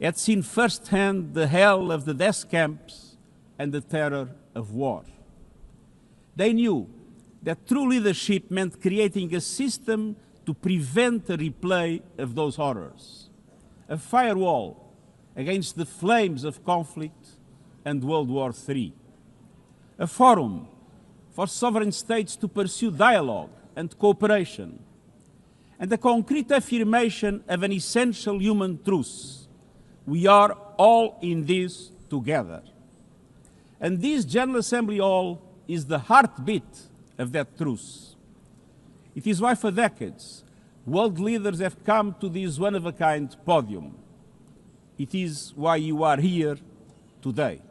had seen firsthand the hell of the death camps and the terror of war. They knew that true leadership meant creating a system to prevent a replay of those horrors, a firewall against the flames of conflict and World War III, a forum for sovereign states to pursue dialogue and cooperation, and a concrete affirmation of an essential human truth: we are all in this together. And this General Assembly Hall is the heartbeat of that truth. It is why for decades world leaders have come to this one-of-a-kind podium. It is why you are here today.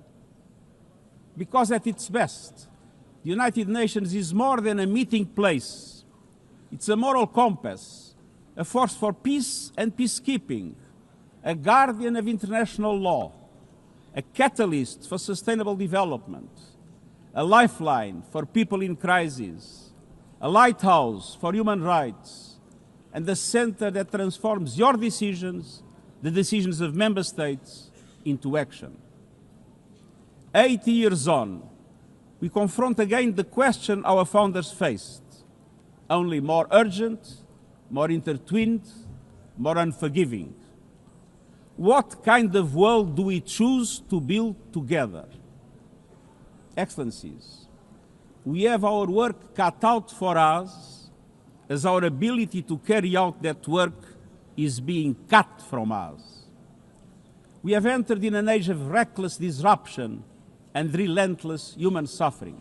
Because at its best, the United Nations is more than a meeting place. It's a moral compass, a force for peace and peacekeeping, a guardian of international law, a catalyst for sustainable development, a lifeline for people in crisis, a lighthouse for human rights, and a center that transforms your decisions, the decisions of member states, into action. 80 years on, we confront again the question our founders faced, only more urgent, more intertwined, more unforgiving. What kind of world do we choose to build together? Excellencies, we have our work cut out for us as our ability to carry out that work is being cut from us. We have entered in an age of reckless disruption and relentless human suffering.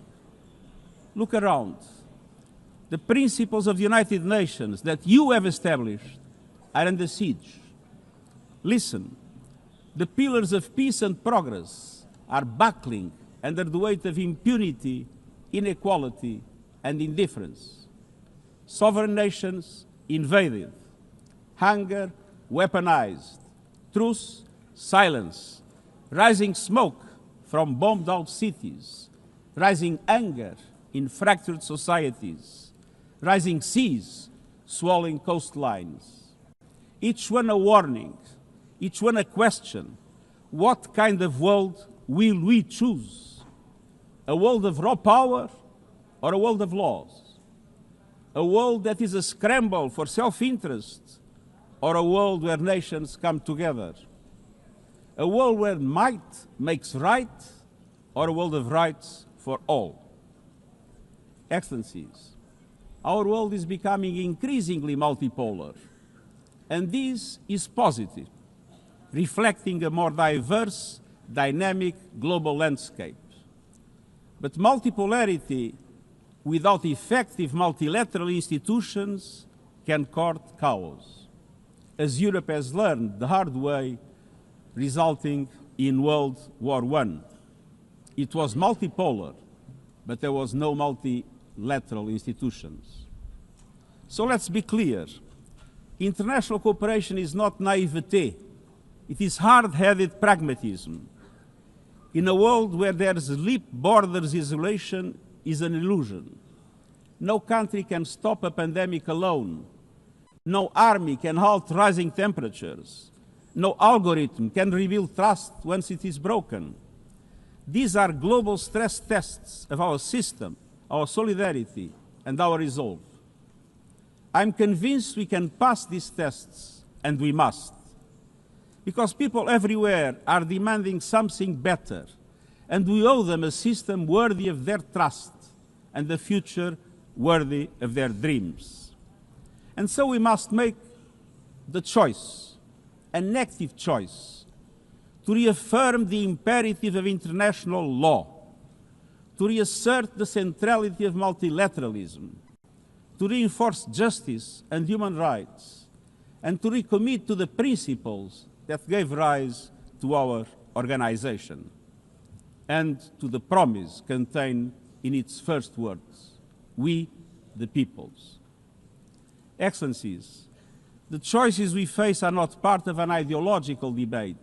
Look around. The principles of the United Nations that you have established are under siege. Listen, the pillars of peace and progress are buckling under the weight of impunity, inequality, and indifference. Sovereign nations invaded, hunger weaponized, truth silence, rising smoke from bombed-out cities, rising anger in fractured societies, rising seas swallowing coastlines. Each one a warning, each one a question. What kind of world will we choose? A world of raw power or a world of laws? A world that is a scramble for self-interest or a world where nations come together? A world where might makes right or a world of rights for all? Excellencies, our world is becoming increasingly multipolar, and this is positive, reflecting a more diverse, dynamic global landscape. But multipolarity without effective multilateral institutions can court chaos, as Europe has learned the hard way, resulting in World War I. It was multipolar, but there was no multilateral institutions. So let's be clear. International cooperation is not naivete. It is hard-headed pragmatism. In a world where there's leap borders, isolation is an illusion. No country can stop a pandemic alone. No army can halt rising temperatures. No algorithm can reveal trust once it is broken. These are global stress tests of our system, our solidarity, and our resolve. I'm convinced we can pass these tests, and we must. Because people everywhere are demanding something better, and we owe them a system worthy of their trust and a future worthy of their dreams. And so we must make the choice, an active choice, to reaffirm the imperative of international law, to reassert the centrality of multilateralism, to reinforce justice and human rights, and to recommit to the principles that gave rise to our organization and to the promise contained in its first words: we, the peoples. Excellencies, the choices we face are not part of an ideological debate.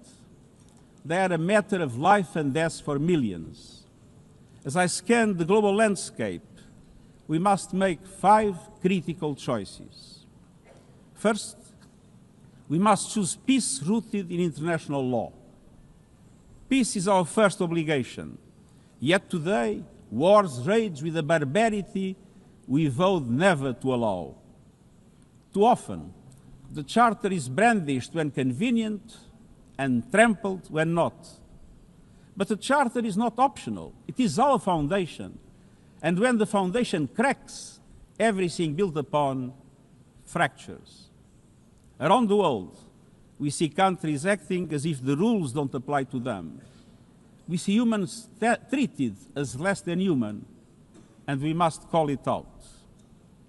They are a matter of life and death for millions. As I scan the global landscape, we must make 5 critical choices. First, We must choose peace rooted in international law. Peace is our first obligation. Yet today, wars rage with a barbarity we vowed never to allow. Too often, the Charter is brandished when convenient and trampled when not. But the Charter is not optional. It is our foundation. And when the foundation cracks, everything built upon fractures. Around the world, we see countries acting as if the rules don't apply to them. We see humans treated as less than human, and we must call it out.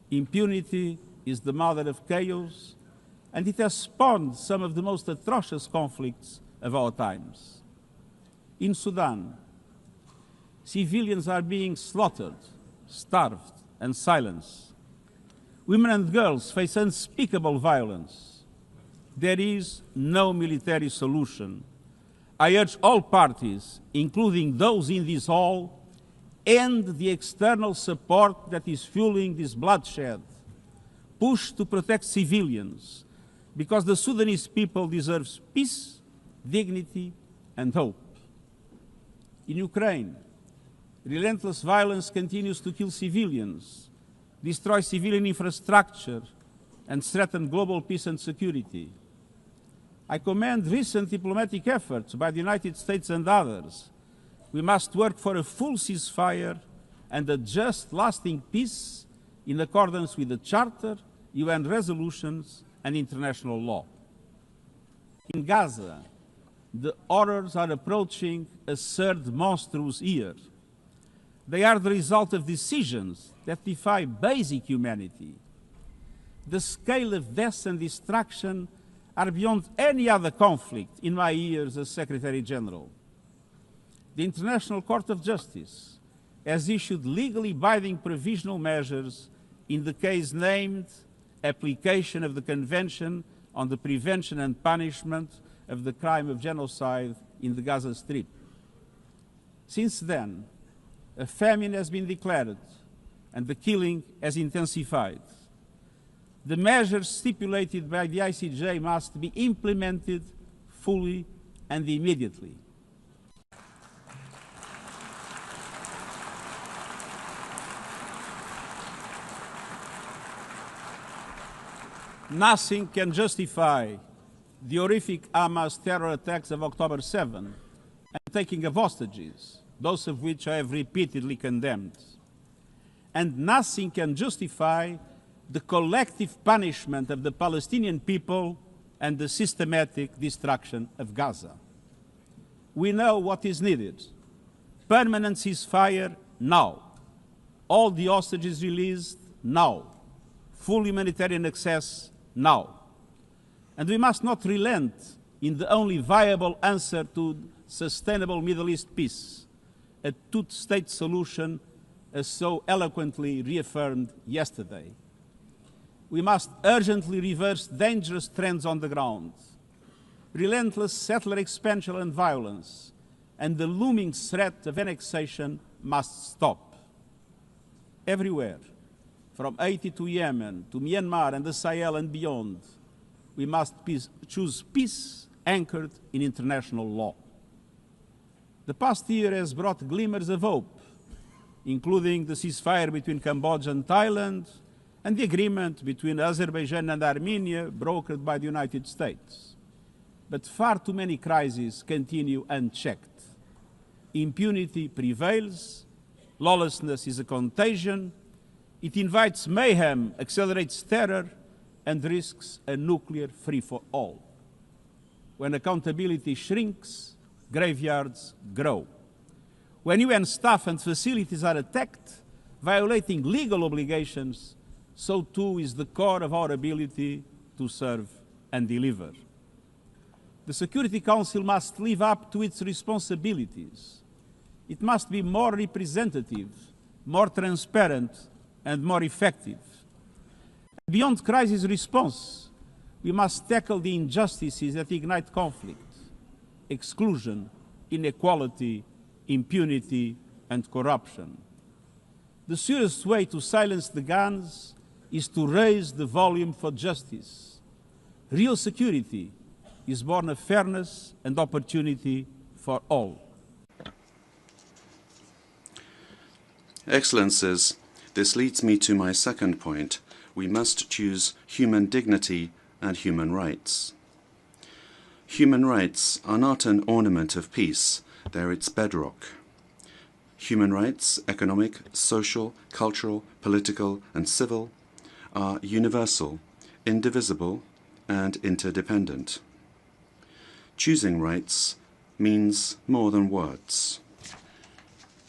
Impunity is the mother of chaos, and it has spawned some of the most atrocious conflicts of our times. In Sudan, civilians are being slaughtered, starved, and silenced. Women and girls face unspeakable violence. There is no military solution. I urge all parties, including those in this hall, end the external support that is fueling this bloodshed. Push to protect civilians, because the Sudanese people deserve peace, dignity, and hope. In Ukraine, relentless violence continues to kill civilians, destroy civilian infrastructure, and threaten global peace and security. I commend recent diplomatic efforts by the United States and others. We must work for a full ceasefire and a just, lasting peace in accordance with the Charter, UN resolutions, and international law. In Gaza, the horrors are approaching a third monstrous year. They are the result of decisions that defy basic humanity. The scale of death and destruction are beyond any other conflict in my years as Secretary General. The International Court of Justice has issued legally binding provisional measures in the case named Application of the Convention on the Prevention and Punishment of the Crime of Genocide in the Gaza Strip. Since then, a famine has been declared and the killing has intensified. The measures stipulated by the ICJ must be implemented fully and immediately. Nothing can justify the horrific Hamas terror attacks of October 7 and taking of hostages, those of which I have repeatedly condemned. And nothing can justify the collective punishment of the Palestinian people and the systematic destruction of Gaza. We know what is needed. Permanent ceasefire now. All the hostages released now. Full humanitarian access now. And we must not relent in the only viable answer to sustainable Middle East peace, a two-state solution as so eloquently reaffirmed yesterday. We must urgently reverse dangerous trends on the ground. Relentless settler expansion and violence, and the looming threat of annexation must stop. Everywhere, from Haiti to Yemen, to Myanmar and the Sahel and beyond, we must choose peace anchored in international law. The past year has brought glimmers of hope, including the ceasefire between Cambodia and Thailand, and the agreement between Azerbaijan and Armenia brokered by the United States. But far too many crises continue unchecked. Impunity prevails, lawlessness is a contagion, it invites mayhem, accelerates terror, and risks a nuclear free-for-all. When accountability shrinks, graveyards grow. When UN staff and facilities are attacked, violating legal obligations, so too is the core of our ability to serve and deliver. The Security Council must live up to its responsibilities. It must be more representative, more transparent, and more effective. Beyond crisis response, we must tackle the injustices that ignite conflict: exclusion, inequality, impunity, and corruption. The surest way to silence the guns is to raise the volume for justice. Real security is born of fairness and opportunity for all. Excellencies, this leads me to my second point. We must choose human dignity and human rights. Human rights are not an ornament of peace, they're its bedrock. Human rights, economic, social, cultural, political, and civil, are universal, indivisible, and interdependent. Choosing rights means more than words.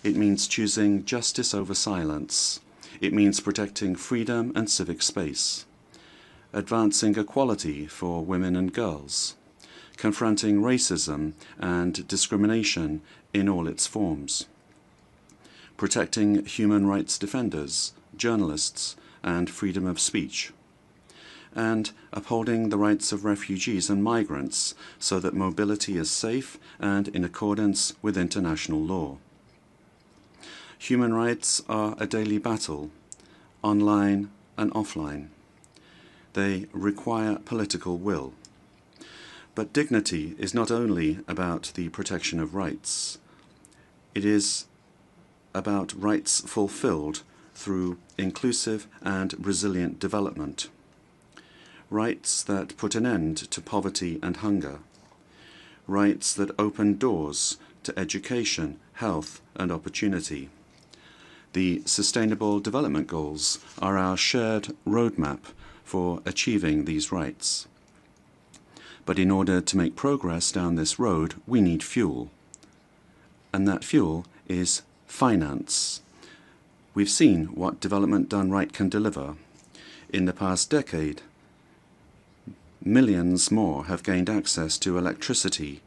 It means choosing justice over silence. It means protecting freedom and civic space, advancing equality for women and girls, confronting racism and discrimination in all its forms, protecting human rights defenders, journalists, and freedom of speech, and upholding the rights of refugees and migrants so that mobility is safe and in accordance with international law. Human rights are a daily battle, online and offline. They require political will. But dignity is not only about the protection of rights. It is about rights fulfilled through inclusive and resilient development. Rights that put an end to poverty and hunger. Rights that open doors to education, health, and opportunity. The Sustainable Development Goals are our shared roadmap for achieving these rights. But in order to make progress down this road, we need fuel. And that fuel is finance. We've seen what development done right can deliver. In the past decade, millions more have gained access to electricity,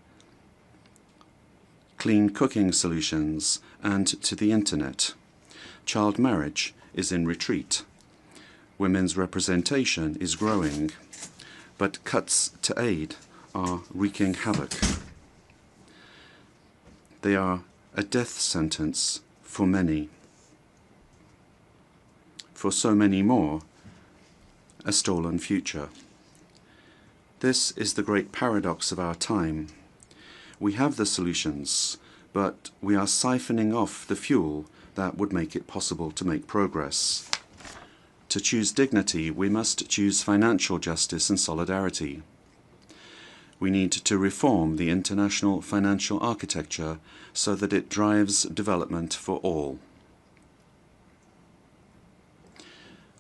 clean cooking solutions, and to the internet. Child marriage is in retreat. Women's representation is growing, but cuts to aid are wreaking havoc. They are a death sentence for many. For so many more, a stolen future. This is the great paradox of our time. We have the solutions, but we are siphoning off the fuel that would make it possible to make progress. To choose dignity, we must choose financial justice and solidarity. We need to reform the international financial architecture so that it drives development for all.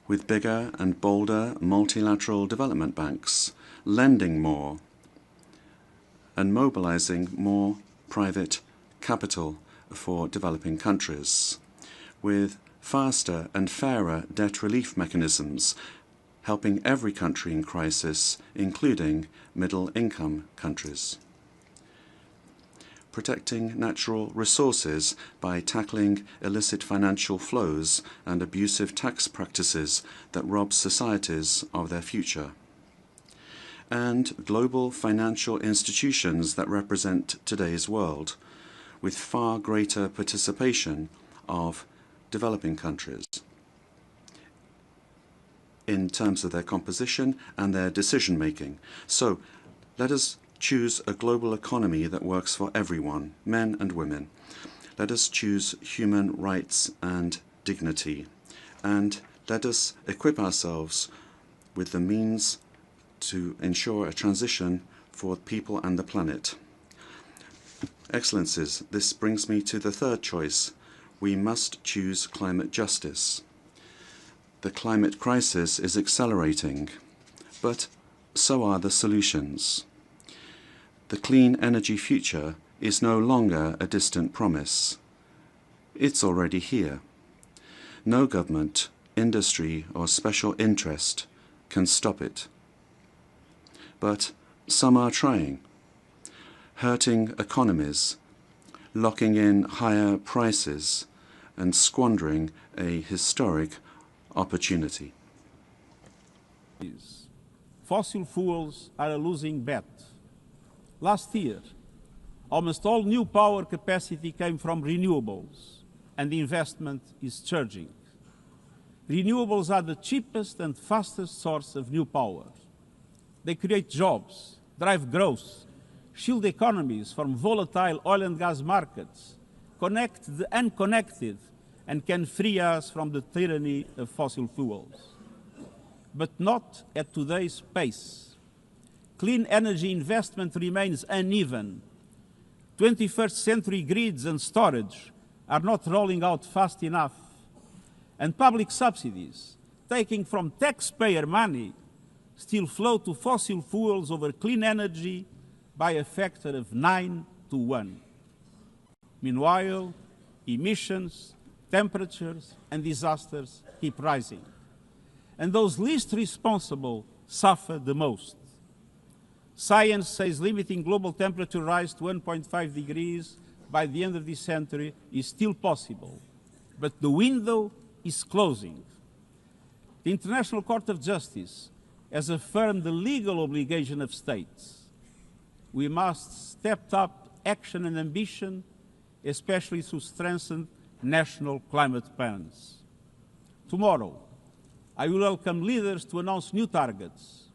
With bigger and bolder multilateral development banks, lending more, and mobilizing more private capital for developing countries, with faster and fairer debt relief mechanisms, helping every country in crisis, including middle-income countries. Protecting natural resources by tackling illicit financial flows and abusive tax practices that rob societies of their future. And global financial institutions that represent today's world, with far greater participation of developing countries in terms of their composition and their decision-making. So let us choose a global economy that works for everyone, men and women. Let us choose human rights and dignity. And let us equip ourselves with the means to ensure a transition for people and the planet. Excellencies, this brings me to the third choice. We must choose climate justice. The climate crisis is accelerating, but so are the solutions. The clean energy future is no longer a distant promise. It's already here. No government, industry, or special interest can stop it. But some are trying, hurting economies, locking in higher prices, and squandering a historic opportunity. Fossil fuels are a losing bet. Last year, almost all new power capacity came from renewables, and the investment is surging. Renewables are the cheapest and fastest source of new power. They create jobs, drive growth, shield economies from volatile oil and gas markets, connect the unconnected, and can free us from the tyranny of fossil fuels. But not at today's pace. Clean energy investment remains uneven. 21st century grids and storage are not rolling out fast enough. And public subsidies, taking from taxpayer money, still flow to fossil fuels over clean energy by a factor of 9 to 1. Meanwhile, emissions, temperatures, and disasters keep rising. And those least responsible suffer the most. Science says limiting global temperature rise to 1.5 degrees by the end of this century is still possible, but the window is closing. The International Court of Justice has affirmed the legal obligation of states. We must step up action and ambition, especially through strengthened national climate plans. Tomorrow, I will welcome leaders to announce new targets.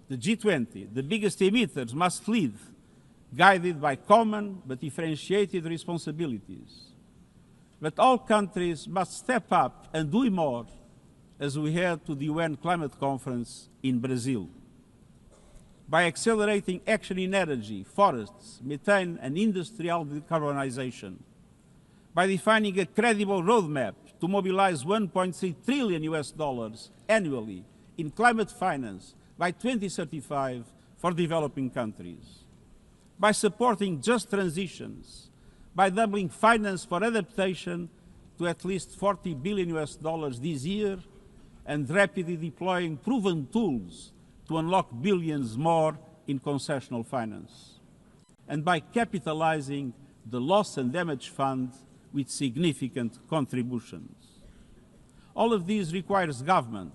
The G20, the biggest emitters, must lead, guided by common but differentiated responsibilities. But all countries must step up and do more as we head to the UN Climate Conference in Brazil. By accelerating action in energy, forests, methane, and industrial decarbonization. By defining a credible roadmap to mobilize $1.3 trillion annually in climate finance by 2035 for developing countries. By supporting just transitions, by doubling finance for adaptation to at least $40 billion this year, and rapidly deploying proven tools to unlock billions more in concessional finance. And by capitalizing the Loss and Damage Fund with significant contributions. All of these requires government,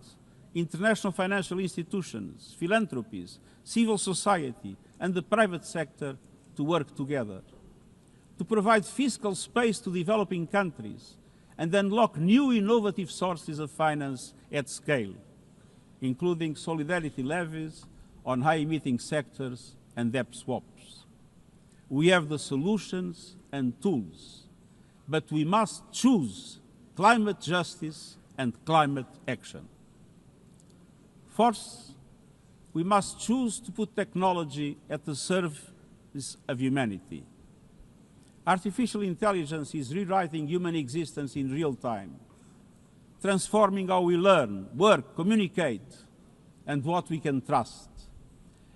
international financial institutions, philanthropies, civil society, and the private sector to work together. To provide fiscal space to developing countries and unlock new innovative sources of finance at scale, including solidarity levies on high-emitting sectors and debt swaps. We have the solutions and tools, but we must choose climate justice and climate action. First, we must choose to put technology at the service of humanity. Artificial intelligence is rewriting human existence in real time, transforming how we learn, work, communicate, and what we can trust.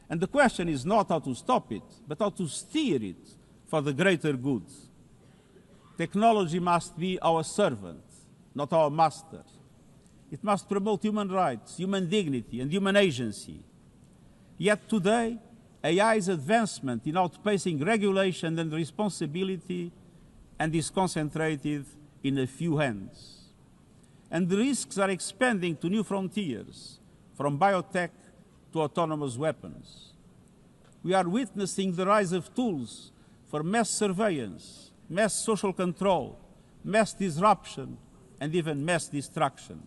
And the question is not how to stop it, but how to steer it for the greater good. Technology must be our servant, not our master. It must promote human rights, human dignity, and human agency. Yet today, AI's advancement in outpacing regulation and responsibility and is concentrated in a few hands. And the risks are expanding to new frontiers, from biotech to autonomous weapons. We are witnessing the rise of tools for mass surveillance, mass social control, mass disruption, and even mass destruction.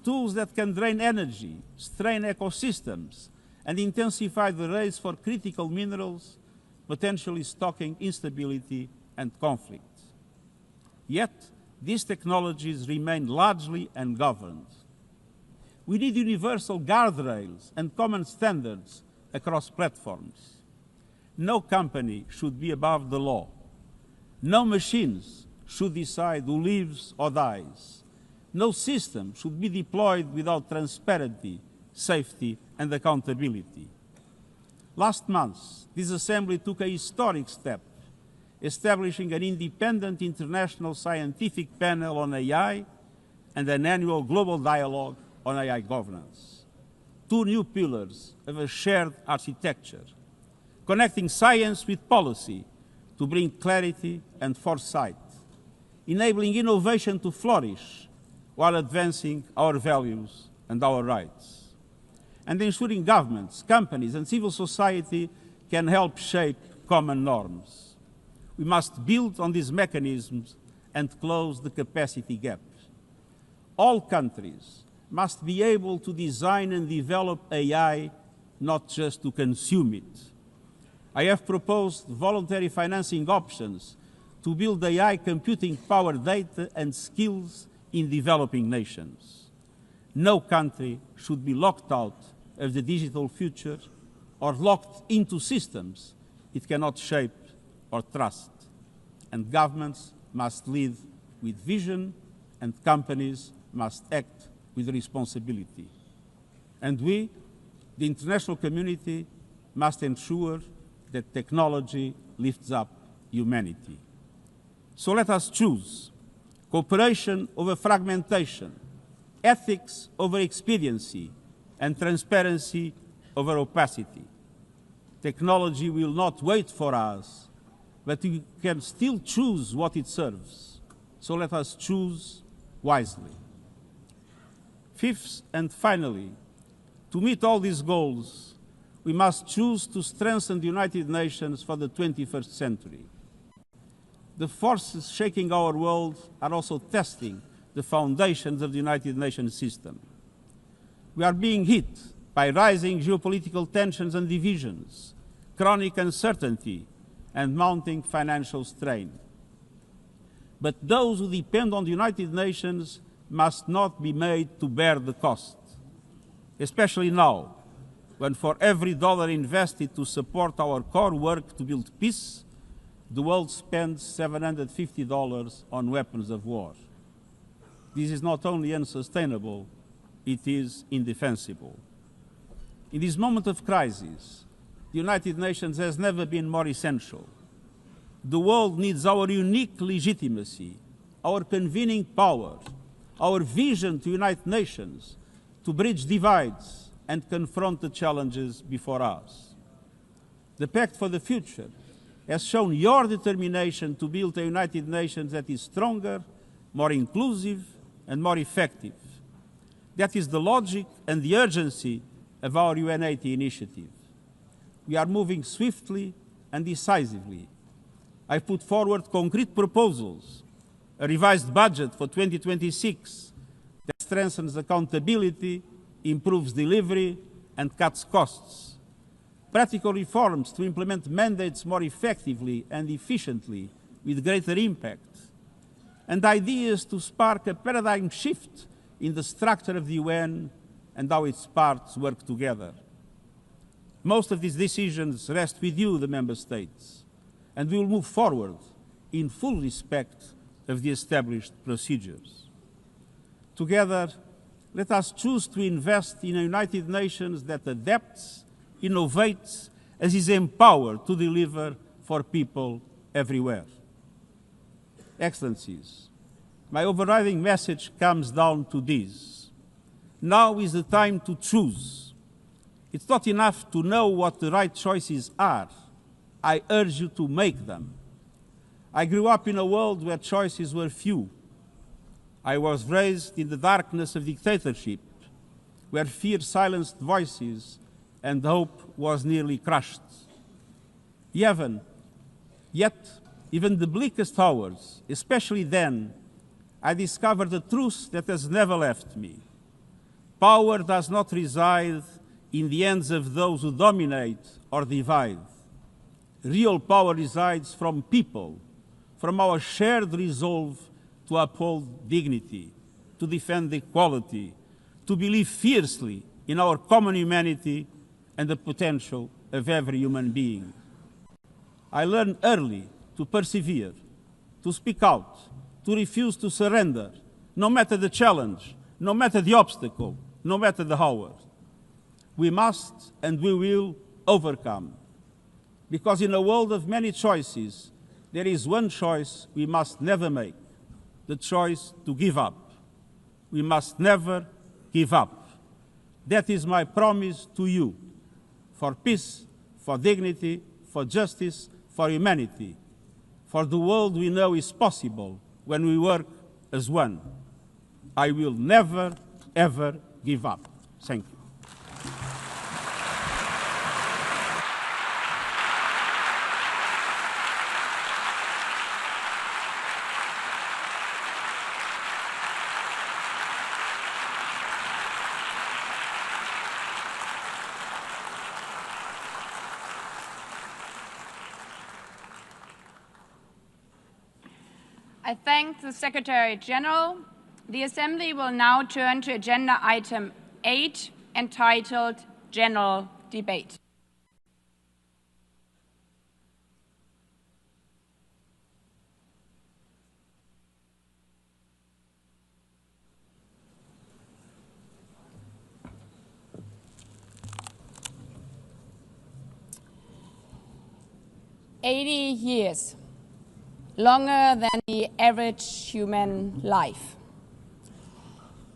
Tools that can drain energy, strain ecosystems, and intensify the race for critical minerals, potentially stoking instability and conflict. Yet, these technologies remain largely ungoverned. We need universal guardrails and common standards across platforms. No company should be above the law. No machines should decide who lives or dies. No system should be deployed without transparency, safety, and accountability. Last month, this Assembly took a historic step, establishing an independent international scientific panel on AI and an annual global dialogue on AI governance. Two new pillars of a shared architecture, connecting science with policy to bring clarity and foresight, enabling innovation to flourish while advancing our values and our rights, and ensuring governments, companies, and civil society can help shape common norms. We must build on these mechanisms and close the capacity gap. All countries must be able to design and develop AI not just to consume it. I have proposed voluntary financing options to build AI computing power, data and skills in developing nations. No country should be locked out of the digital future or locked into systems it cannot shape or trust. And governments must lead with vision and companies must act with responsibility. And we, the international community, must ensure that technology lifts up humanity. So let us choose cooperation over fragmentation, ethics over expediency, and transparency over opacity. Technology will not wait for us, but we can still choose what it serves. So let us choose wisely. Fifth and finally, to meet all these goals, we must choose to strengthen the United Nations for the 21st century. The forces shaking our world are also testing the foundations of the United Nations system. We are being hit by rising geopolitical tensions and divisions, chronic uncertainty, and mounting financial strain. But those who depend on the United Nations must not be made to bear the cost, especially now, when for every dollar invested to support our core work to build peace, the world spends $750 on weapons of war. This is not only unsustainable, it is indefensible. In this moment of crisis, the United Nations has never been more essential. The world needs our unique legitimacy, our convening power, our vision to unite nations, to bridge divides and confront the challenges before us. The Pact for the Future has shown your determination to build a United Nations that is stronger, more inclusive, and more effective. That is the logic and the urgency of our UN80 initiative. We are moving swiftly and decisively. I put forward concrete proposals, a revised budget for 2026 that strengthens accountability, improves delivery, and cuts costs. Practical reforms to implement mandates more effectively and efficiently with greater impact. And ideas to spark a paradigm shift in the structure of the UN and how its parts work together. Most of these decisions rest with you, the Member States, and we will move forward in full respect of the established procedures. Together, let us choose to invest in a United Nations that adapts, innovates, and is empowered to deliver for people everywhere. Excellencies, my overriding message comes down to this. Now is the time to choose. It's not enough to know what the right choices are. I urge you to make them. I grew up in a world where choices were few. I was raised in the darkness of dictatorship, where fear silenced voices and hope was nearly crushed. Yet, even the bleakest hours, especially then, I discovered a truth that has never left me. Power does not reside in the hands of those who dominate or divide. Real power resides from people, from our shared resolve to uphold dignity, to defend equality, to believe fiercely in our common humanity and the potential of every human being. I learned early to persevere, to speak out, to refuse to surrender, no matter the challenge, no matter the obstacle, no matter the hour. We must and we will overcome. Because in a world of many choices, there is one choice we must never make, the choice to give up. We must never give up. That is my promise to you, for peace, for dignity, for justice, for humanity, for the world we know is possible when we work as one. I will never, ever give up. Thank you. I thank the Secretary General. The Assembly will now turn to agenda item 8, entitled General Debate. "80 years, longer than the average human life.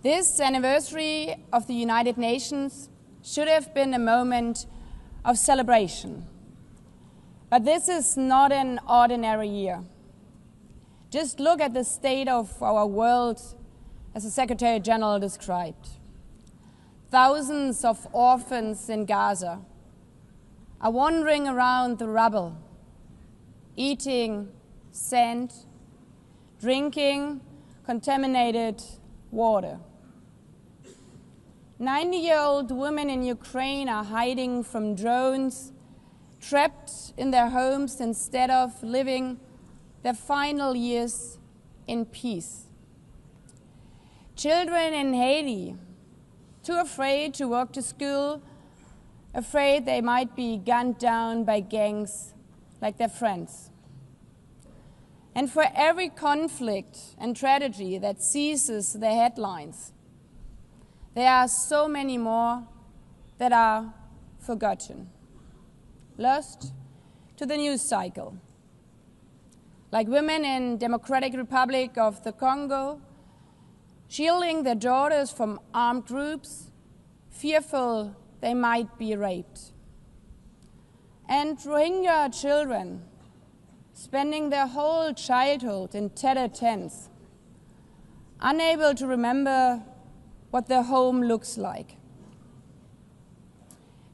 This anniversary of the United Nations should have been a moment of celebration. But this is not an ordinary year. Just look at the state of our world, as the Secretary General described. Thousands of orphans in Gaza are wandering around the rubble, eating sand, drinking contaminated water. 90-year-old women in Ukraine are hiding from drones, trapped in their homes instead of living their final years in peace. Children in Haiti, too afraid to walk to school, afraid they might be gunned down by gangs like their friends. And for every conflict and tragedy that seizes the headlines, there are so many more that are forgotten, lost to the news cycle. Like women in Democratic Republic of the Congo, shielding their daughters from armed groups, fearful they might be raped. And Rohingya children, spending their whole childhood in tattered tents, unable to remember what their home looks like.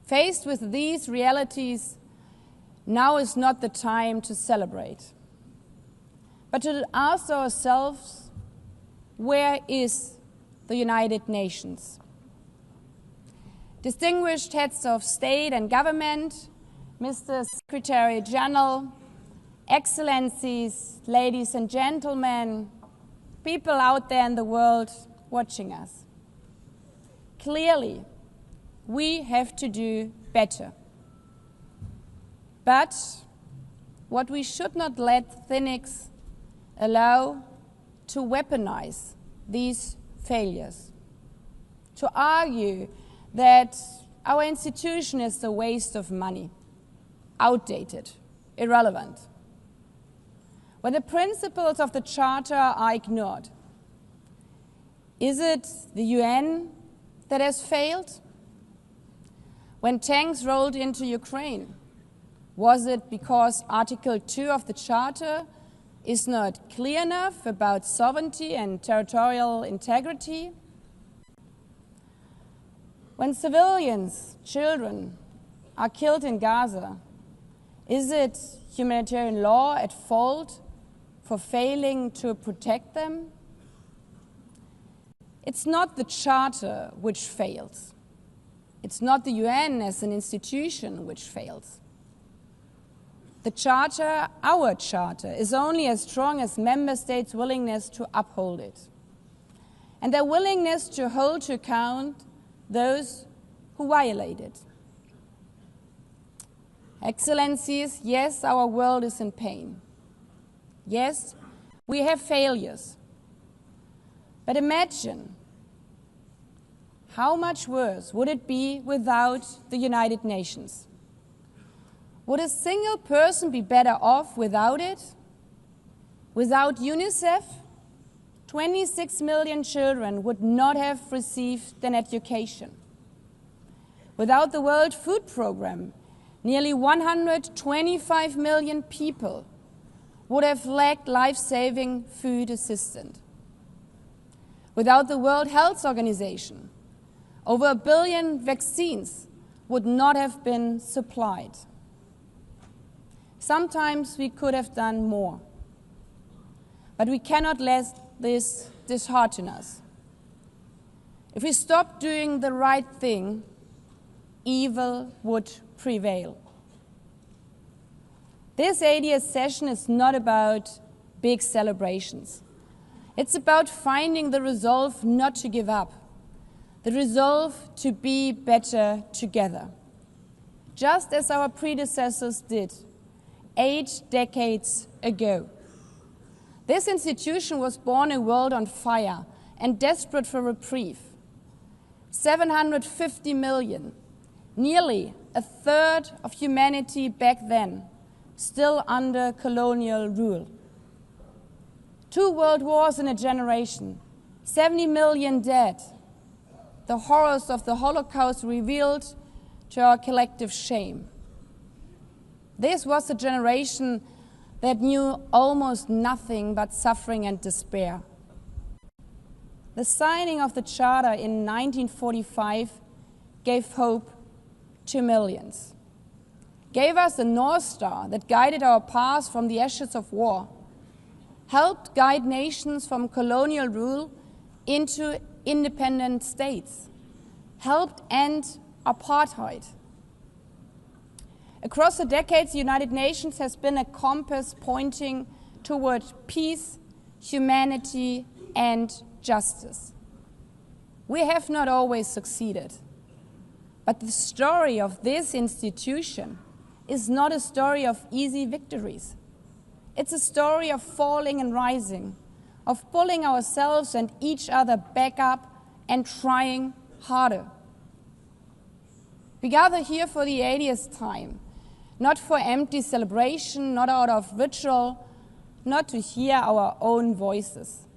Faced with these realities, now is not the time to celebrate, but to ask ourselves, where is the United Nations? Distinguished heads of state and government, Mr. Secretary General, Excellencies, ladies and gentlemen, people out there in the world watching us. Clearly, we have to do better. But what we should not let cynics allow to weaponize these failures, to argue that our institution is a waste of money, outdated, irrelevant. When the principles of the Charter are ignored, is it the UN that has failed? When tanks rolled into Ukraine, was it because Article 2 of the Charter is not clear enough about sovereignty and territorial integrity? When civilians, children, are killed in Gaza, is it humanitarian law at fault for failing to protect them? It's not the Charter which fails. It's not the UN as an institution which fails. The Charter, our Charter, is only as strong as member states' willingness to uphold it, and their willingness to hold to account those who violate it. Excellencies, yes, our world is in pain. Yes, we have failures. But imagine how much worse would it be without the United Nations? Would a single person be better off without it? Without UNICEF, 26 million children would not have received an education. Without the World Food Programme, nearly 125 million people would have lacked life-saving food assistance. Without the World Health Organization, over 1 billion vaccines would not have been supplied. Sometimes we could have done more, but we cannot let this dishearten us. If we stop doing the right thing, evil would prevail. This 80th session is not about big celebrations. It's about finding the resolve not to give up, the resolve to be better together, just as our predecessors did 8 decades ago. This institution was born in a world on fire and desperate for reprieve. 750 million, nearly a third of humanity back then, still under colonial rule. 2 world wars in a generation, 70 million dead. The horrors of the Holocaust revealed to our collective shame. This was a generation that knew almost nothing but suffering and despair. The signing of the Charter in 1945 gave hope to millions, gave us a North Star that guided our path from the ashes of war, helped guide nations from colonial rule into independent states, helped end apartheid. Across the decades, the United Nations has been a compass pointing toward peace, humanity, and justice. We have not always succeeded, but the story of this institution is not a story of easy victories. It's a story of falling and rising, of pulling ourselves and each other back up and trying harder. We gather here for the 80th time, not for empty celebration, not out of ritual, not to hear our own voices.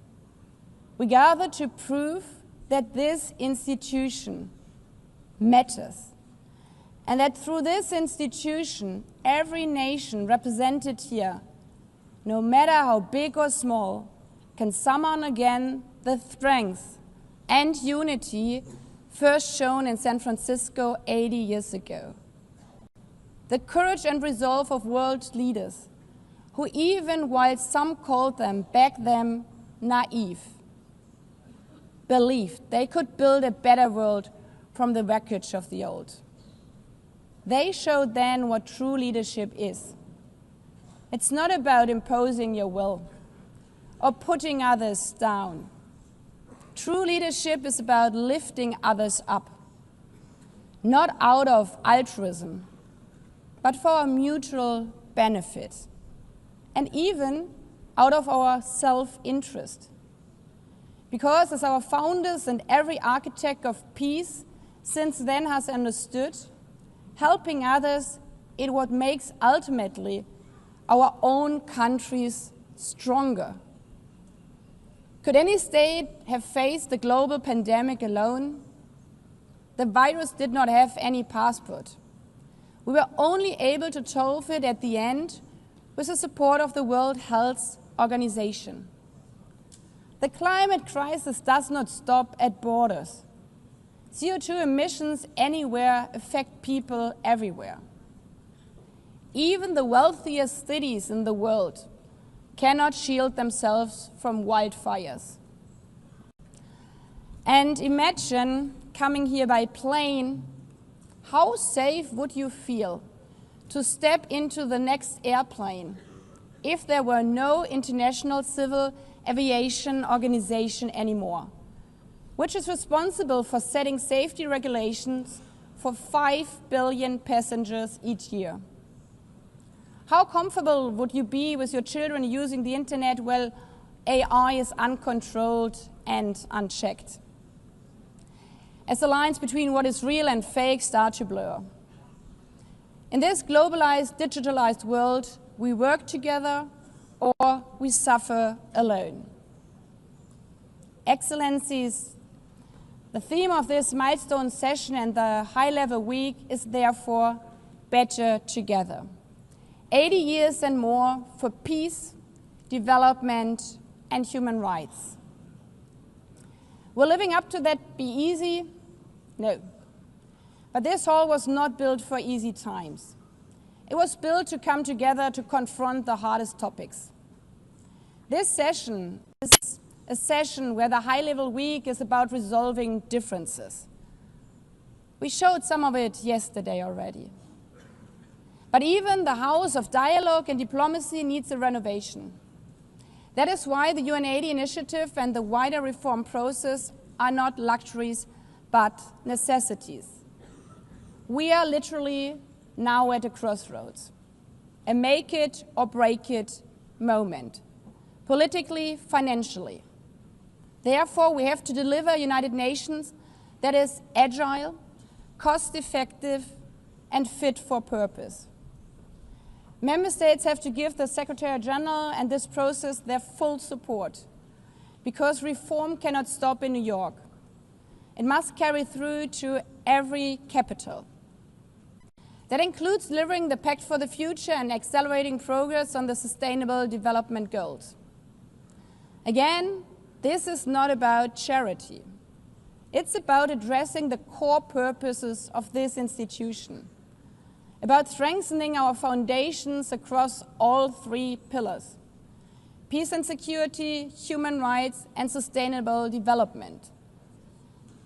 We gather to prove that this institution matters, and that through this institution, every nation represented here, no matter how big or small, can summon again the strength and unity first shown in San Francisco 80 years ago. The courage and resolve of world leaders, who even while some called them back then naive, believed they could build a better world from the wreckage of the old. They showed then what true leadership is. It's not about imposing your will or putting others down. True leadership is about lifting others up, not out of altruism, but for our mutual benefit, and even out of our self-interest. Because as our founders and every architect of peace since then has understood, helping others is what makes ultimately our own countries stronger. Could any state have faced the global pandemic alone? The virus did not have any passport. We were only able to solve it at the end with the support of the World Health Organization. The climate crisis does not stop at borders. CO2 emissions anywhere affect people everywhere. Even the wealthiest cities in the world cannot shield themselves from wildfires. And imagine coming here by plane, how safe would you feel to step into the next airplane if there were no International Civil Aviation Organization anymore, which is responsible for setting safety regulations for 5 billion passengers each year? How comfortable would you be with your children using the internet while AI is uncontrolled and unchecked, as the lines between what is real and fake start to blur? In this globalized, digitalized world, we work together or we suffer alone. Excellencies, the theme of this milestone session and the high-level week is therefore better together. 80 years and more for peace, development, and human rights. Will living up to that be easy? No. But this hall was not built for easy times. It was built to come together to confront the hardest topics. This session is a session where the high-level week is about resolving differences. We showed some of it yesterday already. But even the house of dialogue and diplomacy needs a renovation. That is why the UN80 initiative and the wider reform process are not luxuries, but necessities. We are literally now at a crossroads, a make it or break it moment, politically, financially. Therefore, we have to deliver a United Nations that is agile, cost-effective, and fit for purpose. Member States have to give the Secretary General and this process their full support, because reform cannot stop in New York. It must carry through to every capital. That includes delivering the Pact for the Future and accelerating progress on the Sustainable Development Goals. Again, this is not about charity. It's about addressing the core purposes of this institution, about strengthening our foundations across all three pillars: peace and security, human rights, and sustainable development.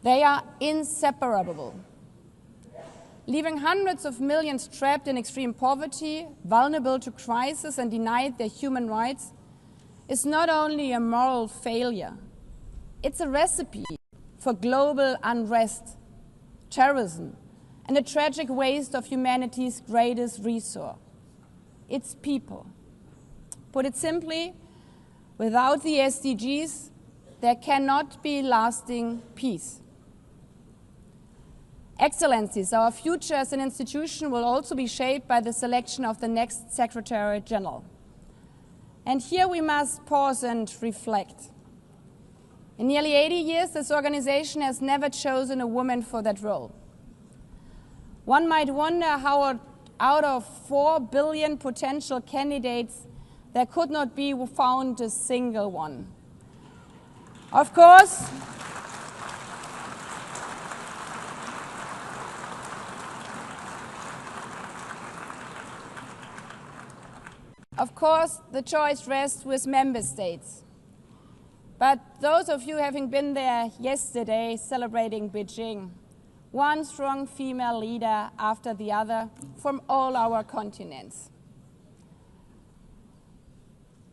They are inseparable. Leaving hundreds of millions trapped in extreme poverty, vulnerable to crisis, and denied their human rights is not only a moral failure, it's a recipe for global unrest, terrorism, and a tragic waste of humanity's greatest resource, its people. Put it simply, without the SDGs, there cannot be lasting peace. Excellencies, our future as an institution will also be shaped by the selection of the next Secretary General. And here we must pause and reflect. In nearly 80 years, this organization has never chosen a woman for that role. One might wonder how out of 4 billion potential candidates, there could not be found a single one. Of course, the choice rests with member states. But those of you having been there yesterday celebrating Beijing, one strong female leader after the other from all our continents.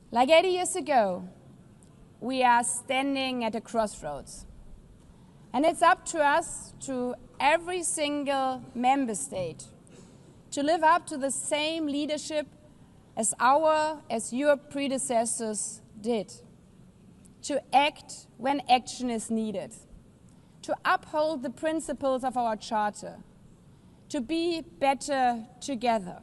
Like 80 years ago, we are standing at a crossroads. And it's up to us, to every single member state, to live up to the same leadership as your predecessors did, to act when action is needed, to uphold the principles of our Charter, to be better together,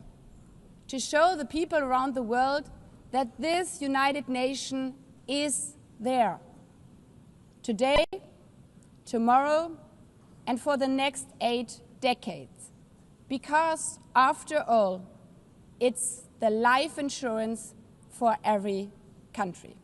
to show the people around the world that this United Nation is there, today, tomorrow, and for the next 8 decades. Because, after all, it's the life insurance for every country.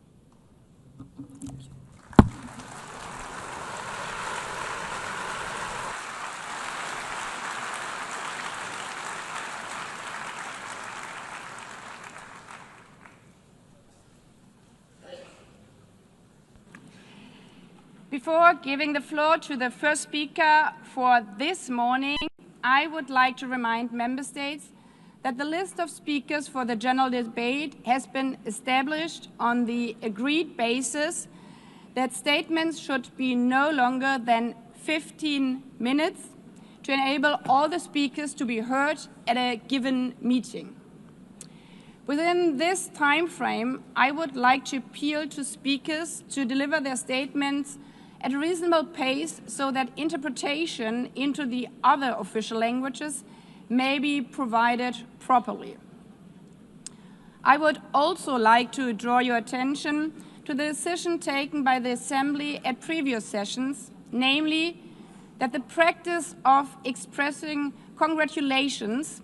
Before giving the floor to the first speaker for this morning, I would like to remind member states that the list of speakers for the general debate has been established on the agreed basis that statements should be no longer than 15 minutes to enable all the speakers to be heard at a given meeting. Within this time frame, I would like to appeal to speakers to deliver their statements at a reasonable pace so that interpretation into the other official languages may be provided properly. I would also like to draw your attention to the decision taken by the Assembly at previous sessions, namely that the practice of expressing congratulations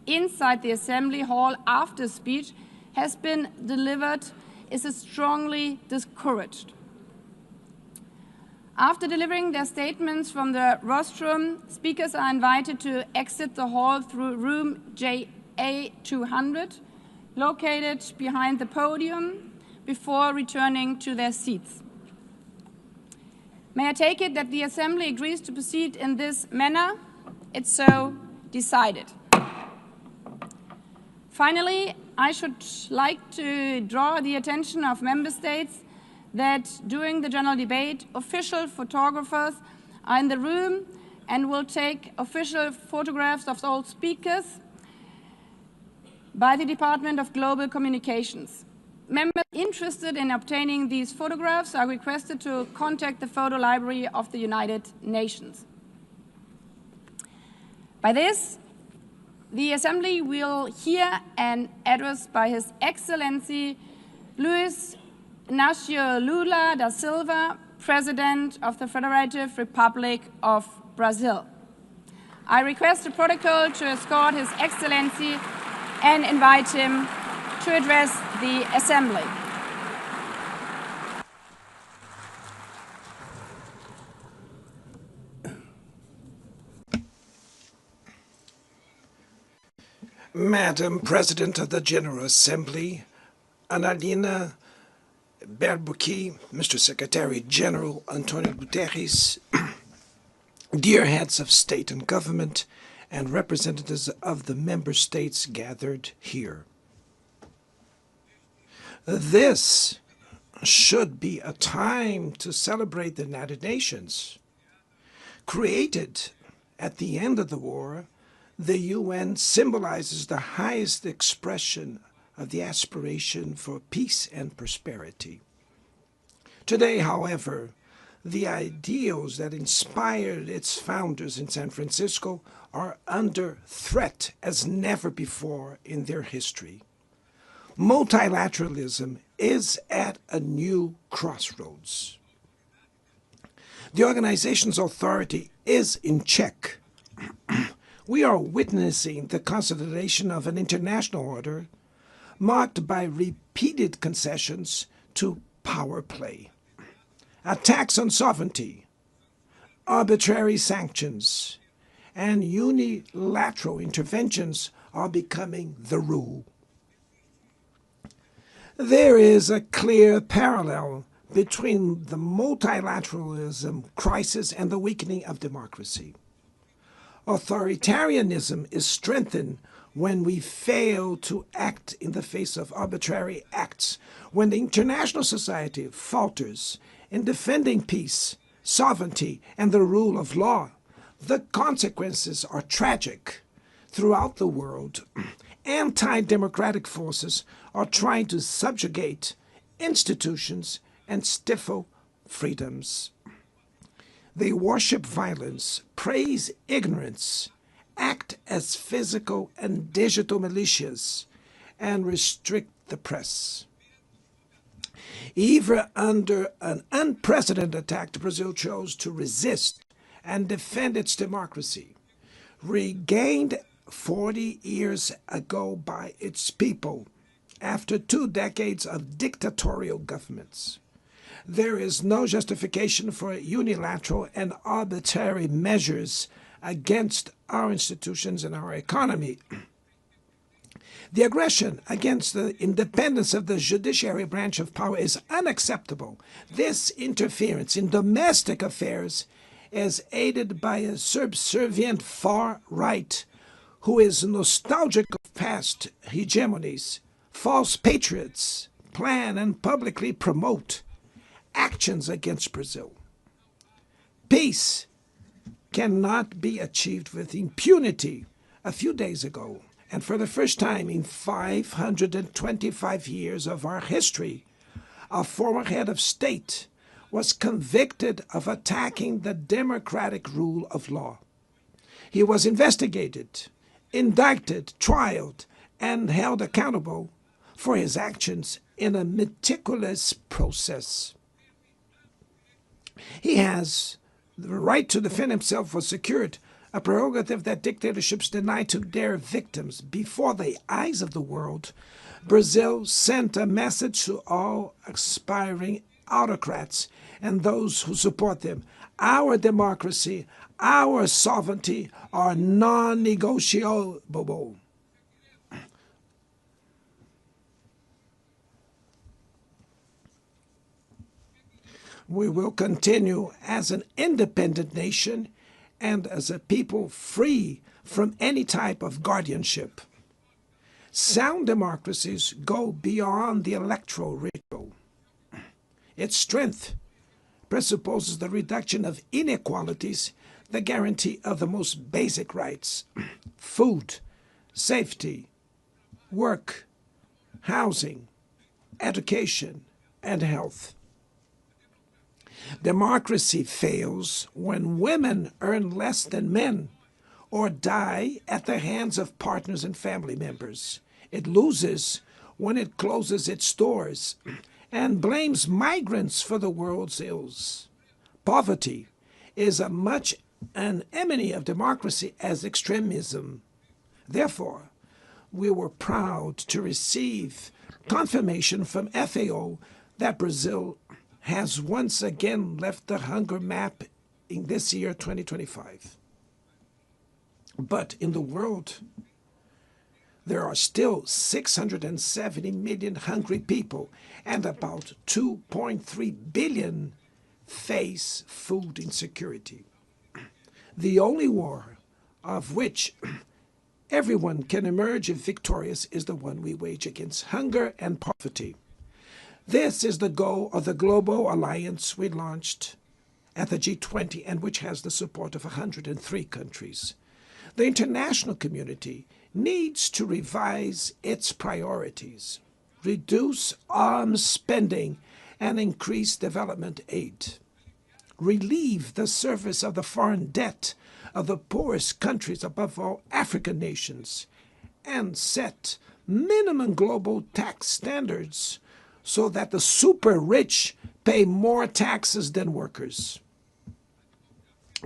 inside the Assembly Hall after speech has been delivered is strongly discouraged. After delivering their statements from the rostrum, speakers are invited to exit the hall through room JA200, located behind the podium, before returning to their seats. May I take it that the Assembly agrees to proceed in this manner? It's so decided. Finally, I should like to draw the attention of member states that during the general debate, official photographers are in the room and will take official photographs of all speakers by the Department of Global Communications. Members interested in obtaining these photographs are requested to contact the photo library of the United Nations. By this, the Assembly will hear an address by His Excellency Luiz Inácio Lula da Silva, President of the Federative Republic of Brazil. I request the protocol to escort His Excellency and invite him to address the Assembly. Madam President of the General Assembly, Annalena Baerbock, Mr. Secretary General Antonio Guterres, dear heads of state and government, and representatives of the member states gathered here. This should be a time to celebrate the United Nations. Created at the end of the war, the UN symbolizes the highest expression of the aspiration for peace and prosperity. Today, however, the ideals that inspired its founders in San Francisco are under threat as never before in their history. Multilateralism is at a new crossroads. The organization's authority is in check. We are witnessing the consolidation of an international order marked by repeated concessions to power play. Attacks on sovereignty, arbitrary sanctions, and unilateral interventions are becoming the rule. There is a clear parallel between the multilateralism crisis and the weakening of democracy. Authoritarianism is strengthened when we fail to act in the face of arbitrary acts, when the international society falters in defending peace, sovereignty, and the rule of law. The consequences are tragic. Throughout the world, anti-democratic forces are trying to subjugate institutions and stifle freedoms. They worship violence, praise ignorance, act as physical and digital militias, and restrict the press. Even under an unprecedented attack, Brazil chose to resist and defend its democracy, regained 40 years ago by its people after 2 decades of dictatorial governments. There is no justification for unilateral and arbitrary measures against our institutions and our economy. The aggression against the independence of the judiciary branch of power is unacceptable. This interference in domestic affairs is aided by a subservient far right who is nostalgic of past hegemonies. False patriots plan and publicly promote actions against Brazil. Peace cannot be achieved with impunity. A few days ago, and for the first time in 525 years of our history, a former head of state was convicted of attacking the democratic rule of law. He was investigated, indicted, trialed, and held accountable for his actions in a meticulous process. He has the right to defend himself was secured, a prerogative that dictatorships deny to their victims. Before the eyes of the world, Brazil sent a message to all aspiring autocrats and those who support them. Our democracy, our sovereignty are non-negotiable. We will continue as an independent nation and as a people free from any type of guardianship. Sound democracies go beyond the electoral ritual. Its strength presupposes the reduction of inequalities, the guarantee of the most basic rights: food, safety, work, housing, education, and health. Democracy fails when women earn less than men or die at the hands of partners and family members. It loses when it closes its doors and blames migrants for the world's ills. Poverty is as much an enemy of democracy as extremism. Therefore, we were proud to receive confirmation from FAO that Brazil has once again left the hunger map in this year, 2025. But in the world, there are still 670 million hungry people, and about 2.3 billion face food insecurity. The only war of which everyone can emerge victorious is the one we wage against hunger and poverty. This is the goal of the global alliance we launched at the G20 and which has the support of 103 countries. The international community needs to revise its priorities, reduce arms spending, and increase development aid. Relieve the service of the foreign debt of the poorest countries, above all African nations, and set minimum global tax standards so that the super rich pay more taxes than workers.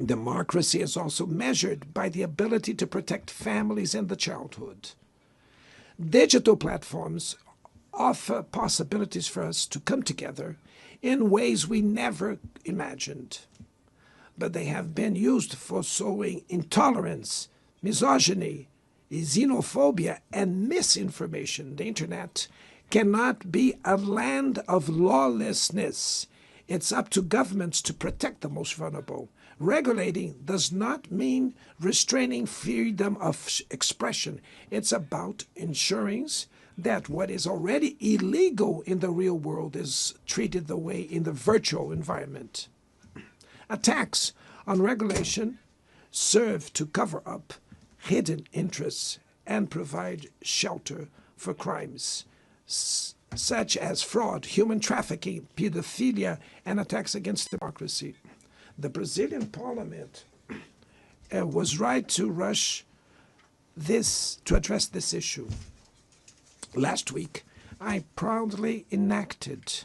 Democracy is also measured by the ability to protect families and the childhood. Digital platforms offer possibilities for us to come together in ways we never imagined. But they have been used for sowing intolerance, misogyny, xenophobia, and misinformation. The internet cannot be a land of lawlessness. It's up to governments to protect the most vulnerable. Regulating does not mean restraining freedom of expression. It's about ensuring that what is already illegal in the real world is treated the way in the virtual environment. Attacks on regulation serve to cover up hidden interests and provide shelter for crimes such as fraud, human trafficking, pedophilia, and attacks against democracy. The Brazilian parliament was right to rush to address this issue. Last week, I proudly enacted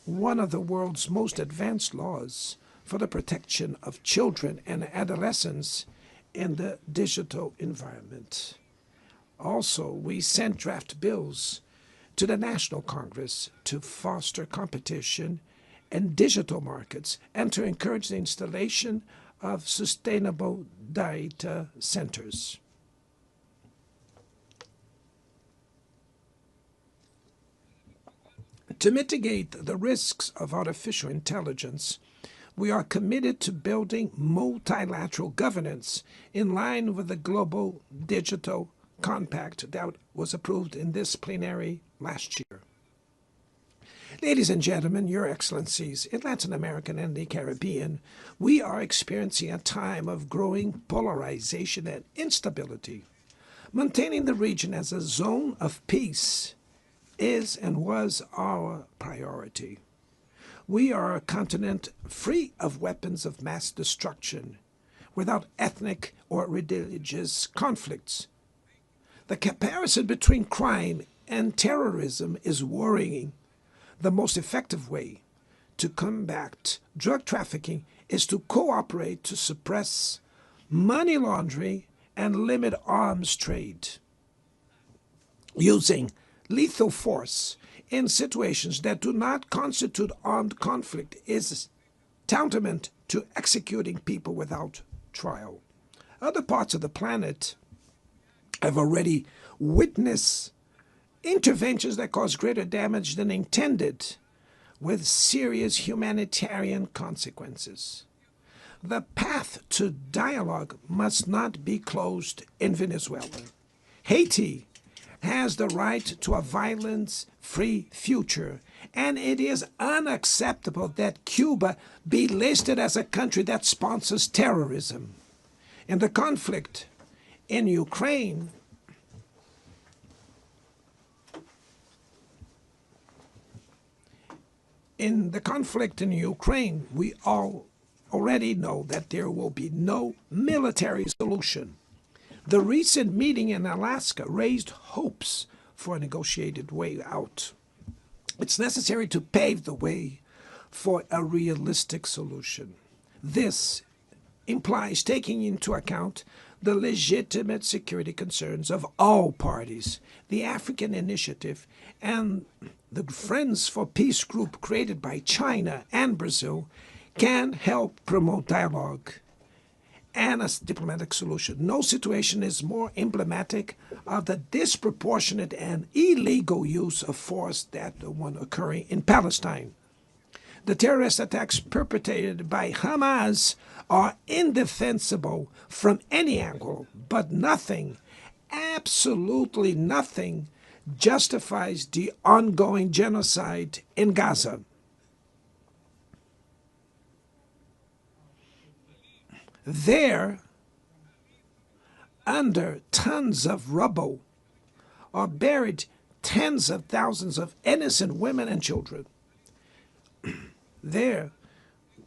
one of the world's most advanced laws for the protection of children and adolescents in the digital environment. Also, we sent draft bills to the National Congress to foster competition in digital markets and to encourage the installation of sustainable data centers. To mitigate the risks of artificial intelligence, we are committed to building multilateral governance in line with the Global Digital Compact that was approved in this plenary last year. Ladies and gentlemen, Your Excellencies, in Latin America and the Caribbean, we are experiencing a time of growing polarization and instability. Maintaining the region as a zone of peace is and was our priority. We are a continent free of weapons of mass destruction, without ethnic or religious conflicts. The comparison between crime and terrorism is worrying. The most effective way to combat drug trafficking is to cooperate to suppress money laundering and limit arms trade. Using lethal force in situations that do not constitute armed conflict is tantamount to executing people without trial. Other parts of the planet have already witnessed interventions that cause greater damage than intended, with serious humanitarian consequences. The path to dialogue must not be closed in Venezuela. Haiti has the right to a violence-free future, and it is unacceptable that Cuba be listed as a country that sponsors terrorism. In the conflict in Ukraine, we all already know that there will be no military solution. The recent meeting in Alaska raised hopes for a negotiated way out. It's necessary to pave the way for a realistic solution. This implies taking into account the legitimate security concerns of all parties. The African Initiative and the Friends for Peace group created by China and Brazil can help promote dialogue and a diplomatic solution. No situation is more emblematic of the disproportionate and illegal use of force than the one occurring in Palestine. The terrorist attacks perpetrated by Hamas are indefensible from any angle, but nothing, absolutely nothing, justifies the ongoing genocide in Gaza. There, under tons of rubble, are buried tens of thousands of innocent women and children. There,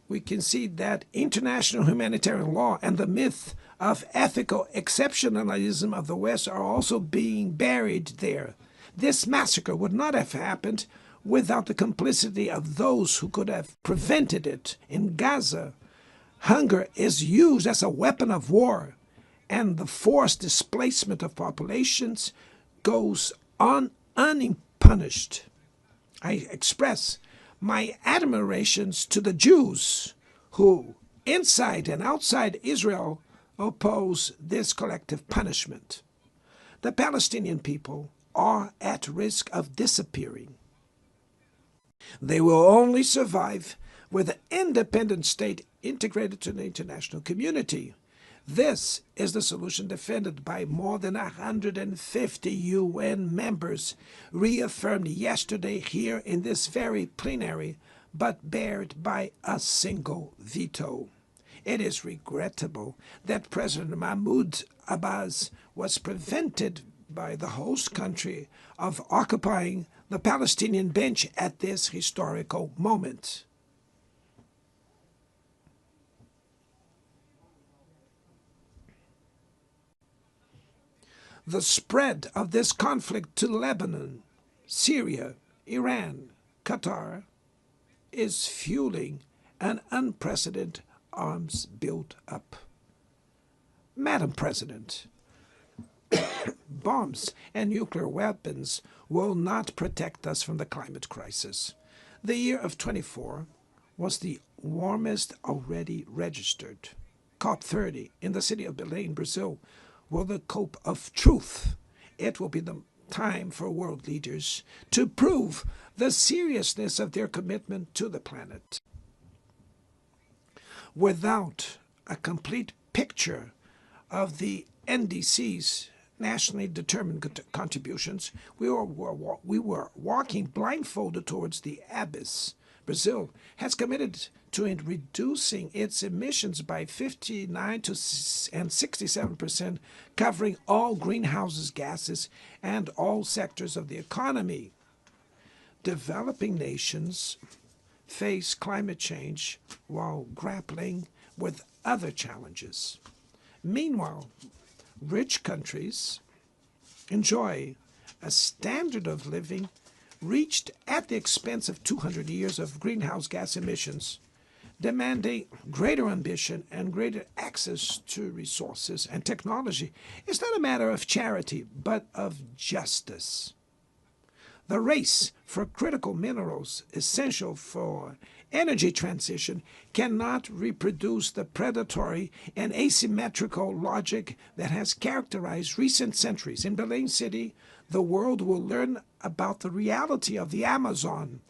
we can see that international humanitarian law and the myth of ethical exceptionalism of the West are also being buried there. This massacre would not have happened without the complicity of those who could have prevented it. In Gaza, hunger is used as a weapon of war, and the forced displacement of populations goes on unpunished. I express my admirations to the Jews who, inside and outside Israel, oppose this collective punishment. The Palestinian people are at risk of disappearing. They will only survive with an independent state integrated to the international community. This is the solution defended by more than 150 UN members, reaffirmed yesterday here in this very plenary, but bared by a single veto. It is regrettable that President Mahmoud Abbas was prevented by the host country of occupying the Palestinian bench at this historical moment. The spread of this conflict to Lebanon, Syria, Iran, Qatar is fueling an unprecedented arms build-up. Madam President, bombs and nuclear weapons will not protect us from the climate crisis. The year of 24 was the warmest already registered. COP30 in the city of Belém, Brazil, will the cope of truth. It will be the time for world leaders to prove the seriousness of their commitment to the planet. Without a complete picture of the NDC's nationally determined contributions, we were walking blindfolded towards the abyss. Brazil has committed to reducing its emissions by 59% and 67%, covering all greenhouse gases and all sectors of the economy. Developing nations face climate change while grappling with other challenges. Meanwhile, rich countries enjoy a standard of living reached at the expense of 200 years of greenhouse gas emissions, demanding greater ambition and greater access to resources and technology. It's not a matter of charity, but of justice. The race for critical minerals essential for energy transition cannot reproduce the predatory and asymmetrical logic that has characterized recent centuries. In Belém City, the world will learn about the reality of the Amazon.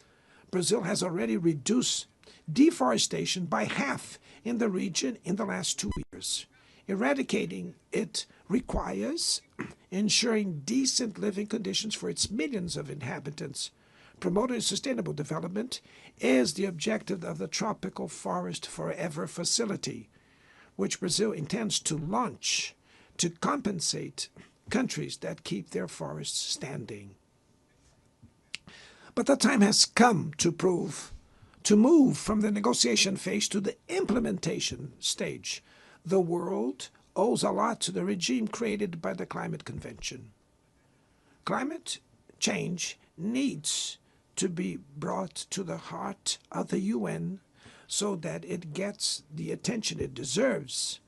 Brazil has already reduced deforestation by half in the region in the last 2 years. Eradicating it requires ensuring decent living conditions for its millions of inhabitants. Promoting sustainable development is the objective of the Tropical Forest Forever facility, which Brazil intends to launch to compensate countries that keep their forests standing. But the time has come to move from the negotiation phase to the implementation stage. The world owes a lot to the regime created by the Climate Convention. Climate change needs to be brought to the heart of the UN so that it gets the attention it deserves.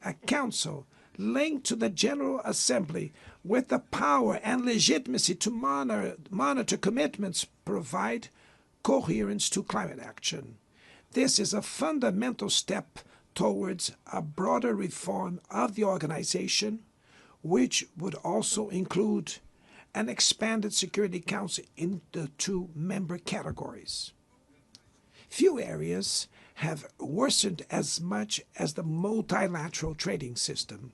A council linked to the General Assembly with the power and legitimacy to monitor commitments provide coherence to climate action. This is a fundamental step towards a broader reform of the organization, which would also include an expanded Security Council in the 2 member categories. Few areas have worsened as much as the multilateral trading system.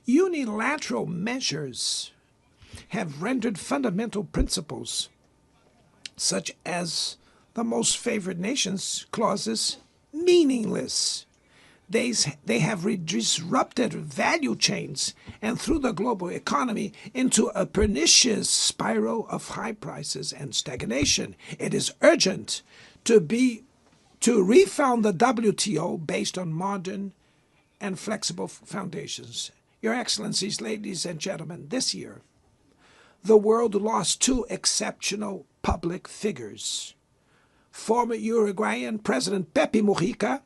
Unilateral measures have rendered fundamental principles, such as the most favored nations clauses, meaningless. They have disrupted value chains and threw the global economy into a pernicious spiral of high prices and stagnation. It is urgent to refound the WTO based on modern and flexible foundations. Your Excellencies, ladies and gentlemen, this year, the world lost 2 exceptional public figures. Former Uruguayan President Pepe Mujica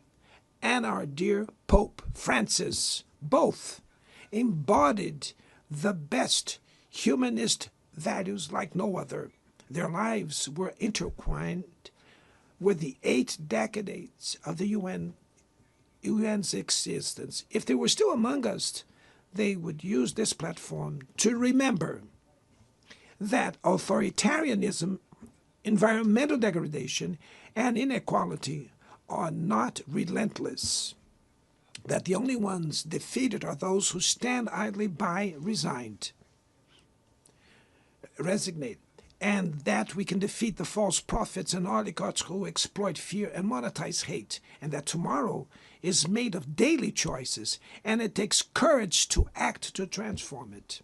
and our dear Pope Francis, both embodied the best humanist values like no other. Their lives were intertwined with the 8 decades of the UN's existence. If they were still among us, they would use this platform to remember that authoritarianism, environmental degradation, and inequality are not relentless, that the only ones defeated are those who stand idly by, resignate, and that we can defeat the false prophets and oligarchs who exploit fear and monetize hate, and that tomorrow is made of daily choices, and it takes courage to act to transform it.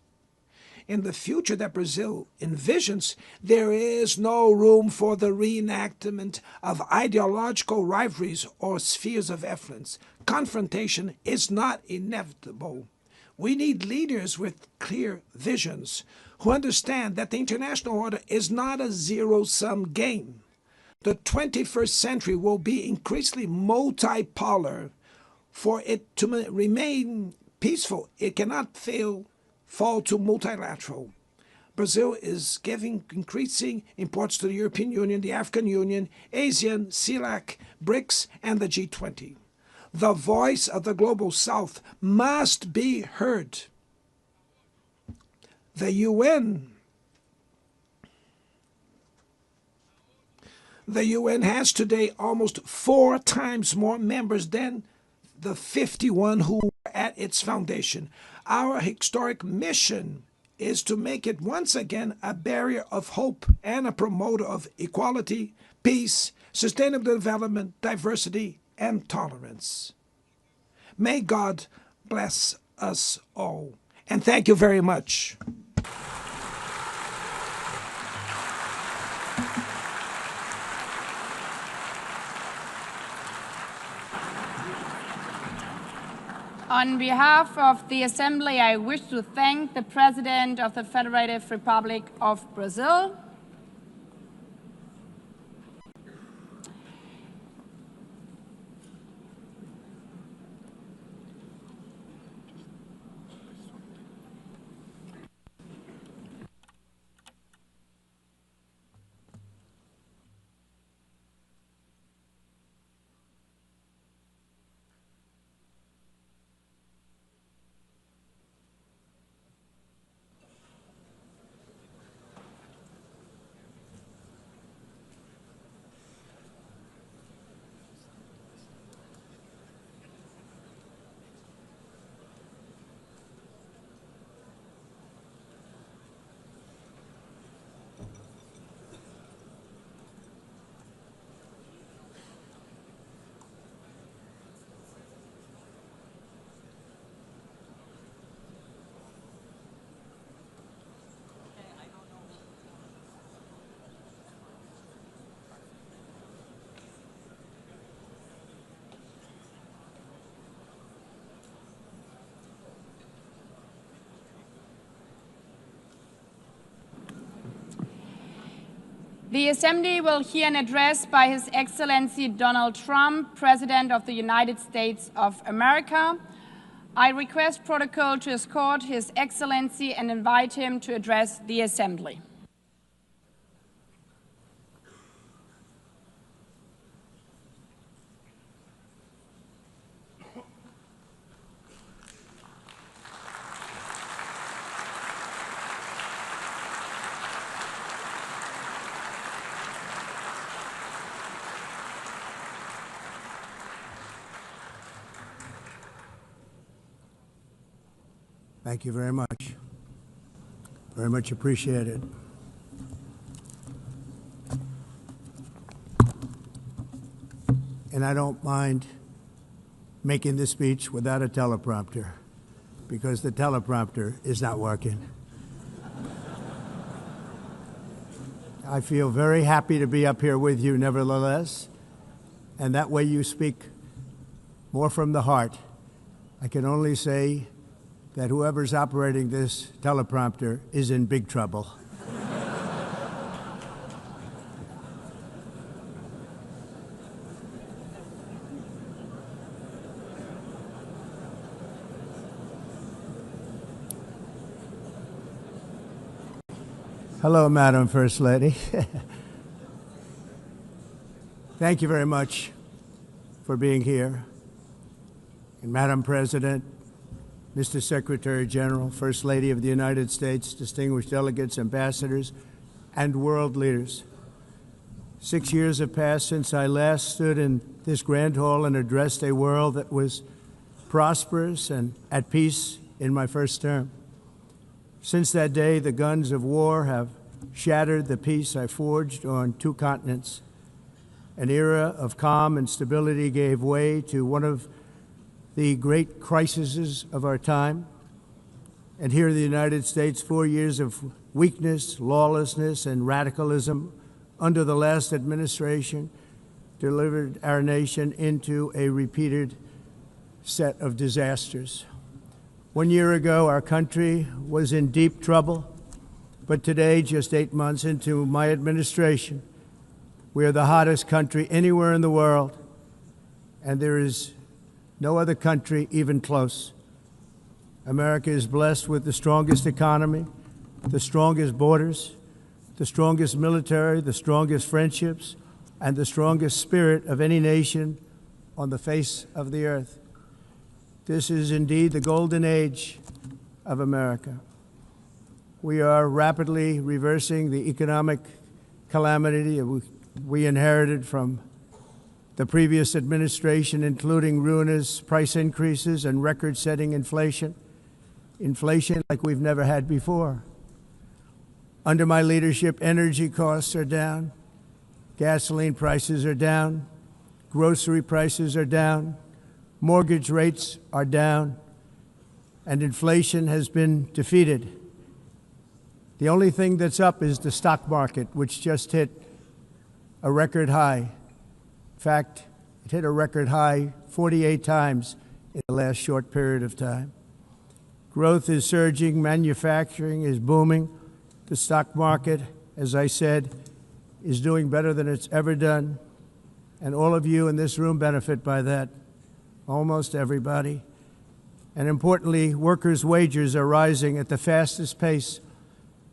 In the future that Brazil envisions, there is no room for the reenactment of ideological rivalries or spheres of influence. Confrontation is not inevitable. We need leaders with clear visions who understand that the international order is not a zero-sum game. The 21st century will be increasingly multipolar. For it to remain peaceful, it cannot fall to multilateral. Brazil is giving increasing importance to the European Union, the African Union, ASEAN, CELAC, BRICS, and the G20. The voice of the Global South must be heard. The UN has today almost 4 times more members than the 51 who were at its foundation. Our historic mission is to make it once again a barrier of hope and a promoter of equality, peace, sustainable development, diversity, and tolerance. May God bless us all. And thank you very much. On behalf of the Assembly, I wish to thank the President of the Federative Republic of Brazil, The Assembly will hear an address by His Excellency Donald Trump, President of the United States of America. I request protocol to escort His Excellency and invite him to address the Assembly. Thank you very much. Very much appreciated. And I don't mind making this speech without a teleprompter, because the teleprompter is not working. I feel very happy to be up here with you nevertheless, and that way you speak more from the heart. I can only say that whoever's operating this teleprompter is in big trouble. Hello, Madam First Lady. Thank you very much for being here. And Madam President, Mr. Secretary General, First Lady of the United States, distinguished delegates, ambassadors, and world leaders. 6 years have passed since I last stood in this grand hall and addressed a world that was prosperous and at peace in my first term. Since that day, the guns of war have shattered the peace I forged on 2 continents. An era of calm and stability gave way to one of the great crises of our time. And here in the United States, 4 years of weakness, lawlessness, and radicalism under the last administration delivered our nation into a repeated set of disasters. 1 year ago, our country was in deep trouble, but today, just 8 months into my administration, we are the hottest country anywhere in the world, and there is no other country even close. America is blessed with the strongest economy, the strongest borders, the strongest military, the strongest friendships, and the strongest spirit of any nation on the face of the earth. This is indeed the golden age of America. We are rapidly reversing the economic calamity we inherited from the previous administration, including ruinous price increases and record-setting inflation like we've never had before. Under my leadership, energy costs are down, gasoline prices are down, grocery prices are down, mortgage rates are down, and inflation has been defeated. The only thing that's up is the stock market, which just hit a record high. In fact, it hit a record high 48 times in the last short period of time. Growth is surging, manufacturing is booming. The stock market, as I said, is doing better than it's ever done. And all of you in this room benefit by that, almost everybody. And importantly, workers' wages are rising at the fastest pace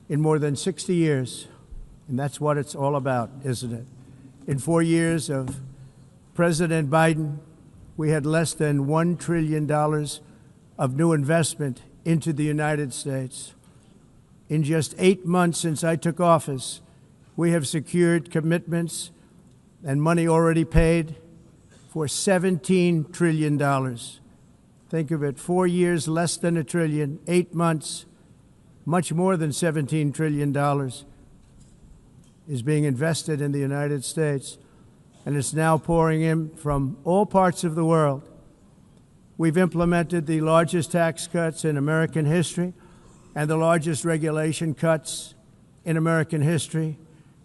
in more than 60 years. And that's what it's all about, isn't it? In 4 years of President Biden, we had less than $1 trillion of new investment into the United States. In just 8 months since I took office, we have secured commitments and money already paid for $17 trillion. Think of it, 4 years, less than $1 trillion, 8 months, much more than $17 trillion is being invested in the United States, and it's now pouring in from all parts of the world. We've implemented the largest tax cuts in American history and the largest regulation cuts in American history,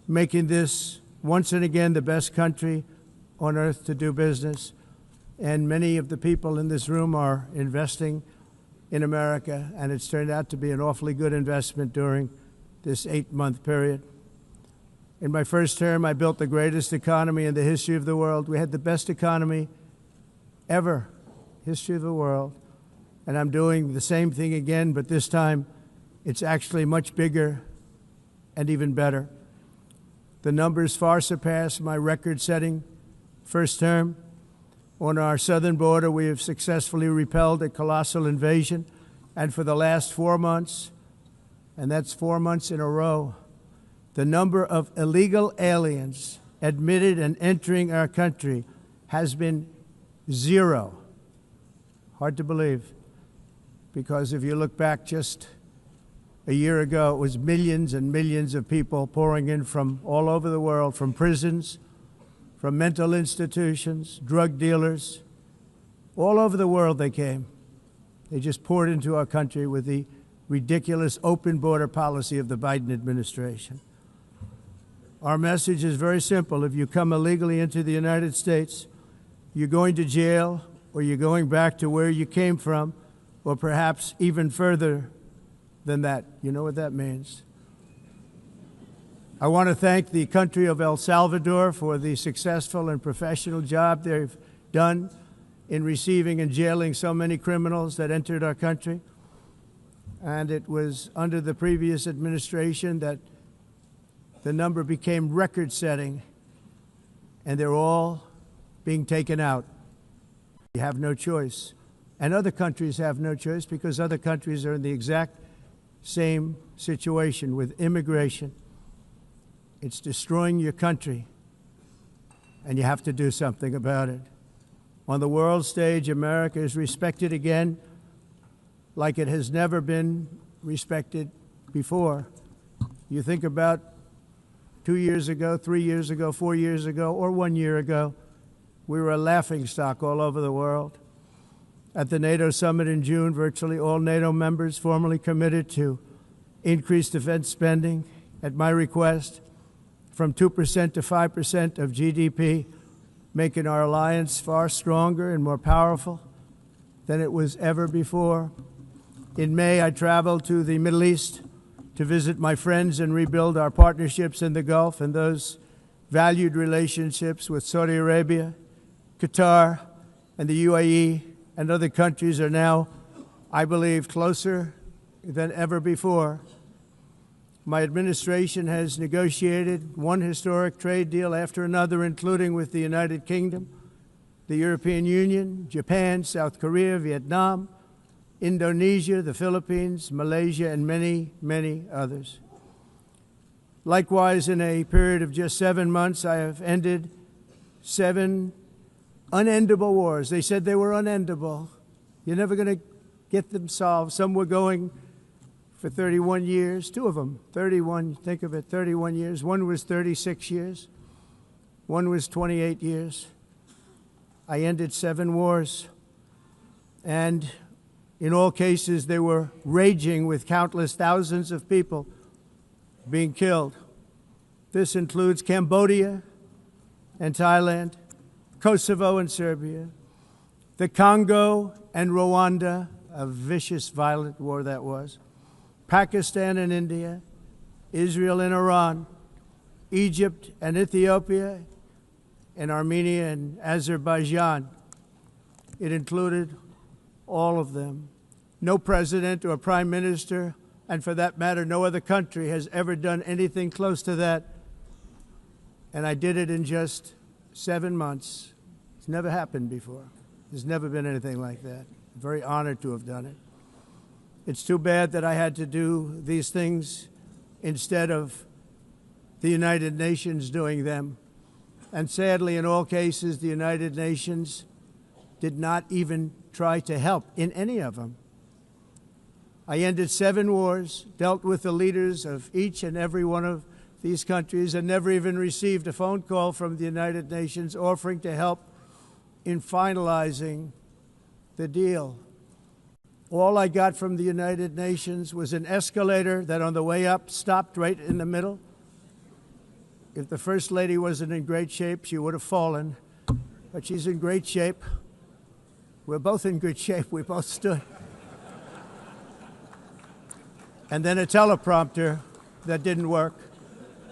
making this once and again the best country on earth to do business. And many of the people in this room are investing in America, and it's turned out to be an awfully good investment during this 8-month period. In my first term, I built the greatest economy in the history of the world. We had the best economy ever, history of the world. And I'm doing the same thing again, but this time it's actually much bigger and even better. The numbers far surpass my record-setting first term. On our southern border, we have successfully repelled a colossal invasion, and for the last 4 months, and that's 4 months in a row, the number of illegal aliens admitted and entering our country has been 0. Hard to believe, because if you look back just a year ago, it was millions and millions of people pouring in from all over the world, from prisons, from mental institutions, drug dealers. All over the world they came. They just poured into our country with the ridiculous open border policy of the Biden administration. Our message is very simple. If you come illegally into the United States, you're going to jail, or you're going back to where you came from, or perhaps even further than that. You know what that means. I want to thank the country of El Salvador for the successful and professional job they've done in receiving and jailing so many criminals that entered our country. And it was under the previous administration that the number became record-setting, and they're all being taken out. You have no choice. And other countries have no choice, because other countries are in the exact same situation with immigration. It's destroying your country, and you have to do something about it. On the world stage, America is respected again like it has never been respected before. You think about 2 years ago, 3 years ago, 4 years ago, or 1 year ago, we were a laughingstock all over the world. At the NATO summit in June, virtually all NATO members formally committed to increase defense spending at my request from 2% to 5% of GDP, making our alliance far stronger and more powerful than it was ever before. In May, I traveled to the Middle East to visit my friends and rebuild our partnerships in the Gulf and those valued relationships with Saudi Arabia, Qatar, and the UAE, and other countries are now, I believe, closer than ever before. My administration has negotiated one historic trade deal after another, including with the United Kingdom, the European Union, Japan, South Korea, Vietnam, Indonesia, the Philippines, Malaysia, and many, many others. Likewise, in a period of just 7 months, I have ended 7 unendable wars. They said they were unendable. You're never going to get them solved. Some were going for 31 years, 2 of them, 31, think of it, 31 years. One was 36 years. One was 28 years. I ended 7 wars. And in all cases, they were raging with countless thousands of people being killed. This includes Cambodia and Thailand, Kosovo and Serbia, the Congo and Rwanda, a vicious, violent war that was, Pakistan and India, Israel and Iran, Egypt and Ethiopia, and Armenia and Azerbaijan. It included all of them. No president or prime minister, and for that matter, no other country has ever done anything close to that. And I did it in just 7 months. It's never happened before. There's never been anything like that. I'm very honored to have done it. It's too bad that I had to do these things instead of the United Nations doing them. And sadly, in all cases, the United Nations did not even try to help in any of them. I ended 7 wars, dealt with the leaders of each and every one of these countries, and never even received a phone call from the United Nations offering to help in finalizing the deal. All I got from the United Nations was an escalator that on the way up stopped right in the middle. If the First Lady wasn't in great shape, she would have fallen, but she's in great shape. We're both in good shape. We both stood. And then a teleprompter that didn't work.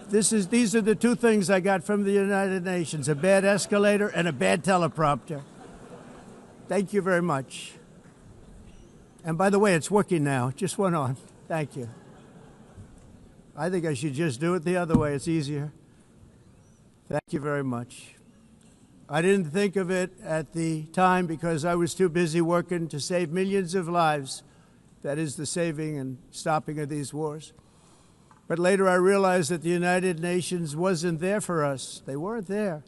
These are the two things I got from the United Nations, a bad escalator and a bad teleprompter. Thank you very much. And by the way, it's working now. It just went on. Thank you. I think I should just do it the other way. It's easier. Thank you very much. I didn't think of it at the time because I was too busy working to save millions of lives. That is the saving and stopping of these wars. But later I realized that the United Nations wasn't there for us. They weren't there.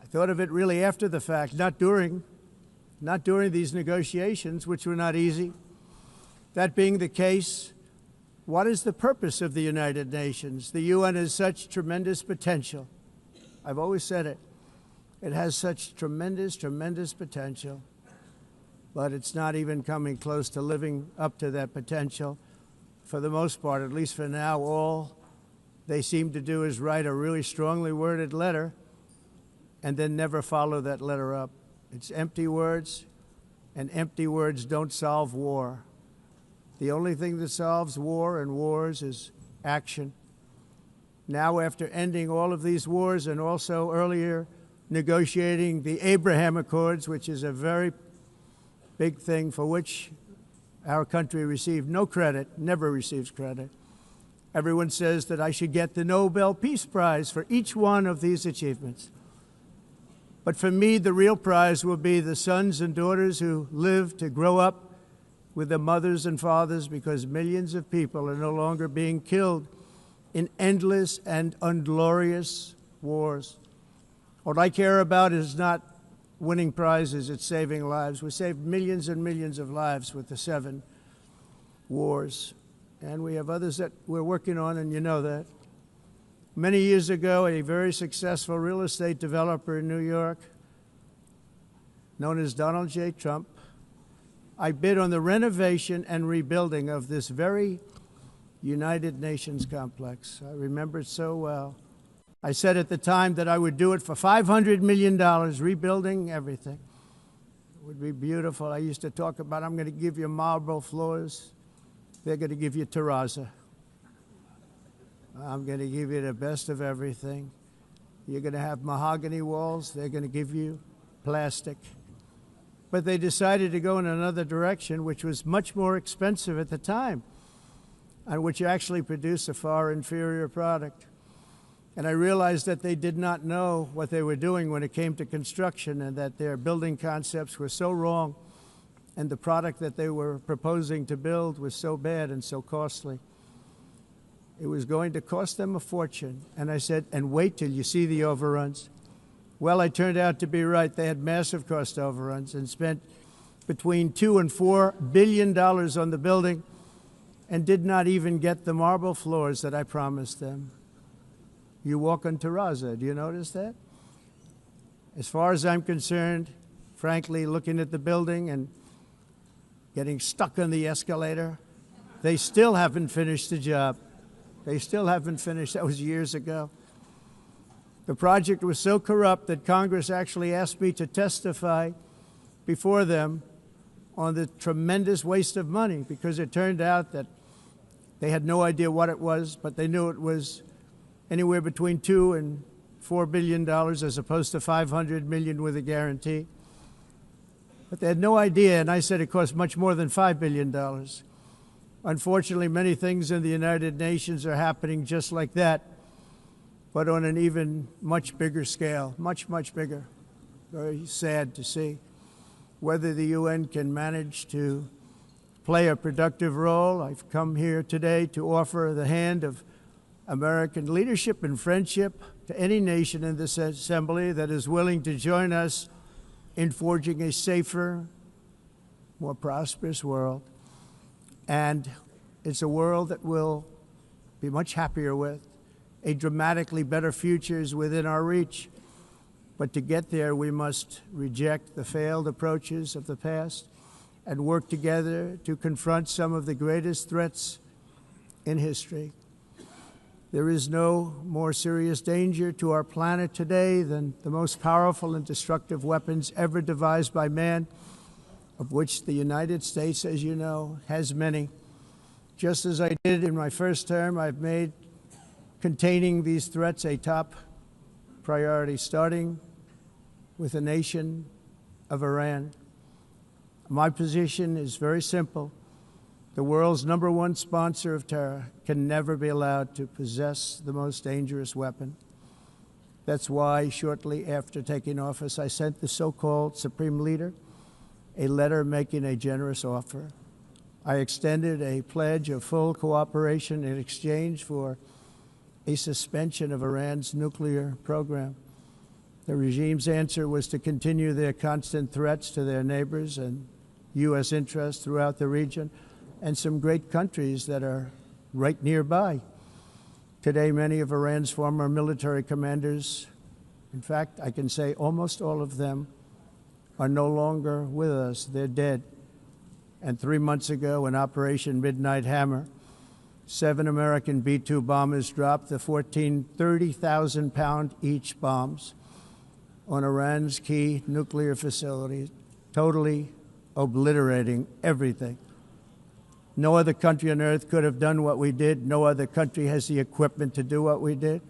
I thought of it really after the fact, not during these negotiations, which were not easy. That being the case, what is the purpose of the United Nations? The UN has such tremendous potential. I've always said it. It has such tremendous, tremendous potential, but it's not even coming close to living up to that potential. For the most part, at least for now, all they seem to do is write a really strongly worded letter and then never follow that letter up. It's empty words, and empty words don't solve war. The only thing that solves war and wars is action. Now, after ending all of these wars and also earlier negotiating the Abraham Accords, which is a very big thing for which our country received no credit, never receives credit. Everyone says that I should get the Nobel Peace Prize for each one of these achievements. But for me, the real prize will be the sons and daughters who live to grow up with their mothers and fathers, because millions of people are no longer being killed in endless and unglorious wars. What I care about is not winning prizes, it's saving lives. We saved millions and millions of lives with the 7 wars. And we have others that we're working on, and you know that. Many years ago, a very successful real estate developer in New York, known as Donald J. Trump, I bid on the renovation and rebuilding of this very United Nations complex. I remember it so well. I said at the time that I would do it for $500 million, rebuilding everything. It would be beautiful. I used to talk about, I'm going to give you marble floors. They're going to give you terrazzo. I'm going to give you the best of everything. You're going to have mahogany walls. They're going to give you plastic. But they decided to go in another direction, which was much more expensive at the time, and which actually produced a far inferior product. And I realized that they did not know what they were doing when it came to construction, and that their building concepts were so wrong, and the product that they were proposing to build was so bad and so costly. It was going to cost them a fortune. And I said, and wait till you see the overruns. Well, I turned out to be right. They had massive cost overruns and spent between $2 and $4 billion on the building and did not even get the marble floors that I promised them. You walk on terrazzo. Do you notice that? As far as I'm concerned, frankly, looking at the building and getting stuck on the escalator, they still haven't finished the job. They still haven't finished. That was years ago. The project was so corrupt that Congress actually asked me to testify before them on the tremendous waste of money, because it turned out that they had no idea what it was, but they knew it was anywhere between $2 and $4 billion as opposed to $500 million with a guarantee. But they had no idea, and I said it cost much more than $5 billion. Unfortunately, many things in the United Nations are happening just like that, but on an even much bigger scale, much, much bigger. Very sad to see. Whether the UN can manage to play a productive role, I've come here today to offer the hand of American leadership and friendship to any nation in this assembly that is willing to join us in forging a safer, more prosperous world. And it's a world that we'll be much happier with. A dramatically better future is within our reach. But to get there, we must reject the failed approaches of the past and work together to confront some of the greatest threats in history. There is no more serious danger to our planet today than the most powerful and destructive weapons ever devised by man, of which the United States, as you know, has many. Just as I did in my first term, I've made containing these threats a top priority, starting with the nation of Iran. My position is very simple. The world's #1 sponsor of terror can never be allowed to possess the most dangerous weapon. That's why, shortly after taking office, I sent the so-called Supreme Leader a letter making a generous offer. I extended a pledge of full cooperation in exchange for a suspension of Iran's nuclear program. The regime's answer was to continue their constant threats to their neighbors and U.S. interests throughout the region and some great countries that are right nearby. Today, many of Iran's former military commanders, in fact, I can say almost all of them, are no longer with us. They're dead. And 3 months ago, in Operation Midnight Hammer, 7 American B-2 bombers dropped the 14 30,000-pound each bombs on Iran's key nuclear facilities, totally obliterating everything. No other country on earth could have done what we did. No other country has the equipment to do what we did.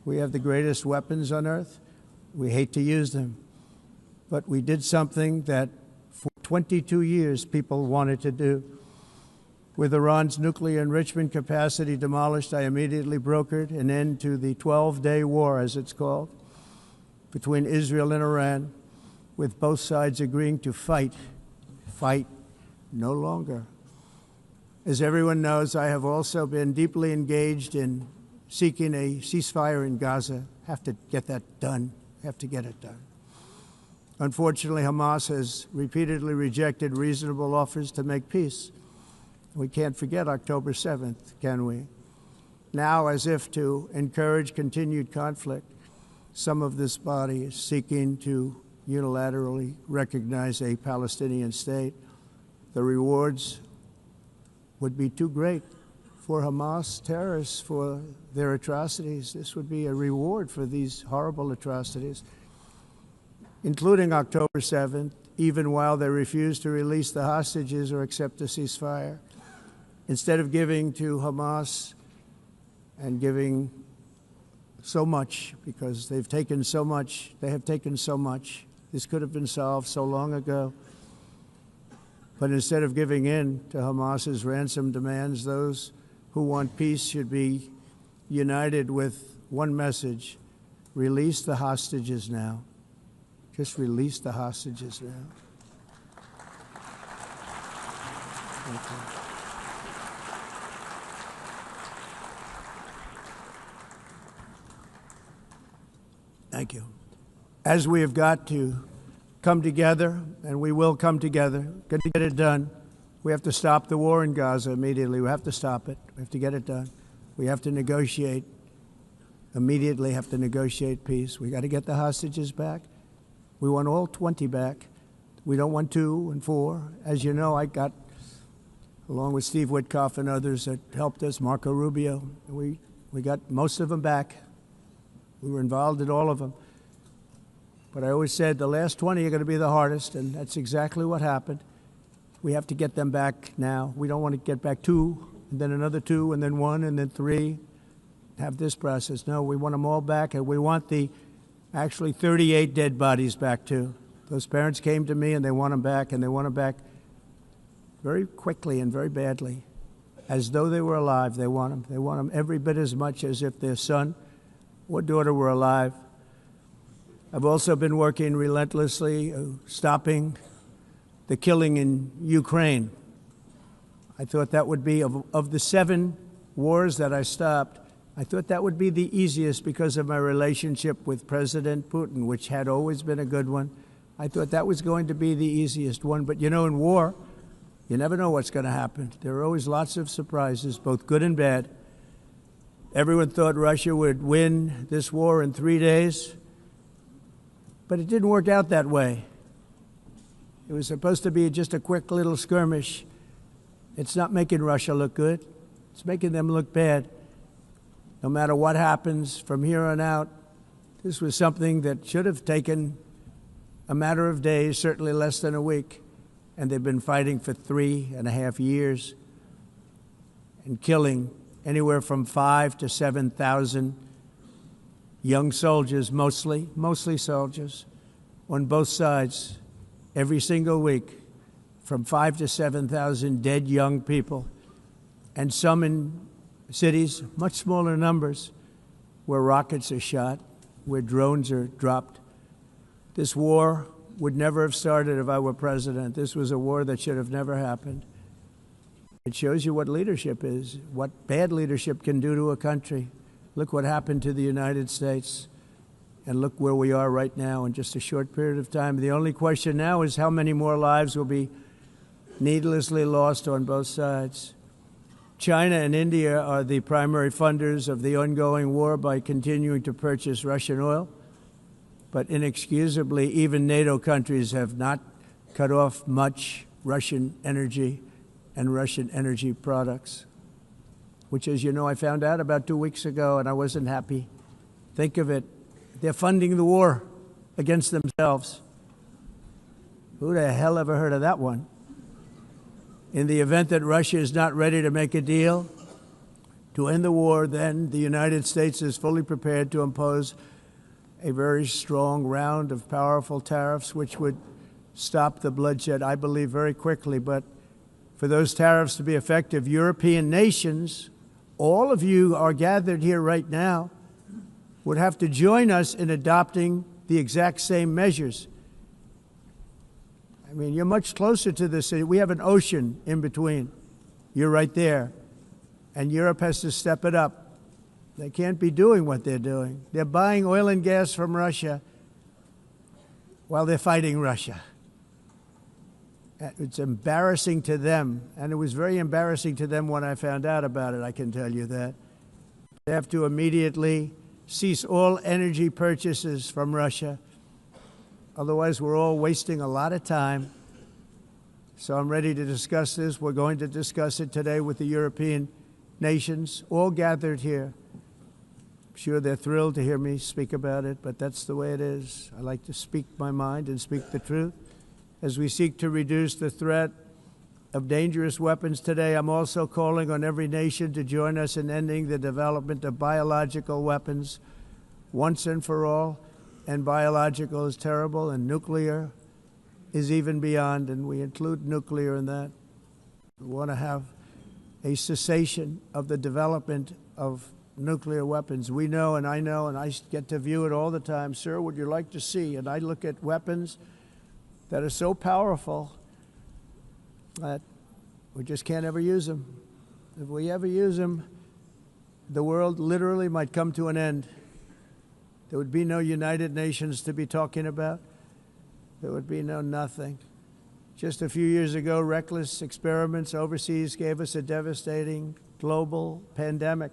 We have the greatest weapons on earth. We hate to use them. But we did something that for 22 years people wanted to do. With Iran's nuclear enrichment capacity demolished, I immediately brokered an end to the 12-day war, as it's called, between Israel and Iran, with both sides agreeing to fight no longer. As everyone knows, I have also been deeply engaged in seeking a ceasefire in Gaza. Have to get that done. Have to get it done. Unfortunately, Hamas has repeatedly rejected reasonable offers to make peace. We can't forget October 7th, can we? Now, as if to encourage continued conflict, some of this body is seeking to unilaterally recognize a Palestinian state. The rewards would be too great for Hamas terrorists for their atrocities. This would be a reward for these horrible atrocities, including October 7th, even while they refuse to release the hostages or accept a ceasefire. Instead of giving to Hamas and giving so much, because they've taken so much, they have taken so much. This could have been solved so long ago. But instead of giving in to Hamas's ransom demands, those who want peace should be united with one message: release the hostages now. Just release the hostages now. Thank you. Thank you. As we have got to come together, and we will come together, get it done, we have to stop the war in Gaza immediately. We have to stop it. We have to get it done. We have to negotiate, immediately have to negotiate peace. We got to get the hostages back. We want all 20 back. We don't want 2 and 4. As you know, I got, along with Steve Witkoff and others that helped us, Marco Rubio, we got most of them back. We were involved in all of them. But I always said the last 20 are going to be the hardest, and that's exactly what happened. We have to get them back now. We don't want to get back 2, and then another 2, and then 1, and then 3, have this process. No, we want them all back, and we want the actually 38 dead bodies back, too. Those parents came to me, and they want them back, and they want them back very quickly and very badly. As though they were alive, they want them. They want them every bit as much as if their son or daughter were alive. I've also been working relentlessly, stopping the killing in Ukraine. I thought that would be, of the 7 wars that I stopped, I thought that would be the easiest because of my relationship with President Putin, which had always been a good one. I thought that was going to be the easiest one. But you know, in war, you never know what's going to happen. There are always lots of surprises, both good and bad. Everyone thought Russia would win this war in 3 days, but it didn't work out that way. It was supposed to be just a quick little skirmish. It's not making Russia look good. It's making them look bad. No matter what happens from here on out, this was something that should have taken a matter of days, certainly less than a week, and they've been fighting for 3.5 years and killing anywhere from 5,000 to 7,000 young soldiers, mostly soldiers, on both sides every single week, from 5,000 to 7,000 dead young people, and some in cities, much smaller numbers, where rockets are shot, where drones are dropped. This war would never have started if I were president. This was a war that should have never happened. It shows you what leadership is, what bad leadership can do to a country. Look what happened to the United States, and look where we are right now in just a short period of time. The only question now is how many more lives will be needlessly lost on both sides. China and India are the primary funders of the ongoing war by continuing to purchase Russian oil. But inexcusably, even NATO countries have not cut off much Russian energy and Russian energy products, which, as you know, I found out about 2 weeks ago, and I wasn't happy. Think of it. They're funding the war against themselves. Who the hell ever heard of that one? In the event that Russia is not ready to make a deal to end the war, then the United States is fully prepared to impose a very strong round of powerful tariffs, which would stop the bloodshed, I believe, very quickly. But for those tariffs to be effective, European nations, all of you are gathered here right now, would have to join us in adopting the exact same measures. I mean, you're much closer to this. We have an ocean in between. You're right there. And Europe has to step it up. They can't be doing what they're doing. They're buying oil and gas from Russia while they're fighting Russia. It's embarrassing to them, and it was very embarrassing to them when I found out about it, I can tell you that. They have to immediately cease all energy purchases from Russia. Otherwise, we're all wasting a lot of time. So I'm ready to discuss this. We're going to discuss it today with the European nations, all gathered here. I'm sure they're thrilled to hear me speak about it, but that's the way it is. I like to speak my mind and speak the truth. As we seek to reduce the threat of dangerous weapons today, I'm also calling on every nation to join us in ending the development of biological weapons once and for all. And biological is terrible, and nuclear is even beyond, and we include nuclear in that. We want to have a cessation of the development of nuclear weapons. We know, and I get to view it all the time. Sir, would you like to see? And I look at weapons that are so powerful that we just can't ever use them. If we ever use them, the world literally might come to an end. There would be no United Nations to be talking about. There would be no nothing. Just a few years ago, reckless experiments overseas gave us a devastating global pandemic.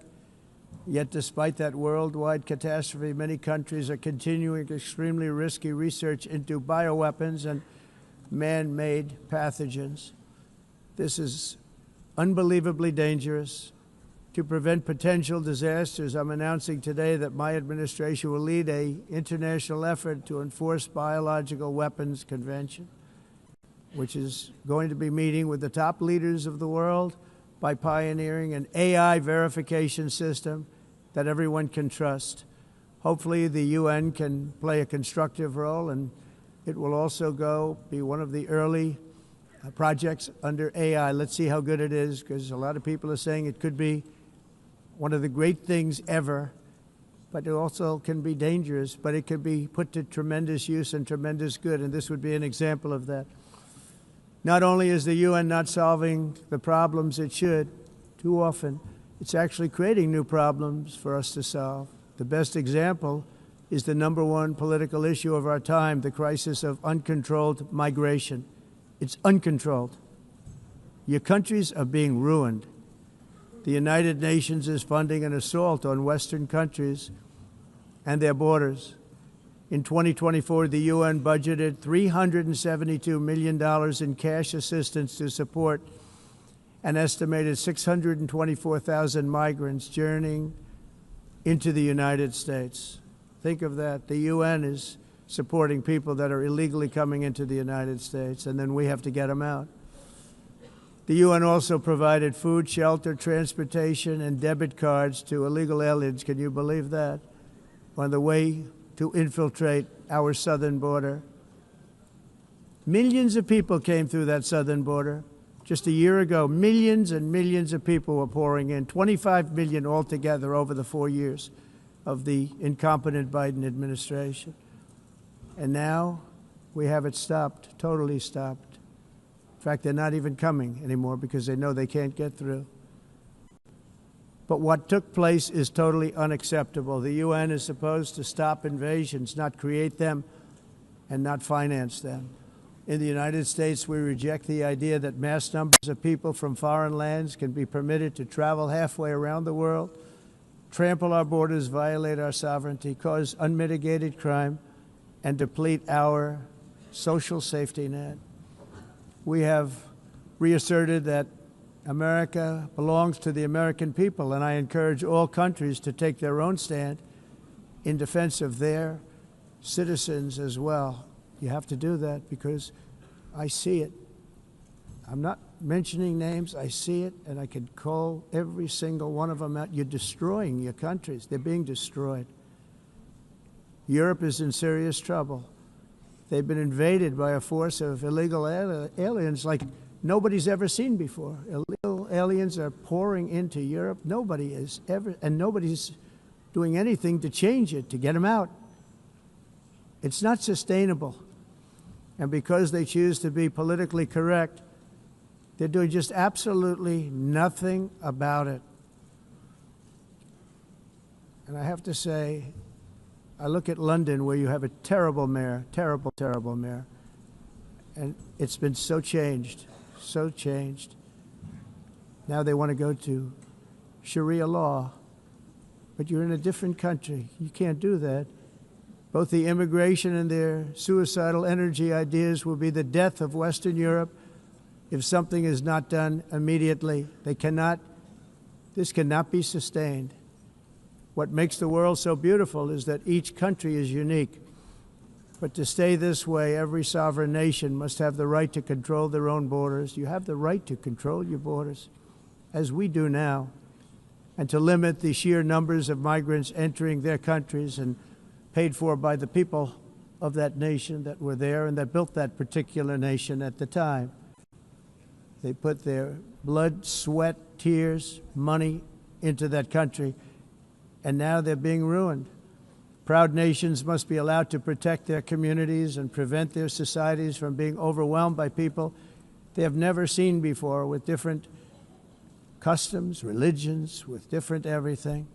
Yet despite that worldwide catastrophe, many countries are continuing extremely risky research into bioweapons and man-made pathogens. This is unbelievably dangerous. To prevent potential disasters, I'm announcing today that my administration will lead an international effort to enforce biological weapons convention, which is going to be meeting with the top leaders of the world by pioneering an AI verification system that everyone can trust. Hopefully the UN can play a constructive role, and it will also be one of the early projects under AI. Let's see how good it is, because a lot of people are saying it could be one of the great things ever, but it also can be dangerous, but it can be put to tremendous use and tremendous good, and this would be an example of that. Not only is the UN not solving the problems it should, too often, it's actually creating new problems for us to solve. The best example is the #1 political issue of our time, the crisis of uncontrolled migration. It's uncontrolled. Your countries are being ruined. The United Nations is funding an assault on Western countries and their borders. In 2024, the UN budgeted $372 million in cash assistance to support an estimated 624,000 migrants journeying into the United States. Think of that. The UN is supporting people that are illegally coming into the United States, and then we have to get them out. The UN also provided food, shelter, transportation, and debit cards to illegal aliens. Can you believe that? On the way to infiltrate our southern border. Millions of people came through that southern border. Just a year ago, millions and millions of people were pouring in, 25 million altogether over the 4 years of the incompetent Biden administration. And now we have it stopped, totally stopped. In fact, they're not even coming anymore because they know they can't get through. But what took place is totally unacceptable. The UN is supposed to stop invasions, not create them and not finance them. In the United States, we reject the idea that mass numbers of people from foreign lands can be permitted to travel halfway around the world, trample our borders, violate our sovereignty, cause unmitigated crime, and deplete our social safety net. We have reasserted that America belongs to the American people, and I encourage all countries to take their own stand in defense of their citizens as well. You have to do that because I see it. I'm not mentioning names. I see it, and I can call every single one of them out. You're destroying your countries. They're being destroyed. Europe is in serious trouble. They've been invaded by a force of illegal aliens like nobody's ever seen before. Illegal aliens are pouring into Europe. Nobody is ever, and nobody's doing anything to change it, to get them out. It's not sustainable. And because they choose to be politically correct, they're doing just absolutely nothing about it. And I have to say, I look at London, where you have a terrible mayor, terrible, terrible mayor, and it's been so changed, so changed. Now they want to go to Sharia law, but you're in a different country. You can't do that. Both the immigration and their suicidal energy ideas will be the death of Western Europe if something is not done immediately. This cannot be sustained. What makes the world so beautiful is that each country is unique. But to stay this way, every sovereign nation must have the right to control their own borders. You have the right to control your borders, as we do now, and to limit the sheer numbers of migrants entering their countries and paid for by the people of that nation that were there and that built that particular nation at the time. They put their blood, sweat, tears, money into that country, and now they're being ruined. Proud nations must be allowed to protect their communities and prevent their societies from being overwhelmed by people they have never seen before, with different customs, religions, with different everything.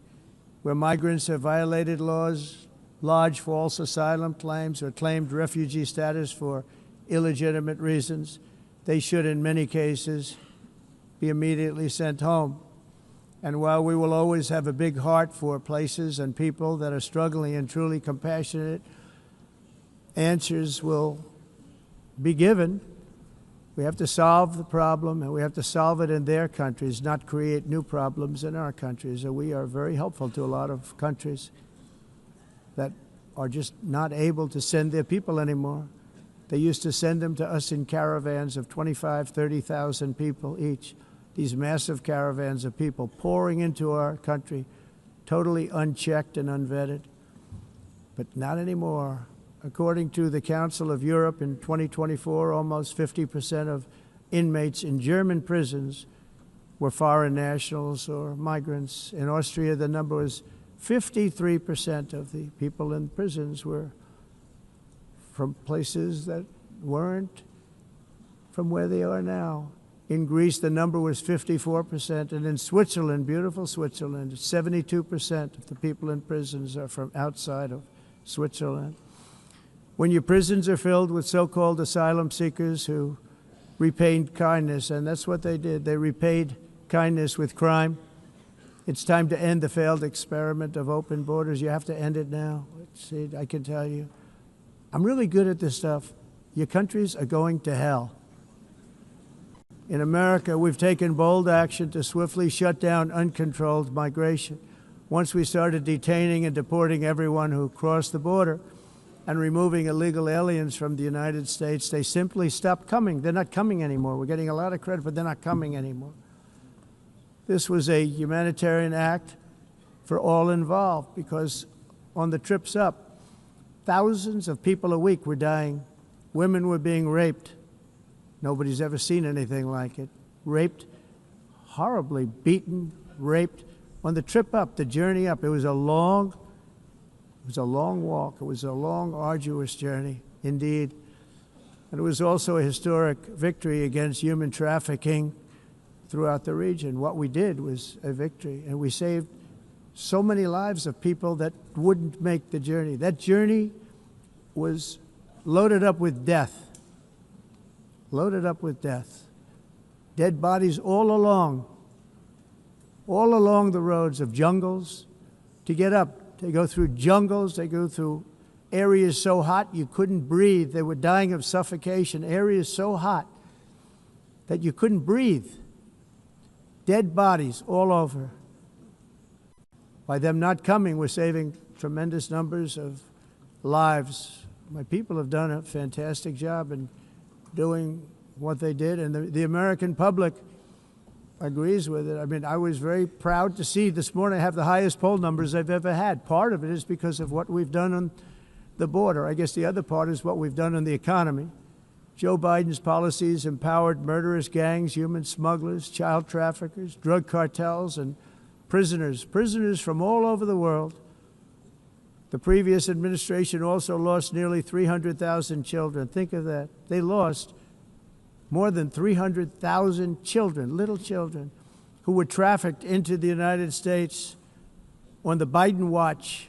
Where migrants have violated laws, lodged false asylum claims, or claimed refugee status for illegitimate reasons, they should, in many cases, be immediately sent home. And while we will always have a big heart for places and people that are struggling and truly compassionate, answers will be given. We have to solve the problem, and we have to solve it in their countries, not create new problems in our countries. And we are very helpful to a lot of countries that are just not able to send their people anymore. They used to send them to us in caravans of 25,000, 30,000 people each. These massive caravans of people pouring into our country, totally unchecked and unvetted. But not anymore. According to the Council of Europe, in 2024, almost 50% of inmates in German prisons were foreign nationals or migrants. In Austria, the number was 53% of the people in prisons were from places that weren't from where they are now. In Greece, the number was 54%, and in Switzerland, beautiful Switzerland, 72% of the people in prisons are from outside of Switzerland. When your prisons are filled with so-called asylum seekers who repaid kindness, and that's what they did, they repaid kindness with crime, it's time to end the failed experiment of open borders. You have to end it now. See, I can tell you, I'm really good at this stuff. Your countries are going to hell. In America, we've taken bold action to swiftly shut down uncontrolled migration. Once we started detaining and deporting everyone who crossed the border, and removing illegal aliens from the United States, they simply stopped coming. They're not coming anymore. We're getting a lot of credit, but they're not coming anymore. This was a humanitarian act for all involved, because on the trips up, thousands of people a week were dying. Women were being raped. Nobody's ever seen anything like it. Raped, horribly beaten, raped. On the trip up, the journey up, it was a long walk. It was a long, arduous journey, indeed. And it was also a historic victory against human trafficking throughout the region. What we did was a victory, and we saved so many lives of people that wouldn't make the journey. That journey was loaded up with death. Loaded up with death. Dead bodies all along the roads of jungles to get up. They go through jungles, they go through areas so hot you couldn't breathe. They were dying of suffocation, areas so hot that you couldn't breathe. Dead bodies all over. By them not coming, we're saving tremendous numbers of lives. My people have done a fantastic job in doing what they did, and the American public agrees with it. I mean, I was very proud to see this morning I have the highest poll numbers I've ever had. Part of it is because of what we've done on the border. I guess the other part is what we've done on the economy. Joe Biden's policies empowered murderous gangs, human smugglers, child traffickers, drug cartels, and prisoners from all over the world. The previous administration also lost nearly 300,000 children. Think of that. They lost more than 300,000 children, little children, who were trafficked into the United States on the Biden watch,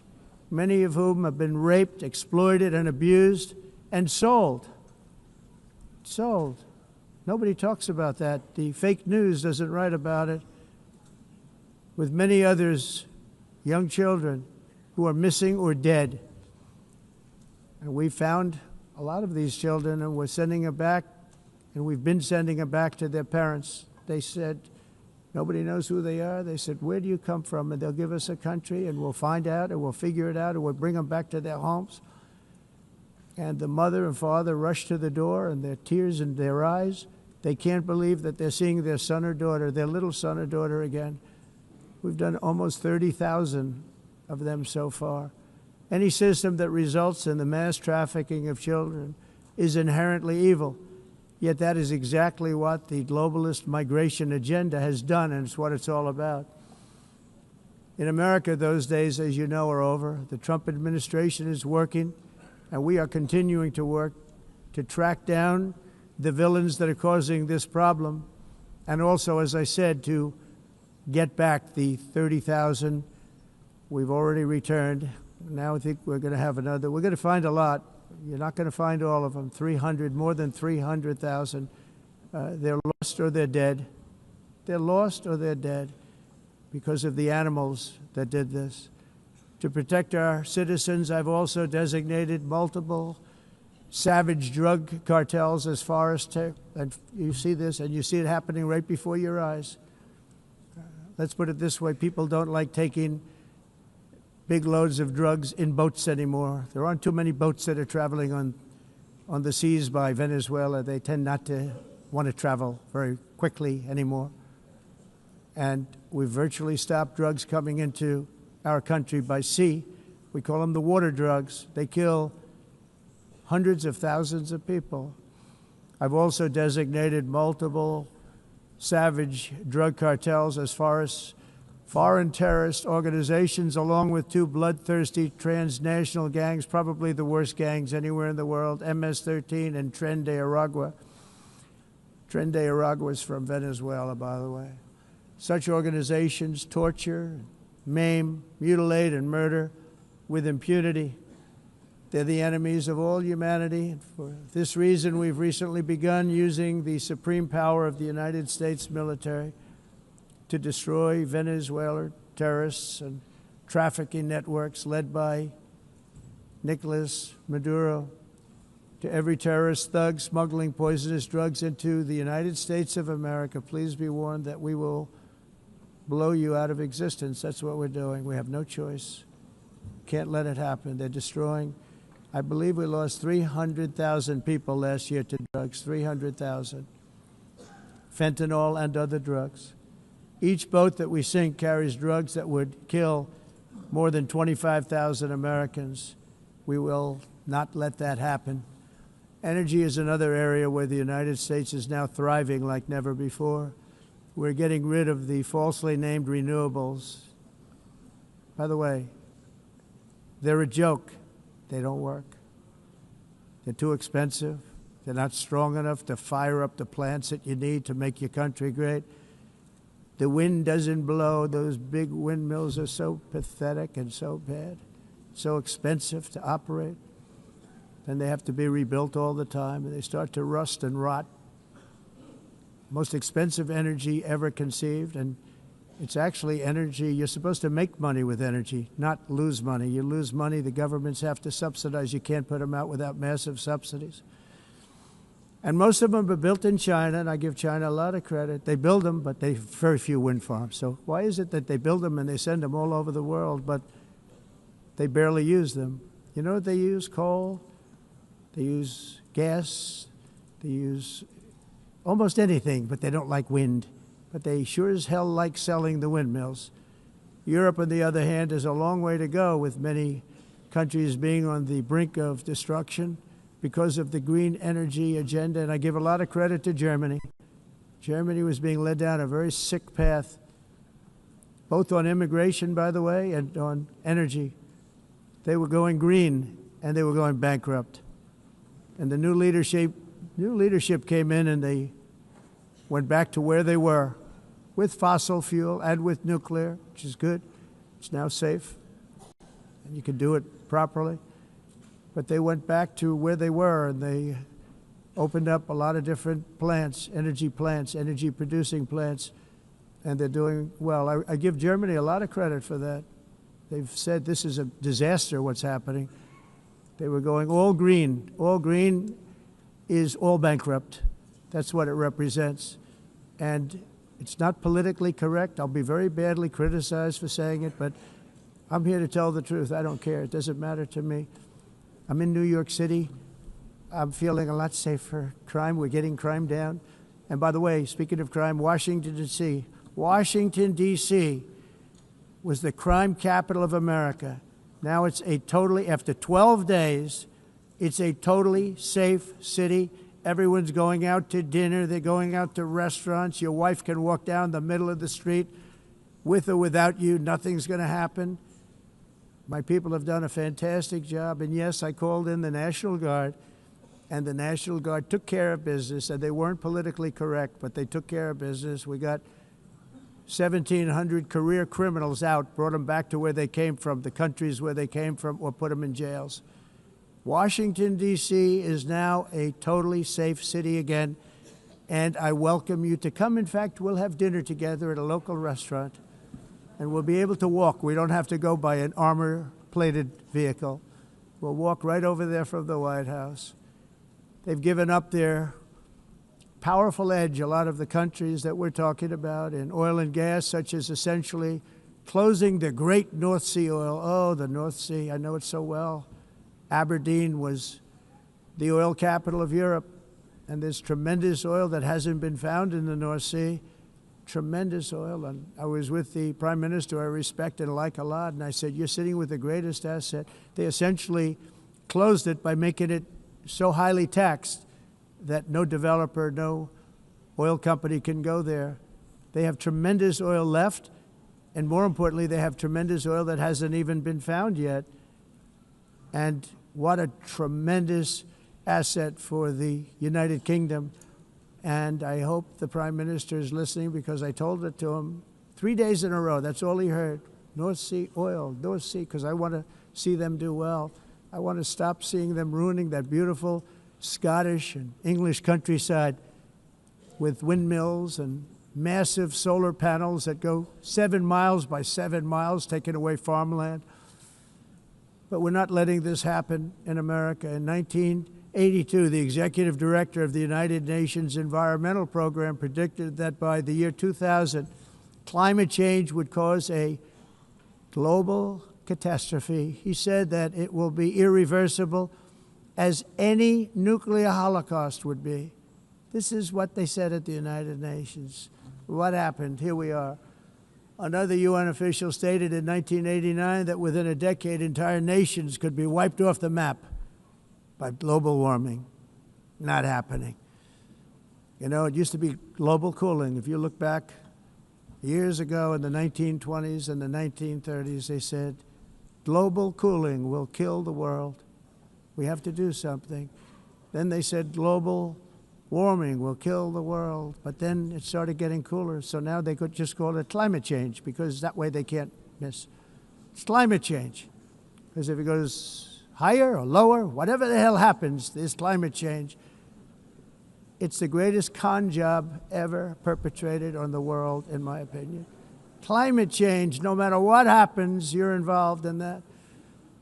many of whom have been raped, exploited, and abused, and sold. Sold. Nobody talks about that. The fake news doesn't write about it. With many others, young children who are missing or dead. And we found a lot of these children, and we're sending them back, and we've been sending them back to their parents. They said, nobody knows who they are. They said, where do you come from? And they'll give us a country, and we'll find out, and we'll figure it out, and we'll bring them back to their homes. And the mother and father rush to the door, and their tears in their eyes. They can't believe that they're seeing their son or daughter, their little son or daughter again. We've done almost 30,000 of them so far. Any system that results in the mass trafficking of children is inherently evil. Yet that is exactly what the globalist migration agenda has done, and it's what it's all about. In America, those days, as you know, are over. The Trump administration is working, and we are continuing to work to track down the villains that are causing this problem, and also, as I said, to get back the 30,000 we've already returned. Now I think we're going to have another. We're going to find a lot. You're not going to find all of them. 300, more than 300,000. They're lost or they're dead. They're lost or they're dead because of the animals that did this. To protect our citizens, I've also designated multiple savage drug cartels as far as and you see this, and you see it happening right before your eyes. Let's put it this way. People don't like taking big loads of drugs in boats anymore. There aren't too many boats that are traveling on the seas by Venezuela. They tend not to want to travel very quickly anymore. And we've virtually stopped drugs coming into our country by sea. We call them the water drugs. They kill hundreds of thousands of people. I've also designated multiple savage drug cartels as far as foreign terrorist organizations, along with two bloodthirsty transnational gangs, probably the worst gangs anywhere in the world, MS-13 and Tren de Aragua. Tren de Aragua is from Venezuela, by the way. Such organizations torture, maim, mutilate, and murder with impunity. They're the enemies of all humanity. And for this reason, we've recently begun using the supreme power of the United States military to destroy Venezuelan terrorists and trafficking networks led by Nicolas Maduro. To every terrorist thug smuggling poisonous drugs into the United States of America, please be warned that we will blow you out of existence. That's what we're doing. We have no choice. Can't let it happen. They're destroying I believe we lost 300,000 people last year to drugs, 300,000. Fentanyl and other drugs. Each boat that we sink carries drugs that would kill more than 25,000 Americans. We will not let that happen. Energy is another area where the United States is now thriving like never before. We're getting rid of the falsely named renewables. By the way, they're a joke. They don't work. They're too expensive. They're not strong enough to fire up the plants that you need to make your country great. The wind doesn't blow. Those big windmills are so pathetic and so bad, so expensive to operate. Then they have to be rebuilt all the time, and they start to rust and rot. Most expensive energy ever conceived, and it's actually energy. You're supposed to make money with energy, not lose money. You lose money, the governments have to subsidize. You can't put them out without massive subsidies. And most of them are built in China, and I give China a lot of credit. They build them, but they have very few wind farms. So why is it that they build them and they send them all over the world, but they barely use them? You know what they use? Coal. They use gas. They use almost anything, but they don't like wind. But they sure as hell like selling the windmills. Europe, on the other hand, has a long way to go, with many countries being on the brink of destruction because of the green energy agenda. And I give a lot of credit to Germany. Germany was being led down a very sick path, both on immigration, by the way, and on energy. They were going green, and they were going bankrupt. And the new leadership came in, and they went back to where they were, with fossil fuel and with nuclear, which is good. It's now safe, and you can do it properly. But they went back to where they were, and they opened up a lot of different plants, energy-producing plants, and they're doing well. I give Germany a lot of credit for that. They've said this is a disaster, what's happening. They were going all green. All green is all bankrupt. That's what it represents. And it's not politically correct. I'll be very badly criticized for saying it, but I'm here to tell the truth. I don't care. It doesn't matter to me. I'm in New York City. I'm feeling a lot safer. Crime, we're getting crime down. And by the way, speaking of crime, Washington, D.C. Washington, D.C. was the crime capital of America. Now it's a totally, after 12 days, it's a totally safe city. Everyone's going out to dinner. They're going out to restaurants. Your wife can walk down the middle of the street with or without you. Nothing's going to happen. My people have done a fantastic job. And yes, I called in the National Guard, and the National Guard took care of business. And they weren't politically correct, but they took care of business. We got 1,700 career criminals out, brought them back to where they came from, the countries where they came from, or put them in jails. Washington, D.C. is now a totally safe city again, and I welcome you to come. In fact, we'll have dinner together at a local restaurant, and we'll be able to walk. We don't have to go by an armor-plated vehicle. We'll walk right over there from the White House. They've given up their powerful edge, a lot of the countries that we're talking about, in oil and gas, such as essentially closing the great North Sea oil. Oh, the North Sea, I know it so well. Aberdeen was the oil capital of Europe, and there's tremendous oil that hasn't been found in the North Sea, tremendous oil. And I was with the Prime Minister I respect and like a lot, and I said, you're sitting with the greatest asset. They essentially closed it by making it so highly taxed that no developer, no oil company can go there. They have tremendous oil left, and more importantly, they have tremendous oil that hasn't even been found yet. And what a tremendous asset for the United Kingdom. And I hope the Prime Minister is listening, because I told it to him 3 days in a row. That's all he heard. North Sea oil, North Sea, because I want to see them do well. I want to stop seeing them ruining that beautiful Scottish and English countryside with windmills and massive solar panels that go 7 miles by 7 miles, taking away farmland. But we're not letting this happen in America. In 1982, the executive director of the United Nations Environmental Program predicted that by the year 2000, climate change would cause a global catastrophe. He said that it will be irreversible. as any nuclear holocaust would be. This is what they said at the United Nations. What happened? Here we are. Another UN official stated in 1989 that within a decade, entire nations could be wiped off the map by global warming. Not happening. You know, it used to be global cooling. If you look back years ago in the 1920s and the 1930s, they said, global cooling will kill the world. We have to do something. Then they said global warming will kill the world. But then it started getting cooler, so now they could just call it climate change, because that way they can't miss. It's climate change. Because if it goes higher or lower, whatever the hell happens, there's climate change. It's the greatest con job ever perpetrated on the world, in my opinion. Climate change, no matter what happens, you're involved in that.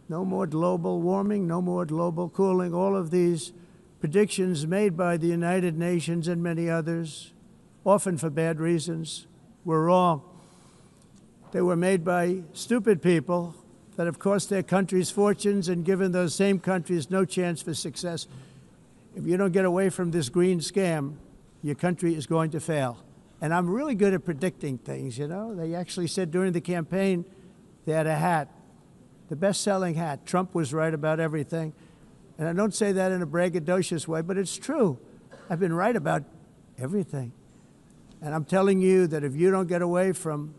No more global warming, no more global cooling. All of these predictions made by the United Nations and many others, often for bad reasons, were wrong. They were made by stupid people that have cost their countries fortunes and given those same countries no chance for success. If you don't get away from this green scam, your country is going to fail. And I'm really good at predicting things, you know. They actually said during the campaign they had a hat, the best-selling hat. Trump was right about everything. And I don't say that in a braggadocious way, but it's true. I've been right about everything. And I'm telling you that if you don't get away from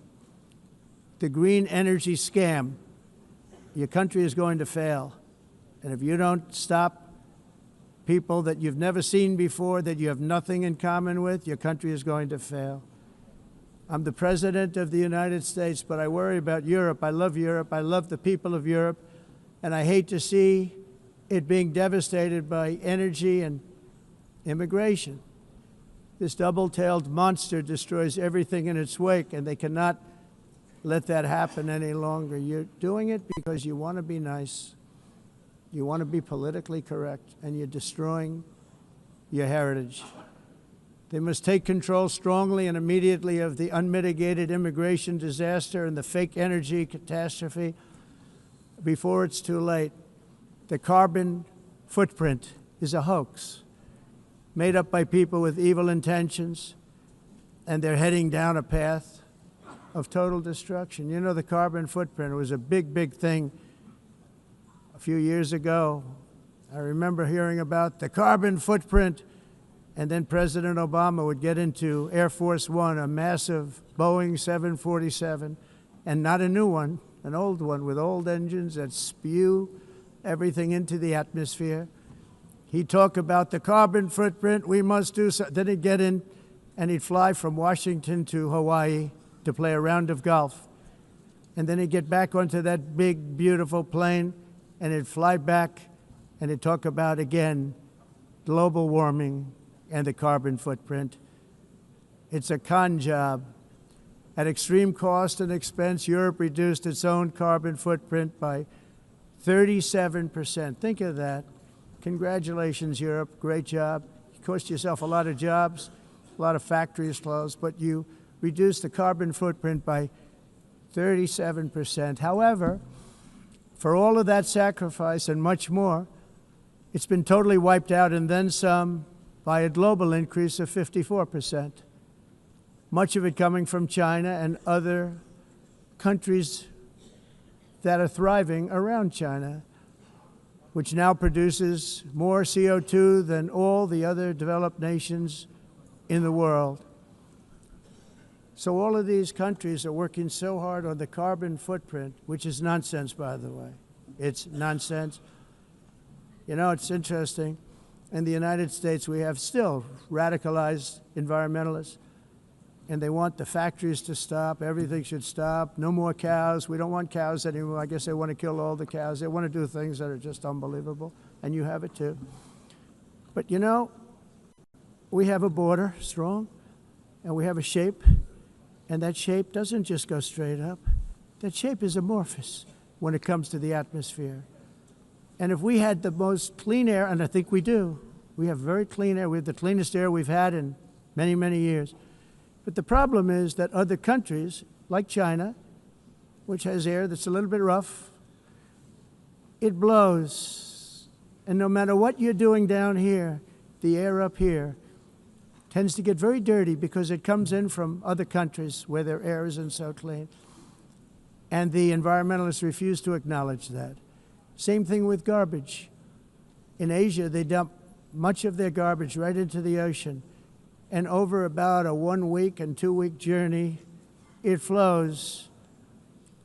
the green energy scam, your country is going to fail. And if you don't stop people that you've never seen before, that you have nothing in common with, your country is going to fail. I'm the President of the United States, but I worry about Europe. I love Europe. I love the people of Europe. And I hate to see it being devastated by energy and immigration. This double-tailed monster destroys everything in its wake, and they cannot let that happen any longer. You're doing it because you want to be nice. You want to be politically correct, and you're destroying your heritage. They must take control strongly and immediately of the unmitigated immigration disaster and the fake energy catastrophe before it's too late. The carbon footprint is a hoax made up by people with evil intentions, and they're heading down a path of total destruction. You know, the carbon footprint was a big, big thing a few years ago. I remember hearing about the carbon footprint, and then President Obama would get into Air Force One, a massive Boeing 747, and not a new one, an old one with old engines that spew everything into the atmosphere. He'd talk about the carbon footprint, we must do so. Then he'd get in and he'd fly from Washington to Hawaii to play a round of golf. And then he'd get back onto that big, beautiful plane and he'd fly back and he'd talk about, again, global warming and the carbon footprint. It's a con job. At extreme cost and expense, Europe reduced its own carbon footprint by 37%. Think of that. Congratulations, Europe. Great job. You cost yourself a lot of jobs, a lot of factories closed, but you reduced the carbon footprint by 37%. However, for all of that sacrifice and much more, it's been totally wiped out and then some by a global increase of 54%. Much of it coming from China and other countries that are thriving around China, which now produces more CO2 than all the other developed nations in the world. So all of these countries are working so hard on the carbon footprint, which is nonsense, by the way. It's nonsense. You know, it's interesting. In the United States, we have still radicalized environmentalists, and they want the factories to stop. Everything should stop. No more cows. We don't want cows anymore. I guess they want to kill all the cows. They want to do things that are just unbelievable, and you have it too. But you know, we have a border, strong, and we have a shape, and that shape doesn't just go straight up. That shape is amorphous when it comes to the atmosphere. And if we had the most clean air, and I think we do, we have very clean air. We have the cleanest air we've had in many, many years. But the problem is that other countries, like China, which has air that's a little bit rough, it blows And no matter what you're doing down here, the air up here tends to get very dirty because it comes in from other countries where their air isn't so clean. And the environmentalists refuse to acknowledge that. Same thing with garbage. In Asia, they dump much of their garbage right into the ocean. And over about a 1 week and 2 week journey, it flows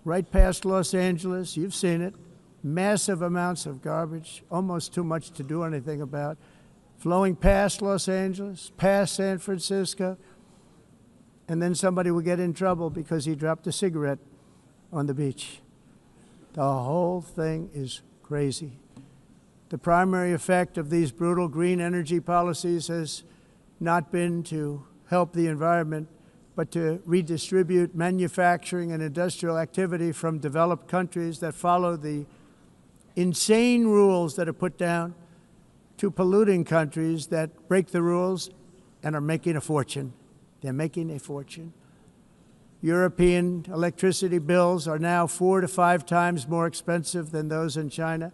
right past Los Angeles. You've seen it. Massive amounts of garbage, almost too much to do anything about, flowing past Los Angeles, past San Francisco, and then somebody will get in trouble because he dropped a cigarette on the beach. The whole thing is crazy. The primary effect of these brutal green energy policies has not been to help the environment, but to redistribute manufacturing and industrial activity from developed countries that follow the insane rules that are put down to polluting countries that break the rules and are making a fortune. They're making a fortune. European electricity bills are now 4 to 5 times more expensive than those in China,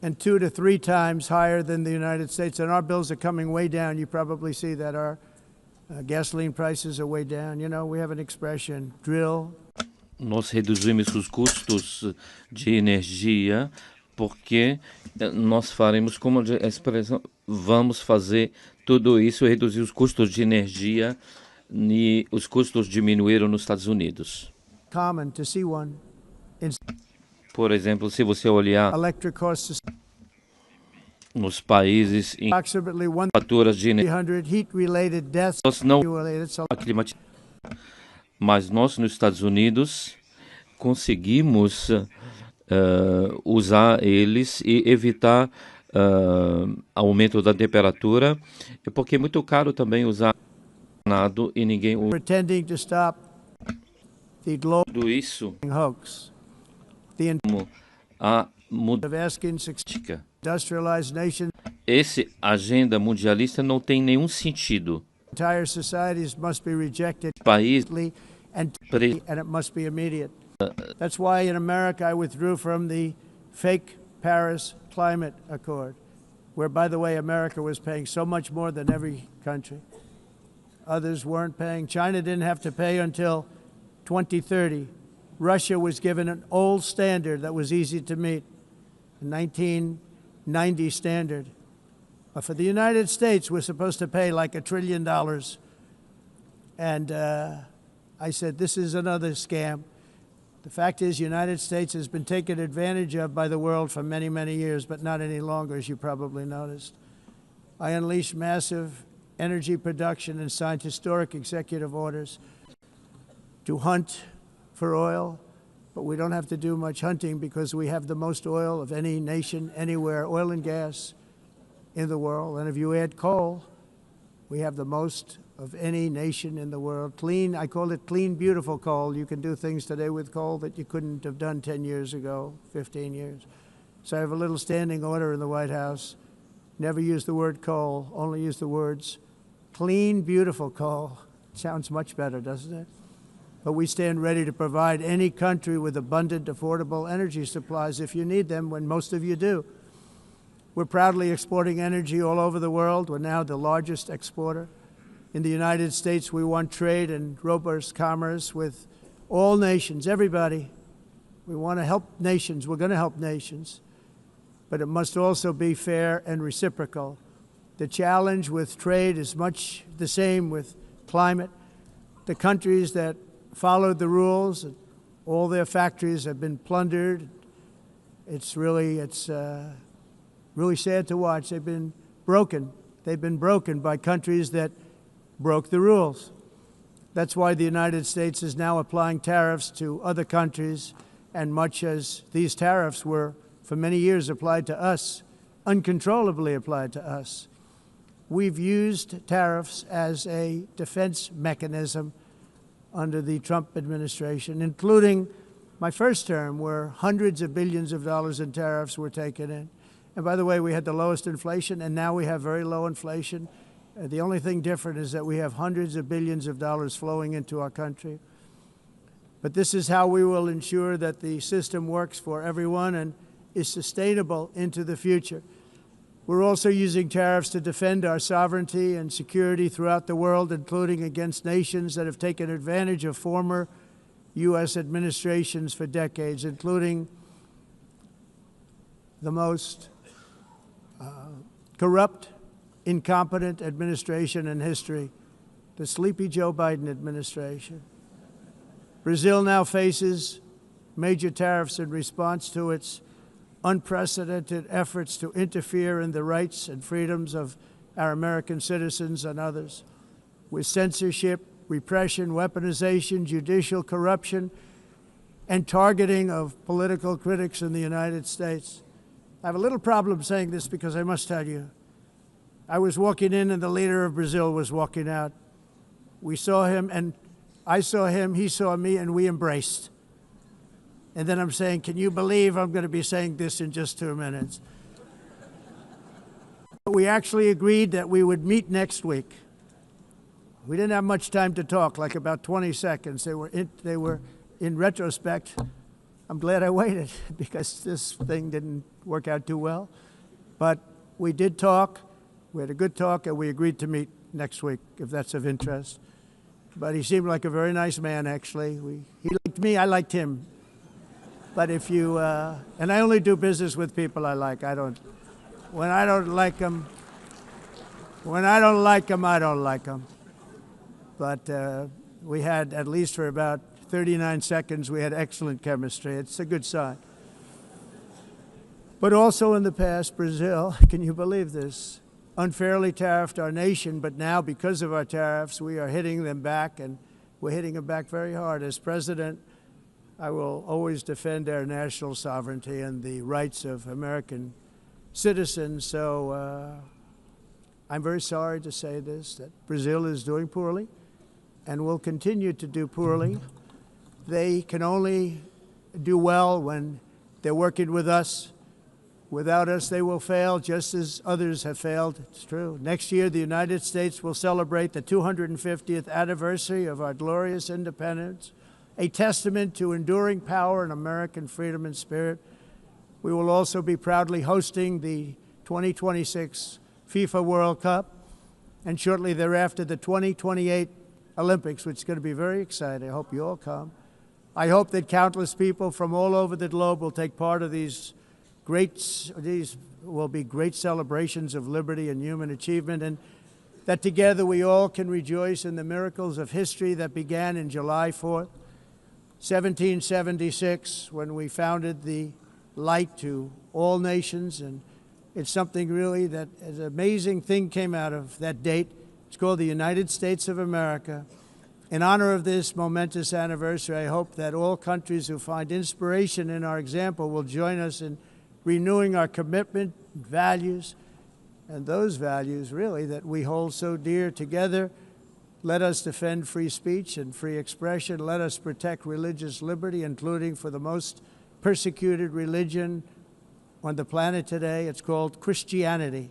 and 2 to 3 times higher than the United States. And our bills are coming way down. You probably see that our gasoline prices are way down. You know, we have an expression, drill. Nós reduzimos os custos de energia porque nós faremos, como a expressão, vamos fazer tudo isso, reduzir os custos de energia, e os custos diminuíram nos Estados Unidos. Common to see one. Por exemplo, se você olhar nos países em faturas de energia, nós não aclimatizamos. Mas nós, nos Estados Unidos, conseguimos usar eles e evitar aumento da temperatura, porque é muito caro também usar nada e ninguém usa. Tudo isso como a mudança. Essa agenda mundialista não tem nenhum sentido. Entire societies must be rejected País and it must be immediate. That's why in America I withdrew from the fake Paris Climate Accord, where, by the way, America was paying so much more than every country. Others weren't paying. China didn't have to pay until 2030. Russia was given an old standard that was easy to meet, a 1990 standard. For the United States, we're supposed to pay like $1 trillion. And I said, this is another scam. The fact is, the United States has been taken advantage of by the world for many, many years, but not any longer, as you probably noticed. I unleashed massive energy production and signed historic executive orders to hunt for oil, but we don't have to do much hunting because we have the most oil of any nation anywhere, oil and gas in the world. And if you add coal, we have the most of any nation in the world. Clean, I call it clean, beautiful coal. You can do things today with coal that you couldn't have done 10 years ago, 15 years. So I have a little standing order in the White House. Never use the word coal, only use the words clean, beautiful coal. Sounds much better, doesn't it? But we stand ready to provide any country with abundant, affordable energy supplies if you need them, when most of you do. We're proudly exporting energy all over the world. We're now the largest exporter. In the United States, we want trade and robust commerce with all nations, everybody. We want to help nations. We're going to help nations. But it must also be fair and reciprocal. The challenge with trade is much the same with climate. The countries that followed the rules, all their factories have been plundered. It's really sad to watch. They've been broken. They've been broken by countries that broke the rules. That's why the United States is now applying tariffs to other countries, and much as these tariffs were for many years applied to us, uncontrollably applied to us. We've used tariffs as a defense mechanism under the Trump administration, including my first term, where hundreds of billions of dollars in tariffs were taken in. And by the way, we had the lowest inflation, and now we have very low inflation. The only thing different is that we have hundreds of billions of dollars flowing into our country. But this is how we will ensure that the system works for everyone and is sustainable into the future. We're also using tariffs to defend our sovereignty and security throughout the world, including against nations that have taken advantage of former U.S. administrations for decades, including the most corrupt, incompetent administration in history, the sleepy Joe Biden administration. Brazil now faces major tariffs in response to its unprecedented efforts to interfere in the rights and freedoms of our American citizens and others, with censorship, repression, weaponization, judicial corruption, and targeting of political critics in the United States. I have a little problem saying this because I must tell you, I was walking in and the leader of Brazil was walking out. We saw him and I saw him, he saw me, and we embraced. And then I'm saying, can you believe I'm going to be saying this in just 2 minutes? We actually agreed that we would meet next week. We didn't have much time to talk, like about 20 seconds. They were in retrospect, I'm glad I waited because this thing didn't work out too well. But we did talk, we had a good talk, and we agreed to meet next week, if that's of interest. But he seemed like a very nice man, actually. He liked me, I liked him. But if you, and I only do business with people I like. When I don't like them, I don't like them. But we had, at least for about 39 seconds, we had excellent chemistry. It's a good sign. But also in the past, Brazil, can you believe this, unfairly tariffed our nation, but now because of our tariffs, we are hitting them back, and we're hitting them back very hard. As president, I will always defend our national sovereignty and the rights of American citizens. So I'm very sorry to say this, that Brazil is doing poorly and will continue to do poorly. They can only do well when they're working with us. Without us, they will fail, just as others have failed. It's true. Next year, the United States will celebrate the 250th anniversary of our glorious independence, a testament to enduring power and American freedom and spirit. We will also be proudly hosting the 2026 FIFA World Cup, and shortly thereafter, the 2028 Olympics, which is going to be very exciting. I hope you all come. I hope that countless people from all over the globe will take part of these will be great celebrations of liberty and human achievement, and that together we all can rejoice in the miracles of history that began in July 4th, 1776, when we founded the light to all nations. And it's something really that an amazing thing came out of that date. It's called the United States of America. In honor of this momentous anniversary, I hope that all countries who find inspiration in our example will join us in renewing our commitment, values, and those values really that we hold so dear. Together, let us defend free speech and free expression. Let us protect religious liberty, including for the most persecuted religion on the planet today. It's called Christianity.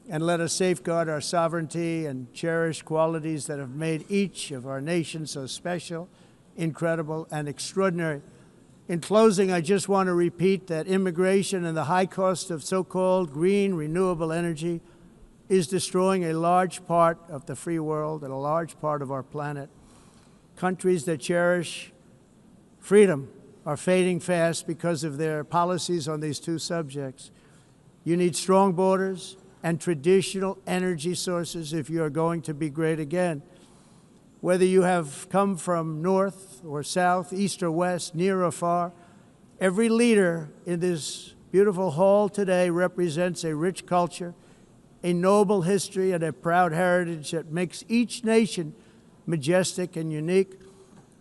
And let us safeguard our sovereignty and cherish qualities that have made each of our nations so special, incredible, and extraordinary. In closing, I just want to repeat that immigration and the high cost of so-called green renewable energy is destroying a large part of the free world and a large part of our planet. Countries that cherish freedom are fading fast because of their policies on these two subjects. You need strong borders and traditional energy sources if you are going to be great again. Whether you have come from north or south, east or west, near or far, every leader in this beautiful hall today represents a rich culture, a noble history, and a proud heritage that makes each nation majestic and unique,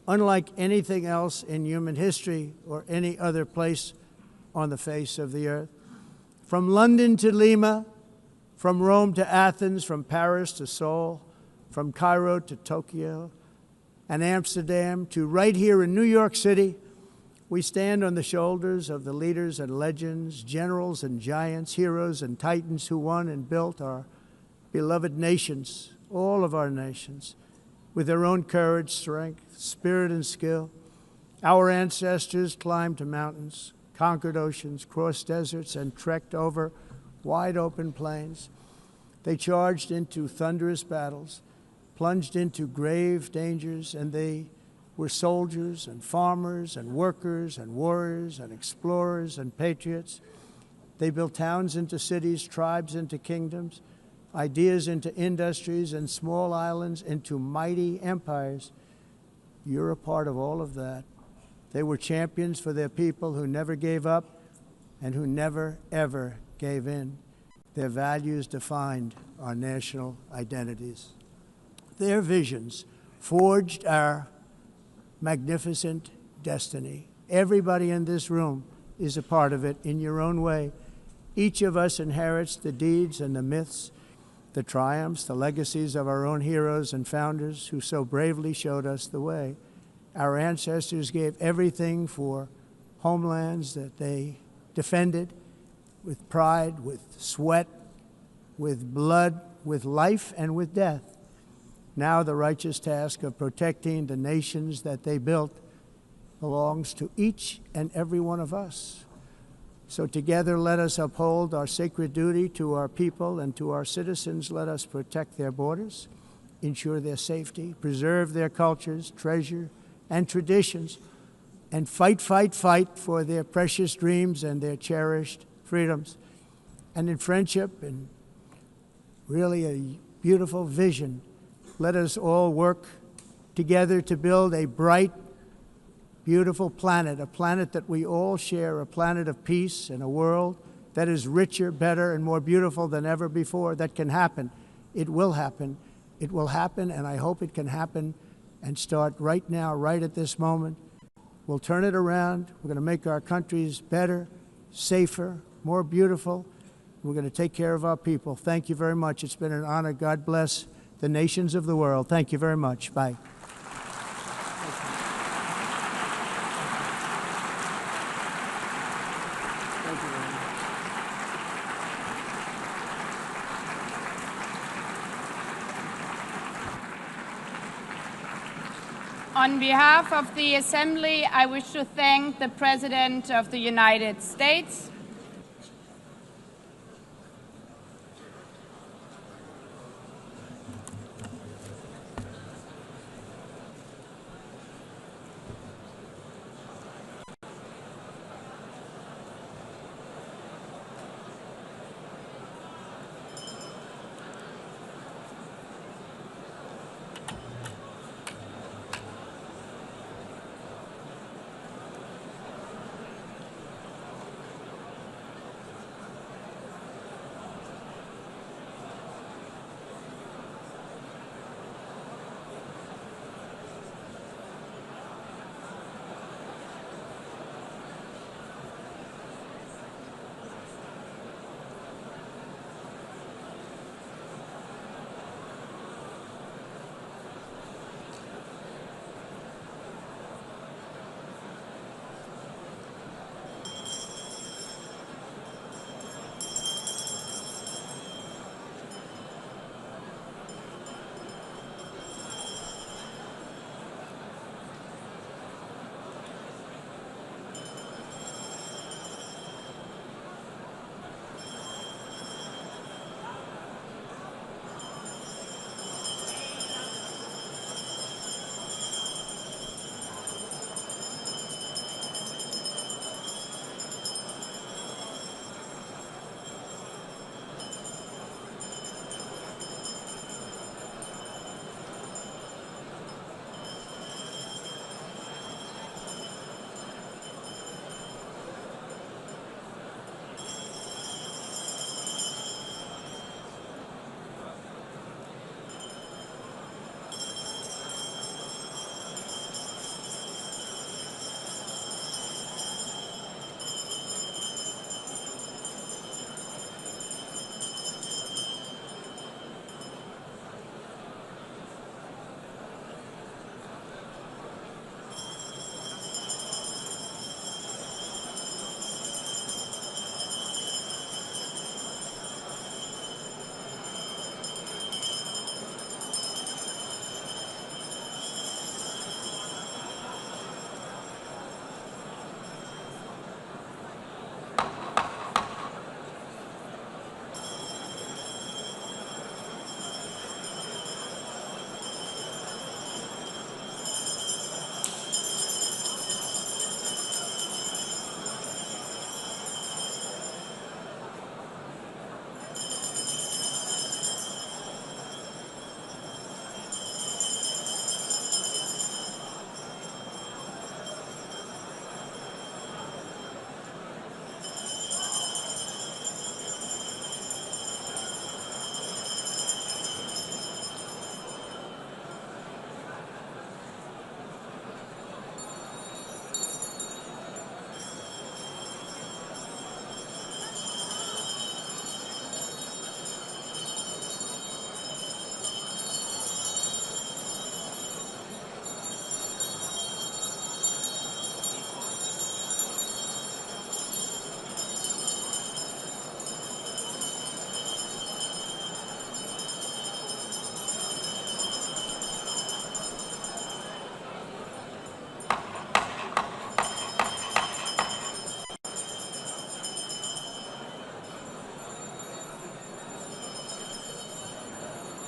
unlike anything else in human history or any other place on the face of the earth. From London to Lima, from Rome to Athens, from Paris to Seoul, from Cairo to Tokyo and Amsterdam to right here in New York City, we stand on the shoulders of the leaders and legends, generals and giants, heroes and titans who won and built our beloved nations, all of our nations, with their own courage, strength, spirit, and skill. Our ancestors climbed mountains, conquered oceans, crossed deserts, and trekked over wide open plains. They charged into thunderous battles, plunged into grave dangers, and they were soldiers and farmers and workers and warriors and explorers and patriots. They built towns into cities, tribes into kingdoms, ideas into industries, and small islands into mighty empires. You're a part of all of that. They were champions for their people who never gave up and who never, ever gave in. Their values defined our national identities. Their visions forged our magnificent destiny. Everybody in this room is a part of it in your own way. Each of us inherits the deeds and the myths, the triumphs, the legacies of our own heroes and founders who so bravely showed us the way. Our ancestors gave everything for homelands that they defended with pride, with sweat, with blood, with life, and with death. Now the righteous task of protecting the nations that they built belongs to each and every one of us. So together let us uphold our sacred duty to our people and to our citizens. Let us protect their borders, ensure their safety, preserve their cultures, treasure, and traditions, and fight, fight, fight for their precious dreams and their cherished freedoms. And in friendship and really a beautiful vision, let us all work together to build a bright, beautiful planet, a planet that we all share, a planet of peace and a world that is richer, better, and more beautiful than ever before. That can happen. It will happen. It will happen, and I hope it can happen and start right now, right at this moment. We'll turn it around. We're going to make our countries better, safer, more beautiful. We're going to take care of our people. Thank you very much. It's been an honor. God bless the nations of the world. Thank you very much. Bye. On behalf of the Assembly, I wish to thank the President of the United States,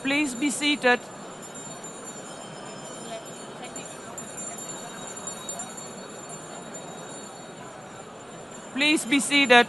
Please be seated. Please be seated.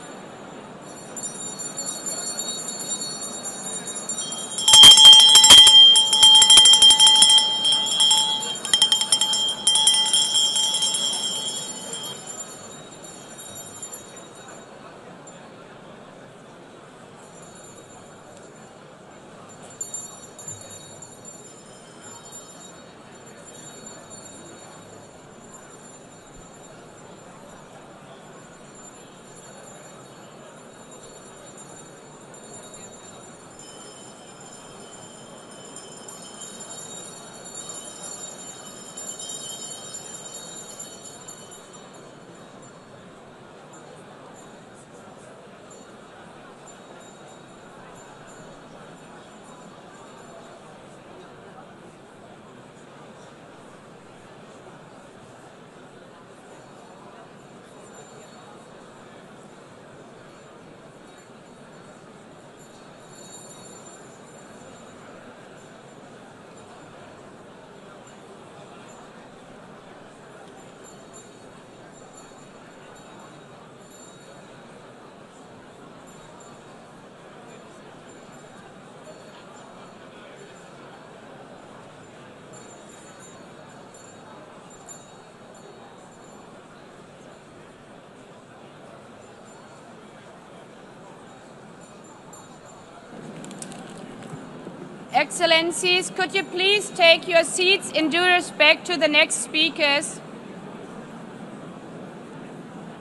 Excellencies, could you please take your seats in due respect to the next speakers?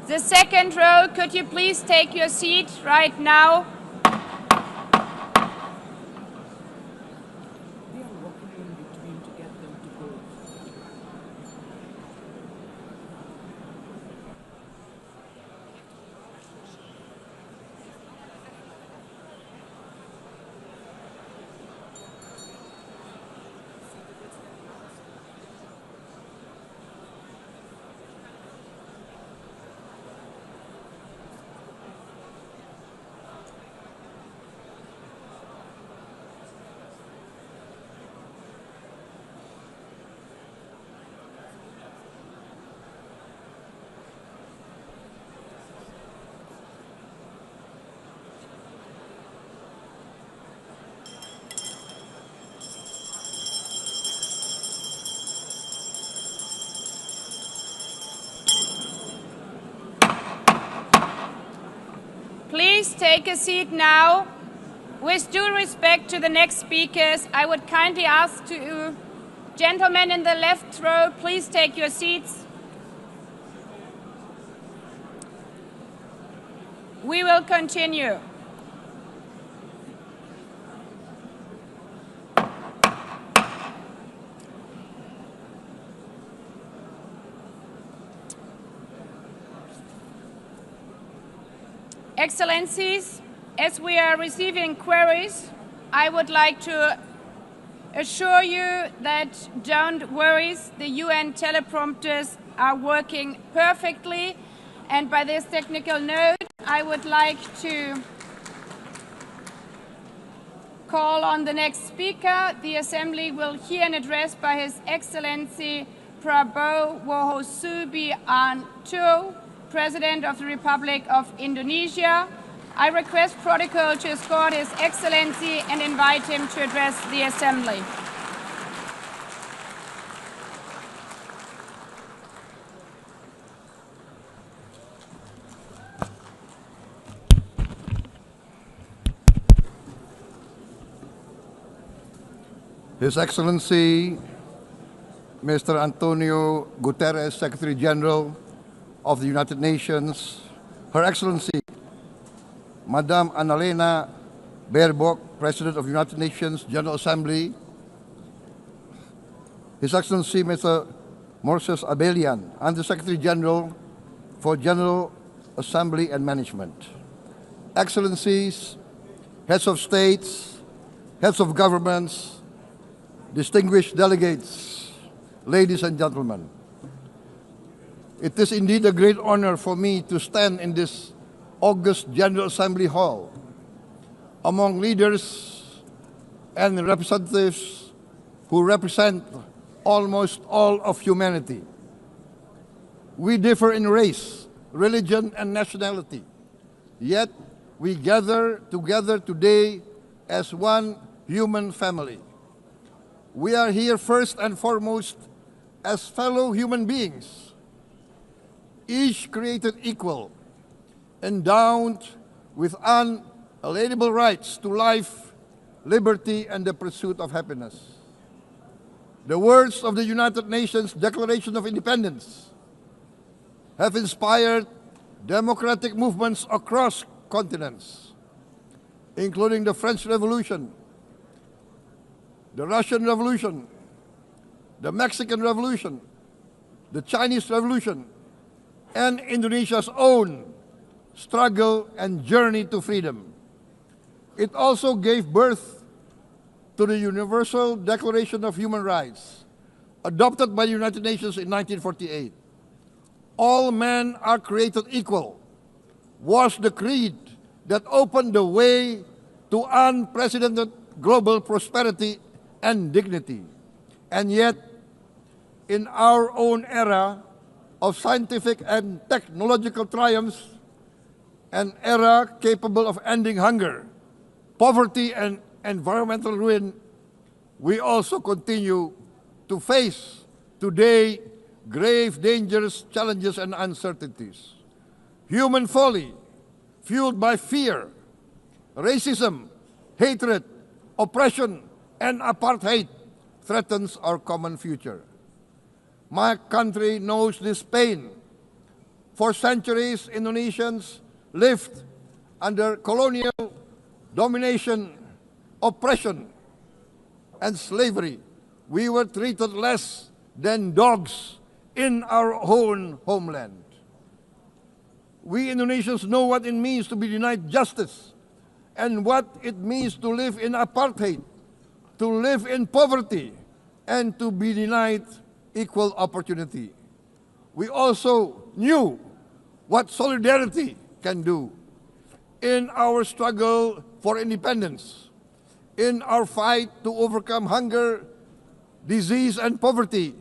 The second row, could you please take your seat right now? Please take a seat now. With due respect to the next speakers, I would kindly ask you, gentlemen in the left row, please take your seats. We will continue. Excellencies, as we are receiving queries, I would like to assure you that don't worry, the UN teleprompters are working perfectly. And by this technical note, I would like to call on the next speaker. The Assembly will hear an address by His Excellency Prabowo Subianto, President of the Republic of Indonesia. I request protocol to escort His Excellency and invite him to address the Assembly. His Excellency Mr. Antonio Guterres, Secretary General of the United Nations, Her Excellency Madame Annalena Baerbock, President of the United Nations General Assembly, His Excellency Mr. Moses Abelian, Under-Secretary General for General Assembly and Management, Excellencies, Heads of States, Heads of Governments, distinguished delegates, ladies and gentlemen. It is indeed a great honor for me to stand in this august General Assembly Hall among leaders and representatives who represent almost all of humanity. We differ in race, religion, and nationality, yet we gather together today as one human family. We are here first and foremost as fellow human beings, each created equal, endowed with unalienable rights to life, liberty, and the pursuit of happiness. The words of the United Nations Declaration of Independence have inspired democratic movements across continents, including the French Revolution, the Russian Revolution, the Mexican Revolution, the Chinese Revolution, and Indonesia's own struggle and journey to freedom. It also gave birth to the Universal Declaration of Human Rights, adopted by the United Nations in 1948. All men are created equal was the creed that opened the way to unprecedented global prosperity and dignity. And yet, in our own era of scientific and technological triumphs, an era capable of ending hunger, poverty, and environmental ruin, we also continue to face today grave dangers, challenges, and uncertainties. Human folly, fueled by fear, racism, hatred, oppression, and apartheid, threatens our common future. My country knows this pain. For centuries, Indonesians lived under colonial domination, oppression, and slavery. We were treated less than dogs in our own homeland. We Indonesians know what it means to be denied justice and what it means to live in apartheid, to live in poverty, and to be denied equal opportunity. We also knew what solidarity can do in our struggle for independence, in our fight to overcome hunger, disease, and poverty.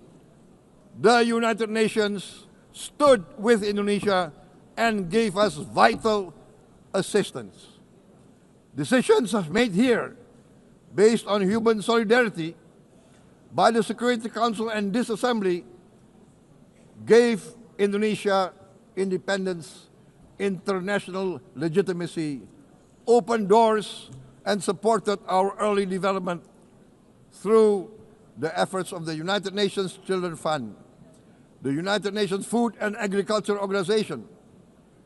The United Nations stood with Indonesia and gave us vital assistance. Decisions made here based on human solidarity by the Security Council and this Assembly gave Indonesia independence, international legitimacy, opened doors, and supported our early development through the efforts of the United Nations Children Fund, the United Nations Food and Agriculture Organization,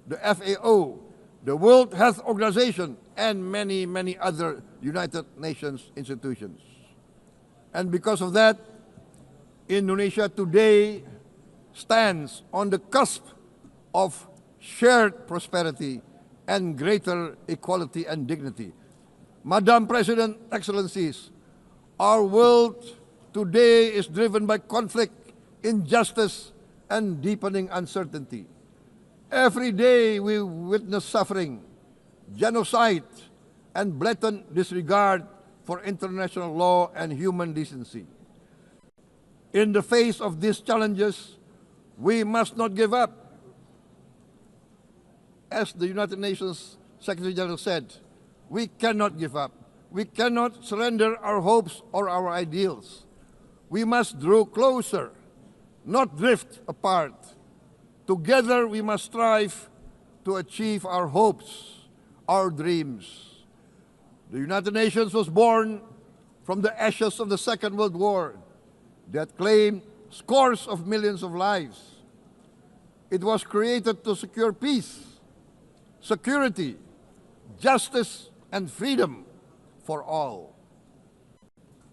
the FAO, the World Health Organization, and many, many other United Nations institutions. And because of that, Indonesia today stands on the cusp of shared prosperity and greater equality and dignity. Madam President, Excellencies, our world today is driven by conflict, injustice, and deepening uncertainty. Every day we witness suffering, genocide, and blatant disregard for international law and human decency. In the face of these challenges, we must not give up. As the United Nations Secretary General said, we cannot give up. We cannot surrender our hopes or our ideals. We must draw closer, not drift apart. Together we must strive to achieve our hopes, our dreams. The United Nations was born from the ashes of the Second World War that claimed scores of millions of lives. It was created to secure peace, security, justice, and freedom for all.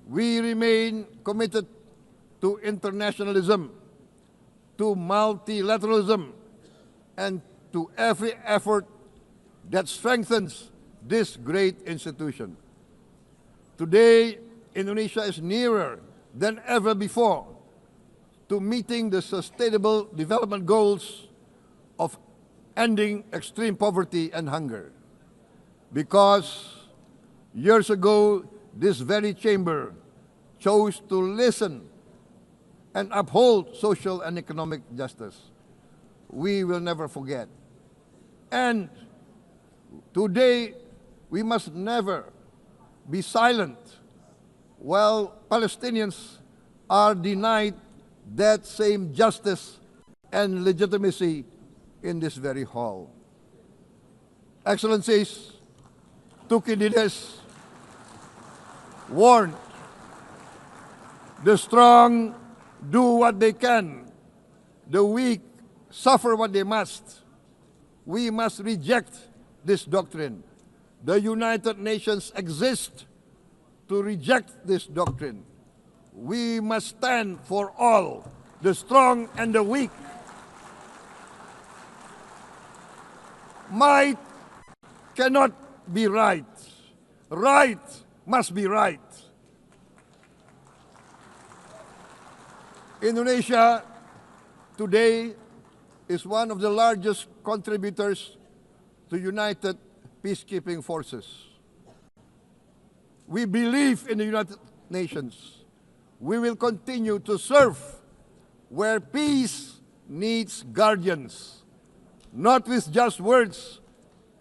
We remain committed to internationalism, to multilateralism, and to every effort that strengthens this great institution. Today, Indonesia is nearer than ever before to meeting the sustainable development goals of ending extreme poverty and hunger. Because years ago, this very chamber chose to listen and uphold social and economic justice, we will never forget. And today, we must never be silent while Palestinians are denied that same justice and legitimacy in this very hall. Excellencies, Thucydides warned, the strong do what they can, the weak suffer what they must. We must reject this doctrine. The United Nations exist to reject this doctrine. We must stand for all, the strong and the weak. Might cannot be right. Right must be right. Indonesia today is one of the largest contributors to United Peacekeeping Forces. We believe in the United Nations. We will continue to serve where peace needs guardians, not with just words,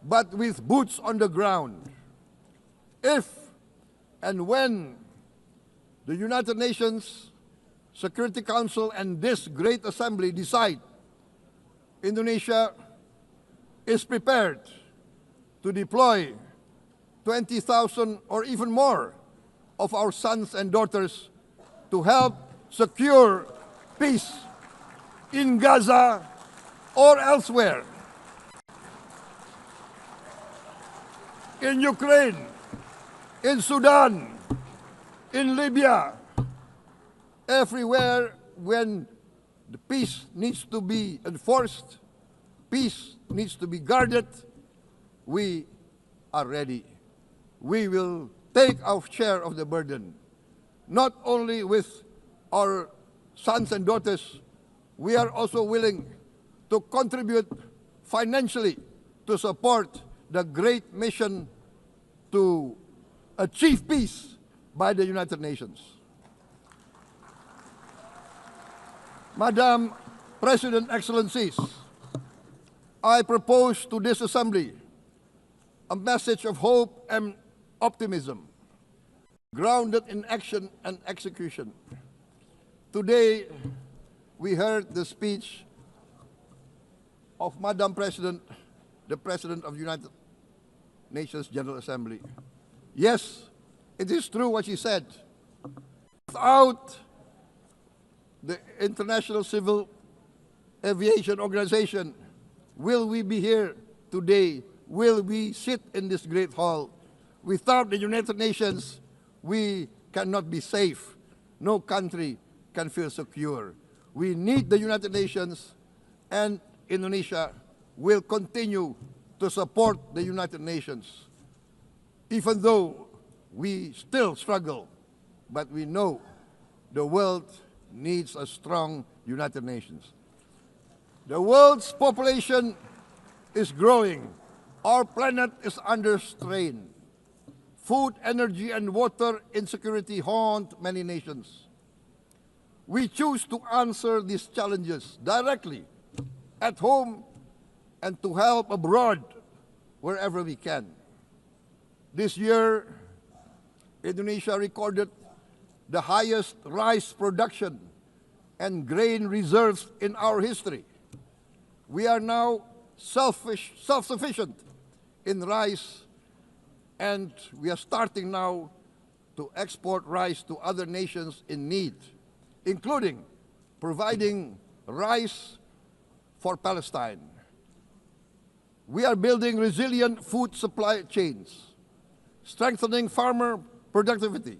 but with boots on the ground. If and when the United Nations Security Council and this great assembly decide Indonesia is prepared to deploy 20,000 or even more of our sons and daughters to help secure peace in Gaza or elsewhere, in Ukraine, in Sudan, in Libya, everywhere when the peace needs to be enforced, peace needs to be guarded, we are ready. We will take our share of the burden, not only with our sons and daughters, we are also willing to contribute financially to support the great mission to achieve peace by the United Nations. Madam President, Excellencies, I propose to this Assembly a message of hope and optimism, grounded in action and execution. Today, we heard the speech of Madam President, the President of the United Nations General Assembly. Yes, it is true what she said. Without the International Civil Aviation Organization, will we be here today? Will we sit in this great hall? Without the United Nations, we cannot be safe. No country can feel secure. We need the United Nations, and Indonesia will continue to support the United Nations, even though we still struggle, but we know the world needs a strong United Nations. The world's population is growing. Our planet is under strain. Food, energy, and water insecurity haunt many nations. We choose to answer these challenges directly at home and to help abroad wherever we can. This year, Indonesia recorded the highest rice production and grain reserves in our history. We are now self-sufficient in rice, and we are starting now to export rice to other nations in need, including providing rice for Palestine. We are building resilient food supply chains, strengthening farmer productivity,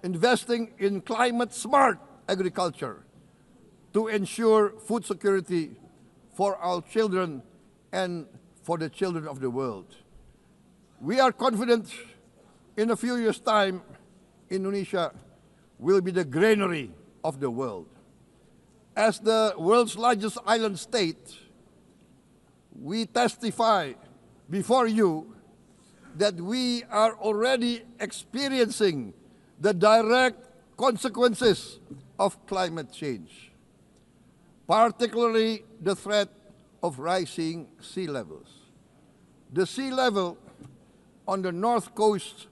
investing in climate-smart agriculture to ensure food security for our children and for the children of the world. We are confident in a few years' time, Indonesia will be the granary of the world. As the world's largest island state, we testify before you that we are already experiencing the direct consequences of climate change, particularly the threat of rising sea levels. The sea level on the north coast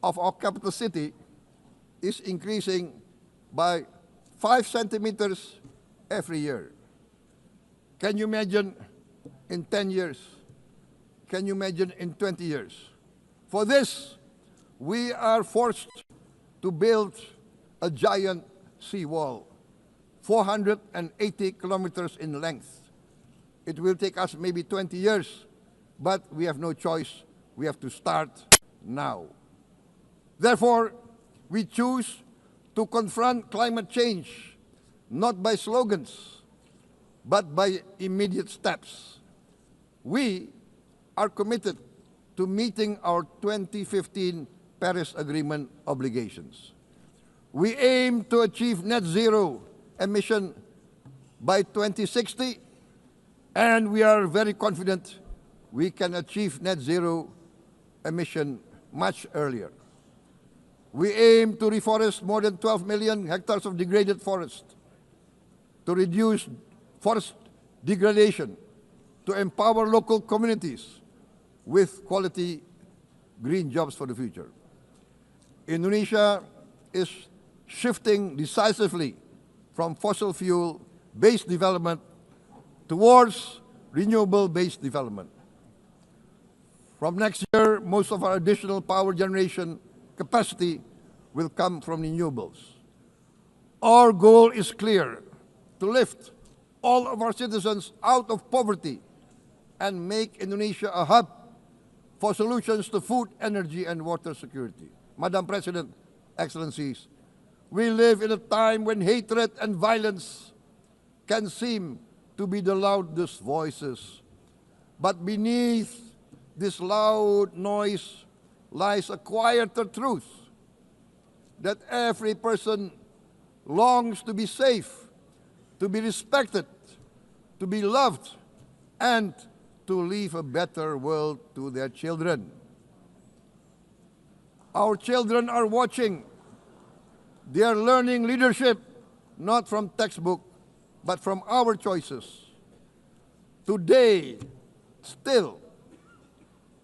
of our capital city is increasing by 5 centimeters every year. Can you imagine in 10 years? Can you imagine in 20 years? For this, we are forced to build a giant seawall, 480 kilometers in length. It will take us maybe 20 years, but we have no choice. We have to start now. Therefore, we choose to confront climate change, not by slogans, but by immediate steps. We are committed to meeting our 2015 Paris Agreement obligations. We aim to achieve net zero emission by 2060, and we are very confident we can achieve net zero emission much earlier. We aim to reforest more than 12 million hectares of degraded forest, to reduce forest degradation, to empower local communities with quality green jobs for the future. Indonesia is shifting decisively from fossil fuel-based development towards renewable-based development. From next year, most of our additional power generation capacity will come from renewables. Our goal is clear: to lift all of our citizens out of poverty and make Indonesia a hub for solutions to food, energy, and water security. Madam President, Excellencies, we live in a time when hatred and violence can seem to be the loudest voices. But beneath this loud noise lies a quieter truth, that every person longs to be safe, to be respected, to be loved, and to leave a better world to their children. Our children are watching. They are learning leadership, not from textbook, but from our choices. Today, still,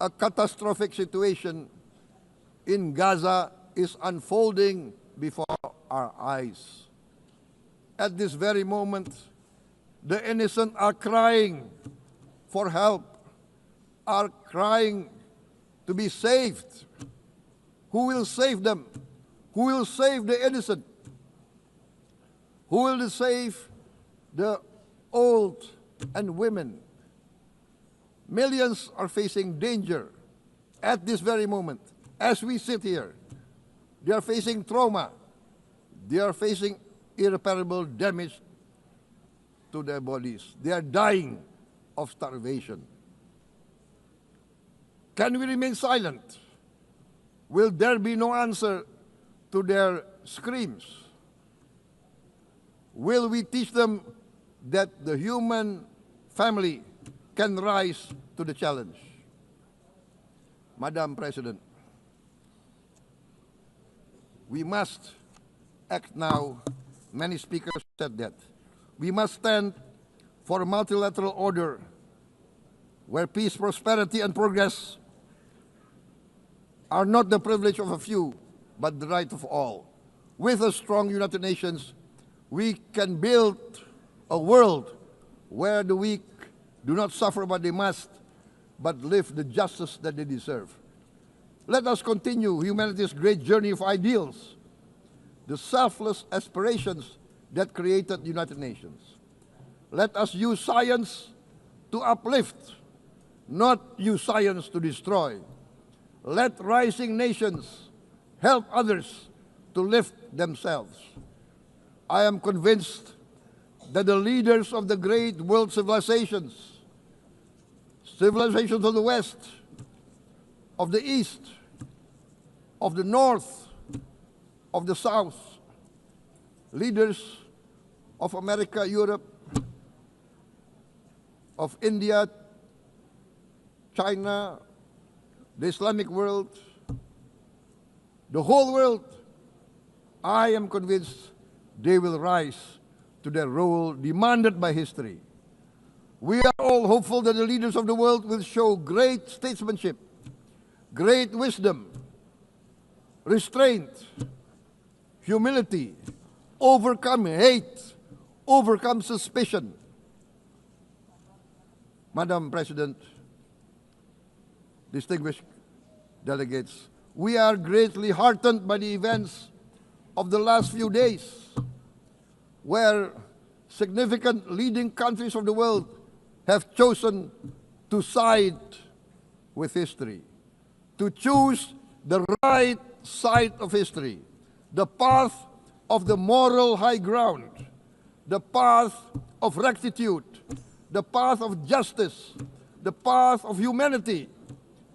a catastrophic situation in Gaza is unfolding before our eyes. At this very moment, the innocent are crying for help, are crying to be saved. Who will save them? Who will save the innocent? Who will save the old and women? Millions are facing danger at this very moment. As we sit here, they are facing trauma. They are facing irreparable damage to their bodies. They are dying of starvation. Can we remain silent? Will there be no answer to their screams? Will we teach them that the human family can rise to the challenge? Madam President, we must act now. Many speakers said that. We must stand for a multilateral order where peace, prosperity, and progress are not the privilege of a few, but the right of all. With a strong United Nations, we can build a world where the weak do not suffer what they must, but live the justice that they deserve. Let us continue humanity's great journey of ideals, the selfless aspirations that created the United Nations. Let us use science to uplift, not use science to destroy. Let rising nations help others to lift themselves. I am convinced that the leaders of the great world civilizations, civilizations of the West, of the East, of the North, of the South, leaders of America, Europe, of India, China, the Islamic world, the whole world, I am convinced they will rise to their role demanded by history. We are all hopeful that the leaders of the world will show great statesmanship, great wisdom, restraint, humility, overcome hate, overcome suspicion. Madam President, distinguished delegates, we are greatly heartened by the events of the last few days, where significant leading countries of the world have chosen to side with history, to choose the right side of history, the path of the moral high ground, the path of rectitude, the path of justice, the path of humanity,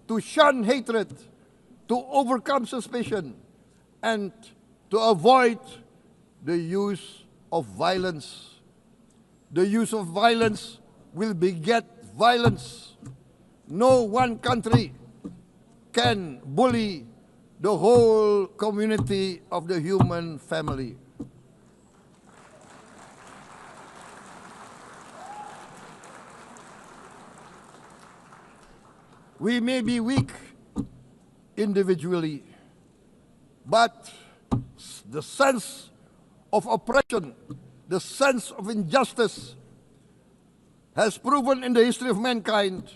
to shun hatred, to overcome suspicion, and to avoid the use of violence. The use of violence will beget violence. No one country can bully the whole community of the human family. We may be weak individually, but the sense of oppression, the sense of injustice has proven in the history of mankind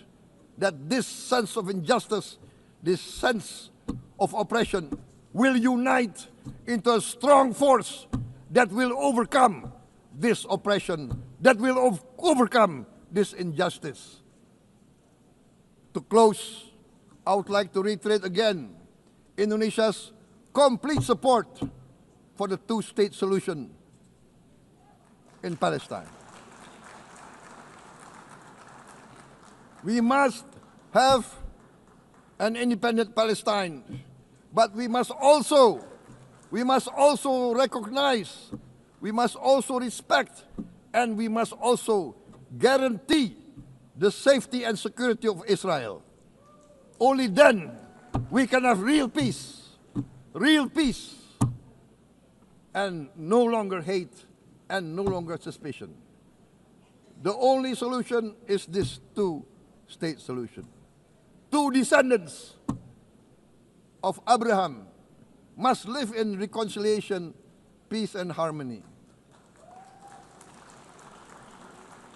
that this sense of injustice, this sense of oppression will unite into a strong force that will overcome this oppression, that will overcome this injustice. To close, I would like to reiterate again Indonesia's complete support for the two-state solution in Palestine. We must have an independent Palestine, but we must also recognize, we must also respect, and we must also guarantee the safety and security of Israel. Only then we can have real peace, and no longer hate and no longer suspicion. The only solution is this two-state solution. Two descendants of Abraham must live in reconciliation, peace, and harmony.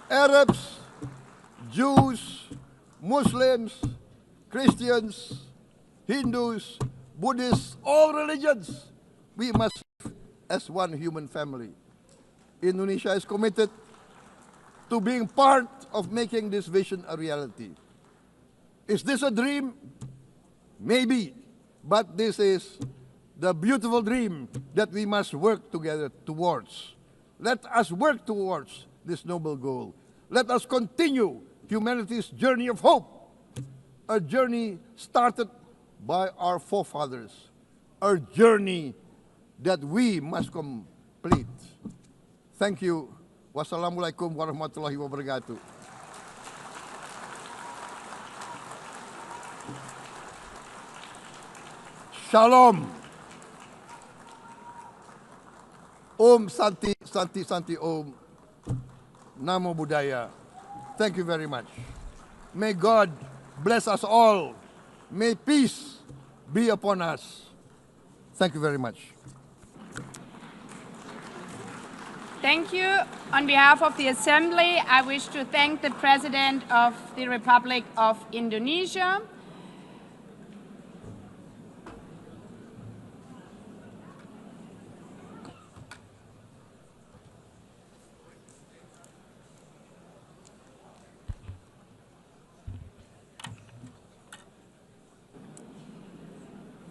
Arabs, Jews, Muslims, Christians, Hindus, Buddhists, all religions, we must live as one human family. Indonesia is committed to being part of making this vision a reality. Is this a dream? Maybe, but this is the beautiful dream that we must work together towards. Let us work towards this noble goal. Let us continue humanity's journey of hope, a journey started by our forefathers, a journey that we must complete. Thank you. Wassalamualaikum warahmatullahi wabarakatuh. Shalom. Om Santi, Santi, Santi Om. Namo Buddhaya. Thank you very much. May God bless us all. May peace be upon us. Thank you very much. Thank you. On behalf of the Assembly, I wish to thank the President of the Republic of Indonesia.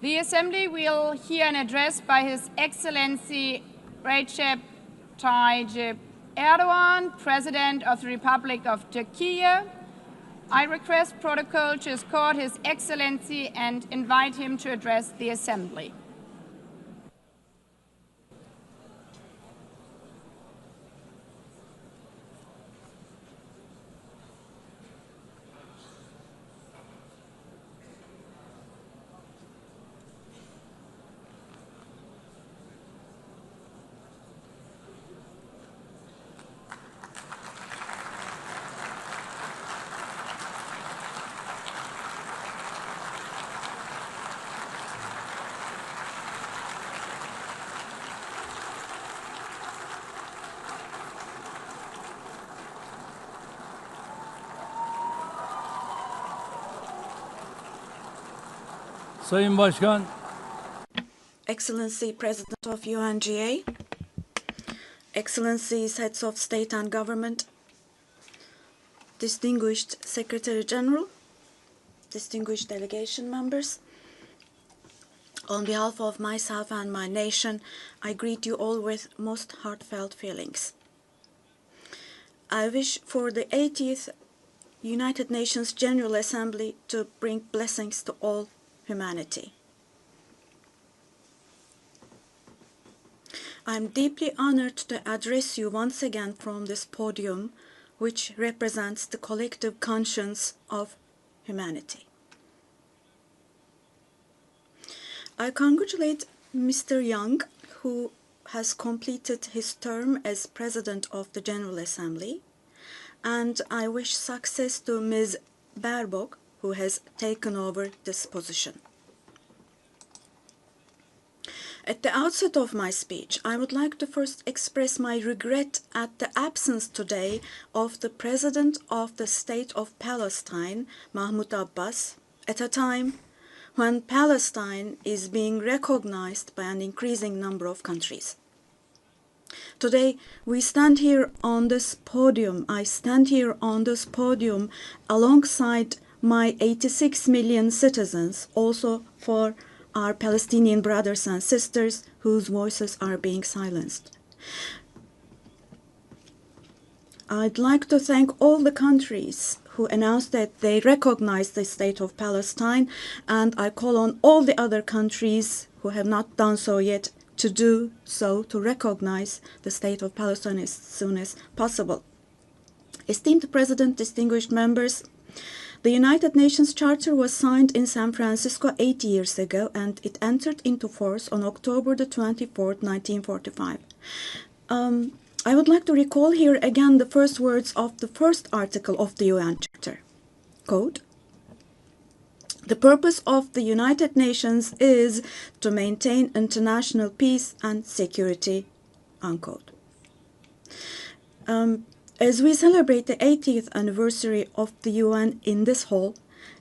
The Assembly will hear an address by His Excellency Recep Tayyip Erdogan, President of the Republic of Turkey. I request protocol to escort His Excellency and invite him to address the Assembly. Sayın Başkan, Excellency President of UNGA, Excellencies Heads of State and Government, Distinguished Secretary General, distinguished delegation members, on behalf of myself and my nation, I greet you all with most heartfelt feelings. I wish for the 80th United Nations General Assembly to bring blessings to all humanity. I am deeply honored to address you once again from this podium, which represents the collective conscience of humanity. I congratulate Mr. Young, who has completed his term as President of the General Assembly, and I wish success to Ms. Baerbock, who has taken over this position. At the outset of my speech, I would like to first express my regret at the absence today of the President of the State of Palestine, Mahmoud Abbas, at a time when Palestine is being recognized by an increasing number of countries. Today, we stand here on this podium. I stand here on this podium alongside my 86 million citizens, also for our Palestinian brothers and sisters whose voices are being silenced. I'd like to thank all the countries who announced that they recognize the state of Palestine, and I call on all the other countries who have not done so yet to do so, to recognize the state of Palestine as soon as possible. Esteemed President, distinguished members, the United Nations Charter was signed in San Francisco 8 years ago, and it entered into force on October the 24th, 1945. I would like to recall here again the first words of the first article of the UN Charter. Quote, "The purpose of the United Nations is to maintain international peace and security," unquote. As we celebrate the 80th anniversary of the UN in this hall,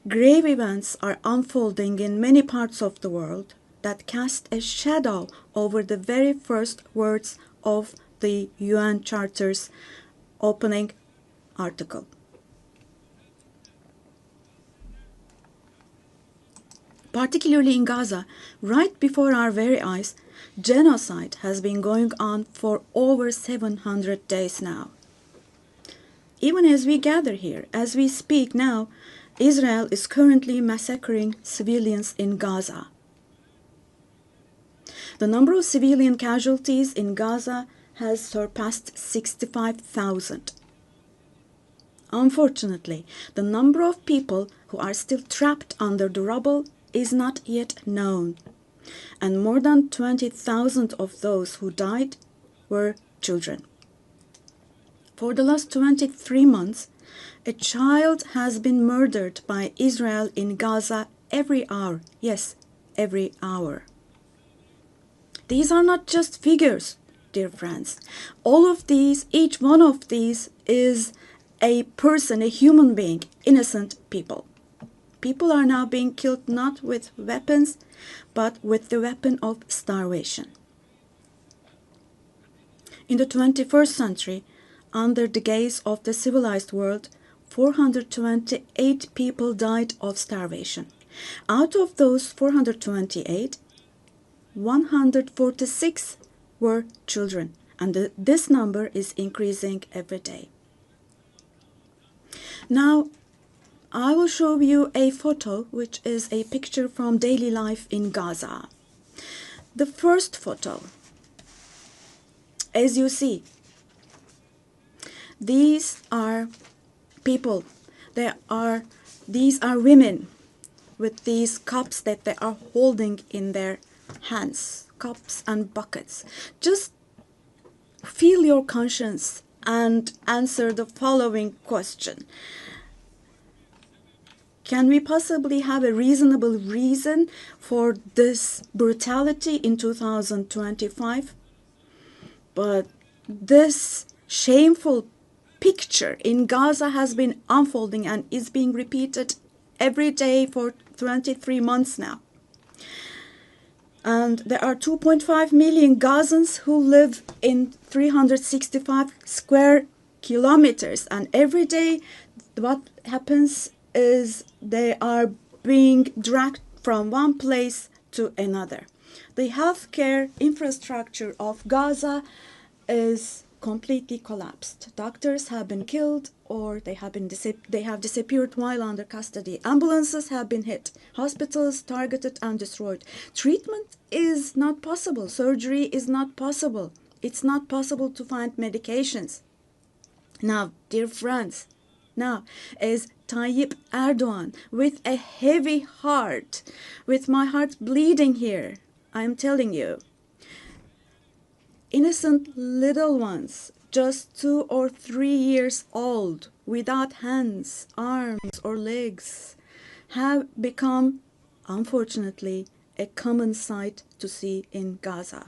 grave events are unfolding in many parts of the world that cast a shadow over the very first words of the UN Charter's opening article. Particularly in Gaza, right before our very eyes, genocide has been going on for over 700 days now. Even as we gather here, as we speak now, Israel is currently massacring civilians in Gaza. The number of civilian casualties in Gaza has surpassed 65,000. Unfortunately, the number of people who are still trapped under the rubble is not yet known, and more than 20,000 of those who died were children. For the last 23 months, a child has been murdered by Israel in Gaza every hour. Yes, every hour. These are not just figures, dear friends. All of these, each one of these is a person, a human being, innocent people. People are now being killed not with weapons, but with the weapon of starvation. In the 21st century, under the gaze of the civilized world, 428 people died of starvation. Out of those 428, 146 were children, and this number is increasing every day. Now, I will show you a photo, which is a picture from daily life in Gaza. The first photo, as you see, these are people. These are women with these cups that they are holding in their hands, cups and buckets. Just feel your conscience and answer the following question. Can we possibly have a reasonable reason for this brutality in 2025? But this shameful picture in Gaza has been unfolding and is being repeated every day for 23 months now. And there are 2.5 million Gazans who live in 365 square kilometers. And every day what happens is they are being dragged from one place to another. The healthcare infrastructure of Gaza is completely collapsed. Doctors have been killed or they have disappeared while under custody. Ambulances have been hit. Hospitals targeted and destroyed. Treatment is not possible. Surgery is not possible. It's not possible to find medications. Now, dear friends, now as Tayyip Erdogan, with a heavy heart, with my heart bleeding here, I'm telling you, innocent little ones, just 2 or 3 years old, without hands, arms, or legs, have become, unfortunately, a common sight to see in Gaza.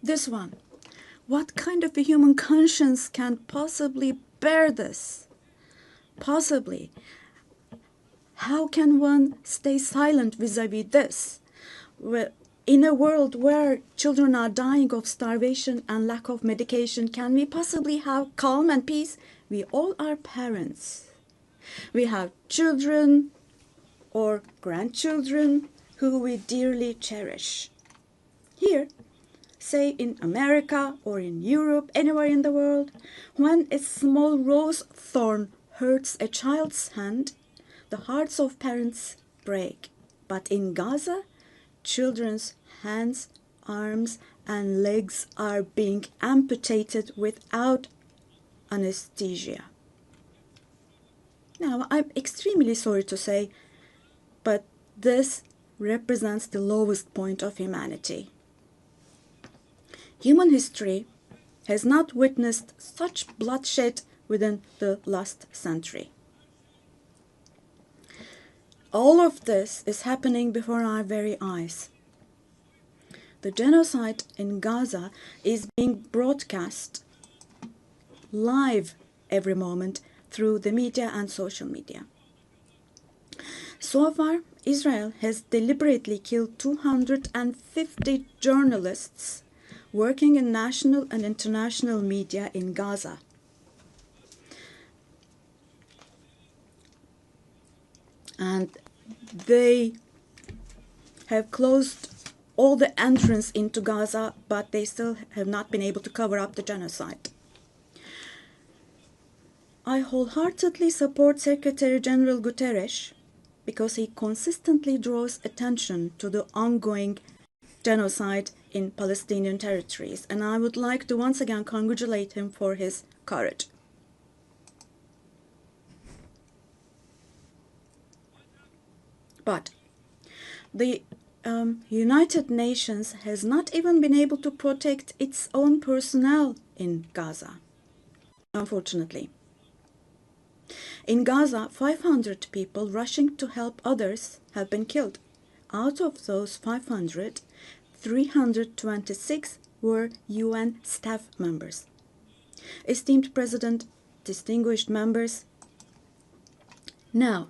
This one. What kind of a human conscience can possibly bear this? Possibly. How can one stay silent vis-à-vis this? In a world where children are dying of starvation and lack of medication, can we possibly have calm and peace? We all are parents. We have children or grandchildren who we dearly cherish. Here, say in America or in Europe, anywhere in the world, when a small rose thorn hurts a child's hand, the hearts of parents break. But in Gaza, children's hands, arms, and legs are being amputated without anesthesia. Now, I'm extremely sorry to say, but this represents the lowest point of humanity. Human history has not witnessed such bloodshed within the last century. All of this is happening before our very eyes. The genocide in Gaza is being broadcast live every moment through the media and social media. So far, Israel has deliberately killed 250 journalists working in national and international media in Gaza. And they have closed all the entrance into Gaza, but they still have not been able to cover up the genocide. I wholeheartedly support Secretary General Guterres because he consistently draws attention to the ongoing genocide in Palestinian territories, and I would like to once again congratulate him for his courage. But the United Nations has not even been able to protect its own personnel in Gaza, unfortunately. In Gaza, 500 people rushing to help others have been killed. Out of those 500, 326 were UN staff members. Esteemed President, distinguished members, now,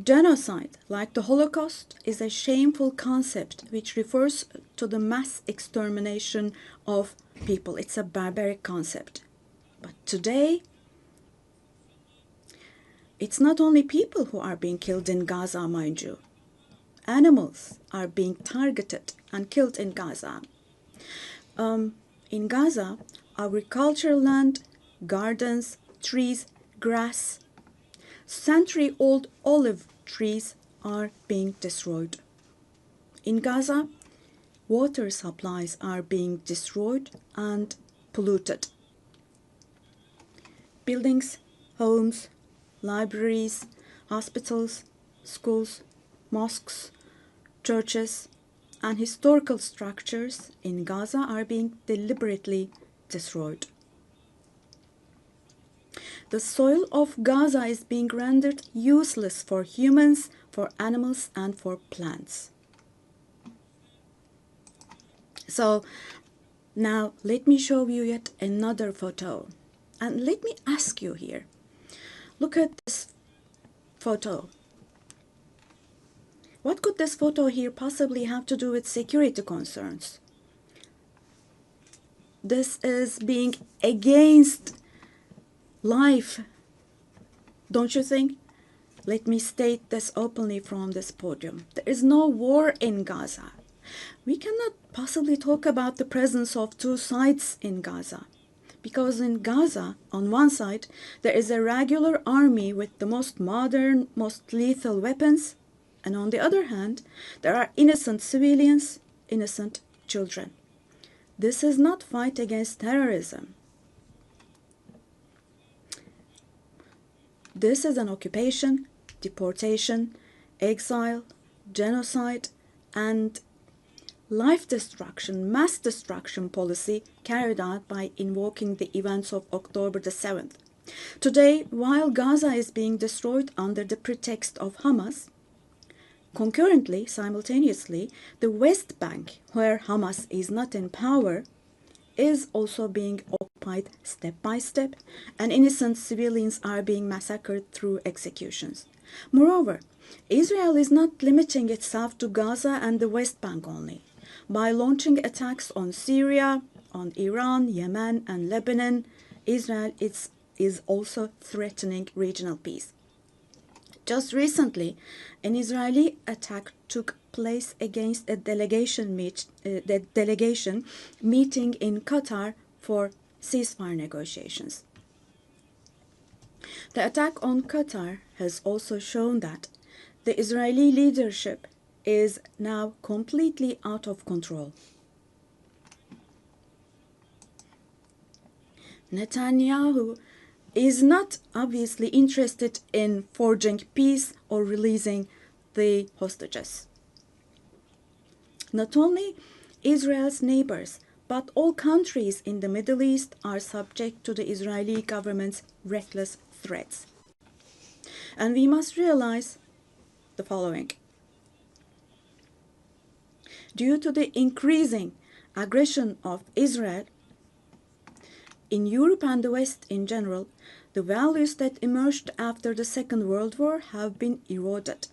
genocide, like the Holocaust, is a shameful concept which refers to the mass extermination of people. It's a barbaric concept. But today, it's not only people who are being killed in Gaza, mind you. Animals are being targeted and killed in Gaza. In Gaza, agricultural land, gardens, trees, grass, century-old olive trees are being destroyed. In Gaza, water supplies are being destroyed and polluted. Buildings, homes, libraries, hospitals, schools, mosques, churches, and historical structures in Gaza are being deliberately destroyed. The soil of Gaza is being rendered useless for humans, for animals, and for plants. So, Now, let me show you yet another photo. And let me ask you here. Look at this photo. What could this photo here possibly have to do with security concerns? This is being against life, don't you think? Let me state this openly from this podium. There is no war in Gaza. We cannot possibly talk about the presence of two sides in Gaza. Because in Gaza, on one side, there is a regular army with the most modern, most lethal weapons, and on the other hand, there are innocent civilians, innocent children. This is not fight against terrorism. This is an occupation, deportation, exile, genocide, and life destruction, mass destruction policy carried out by invoking the events of October the 7th. Today, while Gaza is being destroyed under the pretext of Hamas, concurrently, simultaneously, the West Bank, where Hamas is not in power, is also being occupied step by step, and innocent civilians are being massacred through executions. Moreover, Israel is not limiting itself to Gaza and the West Bank only. By launching attacks on Syria, on Iran, Yemen, and Lebanon, Israel is also threatening regional peace. Just recently, an Israeli attack took place against a delegation meeting in Qatar for ceasefire negotiations. The attack on Qatar has also shown that the Israeli leadership is now completely out of control. Netanyahu is not obviously interested in forging peace or releasing the hostages. Not only Israel's neighbors, but all countries in the Middle East are subject to the Israeli government's reckless threats. And we must realize the following. Due to the increasing aggression of Israel, in Europe and the West in general, the values that emerged after the Second World War have been eroded.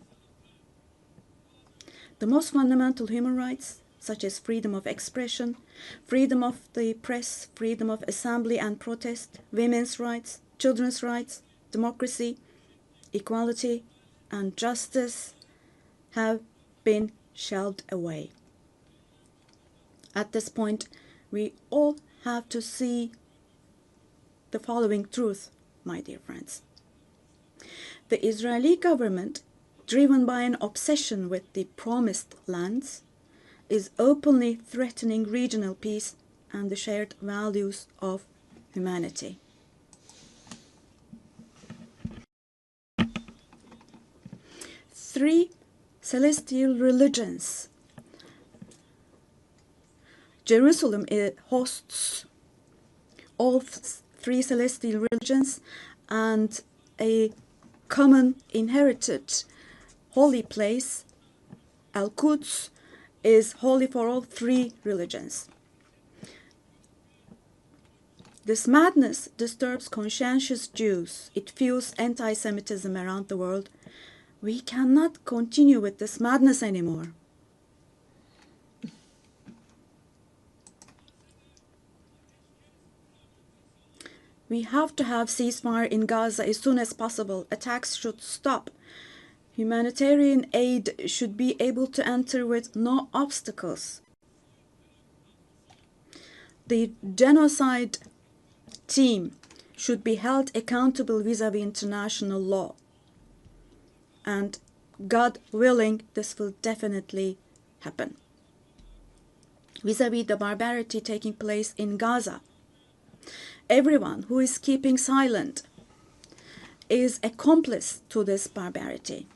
The most fundamental human rights, such as freedom of expression, freedom of the press, freedom of assembly and protest, women's rights, children's rights, democracy, equality, and justice, have been shelved away. At this point, we all have to see the following truth, my dear friends. The Israeli government, driven by an obsession with the promised lands, is openly threatening regional peace and the shared values of humanity. Three celestial religions. Jerusalem hosts all three celestial religions, and a common inherited holy place, Al-Quds, is holy for all three religions. This madness disturbs conscientious Jews. It fuels anti-Semitism around the world. We cannot continue with this madness anymore. We have to have ceasefire in Gaza as soon as possible. Attacks should stop. Humanitarian aid should be able to enter with no obstacles. The genocide team should be held accountable vis-à-vis international law. And God willing, this will definitely happen. Vis-à-vis the barbarity taking place in Gaza, everyone who is keeping silent is accomplice to this barbarity.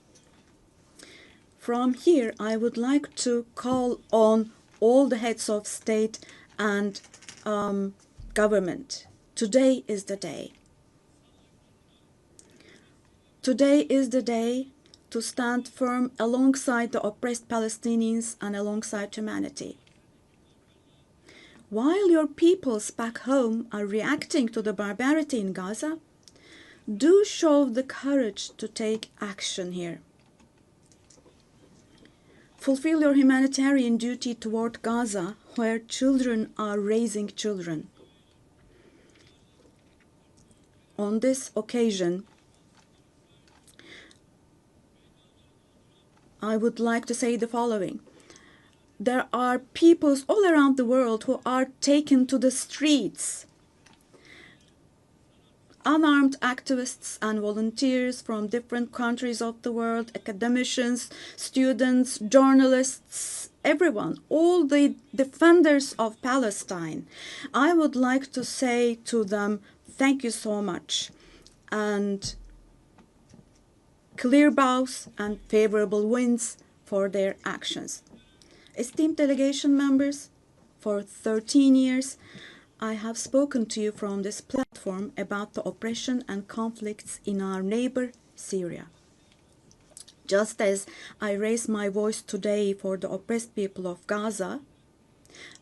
From here, I would like to call on all the heads of state and government. Today is the day. Today is the day to stand firm alongside the oppressed Palestinians and alongside humanity. while your peoples back home are reacting to the barbarity in Gaza, do show the courage to take action here. Fulfill your humanitarian duty toward Gaza, where children are raising children. On this occasion, I would like to say the following. There are peoples all around the world who are taken to the streets. Unarmed activists and volunteers from different countries of the world, academicians, students, journalists, everyone, all the defenders of Palestine. I would like to say to them, thank you so much, and clear bows and favorable winds for their actions. Esteemed delegation members, for 13 years, I have spoken to you from this platform about the oppression and conflicts in our neighbor, Syria. Just as I raise my voice today for the oppressed people of Gaza,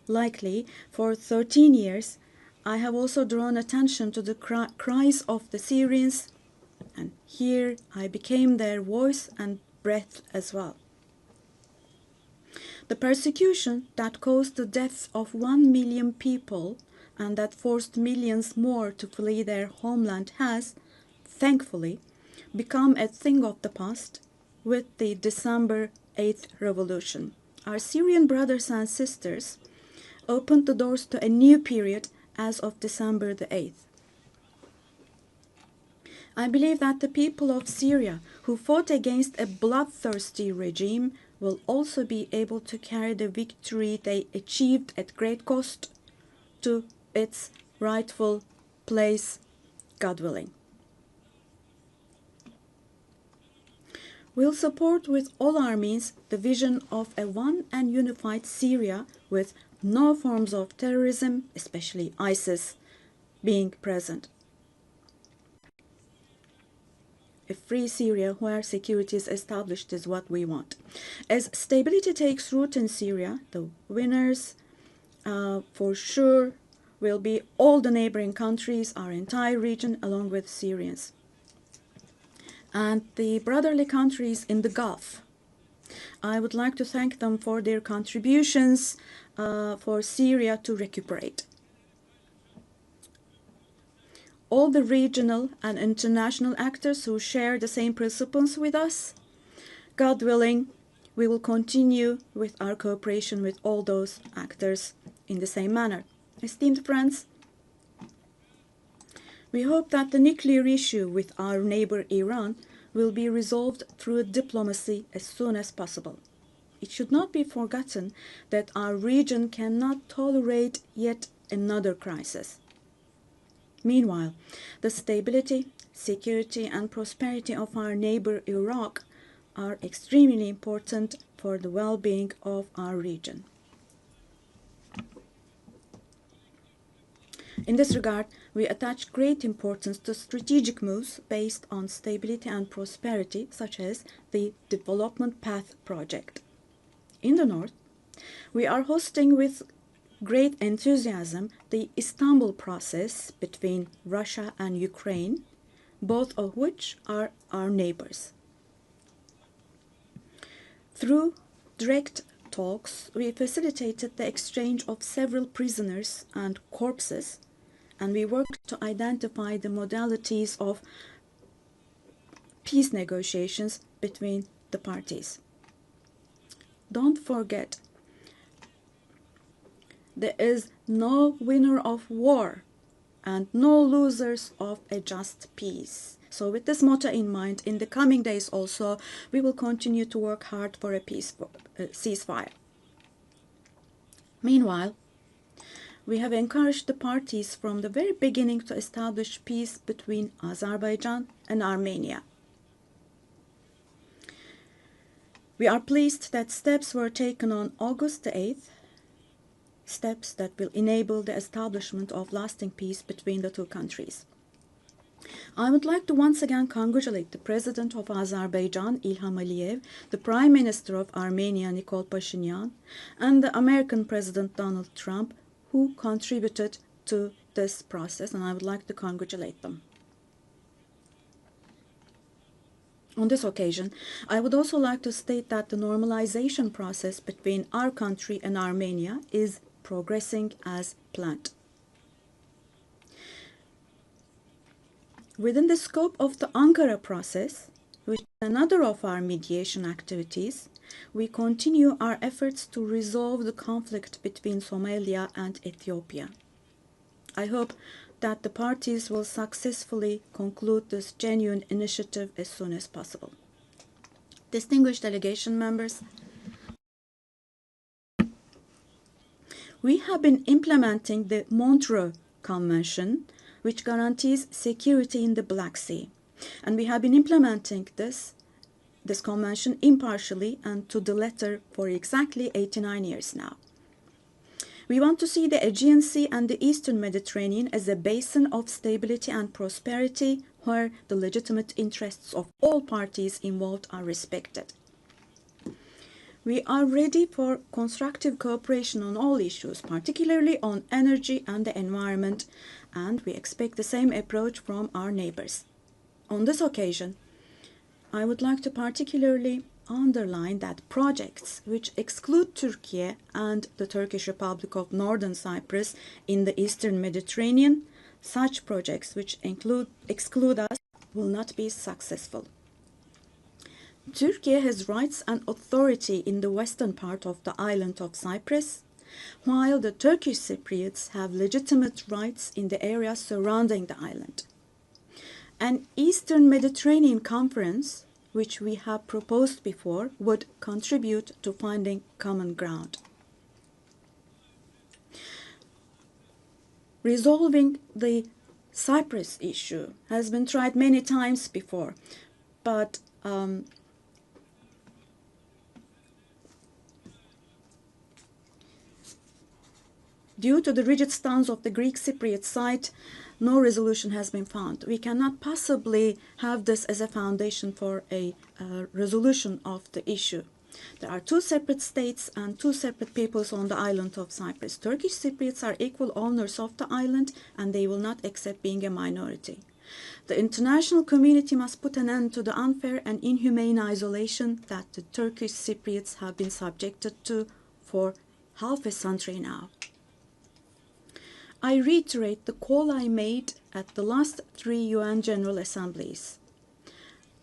likely for 13 years, I have also drawn attention to the cries of the Syrians, and here I became their voice and breath as well. The persecution that caused the death of 1 million people and that forced millions more to flee their homeland has, thankfully, become a thing of the past with the December 8th revolution. Our Syrian brothers and sisters opened the doors to a new period as of December the 8th. I believe that the people of Syria who fought against a bloodthirsty regime will also be able to carry the victory they achieved at great cost to its rightful place, God willing. We'll support with all our means the vision of a one and unified Syria with no forms of terrorism, especially ISIS, being present. A free Syria where security is established is what we want. As stability takes root in Syria, the winners for sure will be all the neighboring countries, our entire region, along with Syrians. And the brotherly countries in the Gulf. I would like to thank them for their contributions for Syria to recuperate. All the regional and international actors who share the same principles with us, God willing, we will continue with our cooperation with all those actors in the same manner. Esteemed friends, we hope that the nuclear issue with our neighbor Iran will be resolved through diplomacy as soon as possible. It should not be forgotten that our region cannot tolerate yet another crisis. Meanwhile, the stability, security, and prosperity of our neighbor Iraq are extremely important for the well-being of our region. In this regard, we attach great importance to strategic moves based on stability and prosperity, such as the Development Path Project. In the north, we are hosting with great enthusiasm the Istanbul process between Russia and Ukraine, both of which are our neighbors. Through direct talks, we facilitated the exchange of several prisoners and corpses, and we worked to identify the modalities of peace negotiations between the parties. Don't forget, there is no winner of war and no losers of a just peace. So with this motto in mind, in the coming days also, we will continue to work hard for a peaceful ceasefire. Meanwhile, we have encouraged the parties from the very beginning to establish peace between Azerbaijan and Armenia. We are pleased that steps were taken on August the 8th, steps that will enable the establishment of lasting peace between the two countries. I would like to once again congratulate the President of Azerbaijan, Ilham Aliyev, the Prime Minister of Armenia, Nikol Pashinyan, and the American President Donald Trump, who contributed to this process, and I would like to congratulate them. On this occasion, I would also like to state that the normalization process between our country and Armenia is progressing as planned. Within the scope of the Ankara process, which is another of our mediation activities, we continue our efforts to resolve the conflict between Somalia and Ethiopia. I hope that the parties will successfully conclude this genuine initiative as soon as possible. Distinguished delegation members, we have been implementing the Montreux Convention, which guarantees security in the Black Sea. And we have been implementing this convention impartially and to the letter for exactly 89 years now. We want to see the Aegean Sea and the Eastern Mediterranean as a basin of stability and prosperity where the legitimate interests of all parties involved are respected. We are ready for constructive cooperation on all issues, particularly on energy and the environment, and we expect the same approach from our neighbors. On this occasion, I would like to particularly underline that projects which exclude Turkey and the Turkish Republic of Northern Cyprus in the Eastern Mediterranean, such projects which exclude us will not be successful. Turkey has rights and authority in the western part of the island of Cyprus, while the Turkish Cypriots have legitimate rights in the areas surrounding the island. An Eastern Mediterranean Conference, which we have proposed before, would contribute to finding common ground. Resolving the Cyprus issue has been tried many times before, but due to the rigid stance of the Greek Cypriot side, no resolution has been found. We cannot possibly have this as a foundation for a resolution of the issue. There are two separate states and two separate peoples on the island of Cyprus. Turkish Cypriots are equal owners of the island, and they will not accept being a minority. The international community must put an end to the unfair and inhumane isolation that the Turkish Cypriots have been subjected to for half a century now. I reiterate the call I made at the last 3 UN General Assemblies.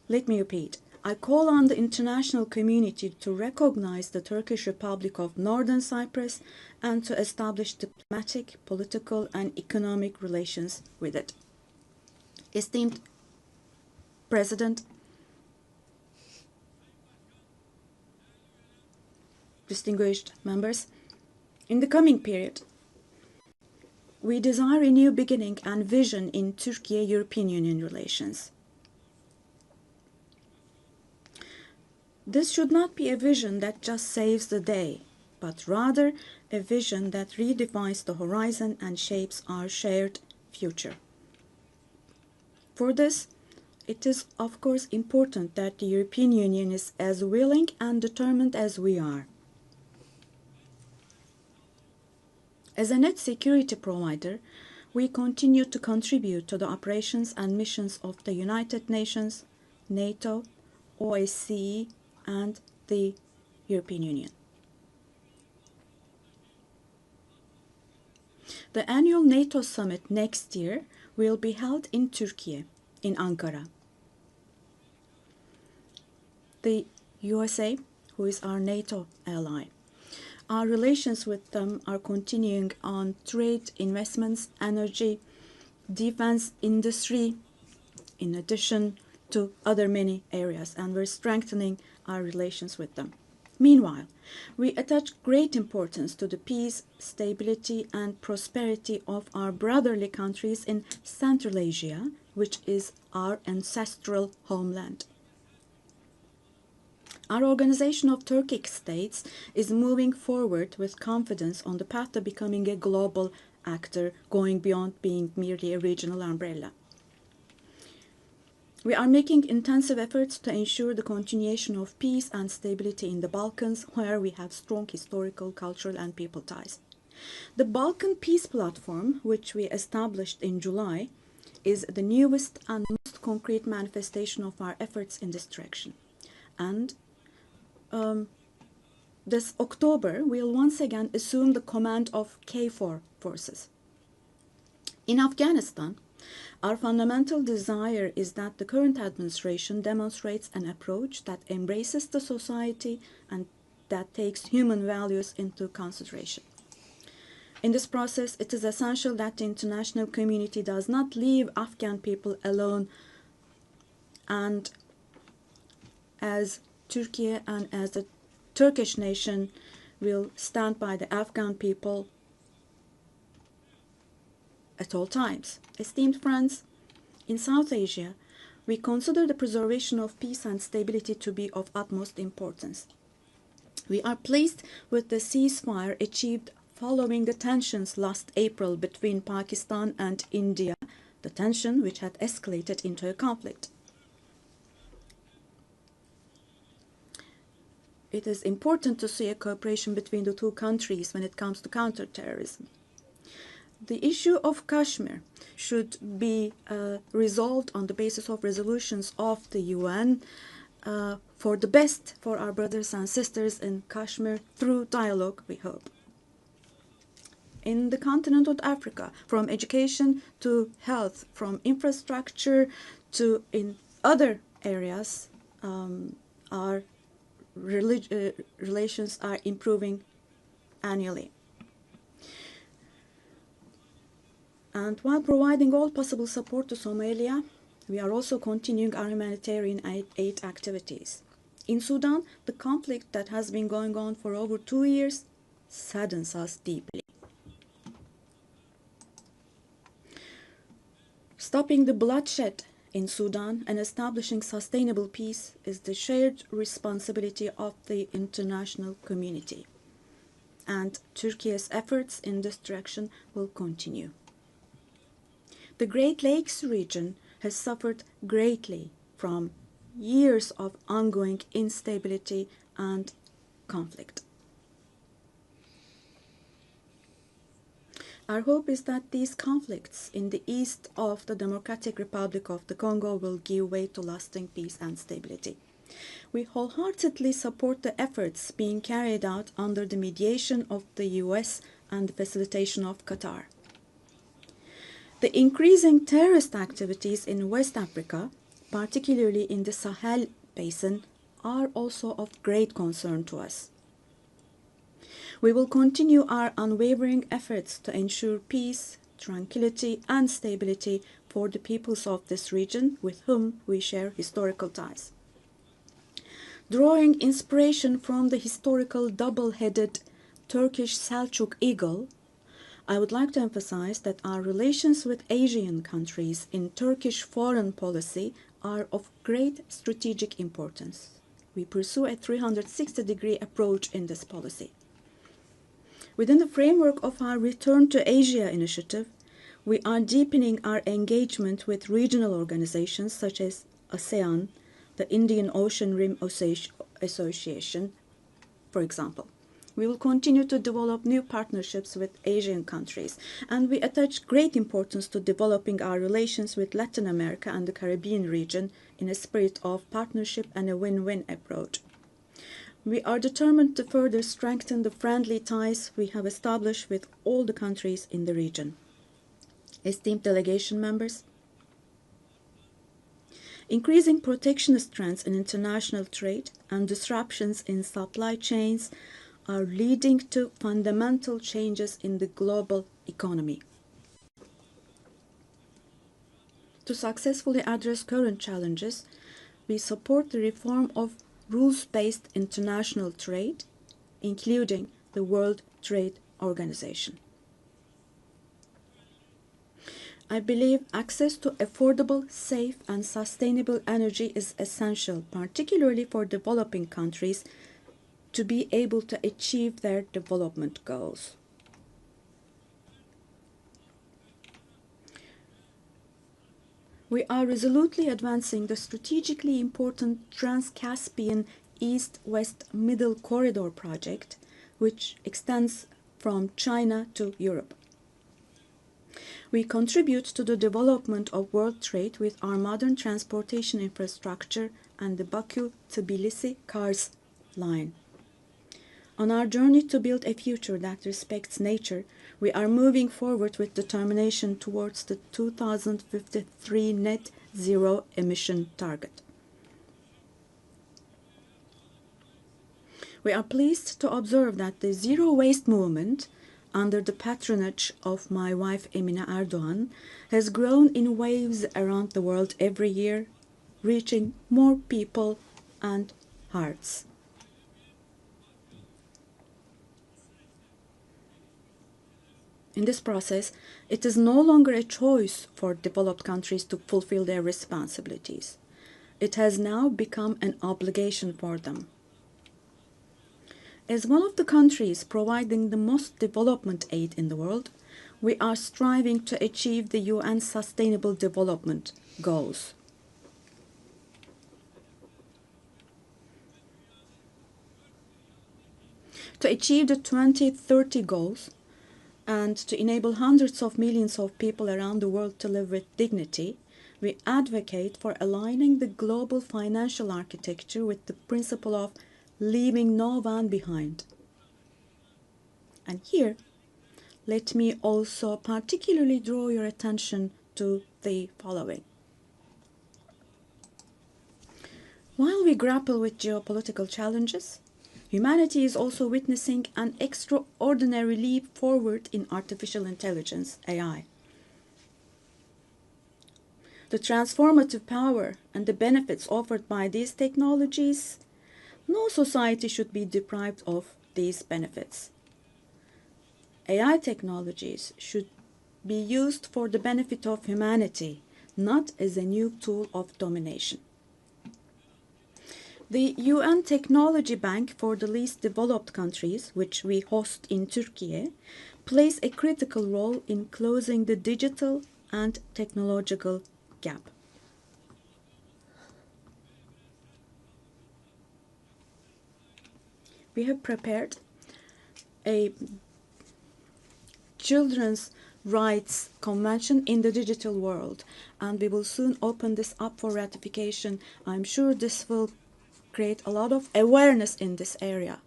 Let me repeat. I call on the international community to recognize the Turkish Republic of Northern Cyprus and to establish diplomatic, political, and economic relations with it. Esteemed President, distinguished members, in the coming period, we desire a new beginning and vision in Turkey-European Union relations. This should not be a vision that just saves the day, but rather a vision that redefines the horizon and shapes our shared future. For this, it is of course important that the European Union is as willing and determined as we are. As a net security provider, we continue to contribute to the operations and missions of the United Nations, NATO, OSCE, and the European Union. The annual NATO summit next year will be held in Turkey, in Ankara. The USA, who is our NATO ally, our relations with them are continuing on trade, investments, energy, defense industry, in addition to other many areas, and we're strengthening our relations with them. Meanwhile, we attach great importance to the peace, stability, and prosperity of our brotherly countries in Central Asia, which is our ancestral homeland. Our Organization of Turkic States is moving forward with confidence on the path to becoming a global actor, going beyond being merely a regional umbrella. We are making intensive efforts to ensure the continuation of peace and stability in the Balkans, where we have strong historical, cultural, and people ties. The Balkan Peace Platform, which we established in July, is the newest and most concrete manifestation of our efforts in this direction. And this October, we'll once again assume the command of KFOR forces. In Afghanistan, our fundamental desire is that the current administration demonstrates an approach that embraces the society and that takes human values into consideration. In this process, it is essential that the international community does not leave Afghan people alone, and as Turkey and as the Turkish nation will stand by the Afghan people at all times. Esteemed friends, in South Asia, we consider the preservation of peace and stability to be of utmost importance. We are pleased with the ceasefire achieved following the tensions last April between Pakistan and India, the tension which had escalated into a conflict. It is important to see a cooperation between the two countries when it comes to counterterrorism. The issue of Kashmir should be resolved on the basis of resolutions of the UN for the best for our brothers and sisters in Kashmir through dialogue, we hope. In the continent of Africa, from education to health, from infrastructure to in other areas, our relations are improving annually. And while providing all possible support to Somalia, we are also continuing our humanitarian aid activities. In Sudan, the conflict that has been going on for over 2 years saddens us deeply. Stopping the bloodshed in Sudan and establishing sustainable peace is the shared responsibility of the international community. And Turkey's efforts in this direction will continue. The Great Lakes region has suffered greatly from years of ongoing instability and conflict. Our hope is that these conflicts in the east of the Democratic Republic of the Congo will give way to lasting peace and stability. We wholeheartedly support the efforts being carried out under the mediation of the US and the facilitation of Qatar. The increasing terrorist activities in West Africa, particularly in the Sahel Basin, are also of great concern to us. We will continue our unwavering efforts to ensure peace, tranquility, and stability for the peoples of this region with whom we share historical ties. Drawing inspiration from the historical double-headed Turkish Selçuk eagle, I would like to emphasize that our relations with Asian countries in Turkish foreign policy are of great strategic importance. We pursue a 360-degree approach in this policy. Within the framework of our Return to Asia initiative, we are deepening our engagement with regional organizations such as ASEAN, the Indian Ocean Rim Association, for example. We will continue to develop new partnerships with Asian countries, and we attach great importance to developing our relations with Latin America and the Caribbean region in a spirit of partnership and a win-win approach. We are determined to further strengthen the friendly ties we have established with all the countries in the region. Esteemed delegation members, increasing protectionist trends in international trade and disruptions in supply chains are leading to fundamental changes in the global economy. To successfully address current challenges, we support the reform of rules-based international trade, including the World Trade Organization. I believe access to affordable, safe, and sustainable energy is essential, particularly for developing countries, to be able to achieve their development goals. We are resolutely advancing the strategically important Trans-Caspian East-West Middle Corridor project, which extends from China to Europe. We contribute to the development of world trade with our modern transportation infrastructure and the Baku-Tbilisi Kars line. On our journey to build a future that respects nature, we are moving forward with determination towards the 2053 net zero emission target. We are pleased to observe that the zero waste movement, under the patronage of my wife Emine Erdogan, has grown in waves around the world every year, reaching more people and hearts. In this process, it is no longer a choice for developed countries to fulfill their responsibilities. It has now become an obligation for them. As one of the countries providing the most development aid in the world, we are striving to achieve the UN Sustainable Development Goals. To achieve the 2030 goals and to enable hundreds of millions of people around the world to live with dignity, we advocate for aligning the global financial architecture with the principle of leaving no one behind. And here, let me also particularly draw your attention to the following. While we grapple with geopolitical challenges, humanity is also witnessing an extraordinary leap forward in artificial intelligence, AI. The transformative power and the benefits offered by these technologies, no society should be deprived of these benefits. AI technologies should be used for the benefit of humanity, not as a new tool of domination. The UN Technology Bank for the Least Developed Countries, which we host in Turkey, plays a critical role in closing the digital and technological gap. We have prepared a children's rights convention in the digital world, and we will soon open this up for ratification. I'm sure this will create a lot of awareness in this area,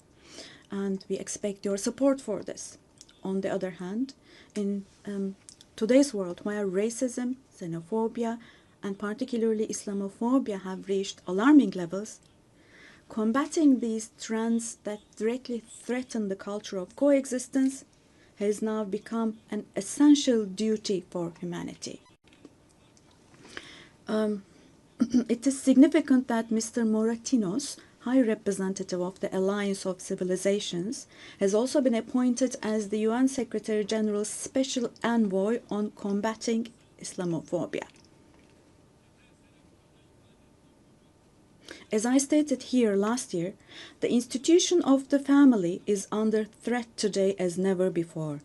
and we expect your support for this. On the other hand, in today's world, where racism, xenophobia, and particularly Islamophobia have reached alarming levels, combating these trends that directly threaten the culture of coexistence has now become an essential duty for humanity. It is significant that Mr. Moratinos, High Representative of the Alliance of Civilizations, has also been appointed as the UN Secretary General's Special Envoy on combating Islamophobia. As I stated here last year, the institution of the family is under threat today as never before.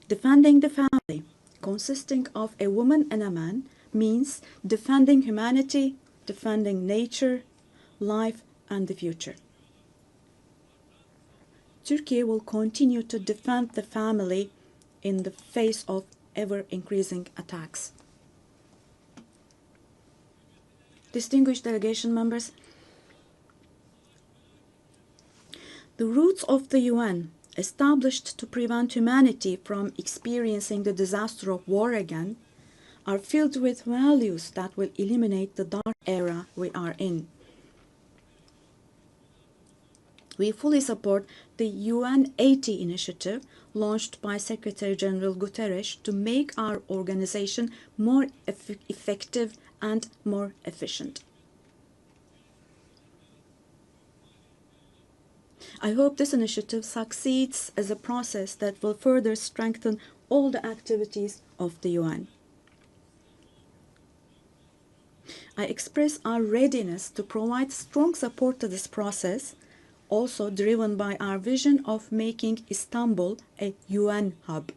Defending the family, consisting of a woman and a man, means defending humanity, defending nature, life, and the future. Turkey will continue to defend the family in the face of ever-increasing attacks. Distinguished delegation members, the roots of the UN, established to prevent humanity from experiencing the disaster of war again, are filled with values that will eliminate the dark era we are in. We fully support the UN APT initiative launched by Secretary General Guterres to make our organization more effective and more efficient. I hope this initiative succeeds as a process that will further strengthen all the activities of the UN. I express our readiness to provide strong support to this process, also driven by our vision of making Istanbul a UN hub.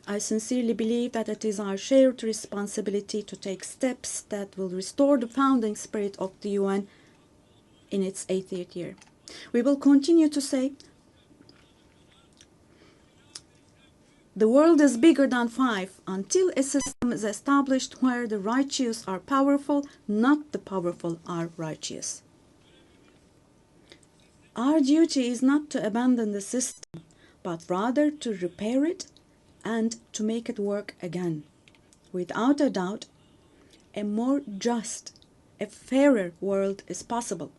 I sincerely believe that it is our shared responsibility to take steps that will restore the founding spirit of the UN in its 80th year. We will continue to say, the world is bigger than five until a system is established where the righteous are powerful, not the powerful are righteous. Our duty is not to abandon the system, but rather to repair it and to make it work again. Without a doubt, a more just, a fairer world is possible.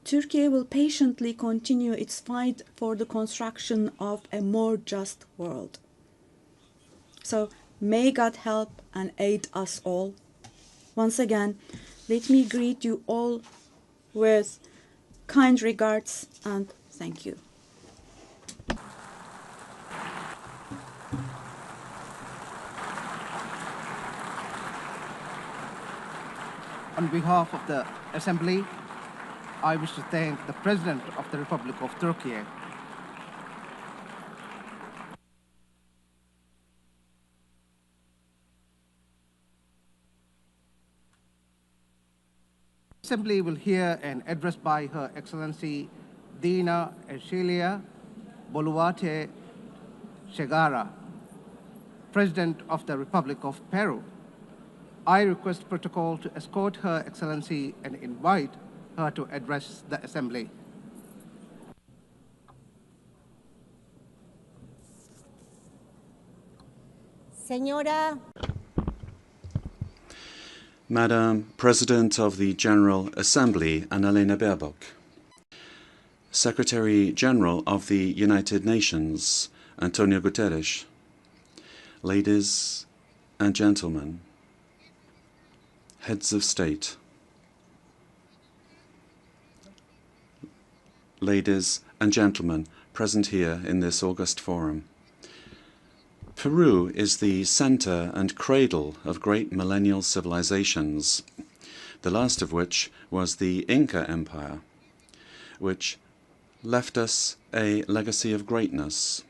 Turkey will patiently continue its fight for the construction of a more just world. So may God help and aid us all. Once again, let me greet you all with kind regards and thank you. On behalf of the Assembly, I wish to thank the President of the Republic of Turkey. The Assembly will hear an address by Her Excellency Dina Ercilia Boluarte Segara, President of the Republic of Peru. I request protocol to escort Her Excellency and invite her to address the Assembly. Señora. Madam President of the General Assembly, Annalena Baerbock. Secretary General of the United Nations, Antonio Guterres. Ladies and gentlemen, heads of state, ladies and gentlemen present here in this august forum. Peru is the center and cradle of great millennial civilizations, the last of which was the Inca Empire, which left us a legacy of greatness.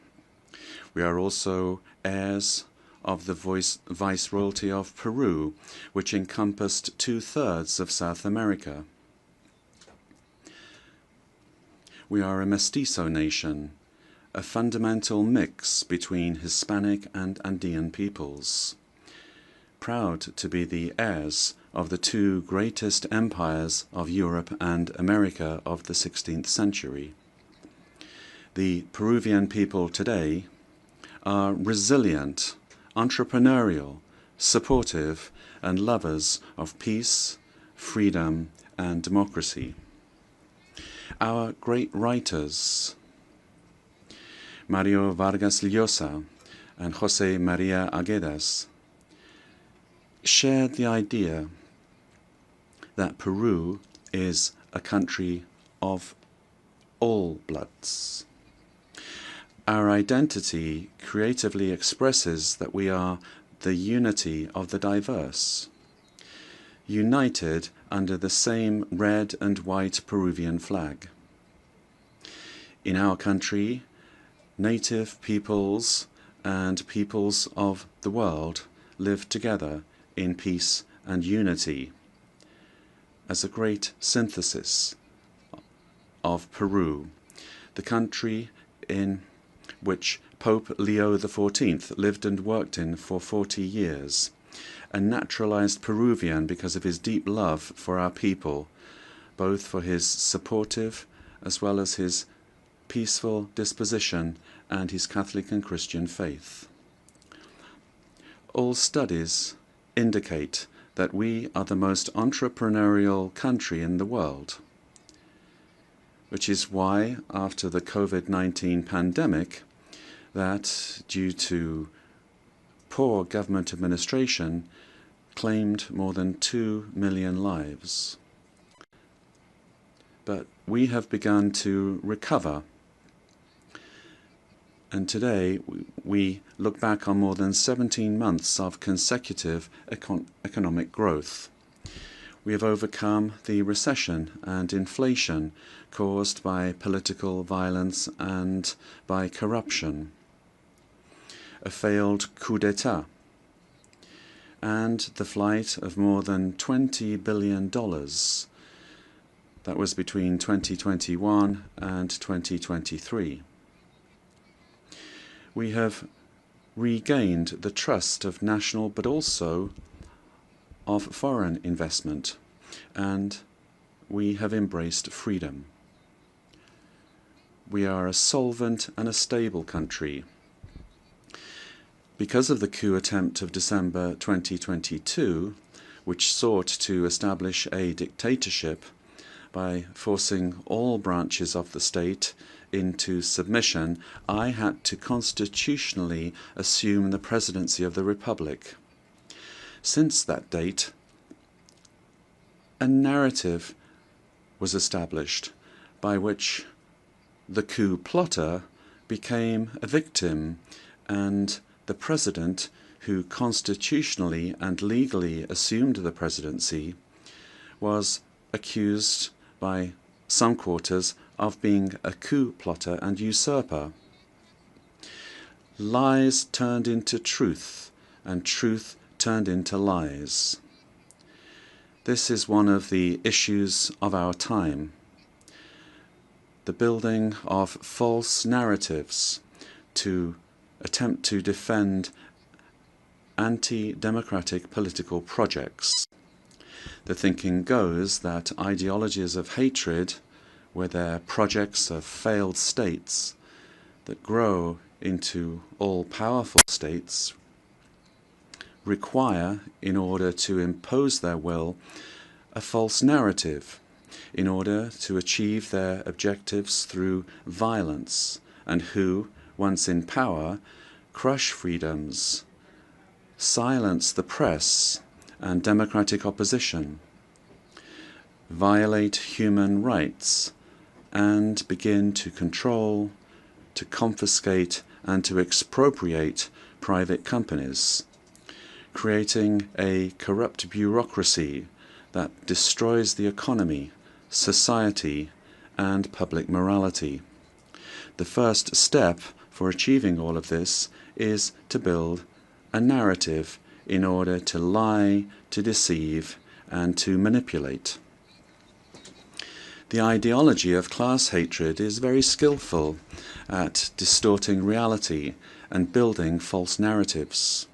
We are also heirs of the Viceroyalty of Peru, which encompassed 2/3 of South America. We are a mestizo nation, a fundamental mix between Hispanic and Andean peoples, proud to be the heirs of the two greatest empires of Europe and America of the 16th century. The Peruvian people today are resilient, entrepreneurial, supportive, and lovers of peace, freedom, and democracy. Our great writers, Mario Vargas Llosa and José María Arguedas, shared the idea that Peru is a country of all bloods. Our identity creatively expresses that we are the unity of the diverse, united under the same red and white Peruvian flag. In our country, native peoples and peoples of the world live together in peace and unity as a great synthesis of Peru, the country in which Pope Leo XIV lived and worked in for 40 years, a naturalized Peruvian because of his deep love for our people, both for his supportive as well as his peaceful disposition and his Catholic and Christian faith. All studies indicate that we are the most entrepreneurial country in the world, which is why, after the COVID-19 pandemic, that, due to poor government administration, claimed more than 2 million lives. But we have begun to recover, and today we look back on more than 17 months of consecutive economic growth. We have overcome the recession and inflation caused by political violence and by corruption, a failed coup d'etat, and the flight of more than $20 billion That was between 2021 and 2023. We have regained the trust of national but also of foreign investment, and we have embraced freedom. We are a solvent and a stable country. Because of the coup attempt of December 2022, which sought to establish a dictatorship by forcing all branches of the state into submission, I had to constitutionally assume the presidency of the Republic. Since that date, a narrative was established by which the coup plotter became a victim, and the president, who constitutionally and legally assumed the presidency, was accused by some quarters of being a coup plotter and usurper. Lies turned into truth, and truth turned into lies. This is one of the issues of our time. The building of false narratives to attempt to defend anti-democratic political projects. The thinking goes that ideologies of hatred, where they're projects of failed states that grow into all-powerful states, require, in order to impose their will, a false narrative, in order to achieve their objectives through violence, and who, once in power, crush freedoms, silence the press and democratic opposition, violate human rights, and begin to control, to confiscate, and to expropriate private companies, creating a corrupt bureaucracy that destroys the economy, society, and public morality. The first step for achieving all of this is to build a narrative in order to lie, to deceive, and to manipulate. The ideology of class hatred is very skillful at distorting reality and building false narratives,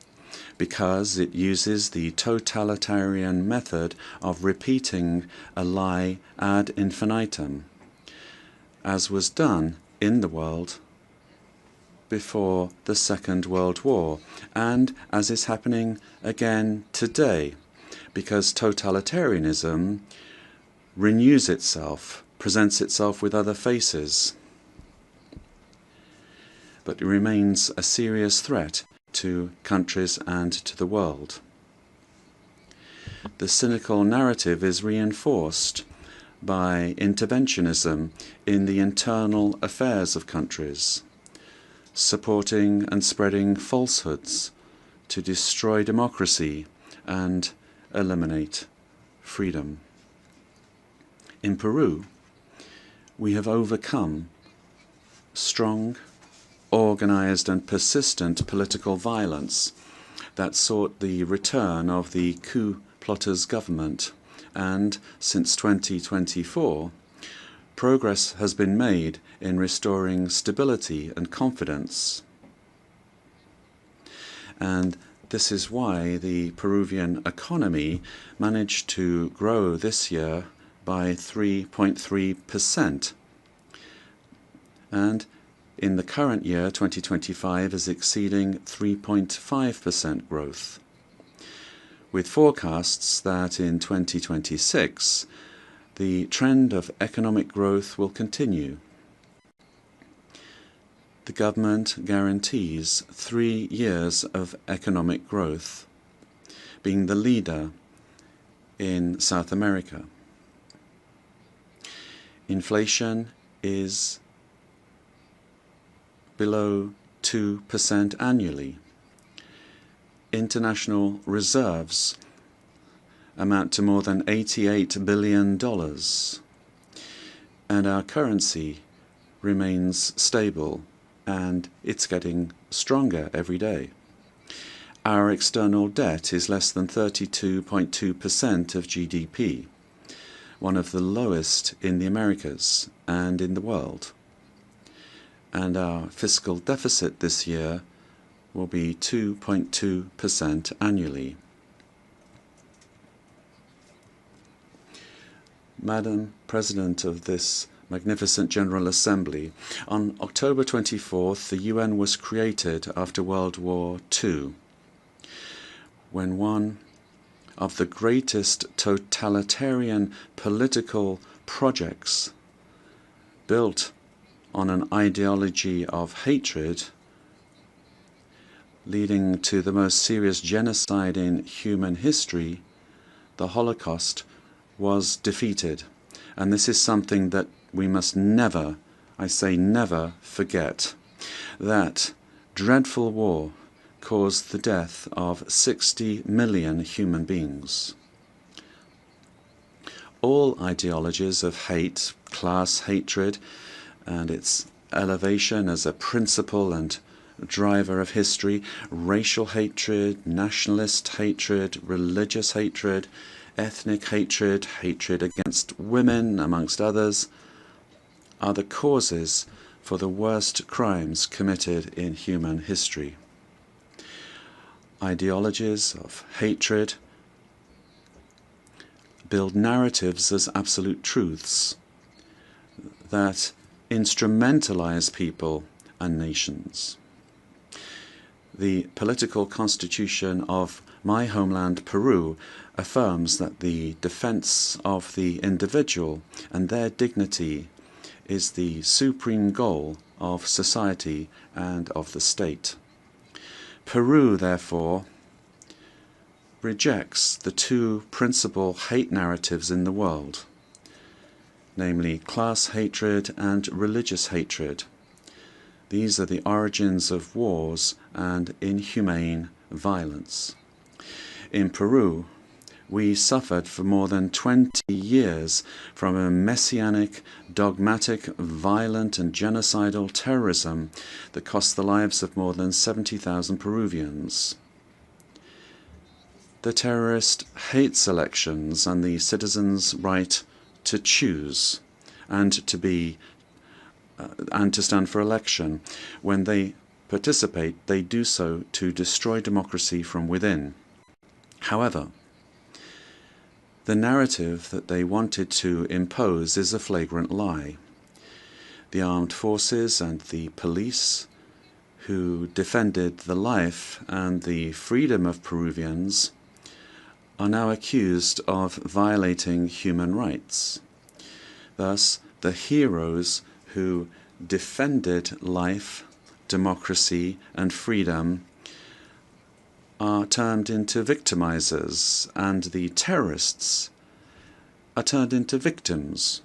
because it uses the totalitarian method of repeating a lie ad infinitum, as was done in the world before the Second World War, and as is happening again today, because totalitarianism renews itself, presents itself with other faces, but it remains a serious threat to countries and to the world. The cynical narrative is reinforced by interventionism in the internal affairs of countries, supporting and spreading falsehoods to destroy democracy and eliminate freedom. In Peru, we have overcome strong, organized and persistent political violence that sought the return of the coup plotters' government, and since 2024, progress has been made in restoring stability and confidence. And this is why the Peruvian economy managed to grow this year by 3.3%. And in the current year, 2025, is exceeding 3.5% growth, with forecasts that in 2026 the trend of economic growth will continue. The government guarantees 3 years of economic growth, being the leader in South America. Inflation is below 2% annually. International reserves amount to more than $88 billion, and our currency remains stable, and it's getting stronger every day. Our external debt is less than 32.2% of GDP, one of the lowest in the Americas and in the world. And our fiscal deficit this year will be 2.2% annually. Madam President of this magnificent General Assembly, on October 24th, the UN was created after World War II, when one of the greatest totalitarian political projects built on an ideology of hatred, leading to the most serious genocide in human history, the Holocaust, was defeated. And this is something that we must never, I say never, forget. That dreadful war caused the death of 60 million human beings. All ideologies of hate, class hatred, and its elevation as a principle and driver of history, racial hatred, nationalist hatred, religious hatred, ethnic hatred, hatred against women, amongst others, are the causes for the worst crimes committed in human history. Ideologies of hatred build narratives as absolute truths that instrumentalize people and nations. The political constitution of my homeland, Peru, affirms that the defense of the individual and their dignity is the supreme goal of society and of the state. Peru, therefore, rejects the two principal hate narratives in the world, namely class hatred and religious hatred. These are the origins of wars and inhumane violence. In Peru, we suffered for more than 20 years from a messianic, dogmatic, violent and genocidal terrorism that cost the lives of more than 70,000 Peruvians. The terrorist hates elections and the citizens' right to choose and to stand for election. When they participate, they do so to destroy democracy from within. However, the narrative that they wanted to impose is a flagrant lie. The armed forces and the police, who defended the life and the freedom of Peruvians, are now accused of violating human rights. Thus, the heroes who defended life, democracy, and freedom are turned into victimizers, and the terrorists are turned into victims.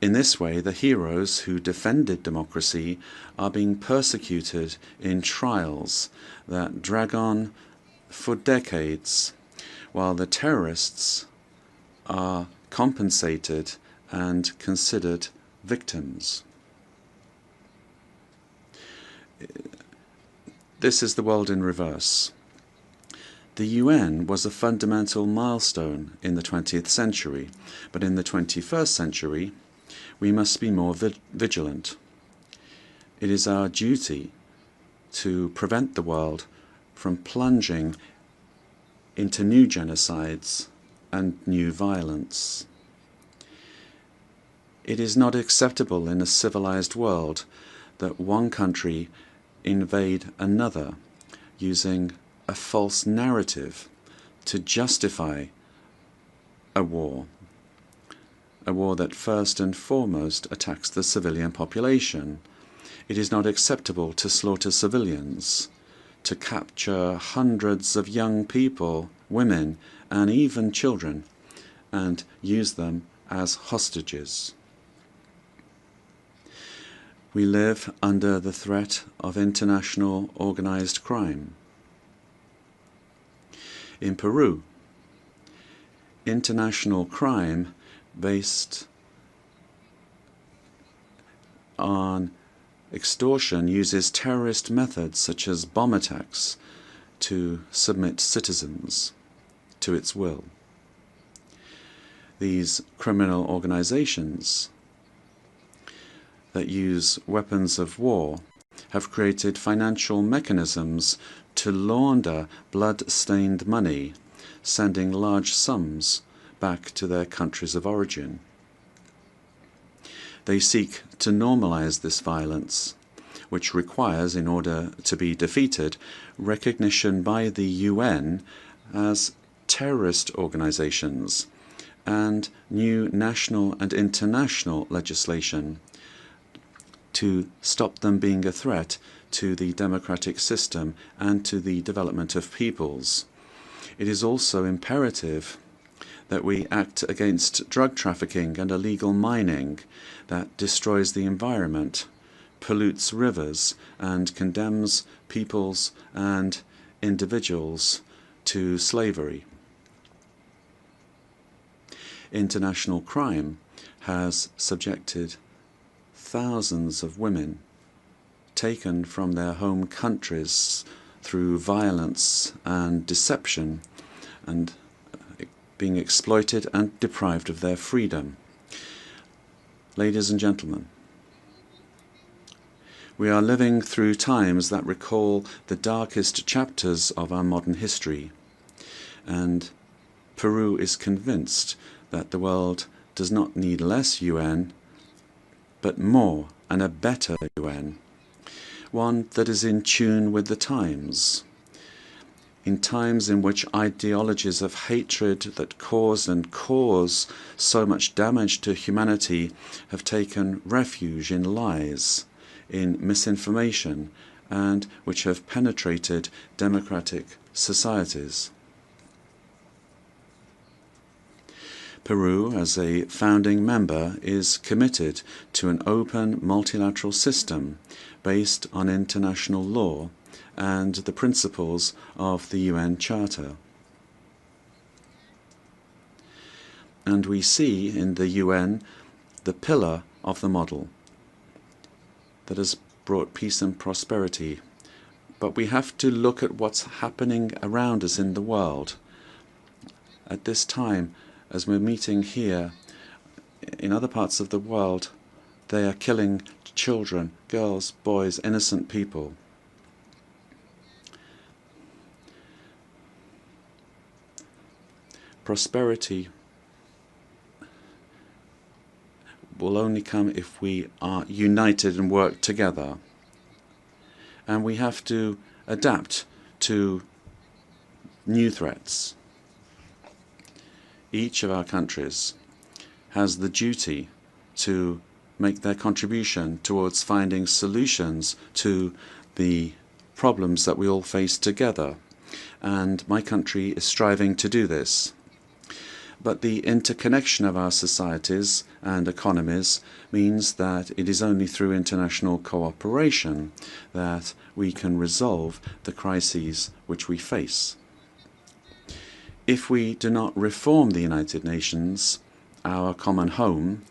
In this way, the heroes who defended democracy are being persecuted in trials that drag on for decades, while the terrorists are compensated and considered victims. This is the world in reverse. The UN was a fundamental milestone in the 20th century, but in the 21st century, we must be more vigilant. It is our duty to prevent the world from plunging into new genocides and new violence. It is not acceptable in a civilized world that one country invade another using a false narrative to justify a war that first and foremost attacks the civilian population. It is not acceptable to slaughter civilians, to capture hundreds of young people, women, and even children, and use them as hostages. We live under the threat of international organized crime. In Peru, international crime based on extortion uses terrorist methods such as bomb attacks to submit citizens to its will. These criminal organizations that use weapons of war have created financial mechanisms to launder blood-stained money, sending large sums back to their countries of origin. They seek to normalize this violence, which requires, in order to be defeated, recognition by the UN as terrorist organizations and new national and international legislation to stop them being a threat to the democratic system and to the development of peoples. It is also imperative that we act against drug trafficking and illegal mining that destroys the environment, pollutes rivers, and condemns peoples and individuals to slavery. International crime has subjected thousands of women taken from their home countries through violence and deception and being exploited and deprived of their freedom. Ladies and gentlemen, we are living through times that recall the darkest chapters of our modern history, and Peru is convinced that the world does not need less UN, but more and a better UN, one that is in tune with the times. In times in which ideologies of hatred that caused and cause so much damage to humanity have taken refuge in lies, in misinformation, and which have penetrated democratic societies. Peru, as a founding member, is committed to an open multilateral system based on international law and the principles of the UN Charter. And we see in the UN the pillar of the model that has brought peace and prosperity. But we have to look at what's happening around us in the world. At this time, as we're meeting here, in other parts of the world, they are killing children, girls, boys, innocent people. Prosperity will only come if we are united and work together. And we have to adapt to new threats. Each of our countries has the duty to make their contribution towards finding solutions to the problems that we all face together. And my country is striving to do this. But the interconnection of our societies and economies means that it is only through international cooperation that we can resolve the crises which we face. If we do not reform the United Nations, our common home,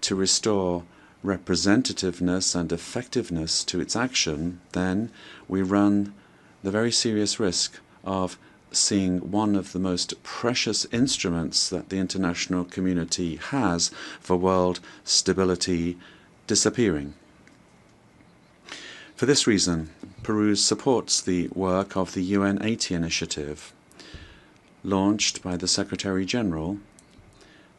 to restore representativeness and effectiveness to its action, then we run the very serious risk of seeing one of the most precious instruments that the international community has for world stability disappearing. For this reason, Peru supports the work of the UN80 initiative, launched by the Secretary General,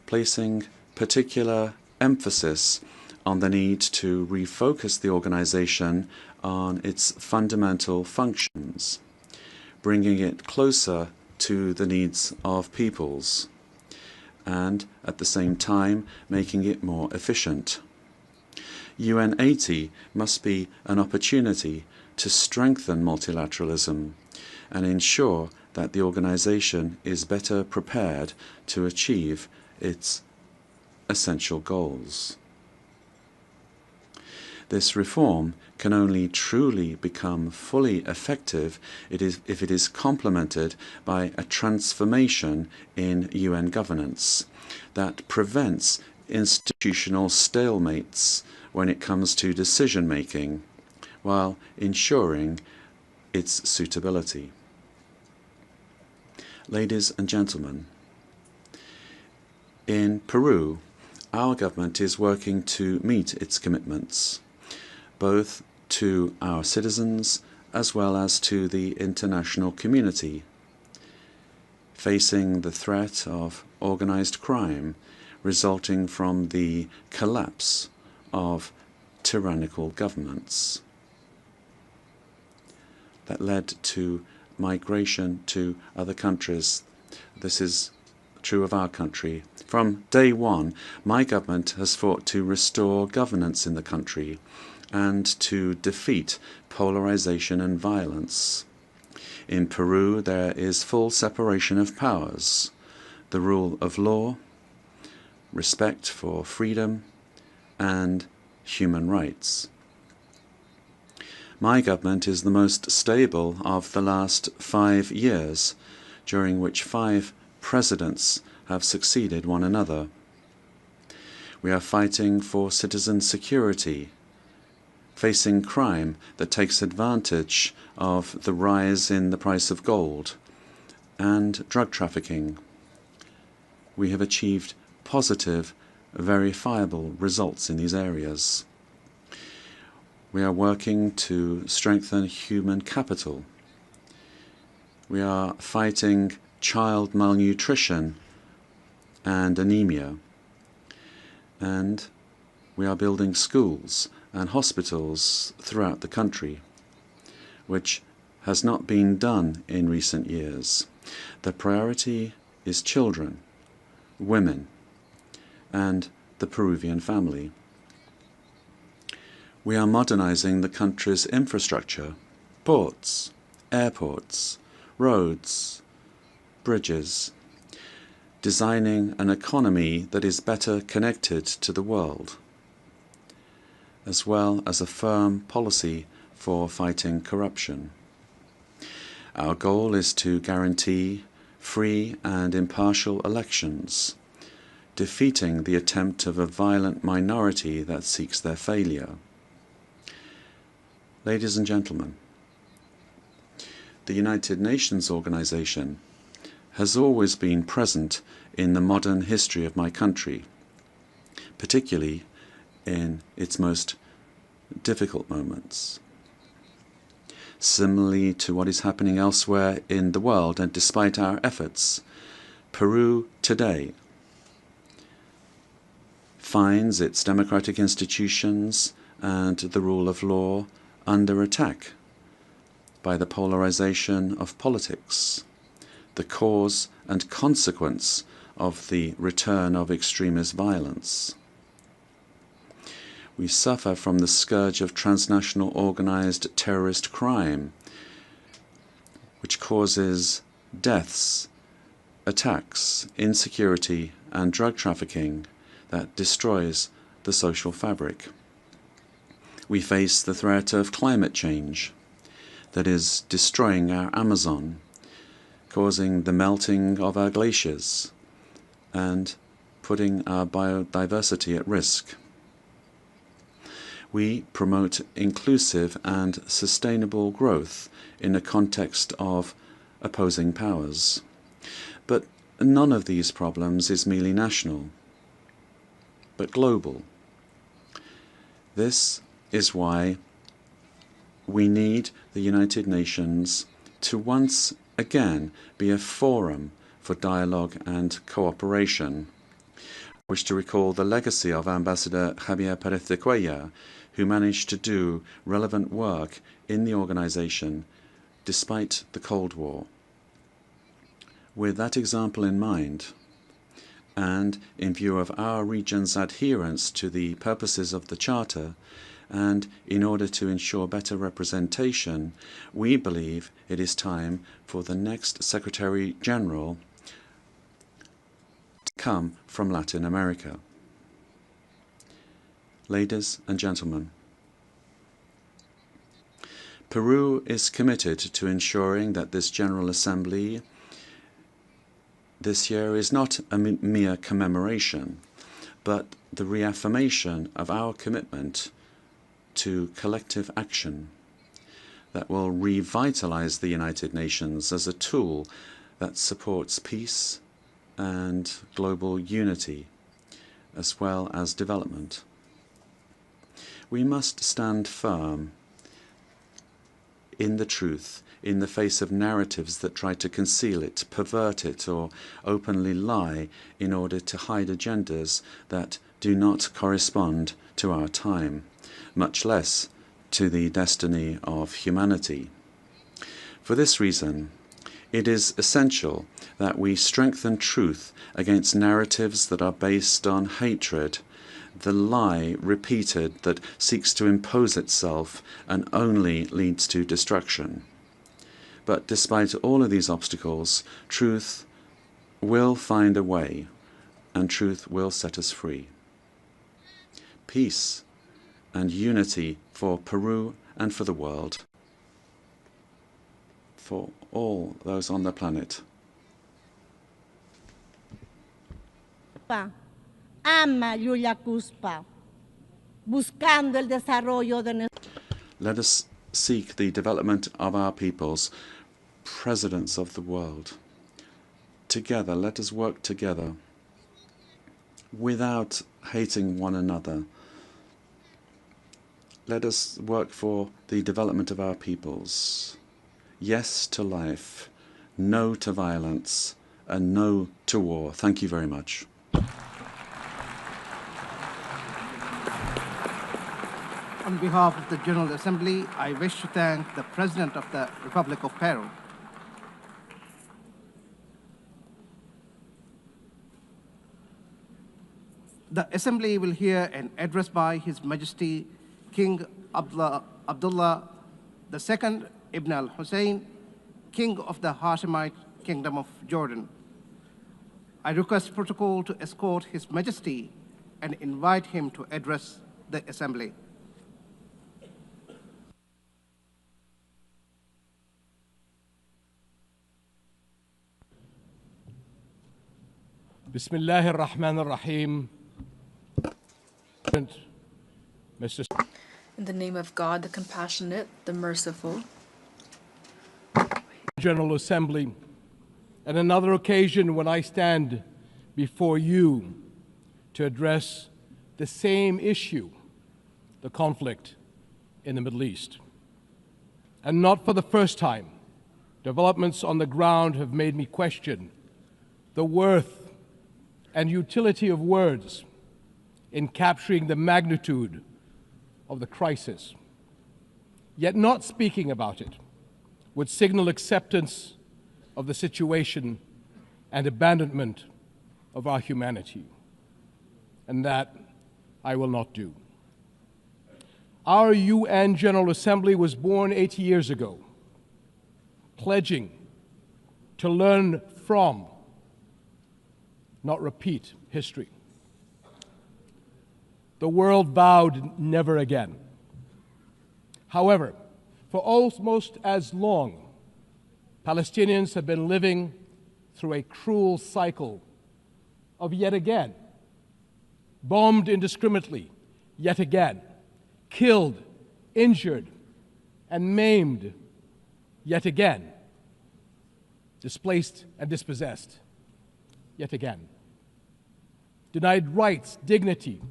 placing particular emphasis on the need to refocus the organization on its fundamental functions, bringing it closer to the needs of peoples, and at the same time making it more efficient. UN80 must be an opportunity to strengthen multilateralism and ensure that the organization is better prepared to achieve its essential goals. This reform can only truly become fully effective if it is complemented by a transformation in UN governance that prevents institutional stalemates when it comes to decision-making, while ensuring its suitability. Ladies and gentlemen, In Peru, our government is working to meet its commitments, both to our citizens as well as to the international community, facing the threat of organized crime resulting from the collapse of tyrannical governments that led to migration to other countries. This is true of our country. From day one, my government has fought to restore governance in the country and to defeat polarization and violence. In Peru, there is full separation of powers, the rule of law, respect for freedom, and human rights. My government is the most stable of the last 5 years, during which 5 presidents have succeeded one another. We are fighting for citizen security, facing crime that takes advantage of the rise in the price of gold, and drug trafficking. We have achieved positive, verifiable results in these areas. We are working to strengthen human capital. We are fighting child malnutrition and anemia. And we are building schools and hospitals throughout the country, which has not been done in recent years. The priority is children, women, and the Peruvian family. We are modernizing the country's infrastructure, ports, airports, roads, bridges, designing an economy that is better connected to the world, as well as a firm policy for fighting corruption. Our goal is to guarantee free and impartial elections, defeating the attempt of a violent minority that seeks their failure. Ladies and gentlemen, the United Nations organization has always been present in the modern history of my country, particularly in its most difficult moments. Similarly to what is happening elsewhere in the world, and despite our efforts, Peru today finds its democratic institutions and the rule of law under attack by the polarization of politics, the cause and consequence of the return of extremist violence. We suffer from the scourge of transnational organized terrorist crime, which causes deaths, attacks, insecurity, and drug trafficking that destroys the social fabric. We face the threat of climate change that is destroying our Amazon, causing the melting of our glaciers, and putting our biodiversity at risk. We promote inclusive and sustainable growth in a context of opposing powers. But none of these problems is merely national, but global. This is why we need the United Nations to once again be a forum for dialogue and cooperation. I wish to recall the legacy of Ambassador Javier Pérez de Cuellar, who managed to do relevant work in the organization despite the Cold War. With that example in mind, and in view of our region's adherence to the purposes of the Charter, and in order to ensure better representation, we believe it is time for the next Secretary General to come from Latin America. Ladies and gentlemen, Peru is committed to ensuring that this General Assembly this year is not a mere commemoration, but the reaffirmation of our commitment to collective action that will revitalize the United Nations as a tool that supports peace and global unity, as well as development. We must stand firm in the truth in the face of narratives that try to conceal it, pervert it, or openly lie in order to hide agendas that do not correspond to our time, much less to the destiny of humanity. For this reason, it is essential that we strengthen truth against narratives that are based on hatred, the lie repeated that seeks to impose itself and only leads to destruction. But despite all of these obstacles, truth will find a way, and truth will set us free. Peace and unity for Peru and for the world, for all those on the planet. Ama Yulia Cuspa, buscando el desarrollo de nuestro. Let us seek the development of our peoples, presidents of the world. Together, let us work together without hating one another. Let us work for the development of our peoples. Yes to life, no to violence, and no to war. Thank you very much. On behalf of the General Assembly, I wish to thank the President of the Republic of Peru. The Assembly will hear an address by His Majesty King Abdullah II Ibn al-Hussein, King of the Hashemite Kingdom of Jordan. I request protocol to escort His Majesty and invite him to address the Assembly. Bismillahir Rahmanir Rahim. Mr. In the name of God, the compassionate, the merciful. General Assembly, at another occasion when I stand before you to address the same issue, the conflict in the Middle East. And not for the first time, developments on the ground have made me question the worth and utility of words in capturing the magnitude of the crisis. Yet not speaking about it would signal acceptance of the situation and abandonment of our humanity. And that I will not do. Our UN General Assembly was born 80 years ago, pledging to learn from, not repeat, history. The world vowed never again. However, for almost as long, Palestinians have been living through a cruel cycle of yet again, bombed indiscriminately, yet again, killed, injured, and maimed, yet again, displaced and dispossessed, yet again, denied rights, dignity,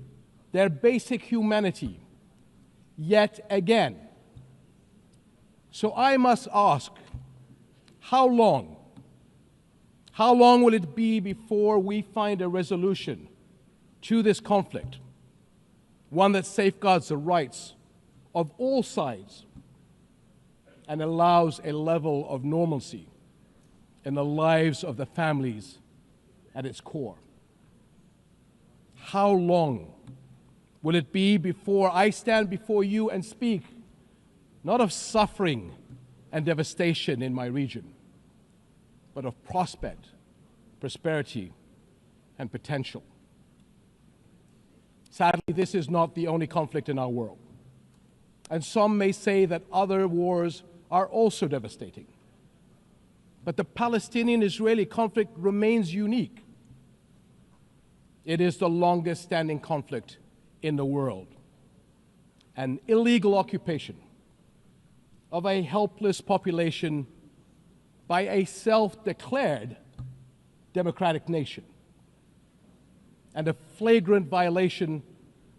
their basic humanity, yet again. So I must ask, how long? How long will it be before we find a resolution to this conflict, one that safeguards the rights of all sides and allows a level of normalcy in the lives of the families at its core? How long will it be before I stand before you and speak not of suffering and devastation in my region, but of prospect, prosperity, and potential? Sadly, this is not the only conflict in our world. And some may say that other wars are also devastating. But the Palestinian-Israeli conflict remains unique. It is the longest standing conflict in the world. An illegal occupation of a helpless population by a self-declared democratic nation and a flagrant violation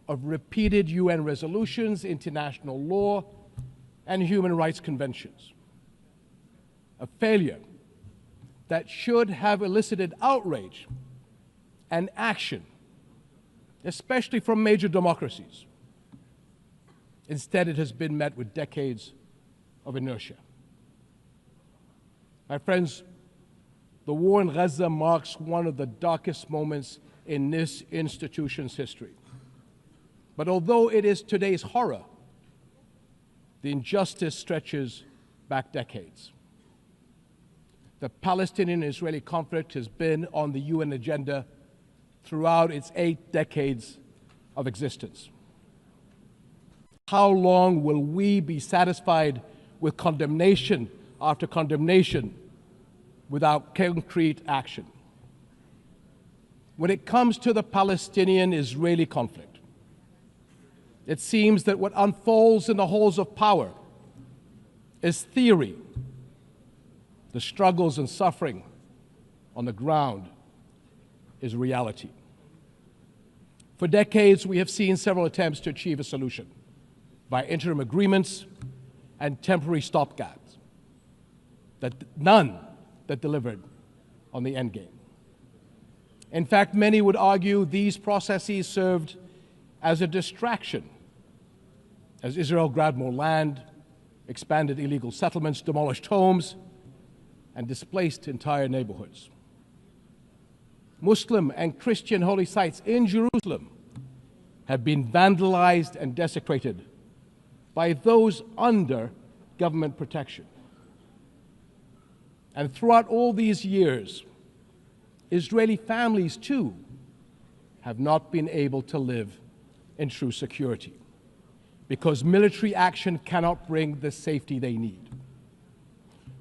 of repeated UN resolutions, international law, and human rights conventions. A failure that should have elicited outrage and action, especially from major democracies. Instead, it has been met with decades of inertia. My friends, the war in Gaza marks one of the darkest moments in this institution's history. But although it is today's horror, the injustice stretches back decades. The Palestinian-Israeli conflict has been on the UN agenda throughout its 8 decades of existence. How long will we be satisfied with condemnation after condemnation without concrete action? When it comes to the Palestinian-Israeli conflict, it seems that what unfolds in the halls of power is theory. The struggles and suffering on the ground is reality. For decades, we have seen several attempts to achieve a solution by interim agreements and temporary stopgaps, none that delivered on the end game. In fact, many would argue these processes served as a distraction as Israel grabbed more land, expanded illegal settlements, demolished homes, and displaced entire neighborhoods. Muslim and Christian holy sites in Jerusalem have been vandalized and desecrated by those under government protection. And throughout all these years, Israeli families, too, have not been able to live in true security because military action cannot bring the safety they need.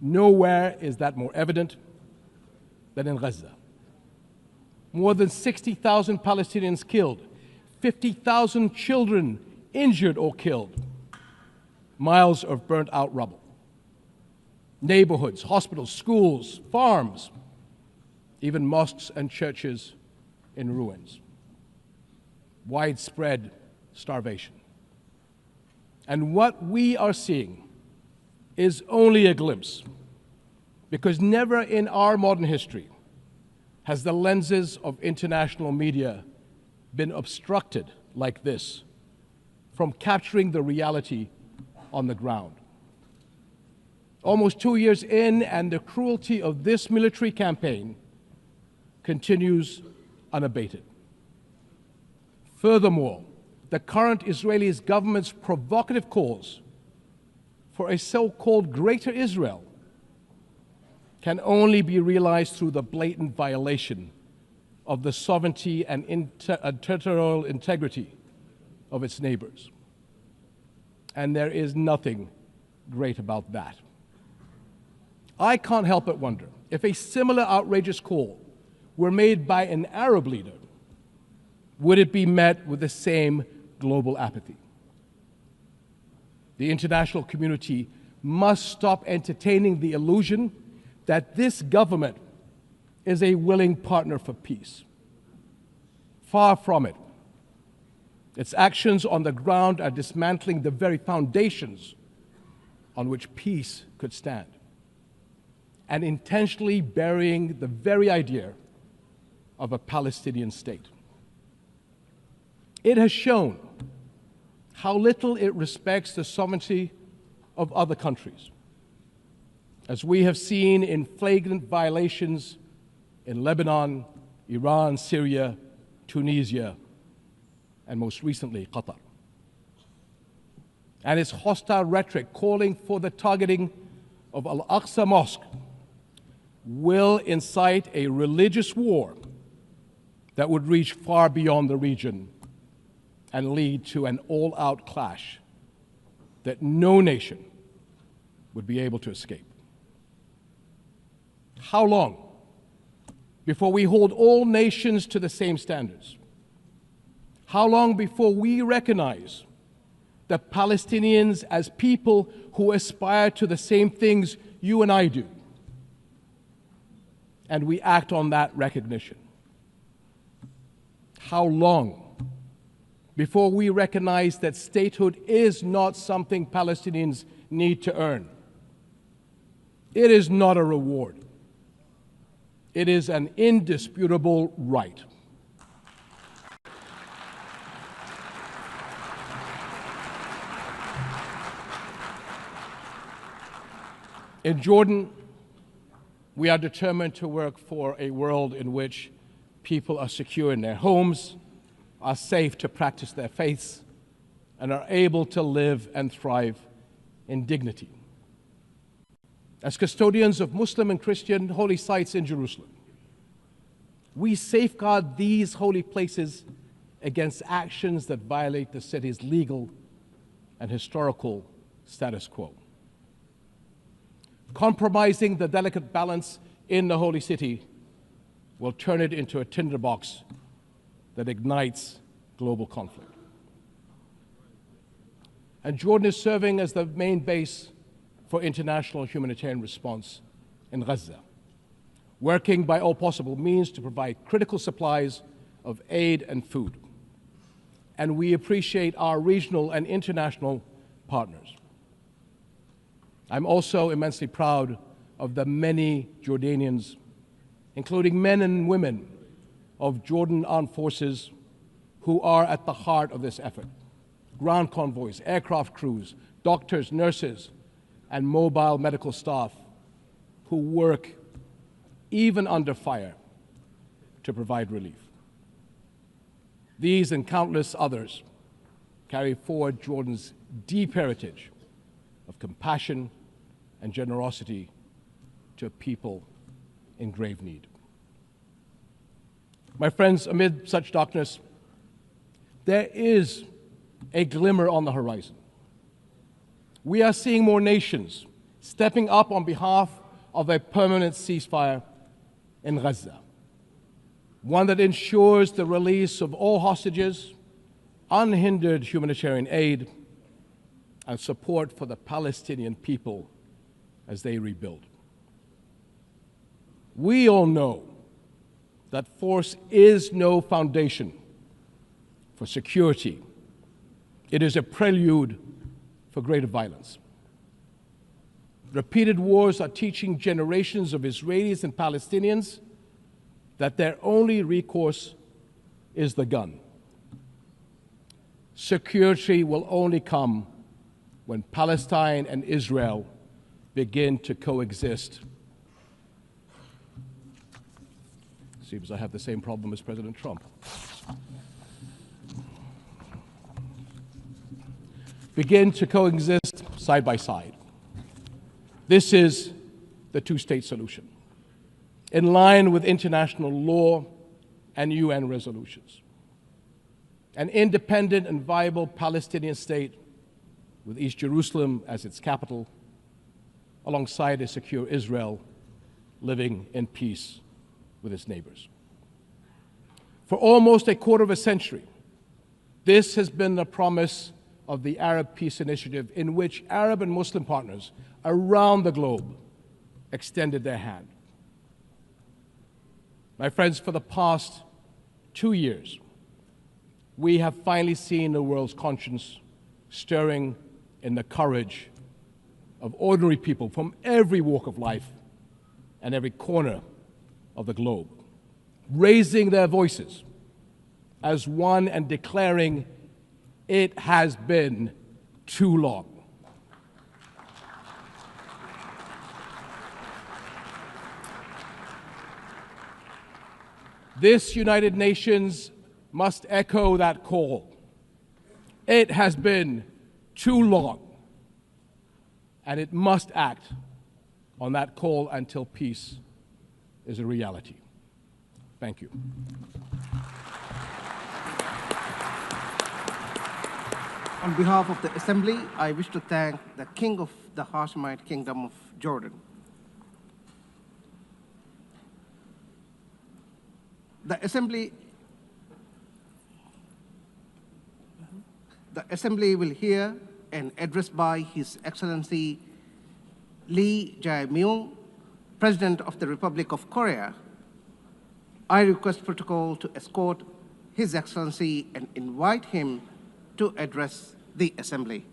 Nowhere is that more evident than in Gaza. More than 60,000 Palestinians killed, 50,000 children injured or killed, miles of burnt out rubble, neighborhoods, hospitals, schools, farms, even mosques and churches in ruins, widespread starvation. And what we are seeing is only a glimpse, because never in our modern history has the lenses of international media been obstructed like this from capturing the reality on the ground. Almost 2 years in, and the cruelty of this military campaign continues unabated. Furthermore, the current Israeli government's provocative calls for a so-called Greater Israel can only be realized through the blatant violation of the sovereignty and territorial integrity of its neighbors. And there is nothing great about that. I can't help but wonder if a similar outrageous call were made by an Arab leader, would it be met with the same global apathy? The international community must stop entertaining the illusion that this government is a willing partner for peace. Far from it. Its actions on the ground are dismantling the very foundations on which peace could stand, and intentionally burying the very idea of a Palestinian state. It has shown how little it respects the sovereignty of other countries, as we have seen in flagrant violations in Lebanon, Iran, Syria, Tunisia, and most recently, Qatar. And its hostile rhetoric calling for the targeting of Al-Aqsa Mosque will incite a religious war that would reach far beyond the region and lead to an all-out clash that no nation would be able to escape. How long before we hold all nations to the same standards? How long before we recognize the Palestinians as people who aspire to the same things you and I do? and we act on that recognition. How long before we recognize that statehood is not something Palestinians need to earn? It is not a reward. It is an indisputable right. In Jordan, we are determined to work for a world in which people are secure in their homes, are safe to practice their faiths, and are able to live and thrive in dignity. As custodians of Muslim and Christian holy sites in Jerusalem, we safeguard these holy places against actions that violate the city's legal and historical status quo. Compromising the delicate balance in the holy city will turn it into a tinderbox that ignites global conflict. And Jordan is serving as the main base for international humanitarian response in Gaza, working by all possible means to provide critical supplies of aid and food. And we appreciate our regional and international partners. I'm also immensely proud of the many Jordanians, including men and women of Jordan Armed Forces, who are at the heart of this effort. Ground convoys, aircraft crews, doctors, nurses, and mobile medical staff who work even under fire to provide relief. These and countless others carry forward Jordan's deep heritage of compassion and generosity to people in grave need. My friends, amid such darkness, there is a glimmer on the horizon. We are seeing more nations stepping up on behalf of a permanent ceasefire in Gaza, one that ensures the release of all hostages, unhindered humanitarian aid, and support for the Palestinian people as they rebuild. We all know that force is no foundation for security. It is a prelude for greater violence. Repeated wars are teaching generations of Israelis and Palestinians that their only recourse is the gun. Security will only come when Palestine and Israel begin to coexist. Seems I have the same problem as President Trump. Begin to coexist side by side. This is the two-state solution, in line with international law and UN resolutions. An independent and viable Palestinian state with East Jerusalem as its capital, alongside a secure Israel living in peace with its neighbors. For almost a quarter of a century, this has been the promise of the Arab Peace Initiative, in which Arab and Muslim partners around the globe extended their hand. My friends, for the past 2 years, we have finally seen the world's conscience stirring in the courage of ordinary people from every walk of life and every corner of the globe, raising their voices as one and declaring, it has been too long. This United Nations must echo that call. It has been too long, and it must act on that call until peace is a reality. Thank you. On behalf of the Assembly, I wish to thank the King of the Hashemite Kingdom of Jordan. The Assembly will hear an address by His Excellency Lee Jae-myung, President of the Republic of Korea, I request protocol to escort His Excellency and invite him to address the Assembly.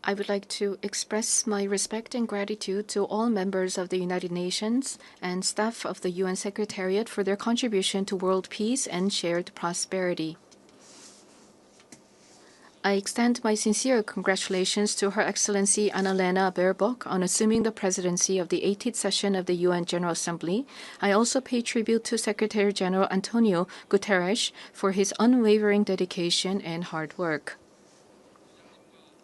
I would like to express my respect and gratitude to all members of the United Nations and staff of the UN Secretariat for their contribution to world peace and shared prosperity. I extend my sincere congratulations to Her Excellency Annalena Baerbock on assuming the presidency of the 18th session of the UN General Assembly. I also pay tribute to Secretary General Antonio Guterres for his unwavering dedication and hard work.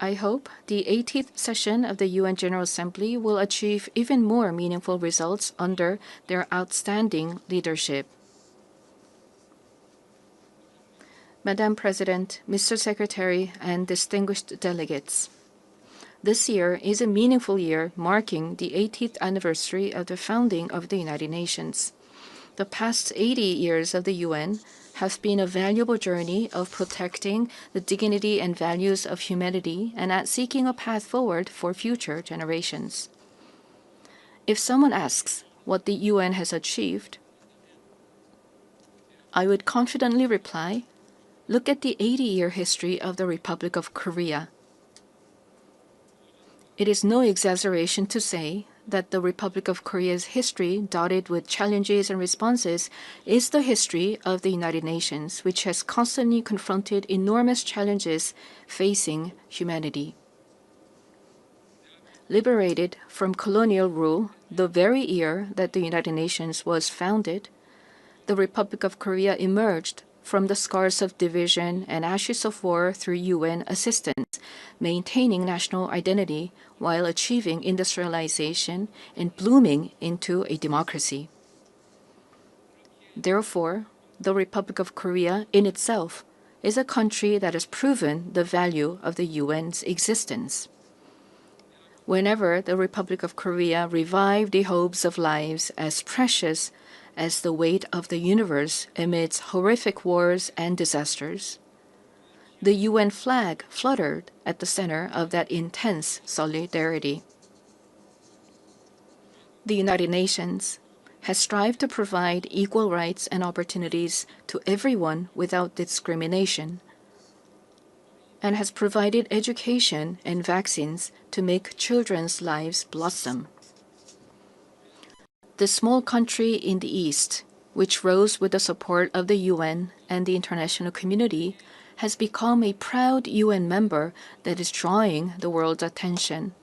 I hope the 18th session of the UN General Assembly will achieve even more meaningful results under their outstanding leadership. Madam President, Mr. Secretary, and distinguished delegates, this year is a meaningful year marking the 80th anniversary of the founding of the United Nations. The past 80 years of the UN has been a valuable journey of protecting the dignity and values of humanity and at seeking a path forward for future generations. If someone asks what the UN has achieved, I would confidently reply, look at the 80-year history of the Republic of Korea. It is no exaggeration to say that the Republic of Korea's history, dotted with challenges and responses, is the history of the United Nations, which has constantly confronted enormous challenges facing humanity. Liberated from colonial rule the very year that the United Nations was founded, the Republic of Korea emerged from the scars of division and ashes of war through UN assistance, maintaining national identity while achieving industrialization and blooming into a democracy. Therefore, the Republic of Korea in itself is a country that has proven the value of the UN's existence. Whenever the Republic of Korea revived the hopes of lives as precious as the weight of the universe amidst horrific wars and disasters, the UN flag fluttered at the center of that intense solidarity. The United Nations has strived to provide equal rights and opportunities to everyone without discrimination, and has provided education and vaccines to make children's lives blossom. The small country in the East, which rose with the support of the UN and the international community, has become a proud UN member that is drawing the world's attention.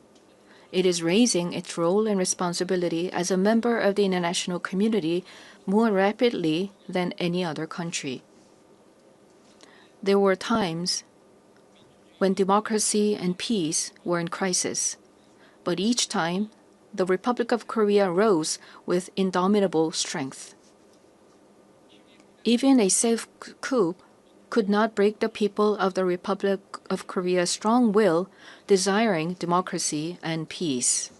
It is raising its role and responsibility as a member of the international community more rapidly than any other country. There were times when democracy and peace were in crisis, but each time the Republic of Korea rose with indomitable strength. Even a safe coup could not break the people of the Republic of Korea's strong will, desiring democracy and peace.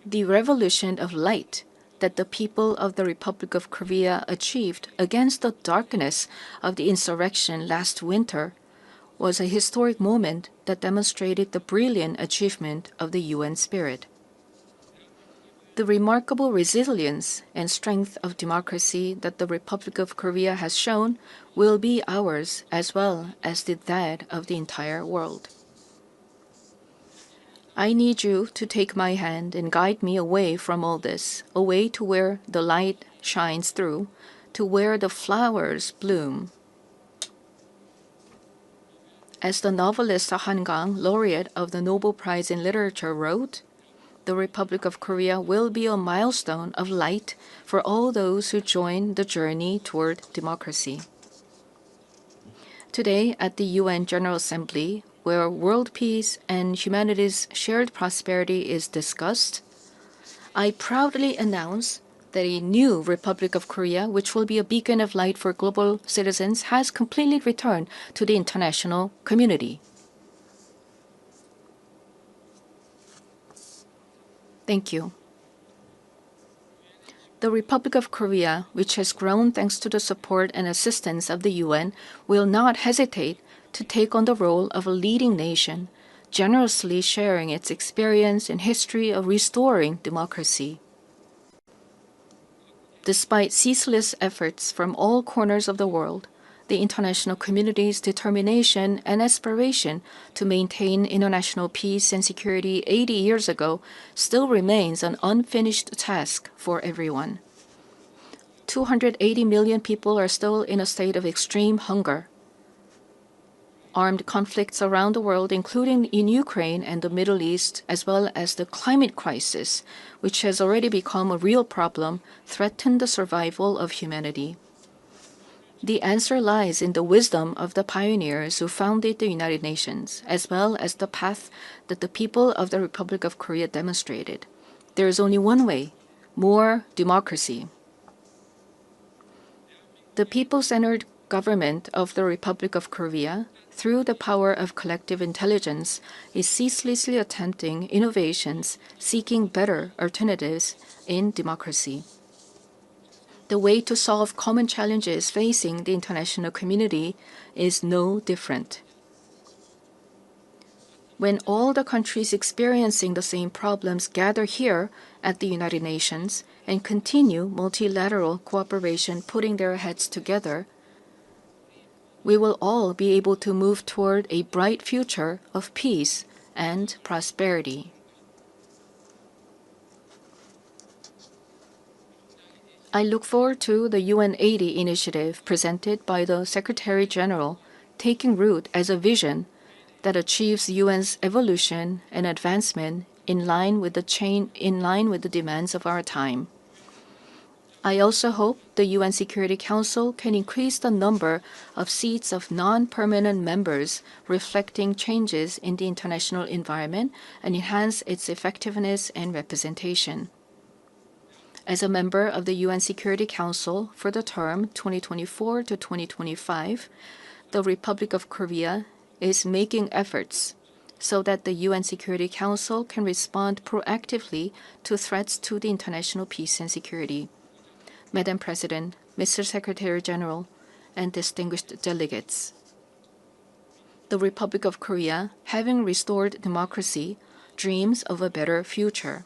The revolution of light that the people of the Republic of Korea achieved against the darkness of the insurrection last winter was a historic moment that demonstrated the brilliant achievement of the UN spirit. The remarkable resilience and strength of democracy that the Republic of Korea has shown will be ours as well as that of the entire world. I need you to take my hand and guide me away from all this, away to where the light shines through, to where the flowers bloom. As the novelist Han Gang, laureate of the Nobel Prize in Literature, wrote, the Republic of Korea will be a milestone of light for all those who join the journey toward democracy. Today, at the UN General Assembly, where world peace and humanity's shared prosperity is discussed, I proudly announce that a new Republic of Korea, which will be a beacon of light for global citizens, has completely returned to the international community. Thank you. The Republic of Korea, which has grown thanks to the support and assistance of the UN, will not hesitate to take on the role of a leading nation, generously sharing its experience and history of restoring democracy. Despite ceaseless efforts from all corners of the world, the international community's determination and aspiration to maintain international peace and security 80 years ago still remains an unfinished task for everyone. 280 million people are still in a state of extreme hunger. Armed conflicts around the world, including in Ukraine and the Middle East, as well as the climate crisis, which has already become a real problem, threaten the survival of humanity. The answer lies in the wisdom of the pioneers who founded the United Nations, as well as the path that the people of the Republic of Korea demonstrated. There is only one way: more democracy. The people-centered government of the Republic of Korea, through the power of collective intelligence, is ceaselessly attempting innovations, seeking better alternatives in democracy. The way to solve common challenges facing the international community is no different. When all the countries experiencing the same problems gather here at the United Nations and continue multilateral cooperation, putting their heads together, we will all be able to move toward a bright future of peace and prosperity. I look forward to the UN 80 initiative presented by the Secretary General taking root as a vision that achieves UN's evolution and advancement in line with the demands of our time. I also hope the UN Security Council can increase the number of seats of non-permanent members reflecting changes in the international environment and enhance its effectiveness and representation. As a member of the UN Security Council for the term 2024 to 2025, the Republic of Korea is making efforts so that the UN Security Council can respond proactively to threats to the international peace and security. Madam President, Mr. Secretary General, and distinguished delegates, the Republic of Korea, having restored democracy, dreams of a better future.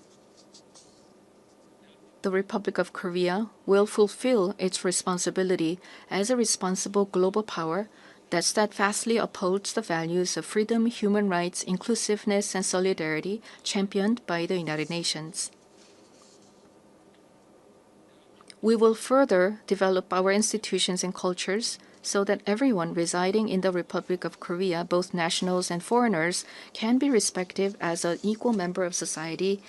The Republic of Korea will fulfill its responsibility as a responsible global power that steadfastly upholds the values of freedom, human rights, inclusiveness, and solidarity championed by the United Nations. We will further develop our institutions and cultures so that everyone residing in the Republic of Korea, both nationals and foreigners, can be respected as an equal member of society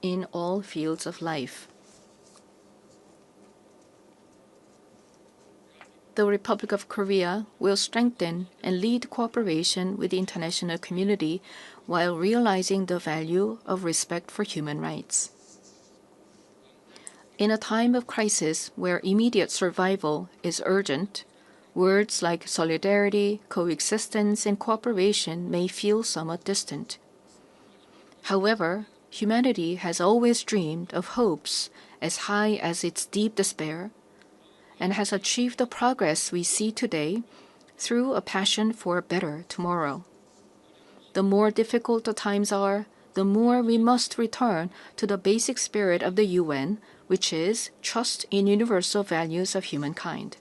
in all fields of life. The Republic of Korea will strengthen and lead cooperation with the international community while realizing the value of respect for human rights. In a time of crisis where immediate survival is urgent, words like solidarity, coexistence, and cooperation may feel somewhat distant. However, humanity has always dreamed of hopes as high as its deep despair, and has achieved the progress we see today through a passion for a better tomorrow. The more difficult the times are, the more we must return to the basic spirit of the UN, which is trust in universal values of humankind.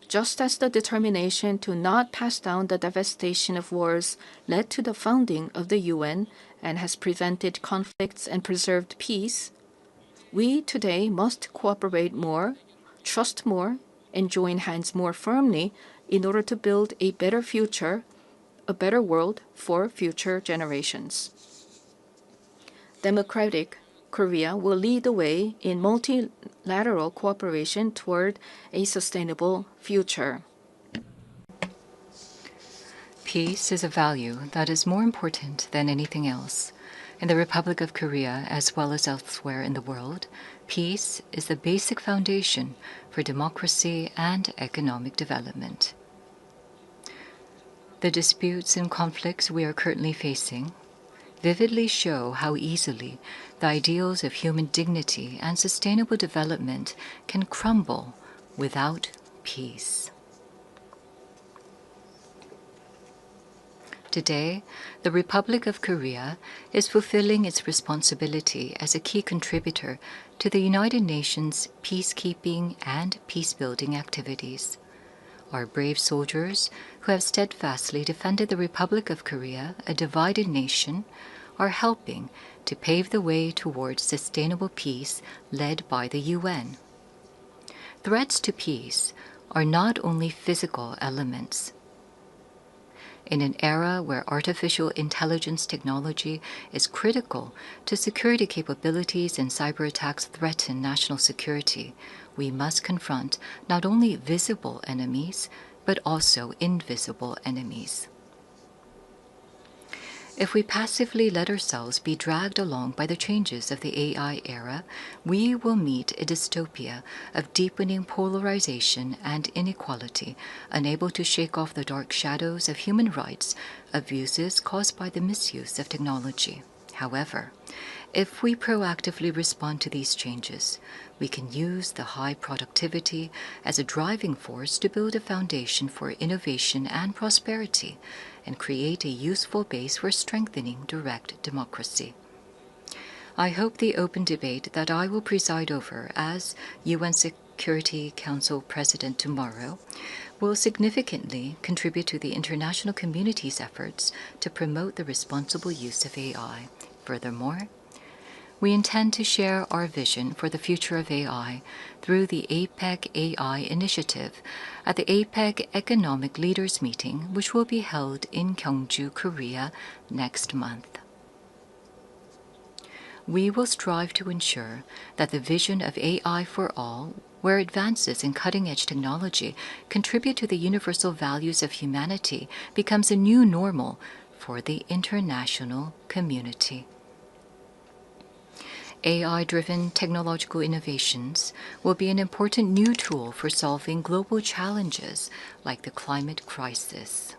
Just as the determination to not pass down the devastation of wars led to the founding of the UN and has prevented conflicts and preserved peace, we today must cooperate more, trust more, and join hands more firmly in order to build a better future, a better world for future generations. Democratic Korea will lead the way in multilateral cooperation toward a sustainable future. Peace is a value that is more important than anything else. In the Republic of Korea, as well as elsewhere in the world, peace is the basic foundation for democracy and economic development. The disputes and conflicts we are currently facing vividly show how easily the ideals of human dignity and sustainable development can crumble without peace. Today, the Republic of Korea is fulfilling its responsibility as a key contributor to the United Nations peacekeeping and peacebuilding activities. Our brave soldiers, who have steadfastly defended the Republic of Korea, a divided nation, are helping to pave the way towards sustainable peace led by the UN. Threats to peace are not only physical elements. In an era where artificial intelligence technology is critical to security capabilities and cyber attacks threaten national security, we must confront not only visible enemies, but also invisible enemies. If we passively let ourselves be dragged along by the changes of the AI era, we will meet a dystopia of deepening polarization and inequality, unable to shake off the dark shadows of human rights abuses caused by the misuse of technology. However, if we proactively respond to these changes, we can use the high productivity as a driving force to build a foundation for innovation and prosperity, and create a useful base for strengthening direct democracy. I hope the open debate that I will preside over as UN Security Council President tomorrow will significantly contribute to the international community's efforts to promote the responsible use of AI. Furthermore, we intend to share our vision for the future of AI through the APEC AI initiative at the APEC Economic Leaders Meeting, which will be held in Gyeongju, Korea next month. We will strive to ensure that the vision of AI for all, where advances in cutting-edge technology contribute to the universal values of humanity, becomes a new normal for the international community. AI-driven technological innovations will be an important new tool for solving global challenges like the climate crisis.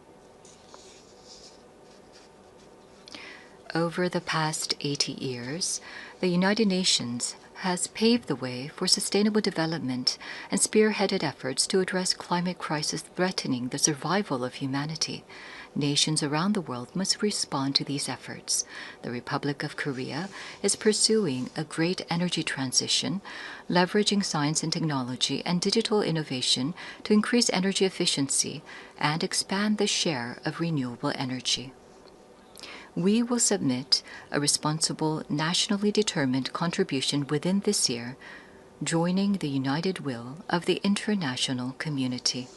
Over the past 80 years, the United Nations has paved the way for sustainable development and spearheaded efforts to address climate crisis threatening the survival of humanity. Nations around the world must respond to these efforts. The Republic of Korea is pursuing a great energy transition, leveraging science and technology and digital innovation to increase energy efficiency and expand the share of renewable energy. We will submit a responsible, nationally determined contribution within this year, joining the united will of the international community.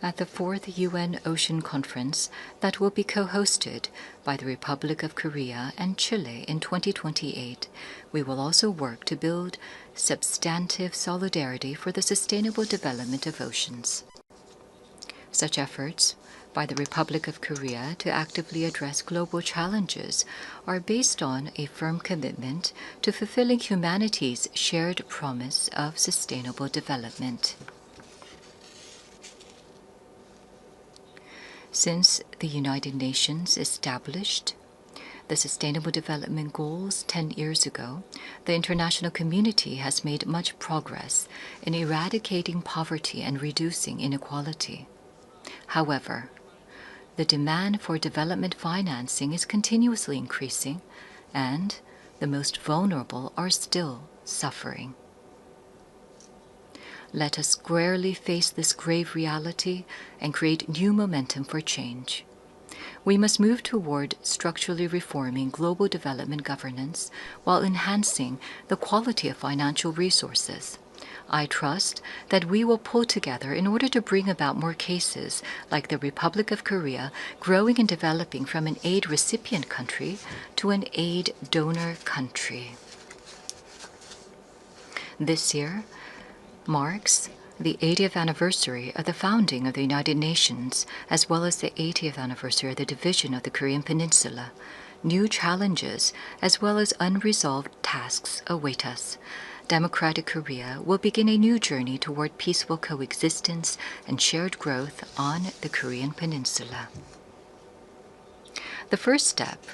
At the 4th UN Ocean Conference that will be co-hosted by the Republic of Korea and Chile in 2028, we will also work to build substantive solidarity for the sustainable development of oceans. Such efforts by the Republic of Korea to actively address global challenges are based on a firm commitment to fulfilling humanity's shared promise of sustainable development. Since the United Nations established the Sustainable Development Goals 10 years ago, the international community has made much progress in eradicating poverty and reducing inequality. However, the demand for development financing is continuously increasing, and the most vulnerable are still suffering. Let us squarely face this grave reality and create new momentum for change. We must move toward structurally reforming global development governance while enhancing the quality of financial resources. I trust that we will pull together in order to bring about more cases like the Republic of Korea growing and developing from an aid recipient country to an aid donor country. This year marks the 80th anniversary of the founding of the United Nations, as well as the 80th anniversary of the division of the Korean Peninsula. New challenges, as well as unresolved tasks, await us. Democratic Korea will begin a new journey toward peaceful coexistence and shared growth on the Korean Peninsula. The first step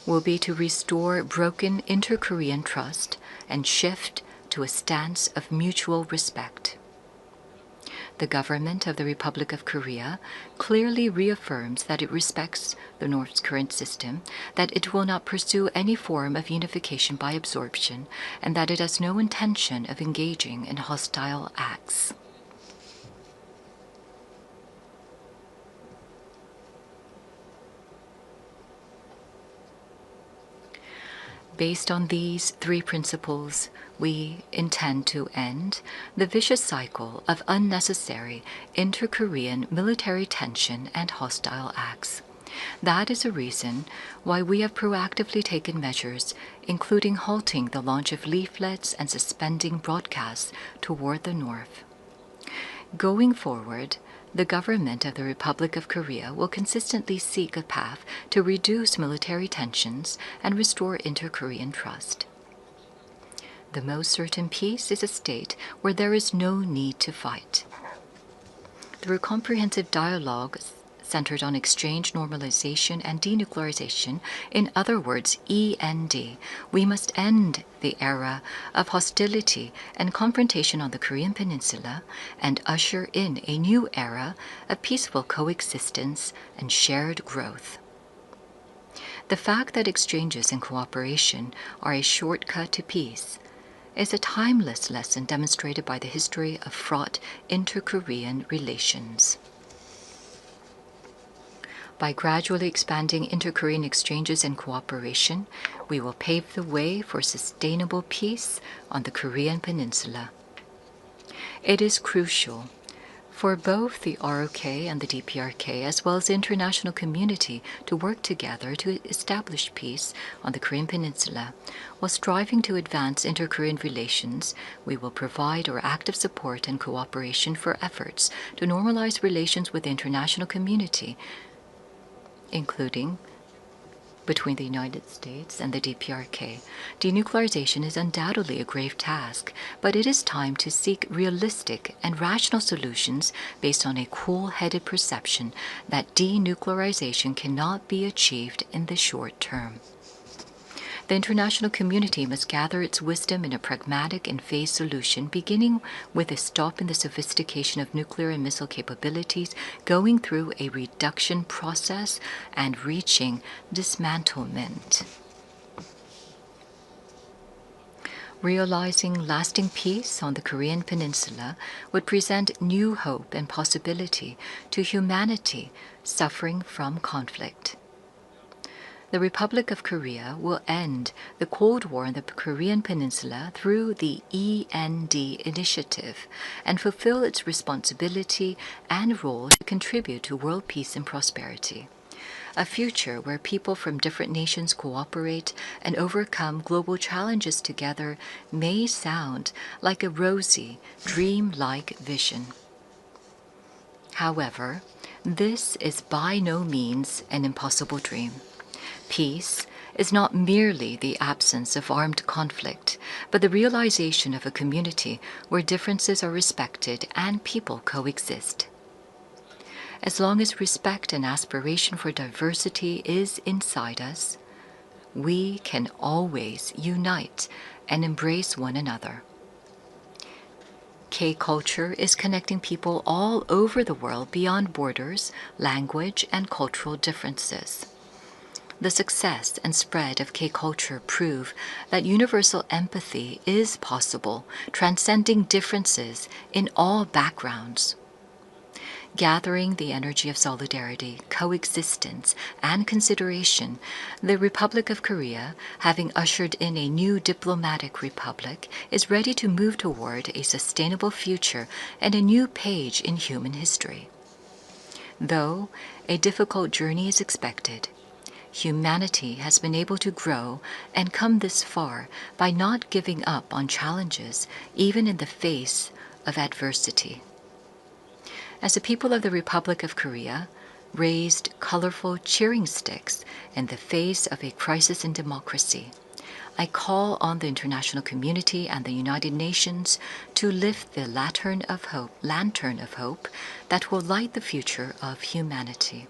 will be to restore broken inter-Korean trust and shift to a stance of mutual respect. The government of the Republic of Korea clearly reaffirms that it respects the North's current system, that it will not pursue any form of unification by absorption, and that it has no intention of engaging in hostile acts. Based on these three principles, we intend to end the vicious cycle of unnecessary inter-Korean military tension and hostile acts. That is a reason why we have proactively taken measures, including halting the launch of leaflets and suspending broadcasts toward the North. Going forward, the government of the Republic of Korea will consistently seek a path to reduce military tensions and restore inter-Korean trust. The most certain peace is a state where there is no need to fight. Through comprehensive dialogue centered on exchange, normalization, and denuclearization, in other words, END, we must end the era of hostility and confrontation on the Korean Peninsula and usher in a new era of peaceful coexistence and shared growth. The fact that exchanges and cooperation are a shortcut to peace is a timeless lesson demonstrated by the history of fraught inter-Korean relations. By gradually expanding inter-Korean exchanges and cooperation, we will pave the way for sustainable peace on the Korean Peninsula. It is crucial for both the ROK and the DPRK, as well as the international community, to work together to establish peace on the Korean Peninsula. While striving to advance inter-Korean relations, we will provide our active support and cooperation for efforts to normalize relations with the international community, including between the United States and the DPRK. Denuclearization is undoubtedly a grave task, but it is time to seek realistic and rational solutions based on a cool-headed perception that denuclearization cannot be achieved in the short term. The international community must gather its wisdom in a pragmatic and phased solution, beginning with a stop in the sophistication of nuclear and missile capabilities, going through a reduction process, and reaching dismantlement. Realizing lasting peace on the Korean Peninsula would present new hope and possibility to humanity suffering from conflict. The Republic of Korea will end the Cold War on the Korean Peninsula through the END initiative and fulfill its responsibility and role to contribute to world peace and prosperity. A future where people from different nations cooperate and overcome global challenges together may sound like a rosy, dream-like vision. However, this is by no means an impossible dream. Peace is not merely the absence of armed conflict, but the realization of a community where differences are respected and people coexist. As long as respect and aspiration for diversity is inside us, we can always unite and embrace one another. K-culture is connecting people all over the world beyond borders, language, and cultural differences. The success and spread of K-culture prove that universal empathy is possible, transcending differences in all backgrounds. Gathering the energy of solidarity, coexistence, and consideration, the Republic of Korea, having ushered in a new diplomatic republic, is ready to move toward a sustainable future and a new page in human history. Though a difficult journey is expected, humanity has been able to grow and come this far by not giving up on challenges, even in the face of adversity. As the people of the Republic of Korea raised colorful cheering sticks in the face of a crisis in democracy, I call on the international community and the United Nations to lift the lantern of hope that will light the future of humanity.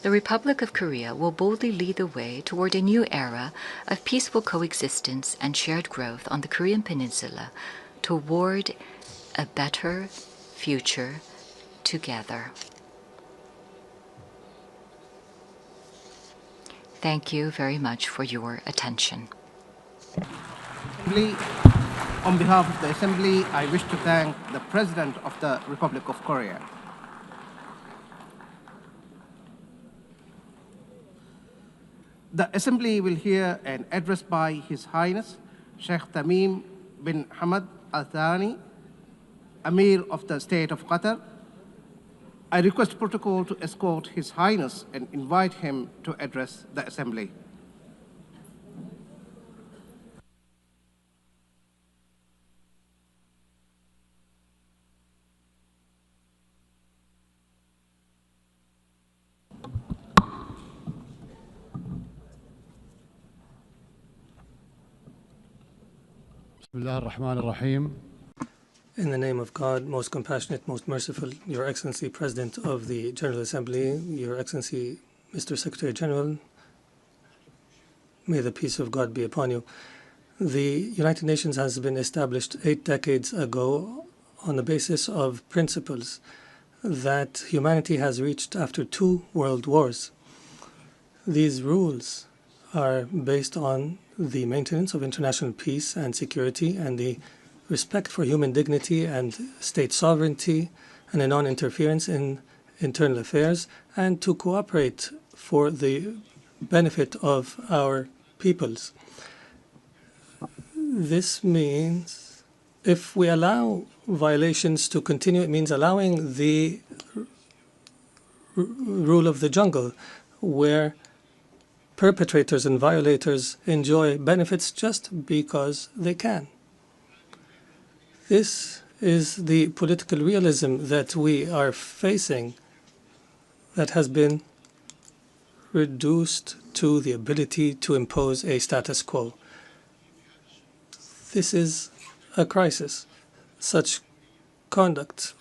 the Republic of Korea will boldly lead the way toward a new era of peaceful coexistence and shared growth on the Korean Peninsula toward a better future together. Thank you very much for your attention. On behalf of the Assembly, I wish to thank the President of the Republic of Korea. The Assembly will hear an address by His Highness Sheikh Tamim bin Hamad Al Thani, Amir of the State of Qatar. I request protocol to escort His Highness and invite him to address the Assembly. In the name of God, most compassionate, most merciful, Your Excellency, President of the General Assembly, Your Excellency, Mr. Secretary General, may the peace of God be upon you. The United Nations has been established 8 decades ago on the basis of principles that humanity has reached after 2 world wars. These rules are based on the maintenance of international peace and security and the respect for human dignity and state sovereignty and a non-interference in internal affairs, and to cooperate for the benefit of our peoples. This means if we allow violations to continue, it means allowing the rule of the jungle, where perpetrators and violators enjoy benefits just because they can. This is the political realism that we are facing that has been reduced to the ability to impose a status quo. This is a crisis. Such conduct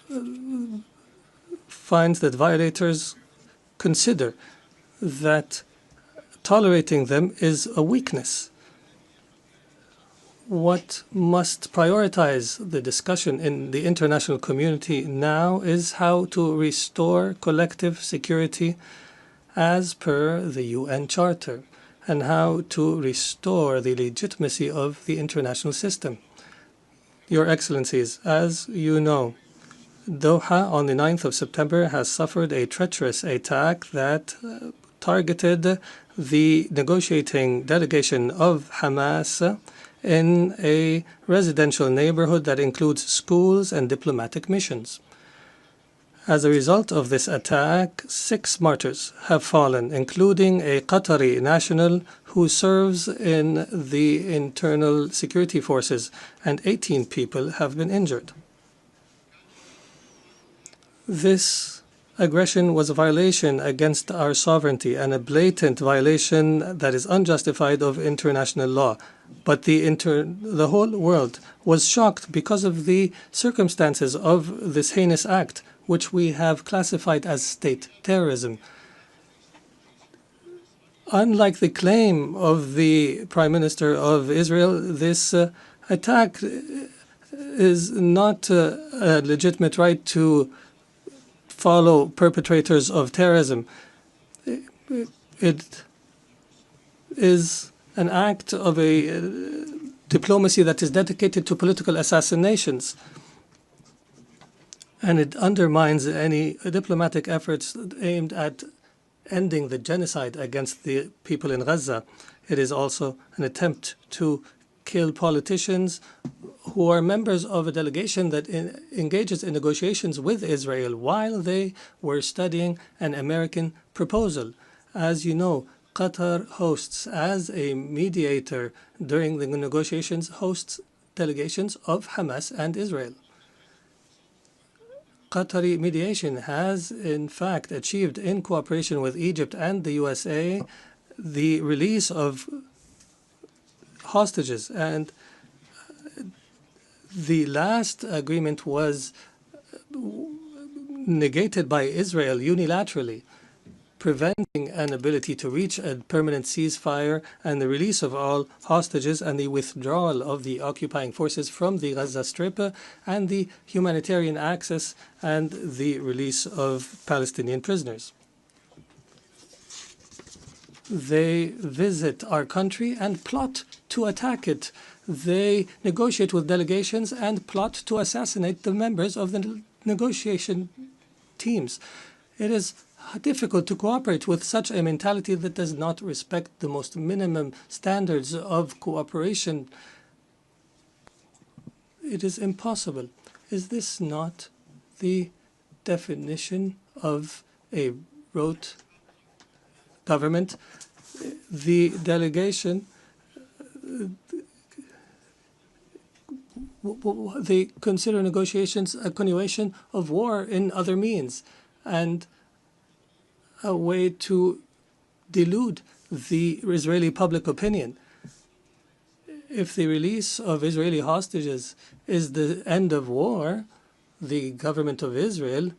finds that violators consider that tolerating them is a weakness. What must prioritize the discussion in the international community now is how to restore collective security as per the UN Charter, and how to restore the legitimacy of the international system. Your Excellencies, as you know, Doha on the 9th of September has suffered a treacherous attack that targeted the negotiating delegation of Hamas in a residential neighborhood that includes schools and diplomatic missions. As a result of this attack, 6 martyrs have fallen, including a Qatari national who serves in the internal security forces, and 18 people have been injured. This aggression was a violation against our sovereignty and a blatant violation that is unjustified of international law. But the whole world was shocked because of the circumstances of this heinous act, which we have classified as state terrorism. Unlike the claim of the Prime Minister of Israel, this attack is not a legitimate right to follow perpetrators of terrorism. It is an act of a diplomacy that is dedicated to political assassinations, and it undermines any diplomatic efforts aimed at ending the genocide against the people in Gaza. It is also an attempt to kill politicians who are members of a delegation that engages in negotiations with Israel while they were studying an American proposal. As you know, Qatar hosts, as a mediator during the negotiations, hosts delegations of Hamas and Israel. Qatari mediation has, in fact, achieved, in cooperation with Egypt and the USA, the release of hostages. And the last agreement was negated by Israel unilaterally. preventing an ability to reach a permanent ceasefire and the release of all hostages and the withdrawal of the occupying forces from the Gaza Strip and the humanitarian access and the release of Palestinian prisoners. They visit our country and plot to attack it. They negotiate with delegations and plot to assassinate the members of the negotiation teams. It is difficult to cooperate with such a mentality that does not respect the most minimum standards of cooperation. It is impossible. Is this not the definition of a rote government? The delegation, they consider negotiations a continuation of war in other means and a way to delude the Israeli public opinion. If the release of Israeli hostages is the end of war, the government of Israel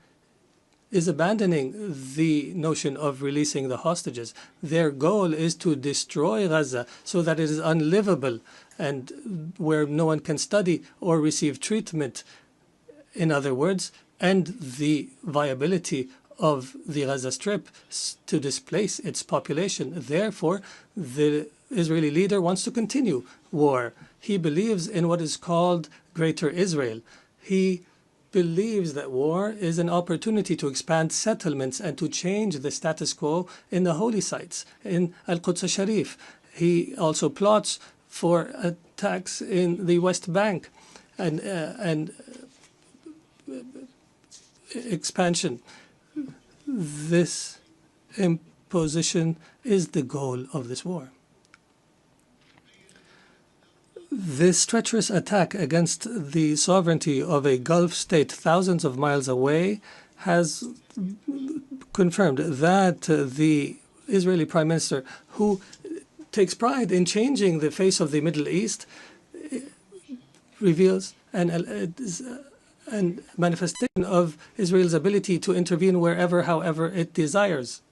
is abandoning the notion of releasing the hostages. Their goal is to destroy Gaza so that it is unlivable and where no one can study or receive treatment. In other words, end the viability of the Gaza Strip to displace its population. Therefore, the Israeli leader wants to continue war. He believes in what is called Greater Israel. He believes that war is an opportunity to expand settlements and to change the status quo in the holy sites, in Al-Quds Sharif. He also plots for attacks in the West Bank and expansion. This imposition is the goal of this war. This treacherous attack against the sovereignty of a Gulf state thousands of miles away has confirmed that the Israeli Prime Minister, who takes pride in changing the face of the Middle East, reveals an manifestation of Israel's ability to intervene wherever, however it desires.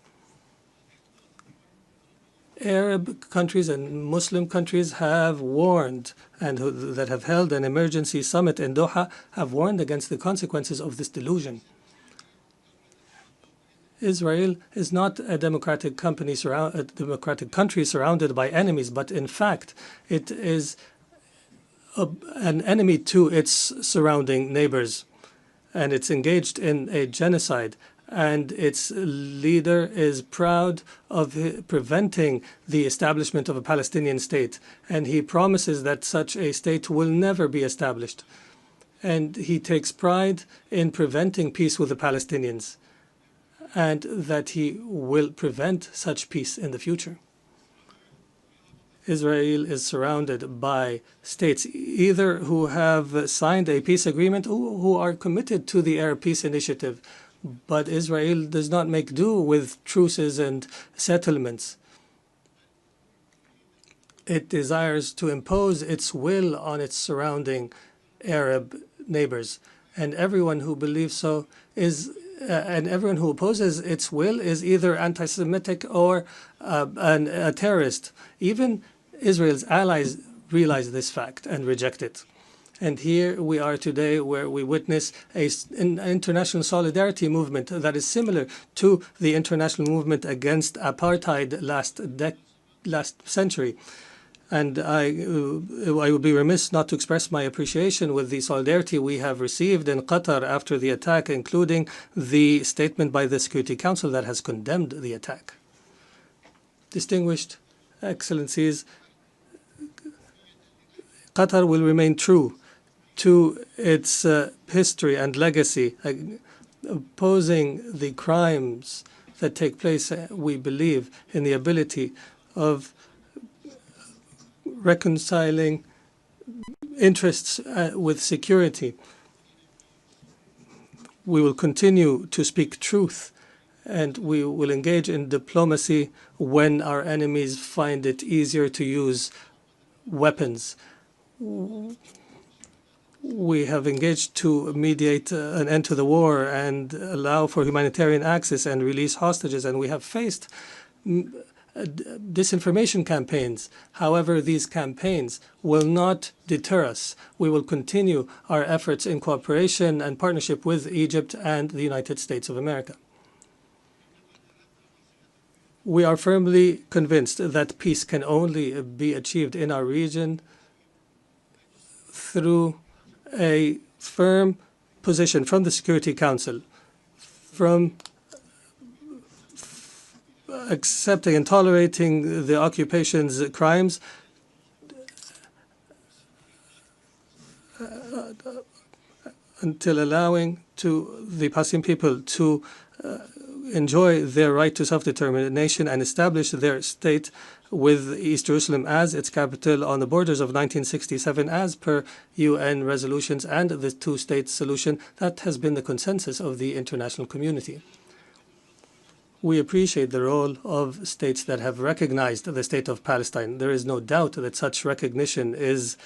Arab countries and Muslim countries have warned, and that have held an emergency summit in Doha, have warned against the consequences of this delusion. Israel is not a democratic country surrounded by enemies, but in fact, it is an enemy to its surrounding neighbors, and it's engaged in a genocide. And its leader is proud of preventing the establishment of a Palestinian state. And he promises that such a state will never be established. And he takes pride in preventing peace with the Palestinians, and that he will prevent such peace in the future. Israel is surrounded by states either who have signed a peace agreement or who are committed to the Arab Peace Initiative. But Israel does not make do with truces and settlements. It desires to impose its will on its surrounding Arab neighbors. And everyone who believes so is, and everyone who opposes its will is either anti-Semitic or a terrorist. Even Israel's allies realize this fact and reject it. And here we are today where we witness an international solidarity movement that is similar to the international movement against apartheid last century. And I would be remiss not to express my appreciation with the solidarity we have received in Qatar after the attack, including the statement by the Security Council that has condemned the attack. Distinguished Excellencies, Qatar will remain true to its history and legacy, opposing the crimes that take place. We believe in the ability of reconciling interests with security. We will continue to speak truth, and we will engage in diplomacy when our enemies find it easier to use weapons. We have engaged to mediate an end to the war and allow for humanitarian access and release hostages, and we have faced disinformation campaigns. However, these campaigns will not deter us. We will continue our efforts in cooperation and partnership with Egypt and the United States of America. We are firmly convinced that peace can only be achieved in our region through a firm position from the Security Council, from accepting and tolerating the occupation's crimes, until allowing to the Palestinian people to enjoy their right to self-determination and establish their state with East Jerusalem as its capital on the borders of 1967 as per UN resolutions and the two-state solution that has been the consensus of the international community. We appreciate the role of states that have recognized the state of Palestine. There is no doubt that such recognition is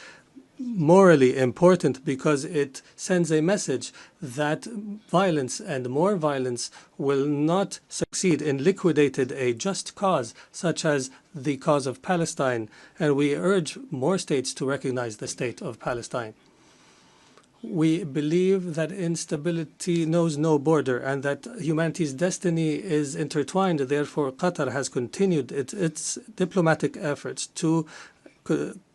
morally important because it sends a message that violence and more violence will not succeed in liquidating a just cause such as the cause of Palestine, and we urge more states to recognize the state of Palestine. We believe that instability knows no border and that humanity's destiny is intertwined. Therefore, Qatar has continued its diplomatic efforts to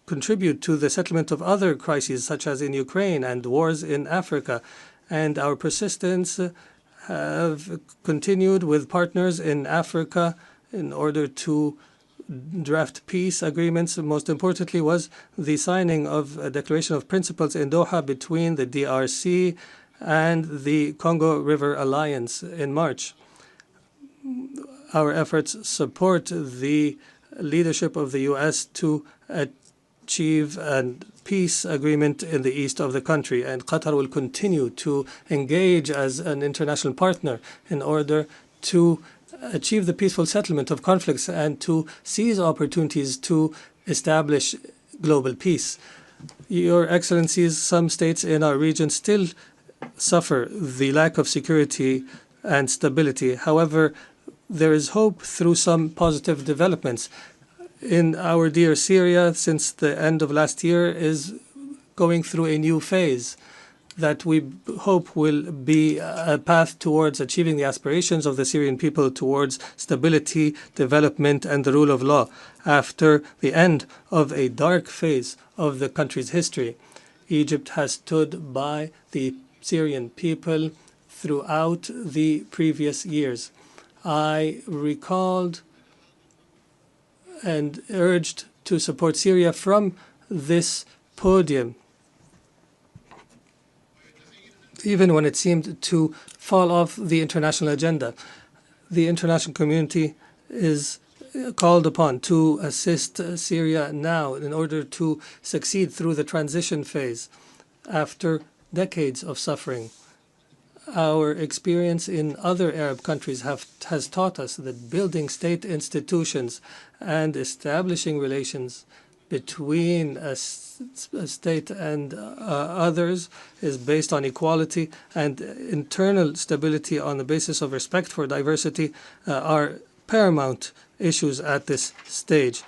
contribute to the settlement of other crises, such as in Ukraine and wars in Africa. And our persistence have continued with partners in Africa in order to draft peace agreements. Most importantly was the signing of a declaration of principles in Doha between the DRC and the Congo River Alliance in March. Our efforts support the leadership of the U.S. to achieve a peace agreement in the east of the country, and Qatar will continue to engage as an international partner in order to achieve the peaceful settlement of conflicts and to seize opportunities to establish global peace. Your Excellencies, some states in our region still suffer the lack of security and stability. However, there is hope through some positive developments. In our dear Syria, since the end of last year, is going through a new phase that we hope will be a path towards achieving the aspirations of the Syrian people towards stability, development, and the rule of law after the end of a dark phase of the country's history. Egypt has stood by the Syrian people throughout the previous years. I recalled and urged to support Syria from this podium, even when it seemed to fall off the international agenda. The international community is called upon to assist Syria now in order to succeed through the transition phase after decades of suffering. Our experience in other Arab countries has taught us that building state institutions and establishing relations between a state and others is based on equality, and internal stability on the basis of respect for diversity are paramount issues at this stage.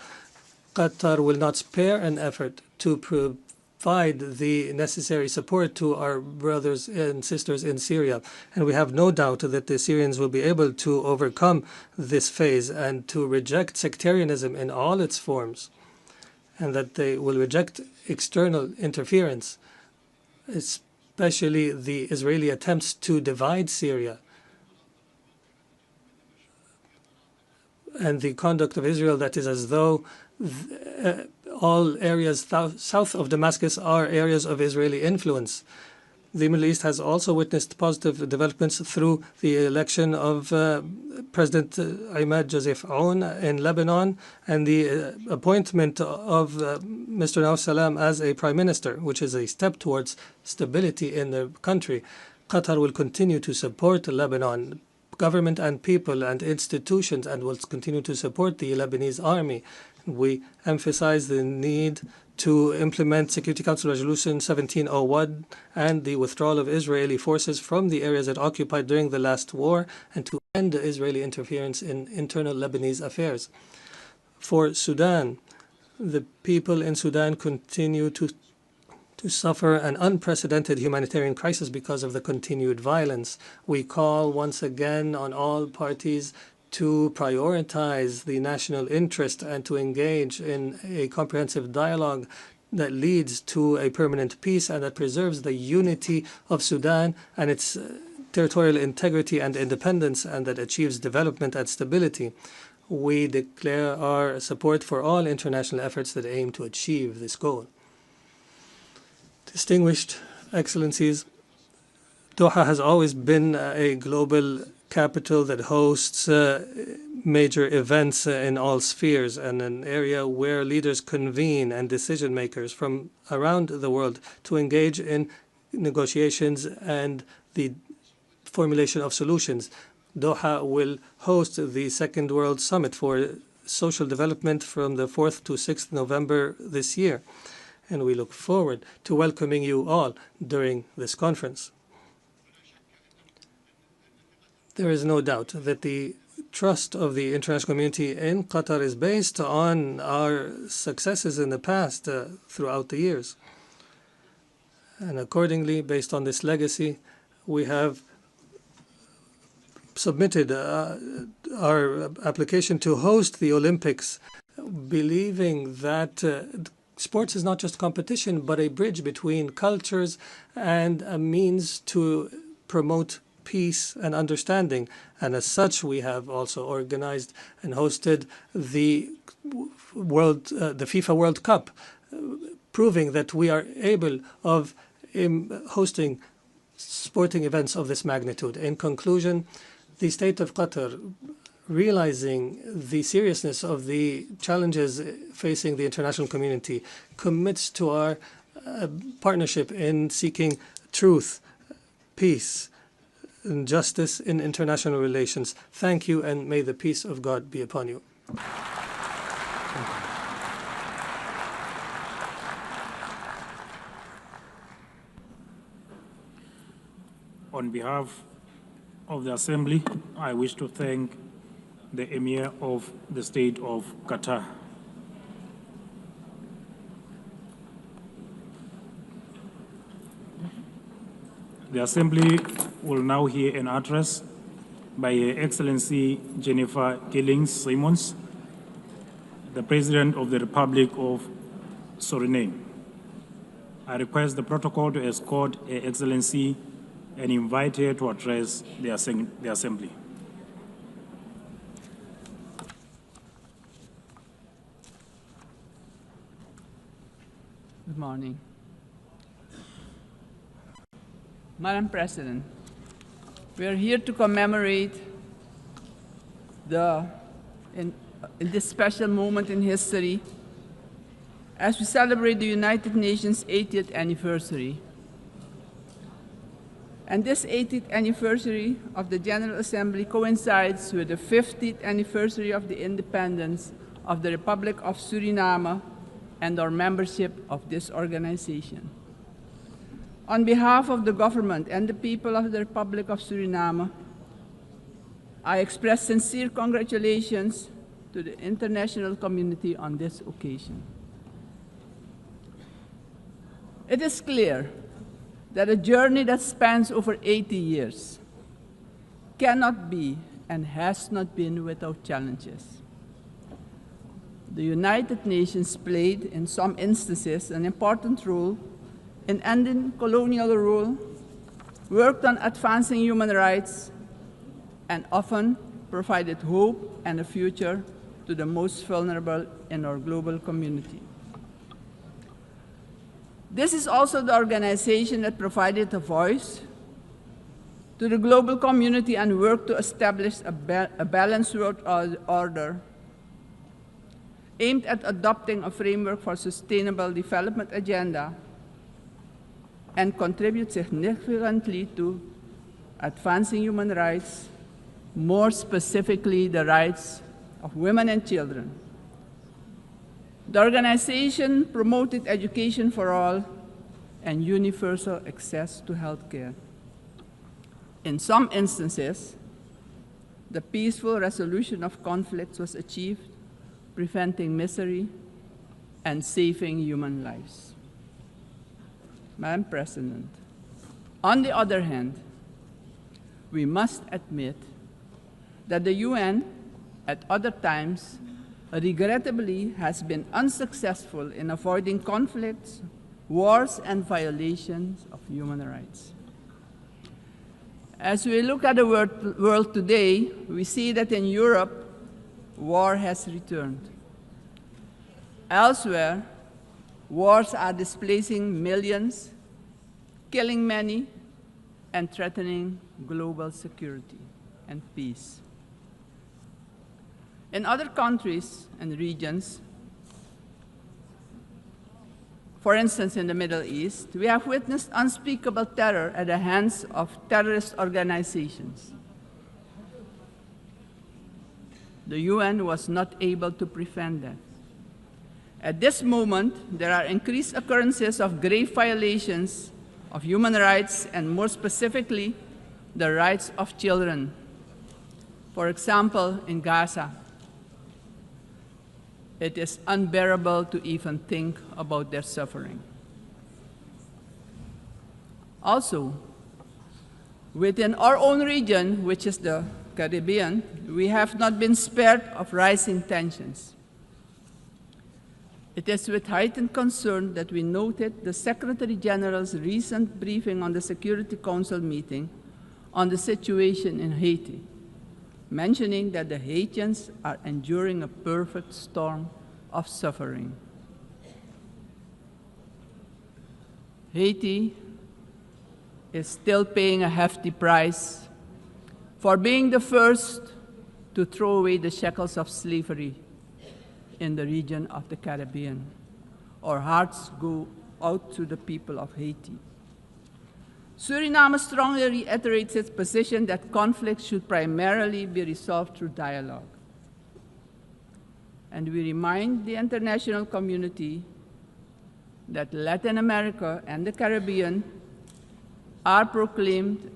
Qatar will not spare an effort to provide the necessary support to our brothers and sisters in Syria, and we have no doubt that the Syrians will be able to overcome this phase and to reject sectarianism in all its forms, and that they will reject external interference, especially the Israeli attempts to divide Syria and the conduct of Israel that is as though all areas south of Damascus are areas of Israeli influence. The Middle East has also witnessed positive developments through the election of President Ahmed Joseph Aoun in Lebanon and the appointment of Mr. Nawaf Salam as a prime minister, which is a step towards stability in the country. Qatar will continue to support Lebanon government and people and institutions, and will continue to support the Lebanese army. We emphasize the need to implement Security Council Resolution 1701 and the withdrawal of Israeli forces from the areas it occupied during the last war, and to end Israeli interference in internal Lebanese affairs. For Sudan, the people in Sudan continue to suffer an unprecedented humanitarian crisis because of the continued violence. We call once again on all parties to prioritize the national interest and to engage in a comprehensive dialogue that leads to a permanent peace and that preserves the unity of Sudan and its territorial integrity and independence, and that achieves development and stability. We declare our support for all international efforts that aim to achieve this goal. Distinguished Excellencies, Doha has always been a global capital that hosts major events in all spheres, and an area where leaders convene and decision makers from around the world to engage in negotiations and the formulation of solutions. Doha will host the Second World Summit for Social Development from the 4th to 6th November this year, and we look forward to welcoming you all during this conference. There is no doubt that the trust of the international community in Qatar is based on our successes in the past throughout the years. And accordingly, based on this legacy, we have submitted our application to host the Olympics, believing that sports is not just competition, but a bridge between cultures and a means to promote peace and understanding. And as such, we have also organized and hosted the FIFA World Cup, proving that we are able of hosting sporting events of this magnitude. In conclusion, the state of Qatar, realizing the seriousness of the challenges facing the international community, commits to our partnership in seeking truth, peace, and justice in international relations. Thank you, and may the peace of God be upon you. On behalf of the Assembly, I wish to thank the Emir of the State of Qatar. The Assembly will now hear an address by Her Excellency Jennifer Gillings-Simons, the President of the Republic of Suriname. I request the protocol to escort Her Excellency and invite her to address the Assembly. Good morning. Madam President, we are here to commemorate in this special moment in history as we celebrate the United Nations 80th anniversary. And this 80th anniversary of the General Assembly coincides with the 50th anniversary of the independence of the Republic of Suriname and our membership of this organization. On behalf of the government and the people of the Republic of Suriname, I express sincere congratulations to the international community on this occasion. It is clear that a journey that spans over 80 years cannot be and has not been without challenges. The United Nations played, in some instances, an important role in ending colonial rule, worked on advancing human rights, and often provided hope and a future to the most vulnerable in our global community. This is also the organization that provided a voice to the global community and worked to establish a balanced world order aimed at adopting a framework for sustainable development agenda and contribute significantly to advancing human rights, more specifically the rights of women and children. The organization promoted education for all and universal access to health care. In some instances, the peaceful resolution of conflicts was achieved, preventing misery and saving human lives. Madam President, on the other hand, we must admit that the UN at other times regrettably has been unsuccessful in avoiding conflicts, wars, and violations of human rights. As we look at the world today, we see that in Europe, war has returned. Elsewhere, wars are displacing millions, killing many, and threatening global security and peace. In other countries and regions, for instance, in the Middle East, we have witnessed unspeakable terror at the hands of terrorist organizations. The UN was not able to prevent that. At this moment, there are increased occurrences of grave violations of human rights, and more specifically, the rights of children. For example, in Gaza, it is unbearable to even think about their suffering. Also, within our own region, which is the Caribbean, we have not been spared of rising tensions. It is with heightened concern that we noted the Secretary General's recent briefing on the Security Council meeting on the situation in Haiti, mentioning that the Haitians are enduring a perfect storm of suffering. Haiti is still paying a hefty price for being the first to throw away the shackles of slavery in the region of the Caribbean. Our hearts go out to the people of Haiti. Suriname strongly reiterates its position that conflicts should primarily be resolved through dialogue. And we remind the international community that Latin America and the Caribbean are proclaimed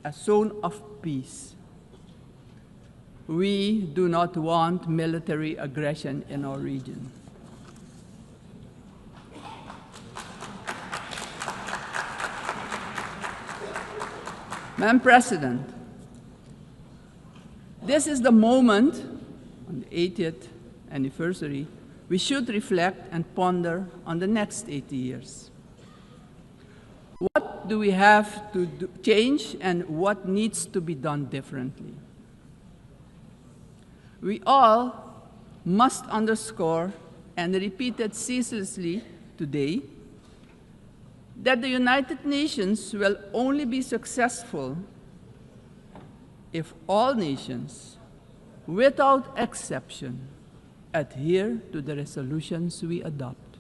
a zone of peace. We do not want military aggression in our region. Madam President, this is the moment, on the 80th anniversary, we should reflect and ponder on the next 80 years. What do we have to change and what needs to be done differently? We all must underscore and repeat it ceaselessly today that the United Nations will only be successful if all nations, without exception, adhere to the resolutions we adopt.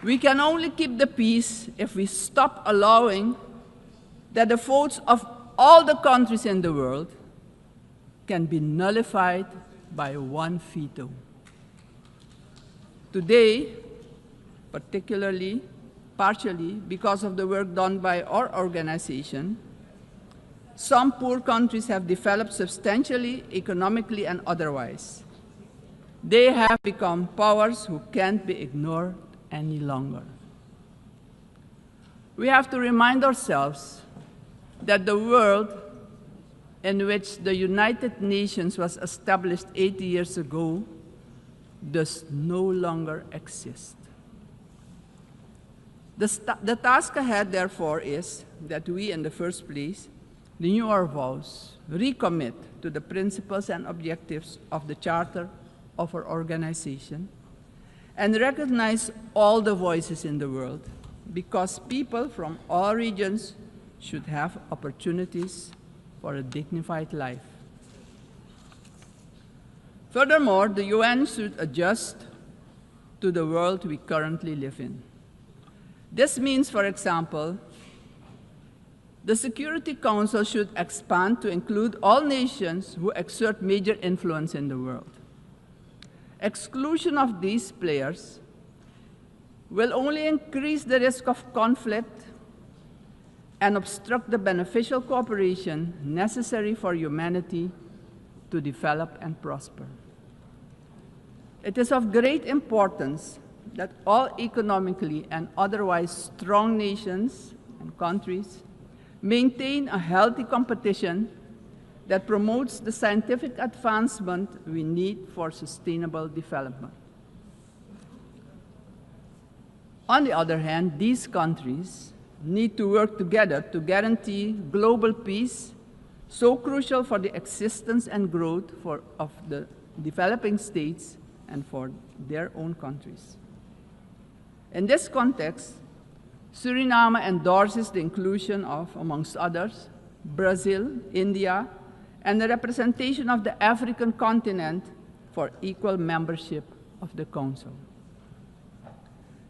We can only keep the peace if we stop allowing that the votes of all the countries in the world can be nullified by one veto. Today, partially because of the work done by our organization, some poor countries have developed substantially, economically and otherwise. They have become powers who can't be ignored any longer. We have to remind ourselves that the world in which the United Nations was established 80 years ago does no longer exist. The task ahead, therefore, is that we, in the first place, renew our vows, recommit to the principles and objectives of the Charter of our organization, and recognize all the voices in the world, because people from all regions should have opportunities for a dignified life. Furthermore, the UN should adjust to the world we currently live in. This means, for example, The Security Council should expand to include all nations who exert major influence in the world. Exclusion of these players will only increase the risk of conflict and obstruct the beneficial cooperation necessary for humanity to develop and prosper. It is of great importance that all economically and otherwise strong nations and countries maintain a healthy competition that promotes the scientific advancement we need for sustainable development. On the other hand, these countries need to work together to guarantee global peace, so crucial for the existence and growth of the developing states and for their own countries. In this context, Suriname endorses the inclusion of, amongst others, Brazil, India, and the representation of the African continent for equal membership of the Council.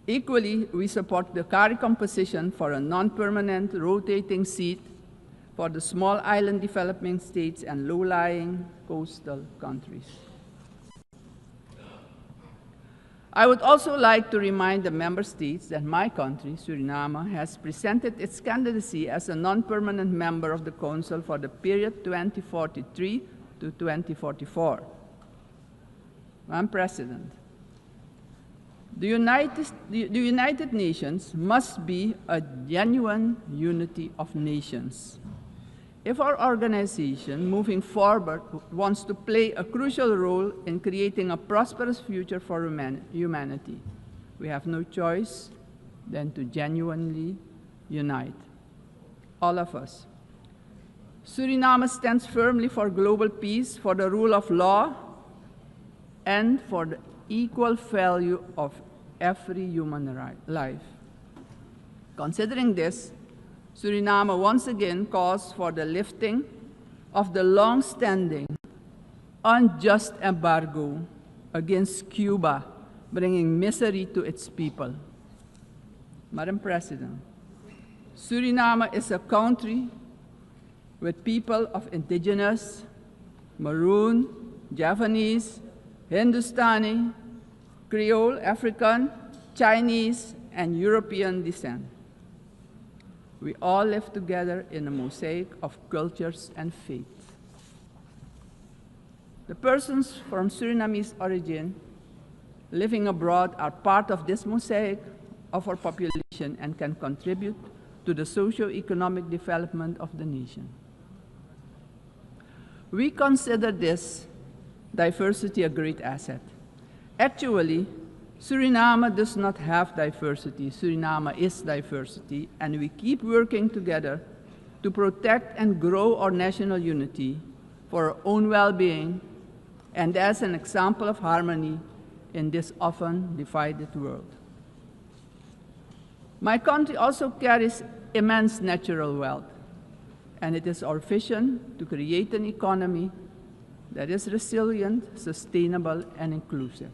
Equally, we support the CARI composition for a non-permanent rotating seat for the small island developing states and low-lying coastal countries. I would also like to remind the member states that my country, Suriname, has presented its candidacy as a non-permanent member of the Council for the period 2043 to 2044. Madam President, the United Nations must be a genuine unity of nations. If our organization, moving forward, wants to play a crucial role in creating a prosperous future for humanity, we have no choice than to genuinely unite, all of us. Suriname stands firmly for global peace, for the rule of law, and for the equal value of every human life. Considering this, Suriname once again calls for the lifting of the long-standing, unjust embargo against Cuba, bringing misery to its people. Madam President, Suriname is a country with people of indigenous, Maroon, Javanese, Hindustani, Creole, African, Chinese, and European descent. We all live together in a mosaic of cultures and faiths. The persons from Surinamese origin living abroad are part of this mosaic of our population and can contribute to the socio-economic development of the nation. We consider this diversity a great asset. Actually, Suriname does not have diversity. Suriname is diversity, and we keep working together to protect and grow our national unity for our own well-being and as an example of harmony in this often divided world. My country also carries immense natural wealth, and it is our vision to create an economy that is resilient, sustainable, and inclusive.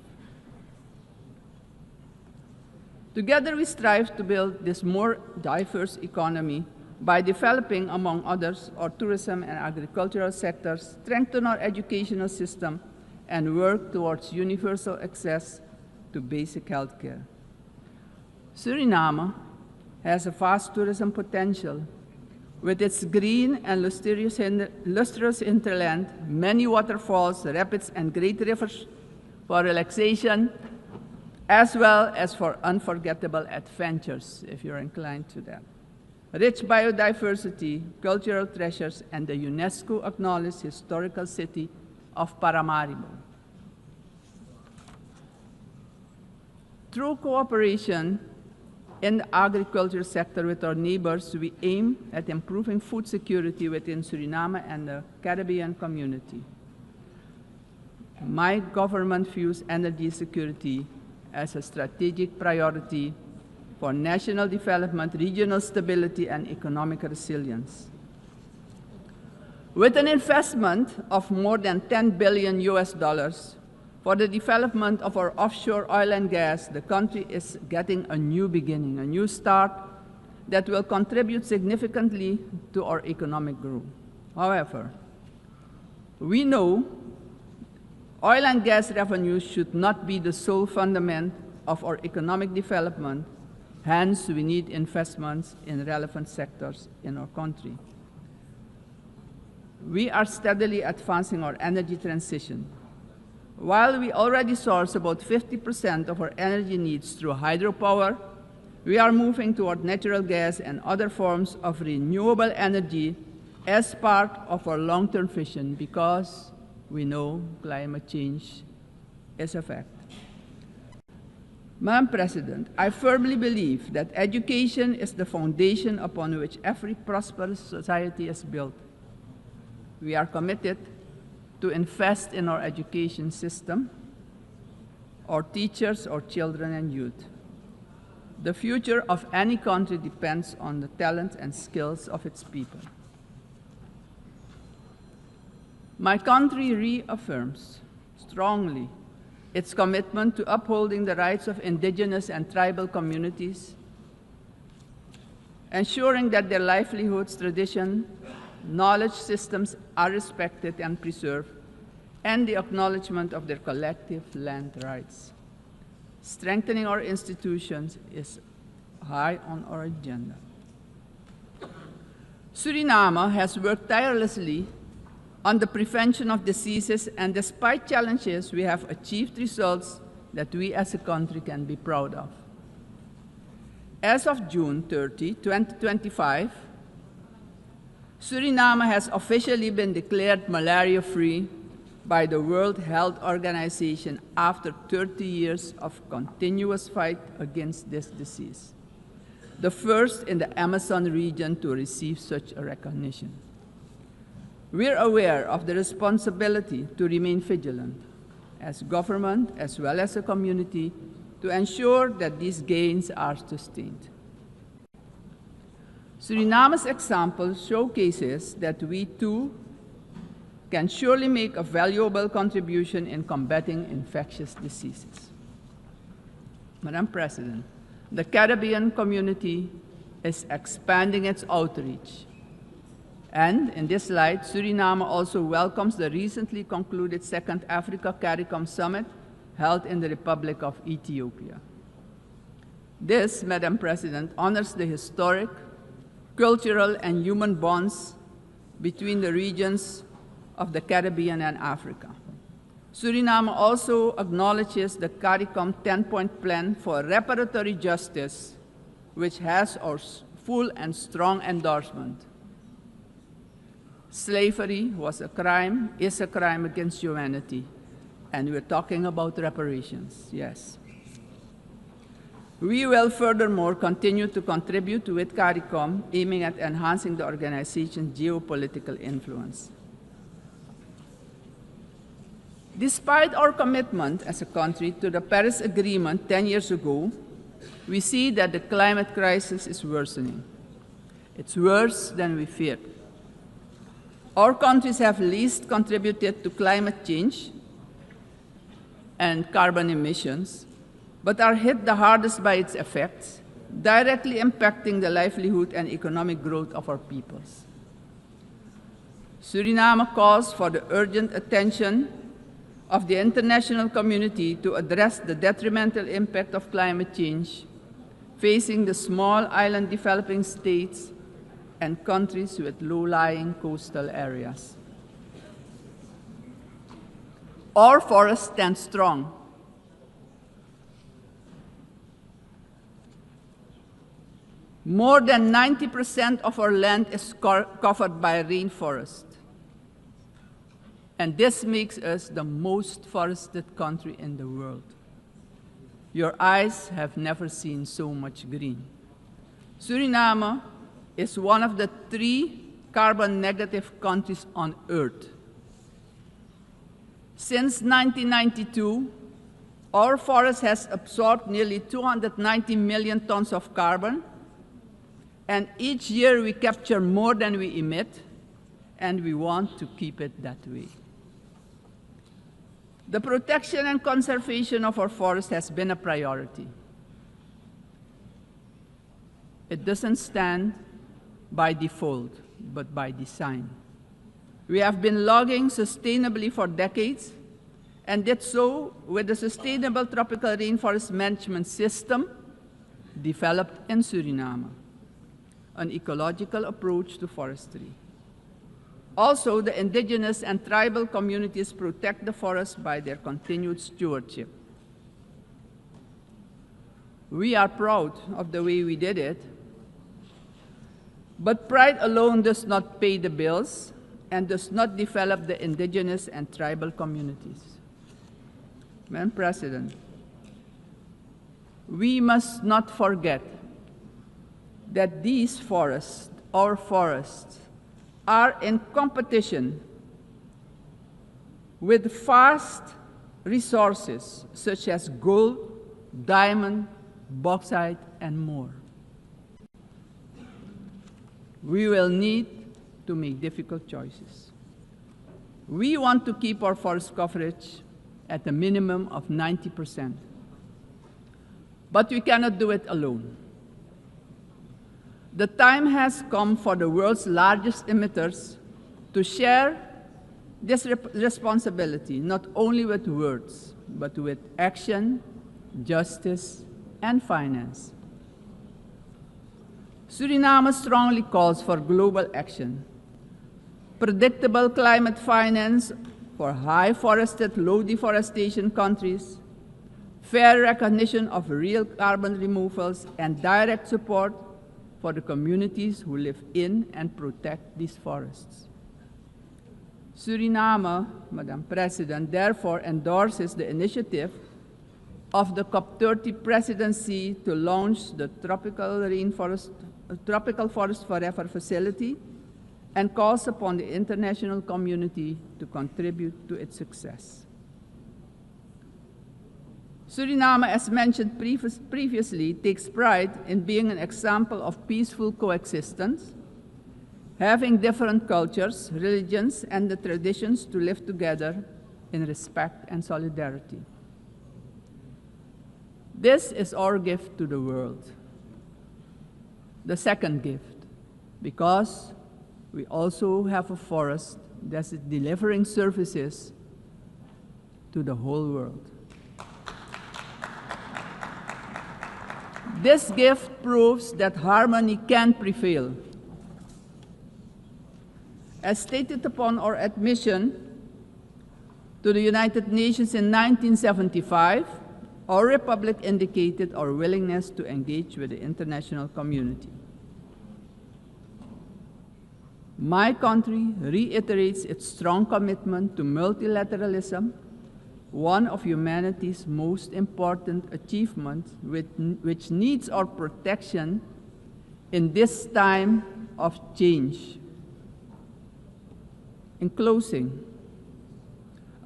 Together, we strive to build this more diverse economy by developing, among others, our tourism and agricultural sectors, strengthen our educational system, and work towards universal access to basic health care. Suriname has a vast tourism potential with its green and lustrous hinterland, many waterfalls, rapids, and great rivers for relaxation, as well as for unforgettable adventures, if you're inclined to that. Rich biodiversity, cultural treasures, and the UNESCO-acknowledged historical city of Paramaribo. Through cooperation in the agriculture sector with our neighbors, we aim at improving food security within Suriname and the Caribbean community. My government views energy security as a strategic priority for national development, regional stability, and economic resilience. With an investment of more than $10 billion for the development of our offshore oil and gas, the country is getting a new beginning, a new start, that will contribute significantly to our economic growth. However, we know oil and gas revenues should not be the sole fundament of our economic development. Hence, we need investments in relevant sectors in our country. We are steadily advancing our energy transition. While we already source about 50% of our energy needs through hydropower, we are moving toward natural gas and other forms of renewable energy as part of our long-term vision, because we know climate change is a fact. Madam President, I firmly believe that education is the foundation upon which every prosperous society is built. We are committed to invest in our education system, our teachers, our children and youth. The future of any country depends on the talent and skills of its people. My country reaffirms strongly its commitment to upholding the rights of indigenous and tribal communities, ensuring that their livelihoods, tradition, knowledge systems are respected and preserved, and the acknowledgement of their collective land rights. Strengthening our institutions is high on our agenda. Suriname has worked tirelessly on the prevention of diseases, and despite challenges, we have achieved results that we as a country can be proud of. As of June 30, 2025, Suriname has officially been declared malaria-free by the World Health Organization after 30 years of continuous fight against this disease, the first in the Amazon region to receive such a recognition. We're aware of the responsibility to remain vigilant as government as well as a community to ensure that these gains are sustained. Suriname's example showcases that we too can surely make a valuable contribution in combating infectious diseases. Madam President, the Caribbean community is expanding its outreach. And in this light, Suriname also welcomes the recently concluded Second Africa CARICOM Summit held in the Republic of Ethiopia. This, Madam President, honors the historic, cultural, and human bonds between the regions of the Caribbean and Africa. Suriname also acknowledges the CARICOM 10-point plan for reparatory justice, which has our full and strong endorsement. Slavery was a crime, is a crime against humanity, and we're talking about reparations, yes. We will furthermore continue to contribute with CARICOM, aiming at enhancing the organization's geopolitical influence. Despite our commitment as a country to the Paris Agreement 10 years ago, we see that the climate crisis is worsening. It's worse than we feared. Our countries have least contributed to climate change and carbon emissions, but are hit the hardest by its effects, directly impacting the livelihood and economic growth of our peoples. Suriname calls for the urgent attention of the international community to address the detrimental impact of climate change facing the small island developing states and countries with low-lying coastal areas. Our forests stand strong. More than 90% of our land is covered by rainforest. And this makes us the most forested country in the world. Your eyes have never seen so much green. Suriname is one of the 3 carbon-negative countries on Earth. Since 1992, our forest has absorbed nearly 290 million tons of carbon, and each year we capture more than we emit, and we want to keep it that way. The protection and conservation of our forest has been a priority. It doesn't stand by default, but by design. We have been logging sustainably for decades, and did so with the Sustainable Tropical Rainforest Management System developed in Suriname, an ecological approach to forestry. Also, the indigenous and tribal communities protect the forest by their continued stewardship. We are proud of the way we did it, but pride alone does not pay the bills and does not develop the indigenous and tribal communities. Madam President, we must not forget that these forests, our forests, are in competition with vast resources such as gold, diamond, bauxite, and more. We will need to make difficult choices. We want to keep our forest coverage at a minimum of 90%. But we cannot do it alone. The time has come for the world's largest emitters to share this responsibility, not only with words, but with action, justice, and finance. Suriname strongly calls for global action, predictable climate finance for high forested, low deforestation countries, fair recognition of real carbon removals, and direct support for the communities who live in and protect these forests. Suriname, Madam President, therefore endorses the initiative of the COP30 presidency to launch the Tropical Forest Forever facility and calls upon the international community to contribute to its success. Suriname, as mentioned previously, takes pride in being an example of peaceful coexistence, having different cultures, religions, and the traditions to live together in respect and solidarity. This is our gift to the world. The second gift, because we also have a forest that is delivering services to the whole world. This gift proves that harmony can prevail. As stated upon our admission to the United Nations in 1975, our republic indicated our willingness to engage with the international community. My country reiterates its strong commitment to multilateralism, one of humanity's most important achievements, which needs our protection in this time of change. In closing,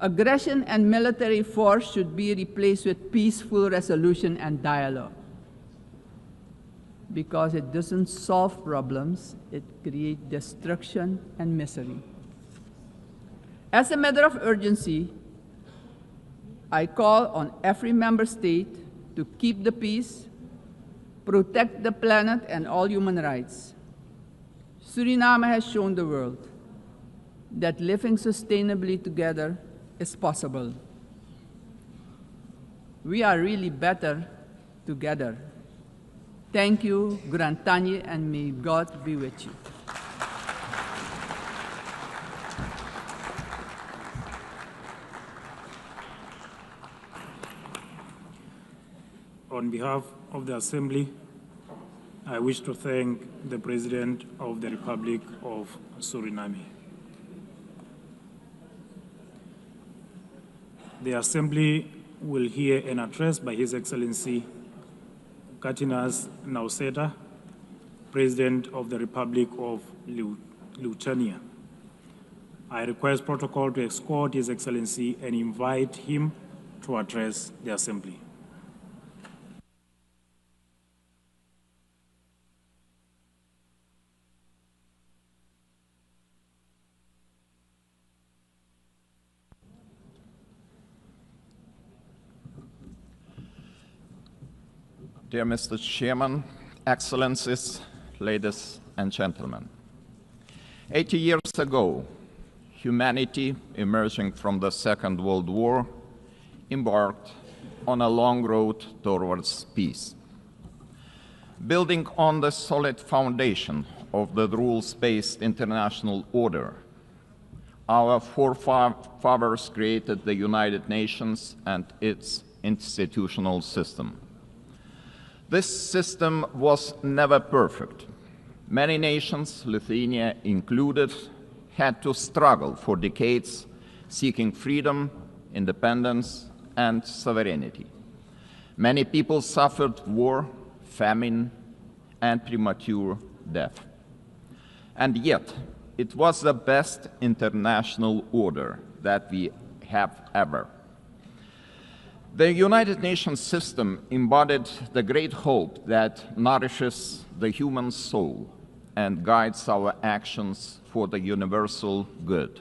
aggression and military force should be replaced with peaceful resolution and dialogue, because it doesn't solve problems, it creates destruction and misery. As a matter of urgency, I call on every member state to keep the peace, protect the planet and all human rights. Suriname has shown the world that living sustainably together is possible. We are really better together. Thank you, Grand Tanye, and may God be with you. On behalf of the Assembly, I wish to thank the President of the Republic of Suriname. The Assembly will hear an address by His Excellency Katinas Nauseta, President of the Republic of Lithuania. I request protocol to escort His Excellency and invite him to address the Assembly. Dear Mr. Chairman, Excellencies, ladies and gentlemen, 80 years ago, humanity, emerging from the Second World War, embarked on a long road towards peace. Building on the solid foundation of the rules-based international order, our forefathers created the United Nations and its institutional system. This system was never perfect. Many nations, Lithuania included, had to struggle for decades, seeking freedom, independence, and sovereignty. Many people suffered war, famine, and premature death. And yet, it was the best international order that we have ever. The United Nations system embodied the great hope that nourishes the human soul and guides our actions for the universal good.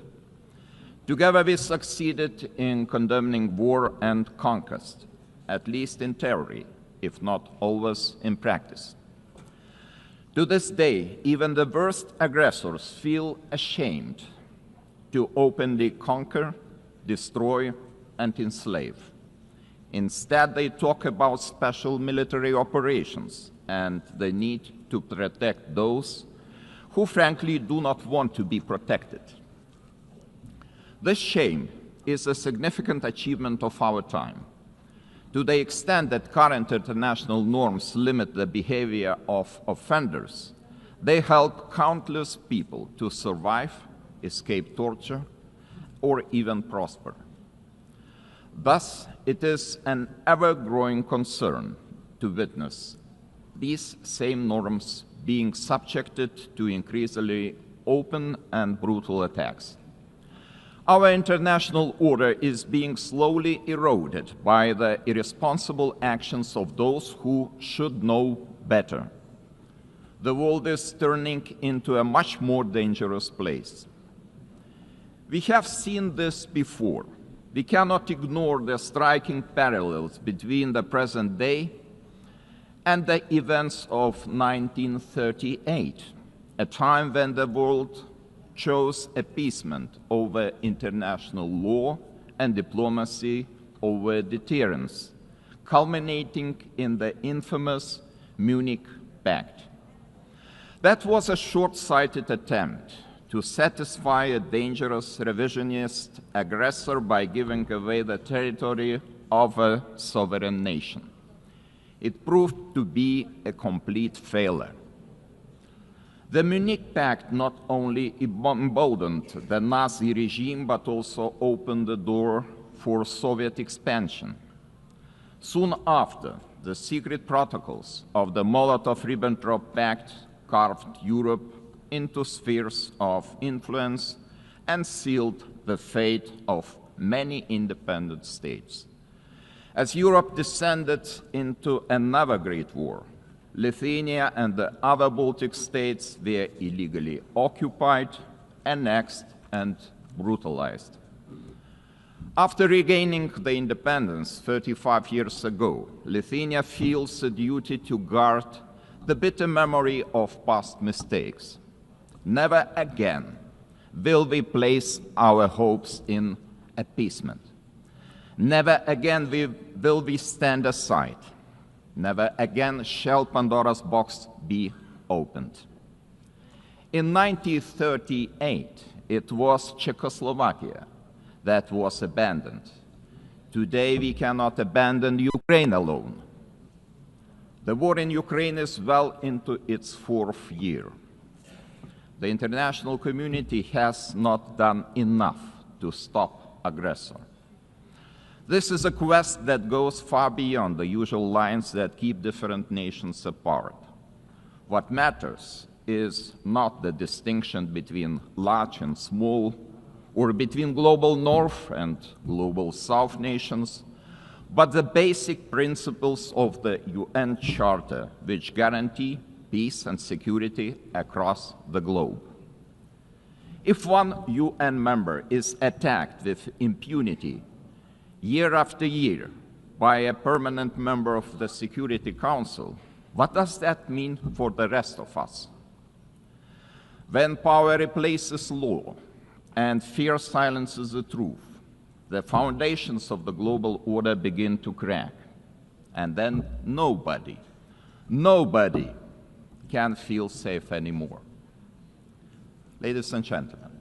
Together we succeeded in condemning war and conquest, at least in theory, if not always in practice. To this day, even the worst aggressors feel ashamed to openly conquer, destroy, and enslave. Instead, they talk about special military operations and the need to protect those who frankly do not want to be protected. This shame is a significant achievement of our time. To the extent that current international norms limit the behavior of offenders, they help countless people to survive, escape torture, or even prosper. Thus, it is an ever-growing concern to witness these same norms being subjected to increasingly open and brutal attacks. Our international order is being slowly eroded by the irresponsible actions of those who should know better. The world is turning into a much more dangerous place. We have seen this before. We cannot ignore the striking parallels between the present day and the events of 1938, a time when the world chose appeasement over international law and diplomacy over deterrence, culminating in the infamous Munich Pact. That was a short-sighted attempt to satisfy a dangerous revisionist aggressor by giving away the territory of a sovereign nation. It proved to be a complete failure. The Munich Pact not only emboldened the Nazi regime, but also opened the door for Soviet expansion. Soon after, the secret protocols of the Molotov-Ribbentrop Pact carved Europe into spheres of influence and sealed the fate of many independent states. As Europe descended into another great war, Lithuania and the other Baltic states were illegally occupied, annexed, and brutalized. After regaining the independence 35 years ago, Lithuania feels a duty to guard the bitter memory of past mistakes. Never again will we place our hopes in appeasement. Never again will we stand aside. Never again shall Pandora's box be opened. In 1938, it was Czechoslovakia that was abandoned. Today, we cannot abandon Ukraine alone. The war in Ukraine is well into its 4th year. The international community has not done enough to stop aggressor. This is a quest that goes far beyond the usual lines that keep different nations apart. What matters is not the distinction between large and small, or between global North and global South nations, but the basic principles of the UN Charter, which guarantee peace and security across the globe. If one UN member is attacked with impunity year after year by a permanent member of the Security Council, What does that mean for the rest of us? When power replaces law and fear silences the truth, the foundations of the global order begin to crack. And then nobody can feel safe anymore. Ladies and gentlemen,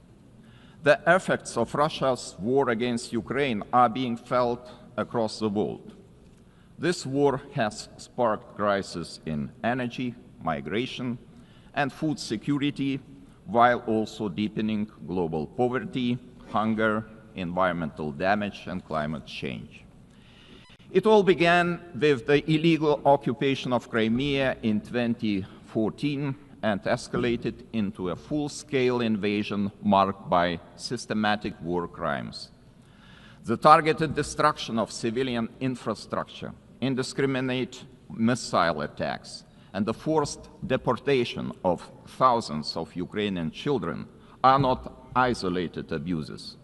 the effects of Russia's war against Ukraine are being felt across the world. This war has sparked crises in energy, migration, and food security, while also deepening global poverty, hunger, environmental damage, and climate change. It all began with the illegal occupation of Crimea in 2014 and escalated into a full-scale invasion marked by systematic war crimes. The targeted destruction of civilian infrastructure, indiscriminate missile attacks, and the forced deportation of thousands of Ukrainian children are not isolated abuses.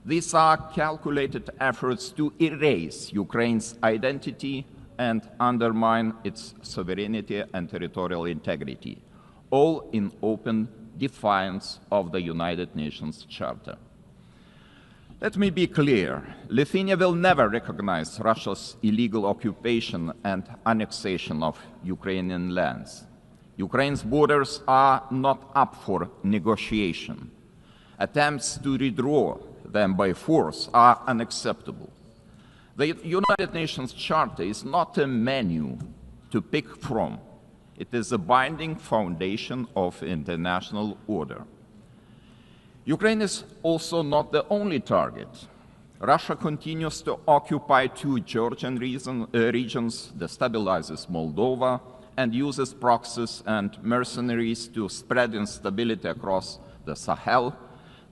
These are calculated efforts to erase Ukraine's identity and undermine its sovereignty and territorial integrity, all in open defiance of the United Nations Charter. Let me be clear, Lithuania will never recognize Russia's illegal occupation and annexation of Ukrainian lands. Ukraine's borders are not up for negotiation. Attempts to redraw them by force are unacceptable. The United Nations Charter is not a menu to pick from. It is a binding foundation of international order. Ukraine is also not the only target. Russia continues to occupy two Georgian regions, destabilizes Moldova, and uses proxies and mercenaries to spread instability across the Sahel,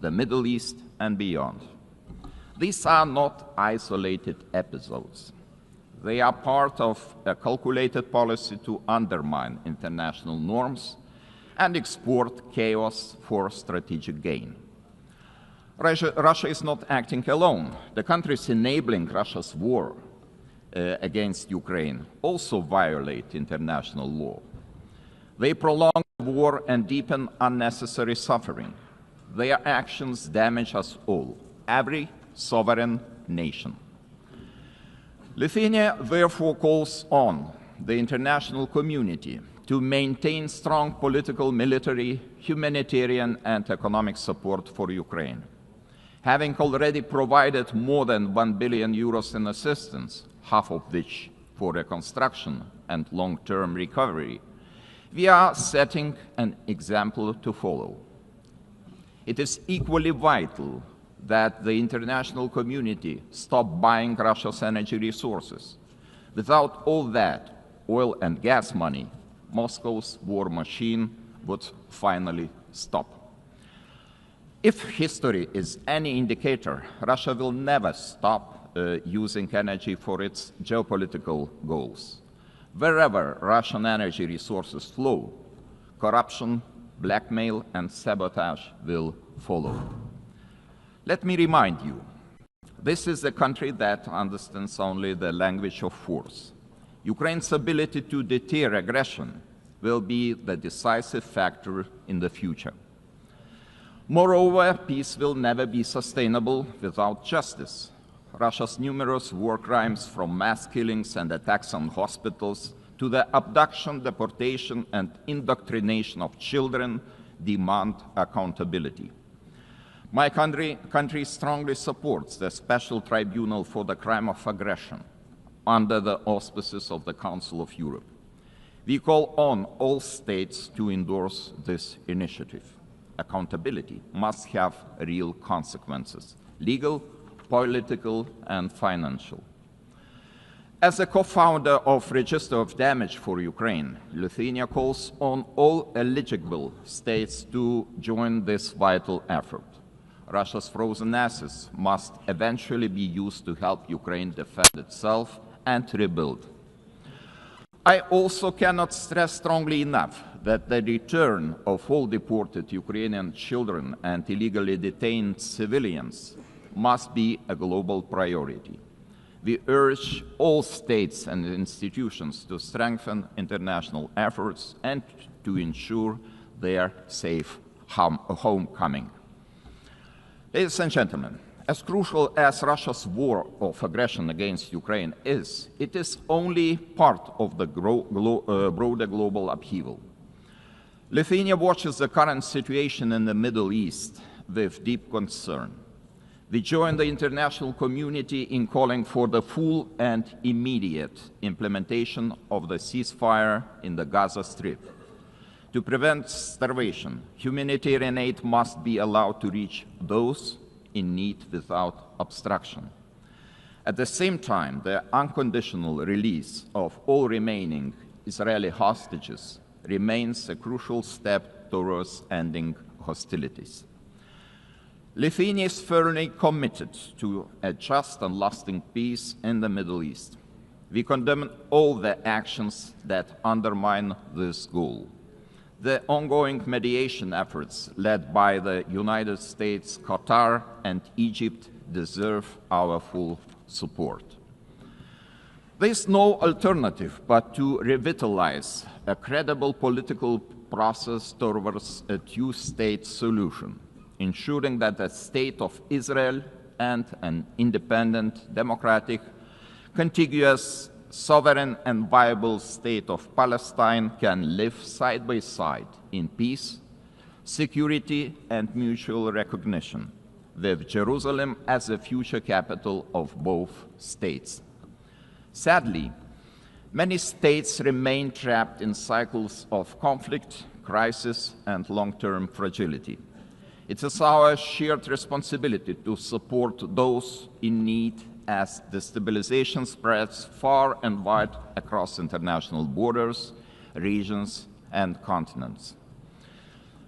the Middle East, and beyond. These are not isolated episodes. They are part of a calculated policy to undermine international norms and export chaos for strategic gain. Russia is not acting alone. The countries enabling Russia's war against Ukraine also violate international law. They prolong the war and deepen unnecessary suffering. Their actions damage us all, every sovereign nation. Lithuania therefore calls on the international community to maintain strong political, military, humanitarian, and economic support for Ukraine. Having already provided more than 1 billion euros in assistance, half of which for reconstruction and long-term recovery, we are setting an example to follow. It is equally vital that the international community stop buying Russia's energy resources. Without all that oil and gas money, Moscow's war machine would finally stop. If history is any indicator, Russia will never stop using energy for its geopolitical goals. Wherever Russian energy resources flow, corruption, blackmail, and sabotage will follow. Let me remind you, this is a country that understands only the language of force. Ukraine's ability to deter aggression will be the decisive factor in the future. Moreover, peace will never be sustainable without justice. Russia's numerous war crimes, from mass killings and attacks on hospitals to the abduction, deportation, and indoctrination of children, demand accountability. My country strongly supports the Special Tribunal for the Crime of Aggression under the auspices of the Council of Europe. We call on all states to endorse this initiative. Accountability must have real consequences, legal, political, and financial. As a co-founder of Register of Damage for Ukraine, Lithuania calls on all eligible states to join this vital effort. Russia's frozen assets must eventually be used to help Ukraine defend itself and rebuild. I also cannot stress strongly enough that the return of all deported Ukrainian children and illegally detained civilians must be a global priority. we urge all states and institutions to strengthen international efforts and to ensure their safe homecoming. Ladies and gentlemen, as crucial as Russia's war of aggression against Ukraine is, it is only part of the broader global upheaval. Lithuania watches the current situation in the Middle East with deep concern. We join the international community in calling for the full and immediate implementation of the ceasefire in the Gaza Strip. To prevent starvation, humanitarian aid must be allowed to reach those in need without obstruction. At the same time, the unconditional release of all remaining Israeli hostages remains a crucial step towards ending hostilities. Lithuania is firmly committed to a just and lasting peace in the Middle East. We condemn all the actions that undermine this goal. The ongoing mediation efforts led by the United States, Qatar, and Egypt deserve our full support. There is no alternative but to revitalize a credible political process towards a two-state solution, ensuring that the State of Israel and an independent, democratic, contiguous, sovereign and viable State of Palestine can live side by side in peace, security and mutual recognition, with Jerusalem as the future capital of both states. Sadly, many states remain trapped in cycles of conflict, crisis and long-term fragility. It is our shared responsibility to support those in need as destabilization spreads far and wide across international borders, regions, and continents.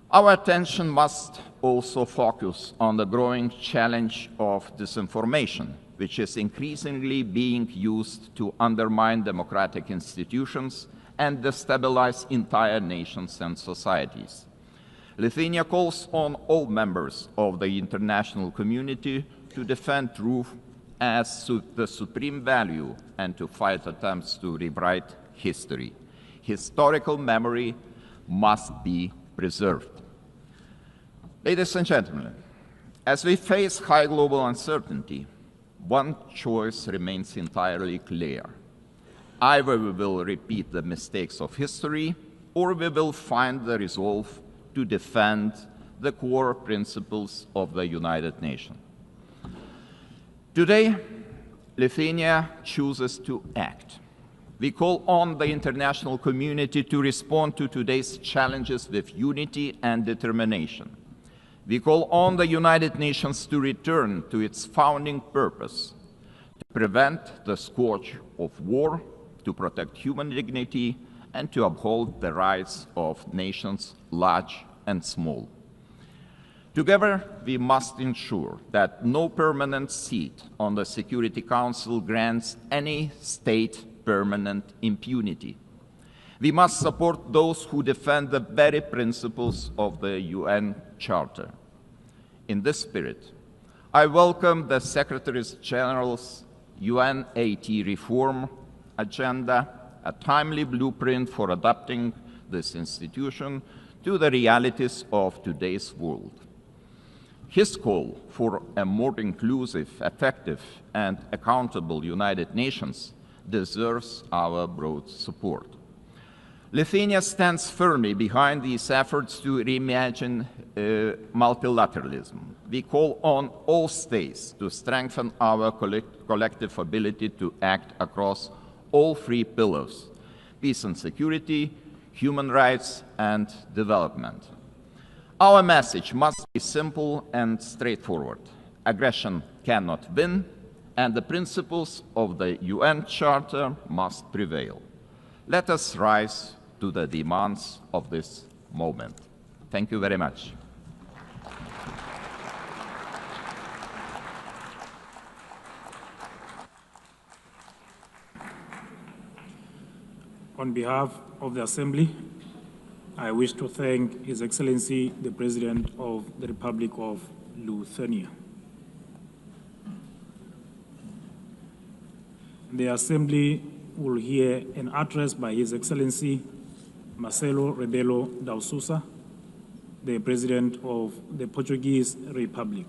Our attention must also focus on the growing challenge of disinformation, which is increasingly being used to undermine democratic institutions and destabilize entire nations and societies. Lithuania calls on all members of the international community to defend truth as the supreme value and to fight attempts to rewrite history. Historical memory must be preserved. Ladies and gentlemen, as we face high global uncertainty, one choice remains entirely clear. Either we will repeat the mistakes of history, or we will find the resolve to defend the core principles of the United Nations. Today, Lithuania chooses to act. We call on the international community to respond to today's challenges with unity and determination. We call on the United Nations to return to its founding purpose, to prevent the scourge of war, to protect human dignity, and to uphold the rights of nations large and small. Together, we must ensure that no permanent seat on the Security Council grants any state permanent impunity. We must support those who defend the very principles of the UN Charter. In this spirit, I welcome the Secretary General's UNAT reform agenda, a timely blueprint for adapting this institution to the realities of today's world. His call for a more inclusive, effective, and accountable United Nations deserves our broad support. Lithuania stands firmly behind these efforts to reimagine multilateralism. We call on all states to strengthen our collective ability to act across all three pillars: peace and security, human rights, and development. Our message must be simple and straightforward. Aggression cannot win, and the principles of the UN Charter must prevail. Let us rise to the demands of this moment. Thank you very much. On behalf of the Assembly, I wish to thank His Excellency, the President of the Republic of Lithuania. The Assembly will hear an address by His Excellency Marcelo Rebelo da Sousa, the President of the Portuguese Republic.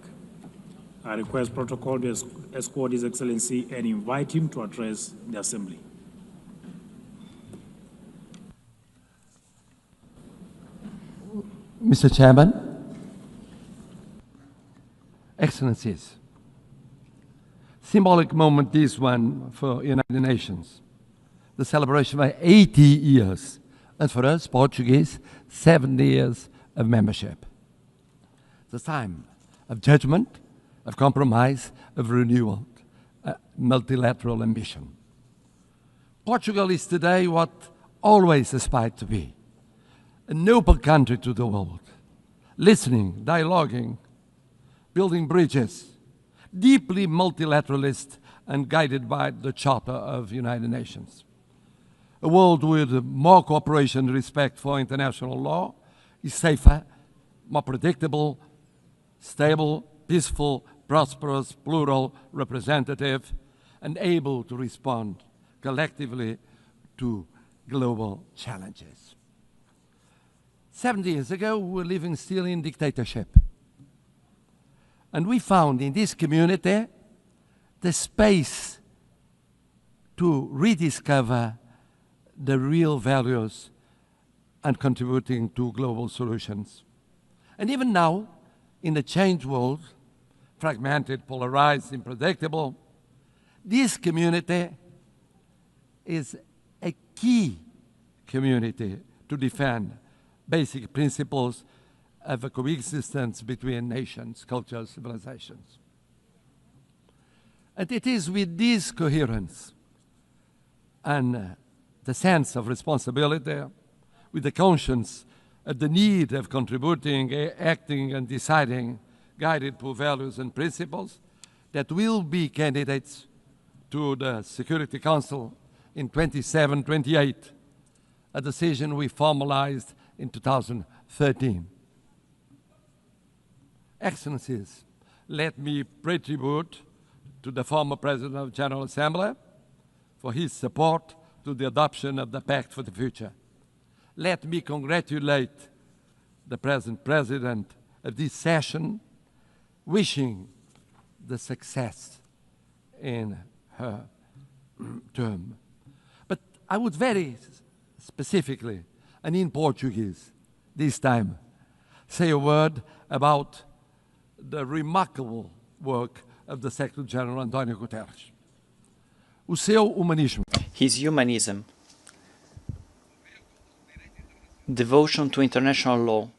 I request protocol to escort His Excellency and invite him to address the Assembly. Mr. Chairman, Excellencies, symbolic moment this one for United Nations, the celebration of 80 years, and for us, Portuguese, 70 years of membership. The time of judgment, of compromise, of renewal, multilateral ambition. Portugal is today what always aspired to be, an open country to the world, listening, dialoguing, building bridges, deeply multilateralist and guided by the Charter of United Nations. A world with more cooperation and respect for international law is safer, more predictable, stable, peaceful, prosperous, plural, representative, and able to respond collectively to global challenges. 70 years ago, we were living still in dictatorship. And we found in this community the space to rediscover the real values and contributing to global solutions. And even now, in the changed world, fragmented, polarized, unpredictable, this community is a key community to defend basic principles of a coexistence between nations, cultures, civilizations. And it is with this coherence and the sense of responsibility, with the conscience of the need of contributing, acting, and deciding, guided by values and principles, that will be candidates to the Security Council in 27-28, a decision we formalized in 2013. Excellencies, let me pay tribute to the former President of the General Assembly for his support to the adoption of the Pact for the Future. Let me congratulate the present President of this session, wishing the success in her term. But I would very specifically, and in Portuguese this time, say a word about the remarkable work of the Secretary-General António Guterres. O seu humanismo. His humanism, devotion to international law,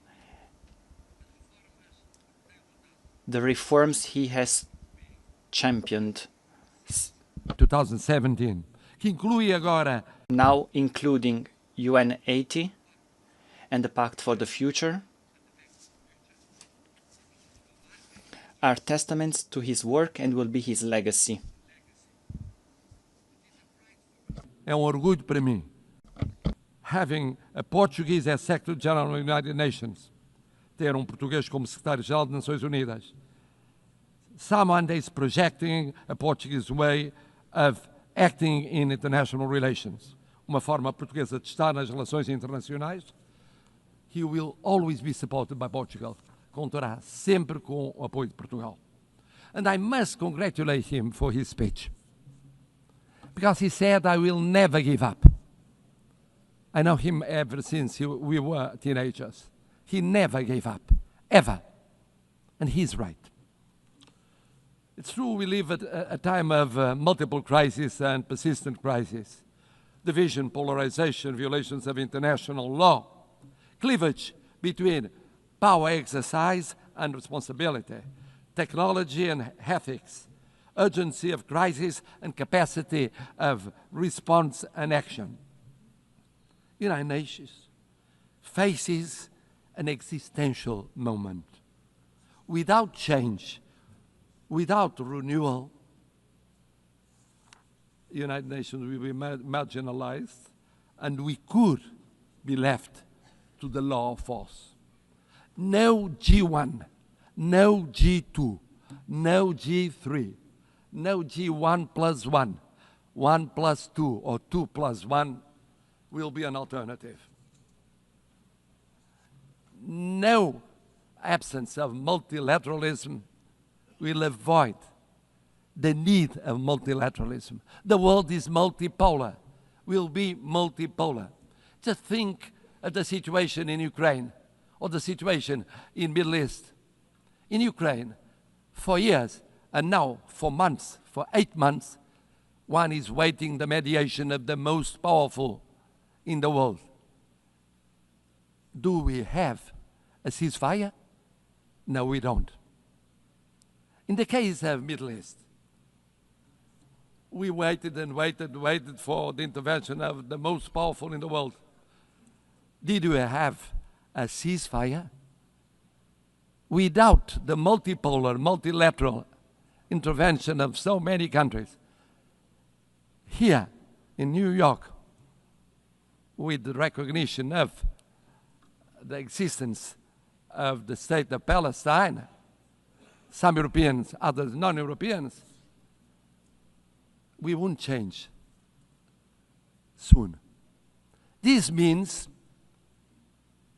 the reforms he has championed. 2017, que inclui agora, now including UNCENSORED and the Pact for the Future, are testaments to his work and will be his legacy. É orgulho para mim, having a Portuguese as Secretary-General of the United Nations, ter português como Secretário-Geral das Nações Unidas. Someone is projecting a Portuguese way of acting in international relations, uma forma portuguesa de estar nas relações internacionais. He will always be supported by Portugal. Contará sempre com o apoio de Portugal. And I must congratulate him for his speech, because he said, I will never give up. I know him ever since we were teenagers. He never gave up, ever. And he's right. It's true we live at a time of multiple crises and persistent crises. Division, polarization, violations of international law, cleavage between power exercise and responsibility, technology and ethics, urgency of crisis and capacity of response and action. United Nations faces an existential moment. Without change, without renewal, the United Nations will be marginalized, and we could be left to the law of force. No G1, no G2, no G3, no G1+1 1+2 or 2+1 will be an alternative. No absence of multilateralism will avoid the need of multilateralism. The world is multipolar, will be multipolar. Just think of the situation in Ukraine or the situation in Middle East. In Ukraine, for years, and now for months, for 8 months, one is waiting the mediation of the most powerful in the world. Do we have a ceasefire? No, we don't. In the case of Middle East, we waited and waited for the intervention of the most powerful in the world. Did we have a ceasefire? Without the multipolar, multilateral intervention of so many countries, here in New York, with the recognition of the existence of the state of Palestine, some Europeans, others non-Europeans, we won't change soon. This means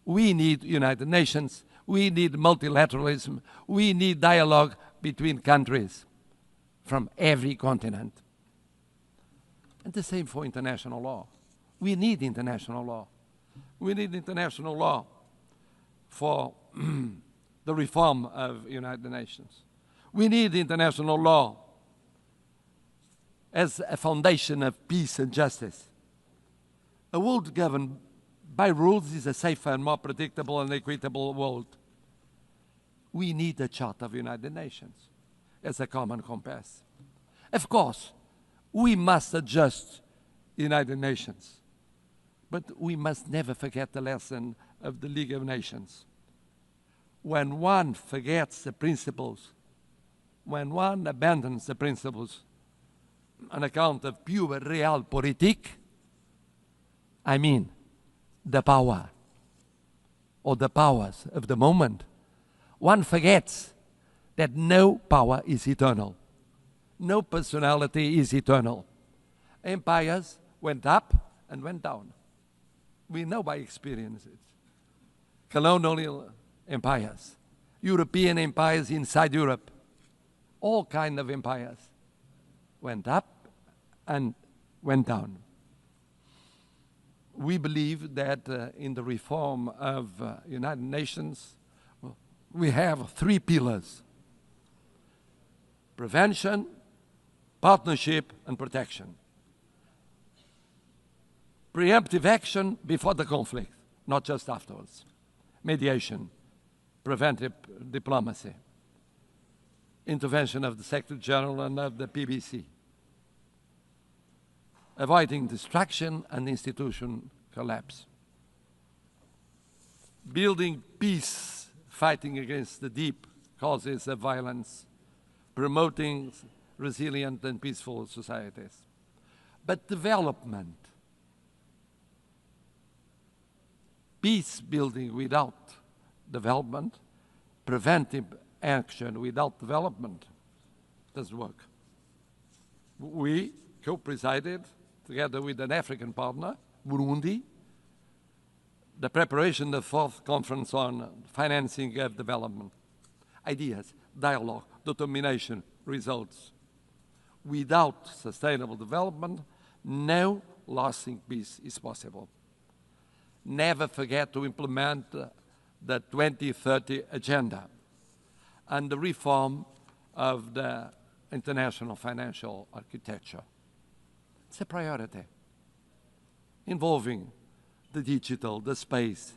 we need United Nations, we need multilateralism, we need dialogue between countries from every continent. And the same for international law. We need international law. We need international law for the reform of United Nations. We need international law as a foundation of peace and justice. A world governed by rules is a safer and more predictable and equitable world. We need a Charter of United Nations as a common compass. Of course, we must adjust United Nations, but we must never forget the lesson of the League of Nations. When one forgets the principles, when one abandons the principles on account of pure realpolitik, I mean the power or the powers of the moment, one forgets that no power is eternal. No personality is eternal. Empires went up and went down. We know by experience it. Colonial empires, European empires inside Europe, all kinds of empires went up and went down. We believe that in the reform of United Nations, we have 3 pillars: prevention, partnership, and protection. Preemptive action before the conflict, not just afterwards. Mediation, preventive diplomacy, intervention of the Secretary General and of the PBC, avoiding distraction and institution collapse, building peace, fighting against the deep causes of violence, promoting resilient and peaceful societies. But development, peace building without development, preventive action without development doesn't work. We co-presided, together with an African partner, Burundi, the preparation of the 4th conference on financing of development. Ideas, dialogue, determination, results. Without sustainable development, no lasting peace is possible. Never forget to implement the 2030 agenda and the reform of the international financial architecture. It's a priority involving the digital, the space,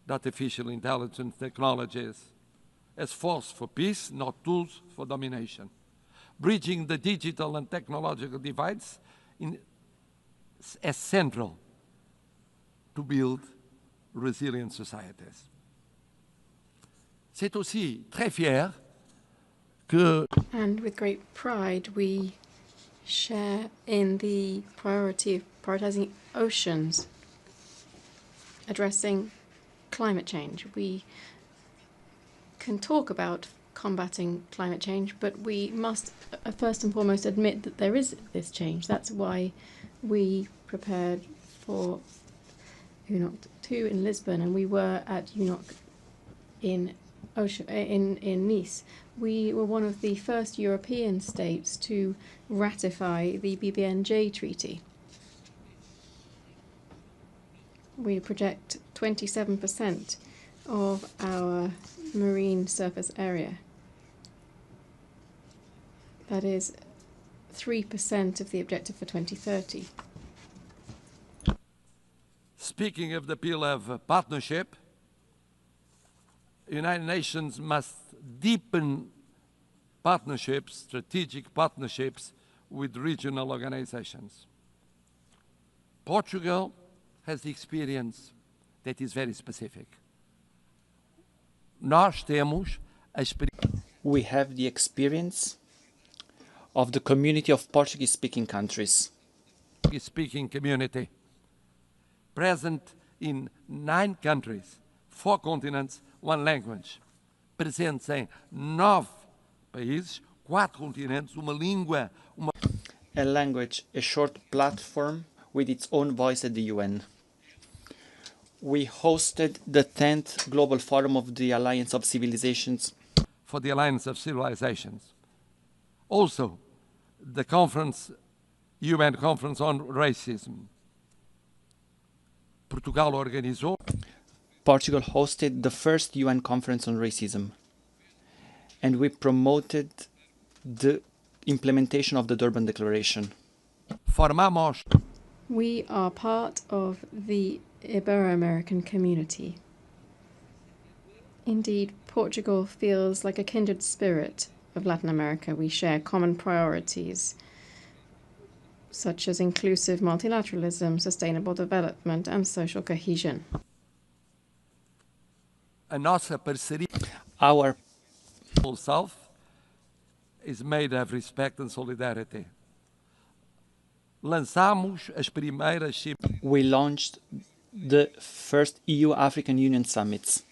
the artificial intelligence technologies as force for peace, not tools for domination. Bridging the digital and technological divides as central to build resilient societies. C'est aussi très fier que... And with great pride, we share in the priority of prioritizing oceans, addressing climate change. We can talk about combating climate change, but we must first and foremost admit that there is this change. That's why we prepared for UNOC 2 in Lisbon, and we were at UNOC in Nice. We were one of the first European states to ratify the BBNJ Treaty. We project 27% of our marine surface area. That is 3% of the objective for 2030. Speaking of the appeal of partnership, United Nations must deepen partnerships, strategic partnerships with regional organizations. Portugal has the experience that is very specific. We have the experience of the community of Portuguese-speaking countries. Portuguese-speaking community, present in 9 countries, 4 continents, 1 language. Presentes em 9 países, 4 continentes, uma língua, A language, a short platform with its own voice at the UN. We hosted the 10th Global Forum of the Alliance of Civilizations. For the Alliance of Civilizations. Also, the conference, UN Conference on Racism. Portugal hosted the first UN Conference on Racism, and we promoted the implementation of the Durban Declaration. Formamos. We are part of the Ibero-American community. Indeed, Portugal feels like a kindred spirit of Latin America. We share common priorities, such as inclusive multilateralism, sustainable development, and social cohesion. A nossa parceria, our South, is made of respect and solidarity. Lançamos as primeiras We launched the first EU-African Union summits.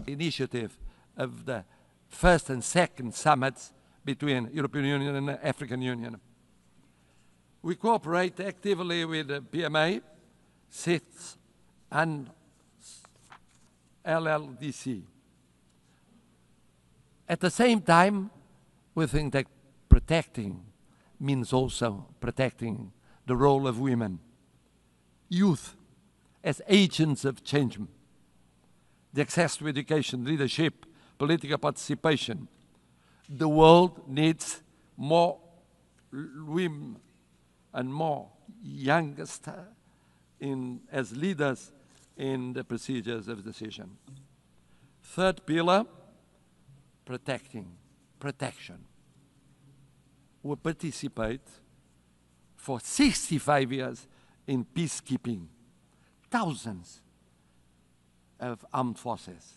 Initiative of the first and second summits between European Union and African Union. We cooperate actively with the PMA, CITES, and LLDC. At the same time, we think that protecting means also protecting the role of women, youth as agents of change, the access to education, leadership, political participation. The world needs more women and more youngest as leaders in the procedures of decision. Third pillar, protection. We participate for 65 years in peacekeeping. Thousands of armed forces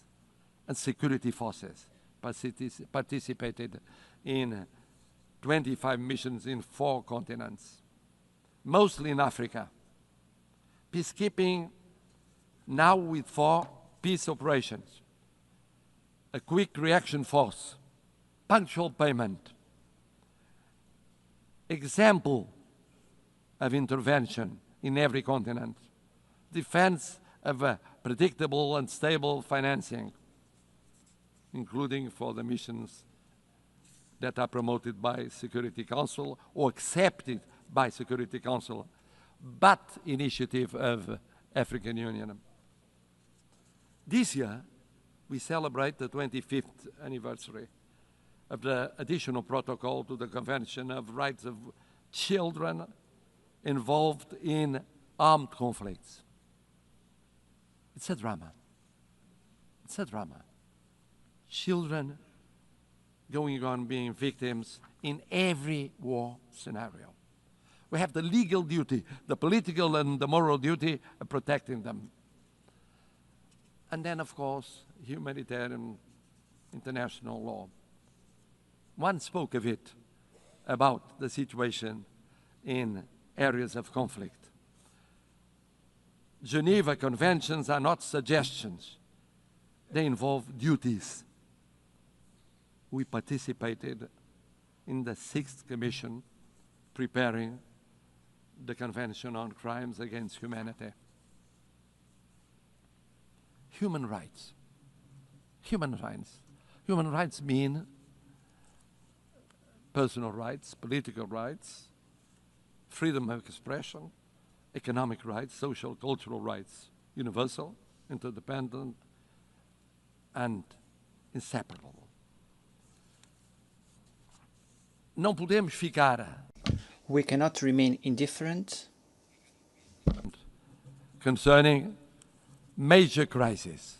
and security forces participated in 25 missions in 4 continents, mostly in Africa. Peacekeeping now with 4 peace operations, a quick reaction force, punctual payment, example of intervention in every continent, defense of a predictable and stable financing, including for the missions that are promoted by Security Council or accepted by Security Council, but initiative of African Union. This year, we celebrate the 25th anniversary of the additional protocol to the Convention of Rights of Children involved in armed conflicts. It's a drama. It's a drama. Children going on being victims in every war scenario. We have the legal duty, the political and the moral duty of protecting them. And then, of course, humanitarian international law. One spoke of it, about the situation in areas of conflict. Geneva Conventions are not suggestions. They involve duties. we participated in the 6th Commission preparing the Convention on Crimes Against Humanity. Human rights. Human rights. Human rights mean personal rights, political rights, freedom of expression, economic rights, social, cultural rights, universal, interdependent, and inseparable. Não podemos ficar. We cannot remain indifferent concerning major crises.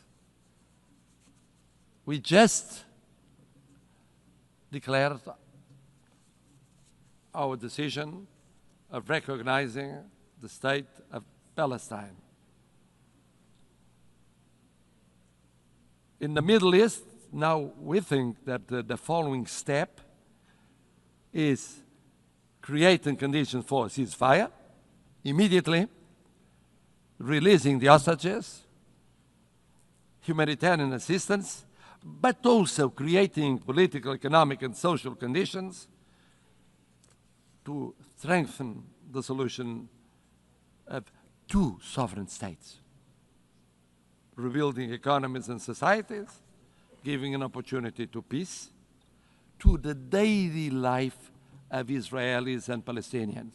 We just declared our decision of recognizing the state of Palestine. In the Middle East, now we think that the following step is creating conditions for a ceasefire, immediately releasing the hostages, humanitarian assistance, but also creating political, economic, and social conditions to strengthen the solution of 2 sovereign states, rebuilding economies and societies, giving an opportunity to peace, to the daily life of Israelis and Palestinians,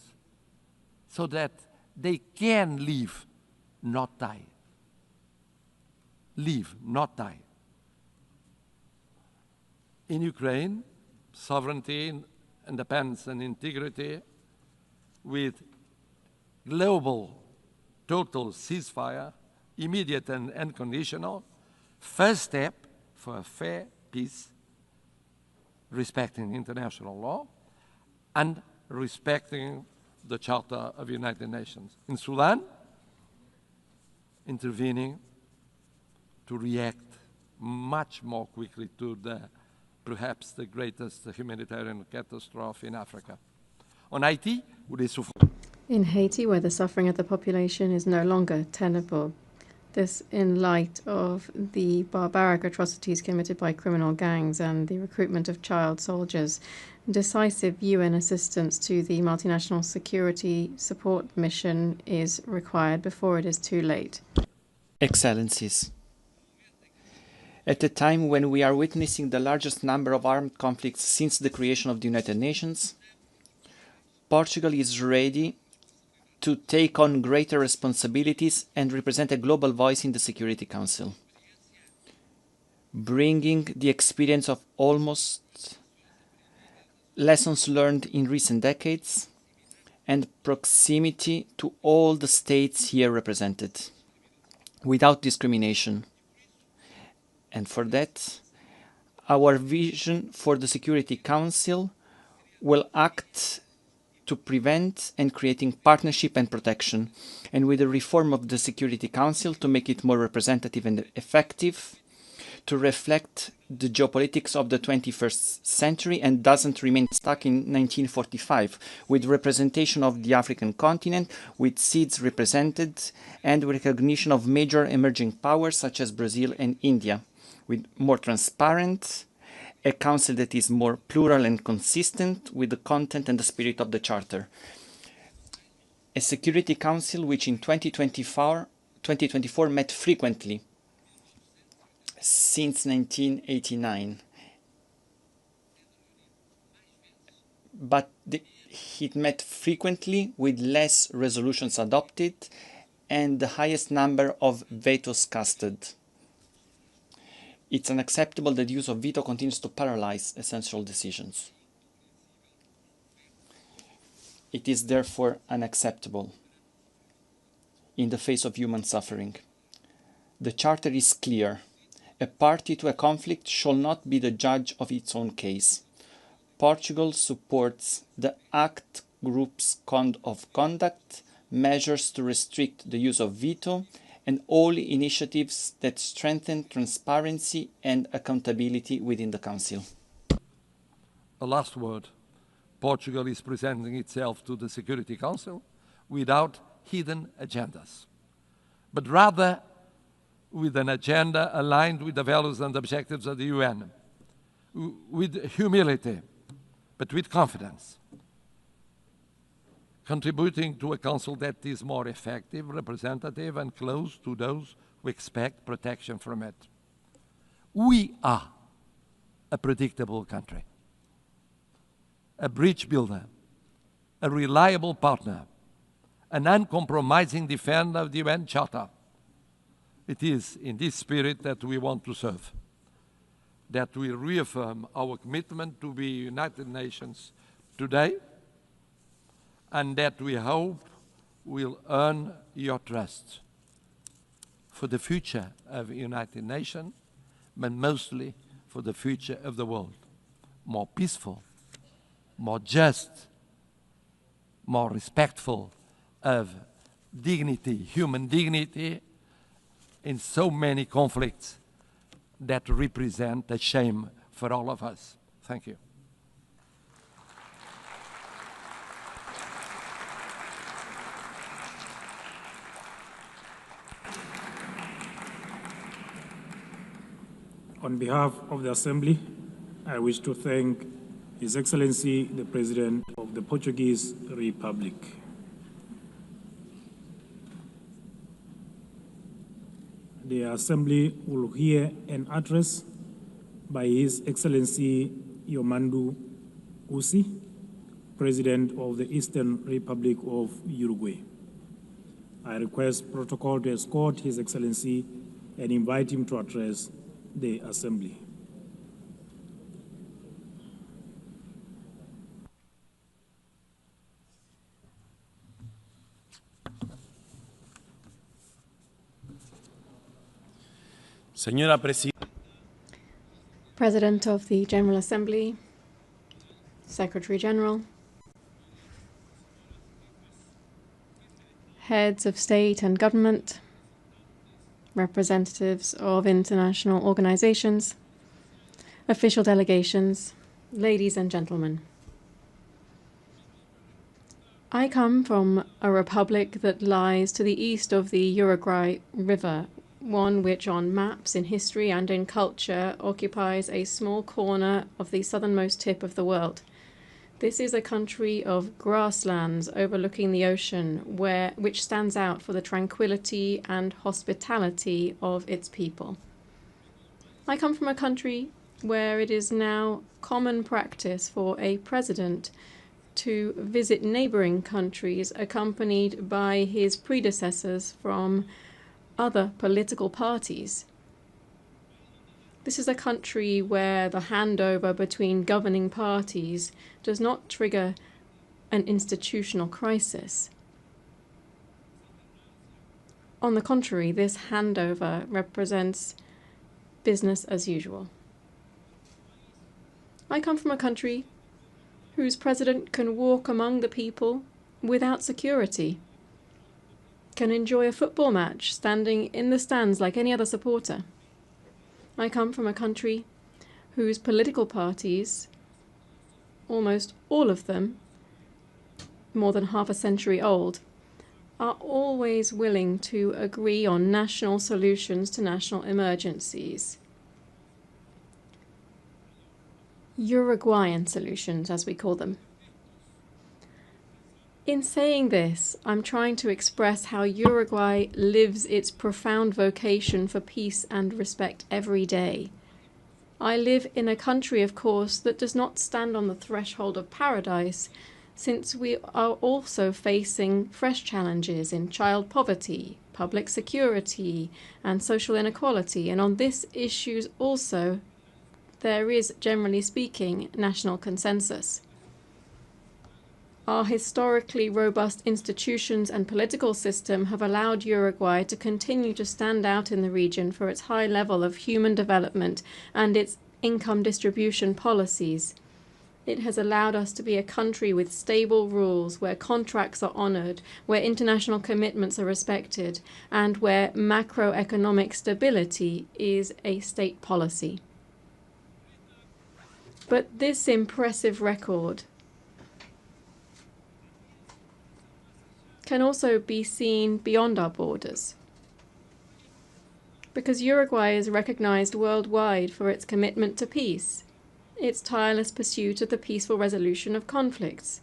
so that they can live, not die. Live, not die. In Ukraine, sovereignty, independence, and integrity with global total ceasefire, immediate and unconditional, first step for a fair peace, respecting international law and respecting the Charter of the United Nations. In Sudan, intervening to react much more quickly to perhaps the greatest humanitarian catastrophe in Africa. On Haiti, in Haiti, where the suffering of the population is no longer tenable. This in light of the barbaric atrocities committed by criminal gangs and the recruitment of child soldiers. Decisive UN assistance to the multinational security support mission is required before it is too late. Excellencies, at a time when we are witnessing the largest number of armed conflicts since the creation of the United Nations, Portugal is ready to take on greater responsibilities and represent a global voice in the Security Council, bringing the experience of almost lessons learned in recent decades and proximity to all the states here represented, without discrimination. And for that, our vision for the Security Council will act to prevent and creating partnership and protection, and with the reform of the Security Council to make it more representative and effective, to reflect the geopolitics of the 21st century and doesn't remain stuck in 1945, with representation of the African continent, with seats represented, and recognition of major emerging powers such as Brazil and India, with more transparent, a council that is more plural and consistent with the content and the spirit of the Charter. A Security Council which in 2024 met frequently since 1989. But it met frequently with less resolutions adopted and the highest number of vetoes casted. It's unacceptable that the use of veto continues to paralyze essential decisions. It is therefore unacceptable in the face of human suffering. The Charter is clear. A party to a conflict shall not be the judge of its own case. Portugal supports the ACT Group's code of conduct, measures to restrict the use of veto, and all initiatives that strengthen transparency and accountability within the Council. A last word. Portugal is presenting itself to the Security Council without hidden agendas, but rather with an agenda aligned with the values and objectives of the UN. with humility, but with confidence, contributing to a council that is more effective, representative, and close to those who expect protection from it. We are a predictable country, a bridge builder, a reliable partner, an uncompromising defender of the UN Charter. It is in this spirit that we want to serve, that we reaffirm our commitment to the United Nations today, and that we hope will earn your trust for the future of the United Nations, but mostly for the future of the world. More peaceful, more just, more respectful of dignity, human dignity, in so many conflicts that represent a shame for all of us. Thank you. On behalf of the Assembly, I wish to thank His Excellency, the President of the Portuguese Republic. The Assembly will hear an address by His Excellency Yomandu Usi, President of the Eastern Republic of Uruguay. I request protocol to escort His Excellency and invite him to address the Assembly. Señora Presidenta. President of the General Assembly, Secretary General, heads of state and government, representatives of international organizations, official delegations, ladies and gentlemen. I come from a republic that lies to the east of the Uruguay River, one which on maps, in history and in culture occupies a small corner of the southernmost tip of the world. This is a country of grasslands overlooking the ocean, which stands out for the tranquility and hospitality of its people. I come from a country where it is now common practice for a president to visit neighboring countries accompanied by his predecessors from other political parties. This is a country where the handover between governing parties does not trigger an institutional crisis. On the contrary, this handover represents business as usual. I come from a country whose president can walk among the people without security, can enjoy a football match standing in the stands like any other supporter. I come from a country whose political parties, almost all of them, more than half a century old, are always willing to agree on national solutions to national emergencies. Uruguayan solutions, as we call them. In saying this, I'm trying to express how Uruguay lives its profound vocation for peace and respect every day. I live in a country, of course, that does not stand on the threshold of paradise, since we are also facing fresh challenges in child poverty, public security, and social inequality. And on these issues also, there is, generally speaking, national consensus. Our historically robust institutions and political system have allowed Uruguay to continue to stand out in the region for its high level of human development and its income distribution policies. It has allowed us to be a country with stable rules, where contracts are honored, where international commitments are respected, and where macroeconomic stability is a state policy. But this impressive record can also be seen beyond our borders, because Uruguay is recognized worldwide for its commitment to peace. its tireless pursuit of the peaceful resolution of conflicts,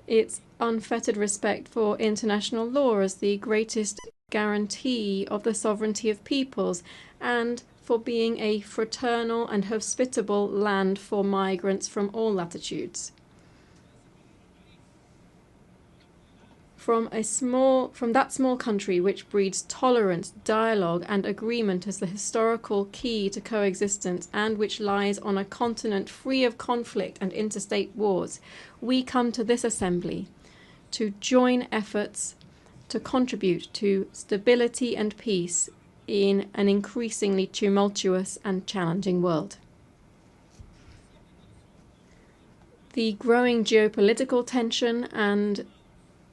its unfettered respect for international law as the greatest guarantee of the sovereignty of peoples, and for being a fraternal and hospitable land for migrants from all latitudes. From that small country which breeds tolerance, dialogue, and agreement as the historical key to coexistence, and which lies on a continent free of conflict and interstate wars, we come to this assembly to join efforts to contribute to stability and peace in an increasingly tumultuous and challenging world. The growing geopolitical tension and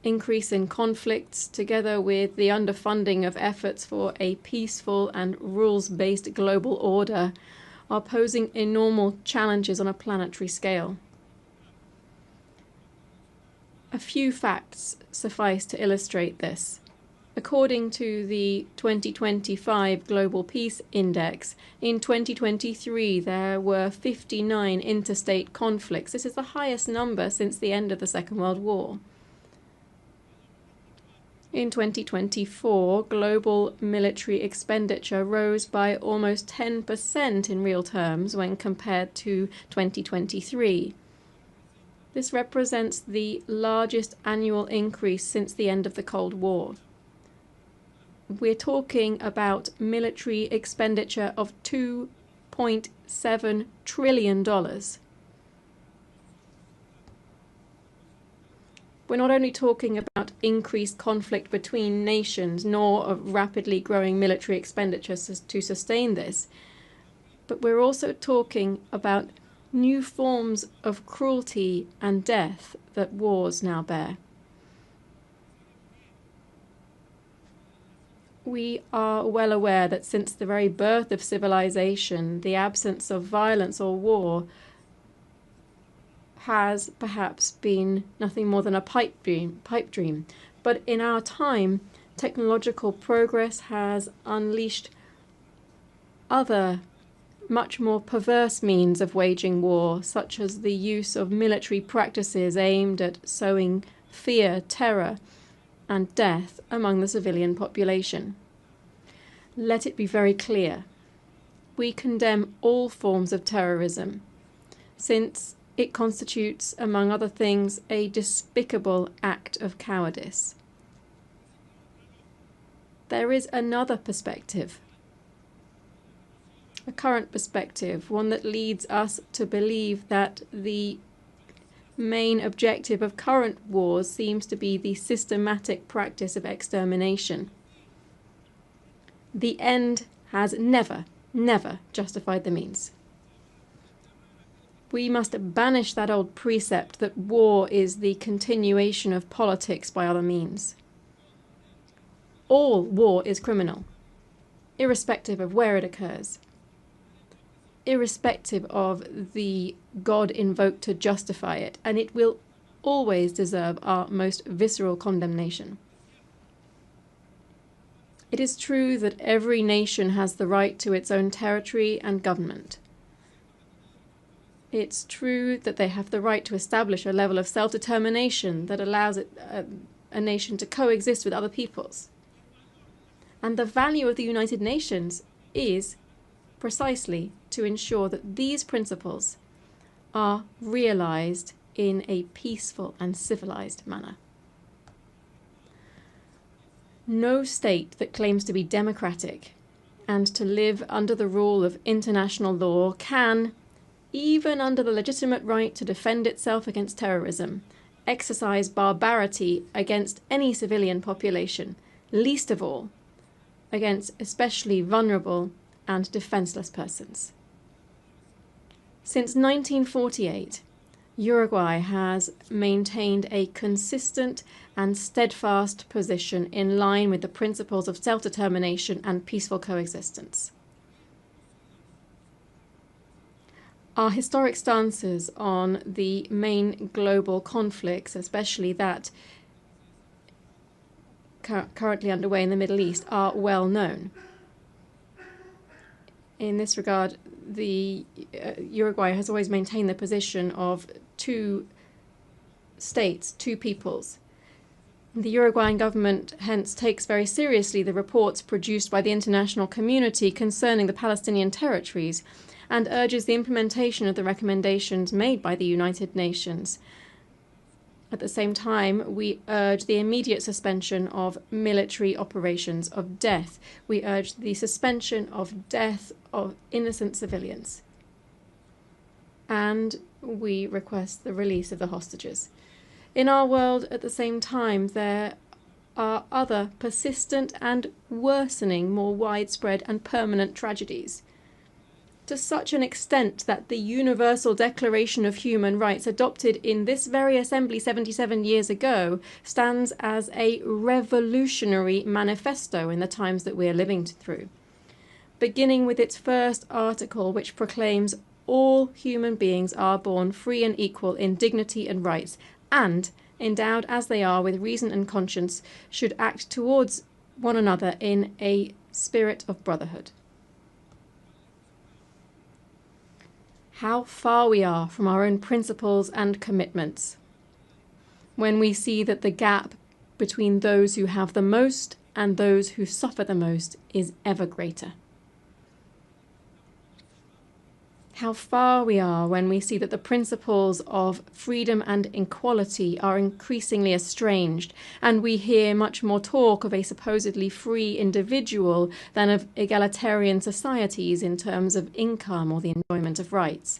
increase in conflicts, together with the underfunding of efforts for a peaceful and rules-based global order, are posing enormous challenges on a planetary scale. A few facts suffice to illustrate this. According to the 2025 Global Peace Index, in 2023 there were 59 interstate conflicts. This is the highest number since the end of the Second World War. In 2024, global military expenditure rose by almost 10% in real terms when compared to 2023. This represents the largest annual increase since the end of the Cold War. We're talking about military expenditure of $2.7 trillion. We're not only talking about increased conflict between nations, nor of rapidly growing military expenditure to sustain this, but we're also talking about new forms of cruelty and death that wars now bear. We are well aware that since the very birth of civilization, the absence of violence or war has perhaps been nothing more than a pipe dream. But in our time, technological progress has unleashed other, much more perverse means of waging war, such as the use of military practices aimed at sowing fear, terror, and death among the civilian population. Let it be very clear. We condemn all forms of terrorism, since it constitutes, among other things, a despicable act of cowardice. There is another perspective, a current perspective, one that leads us to believe that the main objective of current wars seems to be the systematic practice of extermination. The end has never justified the means. We must banish that old precept that war is the continuation of politics by other means. All war is criminal, irrespective of where it occurs, irrespective of the God invoked to justify it, and it will always deserve our most visceral condemnation. It is true that every nation has the right to its own territory and government. It's true that they have the right to establish a level of self-determination that allows a nation to coexist with other peoples. And the value of the United Nations is precisely to ensure that these principles are realized in a peaceful and civilized manner. No state that claims to be democratic and to live under the rule of international law can, even under the legitimate right to defend itself against terrorism, exercise barbarity against any civilian population, least of all against especially vulnerable and defenseless persons. Since 1948, Uruguay has maintained a consistent and steadfast position in line with the principles of self-determination and peaceful coexistence. Our historic stances on the main global conflicts, especially that currently underway in the Middle East, are well known. In this regard, Uruguay has always maintained the position of two states, two peoples. The Uruguayan government hence takes very seriously the reports produced by the international community concerning the Palestinian territories and urges the implementation of the recommendations made by the United Nations. At the same time, we urge the immediate suspension of military operations of death. We urge the suspension of death of innocent civilians. And we request the release of the hostages. In our world, at the same time, there are other persistent and worsening, more widespread and permanent tragedies, to such an extent that the Universal Declaration of Human Rights, adopted in this very assembly 77 years ago, stands as a revolutionary manifesto in the times that we are living through, beginning with its first article, which proclaims all human beings are born free and equal in dignity and rights, and, endowed as they are with reason and conscience, should act towards one another in a spirit of brotherhood. How far we are from our own principles and commitments when we see that the gap between those who have the most and those who suffer the most is ever greater. How far we are when we see that the principles of freedom and equality are increasingly estranged, and we hear much more talk of a supposedly free individual than of egalitarian societies in terms of income or the enjoyment of rights.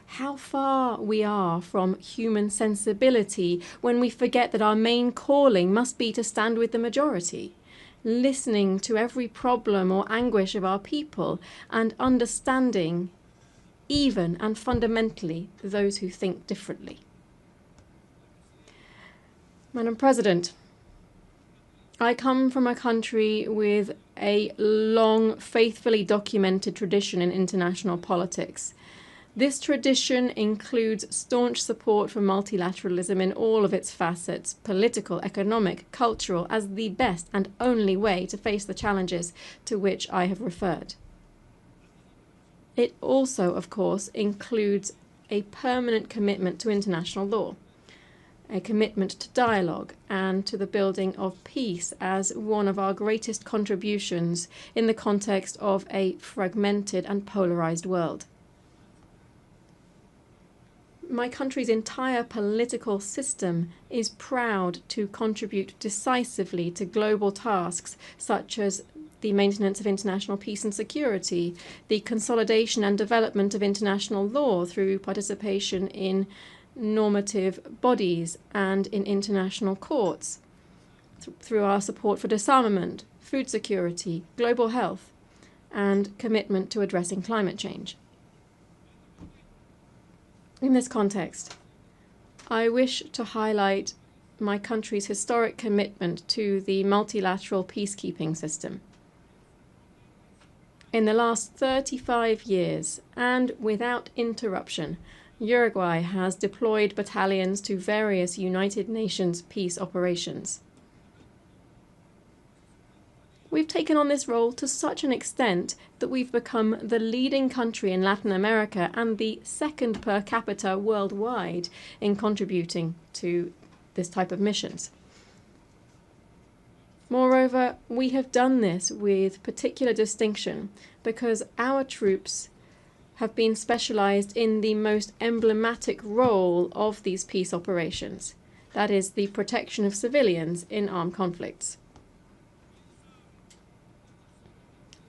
How far we are from human sensibility when we forget that our main calling must be to stand with the majority, listening to every problem or anguish of our people and understanding even and fundamentally those who think differently. Madam President, I come from a country with a long, faithfully documented tradition in international politics. This tradition includes staunch support for multilateralism in all of its facets, political, economic, cultural, as the best and only way to face the challenges to which I have referred. It also, of course, includes a permanent commitment to international law, a commitment to dialogue and to the building of peace as one of our greatest contributions in the context of a fragmented and polarized world. My country's entire political system is proud to contribute decisively to global tasks such as the maintenance of international peace and security, the consolidation and development of international law through participation in normative bodies and in international courts, through our support for disarmament, food security, global health, and commitment to addressing climate change. In this context, I wish to highlight my country's historic commitment to the multilateral peacekeeping system. In the last 35 years, and without interruption, Uruguay has deployed battalions to various United Nations peace operations. We've taken on this role to such an extent that we've become the leading country in Latin America and the second per capita worldwide in contributing to this type of missions. Moreover, we have done this with particular distinction because our troops have been specialized in the most emblematic role of these peace operations, that is, the protection of civilians in armed conflicts.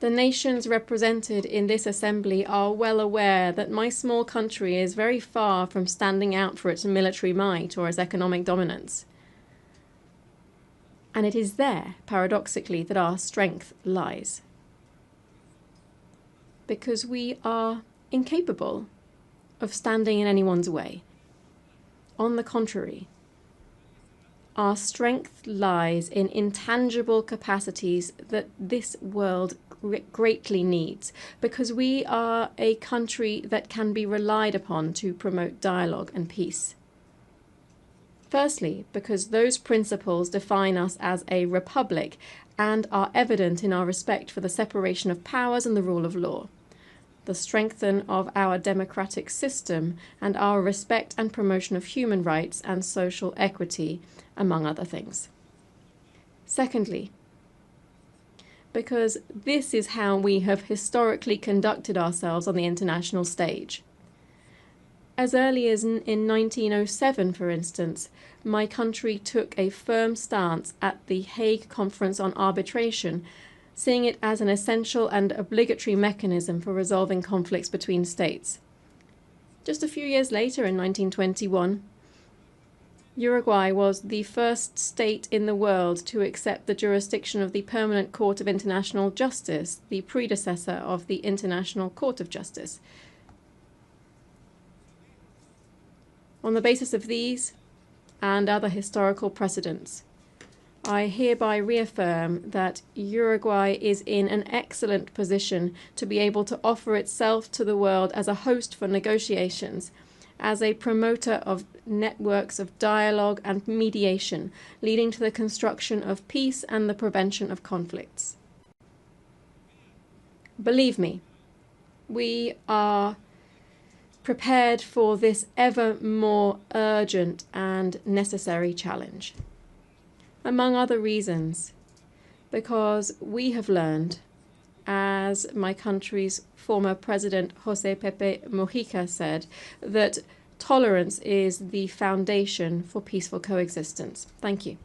The nations represented in this assembly are well aware that my small country is very far from standing out for its military might or its economic dominance. And it is there, paradoxically, that our strength lies. Because we are incapable of standing in anyone's way. On the contrary, our strength lies in intangible capacities that this world greatly needs, because we are a country that can be relied upon to promote dialogue and peace. Firstly, because those principles define us as a republic and are evident in our respect for the separation of powers and the rule of law. the strengthening of our democratic system, and our respect and promotion of human rights and social equity, among other things. Secondly, because this is how we have historically conducted ourselves on the international stage. As early as in 1907, for instance, my country took a firm stance at the Hague Conference on Arbitration, seeing it as an essential and obligatory mechanism for resolving conflicts between states. Just a few years later, in 1921, Uruguay was the first state in the world to accept the jurisdiction of the Permanent Court of International Justice, the predecessor of the International Court of Justice. On the basis of these and other historical precedents, I hereby reaffirm that Uruguay is in an excellent position to be able to offer itself to the world as a host for negotiations, as a promoter of networks of dialogue and mediation, leading to the construction of peace and the prevention of conflicts. Believe me, we are prepared for this ever more urgent and necessary challenge. Among other reasons, because we have learned, as my country's former president José Pepe Mujica said, that tolerance is the foundation for peaceful coexistence. Thank you.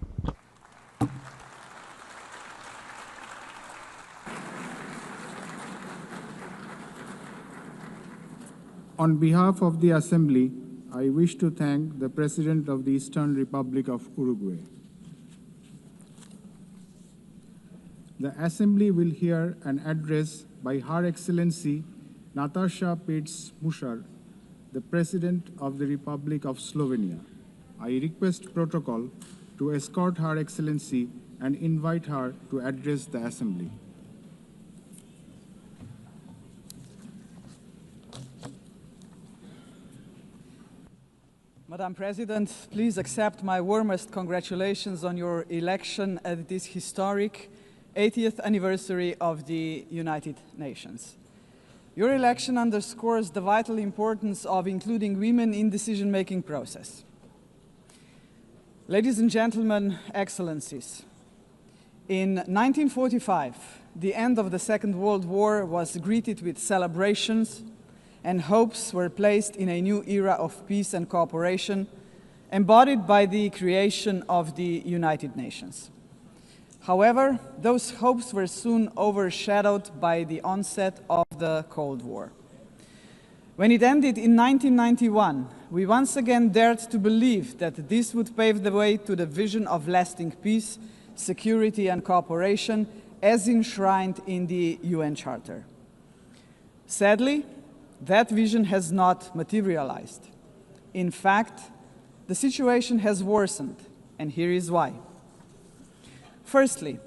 On behalf of the Assembly, I wish to thank the President of the Eastern Republic of Uruguay. The Assembly will hear an address by Her Excellency Nataša Pirc-Musar, the President of the Republic of Slovenia. I request protocol to escort Her Excellency and invite her to address the Assembly. Madam President, please accept my warmest congratulations on your election at this historic 80th anniversary of the United Nations. Your election underscores the vital importance of including women in the decision-making process. Ladies and gentlemen, Excellencies, in 1945, the end of the Second World War was greeted with celebrations, and hopes were placed in a new era of peace and cooperation, embodied by the creation of the United Nations. However, those hopes were soon overshadowed by the onset of the Cold War. When it ended in 1991, we once again dared to believe that this would pave the way to the vision of lasting peace, security and cooperation as enshrined in the UN Charter. Sadly, that vision has not materialized. In fact, the situation has worsened, and here is why. Firstly,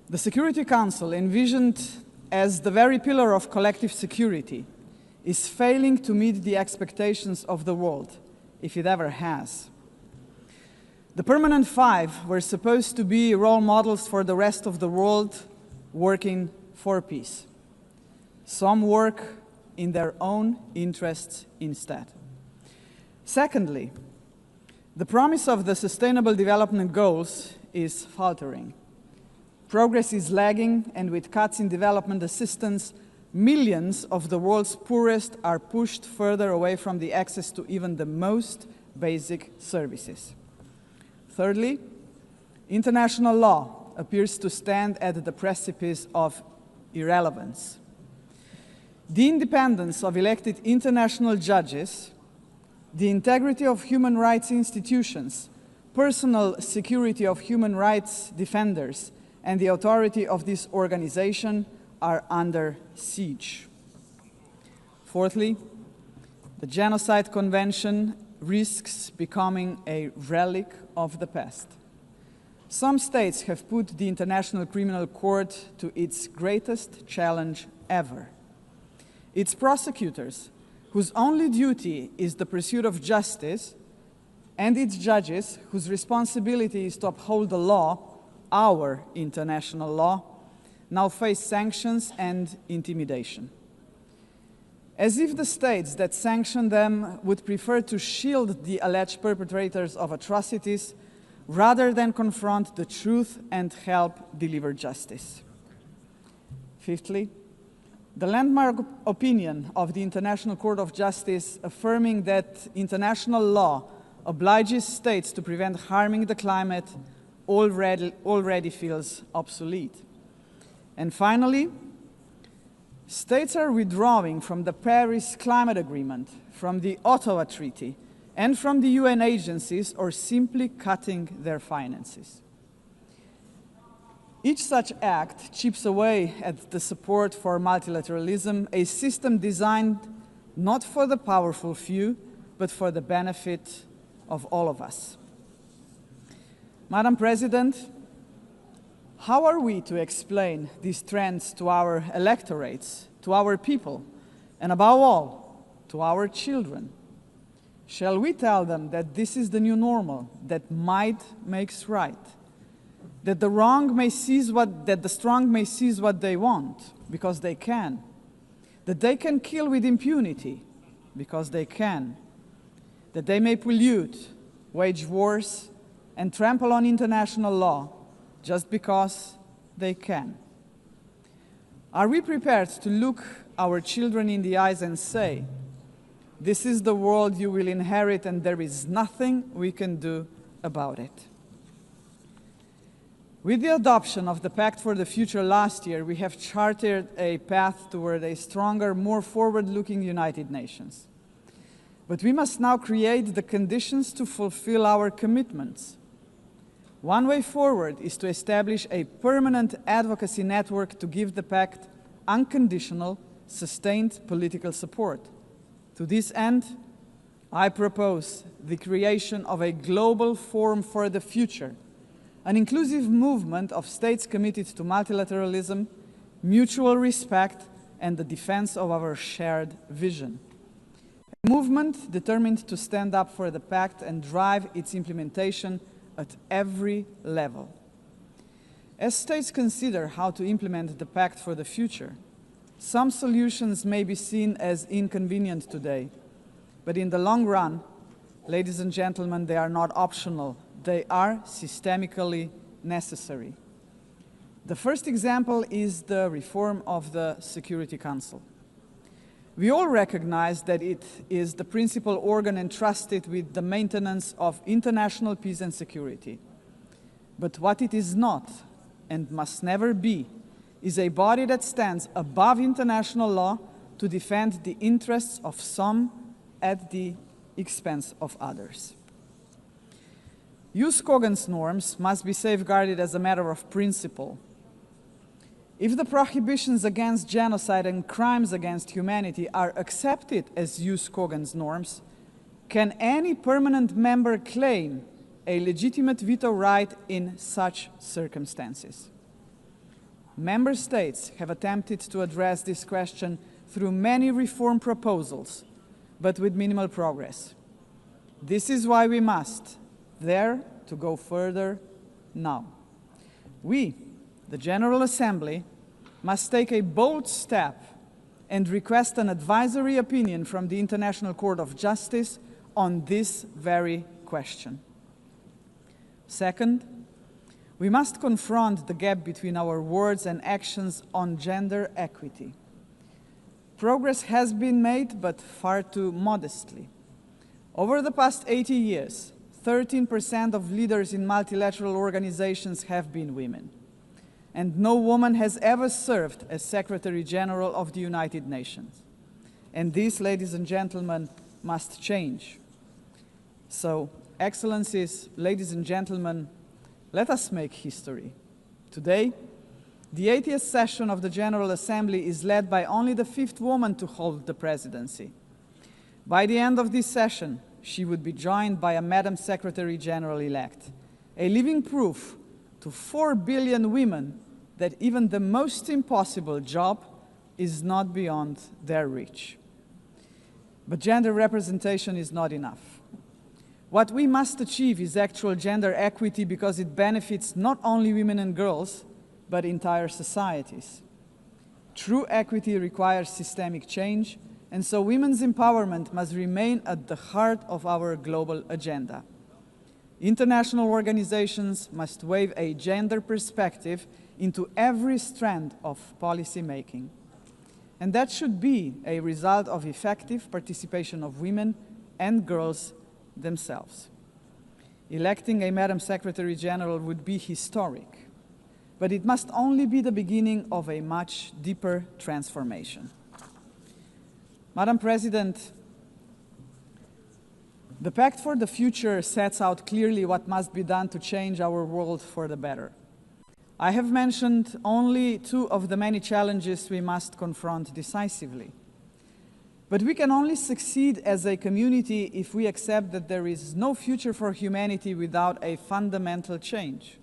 the Security Council, envisioned as the very pillar of collective security, is failing to meet the expectations of the world, if it ever has. The Permanent Five were supposed to be role models for the rest of the world working for peace. Some work in their own interests instead. Secondly, the promise of the Sustainable Development Goals is faltering. Progress is lagging, and with cuts in development assistance, millions of the world's poorest are pushed further away from the access to even the most basic services. Thirdly, international law appears to stand at the precipice of irrelevance. The independence of elected international judges, the integrity of human rights institutions, personal security of human rights defenders, and the authority of this organization are under siege. Fourthly, the Genocide Convention risks becoming a relic of the past. Some states have put the International Criminal Court to its greatest challenge ever. Its prosecutors, whose only duty is the pursuit of justice, and its judges, whose responsibility is to uphold the law, our international law, now face sanctions and intimidation. as if the states that sanction them would prefer to shield the alleged perpetrators of atrocities rather than confront the truth and help deliver justice. Fifthly, the landmark opinion of the International Court of Justice affirming that international law obliges states to prevent harming the climate already feels obsolete. And finally, states are withdrawing from the Paris Climate Agreement, from the Ottawa Treaty, and from the UN agencies, or simply cutting their finances. Each such act chips away at the support for multilateralism, a system designed not for the powerful few, but for the benefit of all of us. Madam President, how are we to explain these trends to our electorates, to our people, and above all, to our children? Shall we tell them that this is the new normal, that might makes right, that the strong may seize what they want, because they can, that they can kill with impunity, because they can, that they may pollute, wage wars, and trample on international law, just because they can? Are we prepared to look our children in the eyes and say, "This is the world you will inherit and there is nothing we can do about it"? With the adoption of the Pact for the Future last year, we have charted a path toward a stronger, more forward-looking United Nations. But we must now create the conditions to fulfill our commitments. One way forward is to establish a permanent advocacy network to give the Pact unconditional, sustained political support. To this end, I propose the creation of a global forum for the future, an inclusive movement of states committed to multilateralism, mutual respect, and the defense of our shared vision. A movement determined to stand up for the Pact and drive its implementation at every level. As states consider how to implement the Pact for the Future, some solutions may be seen as inconvenient today, but in the long run, ladies and gentlemen, they are not optional. They are systemically necessary. The first example is the reform of the Security Council. We all recognize that it is the principal organ entrusted with the maintenance of international peace and security. But what it is not, and must never be, is a body that stands above international law to defend the interests of some at the expense of others. UNGA's norms must be safeguarded as a matter of principle. If the prohibitions against genocide and crimes against humanity are accepted as UNGA's norms, can any permanent member claim a legitimate veto right in such circumstances? Member states have attempted to address this question through many reform proposals, but with minimal progress. This is why we must dare to go further now. We, the General Assembly, must take a bold step and request an advisory opinion from the International Court of Justice on this very question. Second, we must confront the gap between our words and actions on gender equity. Progress has been made, but far too modestly. Over the past 80 years, 13% of leaders in multilateral organizations have been women. And no woman has ever served as Secretary General of the United Nations. And this, ladies and gentlemen, must change. So, Excellencies, ladies and gentlemen, let us make history. Today, the 80th session of the General Assembly is led by only the 5th woman to hold the presidency. By the end of this session, she would be joined by a Madam Secretary General-elect, a living proof to 4 billion women that even the most impossible job is not beyond their reach. But gender representation is not enough. What we must achieve is actual gender equity because it benefits not only women and girls, but entire societies. True equity requires systemic change, And so women's empowerment must remain at the heart of our global agenda. International organizations must weave a gender perspective into every strand of policy making. And that should be a result of effective participation of women and girls themselves. Electing a Madam Secretary General would be historic, but it must only be the beginning of a much deeper transformation. Madam President, the Pact for the Future sets out clearly what must be done to change our world for the better. I have mentioned only two of the many challenges we must confront decisively. But we can only succeed as a community if we accept that there is no future for humanity without a fundamental change.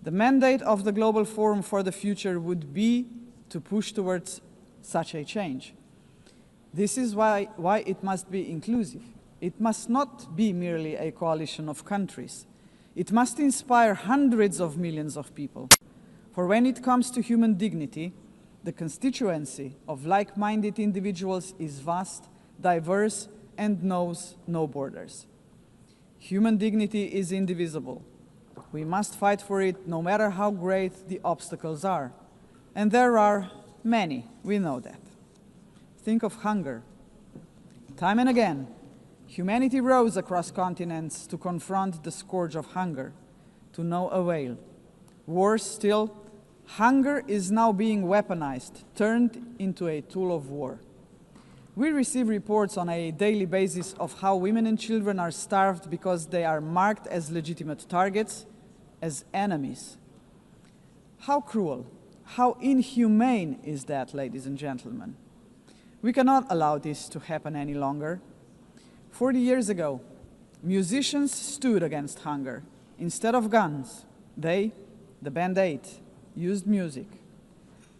The mandate of the Global Forum for the Future would be to push towards such a change. This is why it must be inclusive. It must not be merely a coalition of countries. It must inspire hundreds of millions of people. For when it comes to human dignity, the constituency of like-minded individuals is vast, diverse, and knows no borders. Human dignity is indivisible. We must fight for it no matter how great the obstacles are. And there are many, we know that. Think of hunger. Time and again, humanity rose across continents to confront the scourge of hunger, to no avail. Worse still, hunger is now being weaponized, turned into a tool of war. We receive reports on a daily basis of how women and children are starved because they are marked as legitimate targets, as enemies. How cruel, how inhumane is that, ladies and gentlemen? We cannot allow this to happen any longer. 40 years ago, musicians stood against hunger. Instead of guns, they, the Band Aid, used music.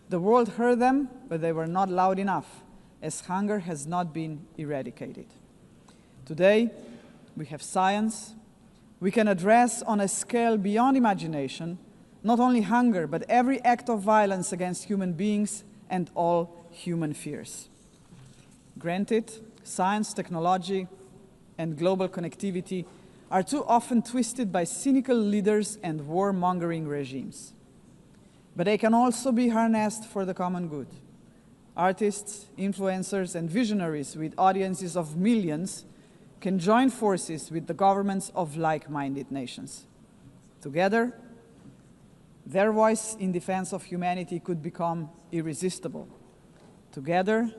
The world heard them, but they were not loud enough, as hunger has not been eradicated. Today, we have science. We can address on a scale beyond imagination not only hunger, but every act of violence against human beings and all human fears. Granted, science, technology, and global connectivity are too often twisted by cynical leaders and warmongering regimes. But they can also be harnessed for the common good. Artists, influencers, and visionaries with audiences of millions can join forces with the governments of like-minded nations. Together, their voice in defense of humanity could become irresistible. Together,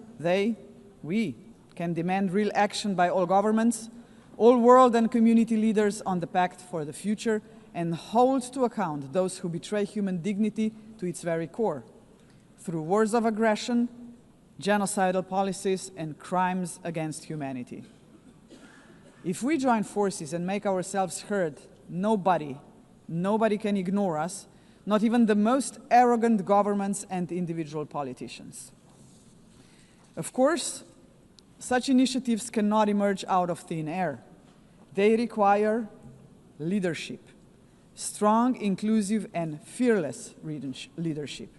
we can demand real action by all governments, all world and community leaders on the Pact for the Future, and hold to account those who betray human dignity to its very core, through wars of aggression, genocidal policies, and crimes against humanity. If we join forces and make ourselves heard, nobody can ignore us, not even the most arrogant governments and individual politicians. Of course, such initiatives cannot emerge out of thin air. They require leadership, strong, inclusive, and fearless leadership.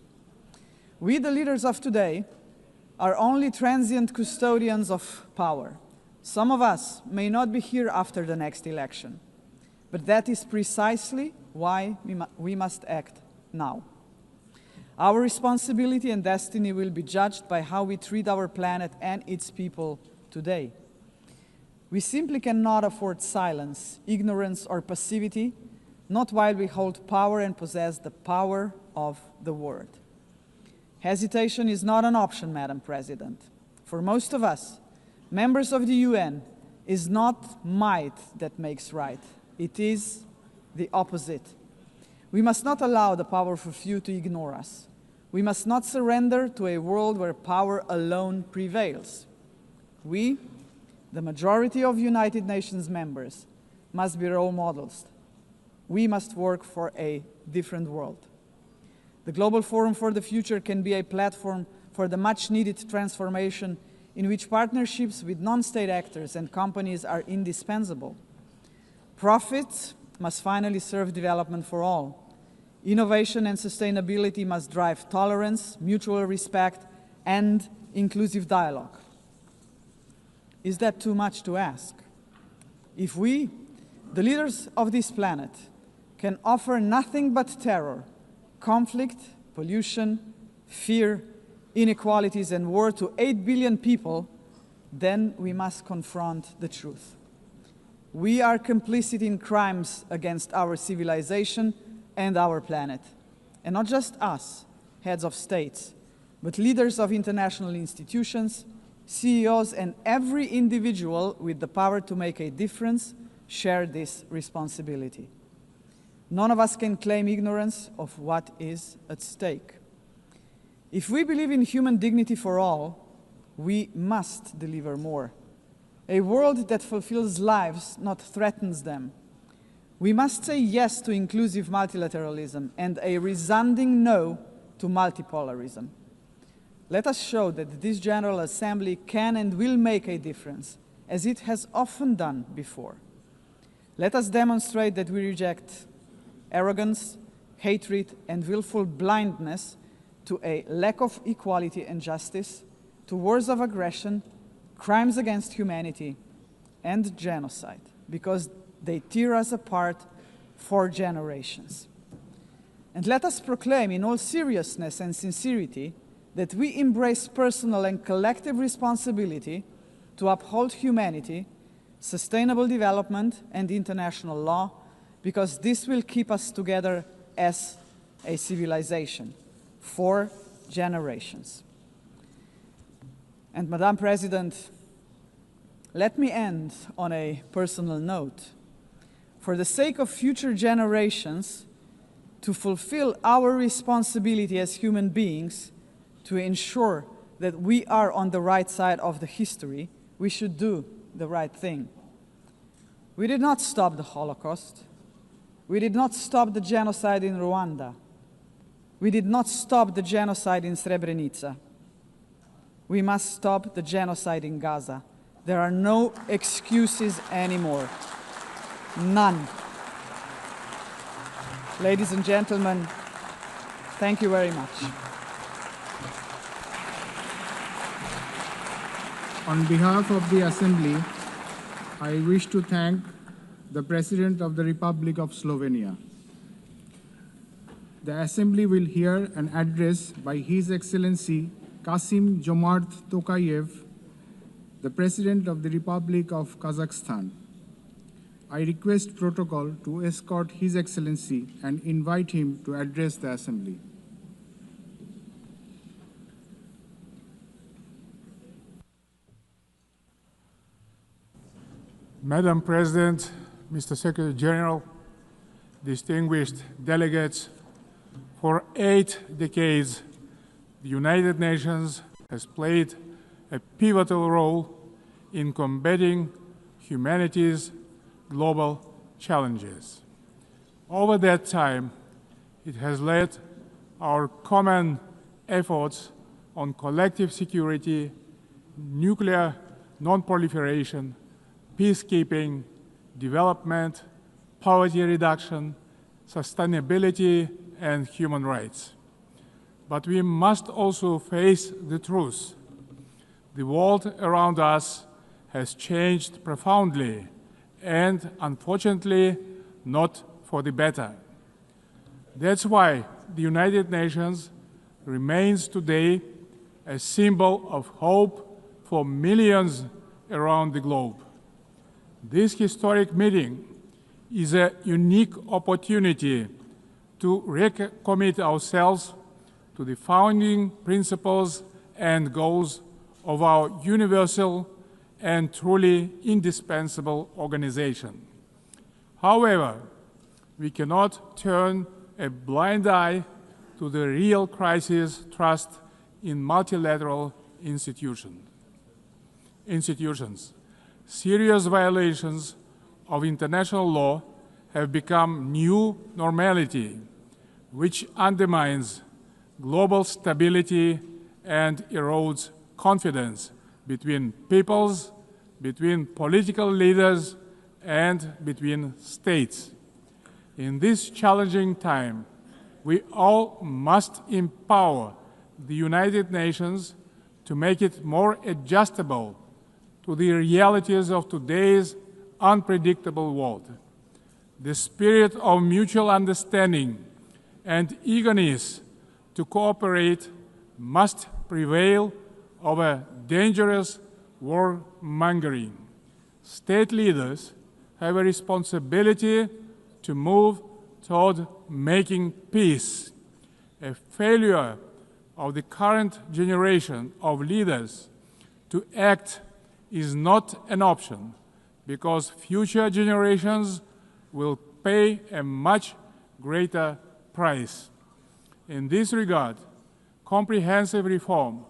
We, the leaders of today, are only transient custodians of power. Some of us may not be here after the next election, but that is precisely why we must act now. Our responsibility and destiny will be judged by how we treat our planet and its people today. We simply cannot afford silence, ignorance, or passivity, not while we hold power and possess the power of the word. Hesitation is not an option, Madam President. For most of us, members of the UN, is not might that makes right. It is the opposite. We must not allow the powerful few to ignore us. We must not surrender to a world where power alone prevails. We, the majority of United Nations members, must be role models. We must work for a different world. The Global Forum for the Future can be a platform for the much-needed transformation in which partnerships with non-state actors and companies are indispensable. Profits must finally serve development for all. Innovation and sustainability must drive tolerance, mutual respect, and inclusive dialogue. Is that too much to ask? If we, the leaders of this planet, can offer nothing but terror, conflict, pollution, fear, inequalities, and war to 8 billion people, then we must confront the truth. We are complicit in crimes against our civilization and our planet. And not just us, heads of states, but leaders of international institutions, CEOs, and every individual with the power to make a difference share this responsibility. None of us can claim ignorance of what is at stake. If we believe in human dignity for all, we must deliver more. A world that fulfills lives, not threatens them. We must say yes to inclusive multilateralism and a resounding no to multipolarism. Let us show that this General Assembly can and will make a difference, as it has often done before. Let us demonstrate that we reject arrogance, hatred, and willful blindness to a lack of equality and justice, to wars of aggression, crimes against humanity, and genocide, because they tear us apart for generations. And let us proclaim in all seriousness and sincerity that we embrace personal and collective responsibility to uphold humanity, sustainable development, and international law, because this will keep us together as a civilization for generations. And Madam President, let me end on a personal note. For the sake of future generations, to fulfill our responsibility as human beings, to ensure that we are on the right side of the history, we should do the right thing. We did not stop the Holocaust. We did not stop the genocide in Rwanda. We did not stop the genocide in Srebrenica. We must stop the genocide in Gaza. There are no excuses anymore. None. Ladies and gentlemen, thank you very much. On behalf of the Assembly, I wish to thank the President of the Republic of Slovenia. The Assembly will hear an address by His Excellency Kasim Jomart Tokayev, the President of the Republic of Kazakhstan. I request protocol to escort His Excellency and invite him to address the Assembly. Madam President, Mr. Secretary General, distinguished delegates, for 8 decades, the United Nations has played a pivotal role in combating humanity's global challenges. Over that time, it has led our common efforts on collective security, nuclear non-proliferation, peacekeeping, development, poverty reduction, sustainability, and human rights. But we must also face the truth. The world around us has changed profoundly and, unfortunately, not for the better. That's why the United Nations remains today a symbol of hope for millions around the globe. This historic meeting is a unique opportunity to recommit ourselves to the founding principles and goals of our universal and truly indispensable organization. However, we cannot turn a blind eye to the real crisis thrust in multilateral institutions. Serious violations of international law have become new normality, which undermines global stability and erodes confidence between peoples, between political leaders, and between states. In this challenging time, we all must empower the United Nations to make it more adjustable to the realities of today's unpredictable world. The spirit of mutual understanding and eagerness to cooperate must prevail over dangerous warmongering. State leaders have a responsibility to move toward making peace. A failure of the current generation of leaders to act is not an option, because future generations will pay a much greater price. In this regard, comprehensive reform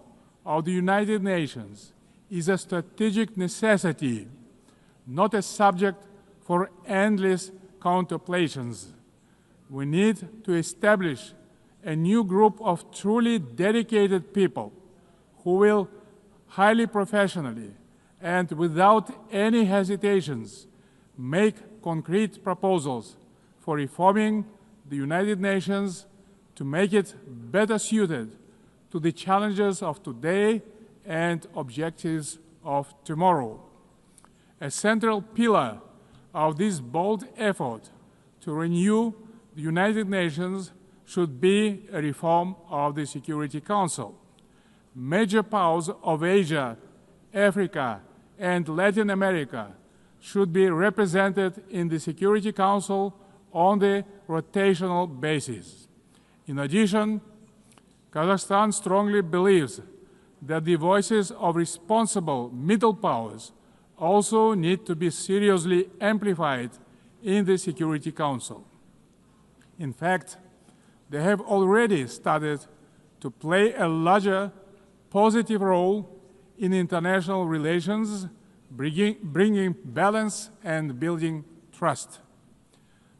of the United Nations is a strategic necessity, not a subject for endless contemplations. We need to establish a new group of truly dedicated people who will highly professionally and without any hesitations make concrete proposals for reforming the United Nations to make it better suited to the challenges of today and objectives of tomorrow. A central pillar of this bold effort to renew the United Nations should be a reform of the Security Council. Major powers of Asia, Africa, and Latin America should be represented in the Security Council on the rotational basis. In addition, Kazakhstan strongly believes that the voices of responsible middle powers also need to be seriously amplified in the Security Council. In fact, they have already started to play a larger positive role in international relations, bringing balance and building trust.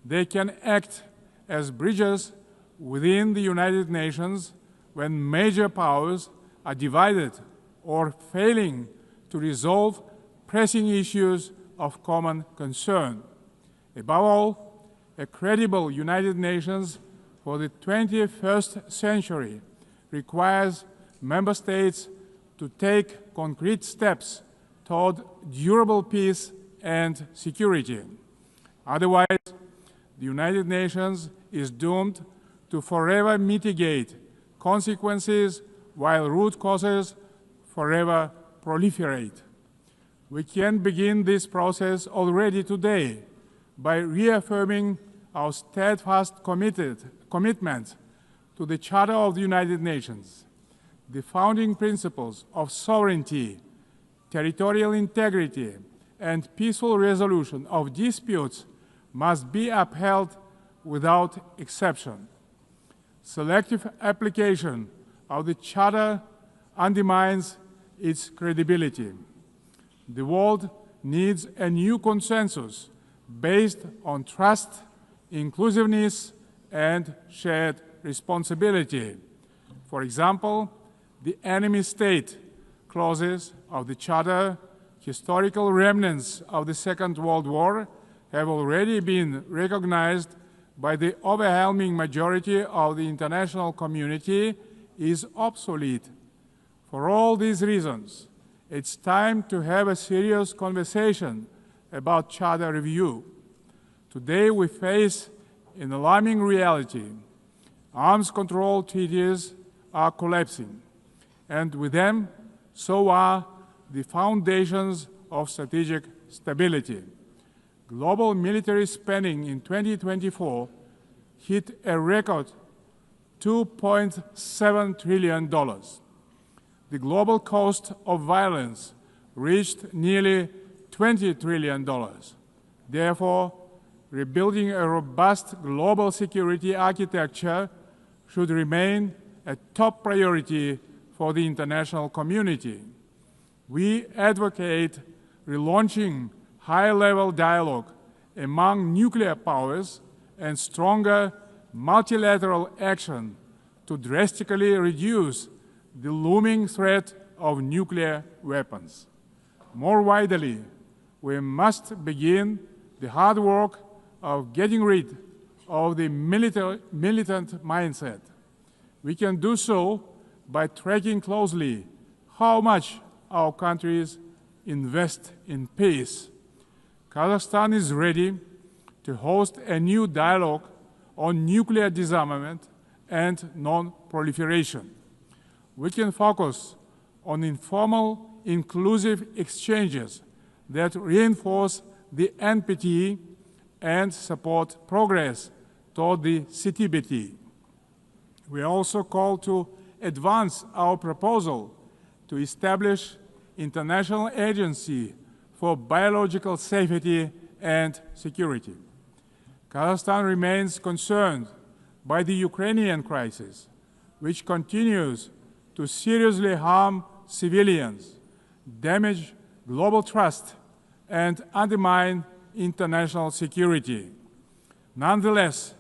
They can act as bridges within the United Nations when major powers are divided or failing to resolve pressing issues of common concern. Above all, a credible United Nations for the 21st century requires member states to take concrete steps toward durable peace and security. Otherwise, the United Nations is doomed to forever mitigate consequences while root causes forever proliferate. We can begin this process already today by reaffirming our steadfast commitment to the Charter of the United Nations. The founding principles of sovereignty, territorial integrity, and peaceful resolution of disputes must be upheld without exception. Selective application of the Charter undermines its credibility. The world needs a new consensus based on trust, inclusiveness, and shared responsibility. For example, the enemy state clauses of the Charter, historical remnants of the Second World War, have already been recognized by the overwhelming majority of the international community is obsolete. For all these reasons, it's time to have a serious conversation about Charter review. Today we face an alarming reality. Arms control treaties are collapsing, and with them, so are the foundations of strategic stability. Global military spending in 2024 hit a record $2.7 trillion. The global cost of violence reached nearly $20 trillion. Therefore, rebuilding a robust global security architecture should remain a top priority for the international community. We advocate relaunching high-level dialogue among nuclear powers and stronger multilateral action to drastically reduce the looming threat of nuclear weapons. More widely, we must begin the hard work of getting rid of the militant mindset. We can do so by tracking closely how much our countries invest in peace. Kazakhstan is ready to host a new dialogue on nuclear disarmament and non-proliferation. We can focus on informal, inclusive exchanges that reinforce the NPT and support progress toward the CTBT. We also call to advance our proposal to establish international agency for biological safety and security. Kazakhstan remains concerned by the Ukrainian crisis, which continues to seriously harm civilians, damage global trust, and undermine international security. Nonetheless,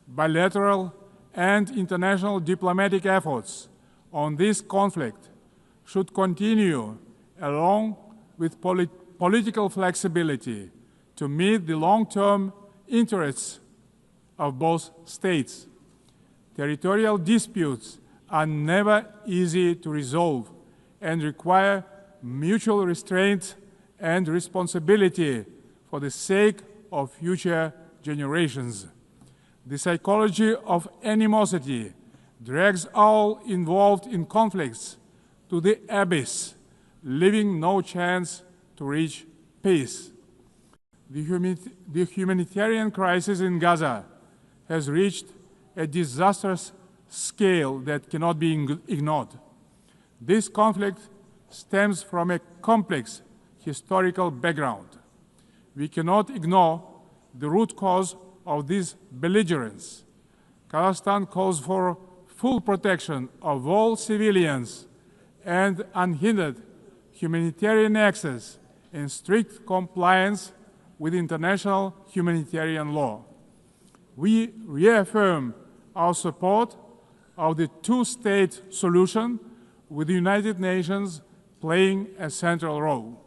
bilateral and international diplomatic efforts on this conflict should continue along with political flexibility to meet the long-term interests of both states. Territorial disputes are never easy to resolve and require mutual restraint and responsibility for the sake of future generations. The psychology of animosity drags all involved in conflicts to the abyss, leaving no chance to reach peace. The humanitarian crisis in Gaza has reached a disastrous scale that cannot be ignored. This conflict stems from a complex historical background. We cannot ignore the root cause of this belligerence. Kazakhstan calls for full protection of all civilians and unhindered humanitarian access in strict compliance with international humanitarian law. We reaffirm our support of the two-state solution, with the United Nations playing a central role.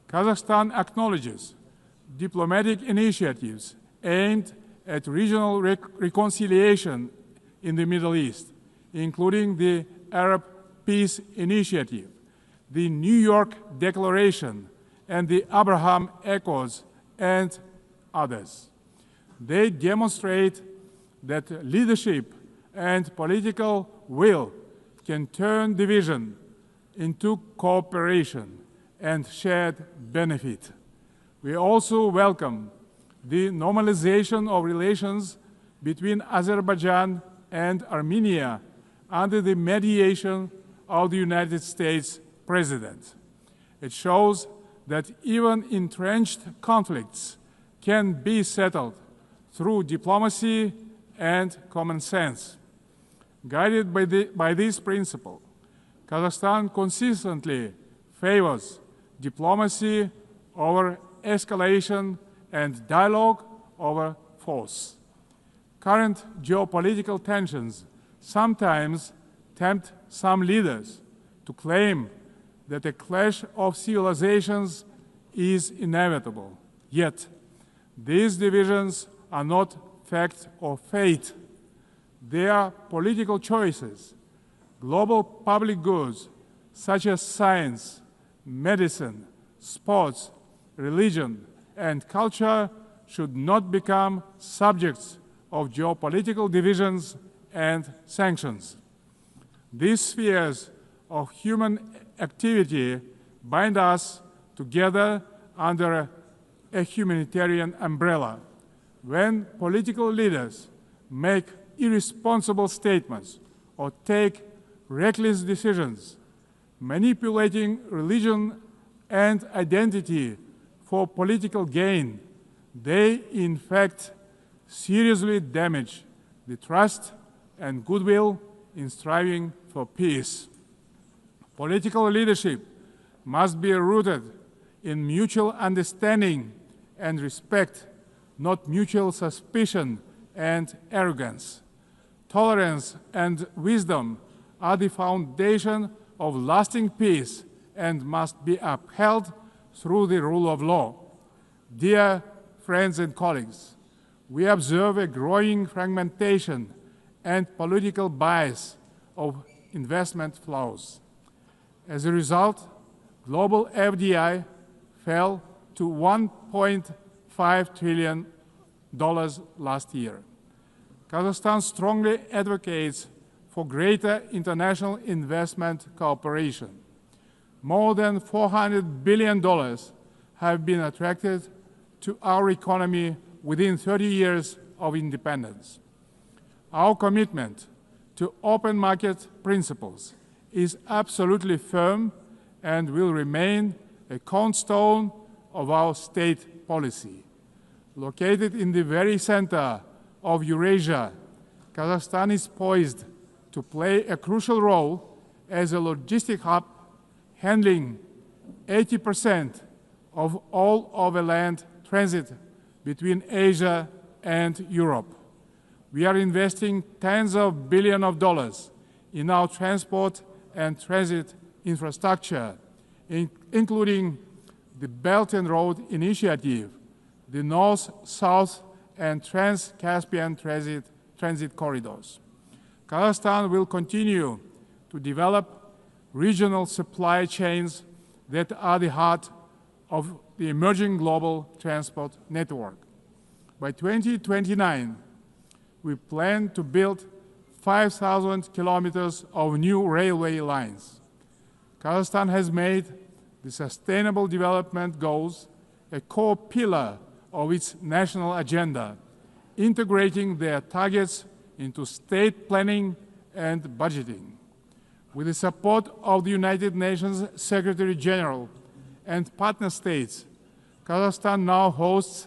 Kazakhstan acknowledges diplomatic initiatives aimed at regional reconciliation in the Middle East, including the Arab Peace Initiative, the New York Declaration, and the Abraham Accords, and others. They demonstrate that leadership and political will can turn division into cooperation and shared benefit. We also welcome the normalization of relations between Azerbaijan and Armenia under the mediation of the United States President. It shows that even entrenched conflicts can be settled through diplomacy and common sense. Guided by this principle, Kazakhstan consistently favors diplomacy over escalation and dialogue over force. Current geopolitical tensions sometimes tempt some leaders to claim that a clash of civilizations is inevitable. Yet, these divisions are not fact or fate. They are political choices. Global public goods, such as science, medicine, sports, religion, and culture, should not become subjects of geopolitical divisions and sanctions. These spheres of human activity bind us together under a humanitarian umbrella. When political leaders make irresponsible statements or take reckless decisions, manipulating religion and identity for political gain, they in fact seriously damage the trust and goodwill in striving for peace. Political leadership must be rooted in mutual understanding and respect, not mutual suspicion and arrogance. Tolerance and wisdom are the foundation of lasting peace and must be upheld through the rule of law. Dear friends and colleagues, we observe a growing fragmentation and political bias of investment flows. As a result, global FDI fell to $1.5 trillion last year. Kazakhstan strongly advocates for greater international investment cooperation. More than $400 billion have been attracted to our economy within 30 years of independence. Our commitment to open market principles is absolutely firm and will remain a cornerstone of our state policy. Located in the very center of Eurasia, Kazakhstan is poised to play a crucial role as a logistic hub, handling 80% of all overland transit between Asia and Europe. We are investing tens of billions of dollars in our transport and transit infrastructure, including the Belt and Road Initiative, the North-South and Trans-Caspian transit corridors. Kazakhstan will continue to develop regional supply chains that are the heart of the emerging global transport network. By 2029, we plan to build 5,000 kilometers of new railway lines. Kazakhstan has made the Sustainable Development Goals a core pillar of its national agenda, integrating their targets into state planning and budgeting. With the support of the United Nations Secretary General and partner states, Kazakhstan now hosts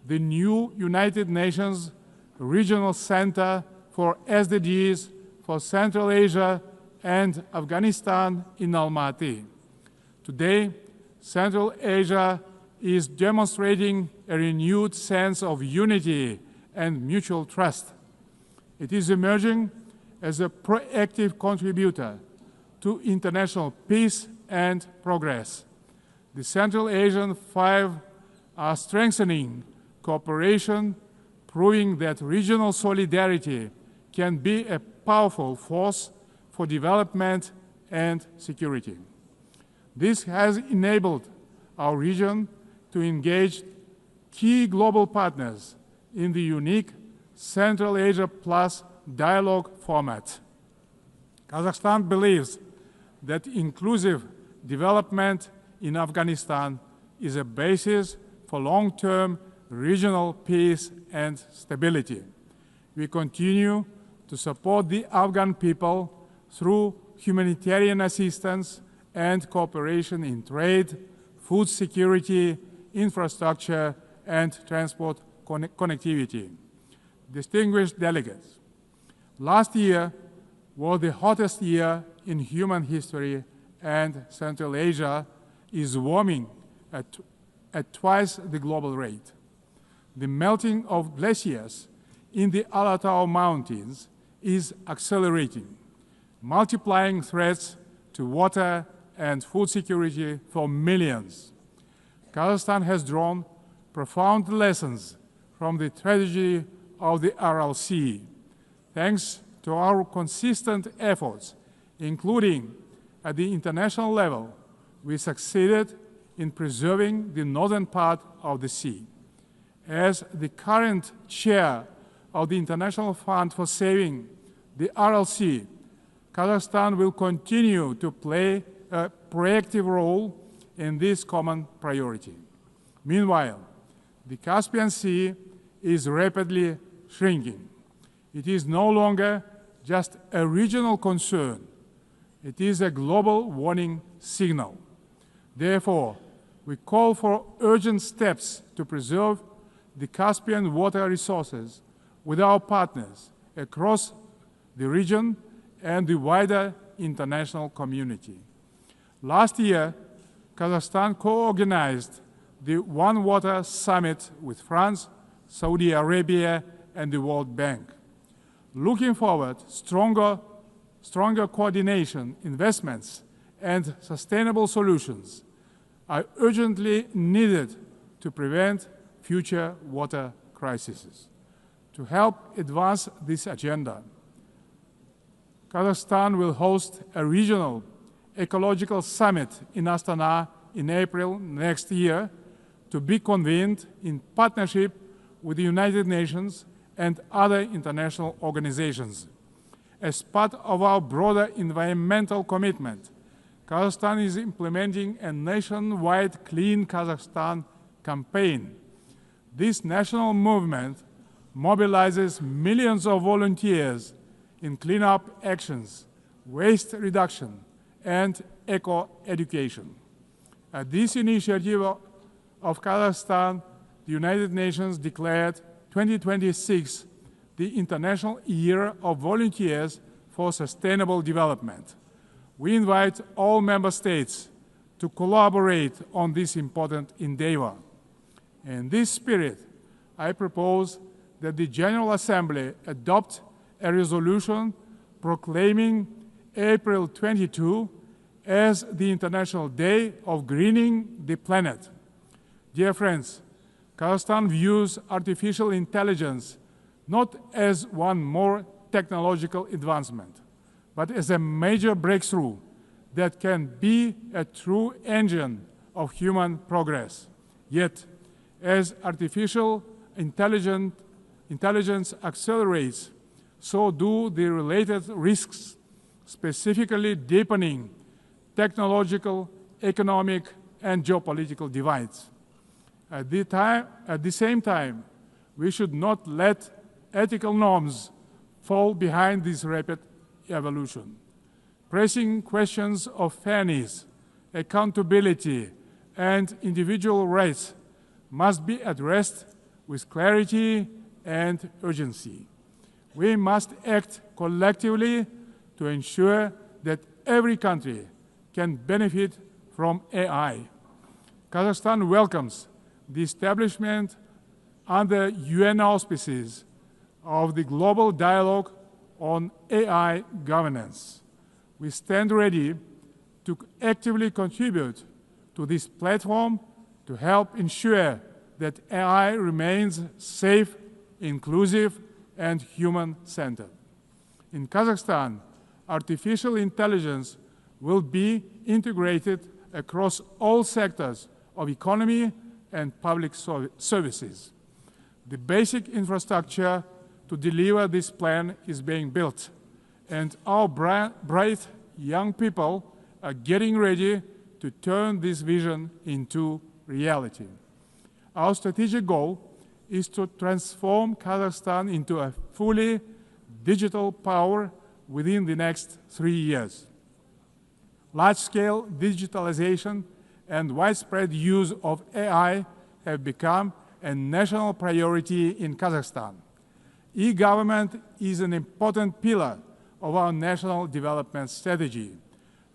the new United Nations Regional Center for SDGs for Central Asia and Afghanistan in Almaty. Today, Central Asia is demonstrating a renewed sense of unity and mutual trust. It is emerging as a proactive contributor to international peace and progress. The Central Asian Five are strengthening cooperation, proving that regional solidarity can be a powerful force for development and security. This has enabled our region to engage key global partners in the unique Central Asia Plus dialogue format. Kazakhstan believes that inclusive development in Afghanistan is a basis for long-term regional peace and stability. We continue to support the Afghan people through humanitarian assistance and cooperation in trade, food security, infrastructure, and transport connectivity. Distinguished delegates, last year was the hottest year in human history, and Central Asia is warming at twice the global rate. The melting of glaciers in the Alatau Mountains is accelerating, multiplying threats to water and food security for millions. Kazakhstan has drawn profound lessons from the tragedy of the Aral Sea. Thanks to our consistent efforts, including at the international level, we succeeded in preserving the northern part of the sea. As the current chair of the International Fund for Saving the Aral Sea, Kazakhstan will continue to play a proactive role in this common priority. Meanwhile, the Caspian Sea is rapidly shrinking. It is no longer just a regional concern. It is a global warning signal. Therefore, we call for urgent steps to preserve the Caspian water resources with our partners across the region and the wider international community. Last year, Kazakhstan co-organized the One Water Summit with France, Saudi Arabia, and the World Bank. Looking forward, stronger coordination, investments, and sustainable solutions are urgently needed to prevent future water crises. To help advance this agenda, Kazakhstan will host a regional Ecological Summit in Astana in April next year, to be convened in partnership with the United Nations and other international organizations. As part of our broader environmental commitment, Kazakhstan is implementing a nationwide Clean Kazakhstan campaign. This national movement mobilizes millions of volunteers in cleanup actions, waste reduction, and eco-education. At this initiative of Kazakhstan, the United Nations declared 2026 the International Year of Volunteers for Sustainable Development. We invite all member states to collaborate on this important endeavor. In this spirit, I propose that the General Assembly adopt a resolution proclaiming April 22 as the International Day of Greening the Planet. Dear friends, Kazakhstan views artificial intelligence not as one more technological advancement, but as a major breakthrough that can be a true engine of human progress. Yet, as artificial intelligence accelerates, so do the related risks, specifically deepening technological, economic, and geopolitical divides. At the same time, we should not let ethical norms fall behind this rapid evolution. Pressing questions of fairness, accountability, and individual rights must be addressed with clarity and urgency. We must act collectively to ensure that every country can benefit from AI. Kazakhstan welcomes the establishment under UN auspices of the Global Dialogue on AI Governance. We stand ready to actively contribute to this platform to help ensure that AI remains safe, inclusive, and human-centered. In Kazakhstan, artificial intelligence will be integrated across all sectors of economy and public services. The basic infrastructure to deliver this plan is being built, and our bright young people are getting ready to turn this vision into reality. Our strategic goal is to transform Kazakhstan into a fully digital power within the next 3 years. Large-scale digitalization and widespread use of AI have become a national priority in Kazakhstan. E-government is an important pillar of our national development strategy.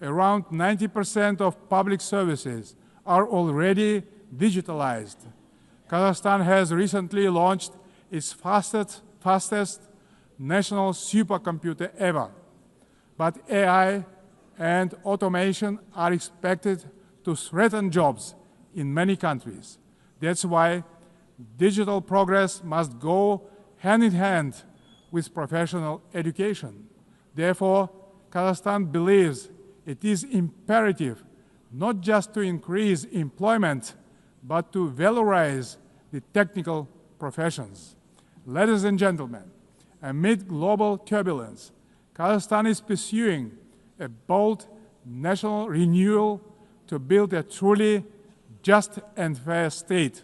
Around 90% of public services are already digitalized. Kazakhstan has recently launched its fastest national supercomputer ever. But AI and automation are expected to threaten jobs in many countries. That's why digital progress must go hand in hand with professional education. Therefore, Kazakhstan believes it is imperative not just to increase employment, but to valorize the technical professions. Ladies and gentlemen, amid global turbulence, Kazakhstan is pursuing a bold national renewal to build a truly just and fair state.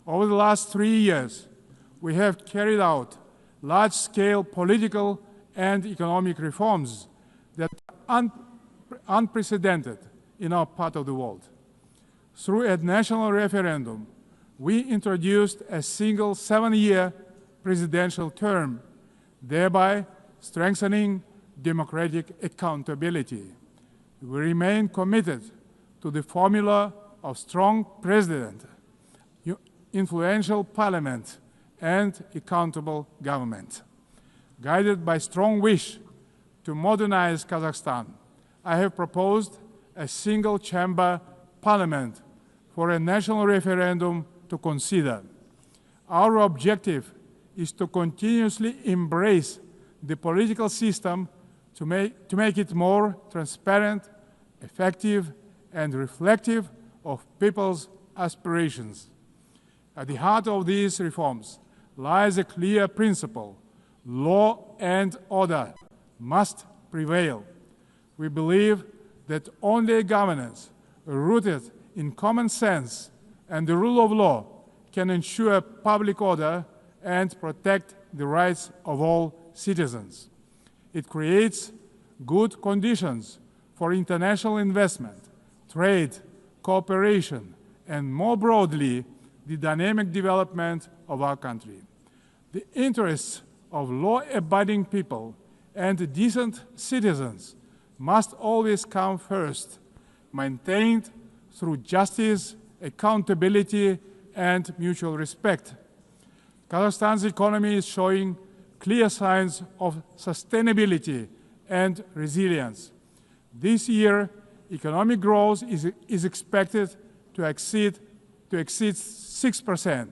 Over the last 3 years, we have carried out large-scale political and economic reforms that are unprecedented in our part of the world. Through a national referendum, we introduced a single 7-year presidential term, thereby strengthening democratic accountability. We remain committed to the formula of strong president, influential parliament, and accountable government. Guided by strong wish to modernize Kazakhstan, I have proposed a single-chamber parliament for a national referendum to consider. Our objective is to continuously embrace the political system to make it more transparent effective, and reflective of people's aspirations. At the heart of these reforms lies a clear principle: law and order must prevail. We believe that only governance rooted in common sense and the rule of law can ensure public order and protect the rights of all citizens. It creates good conditions for international investment, trade, cooperation, and more broadly, the dynamic development of our country. The interests of law-abiding people and decent citizens must always come first, maintained through justice, accountability, and mutual respect. Kazakhstan's economy is showing clear signs of sustainability and resilience. This year, economic growth is expected to exceed 6%,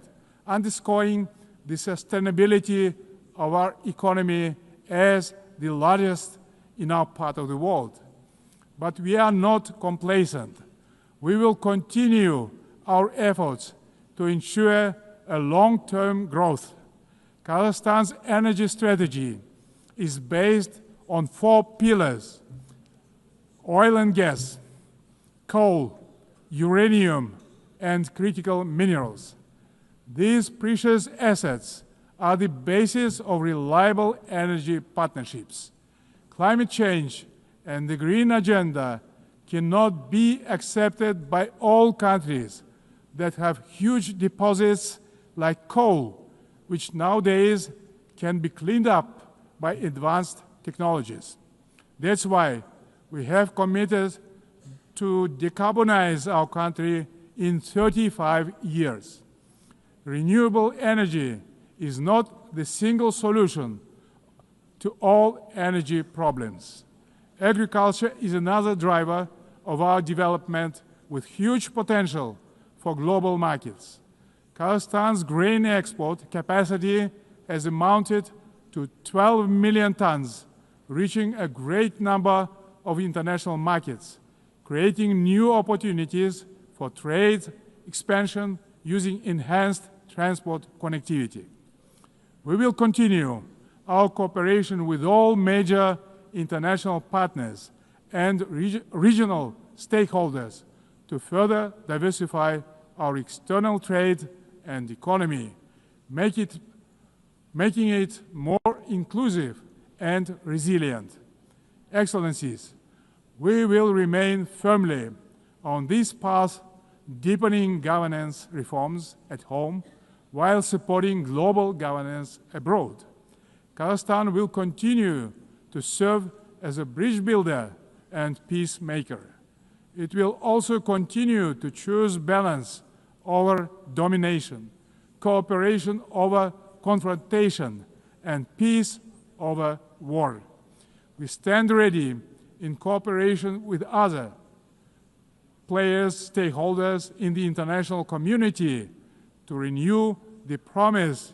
underscoring the sustainability of our economy as the largest in our part of the world. But we are not complacent. We will continue our efforts to ensure a long-term growth. Kazakhstan's energy strategy is based on 4 pillars: oil and gas, coal, uranium, and critical minerals. These precious assets are the basis of reliable energy partnerships. Climate change and the green agenda cannot be accepted by all countries that have huge deposits like coal, which nowadays can be cleaned up by advanced technologies. That's why we have committed to decarbonize our country in 35 years. Renewable energy is not the single solution to all energy problems. Agriculture is another driver of our development with huge potential for global markets. Kazakhstan's grain export capacity has amounted to 12 million tons, reaching a great number of international markets, creating new opportunities for trade expansion using enhanced transport connectivity. We will continue our cooperation with all major international partners and regional stakeholders to further diversify our external trade and economy, making it more inclusive and resilient. Excellencies, we will remain firmly on this path, deepening governance reforms at home while supporting global governance abroad. Kazakhstan will continue to serve as a bridge builder and peacemaker. It will also continue to choose balance over domination, cooperation over confrontation, and peace over war. We stand ready in cooperation with other players, stakeholders in the international community to renew the promise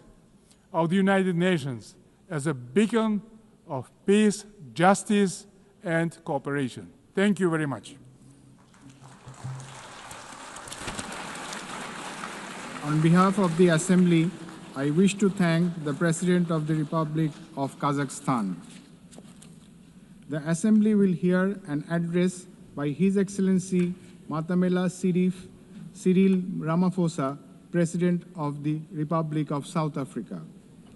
of the United Nations as a beacon of peace, justice, and cooperation. Thank you very much. On behalf of the Assembly, I wish to thank the President of the Republic of Kazakhstan. The Assembly will hear an address by His Excellency Matamela Cyril Ramaphosa, President of the Republic of South Africa.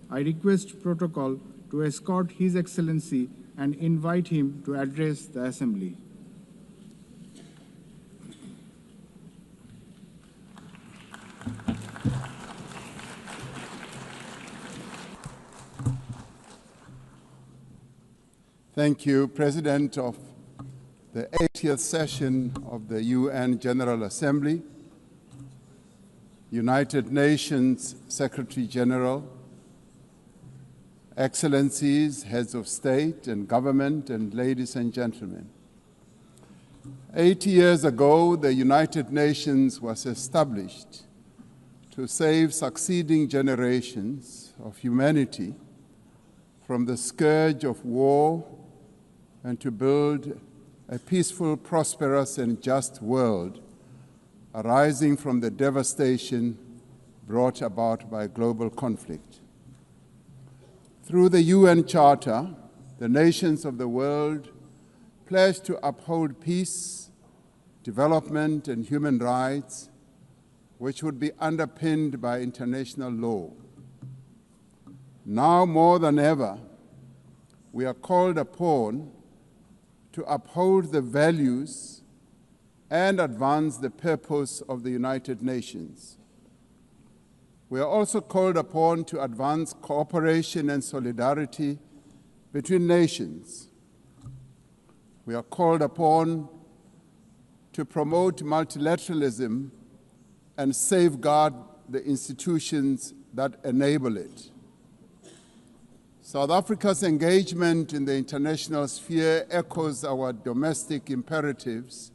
I request protocol to escort His Excellency and invite him to address the Assembly. Thank you, President of the 80th session of the UN General Assembly, United Nations Secretary General, Excellencies, Heads of State and Government, and ladies and gentlemen. 80 years ago, the United Nations was established to save succeeding generations of humanity from the scourge of war and to build a peaceful, prosperous, and just world arising from the devastation brought about by global conflict. Through the UN Charter, the nations of the world pledge to uphold peace, development, and human rights, which would be underpinned by international law. Now more than ever, we are called upon to uphold the values and advance the purpose of the United Nations. We are also called upon to advance cooperation and solidarity between nations. We are called upon to promote multilateralism and safeguard the institutions that enable it. South Africa's engagement in the international sphere echoes our domestic imperatives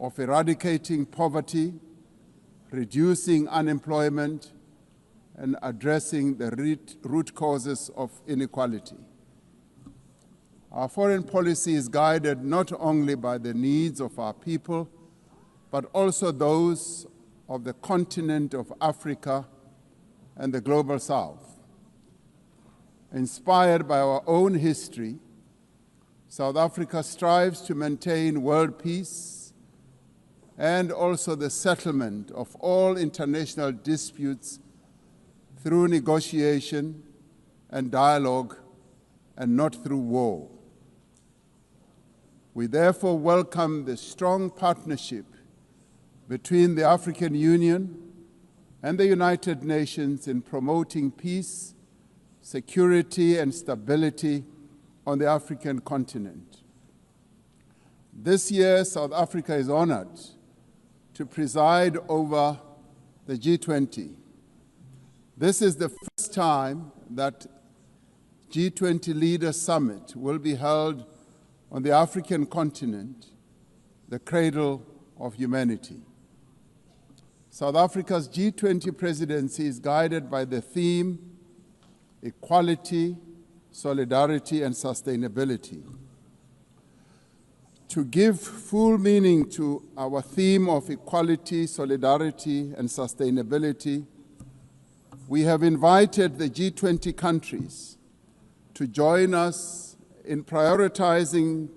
of eradicating poverty, reducing unemployment, and addressing the root causes of inequality. Our foreign policy is guided not only by the needs of our people, but also those of the continent of Africa and the global South. Inspired by our own history, South Africa strives to maintain world peace and also the settlement of all international disputes through negotiation and dialogue and not through war. We therefore welcome the strong partnership between the African Union and the United Nations in promoting peace, security, and stability on the African continent. This year, South Africa is honored to preside over the G20. This is the first time that G20 Leaders Summit will be held on the African continent, the cradle of humanity. South Africa's G20 presidency is guided by the theme equality, solidarity, and sustainability. To give full meaning to our theme of equality, solidarity, and sustainability, we have invited the G20 countries to join us in prioritizing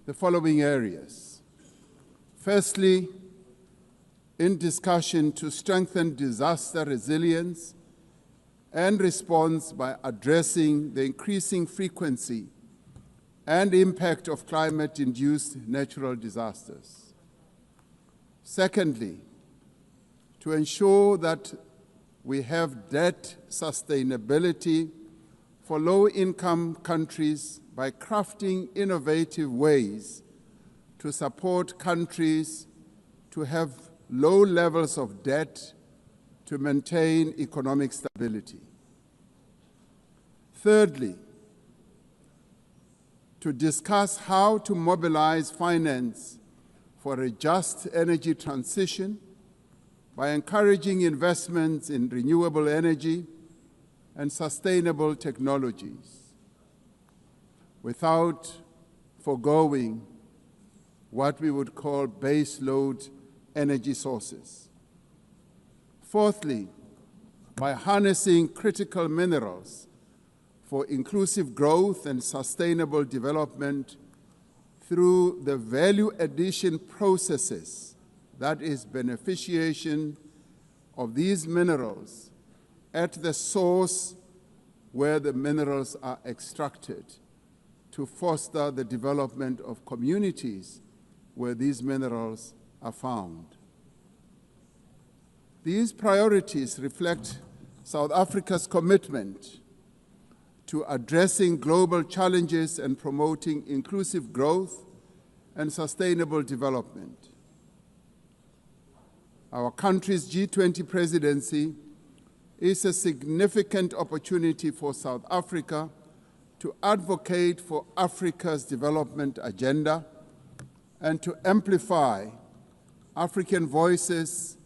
the following areas. Firstly, in discussion to strengthen disaster resilience and response by addressing the increasing frequency and impact of climate-induced natural disasters. Secondly, to ensure that we have debt sustainability for low-income countries by crafting innovative ways to support countries to have low levels of debt to maintain economic stability. Thirdly, to discuss how to mobilize finance for a just energy transition by encouraging investments in renewable energy and sustainable technologies without foregoing what we would call baseload energy sources. Fourthly, by harnessing critical minerals for inclusive growth and sustainable development through the value addition processes, that is, beneficiation of these minerals at the source where the minerals are extracted to foster the development of communities where these minerals are found. These priorities reflect South Africa's commitment to addressing global challenges and promoting inclusive growth and sustainable development. Our country's G20 presidency is a significant opportunity for South Africa to advocate for Africa's development agenda and to amplify African voices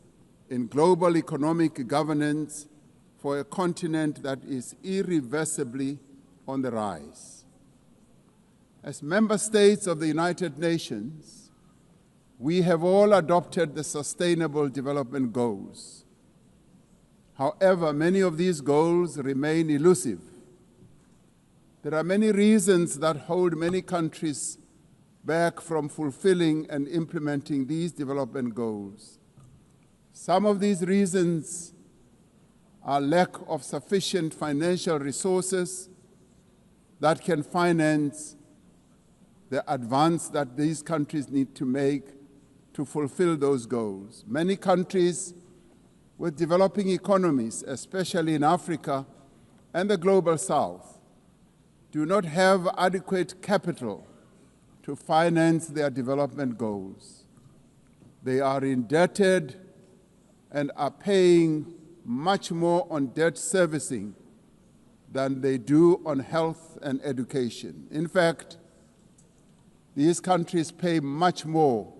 in global economic governance for a continent that is irreversibly on the rise. As member states of the United Nations, we have all adopted the Sustainable Development Goals. However, many of these goals remain elusive. There are many reasons that hold many countries back from fulfilling and implementing these development goals. Some of these reasons are lack of sufficient financial resources that can finance the advance that these countries need to make to fulfill those goals. Many countries with developing economies, especially in Africa and the global South, do not have adequate capital to finance their development goals. They are indebted and are paying much more on debt servicing than they do on health and education. In fact, these countries pay much more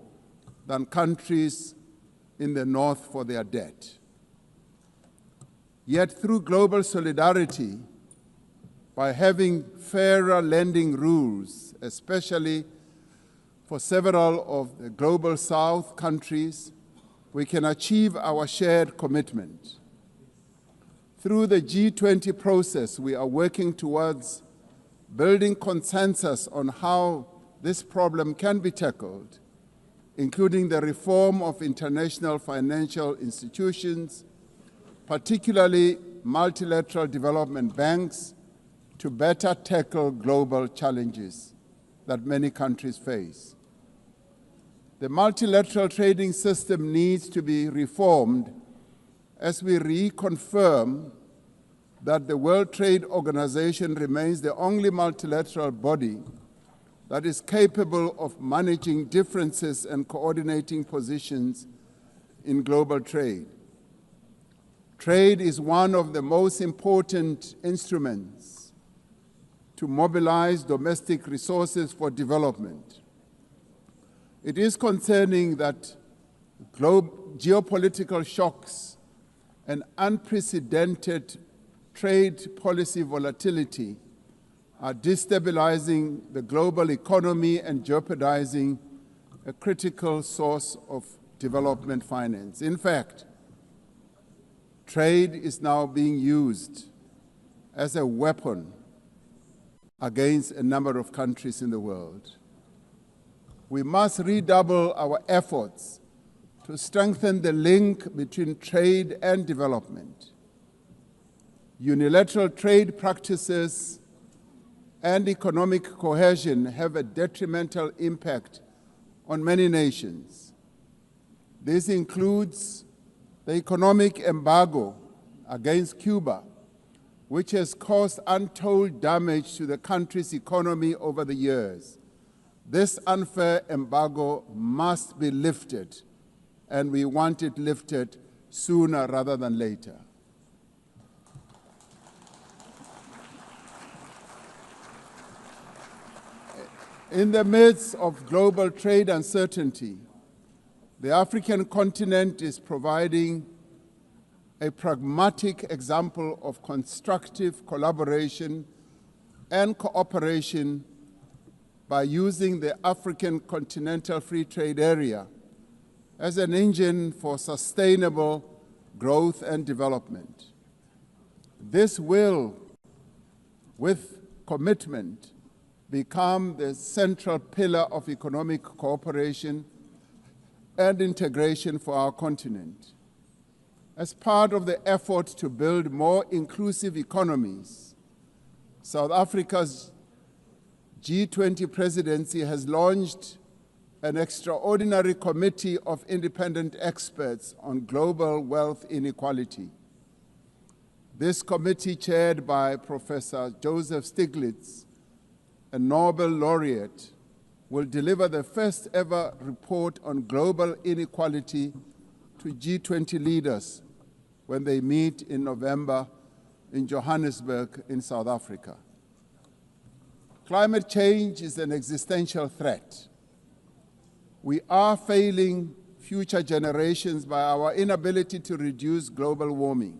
than countries in the North for their debt. Yet through global solidarity, by having fairer lending rules, especially for several of the global South countries, we can achieve our shared commitment. Through the G20 process, we are working towards building consensus on how this problem can be tackled, including the reform of international financial institutions, particularly multilateral development banks, to better tackle global challenges that many countries face. The multilateral trading system needs to be reformed as we reconfirm that the World Trade Organization remains the only multilateral body that is capable of managing differences and coordinating positions in global trade. Trade is one of the most important instruments to mobilize domestic resources for development. It is concerning that geopolitical shocks and unprecedented trade policy volatility are destabilizing the global economy and jeopardizing a critical source of development finance. In fact, trade is now being used as a weapon against a number of countries in the world. We must redouble our efforts to strengthen the link between trade and development. Unilateral trade practices and economic cohesion have a detrimental impact on many nations. This includes the economic embargo against Cuba, which has caused untold damage to the country's economy over the years. This unfair embargo must be lifted, and we want it lifted sooner rather than later. In the midst of global trade uncertainty, the African continent is providing a pragmatic example of constructive collaboration and cooperation by using the African Continental Free Trade Area as an engine for sustainable growth and development. This will, with commitment, become the central pillar of economic cooperation and integration for our continent. As part of the effort to build more inclusive economies, South Africa's G20 presidency has launched an extraordinary committee of independent experts on global wealth inequality. This committee, chaired by Professor Joseph Stiglitz, a Nobel laureate, will deliver the first ever report on global inequality to G20 leaders when they meet in November in Johannesburg in South Africa. Climate change is an existential threat. We are failing future generations by our inability to reduce global warming.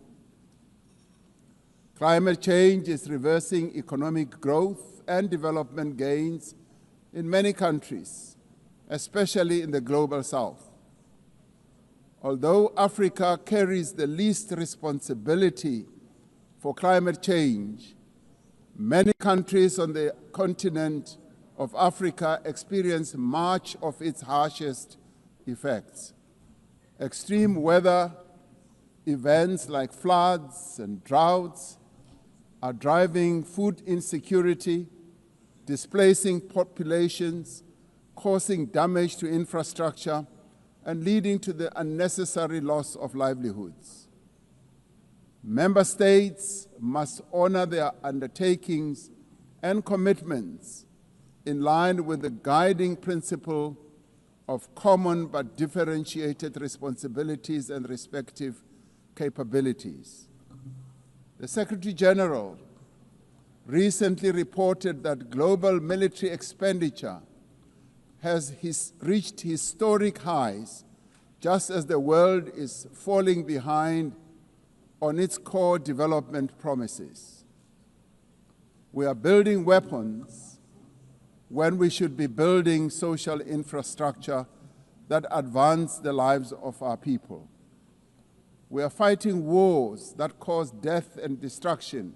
Climate change is reversing economic growth and development gains in many countries, especially in the global south. Although Africa carries the least responsibility for climate change, many countries on the continent of Africa experience much of its harshest effects. Extreme weather events like floods and droughts are driving food insecurity, displacing populations, causing damage to infrastructure, and leading to the unnecessary loss of livelihoods. Member states must honor their undertakings and commitments in line with the guiding principle of common but differentiated responsibilities and respective capabilities. The Secretary General recently reported that global military expenditure has reached historic highs, just as the world is falling behind on its core development promises. We are building weapons when we should be building social infrastructure that advance the lives of our people. We are fighting wars that cause death and destruction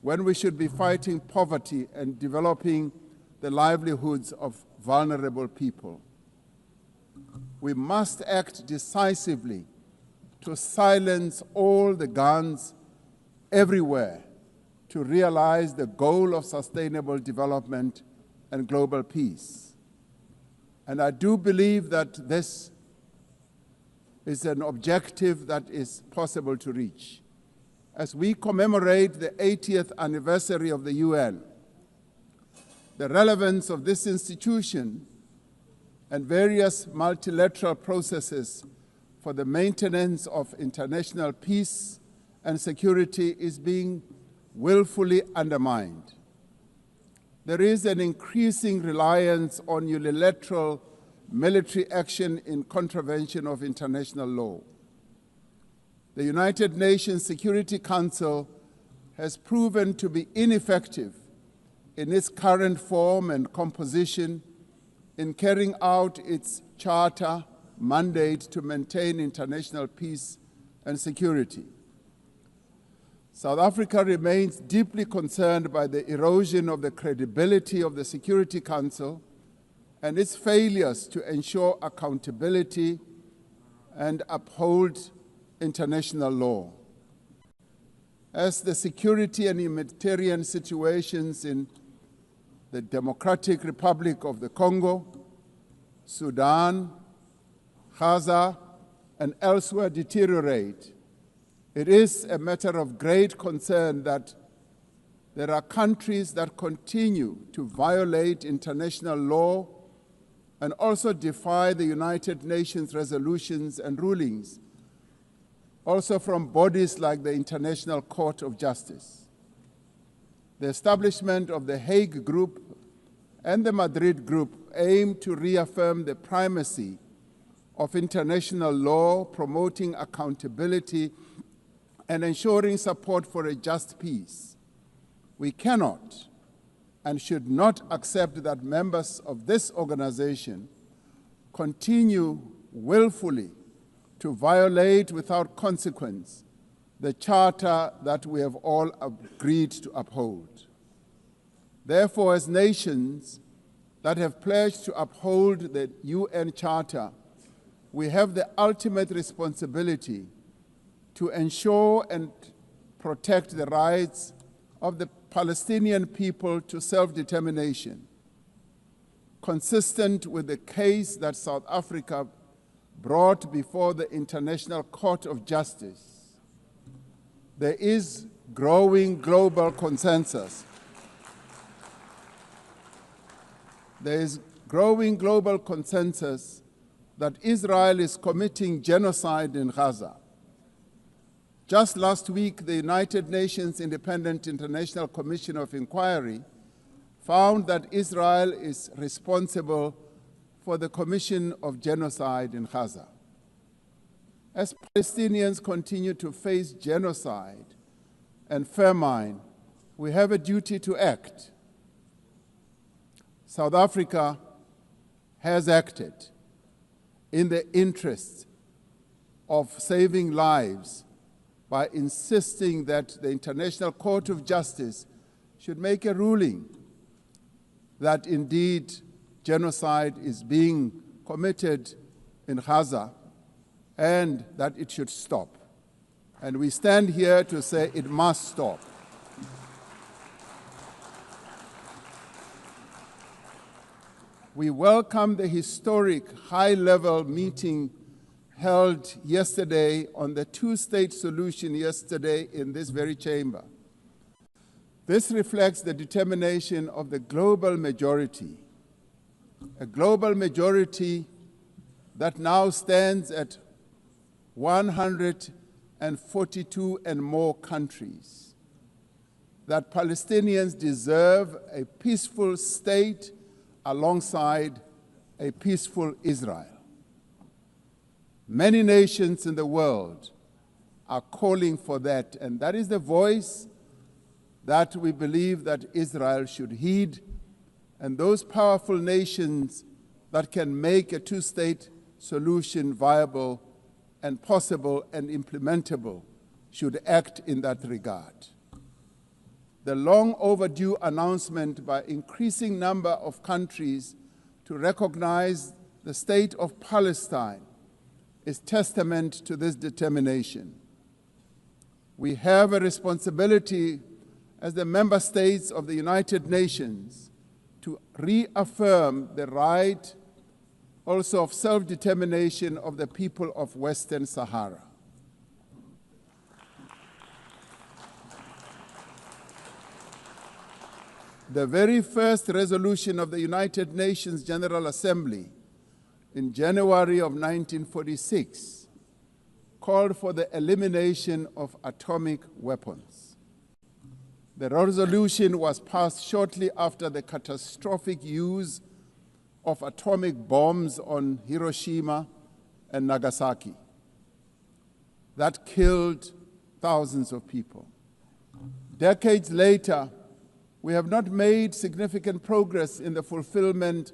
when we should be fighting poverty and developing the livelihoods of vulnerable people. We must act decisively to silence all the guns everywhere to realize the goal of sustainable development and global peace. And I do believe that this is an objective that is possible to reach. As we commemorate the 80th anniversary of the UN, the relevance of this institution and various multilateral processes for the maintenance of international peace and security is being willfully undermined. There is an increasing reliance on unilateral military action in contravention of international law. The United Nations Security Council has proven to be ineffective in its current form and composition in carrying out its charter mandate to maintain international peace and security. South Africa remains deeply concerned by the erosion of the credibility of the Security Council and its failures to ensure accountability and uphold international law. As the security and humanitarian situations in the Democratic Republic of the Congo, Sudan, Gaza, and elsewhere deteriorate, it is a matter of great concern that there are countries that continue to violate international law and also defy the United Nations resolutions and rulings, also from bodies like the International Court of Justice. The establishment of the Hague Group and the Madrid Group aim to reaffirm the primacy of international law, promoting accountability and ensuring support for a just peace. We cannot and should not accept that members of this organization continue willfully to violate without consequence the charter that we have all agreed to uphold. Therefore, as nations that have pledged to uphold the UN Charter, we have the ultimate responsibility to ensure and protect the rights of the Palestinian people to self-determination, consistent with the case that South Africa brought before the International Court of Justice. There is growing global consensus. There is growing global consensus that Israel is committing genocide in Gaza. Just last week, the United Nations Independent International Commission of Inquiry found that Israel is responsible for the commission of genocide in Gaza. As Palestinians continue to face genocide and famine, we have a duty to act. South Africa has acted in the interest of saving lives by insisting that the International Court of Justice should make a ruling that indeed genocide is being committed in Gaza and that it should stop. And we stand here to say it must stop. We welcome the historic high-level meeting held yesterday on the two-state solution yesterday in this very chamber. This reflects the determination of the global majority, a global majority that now stands at 142 and more countries, that Palestinians deserve a peaceful state alongside a peaceful Israel. Many nations in the world are calling for that, and that is the voice that we believe that Israel should heed, and those powerful nations that can make a two-state solution viable and possible and implementable should act in that regard. The long overdue announcement by increasing number of countries to recognize the state of Palestine is testament to this determination. We have a responsibility as the member states of the United Nations to reaffirm the right also of self-determination of the people of Western Sahara. The very first resolution of the United Nations General Assembly in January of 1946 called for the elimination of atomic weapons. The resolution was passed shortly after the catastrophic use of atomic bombs on Hiroshima and Nagasaki that killed thousands of people. Decades later, we have not made significant progress in the fulfillment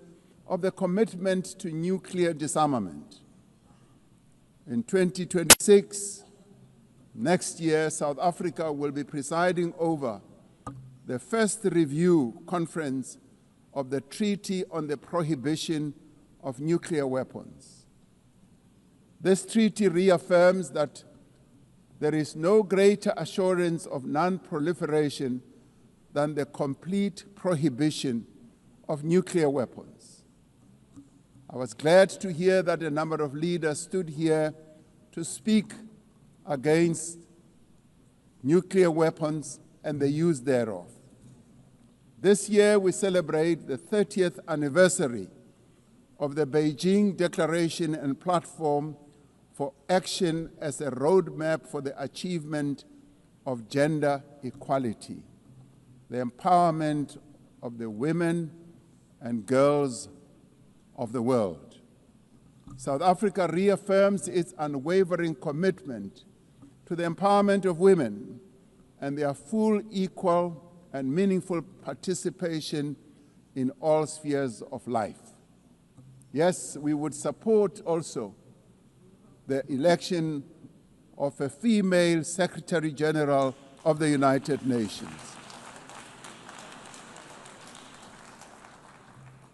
of the commitment to nuclear disarmament. In 2026, next year, South Africa will be presiding over the first review conference of the Treaty on the Prohibition of Nuclear Weapons. This treaty reaffirms that there is no greater assurance of non-proliferation than the complete prohibition of nuclear weapons. I was glad to hear that a number of leaders stood here to speak against nuclear weapons and the use thereof. This year we celebrate the 30th anniversary of the Beijing Declaration and Platform for Action as a roadmap for the achievement of gender equality, the empowerment of the women and girls of the world. South Africa reaffirms its unwavering commitment to the empowerment of women and their full, equal, and meaningful participation in all spheres of life. Yes, we would support also the election of a female Secretary General of the United Nations.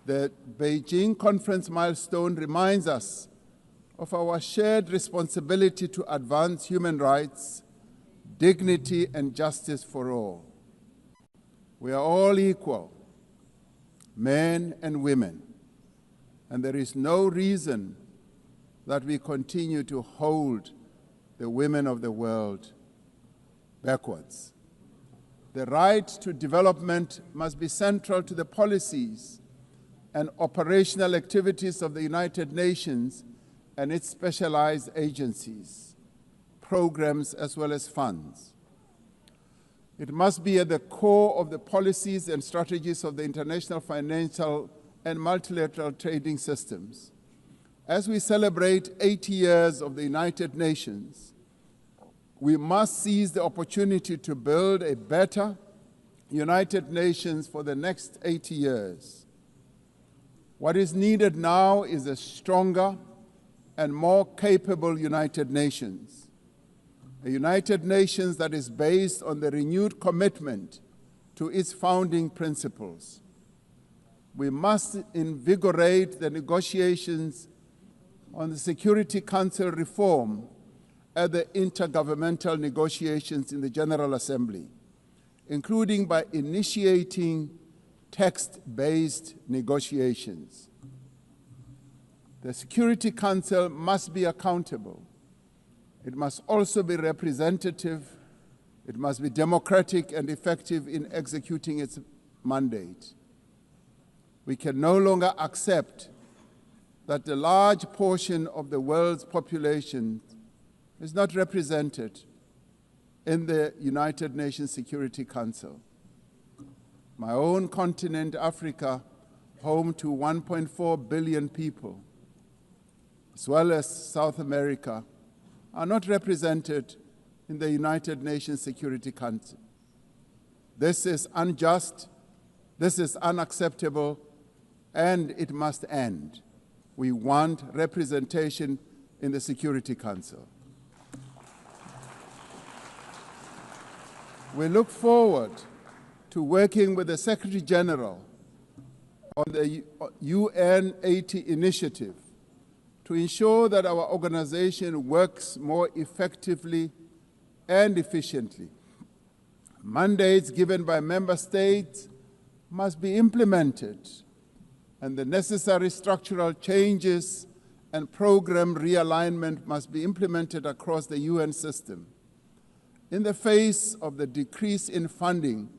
The Beijing conference milestone reminds us of our shared responsibility to advance human rights, dignity, and justice for all. We are all equal, men and women, and there is no reason that we continue to hold the women of the world backwards. The right to development must be central to the policies and operational activities of the United Nations and its specialized agencies, programs, as well as funds. It must be at the core of the policies and strategies of the international financial and multilateral trading systems. As we celebrate 80 years of the United Nations, we must seize the opportunity to build a better United Nations for the next 80 years. What is needed now is a stronger and more capable United Nations, a United Nations that is based on the renewed commitment to its founding principles. We must invigorate the negotiations on the Security Council reform at the intergovernmental negotiations in the General Assembly, including by initiating text-based negotiations. The Security Council must be accountable. It must also be representative. It must be democratic and effective in executing its mandate. We can no longer accept that a large portion of the world's population is not represented in the United Nations Security Council. My own continent, Africa, home to 1.4 billion people, as well as South America, are not represented in the United Nations Security Council. This is unjust, this is unacceptable, and it must end. We want representation in the Security Council. We look forward to working with the Secretary General on the UN APT initiative to ensure that our organization works more effectively and efficiently. Mandates given by member states must be implemented, and the necessary structural changes and program realignment must be implemented across the UN system. In the face of the decrease in funding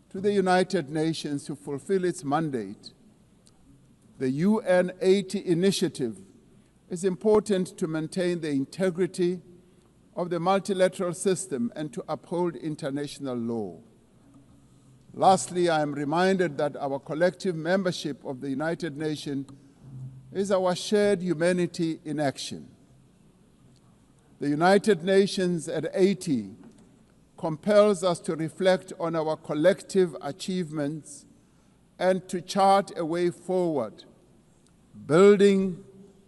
to the United Nations to fulfill its mandate, the UN APT initiative is important to maintain the integrity of the multilateral system and to uphold international law. Lastly, I am reminded that our collective membership of the United Nations is our shared humanity in action. The United Nations at 80 compels us to reflect on our collective achievements and to chart a way forward, building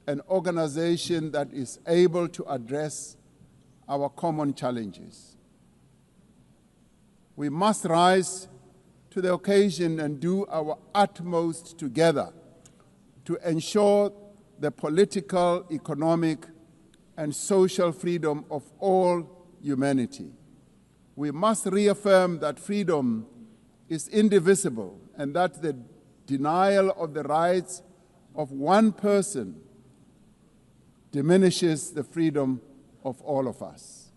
an organization that is able to address our common challenges. We must rise to the occasion and do our utmost together to ensure the political, economic, and social freedom of all humanity. We must reaffirm that freedom is indivisible and that the denial of the rights of one person diminishes the freedom of all of us.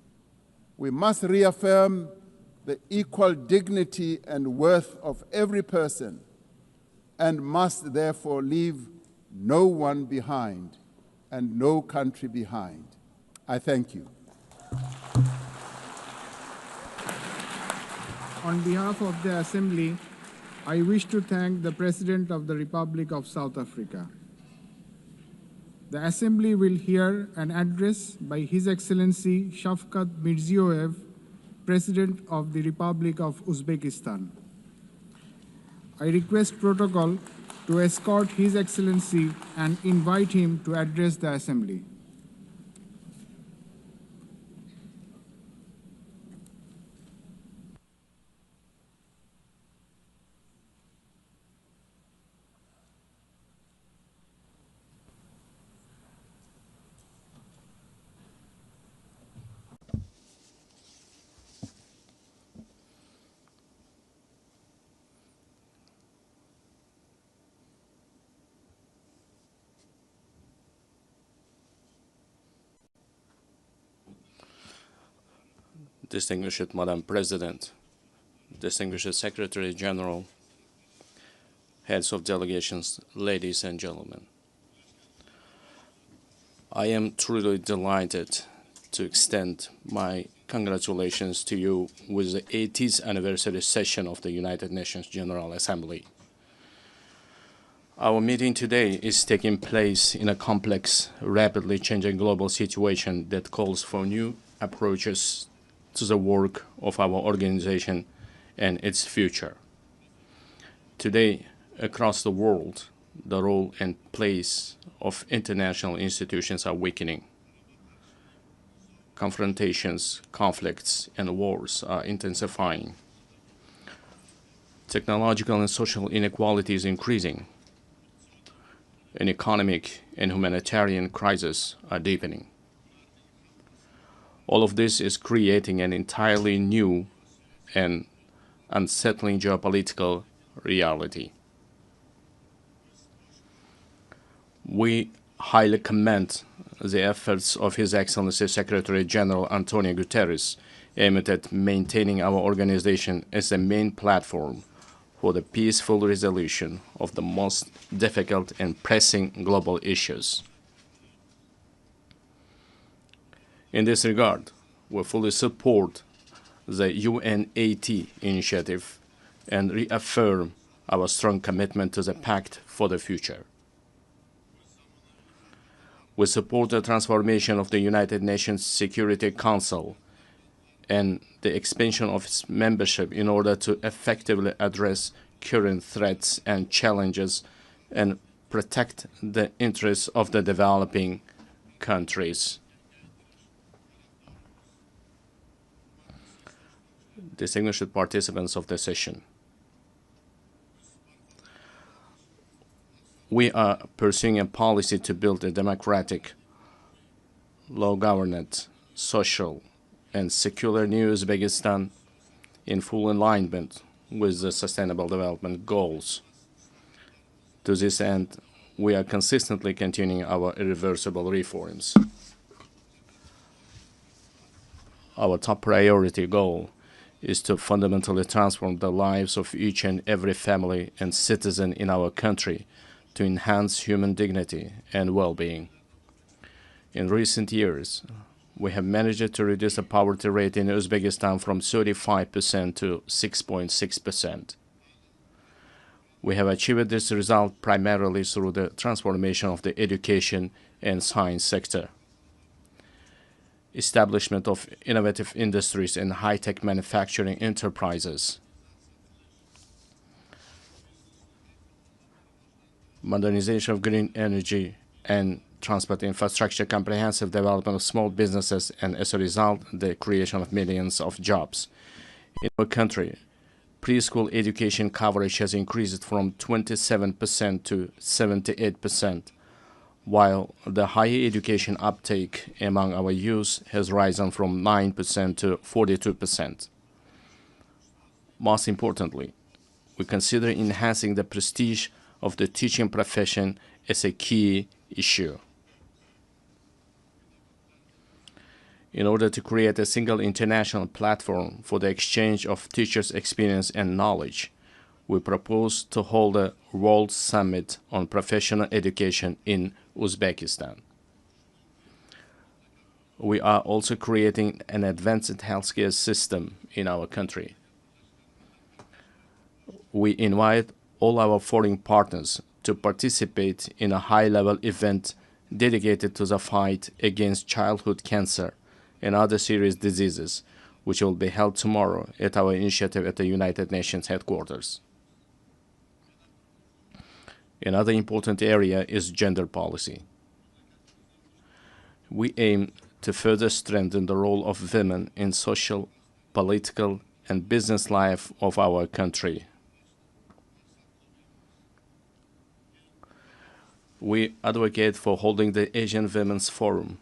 We must reaffirm the equal dignity and worth of every person and must therefore leave no one behind and no country behind. I thank you. On behalf of the Assembly, I wish to thank the President of the Republic of South Africa. The Assembly will hear an address by His Excellency Shavkat Mirziyoyev, President of the Republic of Uzbekistan. I request protocol to escort His Excellency and invite him to address the Assembly. Distinguished Madam President, distinguished Secretary General, heads of delegations, ladies and gentlemen. I am truly delighted to extend my congratulations to you with the 80th anniversary session of the United Nations General Assembly. Our meeting today is taking place in a complex, rapidly changing global situation that calls for new approaches to the work of our organization and its future. Today, across the world, the role and place of international institutions are weakening. Confrontations, conflicts, and wars are intensifying. Technological and social inequality is increasing. And economic and humanitarian crises are deepening. All of this is creating an entirely new and unsettling geopolitical reality. We highly commend the efforts of His Excellency Secretary General Antonio Guterres aimed at maintaining our organization as the main platform for the peaceful resolution of the most difficult and pressing global issues. In this regard, we fully support the UNAT initiative and reaffirm our strong commitment to the Pact for the Future. We support the transformation of the United Nations Security Council and the expansion of its membership in order to effectively address current threats and challenges and protect the interests of the developing countries. Distinguished participants of the session, we are pursuing a policy to build a democratic, law-governed, social, and secular new Uzbekistan in full alignment with the Sustainable Development Goals. To this end, we are consistently continuing our irreversible reforms. Our top priority goal is to fundamentally transform the lives of each and every family and citizen in our country to enhance human dignity and well-being. In recent years, we have managed to reduce the poverty rate in Uzbekistan from 35% to 6.6%. We have achieved this result primarily through the transformation of the education and science sector, establishment of innovative industries and high-tech manufacturing enterprises, modernization of green energy and transport infrastructure, comprehensive development of small businesses, and as a result, the creation of millions of jobs. In our country, preschool education coverage has increased from 27% to 78%, while the higher education uptake among our youth has risen from 9% to 42%. Most importantly, we consider enhancing the prestige of the teaching profession as a key issue. In order to create a single international platform for the exchange of teachers' experience and knowledge, we propose to hold a World Summit on Professional Education in Uzbekistan. We are also creating an advanced healthcare system in our country. We invite all our foreign partners to participate in a high-level event dedicated to the fight against childhood cancer and other serious diseases, which will be held tomorrow at our initiative at the United Nations headquarters. Another important area is gender policy. We aim to further strengthen the role of women in social, political, and business life of our country. We advocate for holding the Asian Women's Forum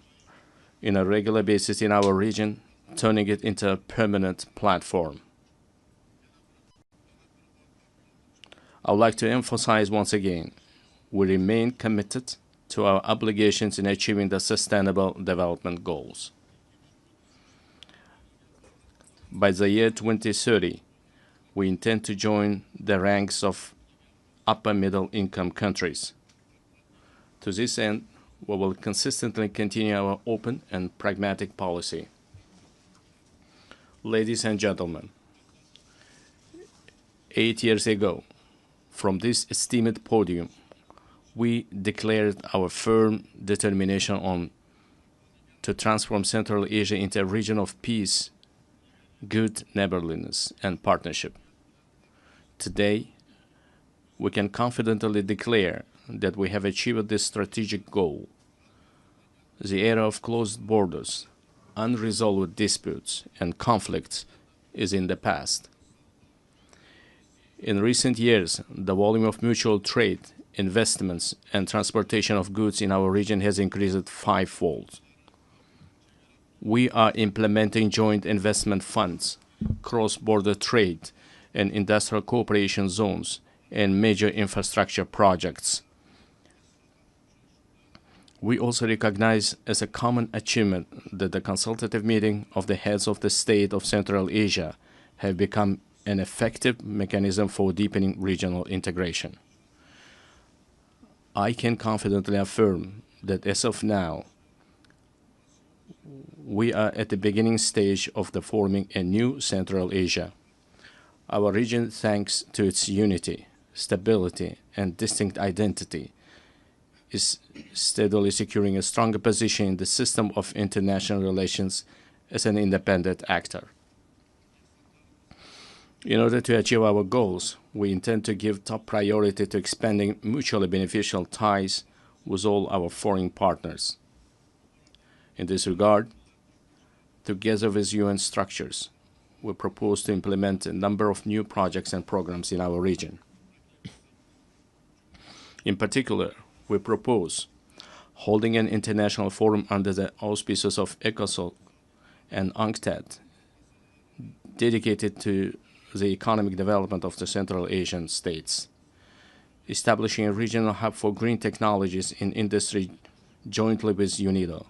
on a regular basis in our region, turning it into a permanent platform. I would like to emphasize once again, we remain committed to our obligations in achieving the Sustainable Development Goals. By the year 2030, we intend to join the ranks of upper middle income countries. To this end, we will consistently continue our open and pragmatic policy. Ladies and gentlemen, 8 years ago, from this esteemed podium, we declared our firm determination to transform Central Asia into a region of peace, good neighborliness, and partnership. Today, we can confidently declare that we have achieved this strategic goal. The era of closed borders, unresolved disputes, and conflicts is in the past. In recent years, the volume of mutual trade, investments, and transportation of goods in our region has increased fivefold. We are implementing joint investment funds, cross-border trade, and industrial cooperation zones, and major infrastructure projects. We also recognize as a common achievement that the consultative meeting of the heads of the state of Central Asia have become an effective mechanism for deepening regional integration. I can confidently affirm that as of now, we are at the beginning stage of the forming a new Central Asia. Our region, thanks to its unity, stability, and distinct identity, is steadily securing a stronger position in the system of international relations as an independent actor. In order to achieve our goals, we intend to give top priority to expanding mutually beneficial ties with all our foreign partners. In this regard, together with UN structures, we propose to implement a number of new projects and programs in our region. In particular, we propose holding an international forum under the auspices of ECOSOC and UNCTAD, dedicated to the economic development of the Central Asian states, establishing a regional hub for green technologies in industry jointly with UNIDO,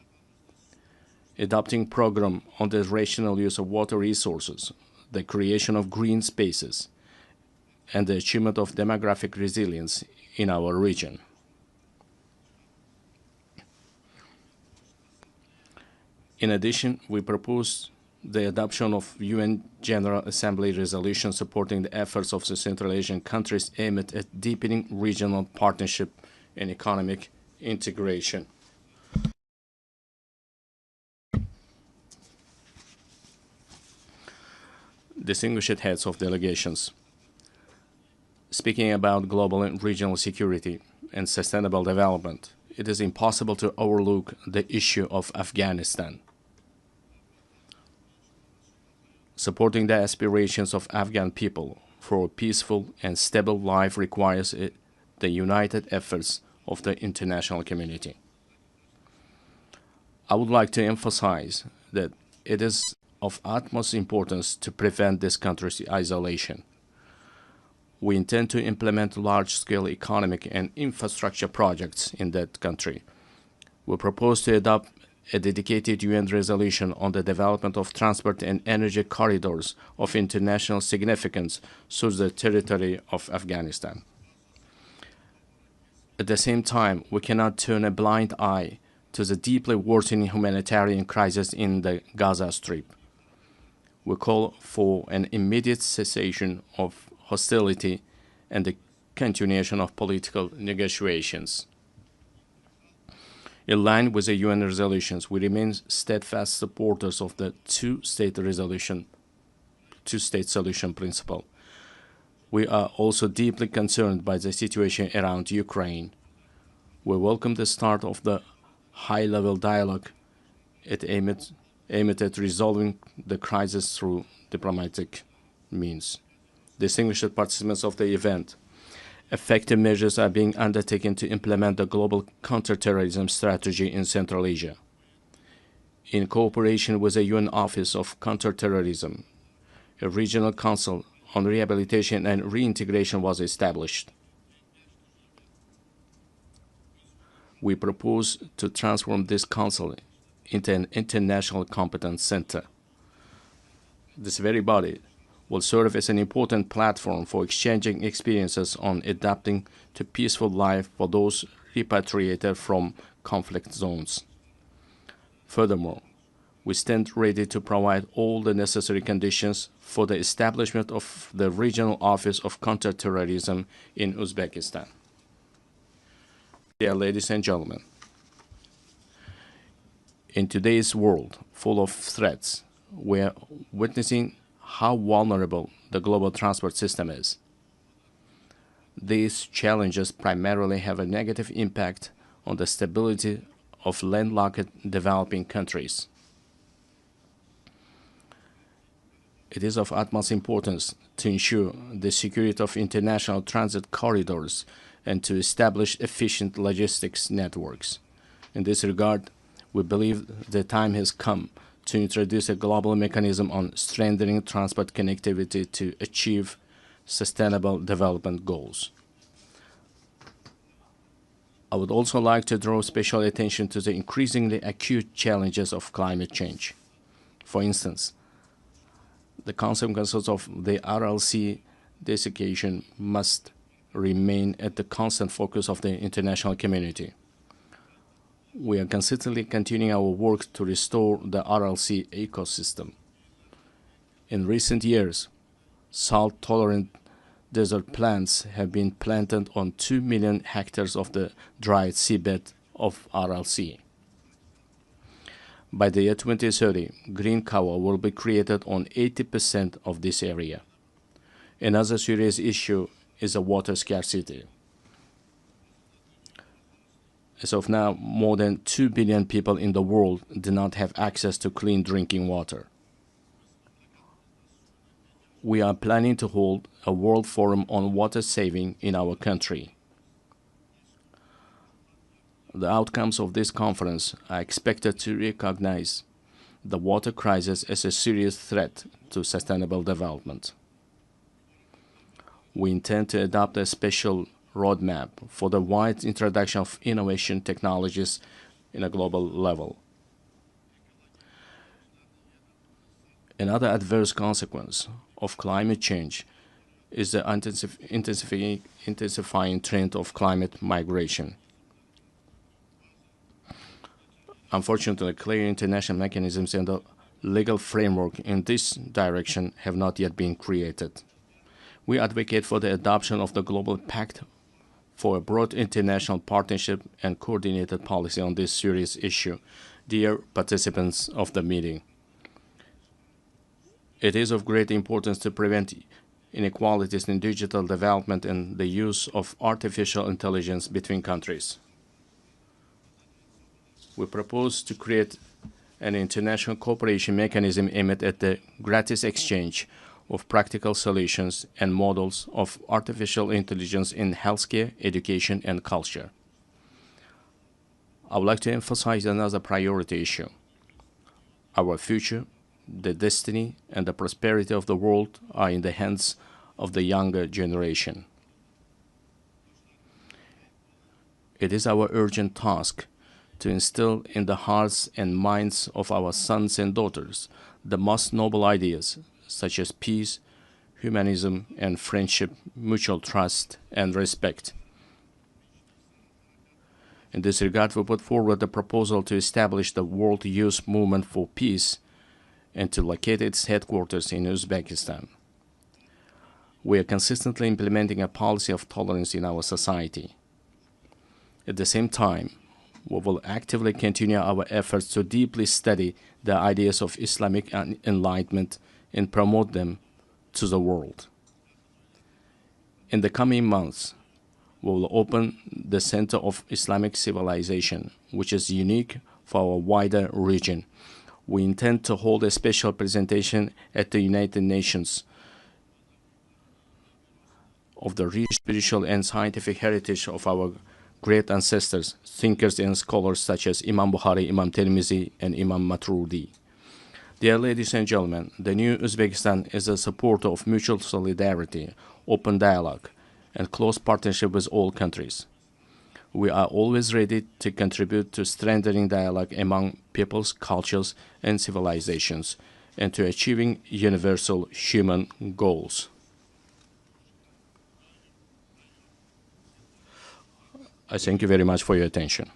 adopting program on the rational use of water resources, the creation of green spaces, and the achievement of demographic resilience in our region. In addition, we propose the adoption of UN General Assembly resolution supporting the efforts of the Central Asian countries aimed at deepening regional partnership and economic integration. Distinguished heads of delegations, speaking about global and regional security and sustainable development, it is impossible to overlook the issue of Afghanistan. Supporting the aspirations of Afghan people for a peaceful and stable life requires the united efforts of the international community. I would like to emphasize that it is of utmost importance to prevent this country's isolation. We intend to implement large-scale economic and infrastructure projects in that country. We propose to adopt a dedicated UN resolution on the development of transport and energy corridors of international significance through the territory of Afghanistan. At the same time, we cannot turn a blind eye to the deeply worsening humanitarian crisis in the Gaza Strip. We call for an immediate cessation of hostility and the continuation of political negotiations. In line with the UN resolutions, we remain steadfast supporters of the two-state solution principle. We are also deeply concerned by the situation around Ukraine. We welcome the start of the high-level dialogue aimed at resolving the crisis through diplomatic means. Distinguished participants of the event, effective measures are being undertaken to implement the global counterterrorism strategy in Central Asia. In cooperation with the UN Office of Counterterrorism, a regional council on rehabilitation and reintegration was established. We propose to transform this council into an international competence center. This very body will serve as an important platform for exchanging experiences on adapting to peaceful life for those repatriated from conflict zones. Furthermore, we stand ready to provide all the necessary conditions for the establishment of the Regional Office of Counterterrorism in Uzbekistan. Dear ladies and gentlemen, in today's world full of threats, we are witnessing how vulnerable the global transport system is. These challenges primarily have a negative impact on the stability of landlocked developing countries. It is of utmost importance to ensure the security of international transit corridors and to establish efficient logistics networks. In this regard, we believe the time has come to introduce a global mechanism on strengthening transport connectivity to achieve sustainable development goals. I would also like to draw special attention to the increasingly acute challenges of climate change. For instance, the consequences of the RLC desiccation must remain at the constant focus of the international community. We are consistently continuing our work to restore the RLC ecosystem. In recent years, salt-tolerant desert plants have been planted on 2 million hectares of the dried seabed of RLC. By the year 2030, green cover will be created on 80% of this area. Another serious issue is water scarcity. As of now, more than 2 billion people in the world do not have access to clean drinking water. We are planning to hold a World Forum on water saving in our country. The outcomes of this conference are expected to recognize the water crisis as a serious threat to sustainable development. We intend to adopt a special roadmap for the wide introduction of innovation technologies in a global level. Another adverse consequence of climate change is the intensifying trend of climate migration. Unfortunately, clear international mechanisms and the legal framework in this direction have not yet been created. We advocate for the adoption of the Global Pact for a broad international partnership and coordinated policy on this serious issue. Dear participants of the meeting, it is of great importance to prevent inequalities in digital development and the use of artificial intelligence between countries. We propose to create an international cooperation mechanism aimed at the gratis exchange of practical solutions and models of artificial intelligence in healthcare, education, and culture. I would like to emphasize another priority issue. Our future, the destiny, and the prosperity of the world are in the hands of the younger generation. It is our urgent task to instill in the hearts and minds of our sons and daughters the most noble ideas, such as peace, humanism, and friendship, mutual trust, and respect. In this regard, we put forward the proposal to establish the World Youth Movement for Peace and to locate its headquarters in Uzbekistan. We are consistently implementing a policy of tolerance in our society. At the same time, we will actively continue our efforts to deeply study the ideas of Islamic enlightenment and promote them to the world. In the coming months, we will open the Center of Islamic Civilization, which is unique for our wider region. We intend to hold a special presentation at the United Nations of the rich spiritual and scientific heritage of our great ancestors, thinkers and scholars such as Imam Bukhari, Imam Tirmizi, and Imam Maturidi. Dear ladies and gentlemen, the new Uzbekistan is a supporter of mutual solidarity, open dialogue, and close partnership with all countries. We are always ready to contribute to strengthening dialogue among peoples, cultures, and civilizations, and to achieving universal human goals. I thank you very much for your attention.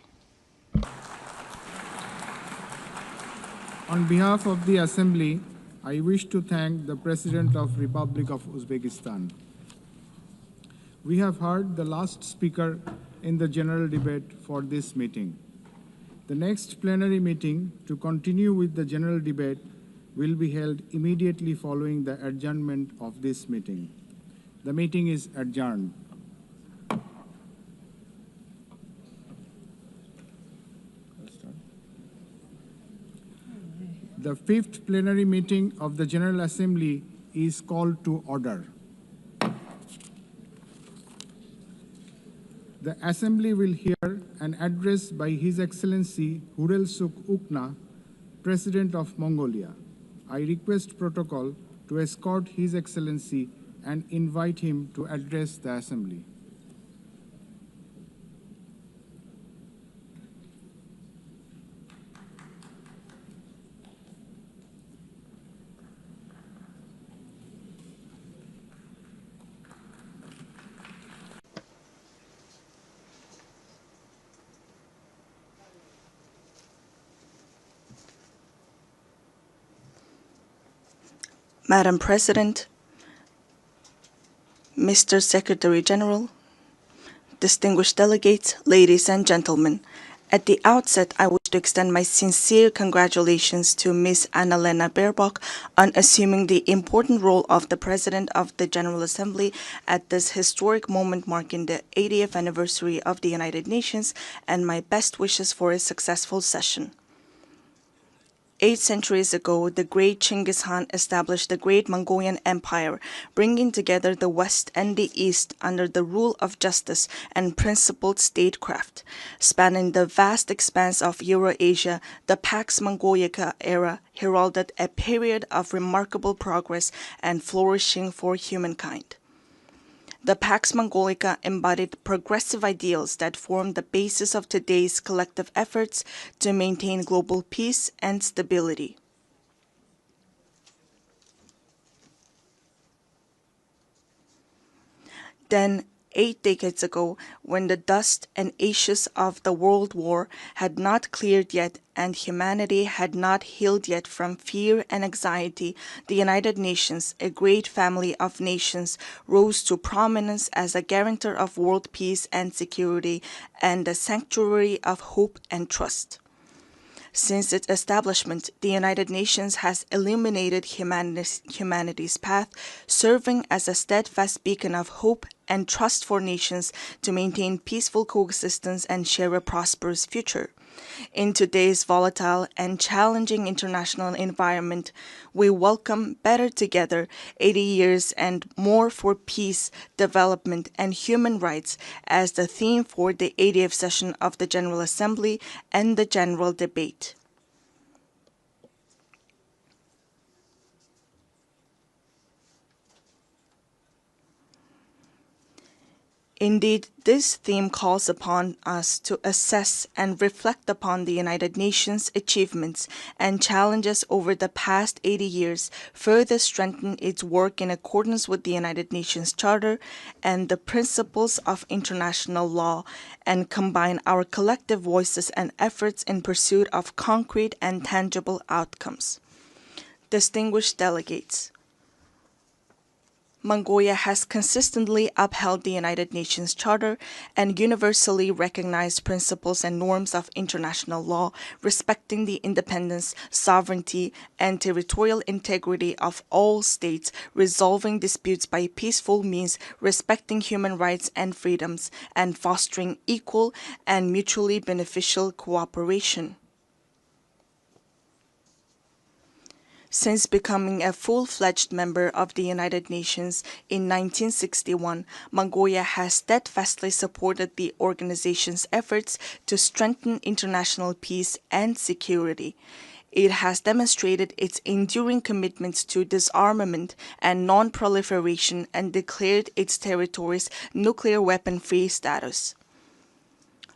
On behalf of the Assembly, I wish to thank the President of Republic of Uzbekistan. We have heard the last speaker in the general debate for this meeting. The next plenary meeting to continue with the general debate will be held immediately following the adjournment of this meeting. The meeting is adjourned. The fifth plenary meeting of the General Assembly is called to order. The Assembly will hear an address by His Excellency Hurel Suk Ukna, President of Mongolia. I request protocol to escort His Excellency and invite him to address the Assembly. Madam President, Mr. Secretary General, distinguished delegates, ladies and gentlemen, at the outset, I wish to extend my sincere congratulations to Ms. Annalena Baerbock on assuming the important role of the President of the General Assembly at this historic moment marking the 80th anniversary of the United Nations, and my best wishes for a successful session. 8 centuries ago, the great Chinggis Khan established the Great Mongolian Empire, bringing together the West and the East under the rule of justice and principled statecraft. Spanning the vast expanse of Eurasia, the Pax Mongolica era heralded a period of remarkable progress and flourishing for humankind. The Pax Mongolica embodied progressive ideals that form the basis of today's collective efforts to maintain global peace and stability. Then, 8 decades ago, when the dust and ashes of the World War had not cleared yet and humanity had not healed yet from fear and anxiety, the United Nations, a great family of nations, rose to prominence as a guarantor of world peace and security and a sanctuary of hope and trust. Since its establishment, the United Nations has illuminated humanity's path, serving as a steadfast beacon of hope and trust for nations to maintain peaceful coexistence and share a prosperous future. In today's volatile and challenging international environment, we welcome Better Together, 80 years and more for peace, development, and human rights as the theme for the 80th session of the General Assembly and the general debate. Indeed, this theme calls upon us to assess and reflect upon the United Nations' achievements and challenges over the past 80 years, further strengthen its work in accordance with the United Nations Charter and the principles of international law, and combine our collective voices and efforts in pursuit of concrete and tangible outcomes. Distinguished delegates, Mongolia has consistently upheld the United Nations Charter and universally recognized principles and norms of international law, respecting the independence, sovereignty, and territorial integrity of all states, resolving disputes by peaceful means, respecting human rights and freedoms, and fostering equal and mutually beneficial cooperation. Since becoming a full-fledged member of the United Nations in 1961, Mongolia has steadfastly supported the organization's efforts to strengthen international peace and security. It has demonstrated its enduring commitments to disarmament and non-proliferation and declared its territories nuclear weapon-free status.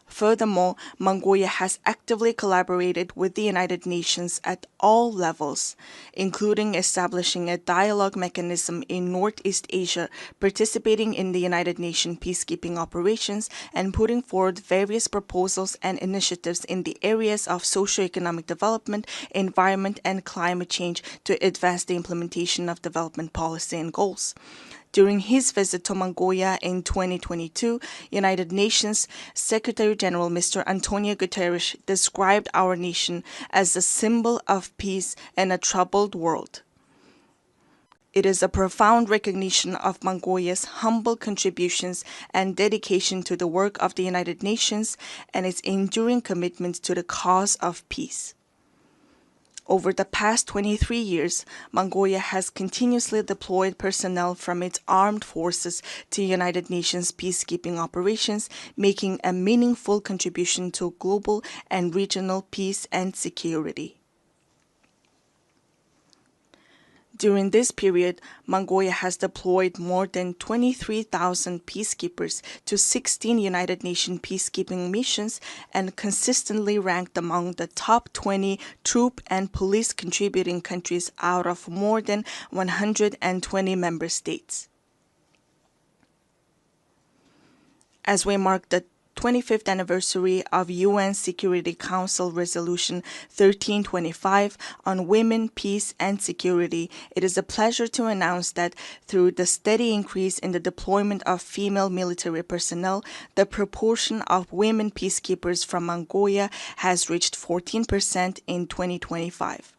Furthermore, Mongolia has actively collaborated with the United Nations at all levels, including establishing a dialogue mechanism in Northeast Asia, participating in the United Nations peacekeeping operations, and putting forward various proposals and initiatives in the areas of socio-economic development, environment, and climate change to advance the implementation of development policy and goals. During his visit to Mongolia in 2022, United Nations Secretary General Mr. Antonio Guterres described our nation as a symbol of peace in a troubled world. It is a profound recognition of Mongolia's humble contributions and dedication to the work of the United Nations and its enduring commitment to the cause of peace. Over the past 23 years, Mongolia has continuously deployed personnel from its armed forces to United Nations peacekeeping operations, making a meaningful contribution to global and regional peace and security. During this period, Mongolia has deployed more than 23,000 peacekeepers to 16 United Nations peacekeeping missions and consistently ranked among the top 20 troop and police contributing countries out of more than 120 member states. As we mark the 25th anniversary of UN Security Council Resolution 1325 on women, peace, and security, it is a pleasure to announce that through the steady increase in the deployment of female military personnel, the proportion of women peacekeepers from Mongolia has reached 14% in 2025.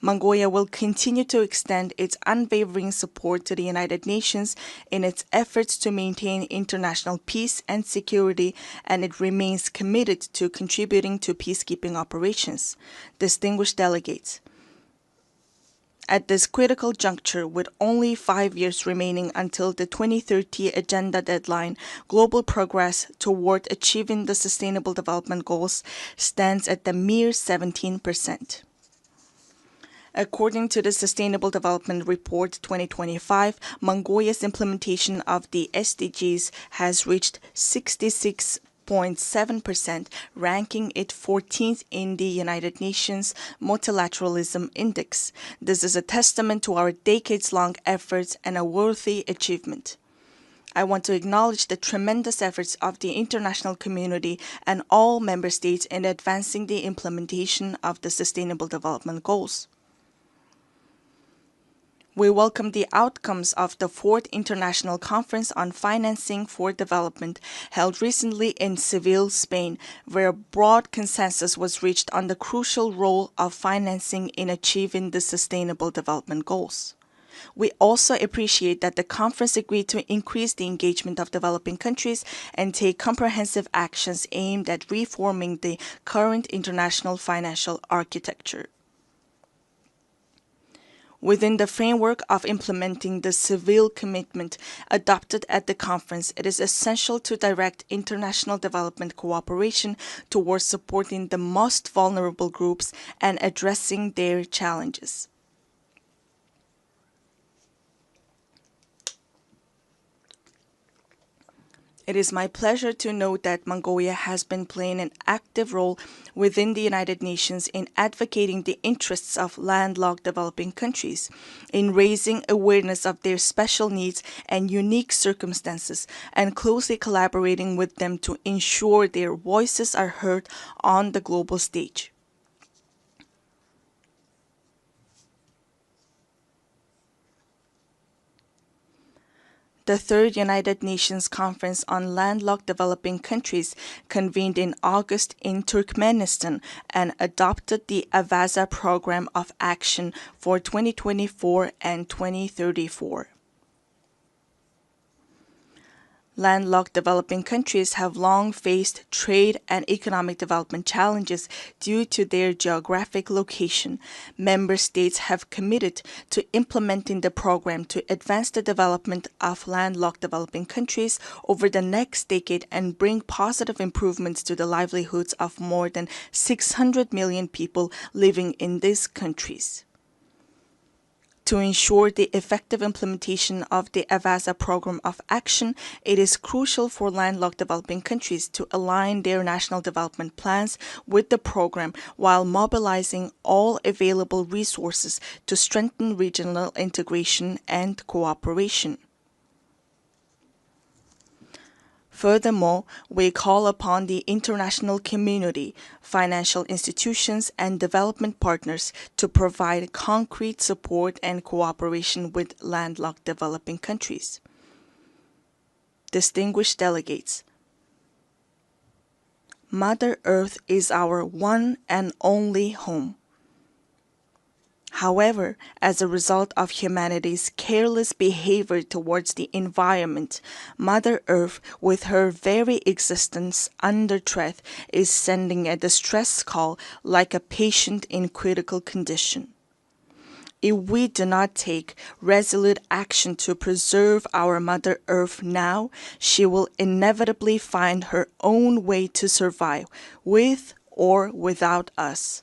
Mongolia will continue to extend its unwavering support to the United Nations in its efforts to maintain international peace and security, and it remains committed to contributing to peacekeeping operations. Distinguished delegates, at this critical juncture, with only 5 years remaining until the 2030 agenda deadline, global progress toward achieving the Sustainable Development Goals stands at the mere 17%. According to the Sustainable Development Report 2025, Mongolia's implementation of the SDGs has reached 66.7%, ranking it 14th in the United Nations Multilateralism Index. This is a testament to our decades-long efforts and a worthy achievement. I want to acknowledge the tremendous efforts of the international community and all member states in advancing the implementation of the Sustainable Development Goals. We welcome the outcomes of the 4th International Conference on Financing for Development, held recently in Seville, Spain, where a broad consensus was reached on the crucial role of financing in achieving the Sustainable Development Goals. We also appreciate that the conference agreed to increase the engagement of developing countries and take comprehensive actions aimed at reforming the current international financial architecture. Within the framework of implementing the Seville commitment adopted at the conference, it is essential to direct international development cooperation towards supporting the most vulnerable groups and addressing their challenges. It is my pleasure to note that Mongolia has been playing an active role within the United Nations in advocating the interests of landlocked developing countries, in raising awareness of their special needs and unique circumstances, and closely collaborating with them to ensure their voices are heard on the global stage. The 3rd United Nations Conference on Landlocked Developing Countries convened in August in Turkmenistan and adopted the Avaza Program of Action for 2024 and 2034. Landlocked developing countries have long faced trade and economic development challenges due to their geographic location. Member states have committed to implementing the program to advance the development of landlocked developing countries over the next decade and bring positive improvements to the livelihoods of more than 600 million people living in these countries. To ensure the effective implementation of the Avaza Program of Action, it is crucial for landlocked developing countries to align their national development plans with the program while mobilizing all available resources to strengthen regional integration and cooperation. Furthermore, we call upon the international community, financial institutions, and development partners to provide concrete support and cooperation with landlocked developing countries. Distinguished delegates, Mother Earth is our one and only home. However, as a result of humanity's careless behavior towards the environment, Mother Earth, with her very existence under threat, is sending a distress call like a patient in critical condition. If we do not take resolute action to preserve our Mother Earth now, she will inevitably find her own way to survive, with or without us.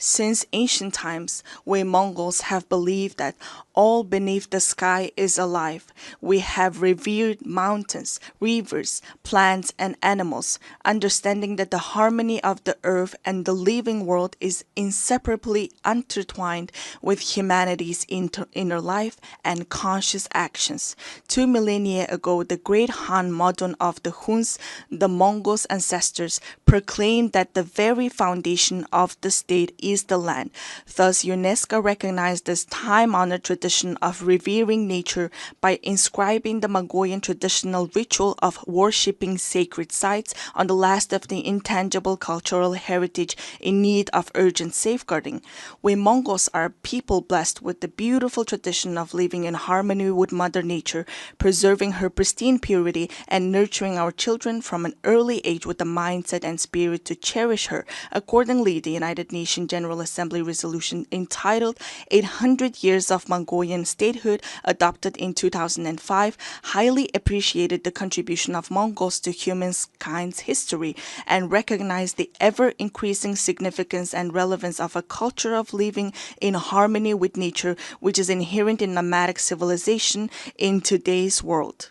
Since ancient times, we Mongols have believed that all beneath the sky is alive. We have revered mountains, rivers, plants, and animals, understanding that the harmony of the earth and the living world is inseparably intertwined with humanity's inner life and conscious actions. 2 millennia ago, the great Han Modon of the Huns, the Mongols' ancestors, proclaimed that the very foundation of the state is the land. Thus, UNESCO recognized this time-honored tradition of revering nature by inscribing the Mongolian traditional ritual of worshipping sacred sites on the last of the intangible cultural heritage in need of urgent safeguarding. We Mongols are a people blessed with the beautiful tradition of living in harmony with Mother Nature, preserving her pristine purity, and nurturing our children from an early age with the mindset and spirit to cherish her. Accordingly, the United Nations General Assembly resolution entitled 800 Years of Mongolian Statehood, adopted in 2005, highly appreciated the contribution of Mongols to humankind's history and recognized the ever-increasing significance and relevance of a culture of living in harmony with nature, which is inherent in nomadic civilization in today's world.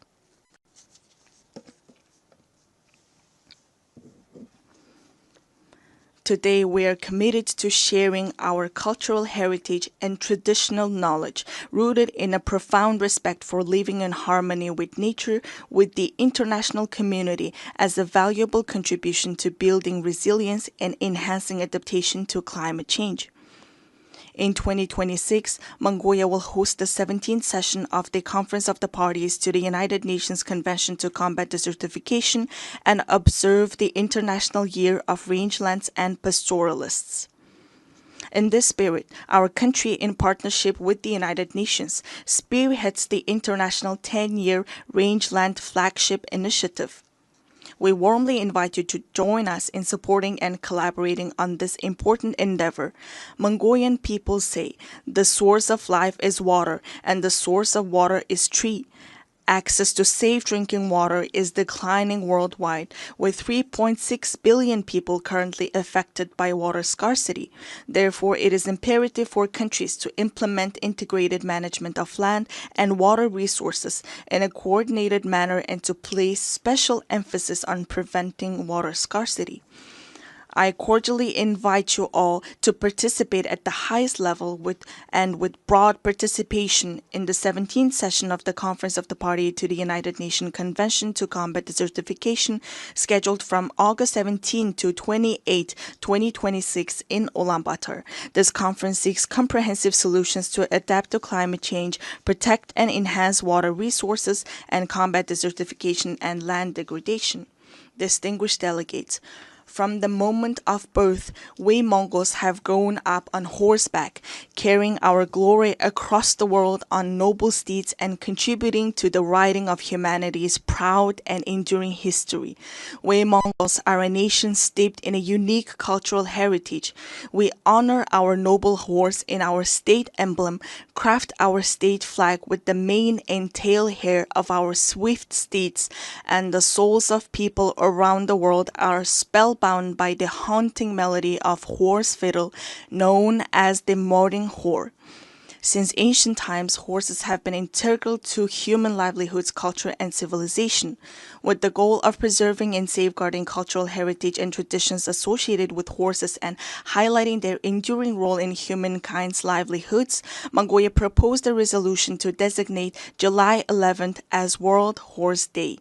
Today, we are committed to sharing our cultural heritage and traditional knowledge, rooted in a profound respect for living in harmony with nature, with the international community, as a valuable contribution to building resilience and enhancing adaptation to climate change. In 2026, Mongolia will host the 17th session of the Conference of the Parties to the United Nations Convention to Combat Desertification and observe the International Year of Rangelands and Pastoralists. In this spirit, our country, in partnership with the United Nations, spearheads the International 10-Year Rangeland Flagship Initiative. We warmly invite you to join us in supporting and collaborating on this important endeavor. Mongolian people say, the source of life is water, and the source of water is tree. Access to safe drinking water is declining worldwide, with 3.6 billion people currently affected by water scarcity. Therefore, it is imperative for countries to implement integrated management of land and water resources in a coordinated manner and to place special emphasis on preventing water scarcity. I cordially invite you all to participate at the highest level with broad participation in the 17th session of the Conference of the Party to the United Nations Convention to Combat Desertification, scheduled from August 17 to 28, 2026 in Ulaanbaatar. This conference seeks comprehensive solutions to adapt to climate change, protect and enhance water resources, and combat desertification and land degradation. Distinguished delegates, from the moment of birth, we Mongols have grown up on horseback, carrying our glory across the world on noble steeds and contributing to the writing of humanity's proud and enduring history. We Mongols are a nation steeped in a unique cultural heritage. We honor our noble horse in our state emblem, craft our state flag with the mane and tail hair of our swift steeds, and the souls of people around the world are spellbound by the haunting melody of horse fiddle known as the modern whore. Since ancient times, horses have been integral to human livelihoods, culture, and civilization. With the goal of preserving and safeguarding cultural heritage and traditions associated with horses and highlighting their enduring role in humankind's livelihoods, Mongolia proposed a resolution to designate July 11th as World Horse Day.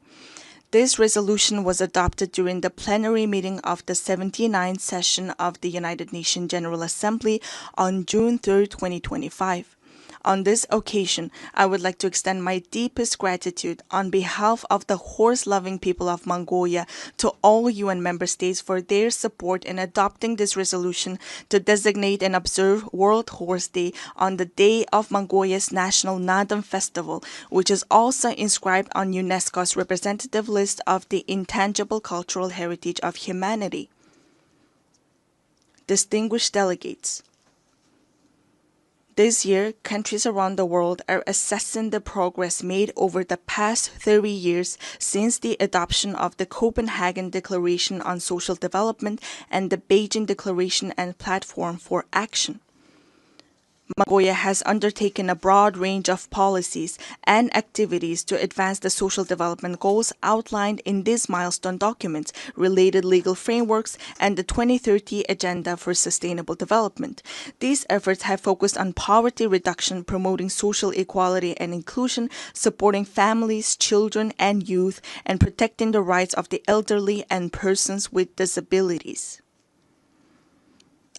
This resolution was adopted during the plenary meeting of the 79th session of the United Nations General Assembly on June 3, 2025. On this occasion, I would like to extend my deepest gratitude on behalf of the horse-loving people of Mongolia to all UN member states for their support in adopting this resolution to designate and observe World Horse Day on the day of Mongolia's National Nadam Festival, which is also inscribed on UNESCO's representative list of the intangible cultural heritage of humanity. Distinguished delegates, this year, countries around the world are assessing the progress made over the past 30 years since the adoption of the Copenhagen Declaration on Social Development and the Beijing Declaration and Platform for Action. Mongolia has undertaken a broad range of policies and activities to advance the social development goals outlined in these milestone documents, related legal frameworks, and the 2030 Agenda for Sustainable Development. These efforts have focused on poverty reduction, promoting social equality and inclusion, supporting families, children, and youth, and protecting the rights of the elderly and persons with disabilities.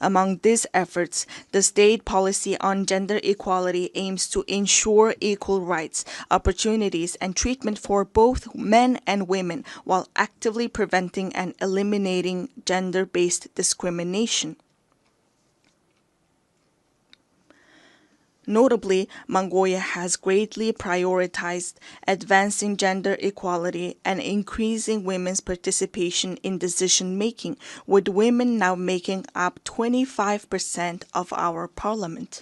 Among these efforts, the state policy on gender equality aims to ensure equal rights, opportunities, and treatment for both men and women while actively preventing and eliminating gender-based discrimination. Notably, Mongolia has greatly prioritized advancing gender equality and increasing women's participation in decision-making, with women now making up 25% of our parliament.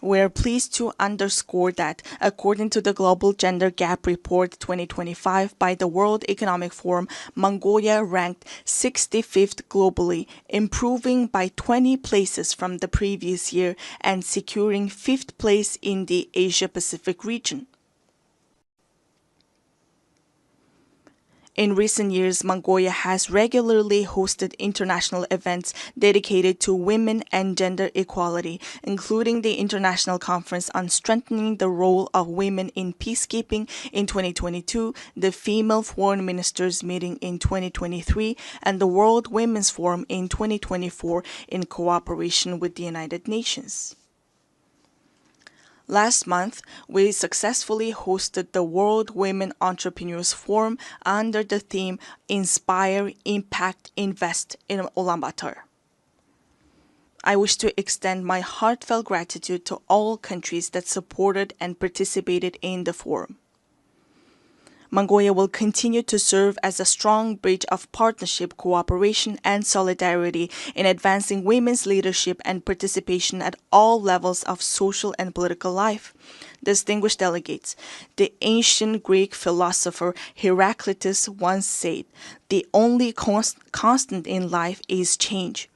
We are pleased to underscore that, according to the Global Gender Gap Report 2025 by the World Economic Forum, Mongolia ranked 65th globally, improving by 20 places from the previous year and securing 5th place in the Asia-Pacific region. In recent years, Mongolia has regularly hosted international events dedicated to women and gender equality, including the International Conference on Strengthening the Role of Women in Peacekeeping in 2022, the Female Foreign Ministers Meeting in 2023, and the World Women's Forum in 2024 in cooperation with the United Nations. Last month, we successfully hosted the World Women Entrepreneurs Forum under the theme Inspire, Impact, Invest in Ulaanbaatar. I wish to extend my heartfelt gratitude to all countries that supported and participated in the forum. Mongolia will continue to serve as a strong bridge of partnership, cooperation, and solidarity in advancing women's leadership and participation at all levels of social and political life. Distinguished delegates, the ancient Greek philosopher Heraclitus once said, "The only constant in life is change."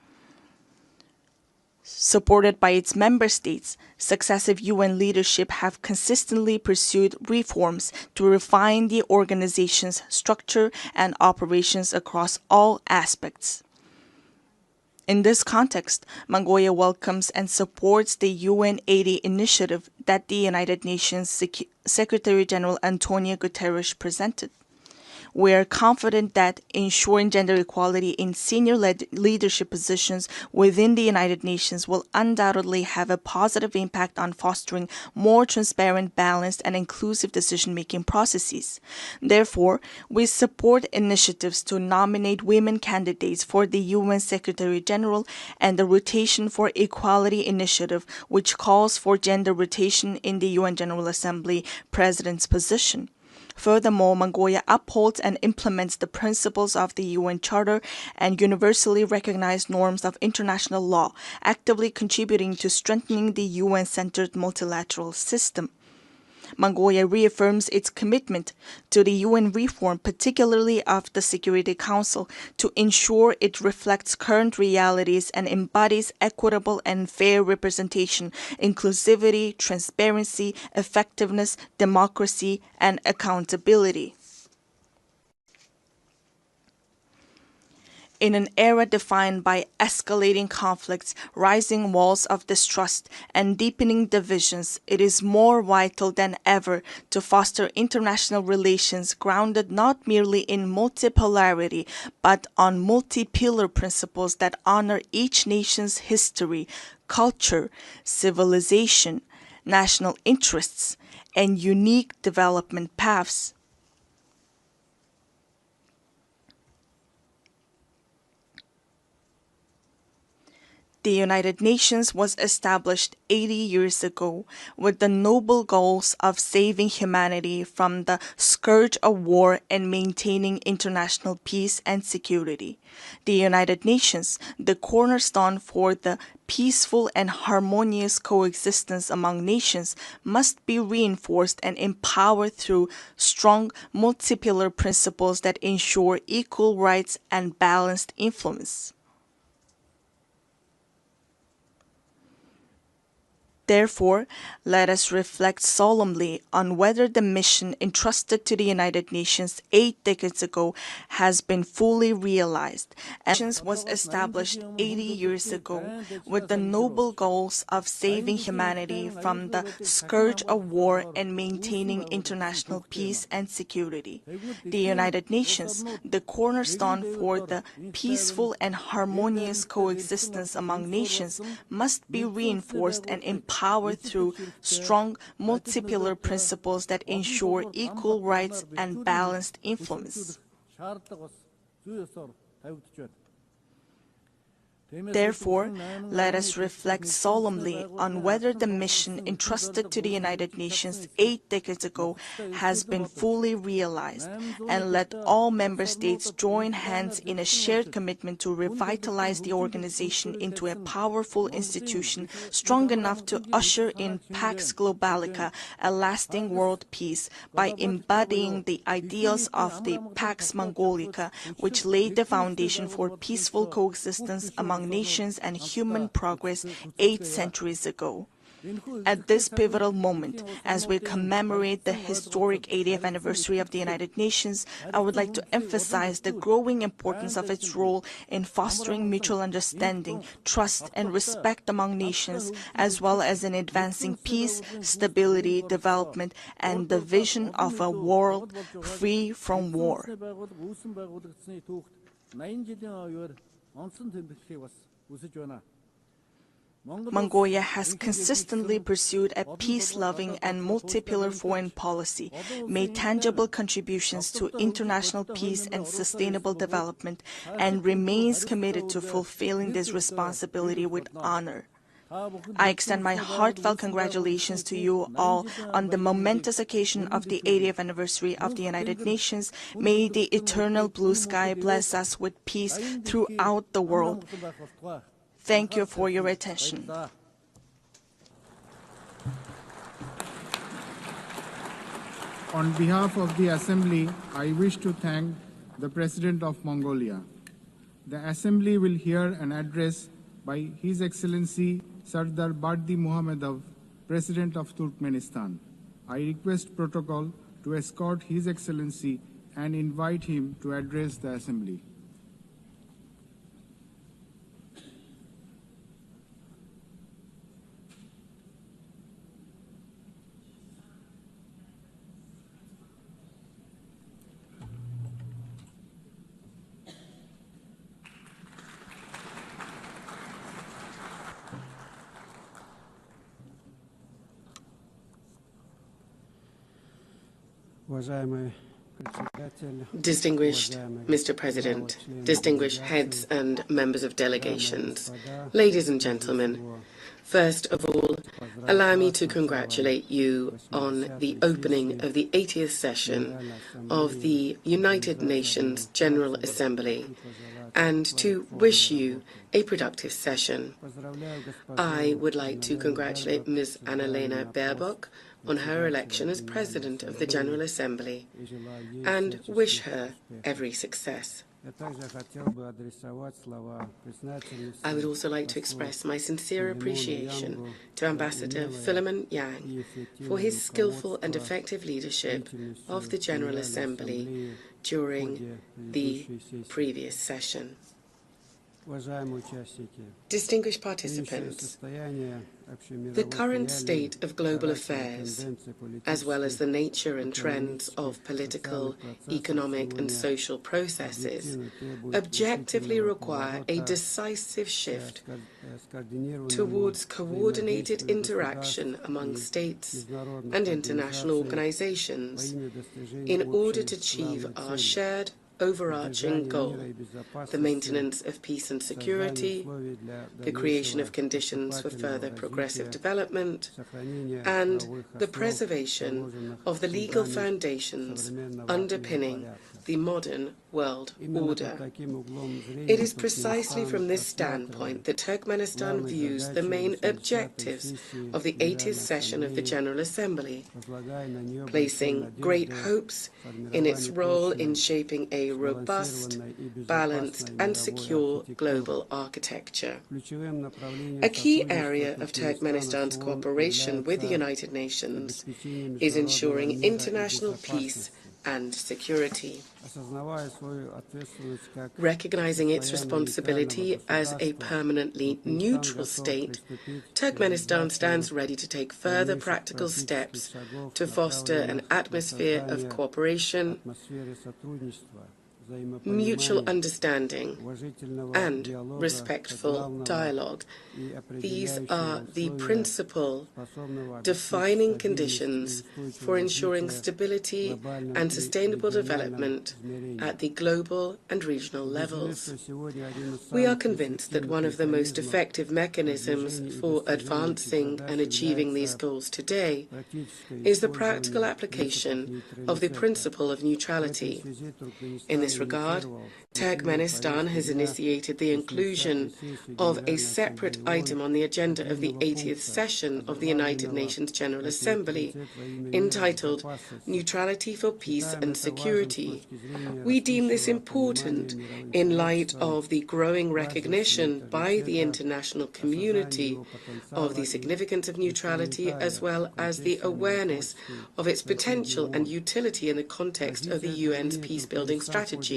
Supported by its member states, successive UN leadership have consistently pursued reforms to refine the organization's structure and operations across all aspects. In this context, Mongolia welcomes and supports the UN80 initiative that the United Nations Secretary-General Antonio Guterres presented. We are confident that ensuring gender equality in senior leadership positions within the United Nations will undoubtedly have a positive impact on fostering more transparent, balanced, and inclusive decision-making processes. Therefore, we support initiatives to nominate women candidates for the UN Secretary-General and the Rotation for Equality initiative, which calls for gender rotation in the UN General Assembly President's position. Furthermore, Mongolia upholds and implements the principles of the UN Charter and universally recognized norms of international law, actively contributing to strengthening the UN-centered multilateral system. Mongolia reaffirms its commitment to the UN reform, particularly of the Security Council, to ensure it reflects current realities and embodies equitable and fair representation, inclusivity, transparency, effectiveness, democracy, and accountability. In an era defined by escalating conflicts, rising walls of distrust, and deepening divisions, it is more vital than ever to foster international relations grounded not merely in multipolarity, but on multi-pillar principles that honor each nation's history, culture, civilization, national interests, and unique development paths. The United Nations was established 80 years ago with the noble goals of saving humanity from the scourge of war and maintaining international peace and security. The United Nations, the cornerstone for the peaceful and harmonious coexistence among nations, must be reinforced and empowered through strong multi-pillar principles that ensure equal rights and balanced influence. Therefore, let us reflect solemnly on whether the mission entrusted to the United Nations 8 decades ago has been fully realized. The Nations was established 80 years ago with the noble goals of saving humanity from the scourge of war and maintaining international peace and security. The United Nations, the cornerstone for the peaceful and harmonious coexistence among nations, must be reinforced and empowered through strong multi-pillar principles that ensure equal rights and balanced influence. Therefore, let us reflect solemnly on whether the mission entrusted to the United Nations 8 decades ago has been fully realized, and let all member states join hands in a shared commitment to revitalize the organization into a powerful institution strong enough to usher in Pax Globalica, a lasting world peace, by embodying the ideals of the Pax Mongolica, which laid the foundation for peaceful coexistence among nations and human progress 8 centuries ago. At this pivotal moment, as we commemorate the historic 80th anniversary of the United Nations, I would like to emphasize the growing importance of its role in fostering mutual understanding, trust, and respect among nations, as well as in advancing peace, stability, development, and the vision of a world free from war. Mongolia has consistently pursued a peace-loving and multi-pillar foreign policy, made tangible contributions to international peace and sustainable development, and remains committed to fulfilling this responsibility with honor. I extend my heartfelt congratulations to you all on the momentous occasion of the 80th anniversary of the United Nations. May the eternal blue sky bless us with peace throughout the world. Thank you for your attention. On behalf of the Assembly, I wish to thank the President of Mongolia. The Assembly will hear an address by His Excellency Sardar Bardi Muhammadov, President of Turkmenistan. I request protocol to escort His Excellency and invite him to address the Assembly. Distinguished Mr. President, distinguished heads and members of delegations, ladies and gentlemen, first of all, allow me to congratulate you on the opening of the 80th session of the United Nations General Assembly and to wish you a productive session. I would like to congratulate Ms. Annalena Baerbock on her election as President of the General Assembly and wish her every success. I would also like to express my sincere appreciation to Ambassador Philemon Yang for his skillful and effective leadership of the General Assembly during the previous session. Distinguished participants, the current state of global affairs, as well as the nature and trends of political, economic and social processes, objectively require a decisive shift towards coordinated interaction among states and international organizations in order to achieve our shared overarching goal, the maintenance of peace and security, the creation of conditions for further progressive development, and the preservation of the legal foundations underpinning the modern world order. It is precisely from this standpoint that Turkmenistan views the main objectives of the 80th session of the General Assembly, placing great hopes in its role in shaping a robust, balanced and secure global architecture. A key area of Turkmenistan's cooperation with the United Nations is ensuring international peace and security. Recognizing its responsibility as a permanently neutral state, Turkmenistan stands ready to take further practical steps to foster an atmosphere of cooperation, mutual understanding and respectful dialogue. These are the principal defining conditions for ensuring stability and sustainable development at the global and regional levels. We are convinced that one of the most effective mechanisms for advancing and achieving these goals today is the practical application of the principle of neutrality. In this regard, Turkmenistan has initiated the inclusion of a separate item on the agenda of the 80th session of the United Nations General Assembly, entitled Neutrality for Peace and Security. We deem this important in light of the growing recognition by the international community of the significance of neutrality, as well as the awareness of its potential and utility in the context of the UN's peace-building strategy.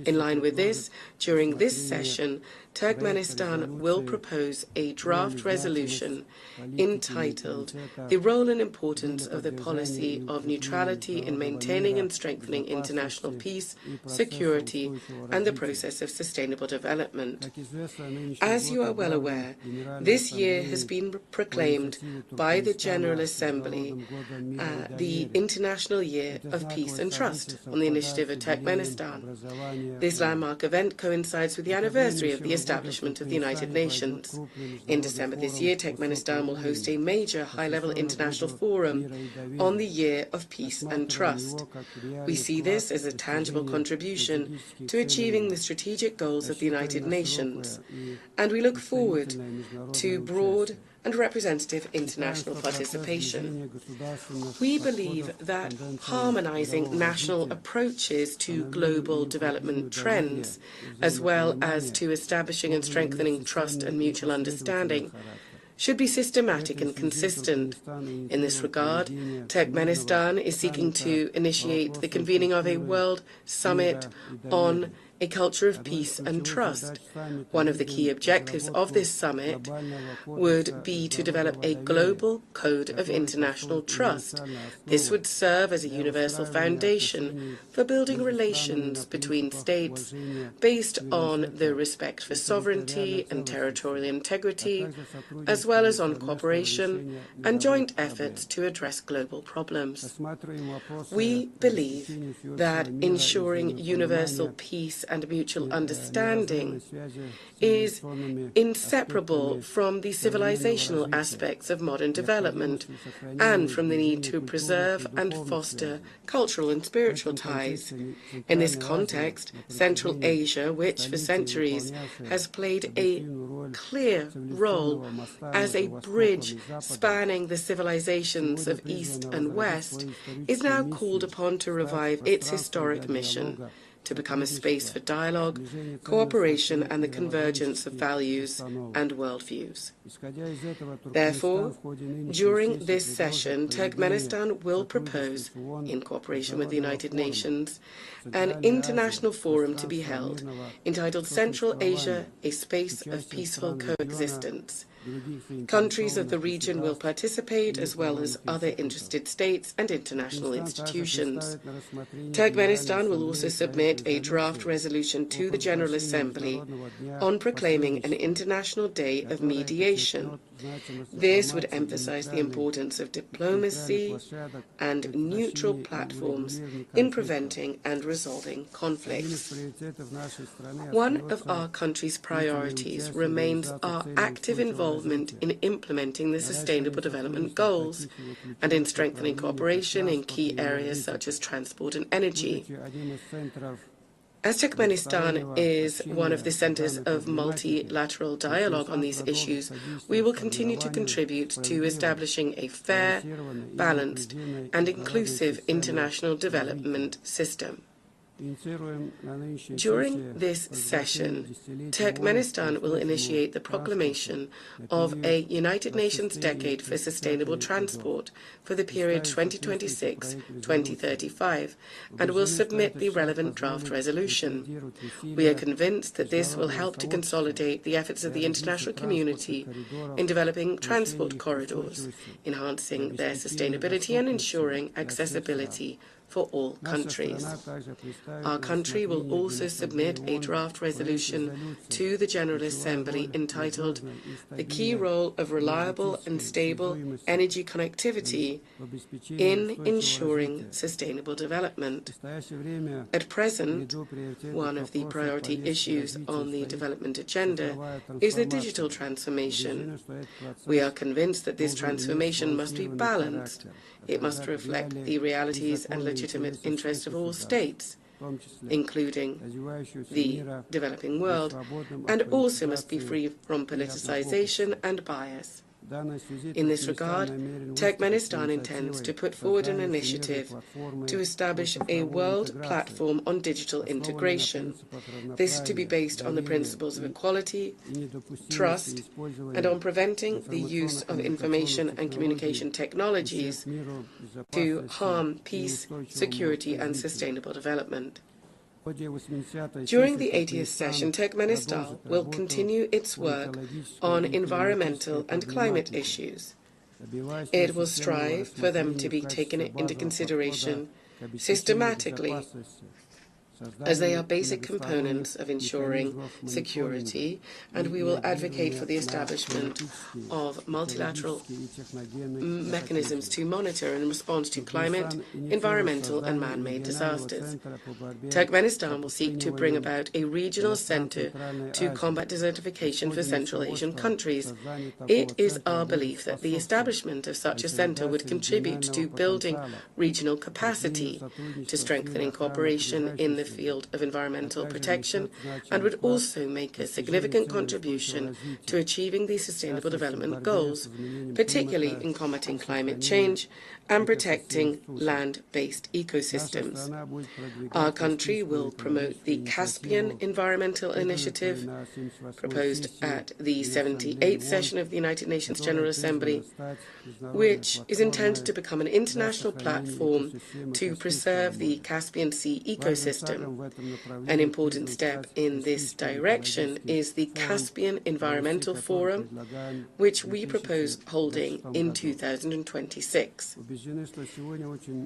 In line with this, during this session, Turkmenistan will propose a draft resolution entitled The Role and Importance of the Policy of Neutrality in Maintaining and Strengthening International Peace, Security and the Process of Sustainable Development. As you are well aware, this year has been proclaimed by the General Assembly the International Year of Peace and Trust on the initiative of Turkmenistan. This landmark event coincides with the anniversary of the establishment of the United Nations. In December this year, Turkmenistan will host a major high-level international forum on the Year of Peace and Trust. We see this as a tangible contribution to achieving the strategic goals of the United Nations, and we look forward to broad and representative international participation. We believe that harmonizing national approaches to global development trends, as well as to establishing and strengthening trust and mutual understanding, should be systematic and consistent. In this regard, Turkmenistan is seeking to initiate the convening of a World Summit on a culture of peace and trust. One of the key objectives of this summit would be to develop a global code of international trust. This would serve as a universal foundation for building relations between states based on the respect for sovereignty and territorial integrity, as well as on cooperation and joint efforts to address global problems. We believe that ensuring universal peace and mutual understanding is inseparable from the civilizational aspects of modern development and from the need to preserve and foster cultural and spiritual ties. In this context, Central Asia, which for centuries has played a clear role as a bridge spanning the civilizations of East and West, is now called upon to revive its historic mission to become a space for dialogue, cooperation, and the convergence of values and worldviews. Therefore, during this session, Turkmenistan will propose, in cooperation with the United Nations, an international forum to be held entitled Central Asia, a Space of Peaceful Coexistence. Countries of the region will participate, as well as other interested states and international institutions. Turkmenistan will also submit a draft resolution to the General Assembly on proclaiming an International Day of Mediation. This would emphasize the importance of diplomacy and neutral platforms in preventing and resolving conflicts. One of our country's priorities remains our active involvement in implementing the Sustainable Development Goals and in strengthening cooperation in key areas such as transport and energy. As Turkmenistan is one of the centers of multilateral dialogue on these issues, we will continue to contribute to establishing a fair, balanced, and inclusive international development system. During this session, Turkmenistan will initiate the proclamation of a United Nations Decade for Sustainable Transport for the period 2026-2035 and will submit the relevant draft resolution. We are convinced that this will help to consolidate the efforts of the international community in developing transport corridors, enhancing their sustainability and ensuring accessibility for all countries. Our country will also submit a draft resolution to the General Assembly entitled The Key Role of Reliable and Stable Energy Connectivity in Ensuring Sustainable Development. At present, one of the priority issues on the development agenda is the digital transformation. We are convinced that this transformation must be balanced. It must reflect the realities and legitimate interests of all states, including the developing world, and also must be free from politicization and bias. In this regard, Turkmenistan intends to put forward an initiative to establish a world platform on digital integration. This to be based on the principles of equality, trust, and on preventing the use of information and communication technologies to harm peace, security, and sustainable development. During the 80th session, Turkmenistan will continue its work on environmental and climate issues. It will strive for them to be taken into consideration systematically, as they are basic components of ensuring security, and we will advocate for the establishment of multilateral mechanisms to monitor and respond to climate, environmental, and man-made disasters. Turkmenistan will seek to bring about a regional center to combat desertification for Central Asian countries. It is our belief that the establishment of such a center would contribute to building regional capacity, to strengthening cooperation in the field of environmental protection, and would also make a significant contribution to achieving the Sustainable Development Goals, particularly in combating climate change and protecting land-based ecosystems. Our country will promote the Caspian Environmental Initiative, proposed at the 78th session of the United Nations General Assembly, which is intended to become an international platform to preserve the Caspian Sea ecosystem. An important step in this direction is the Caspian Environmental Forum, which we propose holding in 2026.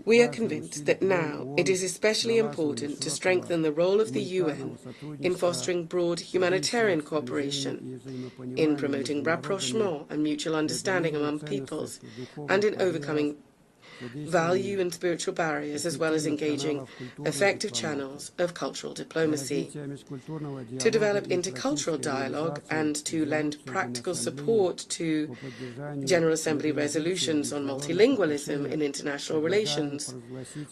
We are convinced that now it is especially important to strengthen the role of the UN in fostering broad humanitarian cooperation, in promoting rapprochement and mutual understanding among peoples, and in overcoming value and spiritual barriers, as well as engaging effective channels of cultural diplomacy. To develop intercultural dialogue and to lend practical support to General Assembly resolutions on multilingualism in international relations,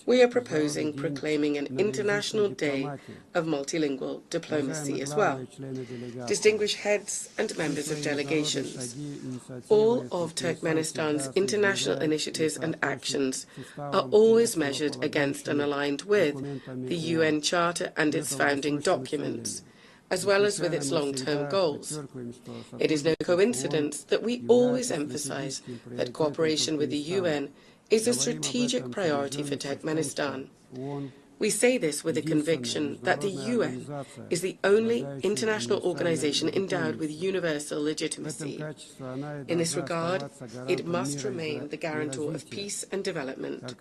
we are proposing proclaiming an International Day of Multilingual Diplomacy as well. Distinguished heads and members of delegations, all of Turkmenistan's international initiatives and actions actions are always measured against and aligned with the UN Charter and its founding documents, as well as with its long-term goals. It is no coincidence that we always emphasize that cooperation with the UN is a strategic priority for Turkmenistan. We say this with a conviction that the UN is the only international organization endowed with universal legitimacy. In this regard, it must remain the guarantor of peace and development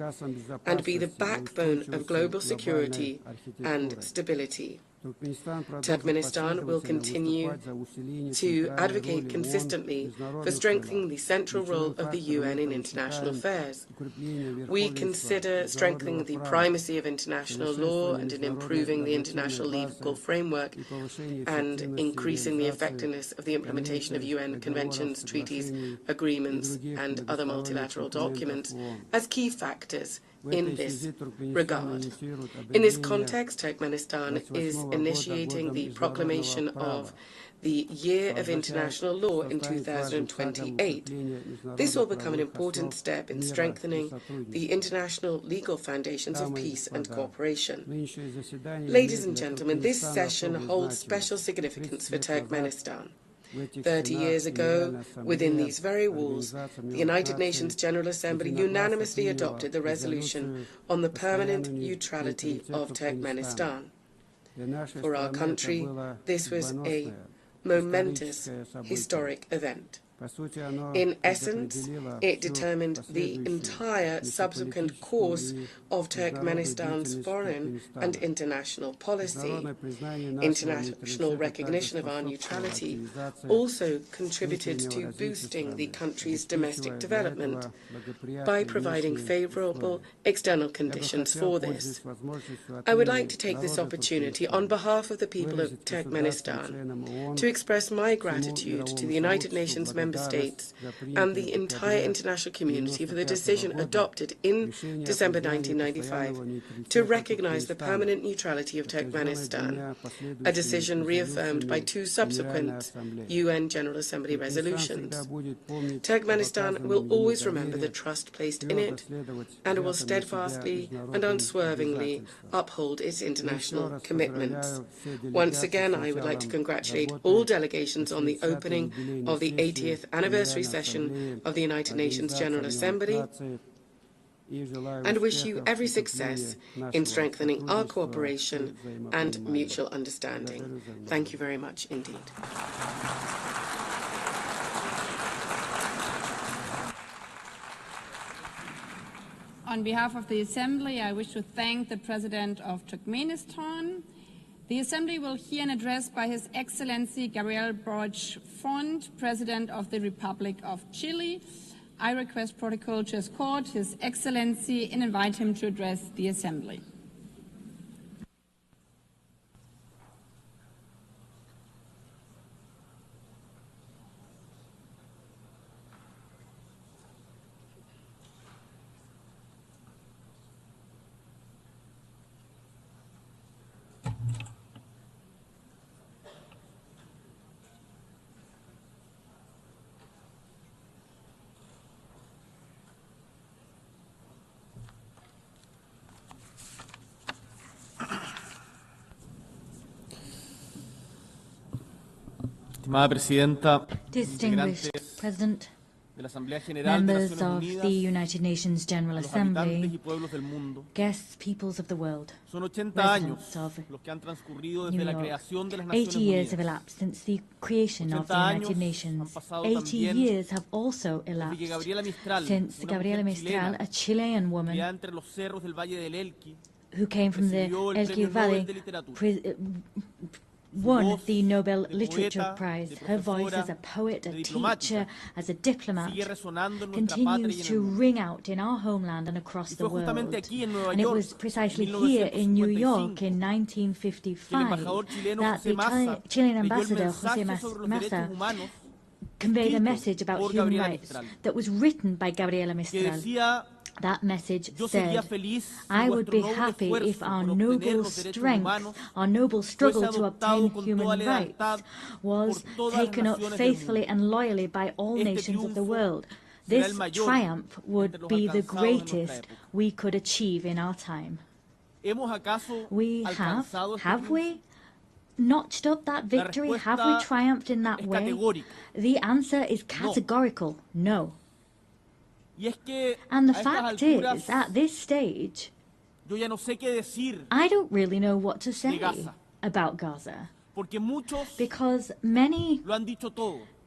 and be the backbone of global security and stability. Turkmenistan will continue to advocate consistently for strengthening the central role of the UN in international affairs. We consider strengthening the primacy of international law and in improving the international legal framework and increasing the effectiveness of the implementation of UN conventions, treaties, agreements and other multilateral documents as key factors in this regard. In this context, Turkmenistan is initiating the proclamation of the Year of International Law in 2028. This will become an important step in strengthening the international legal foundations of peace and cooperation. Ladies and gentlemen, this session holds special significance for Turkmenistan. 30 years ago, within these very walls, the United Nations General Assembly unanimously adopted the resolution on the permanent neutrality of Turkmenistan. For our country, this was a momentous, historic event. In essence, it determined the entire subsequent course of Turkmenistan's foreign and international policy. International recognition of our neutrality also contributed to boosting the country's domestic development by providing favorable external conditions for this. I would like to take this opportunity on behalf of the people of Turkmenistan to express my gratitude to the United Nations member states and the entire international community for the decision adopted in December 1995 to recognize the permanent neutrality of Turkmenistan, a decision reaffirmed by two subsequent UN General Assembly resolutions. Turkmenistan will always remember the trust placed in it and will steadfastly and unswervingly uphold its international commitments. Once again, I would like to congratulate all delegations on the opening of the 80th anniversary session of the United Nations General Assembly and wish you every success in strengthening our cooperation and mutual understanding. Thank you very much indeed. On behalf of the Assembly, I wish to thank the President of Turkmenistan. The Assembly will hear an address by His Excellency Gabriel Boric Font, President of the Republic of Chile. I request protocol to escort His Excellency and invite him to address the Assembly. Distinguished President, members of the United Nations General Assembly, guests, peoples of the world, residents of New York, 80 years have elapsed since the creation of the United Nations. 80 years have also elapsed since Gabriela Mistral, a Chilean woman who came from the Elqui Valley, won the Nobel Literature Prize. Her voice as a poet, a teacher, as a diplomat continues to ring out in our homeland and across the world. And it was precisely here in New York in 1955 that the Chilean ambassador, José Massa, conveyed a message about human rights that was written by Gabriela Mistral. That message said, I would be happy if our noble strength, our noble struggle to obtain human rights was taken up faithfully and loyally by all nations of the world. This triumph would be the greatest we could achieve in our time. We have we notched up that victory? Have we triumphed in that way? The answer is categorical, no. And the fact is, at this stage, I don't really know what to say about Gaza. Because many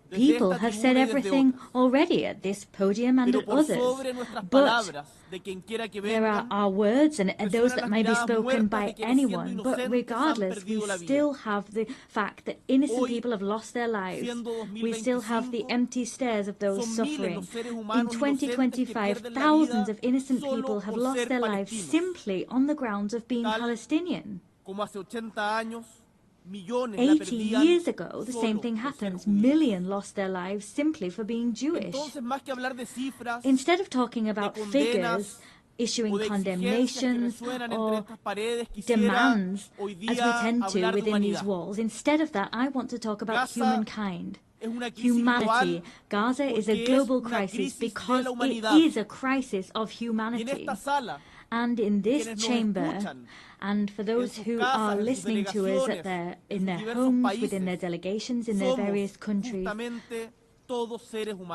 people have said everything already at this podium and at others. But there are our words and those that may be spoken by anyone. But regardless, we still have the fact that innocent people have lost their lives. We still have the empty stares of those suffering. In 2025, thousands of innocent people have lost their lives simply on the grounds of being Palestinian. 80 years ago, the same thing happens. Millions lost their lives simply for being Jewish. Instead of talking about figures, issuing condemnations or demands, as we tend to within these walls, instead of that, I want to talk about humankind. Humanity. Gaza is a global crisis because it is a crisis of humanity. And in this chamber, and for those who are listening to us in their homes, within their delegations, in their various countries,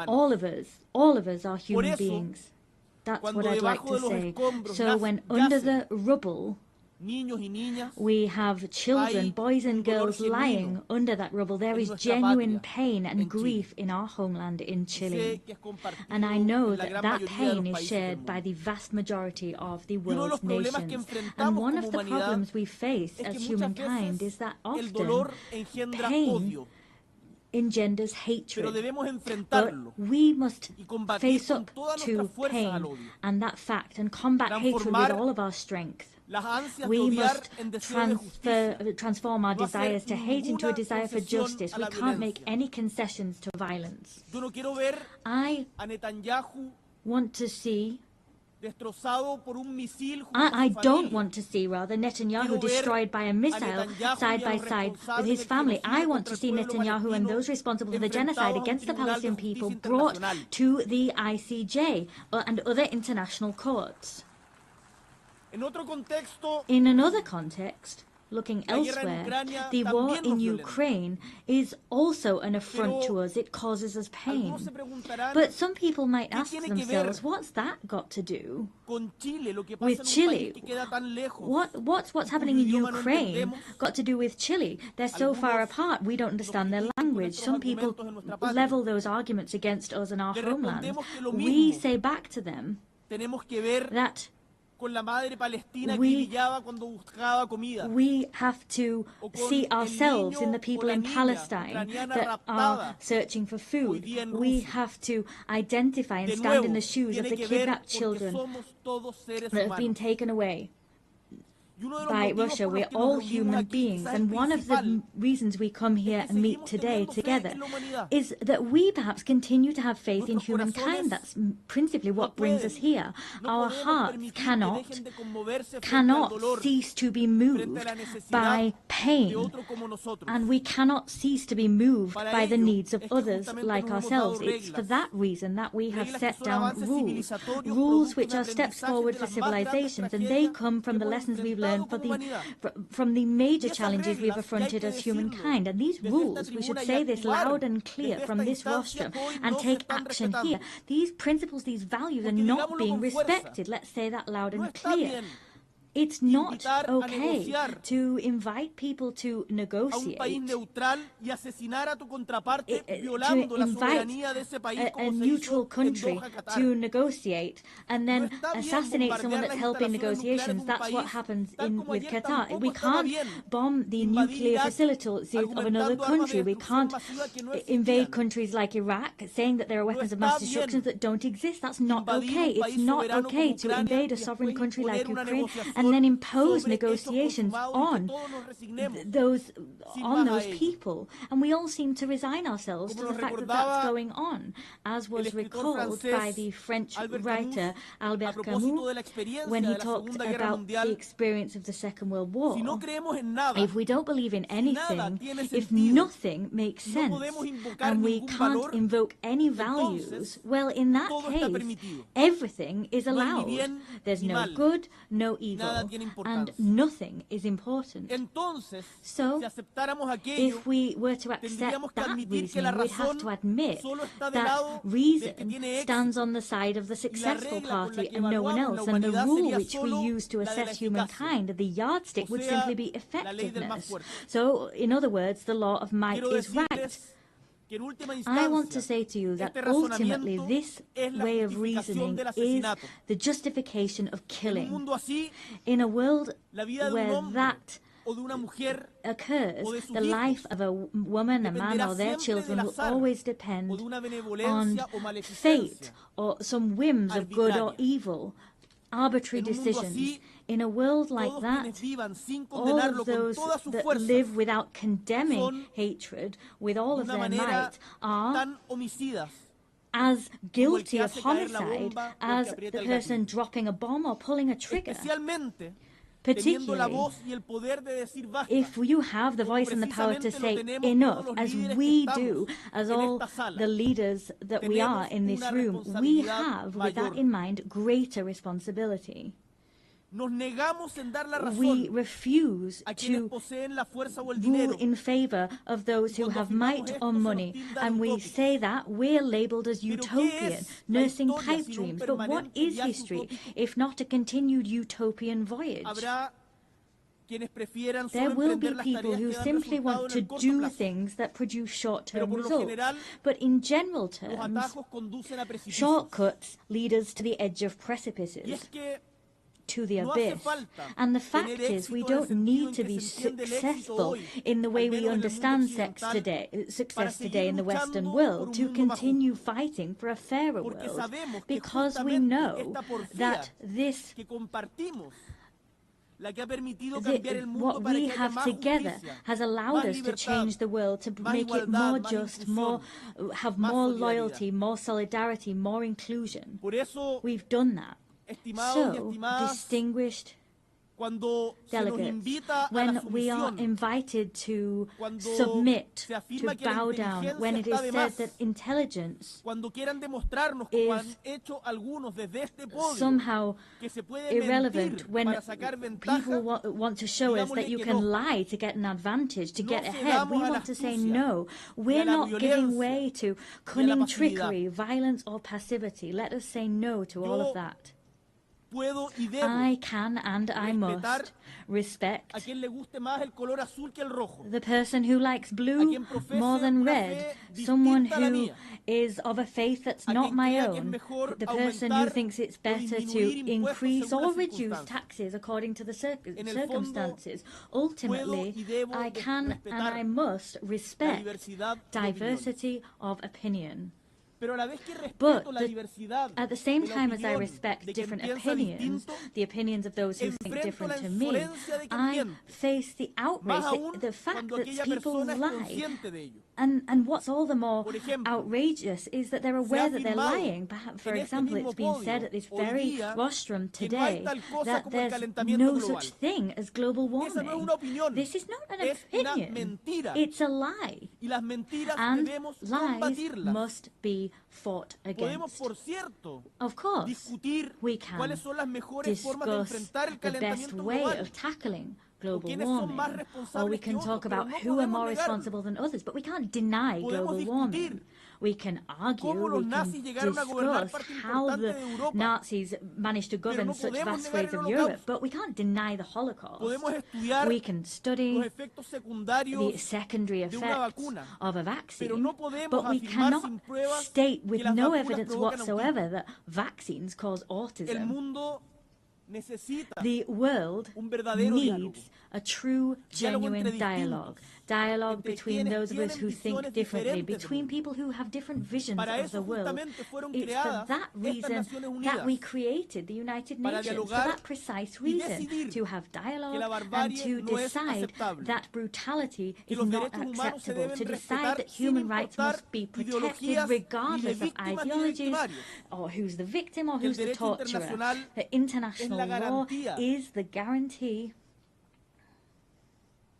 all of us are human beings. That's what I'd like to say. So when under the rubble, we have children, boys and girls lying under that rubble, there is genuine pain and grief in our homeland in Chile. And I know that that pain is shared by the vast majority of the world's nations. And one of the problems we face as humankind is that often pain engenders hatred. But we must face up to pain and that fact and combat hatred with all of our strength. We must transform our desires to hate into a desire for justice. We can't make any concessions to violence. I want to see I don't want to see, rather, Netanyahu destroyed by a missile side by side with his family. I want to see Netanyahu and those responsible for the genocide against the Palestinian people brought to the ICJ and other international courts. In another context, looking elsewhere, the war in Ukraine is also an affront to us. It causes us pain. But some people might ask themselves, what's that got to do with Chile? What's happening in Ukraine got to do with Chile? They're so far apart, we don't understand their language. Some people level those arguments against us and our homeland. We say back to them that we have to see ourselves in the people in Palestine that are searching for food. We have to identify and stand in the shoes of the kidnapped children that have been taken away by Russia. We're all human beings, and one of the reasons we come here and meet today together is that we perhaps continue to have faith in humankind. That's principally what brings us here. Our hearts cannot cease to be moved by pain, and we cannot cease to be moved by the needs of others like ourselves. It's for that reason that we have set down rules which are steps forward for civilizations, and they come from the lessons we've learned from the major challenges we've affronted as humankind. And these rules, we should say this loud and clear from this rostrum and take action here. These principles, these values are not being respected. Let's say that loud and clear. It's not okay to invite people to negotiate, to invite a neutral country to negotiate and then assassinate someone that's helping negotiations. That's what happens with Qatar. We can't bomb the nuclear facilities of another country. We can't invade countries like Iraq, saying that there are weapons of mass destruction that don't exist. That's not okay. It's not okay to invade a sovereign country like Ukraine and then impose negotiations on those people. And we all seem to resign ourselves to the fact that that's going on, as was recalled by the French writer Albert Camus when he talked about the experience of the Second World War. If we don't believe in anything, if nothing makes sense, and we can't invoke any values, well, in that case, everything is allowed. There's no good, no evil, and nothing is important. So, if we were to accept that reasoning, we'd have to admit that reason stands on the side of the successful party and no one else, and the rule which we use to assess humankind, the yardstick, would simply be effectiveness. So, in other words, the law of might is right. I want to say to you that ultimately this way of reasoning is the justification of killing. In a world where that occurs, the life of a woman, a man, or their children will always depend on fate or some whims of good or evil, arbitrary decisions. In a world like that, all of those that live without condemning hatred with all of their might are as guilty of homicide as the person dropping a bomb or pulling a trigger. Particularly if you have the voice and the power to say enough, as we do, as all the leaders that we are in this room, we have, with that in mind, greater responsibility. We refuse to rule in favor of those who have might or money, and we say that we're labeled as utopian, nursing pipe dreams. But what is history if not a continued utopian voyage? There will be people who simply want to do things that produce short-term results. But in general terms, shortcuts lead us to the edge of precipices, to the abyss. And the fact is, we don't need to be successful in the way we understand success today in the Western world to continue fighting for a fairer world, because we know that what we have together has allowed us to change the world, to make it more just, have more loyalty, more solidarity, more inclusion. We've done that. So, distinguished delegates, when we are invited to submit, to bow down, when it is said that intelligence is somehow irrelevant, when people want to show us that you can lie to get an advantage, to get ahead, we want to say no. We're not giving way to cunning trickery, violence or passivity. Let us say no to all of that. I can and I must respect the person who likes blue more than red, someone who is of a faith that's not my own, the person who thinks it's better to increase or reduce taxes according to the circumstances. Ultimately, I can and I must respect diversity of opinion. But at the same time as I respect different opinions, the opinions of those who think different to me, I face the outrage, the fact that people lie. And what's all the more outrageous is that they're aware that they're lying. For example, it's been said at this very rostrum today that there's no such thing as global warming. This is not an opinion. It's a lie. And lies must be fought against. Of course, we can discuss the best way of tackling global warming, or we can talk about who are more responsible than others, but we can't deny global warming. We can argue, we can discuss how the Nazis managed to govern such vast swathes of Europe, but we can't deny the Holocaust. We can study the secondary effects of a vaccine, but we cannot state with no evidence whatsoever that vaccines cause autism. The world needs a true, genuine dialogue dialogue between those of us who think differently, between people who have different visions of the world. It's for that reason that we created the United Nations, for that precise reason, to have dialogue and to decide that brutality is not acceptable, to decide that human rights must be protected regardless of ideologies or who's the victim or who's the torturer. The international law is the guarantee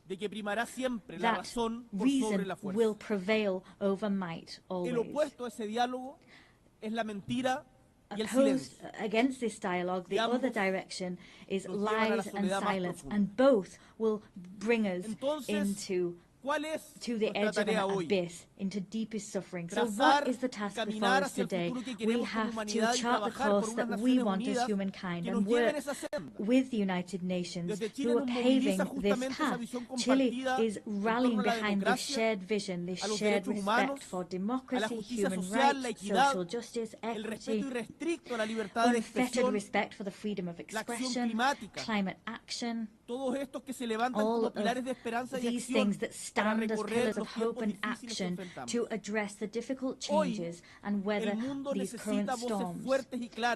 that reason will prevail over might always. Opposed against this dialogue, the other direction is lies and silence, and both will bring us into the edge of an abyss, into deepest suffering. So what is the task before us today? We have to chart the course that we want as humankind and work with the United Nations who are paving this path. Chile is rallying behind this shared vision, this shared respect for democracy, human rights, social justice, equity, unfettered respect for the freedom of expression, climate action, all of these things that stand as pillars of hope and action to address the difficult changes and weather these current storms.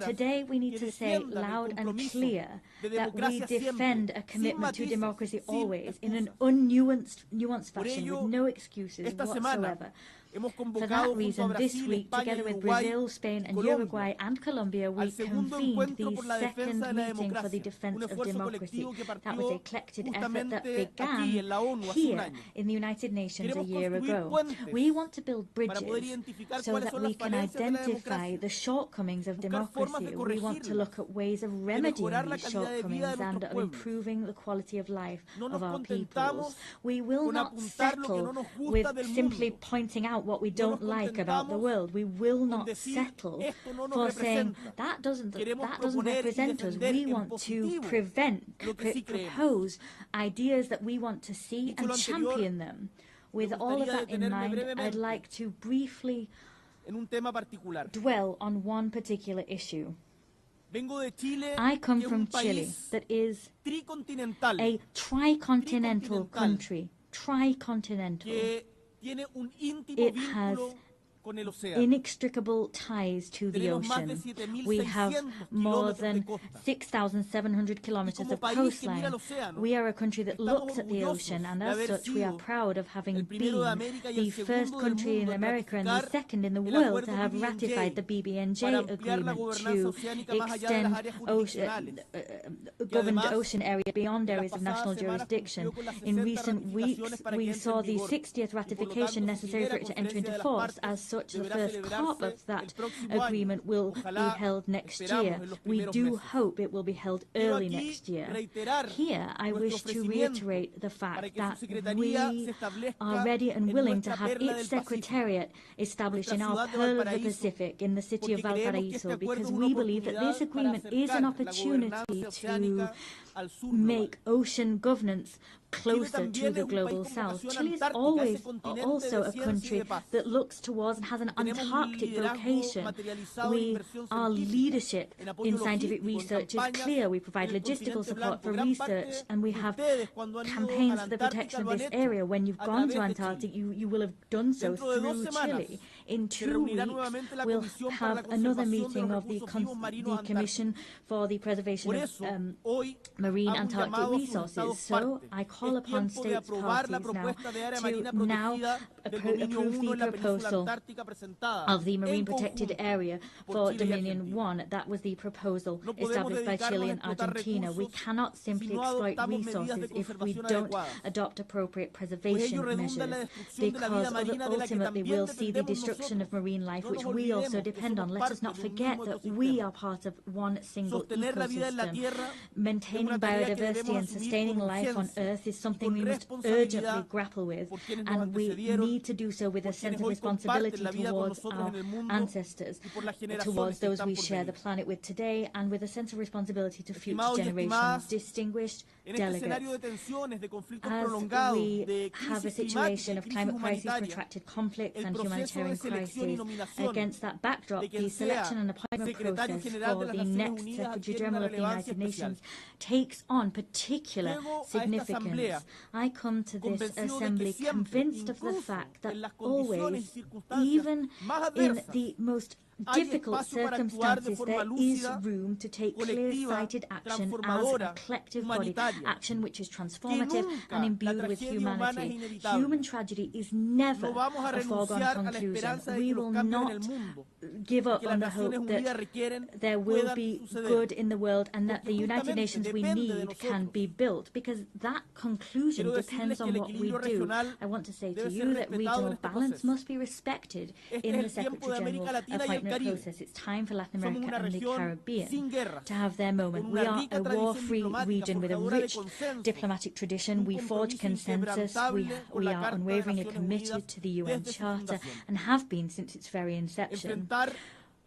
Today we need to say loud and clear that we defend a commitment to democracy always in an unnuanced fashion with no excuses whatsoever. For that reason, this week, together with Brazil, Spain and Uruguay and Colombia, we convened the second meeting for the defense of democracy. That was a collected effort that began here in the United Nations a year ago. We want to build bridges so that we can identify the shortcomings of democracy. We want to look at ways of remedying these shortcomings and of improving the quality of life of our peoples. We will not settle with simply pointing out what we don't like about the world. We will not settle for saying that doesn't represent us. We want to propose ideas that we want to see and champion them. With all of that in mind, I'd like to briefly dwell on one particular issue. I come from Chile, that is a tricontinental country. Tricontinental. It has inextricable ties to the ocean. We have more than 6,700 kilometers of coastline. We are a country that looks at the ocean, and as such we are proud of having been the first country in America and the second in the world to have ratified the BBNJ agreement to extend governed ocean area beyond areas of national jurisdiction. In recent weeks, we saw the 60th ratification necessary for it to enter into force. As such, the first COP of that agreement will be held next year. We do hope it will be held early next year. Here, I wish to reiterate the fact that we are ready and willing to have its secretariat established in our Pearl of the Pacific in the city of Valparaiso, because we believe that this agreement is an opportunity to make ocean governance closer to the global south. Chile is always also a country that looks towards and has an Antarctic vocation. Our leadership in scientific research is clear. We provide logistical support for research, and we have campaigns for the protection of this area. When you've gone to Antarctic, you will have done so through Chile. In 2 weeks, we'll have another meeting of the Commission for the Preservation of Marine Antarctic Resources. So I call upon states parties now to approve the proposal of the Marine Protected Area for Dominion 1. That was the proposal established by Chile and Argentina. We cannot simply exploit resources if we don't adopt appropriate preservation measures, because ultimately we'll see the destruction of marine life, which we also depend on. Let us not forget that we are part of one single ecosystem. Maintaining biodiversity and sustaining life on Earth is something we must urgently grapple with, and we need to do so with a sense of responsibility towards our ancestors, towards those we share the planet with today, and with a sense of responsibility to future generations. Distinguished delegates, as we have a situation of climate crisis, protracted conflicts and humanitarian crisis. Against that backdrop, the selection and appointment process for the next Secretary General of the United Nations takes on particular significance. I come to this assembly convinced of the fact that always, even in the most difficult circumstances, there is room to take clear-sighted action as a collective body, action which is transformative and imbued with humanity. Human tragedy is never a foregone conclusion. We will not give up on the hope that there will be good in the world and that the United Nations we need can be built, because that conclusion depends on what we do. I want to say to you that regional balance must be respected in the Secretary General appointment process. It's time for Latin America and the Caribbean to have their moment. We are a war-free region with a rich diplomatic tradition. We forge consensus. We are unwaveringly committed to the UN Charter and have been since its very inception.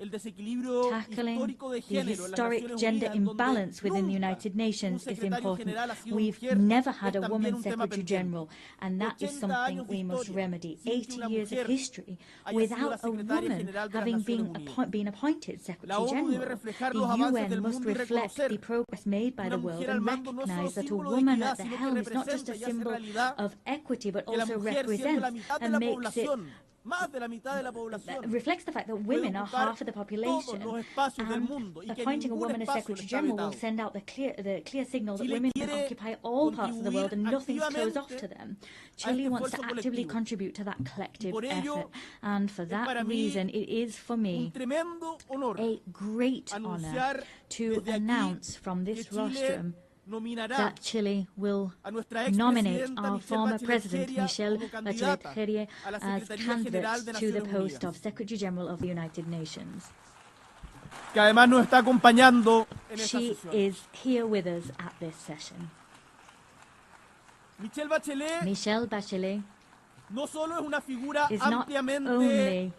Tackling the historic gender imbalance within the United Nations is important. We've never had a woman Secretary General, and that is something we must remedy. 80 years of history without a woman having been appointed Secretary General. The UN must reflect the progress made by the world and recognise that a woman at the helm is not just a symbol of equity, but also represents and makes it reflects the fact that women are half of the population, and appointing a woman as Secretary General will send out the clear signal that women can occupy all parts of the world and nothing's closed off to them. Chile wants to actively contribute to that collective effort, and for that reason it is for me a great honour to announce from this rostrum that Chile will nominate our former President, Michelle Bachelet as candidate to the post of Secretary General of the United Nations. She is here with us at this session. Michelle Bachelet is not only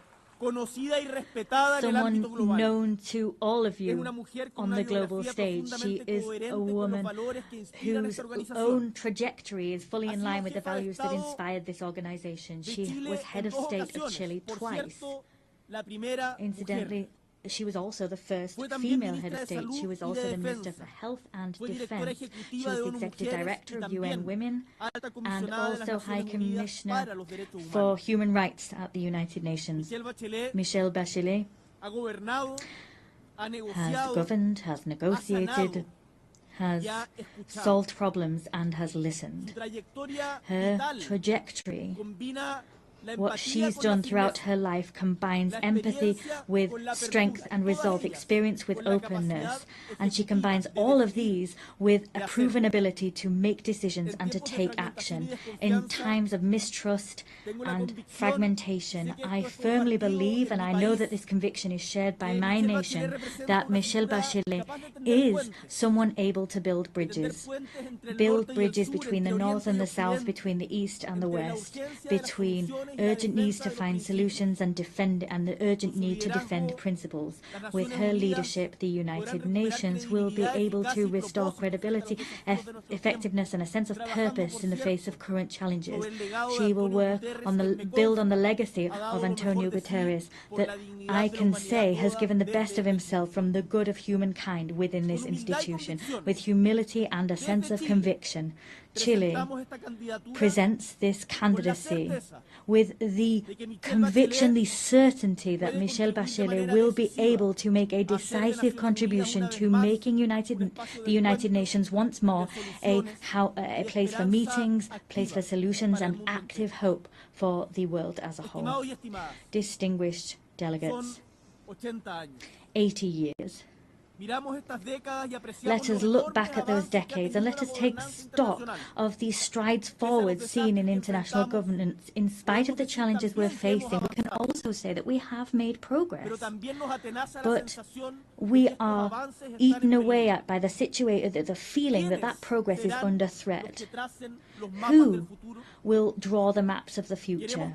someone known to all of you on the global stage. She is a woman whose own trajectory is fully in line with the values that inspired this organization. She was head of state of Chile twice. Incidentally, she was also the first female head of state. She was also the Minister for Health and Defense. She was the Executive Director of UN Women and also High Commissioner for Human Rights at the United Nations. Michelle Bachelet has governed, has negotiated, has solved problems and has listened. Her trajectory, what she's done throughout her life, combines empathy with strength and resolve, experience with openness, and she combines all of these with a proven ability to make decisions and to take action. In times of mistrust and fragmentation, I firmly believe, and I know that this conviction is shared by my nation, that Michelle Bachelet is someone able to build bridges between the north and the south, between the east and the west, between urgent needs to find solutions and the urgent need to defend principles. With her leadership, the United Nations will be able to restore credibility, effectiveness and a sense of purpose in the face of current challenges. She will build on the legacy of Antonio Guterres that I can say has given the best of himself from the good of humankind within this institution. With humility and a sense of conviction, Chile presents this candidacy with the conviction, the certainty that Michelle Bachelet will be able to make a decisive contribution to making the United Nations once more a place for meetings, a place for solutions and active hope for the world as a whole. Distinguished delegates, 80 years. Let us look back at those decades and let us take stock of these strides forward seen in international governance. In spite of the challenges we're facing, we can also say that we have made progress. But we are eaten away at by the feeling that that progress is under threat. Who will draw the maps of the future?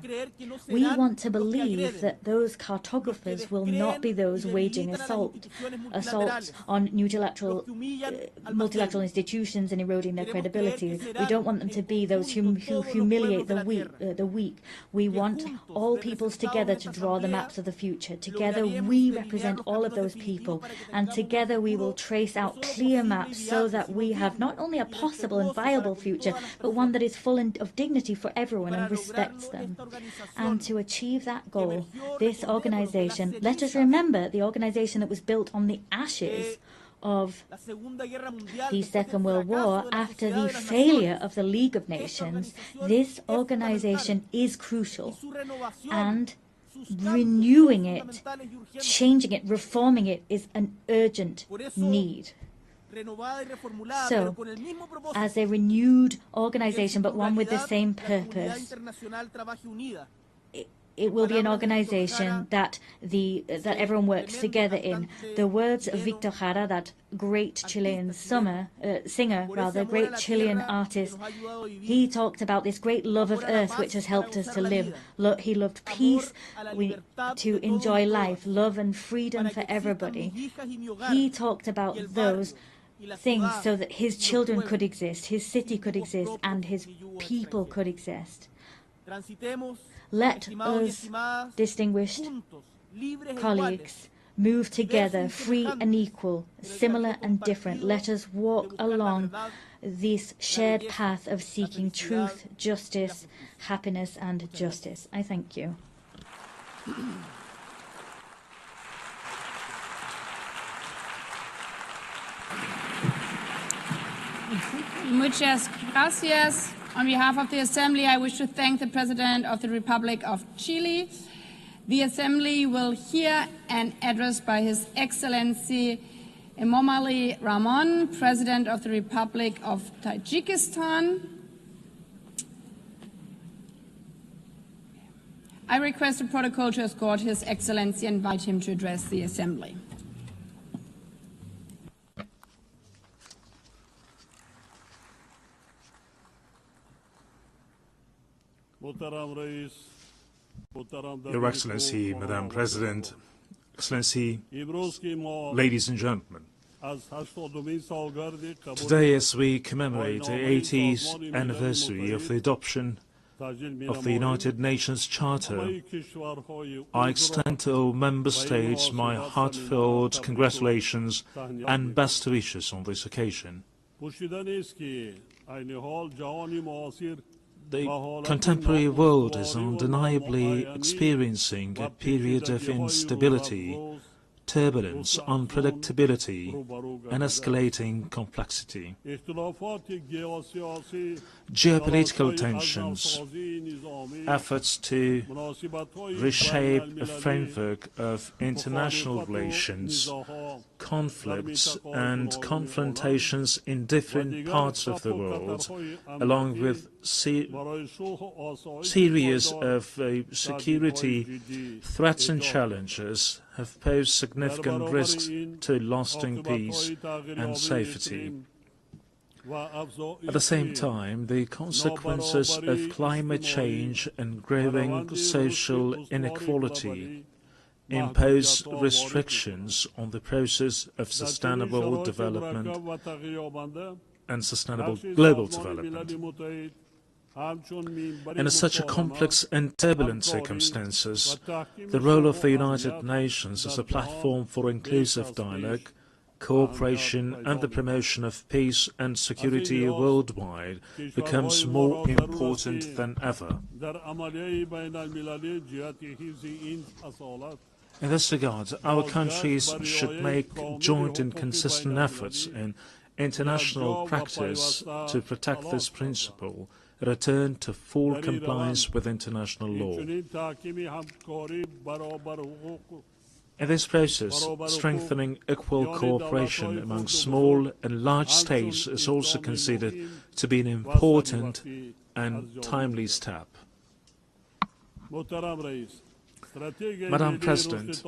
We want to believe that those cartographers will not be those waging assault reports on multilateral institutions and eroding their credibility. We don't want them to be those who humiliate the weak. We want all peoples together to draw the maps of the future. Together we represent all of those people, and together we will trace out clear maps so that we have not only a possible and viable future, but one that is full of dignity for everyone and respects them. And to achieve that goal, this organization, let us remember the organization that was built on the ashes of the Second World War after the failure of the League of Nations, this organization is crucial. And renewing it, changing it, reforming it is an urgent need. So, as a renewed organization, but one with the same purpose, it will be an organization that everyone works together in. The words of Victor Jara, that great Chilean singer, great Chilean artist, he talked about this great love of earth which has helped us to live. He loved peace, to enjoy life, love and freedom for everybody. He talked about those things so that his children could exist, his city could exist, and his people could exist. Let us, distinguished colleagues, move together, free and equal, similar and different. Let us walk along this shared path of seeking truth, justice, happiness and justice. I thank you. Muchas gracias. On behalf of the Assembly, I wish to thank the President of the Republic of Chile. The Assembly will hear an address by His Excellency Emomali Rahmon, President of the Republic of Tajikistan. I request the protocol to escort His Excellency and invite him to address the Assembly. Your Excellency, Madam President, Excellency, ladies and gentlemen, today as we commemorate the 80th anniversary of the adoption of the United Nations Charter, I extend to all member states my heartfelt congratulations and best wishes on this occasion. The contemporary world is undeniably experiencing a period of instability, turbulence, unpredictability, and escalating complexity. Geopolitical tensions, efforts to reshape a framework of international relations, conflicts and confrontations in different parts of the world, along with series of security threats and challenges, have posed significant risks to lasting peace and safety. At the same time, the consequences of climate change and growing social inequality impose restrictions on the process of sustainable development and sustainable global development. In such a complex and turbulent circumstances, the role of the United Nations as a platform for inclusive dialogue, cooperation and the promotion of peace and security worldwide becomes more important than ever. In this regard, our countries should make joint and consistent efforts in international practice to protect this principle, return to full compliance with international law. In this process, strengthening equal cooperation among small and large states is also considered to be an important and timely step. Madam President,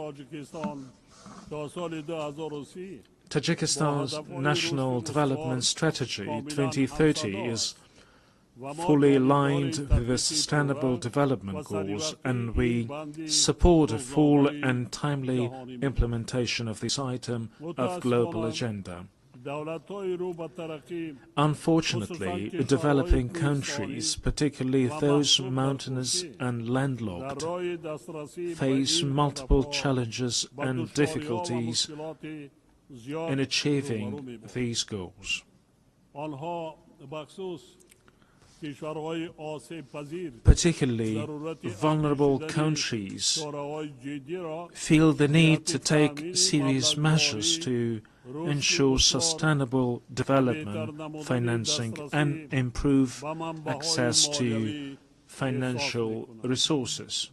Tajikistan's National Development Strategy 2030 is fully aligned with the Sustainable Development Goals, and we support a full and timely implementation of this item of global agenda. Unfortunately, developing countries, particularly those mountainous and landlocked, face multiple challenges and difficulties in achieving these goals. Particularly vulnerable countries feel the need to take serious measures to ensure sustainable development, financing, and improve access to financial resources.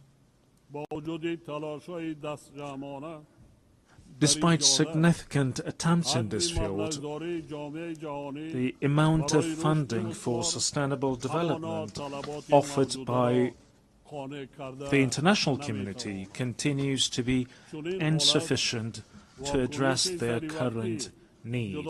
Despite significant attempts in this field, the amount of funding for sustainable development offered by the international community continues to be insufficient to address their current need.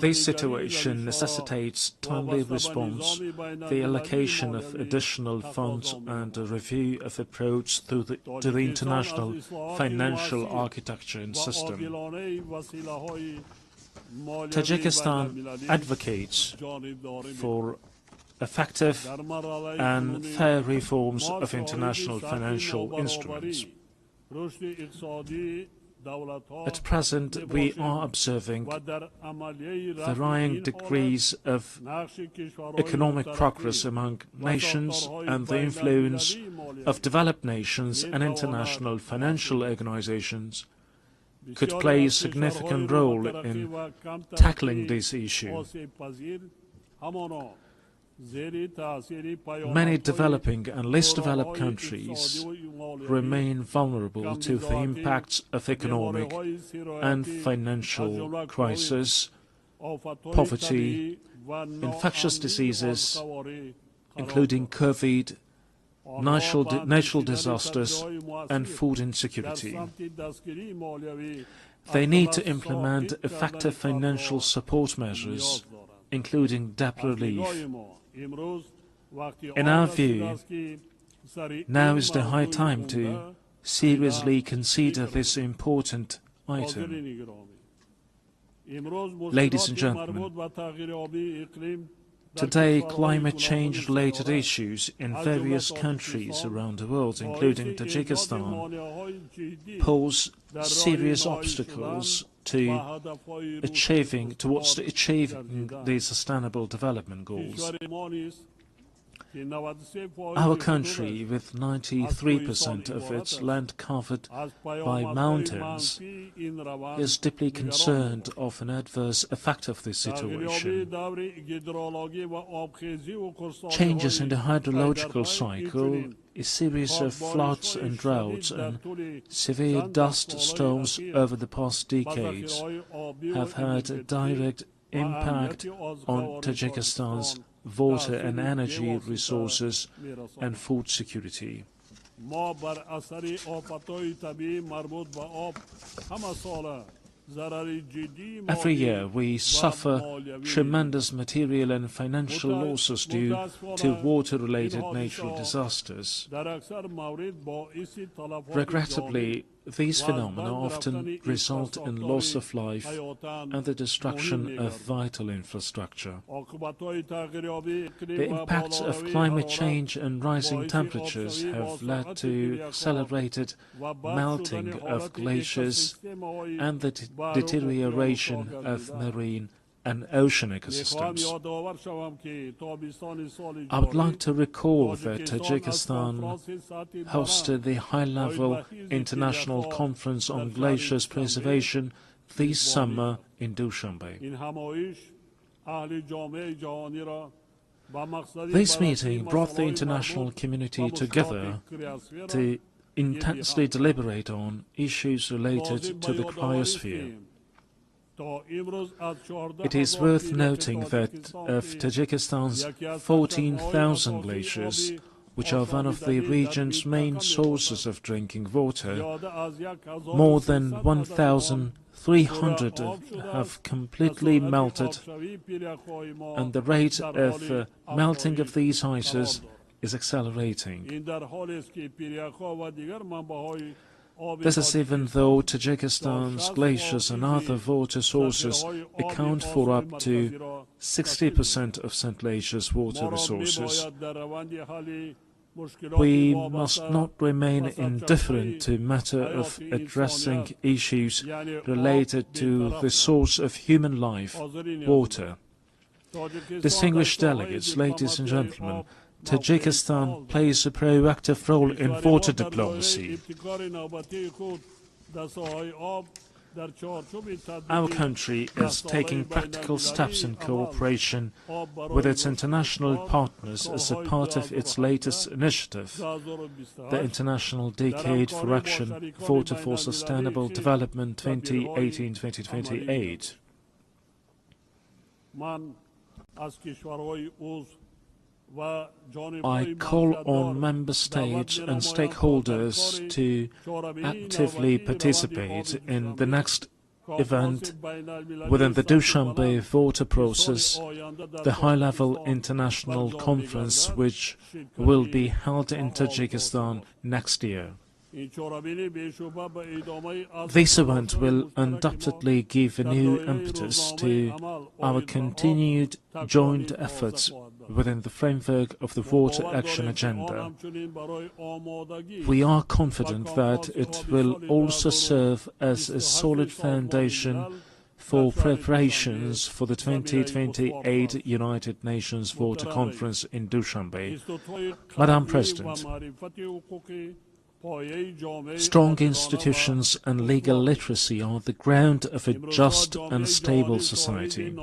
This situation necessitates timely response, the allocation of additional funds, and a review of approach to the international financial architecture and system. Tajikistan advocates for effective and fair reforms of international financial instruments. At present, we are observing varying degrees of economic progress among nations, and the influence of developed nations and international financial organizations could play a significant role in tackling this issue. Many developing and less developed countries remain vulnerable to the impacts of economic and financial crisis, poverty, infectious diseases, including COVID, natural disasters, and food insecurity. They need to implement effective financial support measures, including debt relief. In our view, now is the high time to seriously consider this important item. Ladies and gentlemen, today climate change-related issues in various countries around the world, including Tajikistan, pose serious obstacles towards achieving the Sustainable Development Goals. Our country, with 93% of its land covered by mountains, is deeply concerned of an adverse effect of this situation. Changes in the hydrological cycle, a series of floods and droughts, and severe dust storms over the past decades have had a direct impact on Tajikistan's water and energy resources and food security. Every year we suffer tremendous material and financial losses due to water-related natural disasters. Regrettably, these phenomena often result in loss of life and the destruction of vital infrastructure. The impacts of climate change and rising temperatures have led to accelerated melting of glaciers and the deterioration of marine and ocean ecosystems. I would like to recall that Tajikistan hosted the high-level International Conference on Glaciers Preservation this summer in Dushanbe. This meeting brought the international community together to intensely deliberate on issues related to the cryosphere. It is worth noting that of Tajikistan's 14,000 glaciers, which are one of the region's main sources of drinking water, more than 1,300 300 have completely melted, and the rate of melting of these ices is accelerating. This is even though Tajikistan's glaciers and other water sources account for up to 60% of St. Lucia's water resources. We must not remain indifferent to the matter of addressing issues related to the source of human life, water. Distinguished delegates, ladies and gentlemen, Tajikistan plays a proactive role in water diplomacy. Our country is taking practical steps in cooperation with its international partners as a part of its latest initiative, the International Decade for Action Water for Sustainable Development 2018-2028. I call on member states and stakeholders to actively participate in the next event within the Dushanbe water process, the high-level international conference which will be held in Tajikistan next year. This event will undoubtedly give a new impetus to our continued joint efforts within the framework of the Water Action Agenda. We are confident that it will also serve as a solid foundation for preparations for the 2028 United Nations Water Conference in Dushanbe. Madam President, strong institutions and legal literacy are the ground of a just and stable society.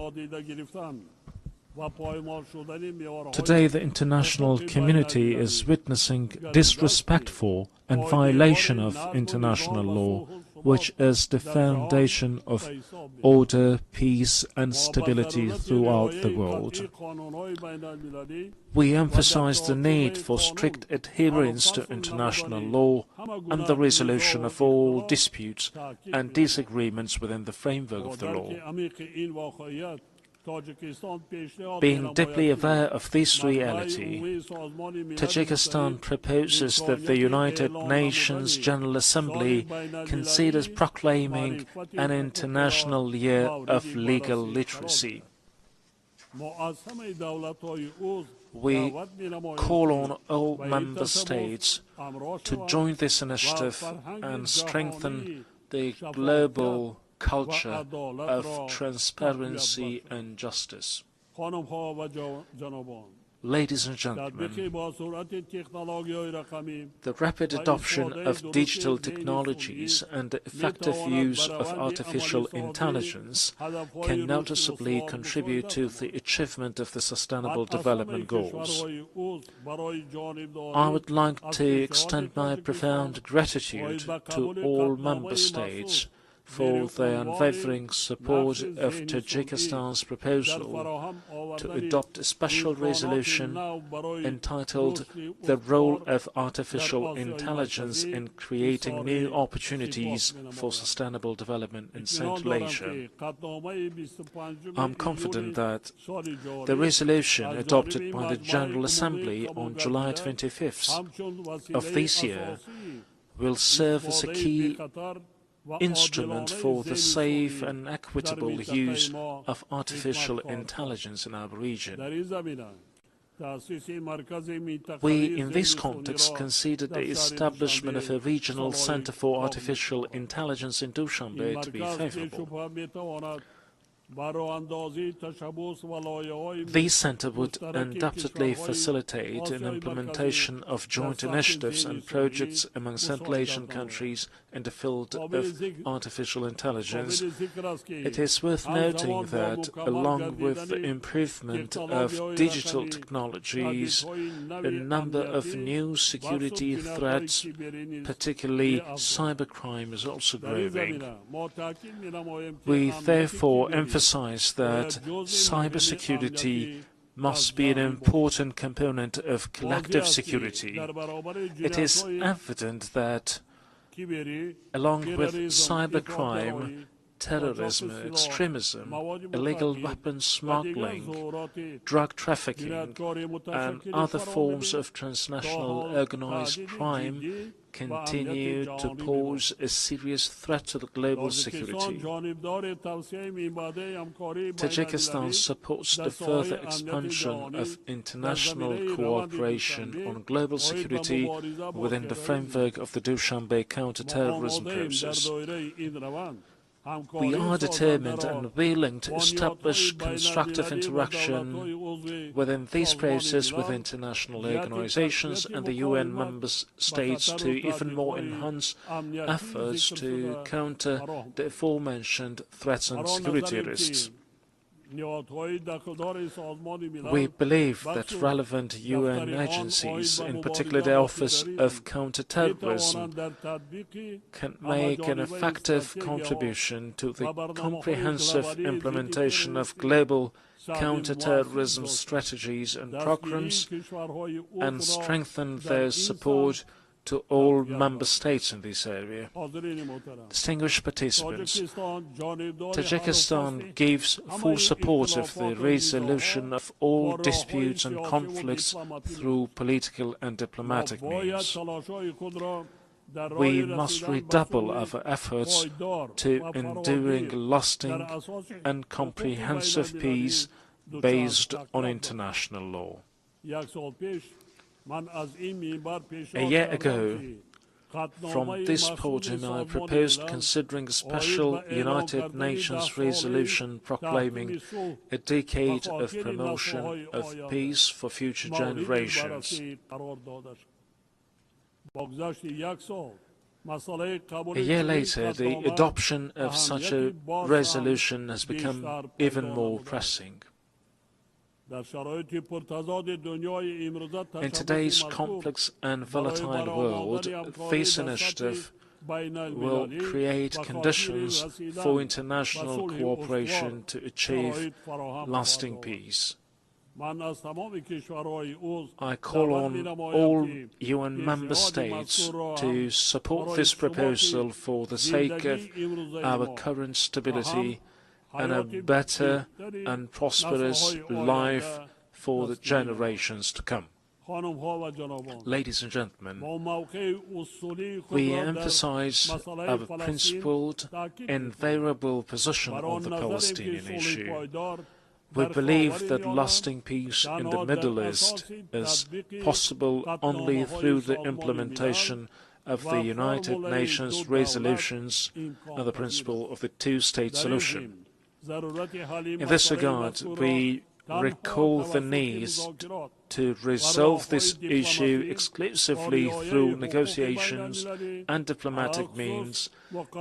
Today, the international community is witnessing disrespect for and violation of international law, which is the foundation of order, peace and stability throughout the world. We emphasize the need for strict adherence to international law and the resolution of all disputes and disagreements within the framework of the law. Being deeply aware of this reality, Tajikistan proposes that the United Nations General Assembly considers proclaiming an International Year of Legal Literacy. We call on all member states to join this initiative and strengthen the global culture of transparency and justice. Ladies and gentlemen, the rapid adoption of digital technologies and the effective use of artificial intelligence can noticeably contribute to the achievement of the Sustainable Development Goals. I would like to extend my profound gratitude to all member states for their unwavering support of Tajikistan's proposal to adopt a special resolution entitled "The Role of Artificial Intelligence in Creating New Opportunities for Sustainable Development in Central Asia." I am confident that the resolution adopted by the General Assembly on July 25th of this year will serve as a key instrument for the safe and equitable use of artificial intelligence in our region. We, in this context, consider the establishment of a regional Center for Artificial Intelligence in Dushanbe to be favorable. This center would undoubtedly facilitate an implementation of joint initiatives and projects among Central Asian countries in the field of artificial intelligence. It is worth noting that, along with the improvement of digital technologies, a number of new security threats, particularly cybercrime, is also growing. We therefore emphasize that cybersecurity must be an important component of collective security. It is evident that, along with cybercrime, terrorism, extremism, illegal weapons smuggling, drug trafficking, and other forms of transnational organized crime continue to pose a serious threat to the global security. Tajikistan supports the further expansion of international cooperation on global security within the framework of the Dushanbe counter-terrorism process. We are determined and willing to establish constructive interaction within this process with international organizations and the UN member states to even more enhance efforts to counter the aforementioned threats and security risks. We believe that relevant UN agencies, in particular the Office of Counterterrorism, can make an effective contribution to the comprehensive implementation of global counterterrorism strategies and programs and strengthen their support to all member states in this area. Distinguished participants, Tajikistan gives full support of the resolution of all disputes and conflicts through political and diplomatic means. We must redouble our efforts to enduring, lasting and comprehensive peace based on international law. A year ago, from this podium, I proposed considering a special United Nations resolution proclaiming a decade of promotion of peace for future generations. A year later, the adoption of such a resolution has become even more pressing. In today's complex and volatile world, this initiative will create conditions for international cooperation to achieve lasting peace. I call on all UN member states to support this proposal for the sake of our current stability and a better and prosperous life for the generations to come. Ladies and gentlemen, we emphasize our principled, invariable position on the Palestinian issue. We believe that lasting peace in the Middle East is possible only through the implementation of the United Nations resolutions and the principle of the two-state solution. In this regard, we recall the need to resolve this issue exclusively through negotiations and diplomatic means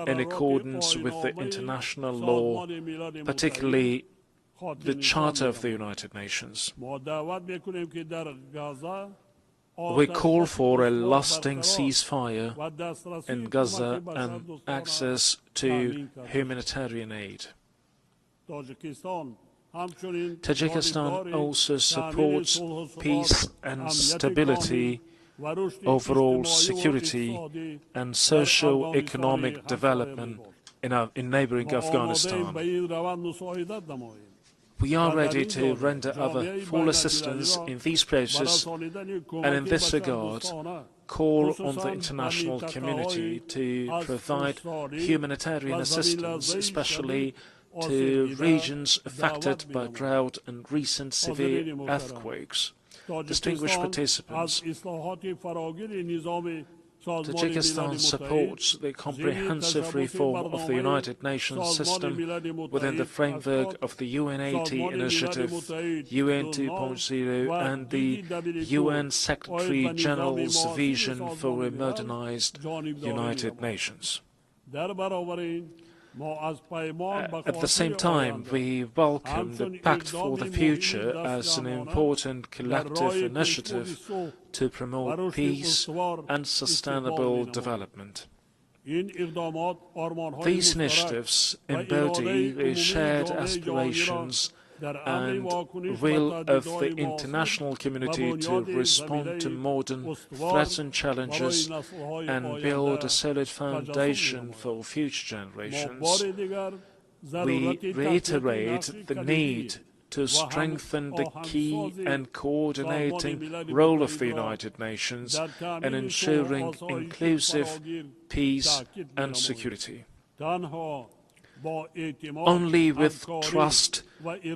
in accordance with the international law, particularly the Charter of the United Nations. We call for a lasting ceasefire in Gaza and access to humanitarian aid. Tajikistan also supports peace and stability, overall security and socio-economic development in neighboring Afghanistan. We are ready to render our full assistance in these processes and in this regard call on the international community to provide humanitarian assistance, especially to regions affected by drought and recent severe earthquakes. Distinguished participants, Tajikistan supports the comprehensive reform of the United Nations system within the framework of the UN-APT initiative, UN 2.0 and the UN Secretary General's vision for a modernized United Nations. At the same time, we welcome the Pact for the Future as an important collective initiative to promote peace and sustainable development. These initiatives embody the shared aspirations and will of the international community to respond to modern threats and challenges and build a solid foundation for future generations. We reiterate the need to strengthen the key and coordinating role of the United Nations in ensuring inclusive peace and security. Only with trust,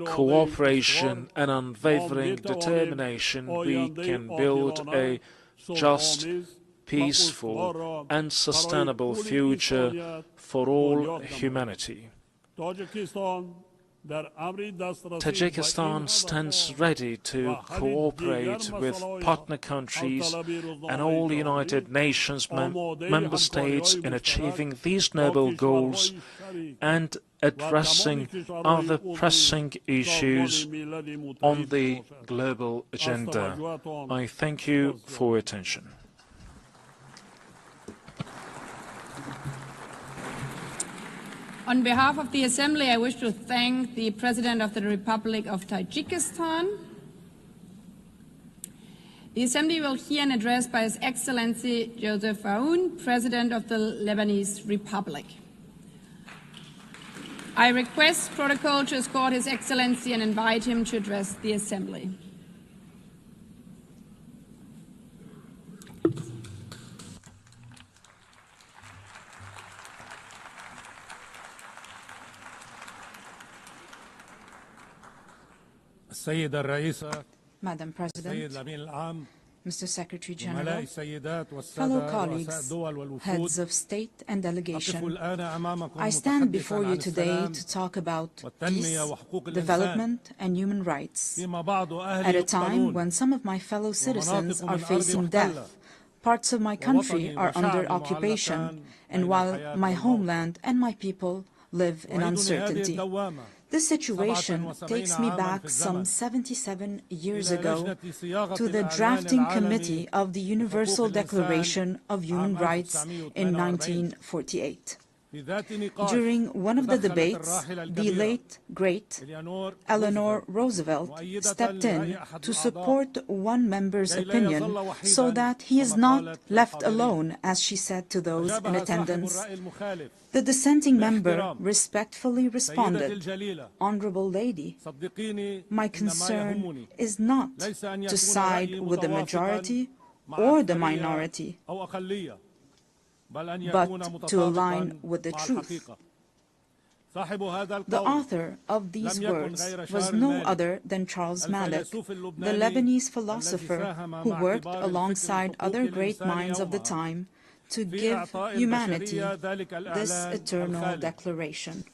cooperation and unwavering determination we can build a just, peaceful and sustainable future for all humanity. Tajikistan stands ready to cooperate with partner countries and all United Nations member states in achieving these noble goals and addressing other pressing issues on the global agenda. I thank you for your attention. On behalf of the Assembly, I wish to thank the President of the Republic of Tajikistan. The Assembly will hear an address by His Excellency Joseph Aoun, President of the Lebanese Republic. I request protocol to escort His Excellency and invite him to address the Assembly. Madam President, Mr. Secretary General, fellow colleagues, heads of state and delegation, I stand before you today to talk about peace, development and human rights. At a time when some of my fellow citizens are facing death, parts of my country are under occupation, and while my homeland and my people live in uncertainty. This situation takes me back some 77 years ago to the drafting committee of the Universal Declaration of Human Rights in 1948. During one of the debates, the late, great Eleanor Roosevelt stepped in to support one member's opinion so that he is not left alone, as she said to those in attendance. The dissenting member respectfully responded, "Honorable lady, my concern is not to side with the majority or the minority, but to align with the truth." The author of these words was no other than Charles Malik, the Lebanese philosopher who worked alongside other great minds of the time to give humanity this eternal declaration.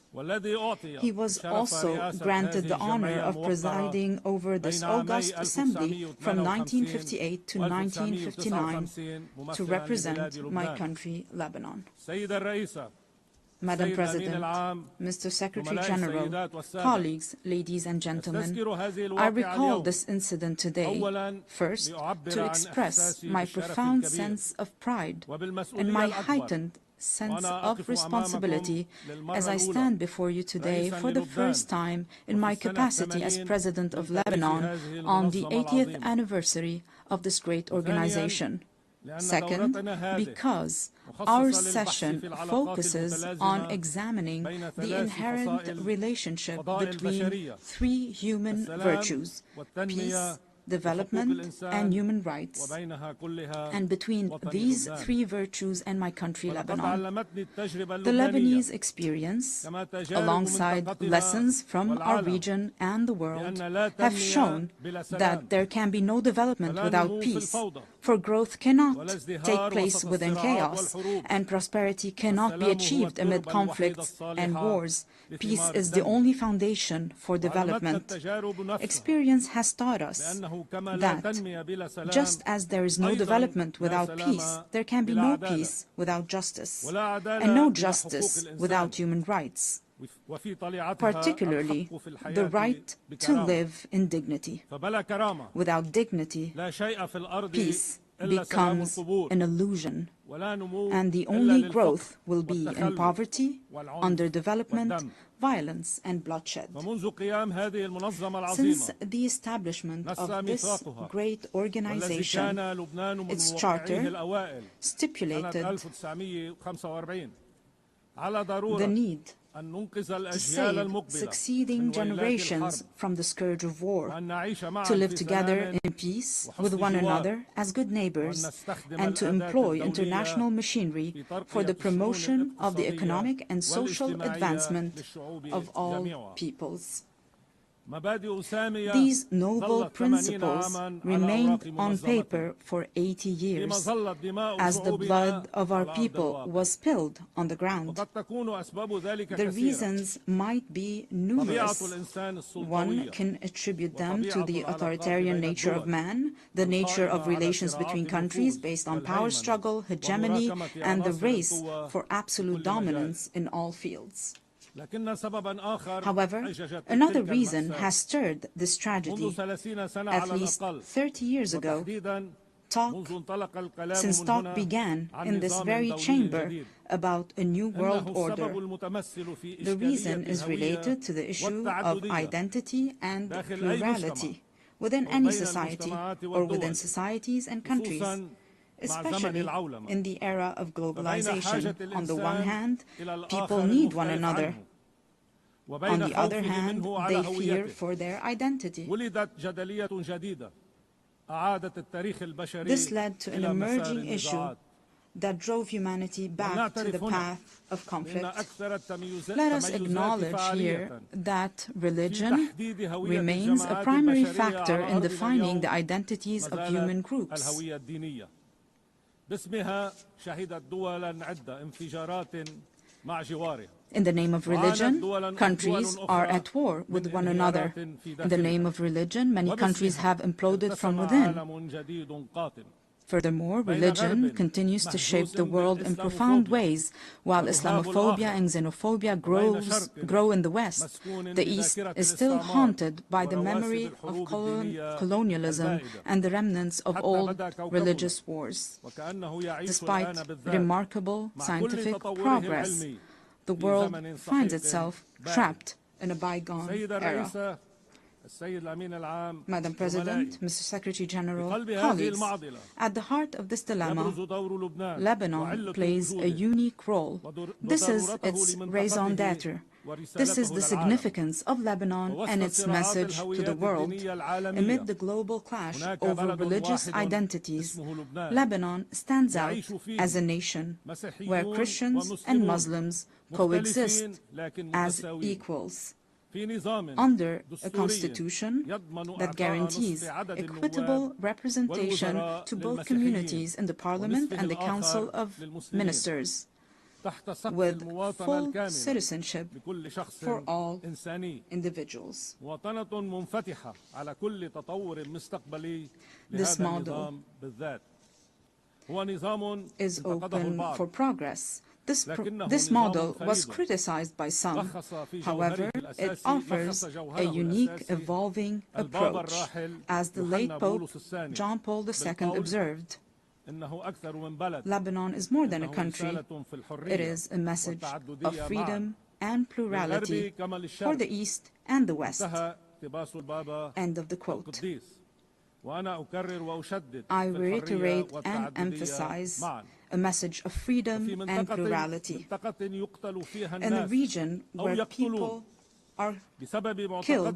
He was also granted the honor of presiding over this august assembly from 1958 to 1959 to represent my country, Lebanon. Madam President, Mr. Secretary General, colleagues, ladies and gentlemen, I recall this incident today, first, to express my profound sense of pride and my heightened sense of responsibility as I stand before you today for the first time in my capacity as President of Lebanon on the 80th anniversary of this great organization. Second, because our session focuses on examining the inherent relationship between three human virtues: peace, development, and human rights, and between these three virtues and my country, Lebanon. The Lebanese experience, alongside lessons from our region and the world, have shown that there can be no development without peace, for growth cannot take place within chaos, and prosperity cannot be achieved amid conflicts and wars. Peace is the only foundation for development. Experience has taught us that just as there is no development without peace, there can be no peace without justice, and no justice without human rights, particularly the right to live in dignity. Without dignity, peace becomes an illusion, and the only growth will be in poverty, underdevelopment, violence, and bloodshed. Since the establishment of this great organization, its charter stipulated the need to save succeeding generations from the scourge of war, to live together in peace with one another as good neighbors, and to employ international machinery for the promotion of the economic and social advancement of all peoples. These noble principles remained on paper for 80 years, as the blood of our people was spilled on the ground. The reasons might be numerous. One can attribute them to the authoritarian nature of man, the nature of relations between countries based on power struggle, hegemony, and the race for absolute dominance in all fields. However, another reason has stirred this tragedy. At least 30 years ago, since talk began in this very chamber about a new world order. The reason is related to the issue of identity and plurality within any society or within societies and countries, especially in the era of globalization. On the one hand, people need one another. On the other hand, they fear for their identity. This led to an emerging issue that drove humanity back to the path of conflict. Let us acknowledge here that religion remains a primary factor in defining the identities of human groups. In the name of religion, countries are at war with one another. In the name of religion, many countries have imploded from within. Furthermore, religion continues to shape the world in profound ways. While Islamophobia and xenophobia grow in the West, the East is still haunted by the memory of colonialism and the remnants of old religious wars. Despite remarkable scientific progress, the world finds itself trapped in a bygone era. Madam President, Mr. Secretary General, colleagues, at the heart of this dilemma, Lebanon plays a unique role. This is its raison d'etre. This is the significance of Lebanon and its message to the world. Amid the global clash over religious identities, Lebanon stands out as a nation where Christians and Muslims coexist as equals, under a constitution that guarantees equitable representation to both communities in the Parliament and the Council of Ministers, with full citizenship for all individuals. This model is open for progress. This model was criticized by some. However, it offers a unique, evolving approach. As the late Pope John Paul II observed, Lebanon is more than a country. It is a message of freedom and plurality for the East and the West. End of the quote. I reiterate and emphasize a message of freedom and plurality. In a region where people are killed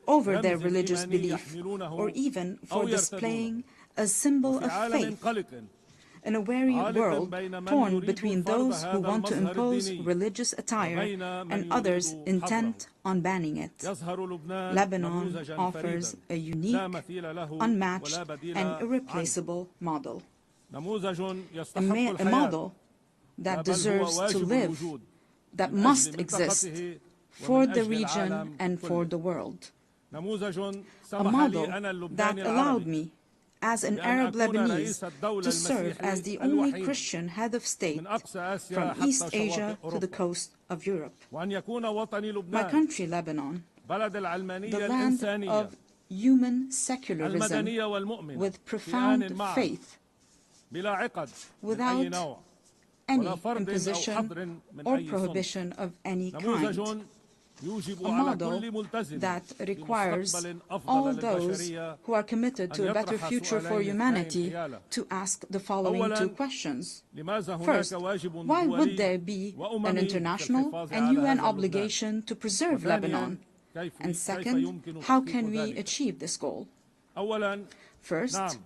over their religious belief, or even for displaying a symbol of faith. In a weary world torn between those who want to impose religious attire and others intent on banning it, Lebanon offers a unique, unmatched, and irreplaceable model. A model that deserves to live, that must exist for the region and for the world. A model that allowed me, as an Arab Lebanese, to serve as the only Christian head of state from East Asia to the coast of Europe. My country, Lebanon, the land of human secularism with profound faith, without any imposition or prohibition of any kind. A model that requires all those who are committed to a better future for humanity to ask the following two questions. First, why would there be an international and UN obligation to preserve Lebanon? And second, how can we achieve this goal? First,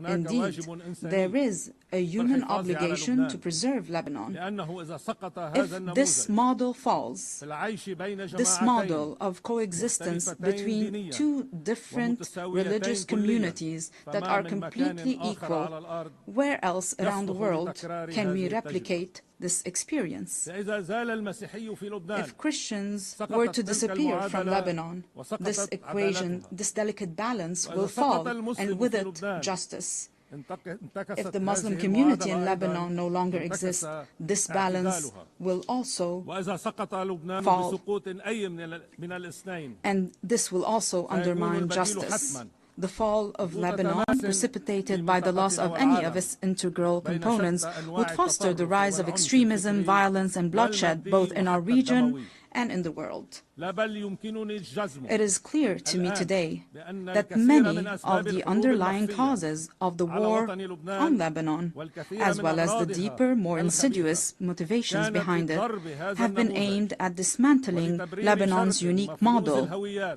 indeed, there is a human obligation to preserve Lebanon. If this model falls, this model of coexistence between two different religious communities that are completely equal, where else around the world can we replicate this experience? If Christians were to disappear from Lebanon, this equation, this delicate balance will fall, and with it, justice. If the Muslim community in Lebanon no longer exists, this balance will also fall, and this will also undermine justice. The fall of Lebanon, precipitated by the loss of any of its integral components, would foster the rise of extremism, violence, and bloodshed, both in our region and in the world. It is clear to me today that many of the underlying causes of the war on Lebanon, as well as the deeper, more insidious motivations behind it, have been aimed at dismantling Lebanon's unique model.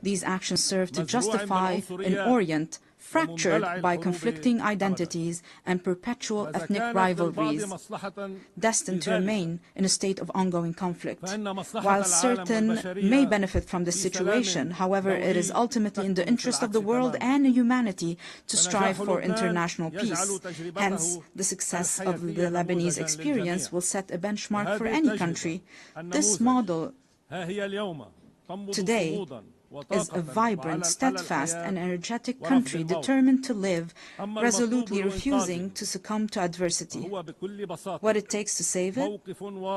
These actions serve to justify an Orient fractured by conflicting identities and perpetual ethnic rivalries, destined to remain in a state of ongoing conflict. While certain may benefit from this situation, however, it is ultimately in the interest of the world and humanity to strive for international peace. Hence, the success of the Lebanese experience will set a benchmark for any country. This model today is a vibrant, steadfast, and energetic country determined to live, resolutely refusing to succumb to adversity. What it takes to save it?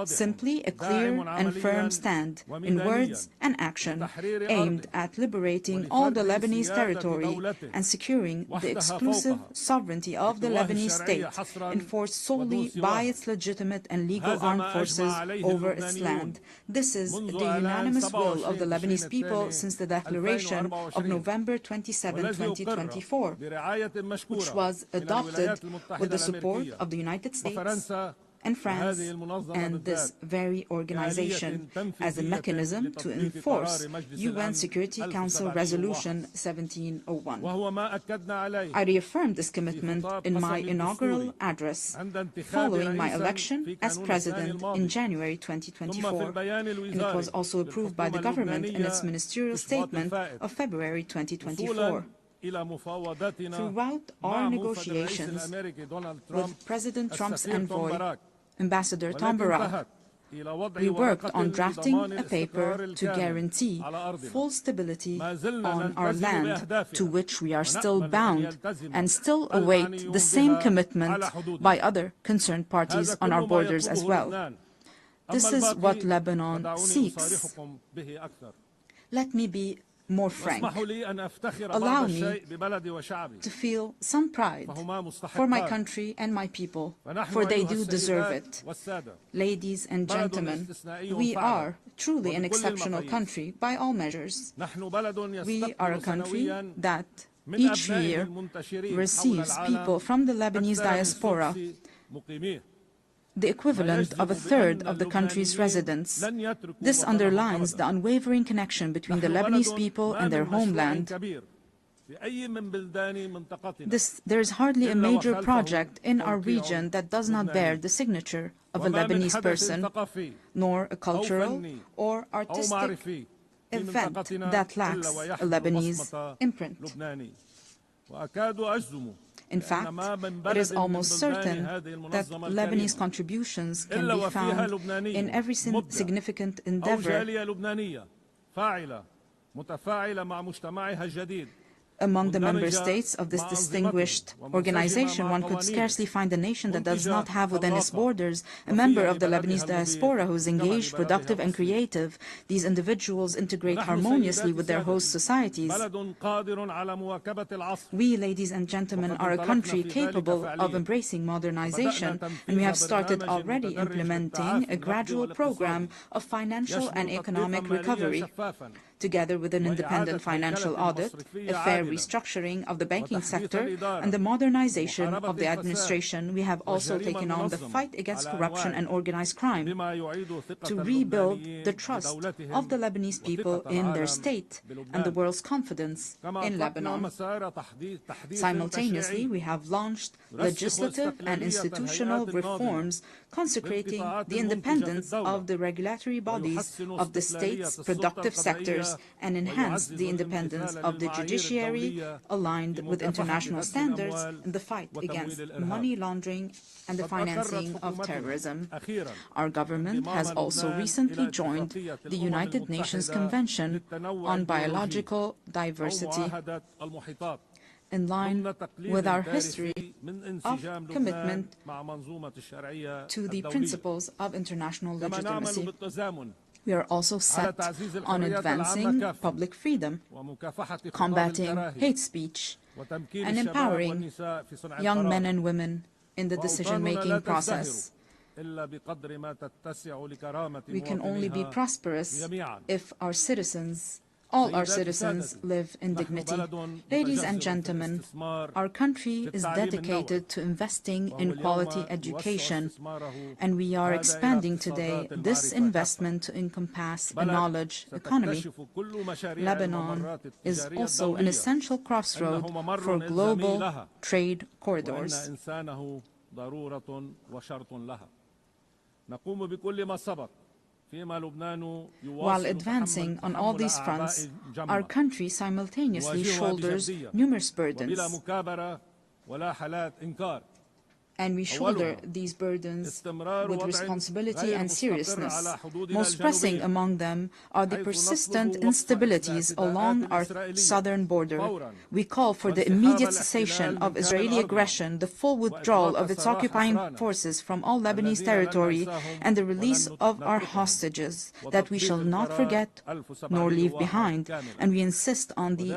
Simply a clear and firm stand, in words and action, aimed at liberating all the Lebanese territory and securing the exclusive sovereignty of the Lebanese state, enforced solely by its legitimate and legal armed forces over its land. This is the unanimous will of the Lebanese people since the Declaration of November 27, 2024, which was adopted with the support of the United States and France and this very organization as a mechanism to enforce UN Security Council Resolution 1701. I reaffirmed this commitment in my inaugural address following my election as president in January 2024, and it was also approved by the government in its ministerial statement of February 2024. Throughout our negotiations with President Trump's envoy, Ambassador Tom Barrack, we worked on drafting a paper to guarantee full stability on our land, to which we are still bound and still await the same commitment by other concerned parties on our borders as well. This is what Lebanon seeks. Let me be more frank. Allow me to feel some pride for my country and my people, for they do deserve it. Ladies and gentlemen, we are truly an exceptional country by all measures. We are a country that each year receives people from the Lebanese diaspora, the equivalent of a third of the country's residents. This underlines the unwavering connection between the Lebanese people and their homeland. There is hardly a major project in our region that does not bear the signature of a Lebanese person, nor a cultural or artistic event that lacks a Lebanese imprint. In fact, it is almost certain that Lebanese contributions can be found in every significant endeavor Among the member states of this distinguished organization, one could scarcely find a nation that does not have within its borders a member of the Lebanese diaspora who is engaged, productive, and creative. These individuals integrate harmoniously with their host societies. We, ladies and gentlemen, are a country capable of embracing modernization, and we have started already implementing a gradual program of financial and economic recovery. Together with an independent financial audit, a fair restructuring of the banking sector, and the modernization of the administration, we have also taken on the fight against corruption and organized crime to rebuild the trust of the Lebanese people in their state and the world's confidence in Lebanon. Simultaneously, we have launched legislative and institutional reforms consecrating the independence of the regulatory bodies of the state's productive sectors and enhance the independence of the judiciary aligned with international standards in the fight against money laundering and the financing of terrorism. Our government has also recently joined the United Nations Convention on Biological Diversity, in line with our history of commitment to the principles of international legitimacy. We are also set on advancing public freedom, combating hate speech, and empowering young men and women in the decision-making process. We can only be prosperous if all our citizens live in dignity. Ladies and gentlemen, our country is dedicated to investing in quality education, and we are expanding today this investment to encompass a knowledge economy. Lebanon is also an essential crossroad for global trade corridors. While advancing on all these fronts, our country simultaneously shoulders numerous burdens. And we shoulder these burdens with responsibility and seriousness. Most pressing among them are the persistent instabilities along our southern border. We call for the immediate cessation of Israeli aggression, the full withdrawal of its occupying forces from all Lebanese territory, and the release of our hostages that we shall not forget nor leave behind. And we insist on the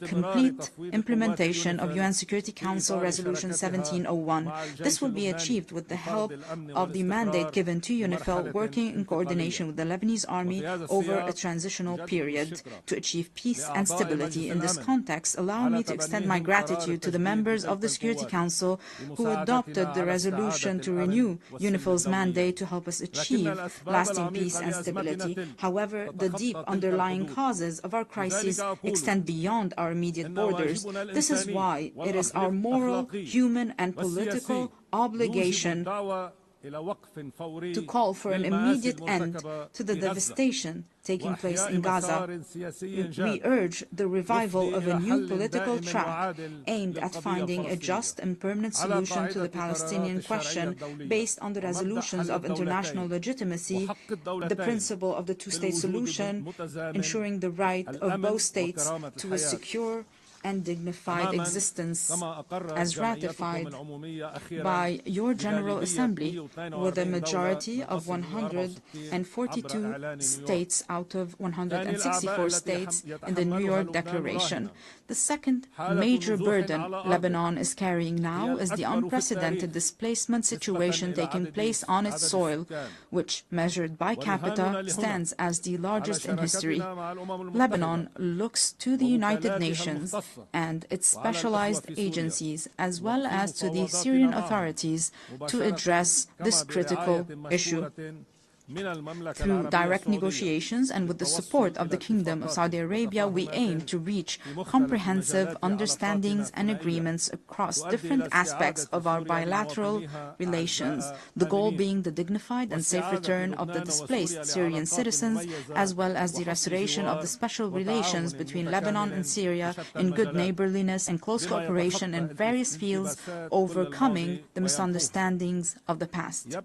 complete implementation of UN Security Council Resolution 1701. This will be achieved with the help of the mandate given to UNIFIL, working in coordination with the Lebanese army over a transitional period to achieve peace and stability. In this context, allow me to extend my gratitude to the members of the Security Council who adopted the resolution to renew UNIFIL's mandate to help us achieve lasting peace and stability. However, the deep underlying causes of our crises extend beyond our immediate borders. This is why it is our moral, human, and political obligation to call for an immediate end to the devastation taking place in Gaza. We urge the revival of a new political track aimed at finding a just and permanent solution to the Palestinian question based on the resolutions of international legitimacy, the principle of the two-state solution, ensuring the right of both states to a secure and dignified existence, as ratified by your General Assembly with a majority of 142 states out of 164 states in the New York Declaration. The second major burden Lebanon is carrying now is the unprecedented displacement situation taking place on its soil, which, measured by capita, stands as the largest in history. Lebanon looks to the United Nations and its specialized agencies, as well as to the Syrian authorities, to address this critical issue. Through direct negotiations and with the support of the Kingdom of Saudi Arabia, we aim to reach comprehensive understandings and agreements across different aspects of our bilateral relations, the goal being the dignified and safe return of the displaced Syrian citizens, as well as the restoration of the special relations between Lebanon and Syria in good neighborliness and close cooperation in various fields, overcoming the misunderstandings of the past.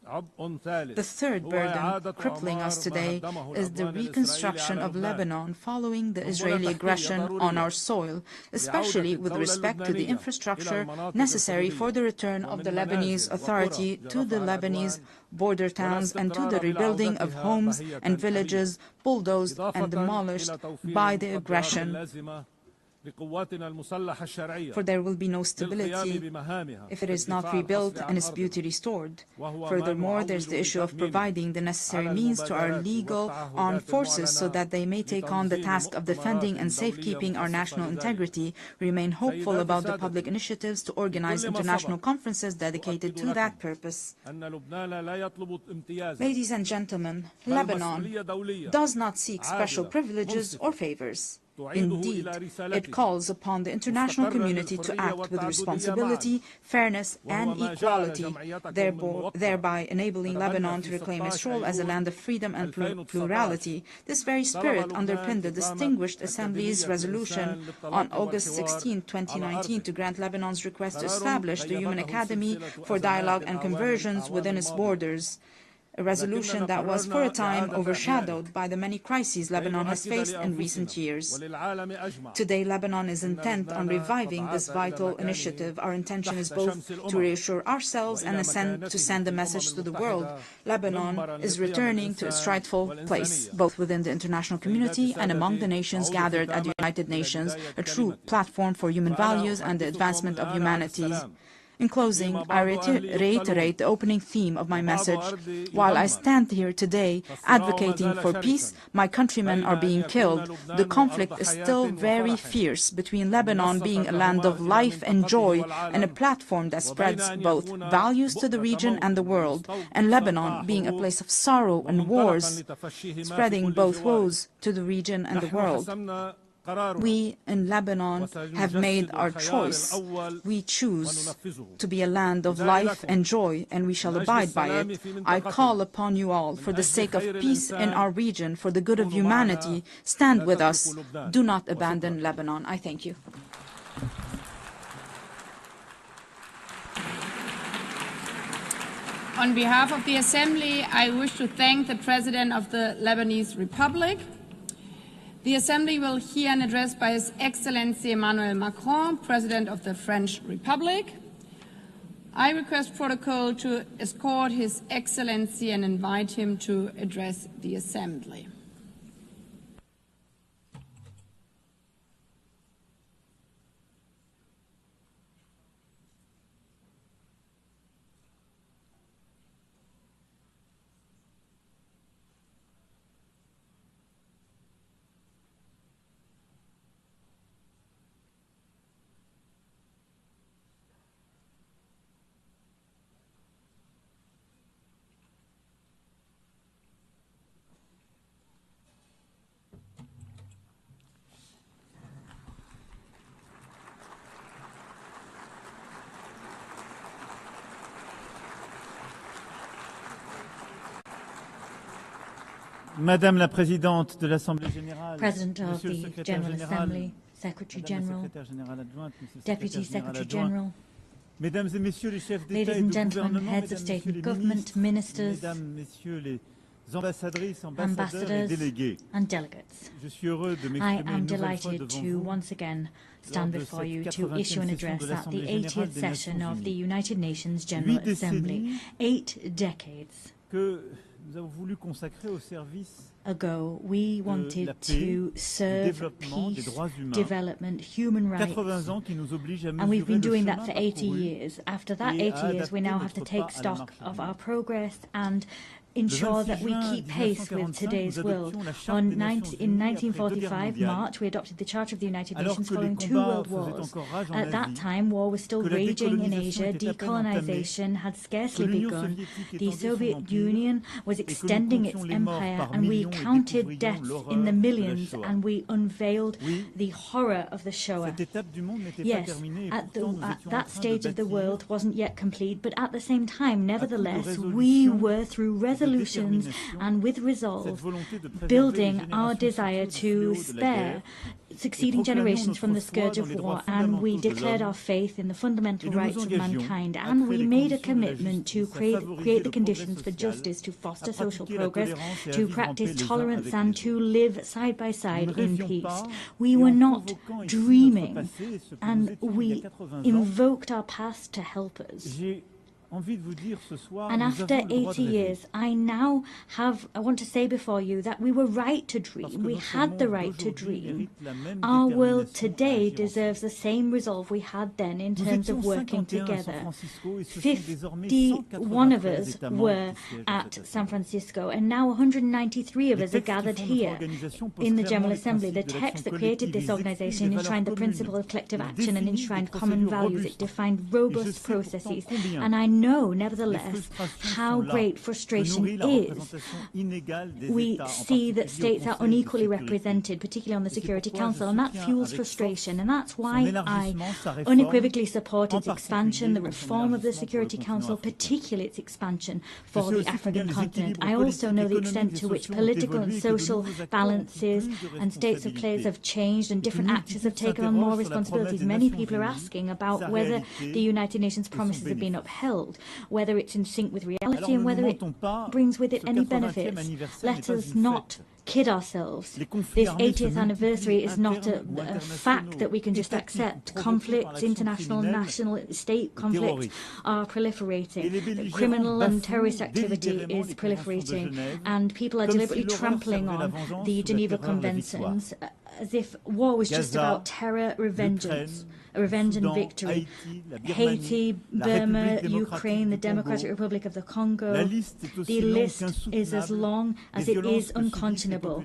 The third burden crippling us today is the reconstruction of Lebanon following the Israeli aggression on our soil, especially with respect to the infrastructure necessary for the return of the Lebanese Authority to the Lebanese border towns and to the rebuilding of homes and villages bulldozed and demolished by the aggression. For there will be no stability if it is not rebuilt and its beauty restored. Furthermore, there's the issue of providing the necessary means to our legal armed forces so that they may take on the task of defending and safekeeping our national integrity. We remain hopeful about the public initiatives to organize international conferences dedicated to that purpose. Ladies and gentlemen, Lebanon does not seek special privileges or favors. Indeed, it calls upon the international community to act with responsibility, fairness, and equality, thereby enabling Lebanon to reclaim its role as a land of freedom and plurality. This very spirit underpinned the Distinguished Assembly's resolution on August 16, 2019, to grant Lebanon's request to establish the Human Academy for Dialogue and Conversions within its borders, a resolution that was for a time overshadowed by the many crises Lebanon has faced in recent years. Today, Lebanon is intent on reviving this vital initiative. Our intention is both to reassure ourselves and to send a message to the world. Lebanon is returning to its rightful place, both within the international community and among the nations gathered at the United Nations, a true platform for human values and the advancement of humanity. In closing, I reiterate the opening theme of my message. While I stand here today advocating for peace, my countrymen are being killed. The conflict is still very fierce between Lebanon being a land of life and joy and a platform that spreads both values to the region and the world, and Lebanon being a place of sorrow and wars, spreading both woes to the region and the world. We in Lebanon have made our choice. We choose to be a land of life and joy, and we shall abide by it. I call upon you all, for the sake of peace in our region, for the good of humanity, stand with us. Do not abandon Lebanon. I thank you. On behalf of the Assembly, I wish to thank the President of the Lebanese Republic. The Assembly will hear an address by His Excellency Emmanuel Macron, President of the French Republic. I request protocol to escort His Excellency and invite him to address the Assembly. Madame la Présidente de l'Assemblée Générale, President of the General Assembly, Secretary General, Deputy Secretary General, Mesdames et Messieurs les chefs d'État ladies et and de gentlemen, gouvernement, heads of Mesdames, state Messieurs les and government, ministres, ministers, Mesdames, Messieurs les ambassadrices, ambassadeurs et ambassadors délégués. and delegates. Je suis heureux de I m'exprimer am une nouvelle fois delighted devant to vous once again lors stand de before cette you to 80e issue an session address de at l'Assemblée the Générale 80th des session Nations of the Unies. United Nations General 8 Assembly. décennies 8 decades que nous avons voulu consacrer au service ago, we wanted la paix, to du serve développement, des peace, droits humains. development, human rights. 80 ans qui nous obligent à And we've mesurer been le doing chemin that for 80 parcouru years. After that et 80 à years, we adapter now have to notre take pas à la stock marche of du our monde. progress and Le ensure 26 that we juin keep pace with 1945, today's nous world. adoptions la Charte des Nations In Unies après 2 guerres 1945, mondiales. March, we adopted the Charter of the United Alors Nations que les following 2 combats world faisaient wars. encore rage en At that Asie, time, war was still que la raging in décolonisation Asia, était à peine entamée, decolonization had que scarcely l'Union begun, soviétique the étendait son Soviet empire, Union was et que nous extending its comptions les morts empire, par and we millions et counted découvrions deaths in l'horreur the de la millions, Shoah. and we unveiled Oui, the horror of the Shoah. cette étape du monde n'était pas Yes, terminée et at pourtant nous at étions en that train stage de of the bâtir world wasn't yet complete, but at the same time, nevertheless, résolutions we were, through et de resolutions détermination, and with cette resolve, volonté de préserver les building our générations desire futures du to fléau de la spare guerre, succeeding generations from the scourge of war, and we declared our faith in the fundamental rights of mankind, and we made a commitment to create the conditions for justice, to foster social progress, to practice tolerance, and to live side by side in peace. We were not dreaming, and we invoked our past to help us. And after 80 years, I want to say before you that we were right to dream. We had the right to dream. Our world today deserves the same resolve we had then in terms of working together. 51 of us were at San Francisco, and now 193 of us are gathered here in the General Assembly. The text that created this organization enshrined the principle of collective action and enshrined common values. It defined robust processes, and I know, nevertheless, how great frustration is. We see that states are unequally represented, particularly on the Security Council, and that fuels frustration, and that's why I unequivocally support its expansion, the reform of the Security Council, particularly its expansion for the African continent. I also know the extent to which political and social balances and states of place have changed, and different actors have taken on more responsibilities. Many people are asking about whether the United Nations promises have been upheld, whether it's in sync with reality, and whether it brings with it any benefits. Let us not kid ourselves. This 80th anniversary is not a fact that we can just accept. Conflicts, international, national, state conflicts are proliferating. Criminal and terrorist activity is proliferating, and people are deliberately trampling on the Geneva Conventions as if war was just about terror, revenge and victory. Haiti, Burma, Ukraine, the Democratic Republic of the Congo. The list is as long as it is unconscionable.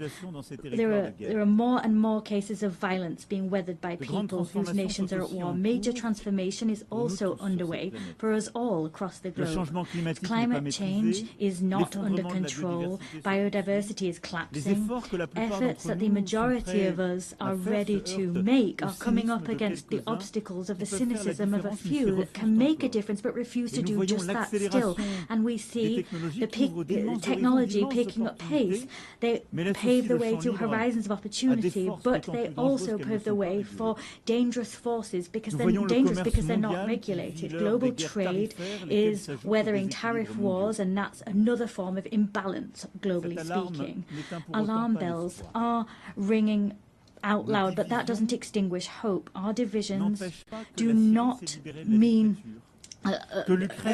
There are more and more cases of violence being weathered by people whose nations are at war. Major transformation is also underway for us all across the globe. Climate change is not under control. Biodiversity is collapsing. Efforts that the majority of us are ready to make are coming up against the obstacles of the cynicism of a few that can make a difference but refuse to do just that still. And we see the technology picking up pace. They pave the way to horizons of opportunity, but they also pave the way for dangerous forces because they're dangerous because they're not regulated. Global trade is weathering tariff wars, and that's another form of imbalance, globally speaking. Alarm bells are ringing out loud, but that doesn't extinguish hope. Our divisions do not mean a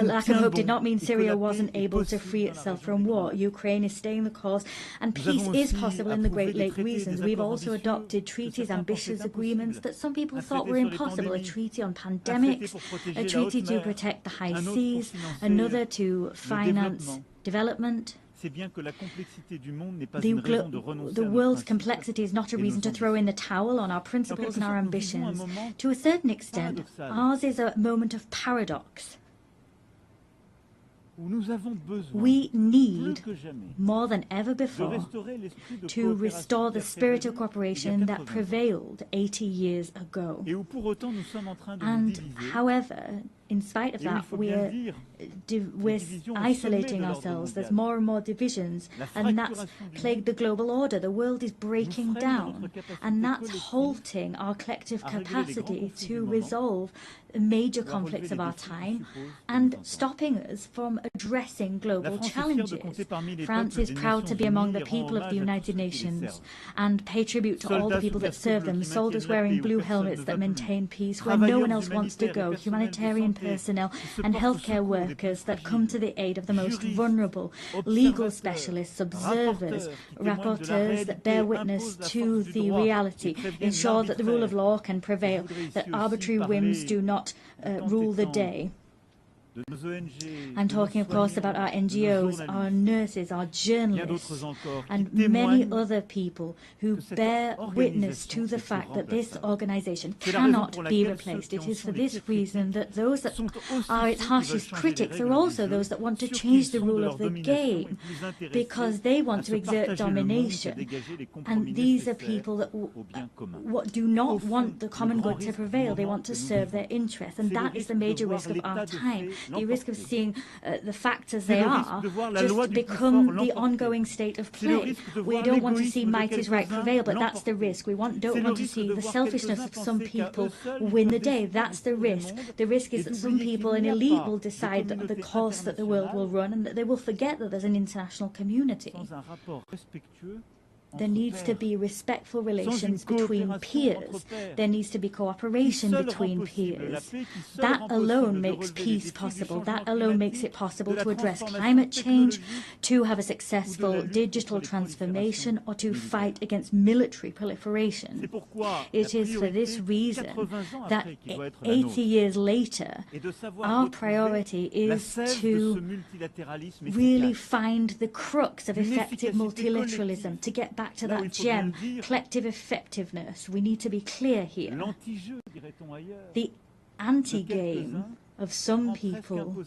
lack of hope did not mean Syria wasn't able to free itself from war. Ukraine is staying the course, and peace is possible in the Great Lake regions. We've also adopted treaties, ambitious agreements that some people thought were impossible. A treaty on pandemics, a treaty to protect the high seas, another to finance development. The world's complexity is not a reason to throw in the towel on our principles and our ambitions. To a certain extent, ours is a moment of paradox. We need, more than ever before, to restore the spirit of cooperation that prevailed 80 years ago. And, however, in spite of that, we're isolating ourselves. There's more and more divisions, and that's plagued the global order. The world is breaking down, and that's halting our collective capacity to resolve major conflicts of our time and stopping us from addressing global challenges. France is proud to be among the people of the United Nations and pay tribute to all the people that serve them, soldiers wearing blue helmets that maintain peace where no one else wants to go, humanitarian personnel and healthcare workers that come to the aid of the most vulnerable, legal specialists, observers, rapporteurs that bear witness to the reality, ensure that the rule of law can prevail, that arbitrary whims do not rule the day. I'm talking, of course, about our NGOs, our nurses, our journalists, and many other people who bear witness to the fact that this organization cannot be replaced. It is for this reason that those that are its harshest critics are also those that want to change the rule of the game, because they want to exert domination. And these are people that do not want the common good to prevail. They want to serve their interests, and that is the major risk of our time. the risk of seeing the facts as they are just become the ongoing state of play. We don't want to see might is right prevail, but that's the risk. We don't want to see the selfishness of some people win the day. That's the risk. The risk is that some people, an elite, will decide the course that the world will run, and that they will forget that there's an international community. There needs to be respectful relations between peers. There needs to be cooperation between peers. That alone makes peace possible. That alone makes it possible to address climate change, to have a successful digital transformation, or to fight against military proliferation. It is for this reason that 80 years later, our priority is to really find the crux of effective multilateralism, to get back to that gem, collective effectiveness. We need to be clear here. The anti-game of some people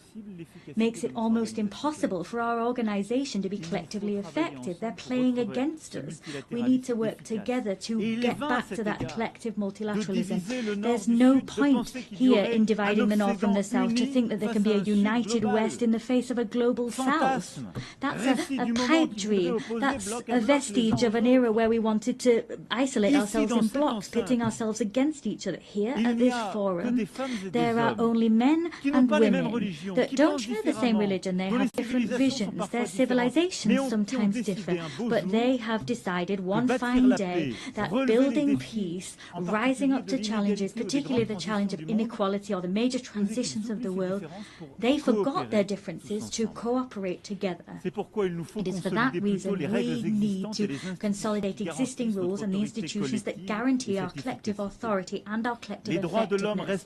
makes it almost impossible for our organization to be collectively effective. They're playing against us. We need to work together to get back to that collective multilateralism. There's no point here in dividing the North from the South to think that there can be a united West in the face of a global South. That's a pipe dream. That's a vestige of an era where we wanted to isolate ourselves in blocks, pitting ourselves against each other. Here at this forum, there are only men and women that don't share the same religion. They have different visions. Their civilizations sometimes differ. But they have decided one fine day that building peace, rising up to challenges, particularly the challenge of inequality or the major transitions of the world, they forgot their differences to cooperate together. It is for that reason we need to consolidate existing rules and the institutions that guarantee our collective authority and our collective effectiveness.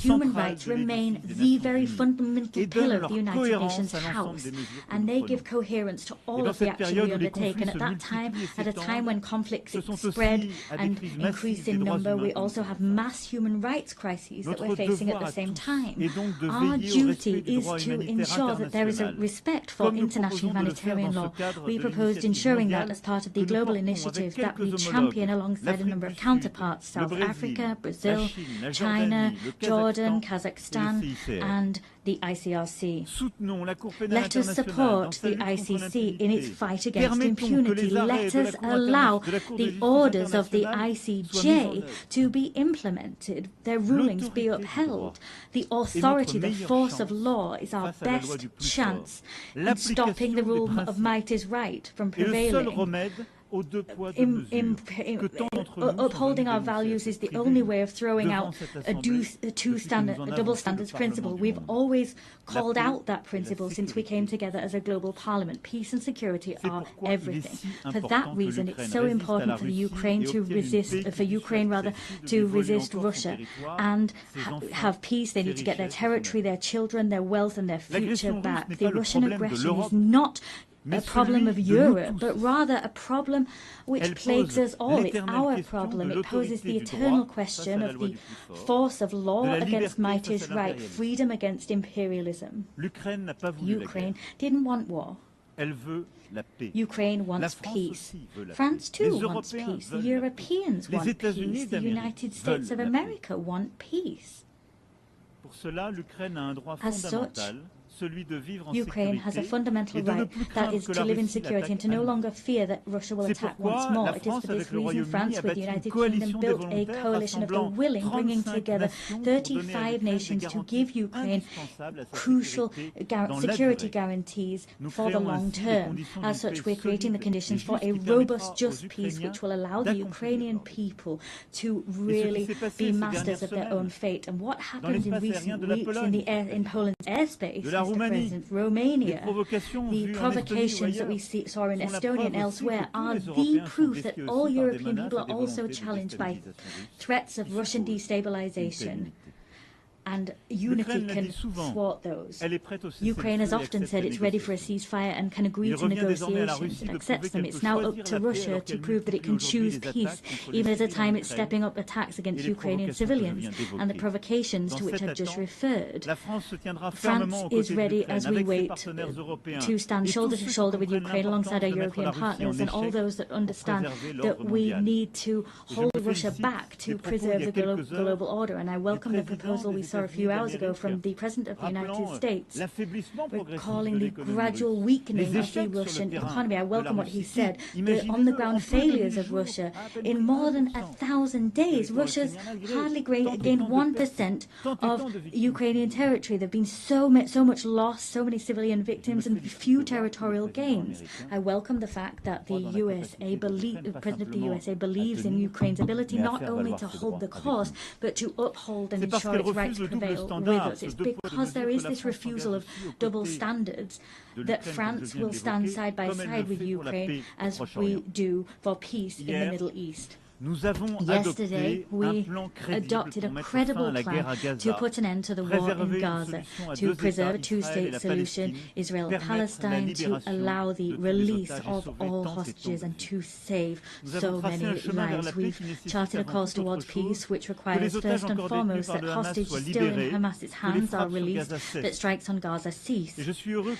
Human rights remain the very fundamental pillar of the United Nations House, and they give coherence to all of the action we undertake. And at that time, at a time when conflicts spread and increase in number, we also have mass human rights crises that we're facing at the same time. Our duty is to ensure that there is a respect for international humanitarian law. We proposed ensuring that as part of the global initiative that we champion alongside a number of counterparts: South Africa, Brazil, China, Jordan, Kazakhstan, and the ICRC. Let us support the ICC in its fight against impunity. Let us allow the orders of the ICJ to be implemented, their rulings be upheld. The authority, the force of law is our best chance in stopping the rule of might is right from prevailing. Upholding our values is the only way of throwing out a double standards principle. We've always called out that principle since we came together as a global parliament. Peace and security are everything. For that reason, it's so important for the Ukraine to resist, to resist Russia and have peace. They need to get their territory, their children, their wealth, and their future back. The Russian aggression is not a problem of Europe, but rather a problem which plagues us all. It's our problem. It poses the eternal question of the force of law against might is right, freedom against imperialism. Ukraine didn't want war. Ukraine wants peace. France too wants peace. The Europeans want peace. The United States of America want peace. As such, Ukraine has a fundamental right, that is to live in security and to no longer fear that Russia will attack once more. It is for this reason France, with the United Kingdom, built a coalition of the willing, bringing together 35 nations to give Ukraine crucial security guarantees for the long term. As such, we're creating the conditions for a robust, just peace which will allow the Ukrainian people to really be masters of their own fate. And what happened in recent weeks in Poland's airspace, Mr. President, Romania, the provocations that we saw in Estonia and elsewhere are the proof that all European people are also challenged by threats of Russian destabilization. And unity can thwart those. Ukraine has often said it's ready for a ceasefire and can agree to negotiations and accepts them. It's now up to Russia to prove that it can choose peace, even at a time it's stepping up attacks against Ukrainian civilians and the provocations to which I've just referred. France is ready as we wait to stand shoulder to shoulder with Ukraine alongside our European partners and all those that understand that we need to hold Russia back to preserve the global order. And I welcome the proposal we saw saw a few hours ago from the President of the United States, recalling the gradual weakening of the Russian economy. I welcome what he said. The on-the-ground failures of Russia. In more than 1,000 days, Russia's hardly gained 1% of Ukrainian territory. There have been so much loss, so many civilian victims, and few territorial gains. I welcome the fact that the President of the USA believes in Ukraine's ability not only to hold the course, but to uphold and ensure its right to prevail with us. It's because there is this refusal of double standards that France will stand side by side with Ukraine as we do for peace in the Middle East. Yesterday, we adopted a credible plan to put an end to the war in Gaza, to preserve a two-state solution, Israel and Palestine, to allow the release of all hostages and to save so many lives. We've charted a course towards peace, which requires first and foremost that hostages still in Hamas's hands are released, that strikes on Gaza cease.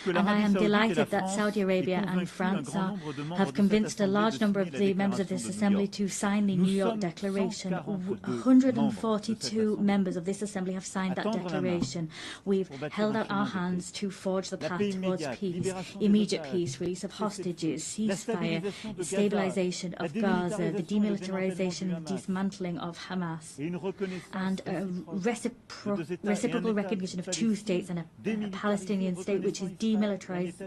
And I am delighted that Saudi Arabia and France have convinced a large number of the members of this assembly to sign the New York Declaration. 142 members of this assembly have signed that declaration. We've held out our hands to forge the path towards peace, immediate peace, release of hostages, ceasefire, stabilization of Gaza, the demilitarization and dismantling of Hamas, and a reciprocal recognition of two states and a Palestinian state which is demilitarized,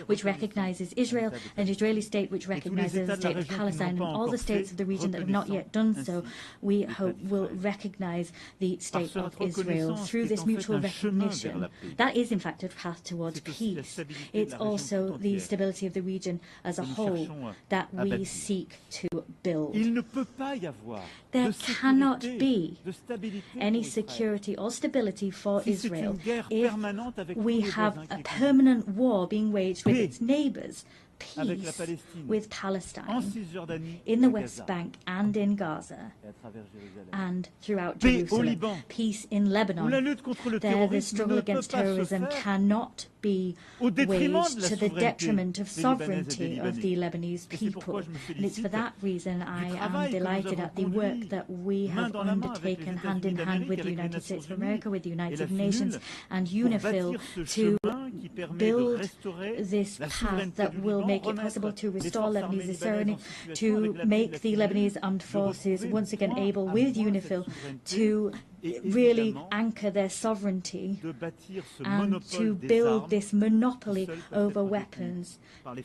which recognizes Israel, an Israeli state which recognizes the state of Palestine, and all the states of the region that have not yet done so, we hope will recognize the state of Israel through this mutual recognition. That is, in fact, a path towards peace. It's also the stability of the region as a whole that we seek to build. There cannot be any security or stability for Israel if we have a permanent war being waged with its neighbors. Peace with Palestine in the West Bank and in Gaza and throughout Jerusalem. Peace in Lebanon. There, the struggle against terrorism cannot be waged to the detriment of sovereignty of the Lebanese people. And it's for that reason I am delighted at the work that we have undertaken hand in hand with the United States of America, with the United Nations and UNIFIL to build this path that will make it possible to restore Lebanese sovereignty, to make the Lebanese armed forces once again able, with UNIFIL, to really anchor their sovereignty and to build this monopoly over weapons,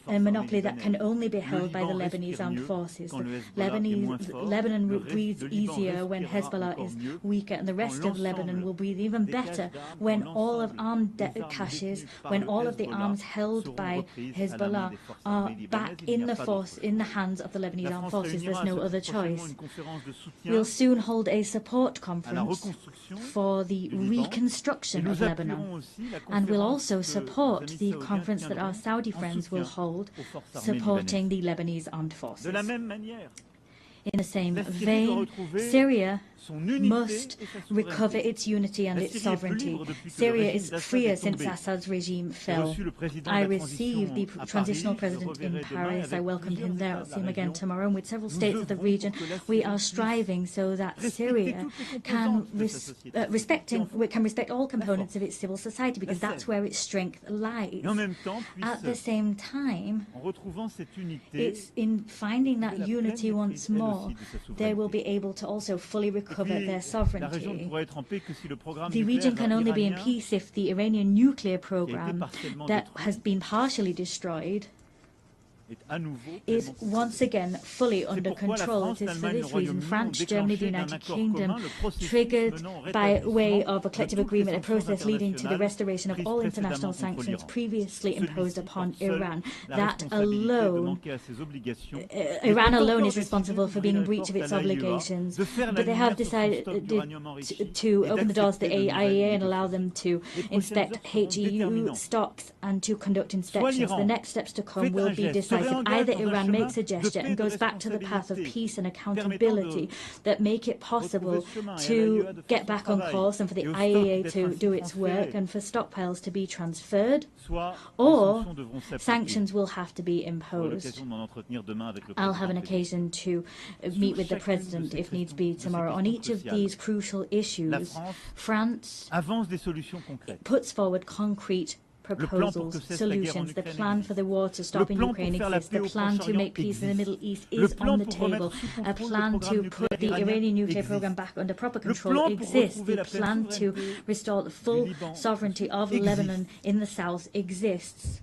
a monopoly that can only be held by the Lebanese armed forces. Lebanon breathes easier when Hezbollah is weaker, and the rest of Lebanon will breathe even better when all of armed caches, when all of the arms held by Hezbollah are back in the hands of the Lebanese armed forces. There's no other choice. We'll soon hold a support conference for the reconstruction of Lebanon, and we'll also support the conference that our Saudi friends will hold, supporting the Lebanese armed forces. In the same vein, Syria must recover its unity and its sovereignty. Syria is freer since Assad's regime fell. I received the transitional president in Paris. I welcomed him there. I'll see him again tomorrow. And with several states of the region, we are striving so that Syria can respect all components of its civil society, because that's where its strength lies. At the same time, it's in finding that unity once more, they will be able to also fully recover their sovereignty. The region can only be in peace if the Iranian nuclear program that has been partially destroyed is once again fully under control. It is for this reason France, Germany, the United Kingdom triggered by way of a collective agreement a process leading to the restoration of all international sanctions previously imposed upon Iran. That alone, Iran alone is responsible for being in breach of its obligations, but they have decided to open the doors to the IAEA and allow them to inspect HEU stocks and to conduct inspections. The next steps to come will be decided if either Iran makes a gesture and goes back to the path of peace and accountability that make it possible to get back on course and for the IAEA to do its work and for stockpiles to be transferred, or sanctions will have to be imposed. I'll have an occasion to meet with the President, if needs be, tomorrow. On each of these crucial issues, France puts forward concrete proposals, solutions. The plan for the war to stop in Ukraine exists. The plan to make peace in the Middle East is on the table. A plan to put the Iranian nuclear program back under proper control exists. The plan to restore the full sovereignty of Lebanon in the south exists.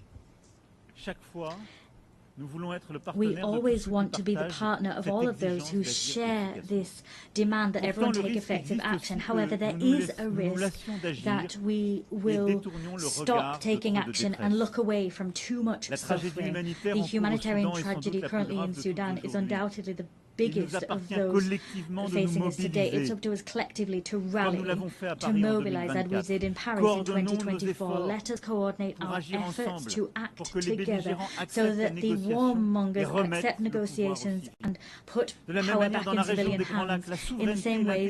We always want to be the partner of all of those who share this demand that everyone take effective action. However, there is a risk that we will stop taking action and look away from too much suffering. The humanitarian tragedy currently in Sudan is undoubtedly the biggest of those facing us today. It's up to us collectively to rally, to mobilize, as we did in Paris in 2024. Let us coordinate our efforts to act together so that the warmongers accept negotiations and put power back in civilian hands. In the same way,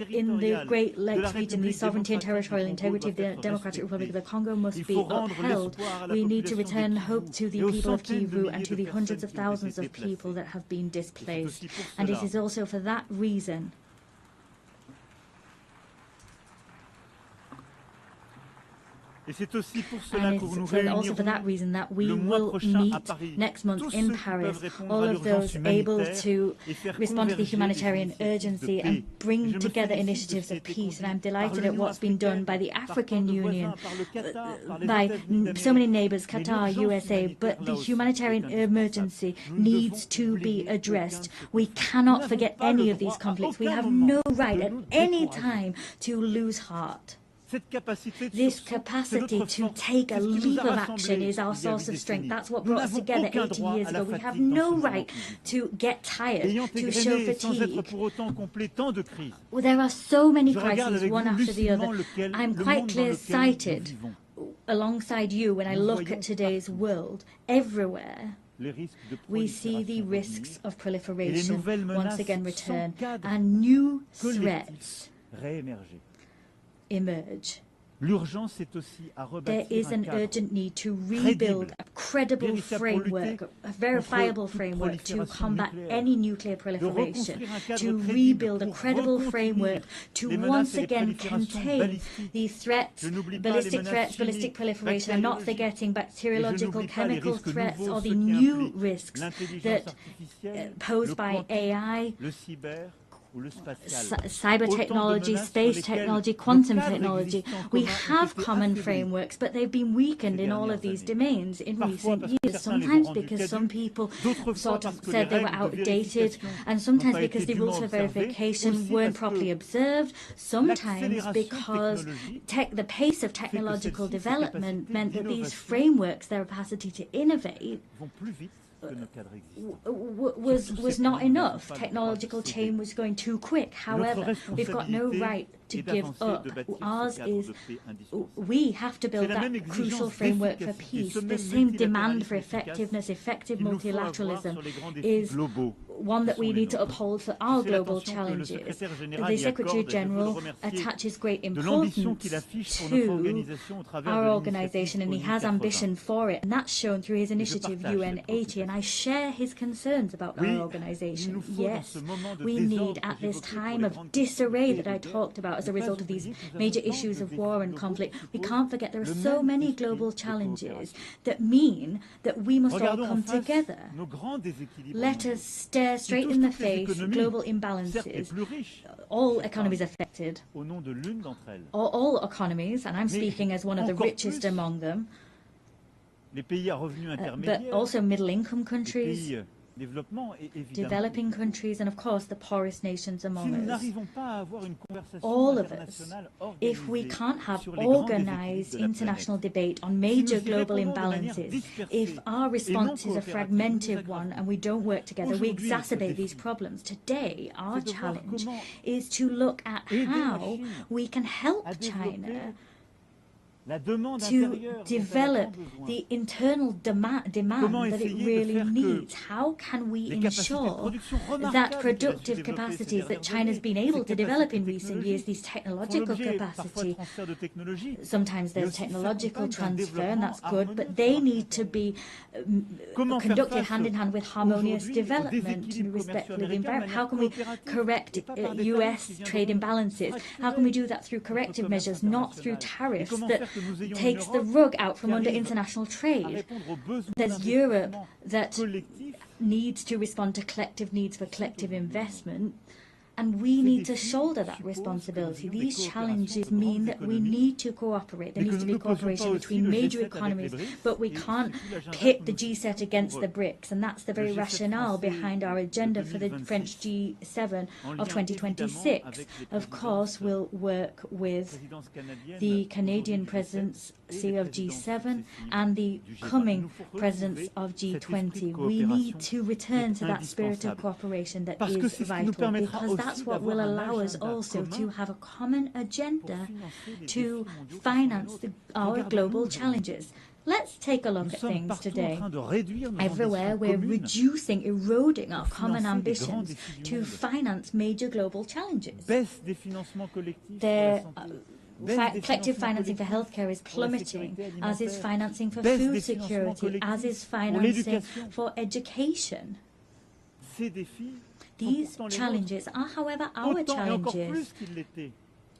in the Great Lakes region, the sovereignty and territorial integrity of the Democratic Republic of the Congo must be upheld. We need to return hope to the people of Kivu and to the hundreds of thousands of people that have been displaced. And it is also for that reason and it's also for that reason that we will meet next month in Paris, all of those able to respond to the humanitarian urgency and bring together initiatives of peace. And I'm delighted at what's been done by the African Union, by so many neighbors, Qatar, USA, but the humanitarian emergency needs to be addressed. We cannot forget any of these conflicts. We have no right at any time to lose heart. This capacity to take a leap of action is our source of strength. That's what brought us together 80 years ago. We have no right to get tired, to show fatigue. Well, there are so many crises, one after the other. I'm quite clear-sighted alongside you when I look at today's world. Everywhere we see the risks of proliferation once again return, and new threats emerge. There is an urgent need to rebuild a credible framework, a verifiable framework to combat any nuclear proliferation, to rebuild a credible framework to once again contain these threats, ballistic proliferation. I'm not forgetting bacteriological, chemical threats or the new risks that posed by AI, cyber technology, space technology, quantum technology. We have common frameworks, but they've been weakened in all of these domains in recent years, sometimes because some people sort of said they were outdated, and sometimes because the rules for verification weren't properly observed, sometimes because the pace of technological development meant that these frameworks, their capacity to innovate, was not enough. Technological change was going too quick. However, we've got no right to give up. Ours is, we have to build that crucial framework for peace. The same demand for effectiveness, effective multilateralism is one that we need to uphold for our global challenges. The Secretary General attaches great importance to our organization, and he has ambition for it, and that's shown through his initiative UN80, and I share his concerns about our organization. Yes, we need, at this time of disarray that I talked about as a result of these major issues of war and conflict, we can't forget there are so many global challenges that mean that we must all come together. Let us stare straight in the face global imbalances. All economies affected, all economies, and I'm speaking as one of the richest among them, but also middle-income countries, developing countries, and of course the poorest nations among us. All of us, if we can't have organized international debate on major global imbalances, if our response is a fragmented one and we don't work together, we exacerbate these problems. Today, our challenge is to look at how we can help China to develop the internal demand that it really needs? How can we ensure that productive capacities that China's been able to develop in recent years, these technological capacity, sometimes there's technological transfer and that's good, but they need to be conducted hand in hand with harmonious development and respectful of the environment. How can we correct US trade imbalances? How can we do that through corrective measures, not through tariffs that takes the rug out from under international trade? There's Europe that needs to respond to collective needs for collective investment, and we need to shoulder that responsibility. These challenges mean that we need to cooperate. There needs to be cooperation between major economies, but we can't pit the G7 against the BRICS, and that's the very rationale behind our agenda for the French G7 of 2026. Of course, we'll work with the Canadian presidency of G7 and the coming presidents of G20. We need to return to that spirit of cooperation that is vital, because that's what will allow us also to have a common agenda to finance our global challenges. Let's take a look at things today. Everywhere we're reducing, eroding our common ambitions to finance major global challenges. Collective financing for healthcare is plummeting, as is financing for food security, as is financing for education. These challenges are, however, our challenges,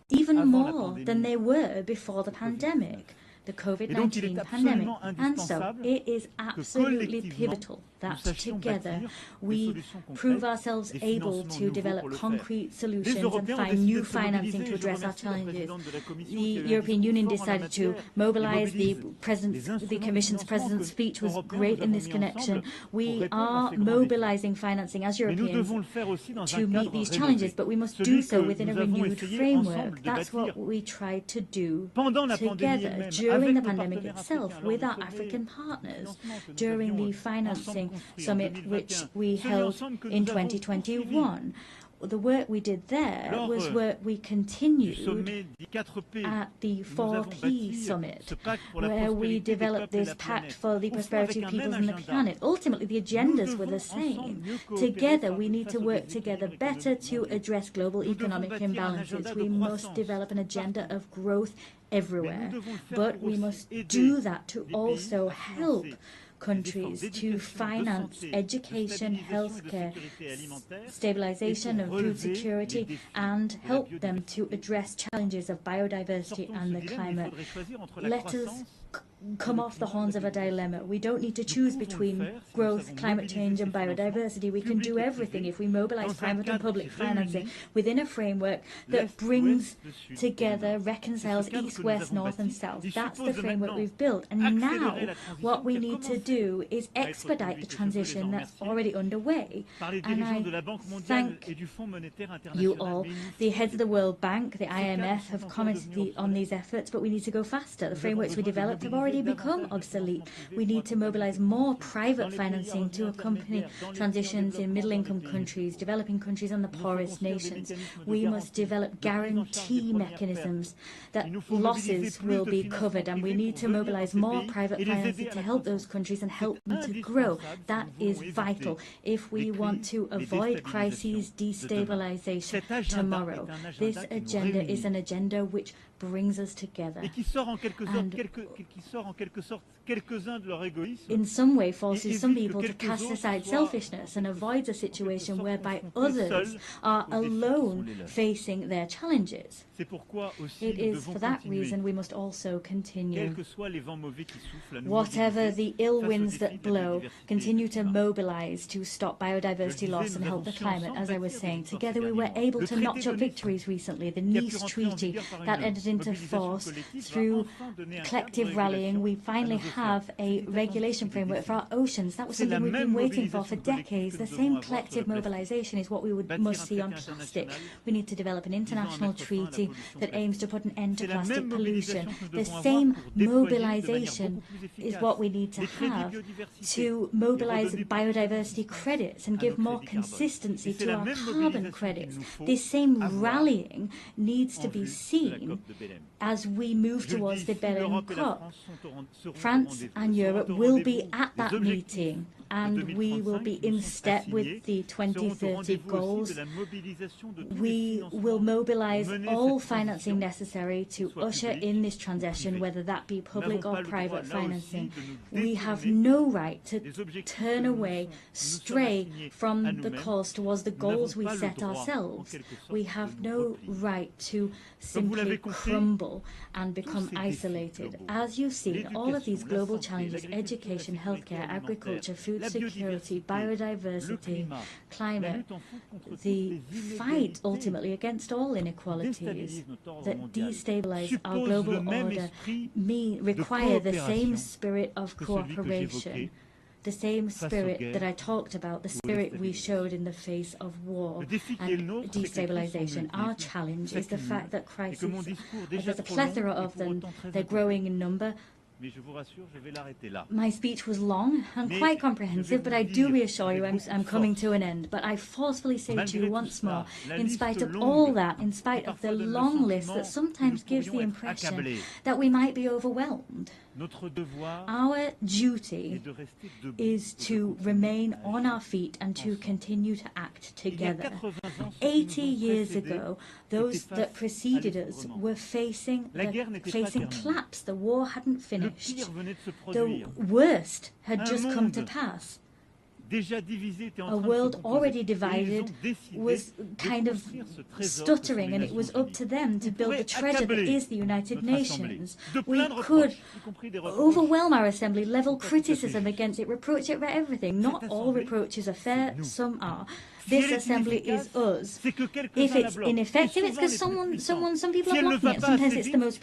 even more than they were before the pandemic, the COVID-19 pandemic. And so it is absolutely pivotal that together we prove ourselves able to develop concrete solutions and find new financing to address our challenges. The European Union decided to mobilize. The Commission's President's speech was great in this connection. We are mobilizing financing as Europeans to meet these challenges, but we must do so within a renewed framework. That's what we tried to do together during the pandemic itself with our African partners, during the financing summit which we held in 2021. The work we did there was work we continued at the 4P summit, where we developed this pact for the prosperity of peoples and the planet. Ultimately, the agendas were the same. Together, we need to work together better to address global economic imbalances. We must develop an agenda of growth everywhere, but we must do that to also help countries to finance education, healthcare, stabilization of food security, and help them to address challenges of biodiversity and the climate. Let us come off the horns of a dilemma. We don't need to choose between growth, climate change and biodiversity. We can do everything if we mobilize private and public financing within a framework that brings together, reconciles east, west, north and south. That's the framework we've built. And now what we need to do is expedite the transition that's already underway. And I thank you all. The heads of the World Bank, the IMF have commented on these efforts, but we need to go faster. The frameworks we developed have already become obsolete. We need to mobilize more private financing to accompany transitions in middle-income countries, developing countries and the poorest nations. We must develop guarantee mechanisms that losses will be covered, and we need to mobilize more private financing to help those countries and help them to grow. That is vital if we want to avoid crises, destabilization tomorrow. This agenda is an agenda which brings us together and in some way forces some people to cast aside selfishness and avoids a situation whereby others are alone facing their challenges. It is for that reason we must also continue. Whatever the ill winds that blow, continue to mobilize to stop biodiversity loss and help the climate. As I was saying, together we were able to notch up victories recently. The Nice Treaty that entered into force through collective rallying. We finally have a regulation framework for our oceans. That was something we've been waiting for decades. The same collective mobilization is what we must see on plastic. We need to develop an international treaty that aims to put an end to plastic pollution. The same mobilization is what we need to have to mobilize biodiversity credits and give more consistency to our carbon credits. This same rallying needs to be seen as we move towards the Berlin COP. France and Europe will be at that meeting, and we will be in step with the 2030 goals. We will mobilize all financing necessary to usher in this transition, whether that be public or private financing. We have no right to turn away, stray from the course towards the goals we set ourselves. We have no right to simply crumble and become isolated. As you've seen, all of these global challenges, education, healthcare, agriculture, food security, biodiversity, climate, the fight ultimately against all inequalities that destabilize our global order require the same spirit of cooperation, the same spirit that I talked about, the spirit we showed in the face of war and destabilization. Our challenge is the fact that crises, there's a plethora of them, they're growing in number. My speech was long and quite comprehensive, but I do reassure you I'm coming to an end. But I forcefully say to you once more, in spite of all that, in spite of the long list that sometimes gives the impression that we might be overwhelmed, our duty is to remain on our feet and to continue to act together. 80 years ago, those that preceded us were facing collapse. The war hadn't finished. The worst had just come to pass. A world already divided was kind of stuttering, and it was up to them to build the treasure that is the United Nations. We could overwhelm our assembly, level criticism against it, reproach it for everything. Not all reproaches are fair, some are. This assembly is us. If it's ineffective, it's because some people are blocking it. Sometimes it's the most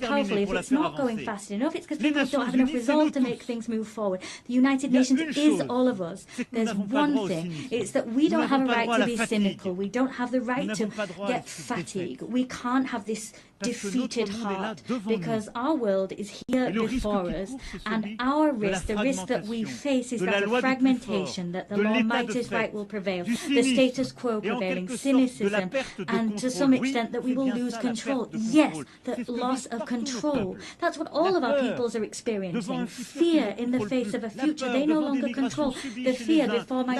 powerful. If it's not going fast enough, it's because people don't have enough resolve to make things move forward. The United Nations is all of us. There's one thing. It's that we don't have a right to be cynical. We don't have the right to get fatigued. We can't have this defeated heart, because our world is here before us, and our risk, the risk that we face, is that of fragmentation, that the law might is right will prevail, the status quo prevailing, cynicism, and to some extent that we will lose control. Yes, the loss of control. That's what all of our peoples are experiencing. Fear in the face of a future they no longer control. The fear before in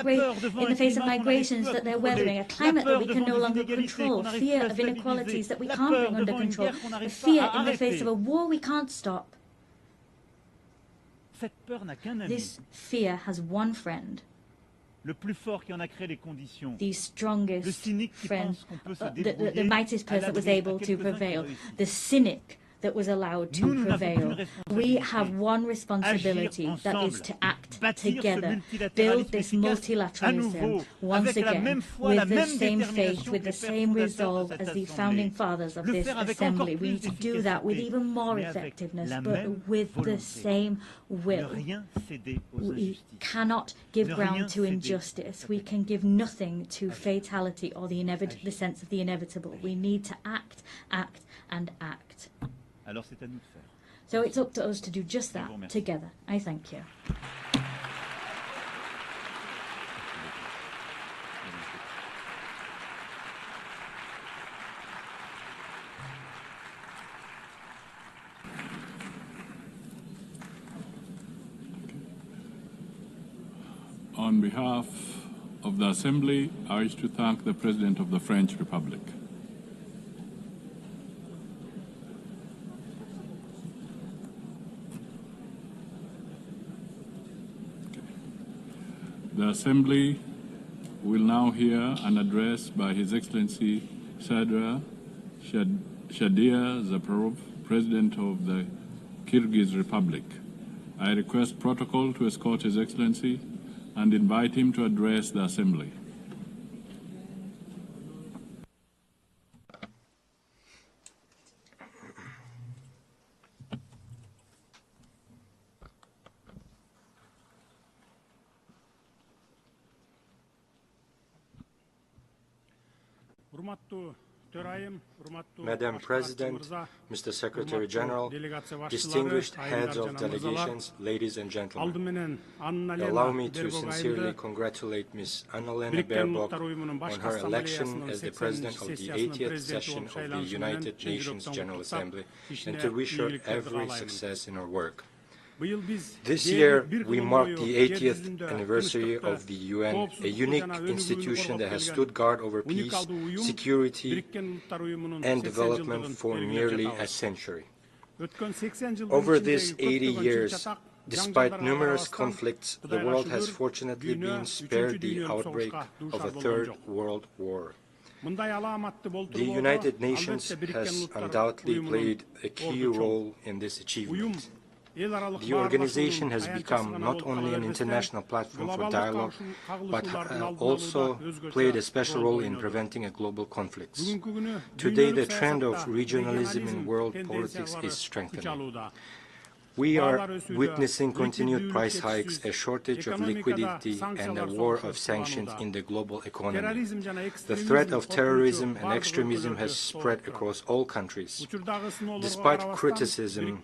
the face of migrations that they're weathering, a climate that we can no longer control, fear of inequalities that we can't bring under control. The fear in the face of a war we can't stop. This fear has one friend. The strongest friend, the mightiest person that was able to prevail, the cynic that was allowed to prevail. We have one responsibility, that is to act together, build this multilateralism once again with the same faith, with the same resolve as the founding fathers of this assembly. We need to do that with even more effectiveness, but with the same will. We cannot give ground to injustice. We can give nothing to fatality or the sense of the inevitable. We need to act, act, and act. So it's up to us to do just that together. I thank you. On behalf of the Assembly, I wish to thank the President of the French Republic. The Assembly will now hear an address by His Excellency Shadia Zaparov, President of the Kyrgyz Republic. I request protocol to escort His Excellency and invite him to address the Assembly. Madam President, Mr. Secretary General, distinguished heads of delegations, ladies and gentlemen, allow me to sincerely congratulate Ms. Annalena Baerbock on her election as the President of the 80th session of the United Nations General Assembly and to wish her every success in her work. This year, we mark the 80th anniversary of the UN, a unique institution that has stood guard over peace, security, and development for nearly a century. Over these 80 years, despite numerous conflicts, the world has fortunately been spared the outbreak of a third world war. The United Nations has undoubtedly played a key role in this achievement. The organization has become not only an international platform for dialogue, but also played a special role in preventing global conflicts. Today, the trend of regionalism in world politics is strengthening. We are witnessing continued price hikes, a shortage of liquidity, and a war of sanctions in the global economy. The threat of terrorism and extremism has spread across all countries. Despite criticism,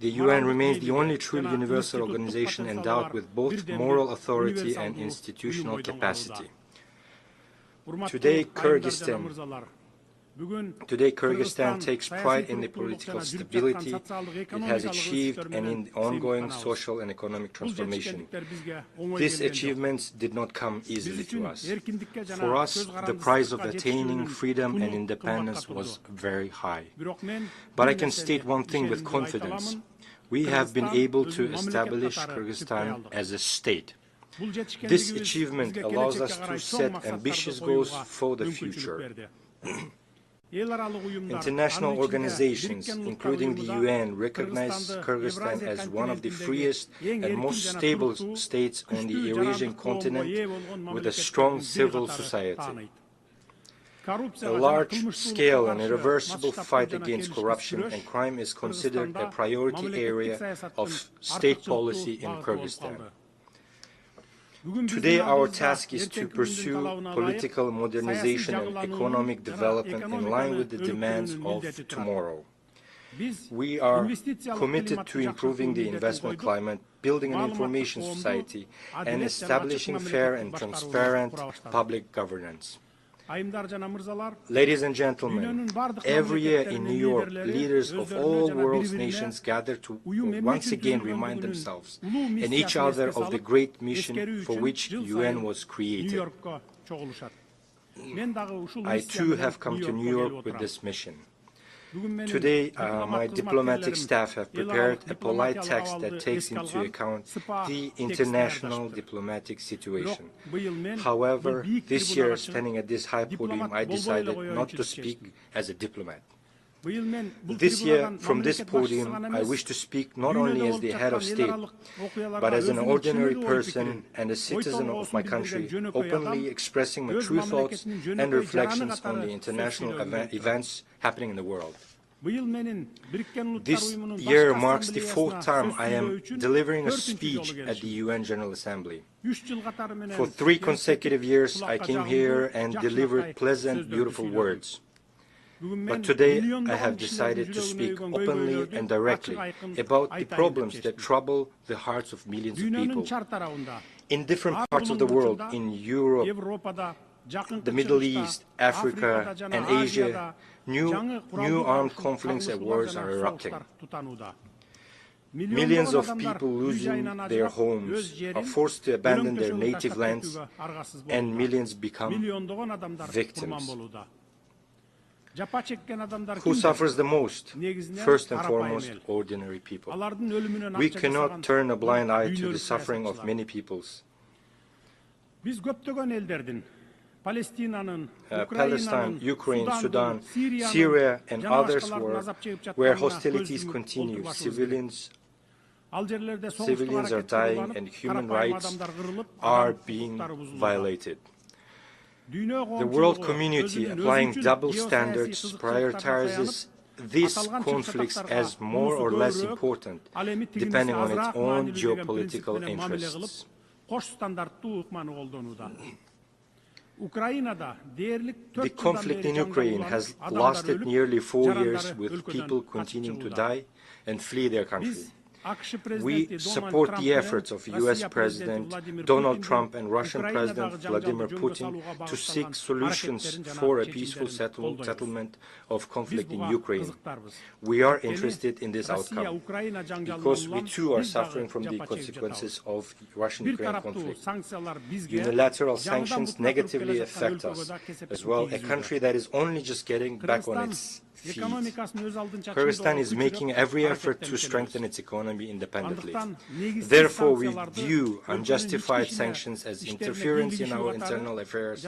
the UN remains the only truly universal organization endowed with both moral authority and institutional capacity. Today, Kyrgyzstan takes pride in the political stability it has achieved and in the ongoing social and economic transformation. These achievements did not come easily to us. For us, the price of attaining freedom and independence was very high. But I can state one thing with confidence. We have been able to establish Kyrgyzstan as a state. This achievement allows us to set ambitious goals for the future. International organizations, including the UN, recognize Kyrgyzstan as one of the freest and most stable states on the Eurasian continent with a strong civil society. A large-scale and irreversible fight against corruption and crime is considered a priority area of state policy in Kyrgyzstan. Today, our task is to pursue political modernization and economic development in line with the demands of tomorrow. We are committed to improving the investment climate, building an information society, and establishing fair and transparent public governance. Ladies and gentlemen, every year in New York, leaders of all world's nations gather to once again remind themselves and each other of the great mission for which UN was created. I too have come to New York with this mission. Today, my diplomatic staff have prepared a polite text that takes into account the international diplomatic situation. However, this year, standing at this high podium, I decided not to speak as a diplomat. This year, from this podium, I wish to speak not only as the head of state, but as an ordinary person and a citizen of my country, openly expressing my true thoughts and reflections on the international events happening in the world. This year marks the 4th time I am delivering a speech at the UN General Assembly. For 3 consecutive years, I came here and delivered pleasant, beautiful words. But today, I have decided to speak openly and directly about the problems that trouble the hearts of millions of people. In different parts of the world, in Europe, the Middle East, Africa, and Asia, new armed conflicts and wars are erupting. Millions of people losing their homes are forced to abandon their native lands, and millions become victims. Who suffers the most? First and foremost, ordinary people. We cannot turn a blind eye to the suffering of many peoples. Palestine, Ukraine, Sudan, Syria, and others where hostilities continue. Civilians are dying and human rights are being violated. The world community, applying double standards, prioritizes these conflicts as more or less important, depending on its own geopolitical interests. The conflict in Ukraine has lasted nearly 4 years, with people continuing to die and flee their country. We support the efforts of US President Donald Trump and Russian President Vladimir Putin to seek solutions for a peaceful settlement of conflict in Ukraine. We are interested in this outcome because we too are suffering from the consequences of Russian-Ukraine conflict. Unilateral sanctions negatively affect us as well, a country that is only just getting back on its feet. Kyrgyzstan is making every effort to strengthen its economy independently. Therefore, we view unjustified sanctions as interference in our internal affairs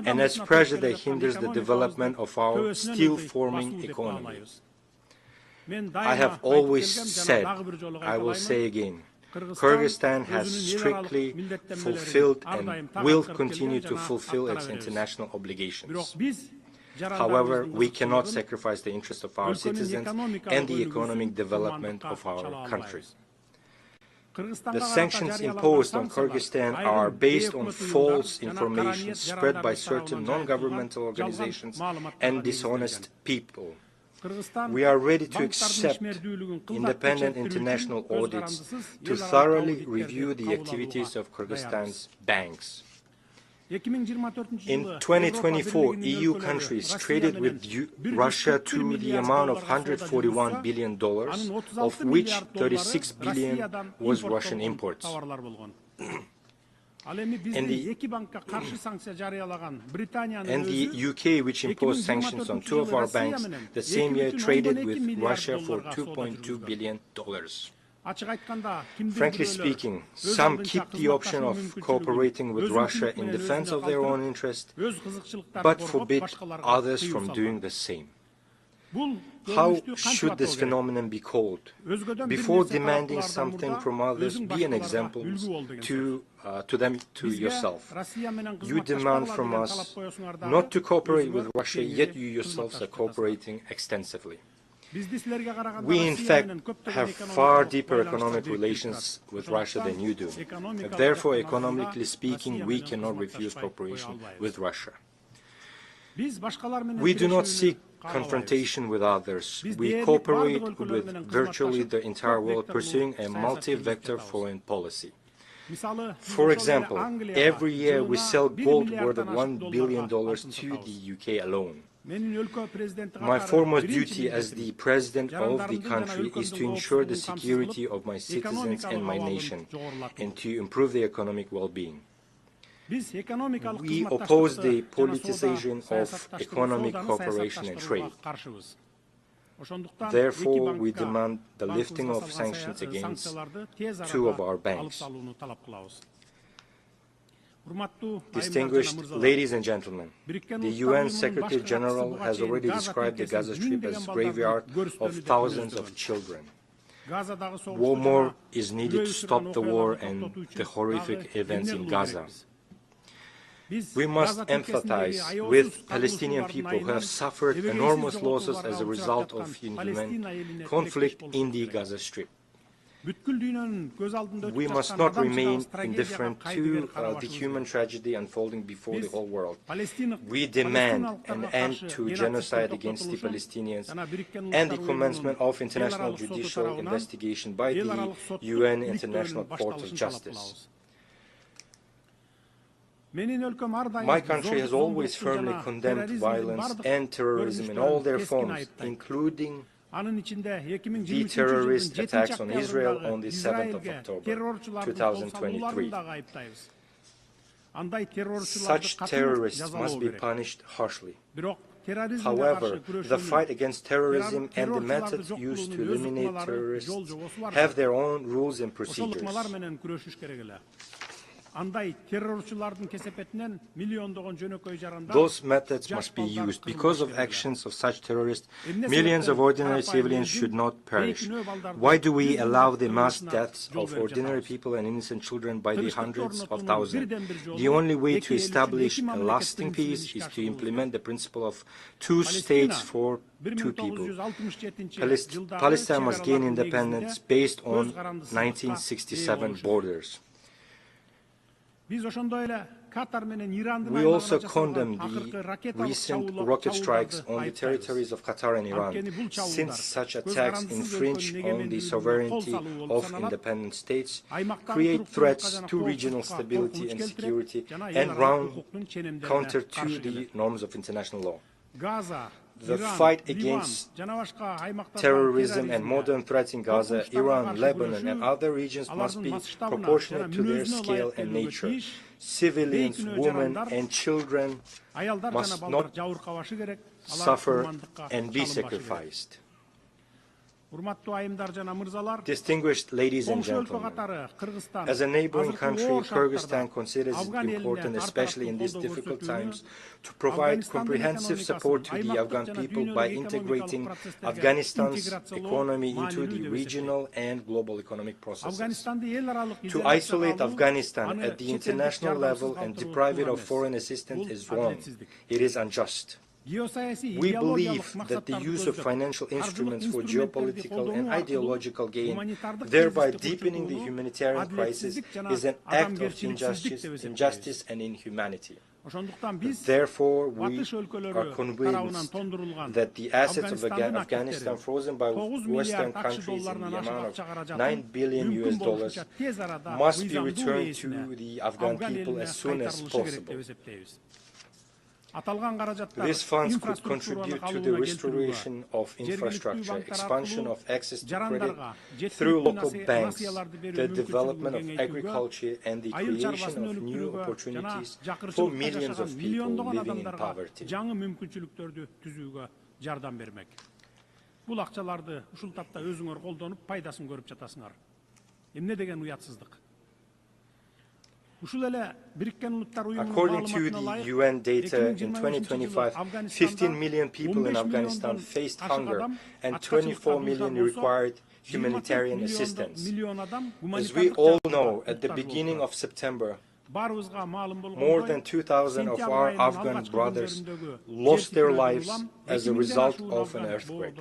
and as pressure that hinders the development of our still-forming economy. I have always said, I will say again, Kyrgyzstan has strictly fulfilled and will continue to fulfill its international obligations. However, we cannot sacrifice the interests of our citizens and the economic development of our country. The sanctions imposed on Kyrgyzstan are based on false information spread by certain non-governmental organizations and dishonest people. We are ready to accept independent international audits to thoroughly review the activities of Kyrgyzstan's banks. In 2024, EU countries traded with Russia to the amount of $141 billion, of which $36 billion was Russian imports. And the UK, which imposed sanctions on 2 of our banks, the same year traded with Russia for $2.2 billion. Frankly speaking, some keep the option of cooperating with Russia in defense of their own interest, but forbid others from doing the same. How should this phenomenon be called? Before demanding something from others, be an example to yourself. You demand from us not to cooperate with Russia, yet you yourselves are cooperating extensively. We, in fact, have far deeper economic relations with Russia than you do. Therefore, economically speaking, we cannot refuse cooperation with Russia. We do not seek confrontation with others. We cooperate with virtually the entire world, pursuing a multi-vector foreign policy. For example, every year we sell gold worth of $1 billion to the UK alone. My foremost duty as the president of the country is to ensure the security of my citizens and my nation, and to improve their economic well-being. We oppose the politicization of economic cooperation and trade. Therefore, we demand the lifting of sanctions against 2 of our banks. Distinguished ladies and gentlemen, the UN Secretary General has already described the Gaza Strip as a graveyard of thousands of children. One more is needed to stop the war and the horrific events in Gaza. We must empathize with Palestinian people who have suffered enormous losses as a result of inhuman conflict in the Gaza Strip. We must not remain indifferent to the human tragedy unfolding before the whole world. We demand an end to genocide against the Palestinians and the commencement of international judicial investigation by the UN International Court of Justice. My country has always firmly condemned violence and terrorism in all their forms, including the terrorist attacks on Israel on the 7th of October, 2023. Such terrorists must be punished harshly. However, the fight against terrorism and the methods used to eliminate terrorists have their own rules and procedures. Those methods must be used. Because of actions of such terrorists, millions of ordinary civilians should not perish. Why do we allow the mass deaths of ordinary people and innocent children by the hundreds of thousands? The only way to establish a lasting peace is to implement the principle of 2 states for 2 people. Palestine must gain independence based on 1967 borders. We also condemn the recent rocket strikes on the territories of Qatar and Iran, since such attacks infringe on the sovereignty of independent states, create threats to regional stability and security, and run counter to the norms of international law. The fight against terrorism and modern threats in Gaza, Iran, Lebanon, and other regions must be proportionate to their scale and nature. Civilians, women, and children must not suffer and be sacrificed. Distinguished ladies and gentlemen, as a neighboring country, Kyrgyzstan considers it important, especially in these difficult times, to provide comprehensive support to the Afghan people by integrating Afghanistan's economy into the regional and global economic processes. To isolate Afghanistan at the international level and deprive it of foreign assistance is wrong. It is unjust. We believe that the use of financial instruments for geopolitical and ideological gain, thereby deepening the humanitarian crisis, is an act of injustice and inhumanity. Therefore, we are convinced that the assets of Afghanistan frozen by Western countries in the amount of $9 billion must be returned to the Afghan people as soon as possible. These funds could contribute to the restoration of infrastructure, expansion of access to credit through local banks, the development of agriculture, and the creation of new opportunities for millions of people living in poverty. Бул акчаларды ушул тапта өзүңөр колдонуп пайдасын көрүп жатасыңар. Эмне деген уятсыздык. According to the UN data, in 2025, 15 million people in Afghanistan faced hunger and 24 million required humanitarian assistance. As we all know, at the beginning of September, more than 2,000 of our Afghan brothers lost their lives as a result of an earthquake.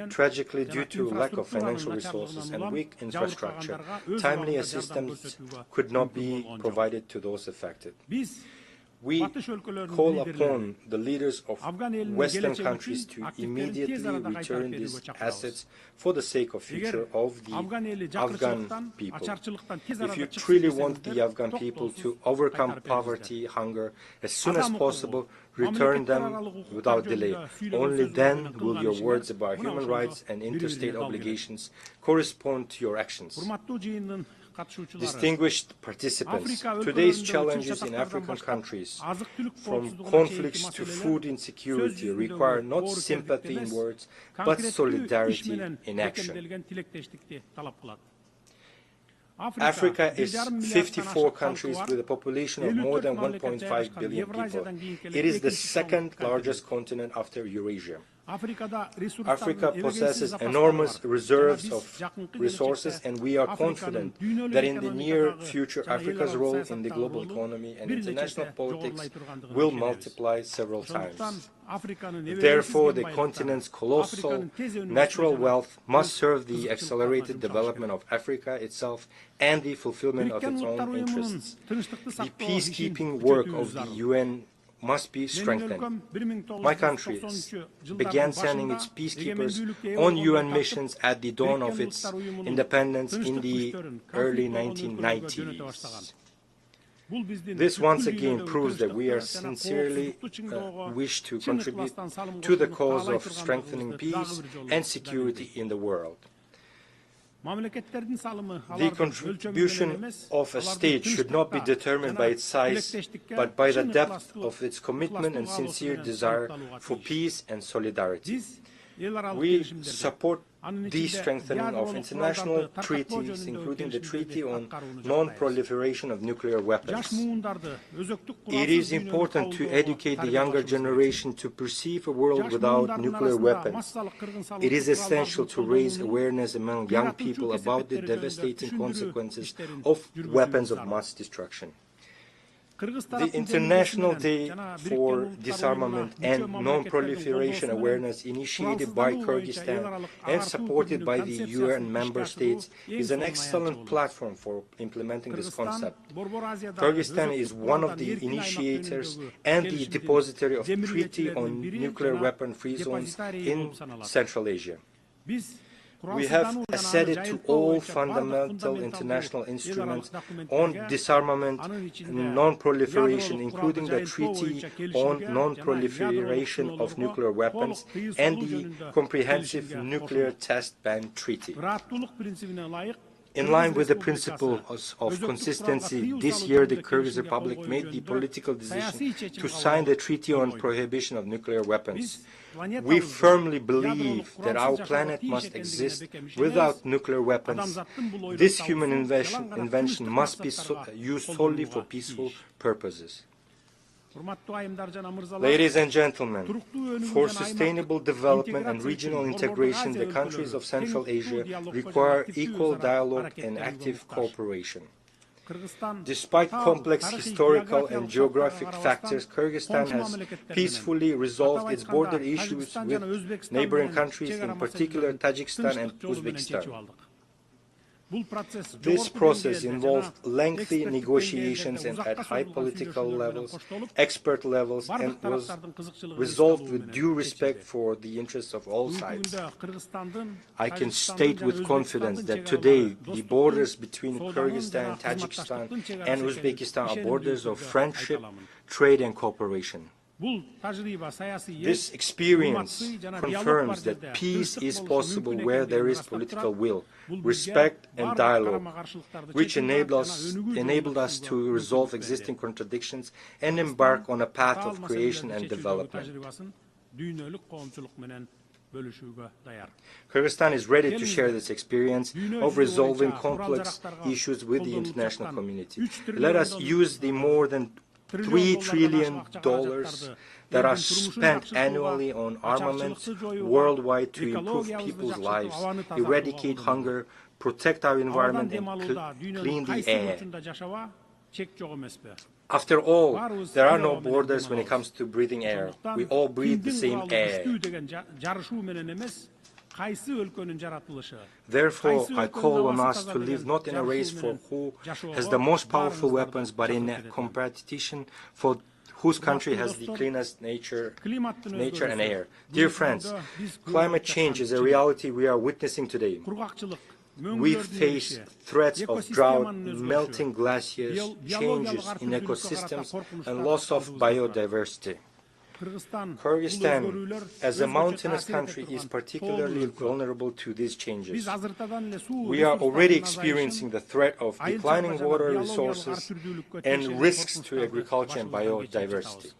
Tragically, due to lack of financial resources and weak infrastructure, timely assistance could not be provided to those affected. We call upon the leaders of Western countries to immediately return these assets for the sake of future of the Afghan people. If you truly want the Afghan people to overcome poverty, hunger, as soon as possible, return them without delay. Only then will your words about human rights and interstate obligations correspond to your actions. Distinguished participants, today's challenges in African countries, from conflicts to food insecurity, require not sympathy in words, but solidarity in action. Africa is 54 countries with a population of more than 1.5 billion people. It is the second largest continent after Eurasia. Africa possesses enormous reserves of resources, and we are confident that in the near future Africa's role in the global economy and international politics will multiply several times. Therefore, the continent's colossal natural wealth must serve the accelerated development of Africa itself and the fulfillment of its own interests. The peacekeeping work of the UN must be strengthened. My country began sending its peacekeepers on UN missions at the dawn of its independence in the early 1990s. This once again proves that we are sincerely wish to contribute to the cause of strengthening peace and security in the world. The contribution of a state should not be determined by its size, but by the depth of its commitment and sincere desire for peace and solidarity. We support the strengthening of international treaties, including the Treaty on Non-Proliferation of Nuclear Weapons. It is important to educate the younger generation to perceive a world without nuclear weapons. It is essential to raise awareness among young people about the devastating consequences of weapons of mass destruction. The International Day for Disarmament and Non-Proliferation Awareness, initiated by Kyrgyzstan and supported by the UN member states, is an excellent platform for implementing this concept. Kyrgyzstan is one of the initiators and the depository of Treaty on Nuclear Weapon-Free Zones in Central Asia. We have acceded to all fundamental international instruments on disarmament and non-proliferation, including the Treaty on Non-Proliferation of Nuclear Weapons and the Comprehensive Nuclear Test Ban Treaty. In line with the principles of consistency, this year the Kyrgyz Republic made the political decision to sign the Treaty on Prohibition of Nuclear Weapons. We firmly believe that our planet must exist without nuclear weapons. This human invention must be used solely for peaceful purposes. Ladies and gentlemen, for sustainable development and regional integration, the countries of Central Asia require equal dialogue and active cooperation. Despite complex historical and geographic factors, Kyrgyzstan has peacefully resolved its border issues with neighboring countries, in particular Tajikistan and Uzbekistan. This process involved lengthy negotiations and at high political levels, expert levels, and was resolved with due respect for the interests of all sides. I can state with confidence that today the borders between Kyrgyzstan, Tajikistan, and Uzbekistan are borders of friendship, trade, and cooperation. This experience confirms that peace is possible where there is political will, respect and dialogue, which enabled us to resolve existing contradictions and embark on a path of creation and development. Kyrgyzstan is ready to share this experience of resolving complex issues with the international community. Let us use the more than $3 trillion that are spent annually on armaments worldwide to improve people's lives, eradicate hunger, protect our environment, and clean the air. After all, there are no borders when it comes to breathing air. We all breathe the same air. Therefore, I call on us to live not in a race for who has the most powerful weapons, but in a competition for whose country has the cleanest nature and air. Dear friends, climate change is a reality we are witnessing today. We face threats of drought, melting glaciers, changes in ecosystems, and loss of biodiversity. Kyrgyzstan, as a mountainous country, is particularly vulnerable to these changes. We are already experiencing the threat of declining water resources and risks to agriculture and biodiversity.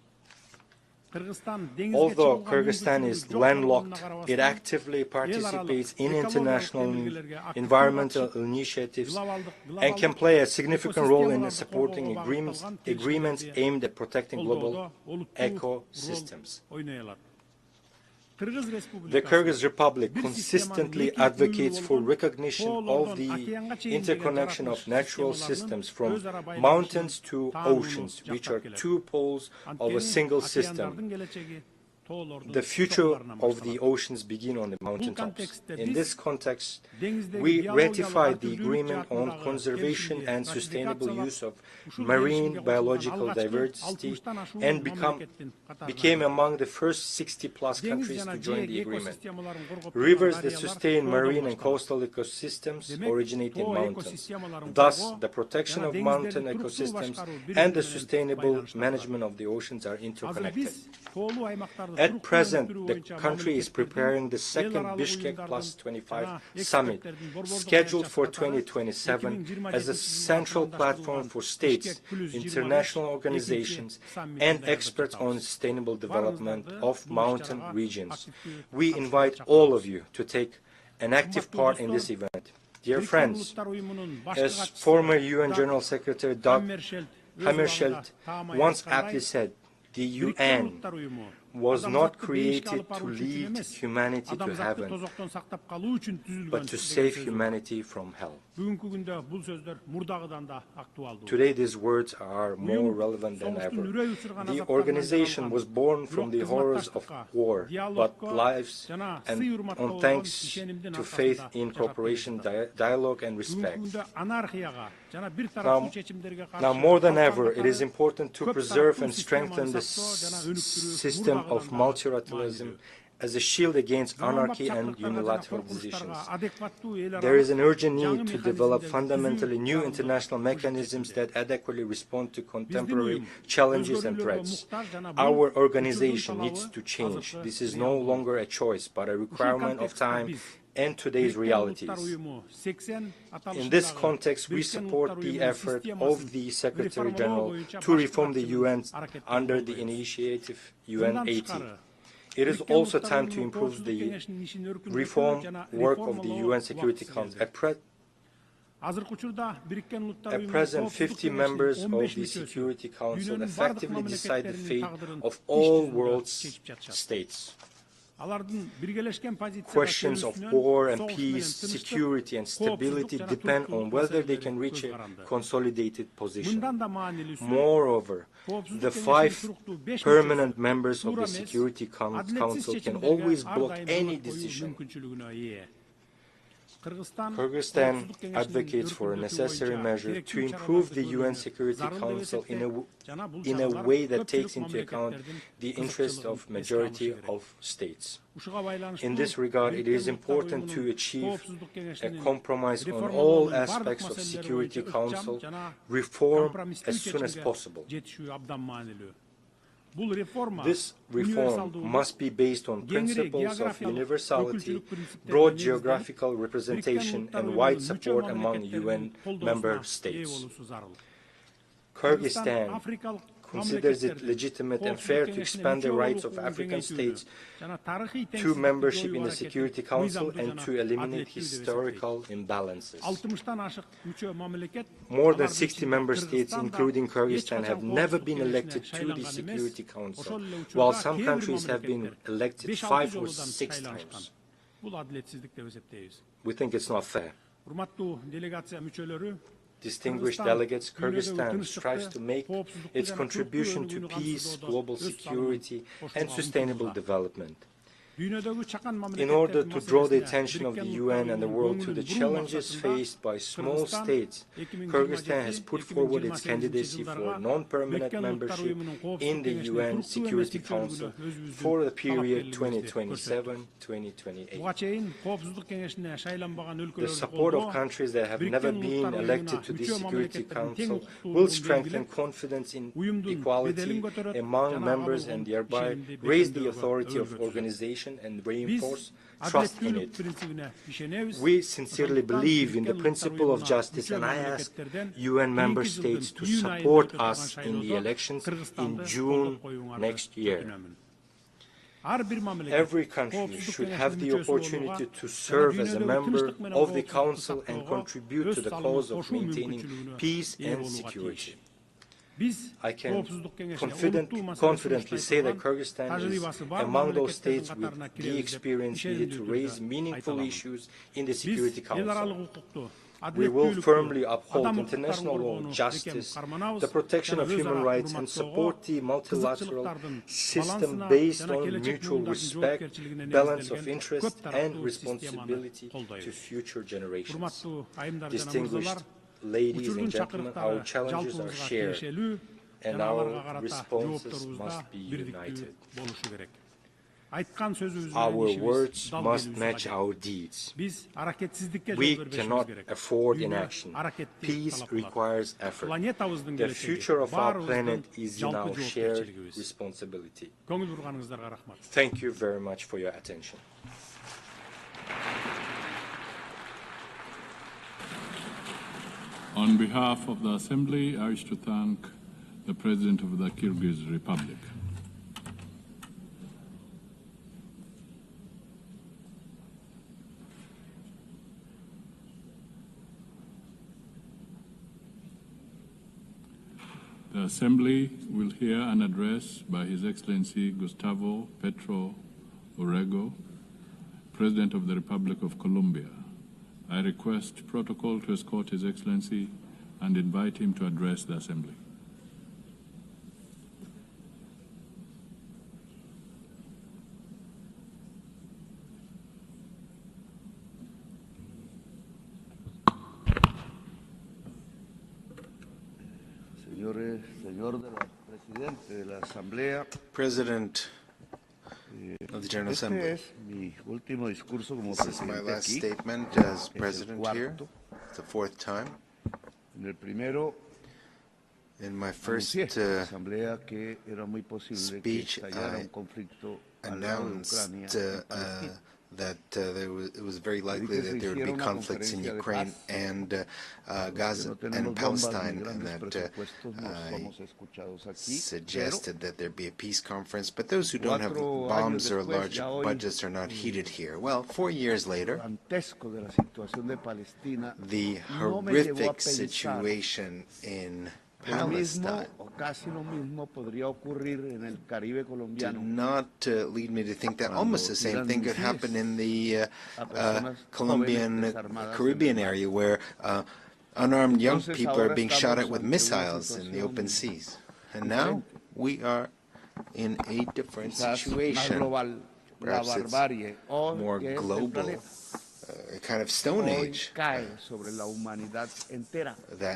Although Kyrgyzstan is landlocked, it actively participates in international environmental initiatives and can play a significant role in supporting agreements aimed at protecting global ecosystems. The Kyrgyz Republic consistently advocates for recognition of the interconnection of natural systems from mountains to oceans, which are two poles of a single system. The future of the oceans begin on the mountaintops. In this context, we ratified the agreement on conservation and sustainable use of marine biological diversity and became among the first 60+ countries to join the agreement. Rivers that sustain marine and coastal ecosystems originate in mountains. Thus, the protection of mountain ecosystems and the sustainable management of the oceans are interconnected. At present, the country is preparing the second Bishkek +25 summit, scheduled for 2027, as a central platform for states, international organizations, and experts on sustainable development of mountain regions. We invite all of you to take an active part in this event. Dear friends, as former UN General Secretary Dag Hammarskjöld once aptly said, the UN was not created to lead humanity to heaven, but to save humanity from hell. Today, these words are more relevant than ever. The organization was born from the horrors of war, but lives and on thanks to faith in cooperation, dialogue, and respect. Now, more than ever, it is important to preserve and strengthen the system of multilateralism as a shield against anarchy and unilateral decisions. There is an urgent need to develop fundamentally new international mechanisms that adequately respond to contemporary challenges and threats. Our organization needs to change. This is no longer a choice, but a requirement of time and today's realities. In this context, we support the effort of the Secretary General to reform the UN under the initiative UNAT. It is also time to improve the reform work of the UN Security Council. At present, 50 members of the Security Council effectively decide the fate of all world's states. Questions of war and peace, security and stability depend on whether they can reach a consolidated position. Moreover, the 5 permanent members of the Security Council can always block any decision. Kyrgyzstan advocates for a necessary measure to improve the UN Security Council in a way that takes into account the interests of majority of states. In this regard, it is important to achieve a compromise on all aspects of Security Council reform as soon as possible. This reform must be based on principles of universality, broad geographical representation, and wide support among UN member states. Kyrgyzstan considers it legitimate and fair to expand the rights of African states to membership in the Security Council and to eliminate historical imbalances. More than 60 member states, including Kyrgyzstan, have never been elected to the Security Council, while some countries have been elected 5 or 6 times. We think it's not fair. Distinguished delegates, Kyrgyzstan strives to make its contribution to peace, global security, and sustainable development. In order to draw the attention of the UN and the world to the challenges faced by small states, Kyrgyzstan has put forward its candidacy for non-permanent membership in the UN Security Council for the period 2027-2028. The support of countries that have never been elected to the Security Council will strengthen confidence in equality among members and thereby raise the authority of organizations and reinforce trust in it. We sincerely believe in the principle of justice, and I ask UN member states to support us in the elections in June next year. Every country should have the opportunity to serve as a member of the Council and contribute to the cause of maintaining peace and security. I can confidently say that Kyrgyzstan is among those states with the experience needed to raise meaningful issues in the Security Council. We will firmly uphold international law, justice, the protection of human rights, and support the multilateral system based on mutual respect, balance of interest, and responsibility to future generations. Distinguished ladies and gentlemen, our challenges are shared, and our responses must be united. Our words must match our deeds. We cannot afford inaction. Peace requires effort. The future of our planet is in our shared responsibility. Thank you very much for your attention. On behalf of the Assembly, I wish to thank the President of the Kyrgyz Republic. The Assembly will hear an address by His Excellency Gustavo Petro Urrego, President of the Republic of Colombia. I request protocol to escort His Excellency and invite him to address the Assembly. President of the General Assembly, this is my last statement as President here. It's the fourth time. In my first speech, I announced that it was very likely that there would be conflicts in Ukraine and Gaza and Palestine, and that I suggested that there be a peace conference. But those who don't have bombs or large budgets are not heeded here. Well, 4 years later, the horrific situation in Palestine did not lead me to think that almost the same thing could happen in the Colombian Caribbean area, where unarmed young people are being shot at with missiles in the open seas. And now we are in a different situation. Perhaps it's more global, a kind of Stone Age that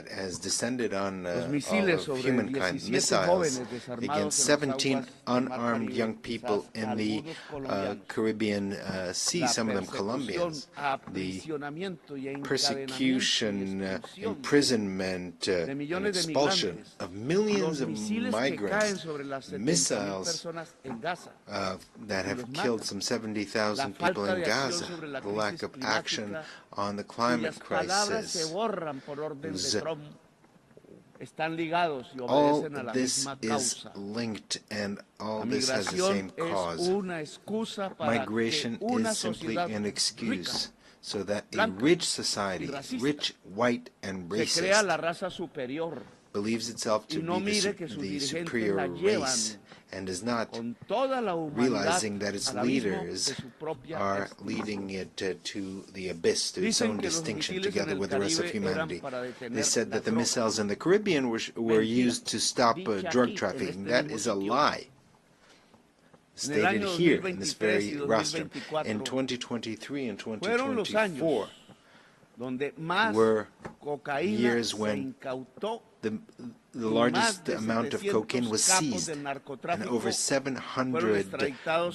has descended on all of humankind. Missiles against 17 unarmed young people in the Caribbean Sea, some of them Colombians. The persecution, imprisonment, and expulsion of millions of migrants, missiles that have killed some 70,000 people in Gaza, the lack of action on the climate crisis. All this is linked, and all this has the same cause. Migration is simply an excuse so that a rich society, rich, white, and racist, believes itself to be the superior race and is not realizing that its leaders are leading it to the abyss, to its own distinction, together with the rest of humanity. They said that the missiles in the Caribbean were used to stop drug trafficking. That is a lie. Stated here in this very rostrum. In 2023 and 2024 were years when the largest amount of cocaine was seized, and over 700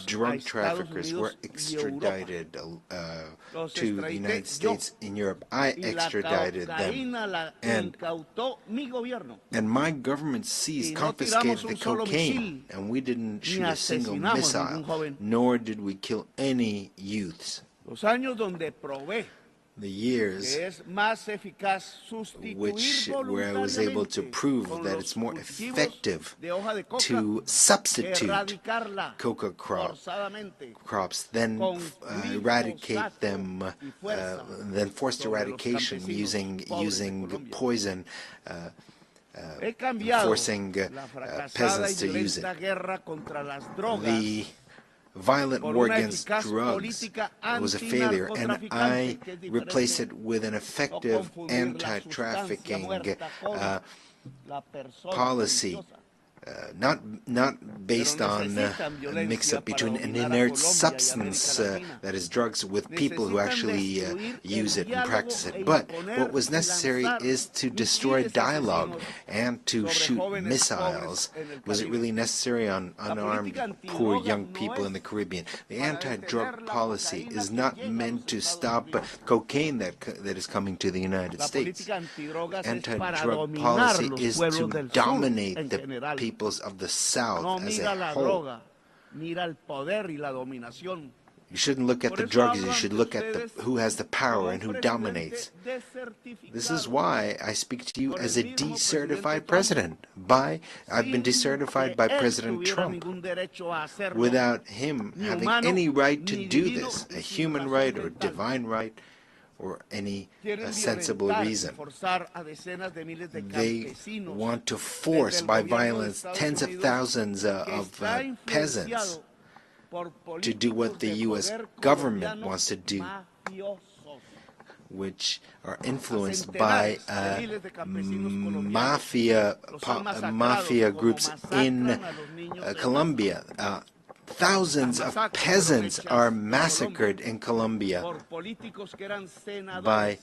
drug traffickers were extradited to the United States in Europe. I extradited them, and my government seized, confiscated the cocaine, and we didn't shoot a single missile, nor did we kill any youths. The years where I was able to prove that it's more effective to substitute coca crops than eradicate them, than forced eradication using poison, forcing peasants to use it. The violent war against drugs was a failure, and I replaced it with an effective anti-trafficking policy, not based on a mix-up between an inert substance, that is drugs, with people who actually use it and practice it. But what was necessary is to destroy dialogue and to shoot missiles. Was it really necessary on unarmed, poor young people in the Caribbean? The anti-drug policy is not meant to stop cocaine that is coming to the United States. Anti-drug policy is to dominate the peoples of the South as a whole. You shouldn't look at the drugs, you should look at who has the power and who dominates. This is why I speak to you as a decertified president. I've been decertified by President Trump, without him having any right to do this, a human right or divine right, or any sensible reason. They want to force by violence tens of thousands of peasants to do what the U.S. government wants to do, which are influenced by mafia groups in Colombia. Thousands of peasants are massacred in Colombia by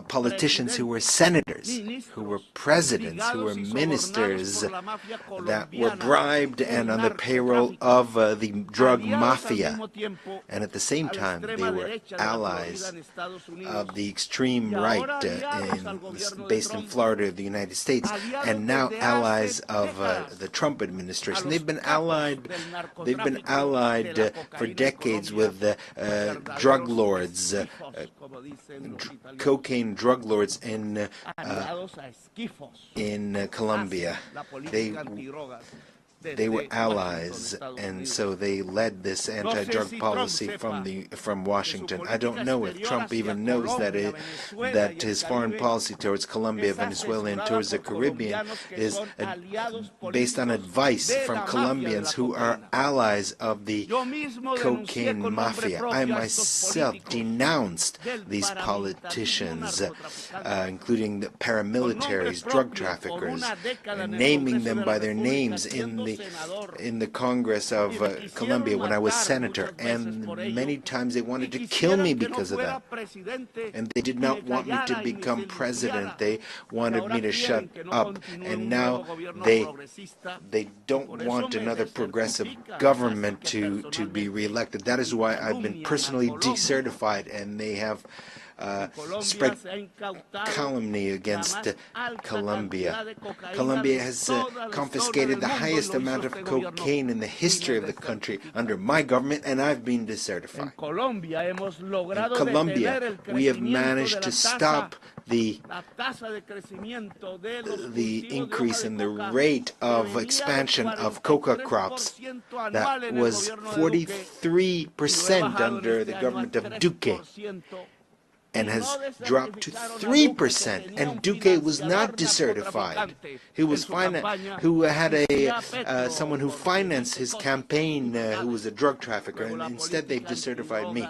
politicians who were senators, who were presidents, who were ministers that were bribed and on the payroll of the drug mafia. And at the same time, they were allies of the extreme right based in Florida of the United States, and now allies of the Trump administration. They've been allied for decades with drug lords, cocaine drug lords in Colombia. They were allies, and so they led this anti-drug policy from Washington. I don't know if Trump even knows that his foreign policy towards Colombia, Venezuela, and towards the Caribbean is based on advice from Colombians who are allies of the cocaine mafia. I myself denounced these politicians, including the paramilitaries, drug traffickers, naming them by their names in the Congress of Colombia when I was senator, and many times they wanted to kill me because of that. And they did not want me to become president. They wanted me to shut up. And now they don't want another progressive government to be reelected. That is why I've been personally decertified, and they have spread calumny against Colombia. Colombia has confiscated the highest amount of cocaine in the history of the country under my government, and I've been decertified. In Colombia, we have managed to stop the increase in the rate of expansion of coca crops that was 43% under the government of Duque, and has dropped to 3%. And Duque was not decertified. He was who had someone who financed his campaign who was a drug trafficker, and instead they've decertified me.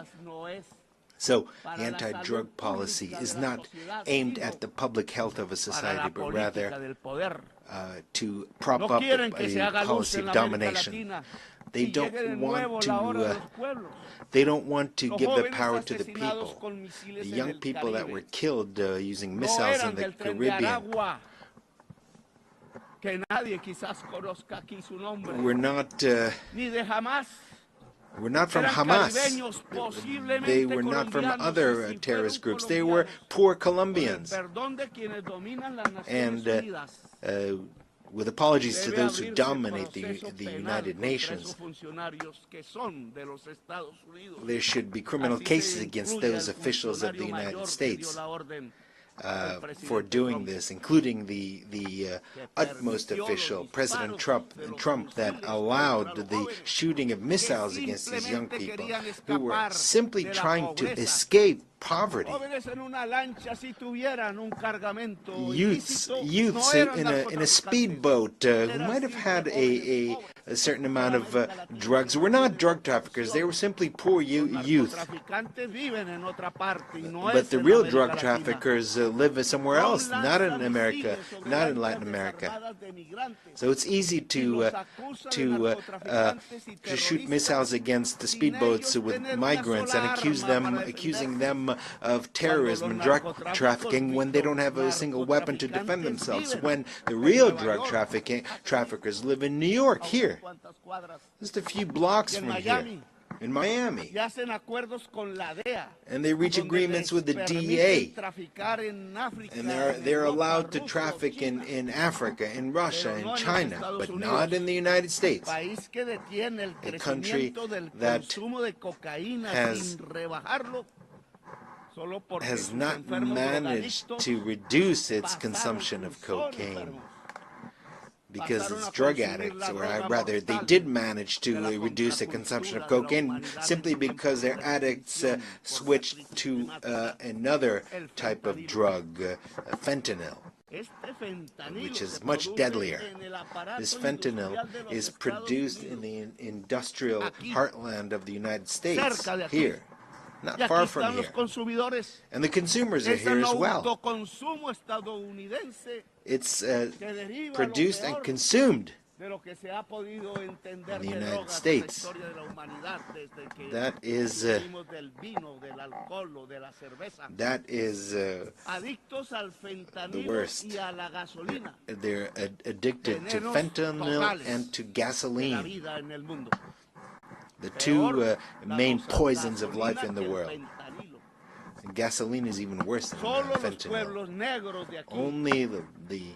So the anti-drug policy is not aimed at the public health of a society, but rather to prop up a policy of domination. They don't want to give the power to the people. The young people that were killed using missiles in the Caribbean were not from Hamas. They were not from other terrorist groups. They were poor Colombians. And with apologies to those who dominate the United Nations, there should be criminal cases against those officials of the United States for doing this, including the utmost official, President Trump, that allowed the shooting of missiles against these young people who were simply trying to escape poverty. Youths in a speedboat who might have had a certain amount of drugs were not drug traffickers. They were simply poor youth. But the real drug traffickers live somewhere else, not in America, not in Latin America. So it's easy to shoot missiles against the speedboats with migrants and accusing them of terrorism and drug trafficking when they don't have a single weapon to defend themselves, when the real drug traffickers live in New York, here, just a few blocks from here, in Miami. And they reach agreements with the DEA. And they're allowed to traffic in Africa, in Russia, in China, but not in the United States. A country that has not managed to reduce its consumption of cocaine because it's drug addicts, or rather they did manage to reduce the consumption of cocaine simply because their addicts switched to another type of drug, fentanyl, which is much deadlier. This fentanyl is produced in the industrial heartland of the United States, here, not far from here. And the consumers are here as well. It's produced and consumed in the United States. That is the worst. They're addicted to fentanyl and to gasoline, the two main poisons of life in the world. And gasoline is even worse than fentanyl. Only the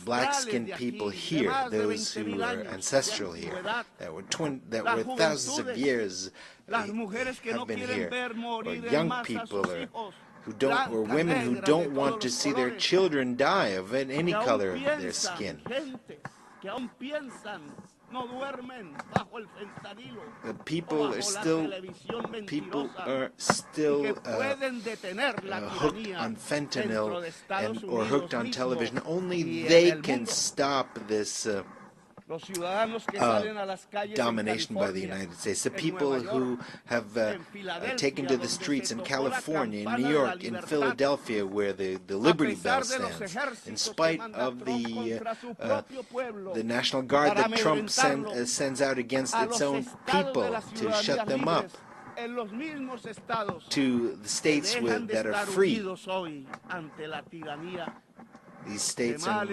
black-skinned people here, those who are ancestral here, that were thousands of years have been here, or young people, or women who don't want to see their children die of any color of their skin. People are still hooked on fentanyl or hooked on television. Only they can stop this domination by the United States. The people who have taken to the streets in California, in New York, in Philadelphia, where the Liberty Bell stands, in spite of the National Guard that Trump sends out against its own people to shut them up, to the states that are free. These states are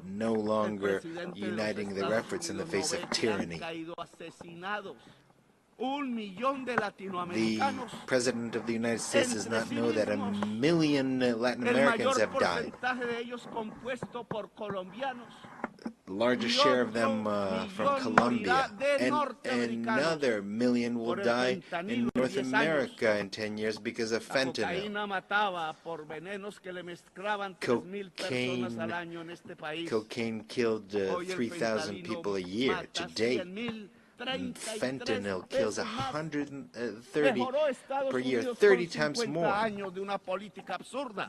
no longer uniting their efforts in the face of tyranny. The President of the United States does not know that 1 million Latin Americans have died. The largest share of them from Colombia, and another 1 million will die in North America in 10 years because of fentanyl. Cocaine killed 3,000 people a year to date. And fentanyl kills 130 per year, 30 times more.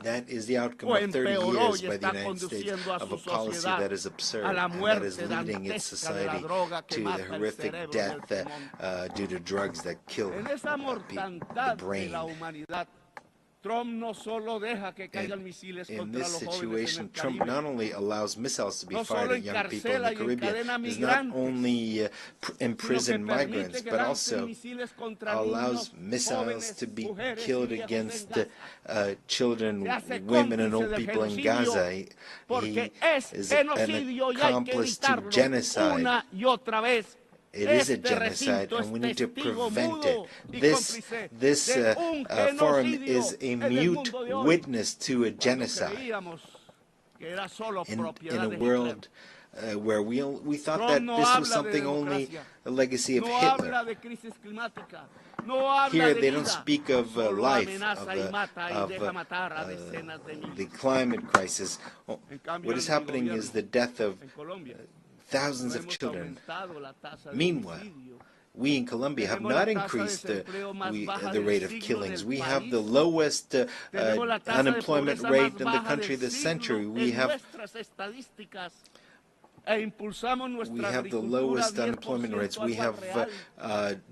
That is the outcome of 30 years by the United States of a policy that is absurd, and that is leading its society to the horrific death due to drugs that kill the brain. In this situation, Trump not only allows missiles to be fired at young people in the Caribbean, does not only imprison migrants, but also allows missiles to be killed against children, women, and old people in Gaza. He is an accomplice to genocide. It is a genocide, and we need to prevent it. This forum is a mute witness to a genocide in a world where we thought that this was something only a legacy of Hitler. Here they don't speak of life, of the climate crisis. What is happening is the death of thousands of children. Meanwhile, we in Colombia have not increased the rate of killings. We have the lowest unemployment rate in the country this century. We have the lowest unemployment rates. We have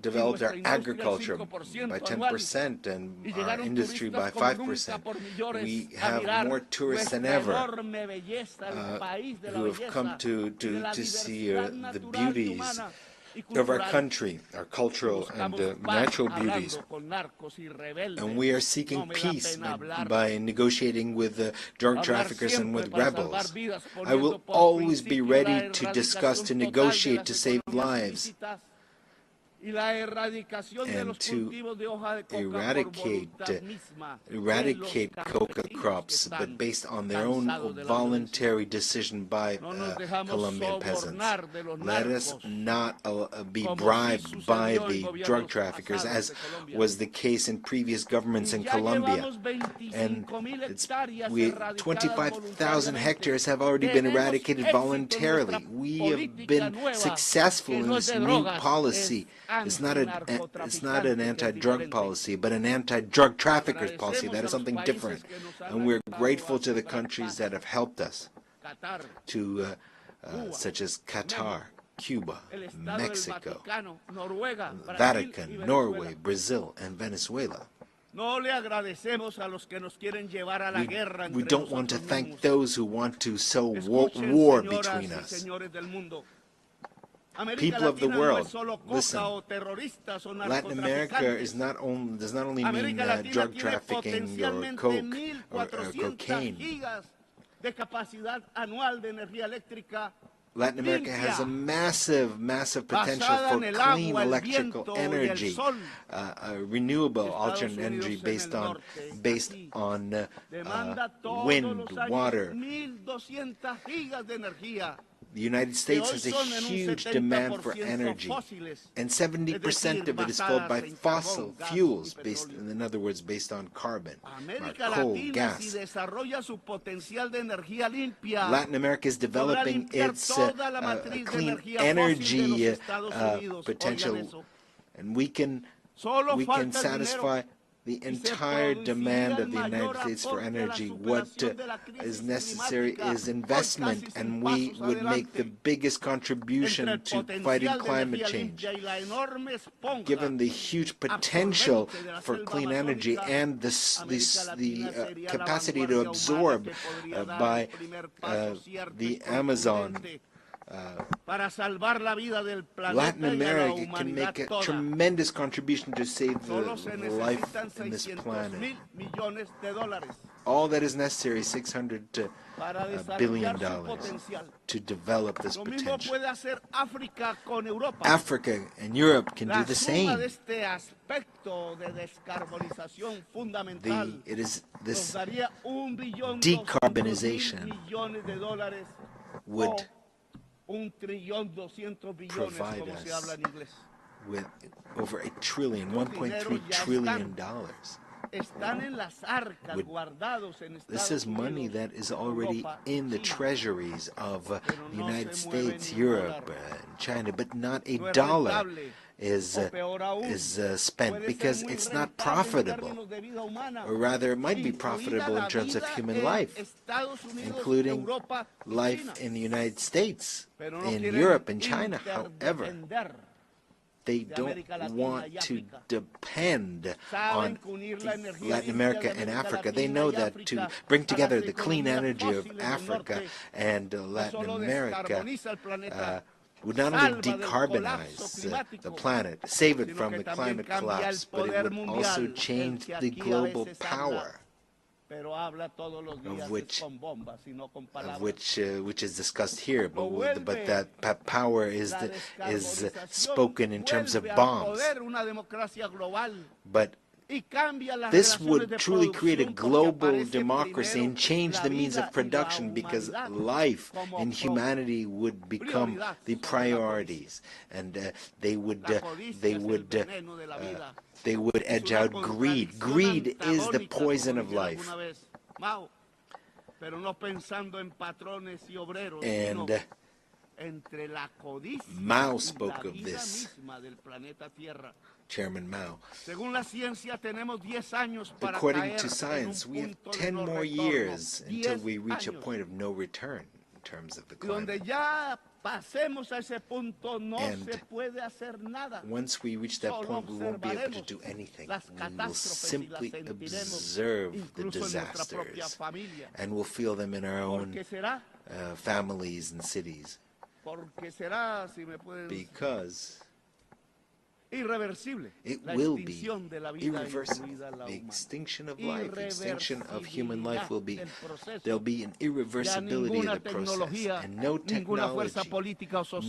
developed our agriculture by 10% and our industry by 5%. We have more tourists than ever who have come to see the beauties of our country, our cultural and natural beauties. And we are seeking peace by negotiating with drug traffickers and with rebels. I will always be ready to discuss, to negotiate, to save lives. and to eradicate coca crops, but based on their own voluntary decision by Colombian peasants. Let us not be bribed by the drug traffickers, as was the case in previous governments in Colombia. And 25,000 hectares have already been eradicated voluntarily. We have been successful in this new policy. It's not an anti-drug policy, but an anti-drug traffickers policy. That is something different. And we're grateful to the countries that have helped us, such as Qatar, Cuba, Mexico, Vatican, Norway, Brazil, and Venezuela. We don't want to thank those who want to sow war between us. People of the world, listen. Latin America does not only mean drug trafficking or coke or cocaine. Latin America has a massive potential for clean electrical energy, renewable alternate energy based on wind, water. The United States has a huge demand for energy, and 70% of it is filled by fossil fuels, in other words, based on carbon, coal, gas. Latin America is developing its clean energy potential, and we can satisfy the entire demand of the United States for energy. What is necessary is investment, and we would make the biggest contribution to fighting climate change. Given the huge potential for clean energy and the capacity to absorb by the Amazon, Latin America can make a tremendous contribution to save the life in this planet. All that is necessary is $600 billion to develop this potential. Africa and Europe can do the same. It is this decarbonization would provide us with over $1.3 trillion. This is money that is already in the treasuries of the United States, Europe, and China, but not a dollar is spent because it's not profitable. Or rather, it might be profitable in terms of human life, including life in the United States, in Europe, and China. However, they don't want to depend on Latin America and Africa. They know that to bring together the clean energy of Africa and Latin America would not only decarbonize the planet, save it from the climate collapse, but it would also change the global power, which is discussed here, but that power is spoken in terms of bombs. But this would truly create a global democracy and change the means of production, because life and humanity would become the priorities, and they would edge out greed. Greed is the poison of life. And Mao spoke of this, Chairman Mao. According to science, we have 10 more years until we reach a point of no return in terms of the climate. And once we reach that point, we won't be able to do anything. We will simply observe the disasters, and we'll feel them in our own families and cities. Because It will be irreversible. The extinction of life, extinction of human life will be, there'll be an irreversibility of the process, and no technology,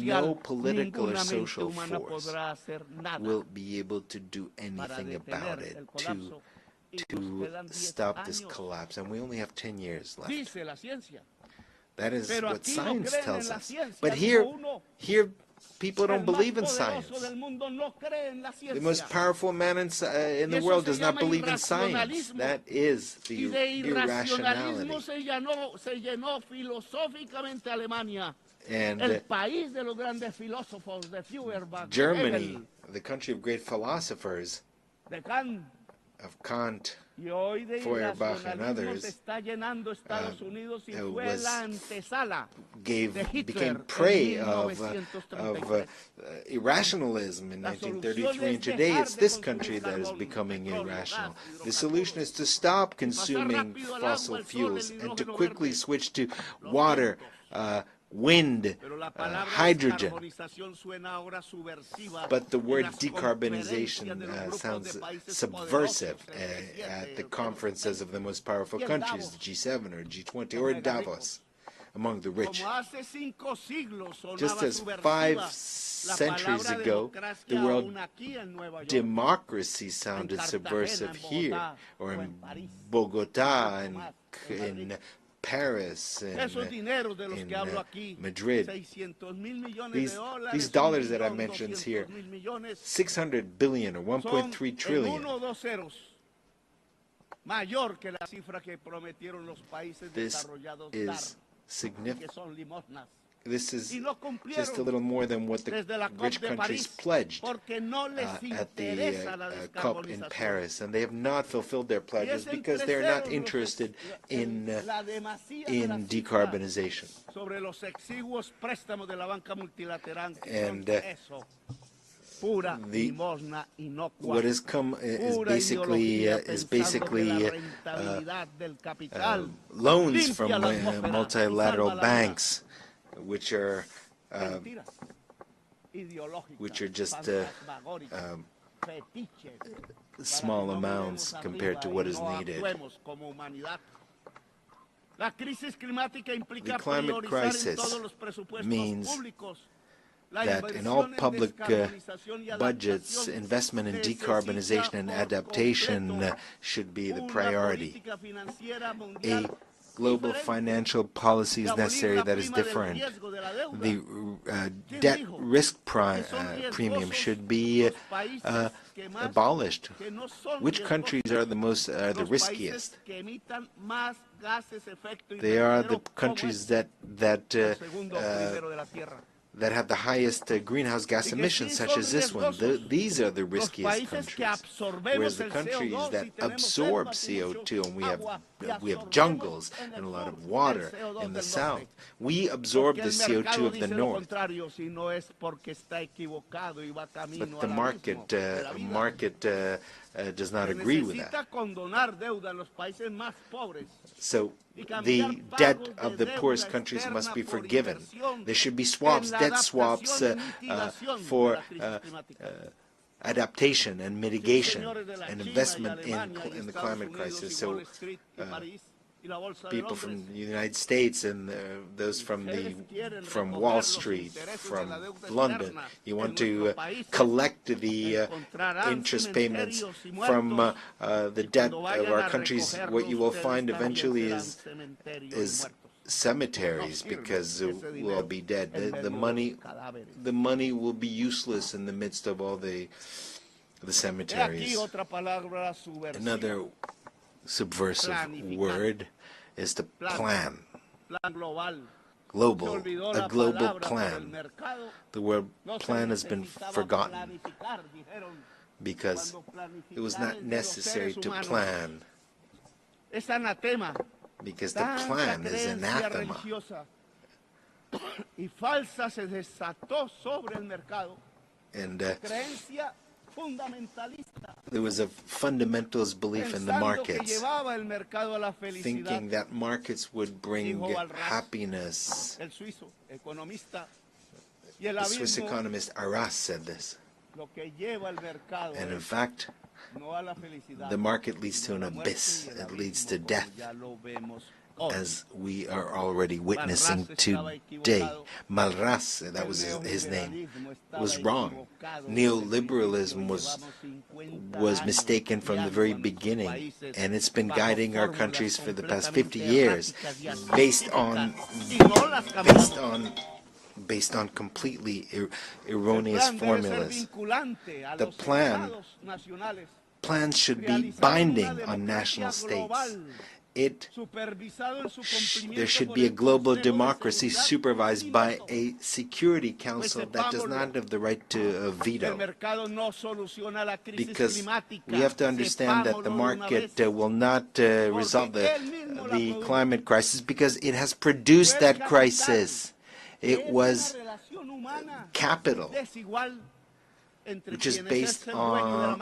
no political or social force will be able to do anything about it to stop this collapse. And we only have 10 years left. That is what science tells us. But here people don't believe in science. The most powerful man in the world does not believe in science. That is the irrationality. And Germany, the country of great philosophers, of Kant, Feuerbach, and others, became prey of irrationalism in 1933, and today it's this country that is becoming irrational. The solution is to stop consuming fossil fuels and to quickly switch to water, wind, hydrogen. But the word decarbonization sounds subversive at the conferences of the most powerful countries, the G7 or G20 or Davos, among the rich. Just as 5 centuries ago, the word democracy sounded subversive here, or in Bogota, and in Paris, in Madrid. These dollars that I mentioned here, 600 billion or 1.3 trillion. This is significant. This is just a little more than what the rich countries pledged at the COP in Paris, and they have not fulfilled their pledges because they're not interested in decarbonization. And what has come is basically loans from multilateral banks, which are just small amounts compared to what is needed. The climate crisis means that in all public budgets, investment in decarbonization and adaptation should be the priority. A global financial policy is necessary that is different. The debt risk premium should be abolished. Which countries are the riskiest? They are the countries that have the highest greenhouse gas emissions, such as this one. These are the riskiest countries. Whereas the countries that absorb CO2, and we have jungles and a lot of water in the south, we absorb the CO2 of the north. But the market does not agree with that. So the debt of the poorest countries must be forgiven. There should be swaps, debt swaps for adaptation and mitigation and investment in the climate crisis. So people from the United States and those from Wall Street, from London, you want to collect the interest payments from the debt of our countries. What you will find eventually is cemeteries, because we'll all be dead. The money will be useless in the midst of all the cemeteries. Another subversive word is to plan. A global plan. The word plan has been forgotten because it was not necessary to plan, because the plan is anathema. And there was a fundamentalist belief in the markets, thinking that markets would bring happiness. The Swiss economist Arras said this. And in fact, the market leads to an abyss. It leads to death, as we are already witnessing today. Malras, that was his name, was wrong. Neoliberalism was mistaken from the very beginning, and it's been guiding our countries for the past 50 years based on completely erroneous formulas. The plans should be binding on national states. There should be a global democracy supervised by a Security Council that does not have the right to veto. Because we have to understand that the market will not resolve the climate crisis, because it has produced that crisis. It was capital, which is based on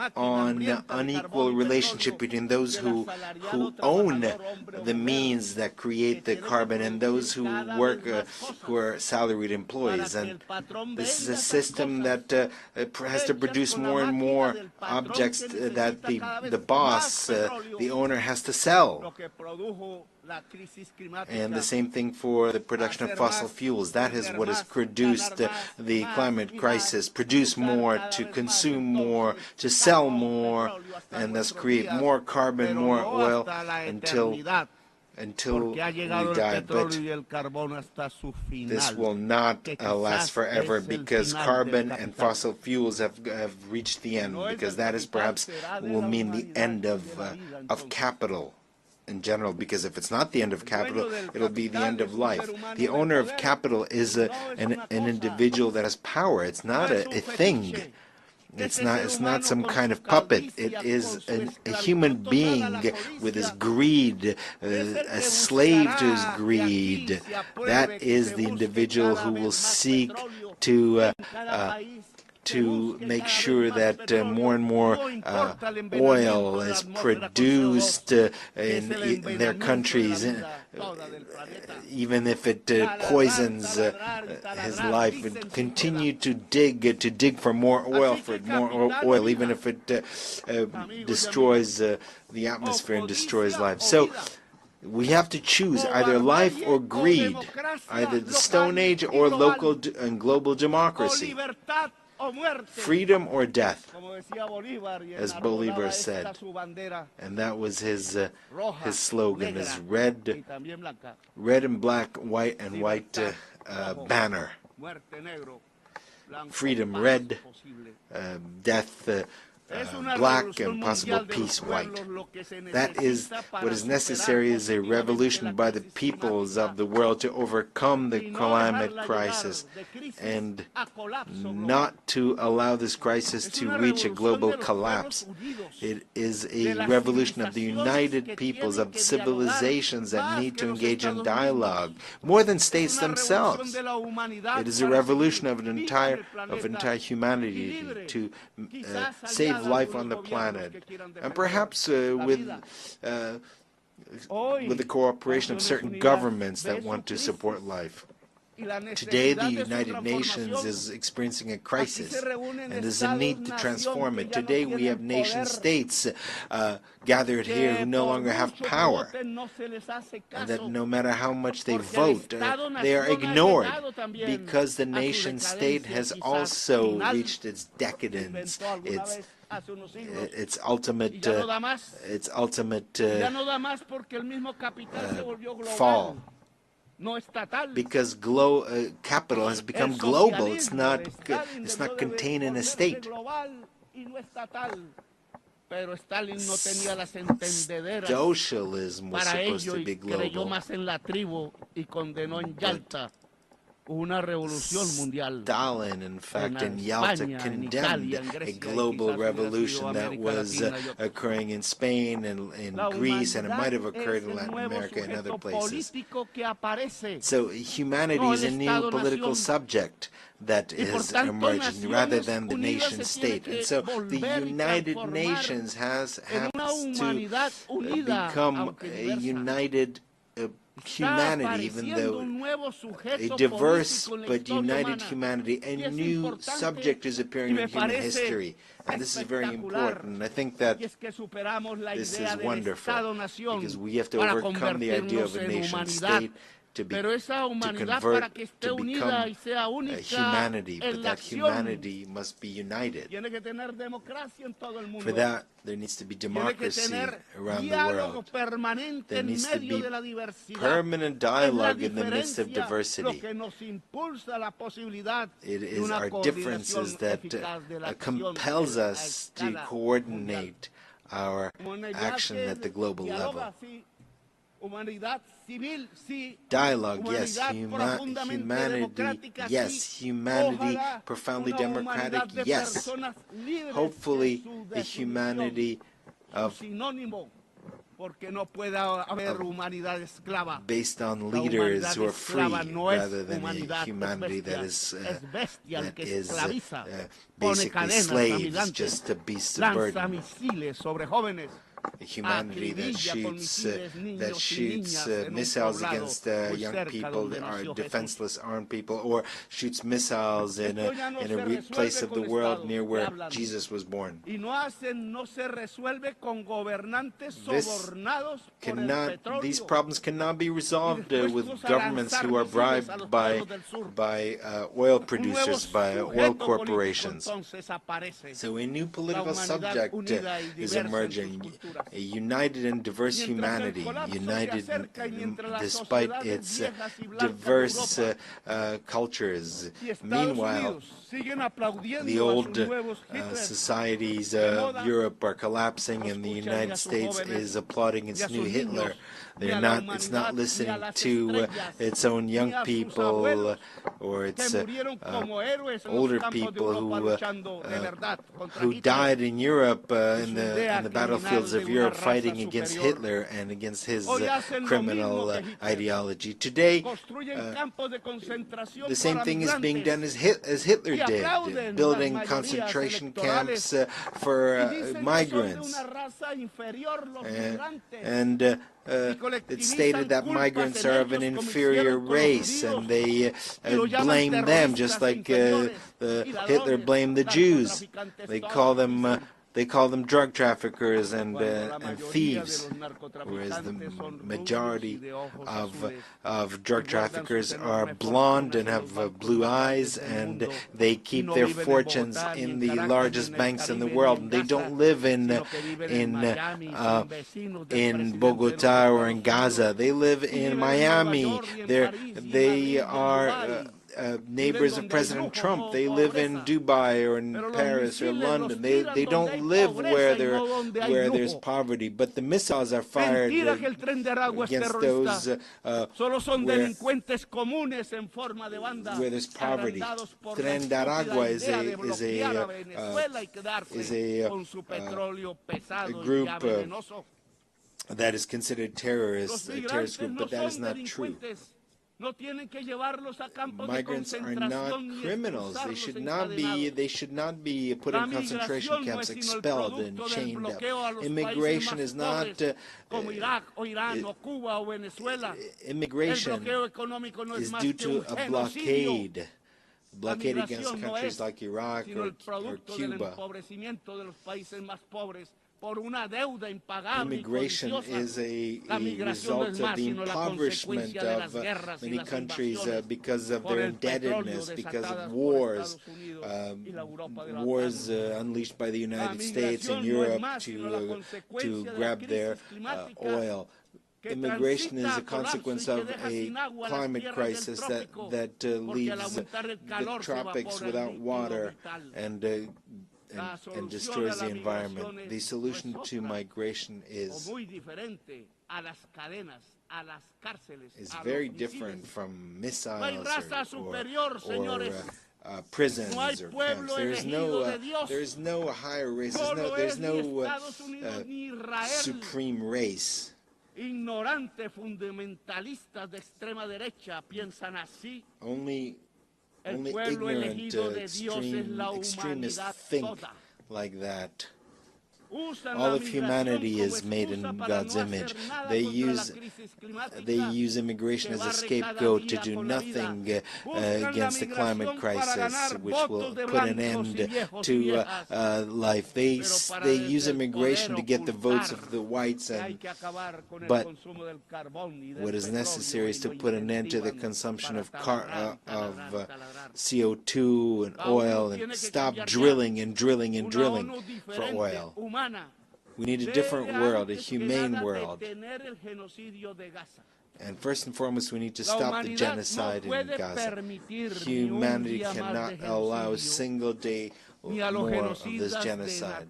unequal relationship between those who own the means that create the carbon and those who work, who are salaried employees. And this is a system that has to produce more and more objects that the boss, the owner, has to sell. And the same thing for the production of fossil fuels. That is what has produced the climate crisis. Produce more, to consume more, to sell more, and thus create more carbon, more oil until we die. But this will not last forever, because carbon and fossil fuels have reached the end, because that is perhaps will mean the end of capital in general, because if it's not the end of capital, it'll be the end of life. The owner of capital is an individual that has power. It's not a thing. It's not some kind of puppet. It is a human being with his greed, a slave to his greed. That is the individual who will seek to make sure that more and more oil is produced in their countries, even if it poisons his life, and continue to dig for more oil, even if it destroys the atmosphere and destroys life. So we have to choose either life or greed, either the Stone Age or local and global democracy. Freedom or death, as Bolivar said, and that was his slogan, his red and black, white and white banner. Freedom red, death black, and possible peace white. That is what is necessary, is a revolution by the peoples of the world to overcome the climate crisis and not to allow this crisis to reach a global collapse. It is a revolution of the united peoples, of civilizations that need to engage in dialogue, more than states themselves. It is a revolution of entire humanity to save life on the planet, and perhaps with the cooperation of certain governments that want to support life. Today, the United Nations is experiencing a crisis, and there's a need to transform it. Today, we have nation-states gathered here who no longer have power, and that no matter how much they vote, they are ignored, because the nation-state has also reached its decadence, its ultimate fall. Because capital has become global. It's not contained in a state. Socialism was supposed to be global. Stalin, in fact, in Yalta condemned a global revolution that was occurring in Spain and in Greece, and it might have occurred in Latin America and other places. So humanity is a new political subject that is emerging rather than the nation state. And so the United Nations has to become a united humanity, even though a diverse but united humanity, a new subject is appearing in human history. And this is very important. I think that this is wonderful, because we have to overcome the idea of a nation-state to convert, to become a humanity, but that humanity must be united. For that, there needs to be democracy around the world. There needs to be permanent dialogue in the midst of diversity. It is our differences that compels us to coordinate our action at the global level. Dialogue, yes. Humanity, yes. Humanity, profoundly democratic, yes. Hopefully, a humanity based on leaders who are free, rather than a humanity that is basically slaves, just to beasts of burden. A humanity that shoots missiles against young people that are defenseless armed people, or shoots missiles in a place of the world near where Jesus was born. These problems cannot be resolved with governments who are bribed by oil producers, by oil corporations. So a new political subject is emerging. A united and diverse humanity, united despite its diverse cultures. Meanwhile, the old societies of Europe are collapsing, and the United States is applauding its new Hitler. It's not listening to its own young people or its older people who died in Europe in the battlefields of Europe, fighting against Hitler and against his criminal ideology. Today, the same thing is being done as Hitler did, building concentration camps for migrants. And it's stated that migrants are of an inferior race, and they blame them, just like Hitler blamed the Jews. They call them drug traffickers and thieves, whereas the majority of drug traffickers are blonde and have blue eyes, and they keep their fortunes in the largest banks in the world. And they don't live in Bogota or in Gaza. They live in Miami. They are neighbors of President Trump. They live in Dubai or in Paris or London. They don't live where there's poverty, but the missiles are fired against those where there's poverty. Tren de Aragua is a group that is considered a terrorist group, but that is not true. Migrants are not criminals. They should not be put in concentration camps, expelled and chained up. Immigration is not immigration is due to a blockade against countries like Iraq or Cuba. Immigration is a result of the impoverishment of many countries because of their indebtedness, because of wars unleashed by the United States and Europe to grab their oil. Immigration is a consequence of a climate crisis that leaves the tropics without water and destroys the environment. The solution to migration is very different from missiles or prisons or camps. There is no higher race. There's no supreme race. Only ignorant extremists think like that. All of humanity is made in God's image. They use immigration as a scapegoat to do nothing against the climate crisis, which will put an end to life. They use immigration to get the votes of the whites, but what is necessary is to put an end to the consumption of CO2 and oil, and stop drilling and drilling and drilling for oil. We need a different world, a humane world. And first and foremost, we need to stop the genocide in Gaza. Humanity cannot allow a single day more of this genocide,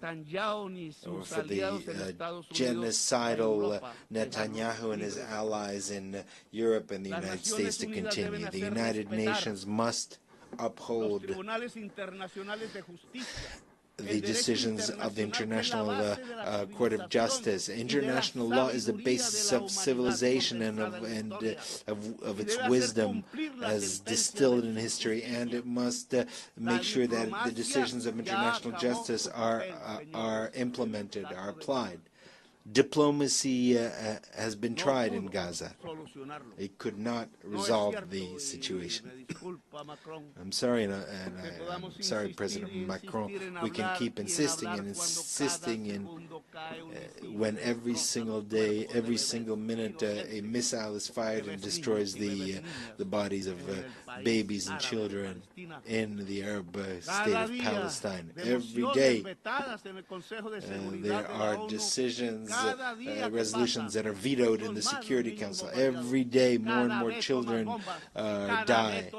or for the genocidal Netanyahu and his allies in Europe and the United States to continue. The United Nations must uphold the decisions of the International Court of Justice. International law is the basis of civilization and of its wisdom as distilled in history, and it must make sure that the decisions of international justice are implemented, are applied. Diplomacy has been tried in Gaza. It could not resolve the situation. I'm sorry, and I'm sorry, President Macron. We can keep insisting and insisting, and when every single day, every single minute, a missile is fired and destroys the bodies of babies and children in the Arab state of Palestine. Every day, there are decisions, resolutions that are vetoed in the Security Council. Every day, more and more children die.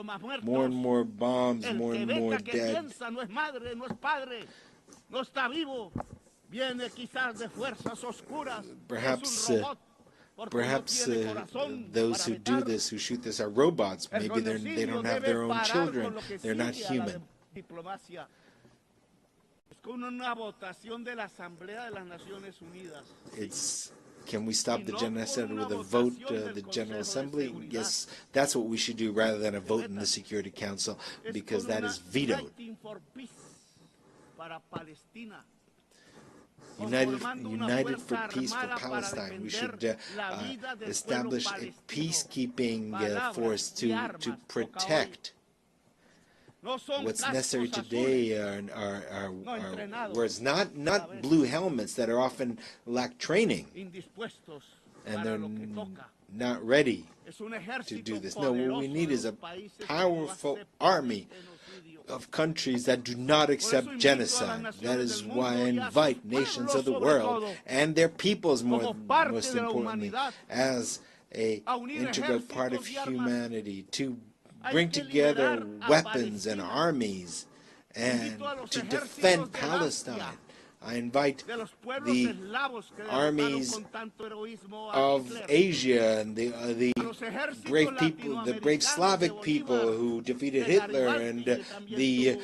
More and more bombs, more and more dead. Perhaps those who do this, who shoot this, are robots. Maybe they don't have their own children. They're not human. Can we stop the genocide with a vote, the General Assembly? Yes, that's what we should do rather than a vote in the Security Council, because that is vetoed. United for peace for Palestine. We should establish a peacekeeping force to protect. What's necessary today are words, not blue helmets that are often lack training, and they're not ready to do this. No, what we need is a powerful army of countries that do not accept genocide. That is why I invite nations of the world and their peoples, most importantly, as an integral part of humanity, to bring together weapons and armies and to defend Palestine. I invite the armies of Asia and the brave people, the brave Slavic people who defeated Hitler, and the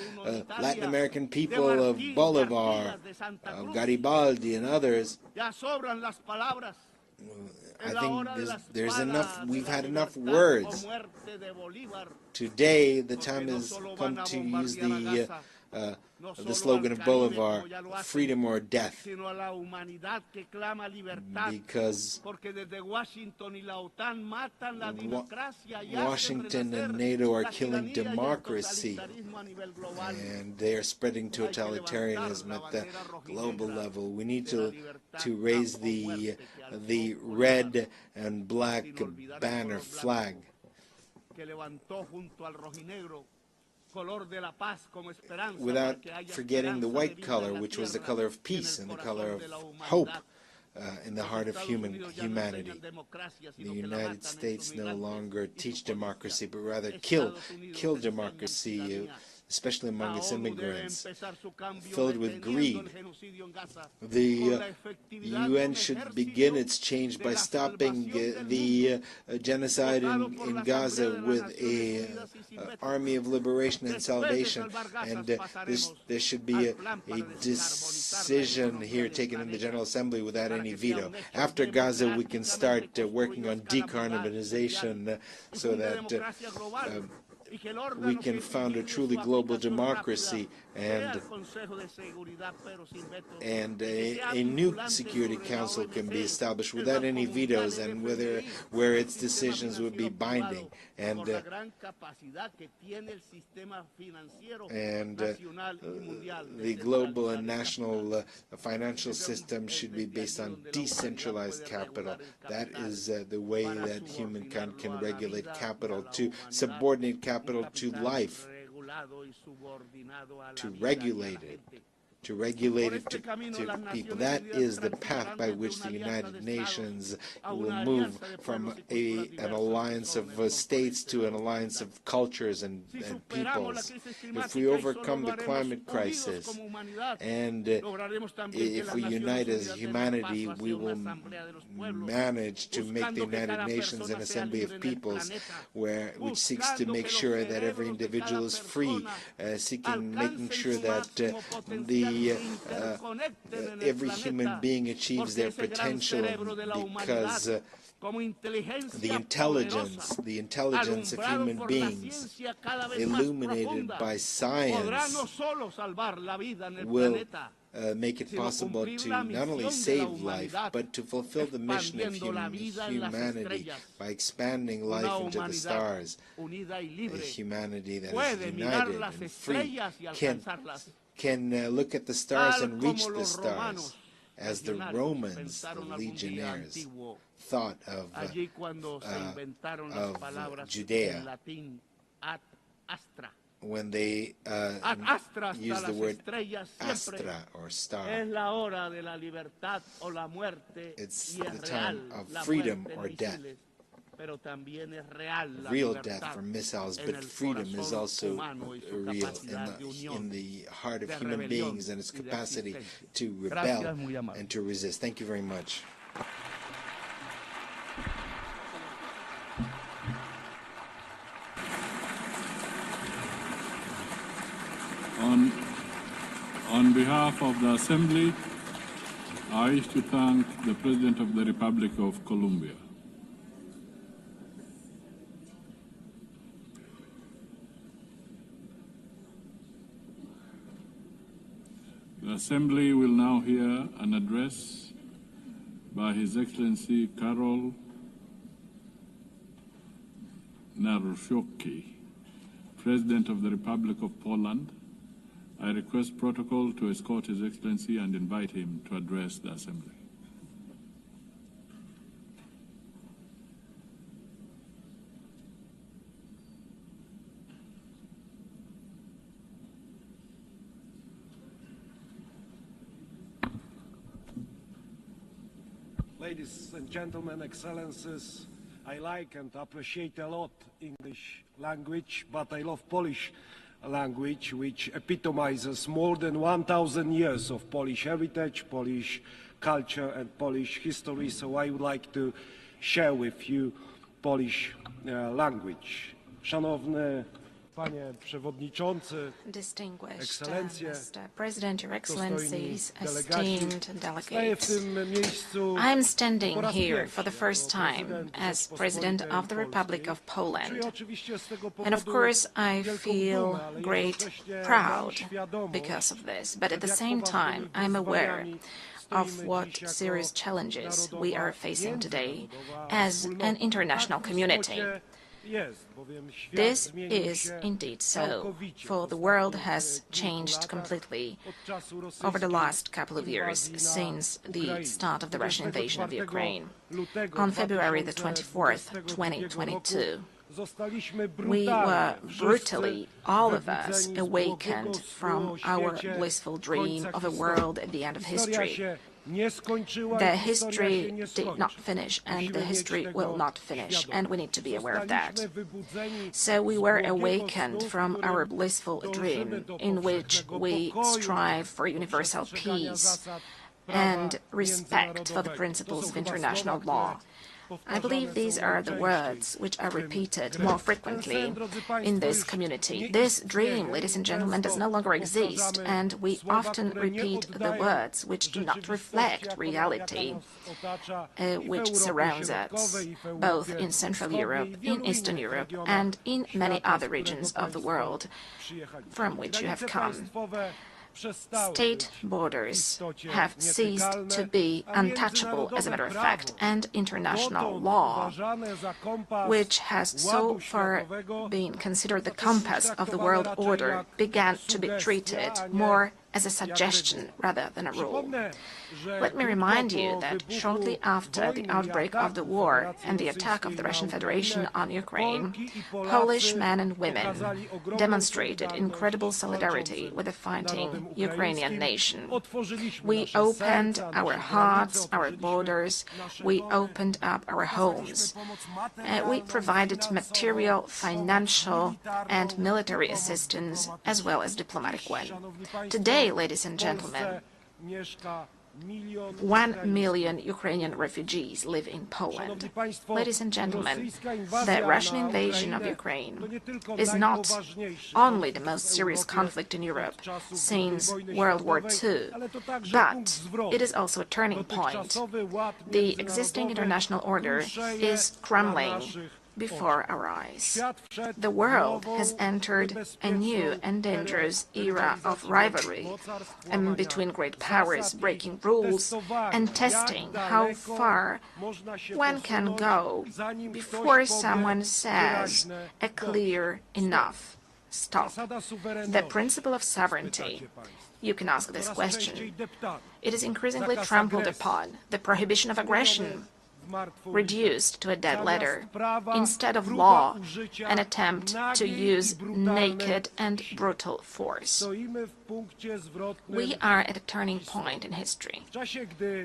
Latin American people of Bolivar, of Garibaldi and others. I think there's enough. We've had enough words. Today, the time has come to use the slogan of Bolivar, freedom or death, because Washington and NATO are killing democracy, and they are spreading totalitarianism at the global level. We need to raise the red and black banner flag, without forgetting the white color, which was the color of peace and the color of hope in the heart of humanity. The United States no longer teach democracy, but rather kill democracy, especially among its immigrants, filled with greed. The UN should begin its change by stopping the genocide in Gaza with an army of liberation and salvation, and there should be a decision here taken in the General Assembly without any veto. After Gaza, we can start working on decarbonization so that we can found a truly global democracy and a new Security Council can be established without any vetoes and where its decisions would be binding. And the global and national financial system should be based on decentralized capital. That is the way that humankind can regulate capital, to subordinate capital to life, to regulate it to people. That is the path by which the United Nations will move from an alliance of states to an alliance of cultures and peoples. If we overcome the climate crisis and if we unite as humanity, we will manage to make the United Nations an assembly of peoples which seeks to make sure that every individual is free, making sure that every human being achieves their potential, because the intelligence of human beings, illuminated by science, will make it possible to not only save life, but to fulfill the mission of humanity by expanding life into the stars. A humanity that is united and free can look at the stars and reach the stars, as the Romans, the legionnaires, thought of Judea when they used the word astra, or star. It's the time of freedom or death. Real death from missiles, but freedom is also real in the heart of human beings and its capacity to rebel and to resist. Thank you very much. On behalf of the Assembly, I wish to thank the President of the Republic of Colombia. The Assembly will now hear an address by His Excellency Karol Nawrocki, President of the Republic of Poland. I request protocol to escort His Excellency and invite him to address the Assembly. Ladies and gentlemen, excellencies, I like and appreciate a lot English language, but I love Polish language, which epitomizes more than 1,000 years of Polish heritage, Polish culture and Polish history, so I would like to share with you Polish language. Szanowny Panie Przewodniczący, Distinguished Mr. President, Your Excellencies, esteemed delegates, I am standing here for the first time as President of the Republic of Poland. And of course, I feel great proud because of this, but at the same time, I'm aware of what serious challenges we are facing today as an international community. This is indeed so, for the world has changed completely over the last couple of years since the start of the Russian invasion of Ukraine. On February the 24th, 2022, we were brutally, all of us, awakened from our blissful dream of a world at the end of history. The history did not finish, and the history will not finish, and we need to be aware of that. So we were awakened from our blissful dream in which we strive for universal peace and respect for the principles of international law. I believe these are the words which are repeated more frequently in this community. This dream, ladies and gentlemen, does no longer exist, and we often repeat the words which do not reflect reality which surrounds us, both in Central Europe, in Eastern Europe, and in many other regions of the world from which you have come. State borders have ceased to be untouchable, as a matter of fact, and international law, which has so far been considered the compass of the world order, began to be treated more as a suggestion rather than a rule. Let me remind you that shortly after the outbreak of the war and the attack of the Russian Federation on Ukraine, Polish men and women demonstrated incredible solidarity with the fighting Ukrainian nation. We opened our hearts, our borders, we opened up our homes. We provided material, financial, and military assistance, as well as diplomatic one. Today, ladies and gentlemen, 1 million Ukrainian refugees live in Poland. Ladies and gentlemen, the Russian invasion of Ukraine is not only the most serious conflict in Europe since World War II, but it is also a turning point. The existing international order is crumbling before our eyes. The world has entered a new and dangerous era of rivalry between great powers, breaking rules and testing how far one can go before someone says a clear enough stop. The principle of sovereignty. You can ask this question. It is increasingly trampled upon. The prohibition of aggression reduced to a dead letter. Instead of law, an attempt to use naked and brutal force. We are at a turning point in history,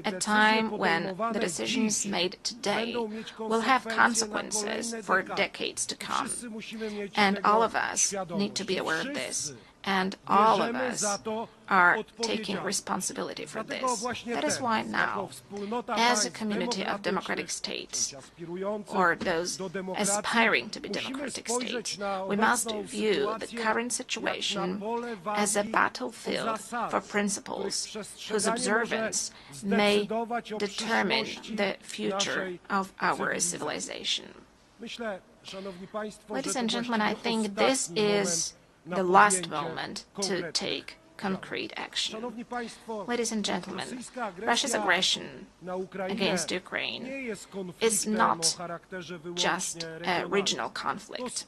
a time when the decisions made today will have consequences for decades to come. And all of us need to be aware of this. And all of us are taking responsibility for this. That is why now, as a community of democratic states, or those aspiring to be democratic states, we must view the current situation as a battlefield for principles whose observance may determine the future of our civilization. Ladies and gentlemen, I think this is the last moment to take concrete action. Ladies and gentlemen, Russia's aggression against Ukraine is not just a regional conflict.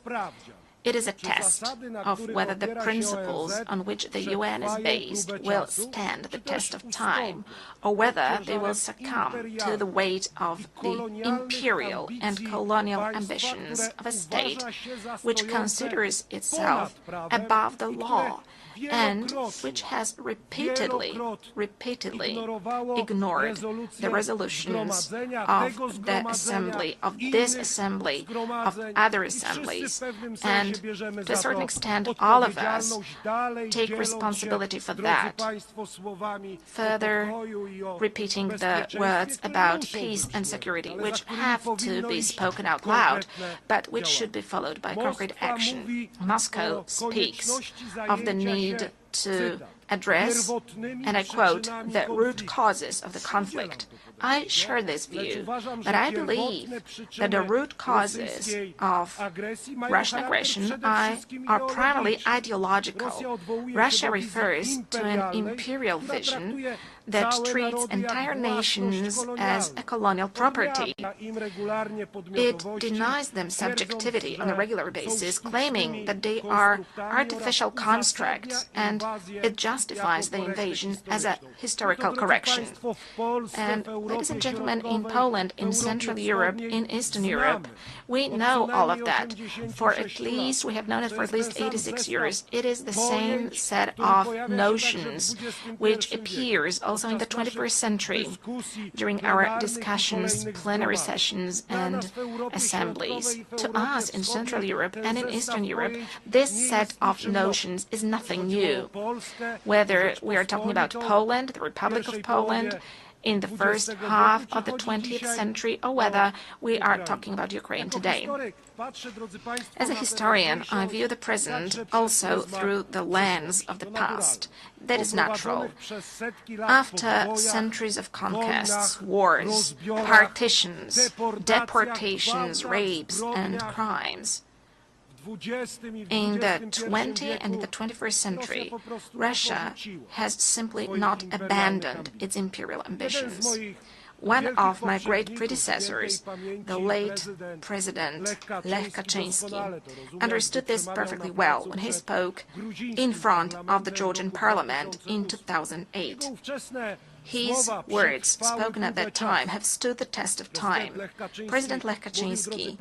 It is a test of whether the principles on which the UN is based will stand the test of time, or whether they will succumb to the weight of the imperial and colonial ambitions of a state which considers itself above the law and which has repeatedly ignored the resolutions of the assembly, of this assembly, of other assemblies, and to a certain extent all of us take responsibility for that. Further repeating the words about peace and security, which have to be spoken out loud, but which should be followed by concrete action. Moscow speaks of the need to address, and I quote, the root causes of the conflict. I share this view, but I believe that the root causes of Russian aggression are primarily ideological. Russia refers to an imperial vision that treats entire nations as a colonial property. It denies them subjectivity on a regular basis, claiming that they are artificial constructs, and it justifies the invasion as a historical correction. And ladies and gentlemen, in Poland, in Central Europe, in Eastern Europe, we know all of that. We have known it for at least 86 years. It is the same set of notions which appears also in the 21st century during our discussions, plenary sessions, and assemblies. To us in Central Europe and in Eastern Europe, this set of notions is nothing new. Whether we are talking about Poland, the Republic of Poland, in the first half of the 20th century, or whether we are talking about Ukraine today. As a historian, I view the present also through the lens of the past. That is natural. After centuries of conquests, wars, partitions, deportations, rapes, and crimes, in the 20th and in the 21st century, Russia has simply not abandoned its imperial ambitions. One of my great predecessors, the late President Lech Kaczynski, understood this perfectly well when he spoke in front of the Georgian parliament in 2008. His words, spoken at that time, have stood the test of time. President Lech Kaczynski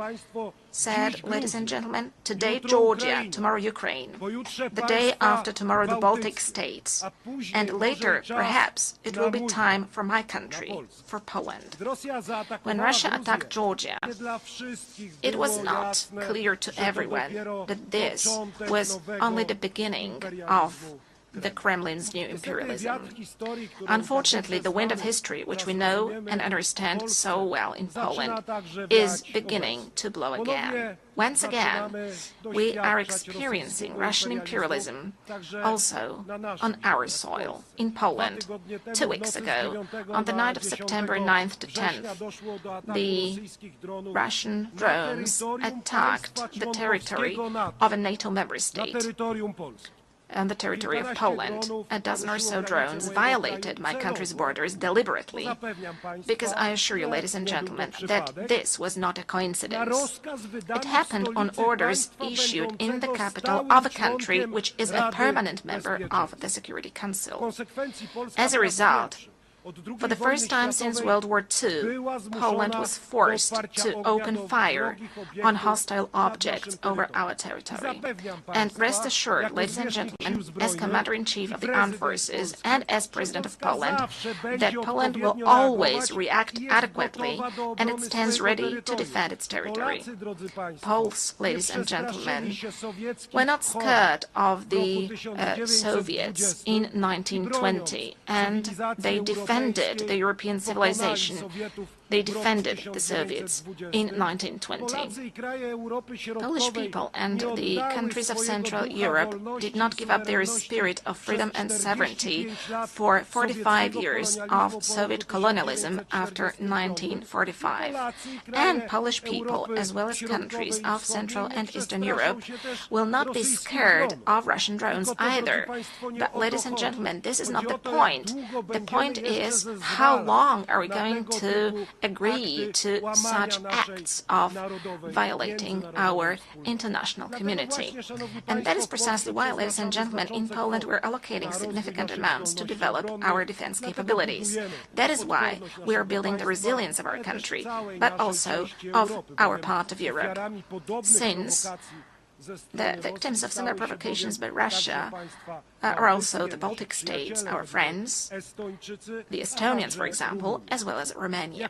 said, ladies and gentlemen, today Georgia, tomorrow Ukraine, the day after tomorrow the Baltic states, and later, perhaps, it will be time for my country, for Poland. When Russia attacked Georgia, it was not clear to everyone that this was only the beginning of the Kremlin's new imperialism. Unfortunately, the wind of history, which we know and understand so well in Poland, is beginning to blow again. Once again, we are experiencing Russian imperialism also on our soil, in Poland. 2 weeks ago, on the night of September 9th to 10th, the Russian drones attacked the territory of a NATO member state. On the territory of Poland, a dozen or so drones violated my country's borders deliberately, because I assure you, ladies and gentlemen, that this was not a coincidence. It happened on orders issued in the capital of a country which is a permanent member of the Security Council. As a result, for the first time since World War II, Poland was forced to open fire on hostile objects over our territory. And rest assured, ladies and gentlemen, as Commander-in-Chief of the Armed Forces and as President of Poland, that Poland will always react adequately and it stands ready to defend its territory. Poles, ladies and gentlemen, were not scared of the Soviets in 1920, and they defended the European civilization. They defended the Soviets in 1920. Polish people and the countries of Central Europe did not give up their spirit of freedom and sovereignty for 45 years of Soviet colonialism after 1945. And Polish people, as well as countries of Central and Eastern Europe, will not be scared of Russian drones either. But, ladies and gentlemen, this is not the point. The point is, how long are we going to agree to such acts of violating our international community? And that is precisely why, ladies and gentlemen, in Poland we're allocating significant amounts to develop our defense capabilities. That is why we are building the resilience of our country, but also of our part of Europe. Since the victims of similar provocations by Russia are also the Baltic states, our friends, the Estonians, for example, as well as Romania.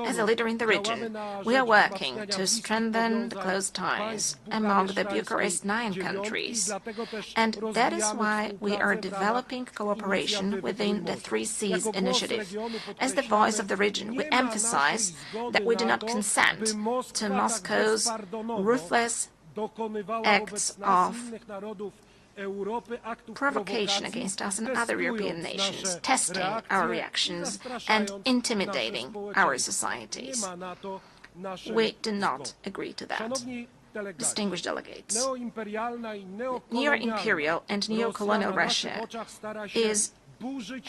As a leader in the region, we are working to strengthen the close ties among the Bucharest 9 countries. And that is why we are developing cooperation within the 3 Cs initiative. As the voice of the region, we emphasize that we do not consent to Moscow's ruthless acts of provocation against us and other European nations, testing our reactions and intimidating our societies. We do not agree to that. Distinguished delegates, neo-imperial and neo-colonial Russia is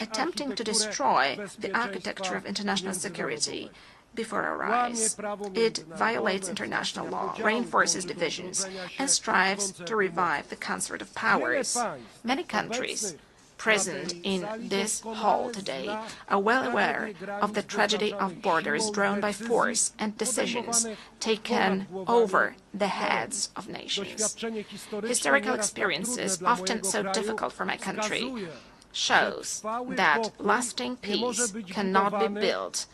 attempting to destroy the architecture of international security before our eyes. It violates international law, reinforces divisions, and strives to revive the concert of powers. Many countries present in this hall today are well aware of the tragedy of borders drawn by force and decisions taken over the heads of nations. Historical experiences, often so difficult for my country, shows that lasting peace cannot be built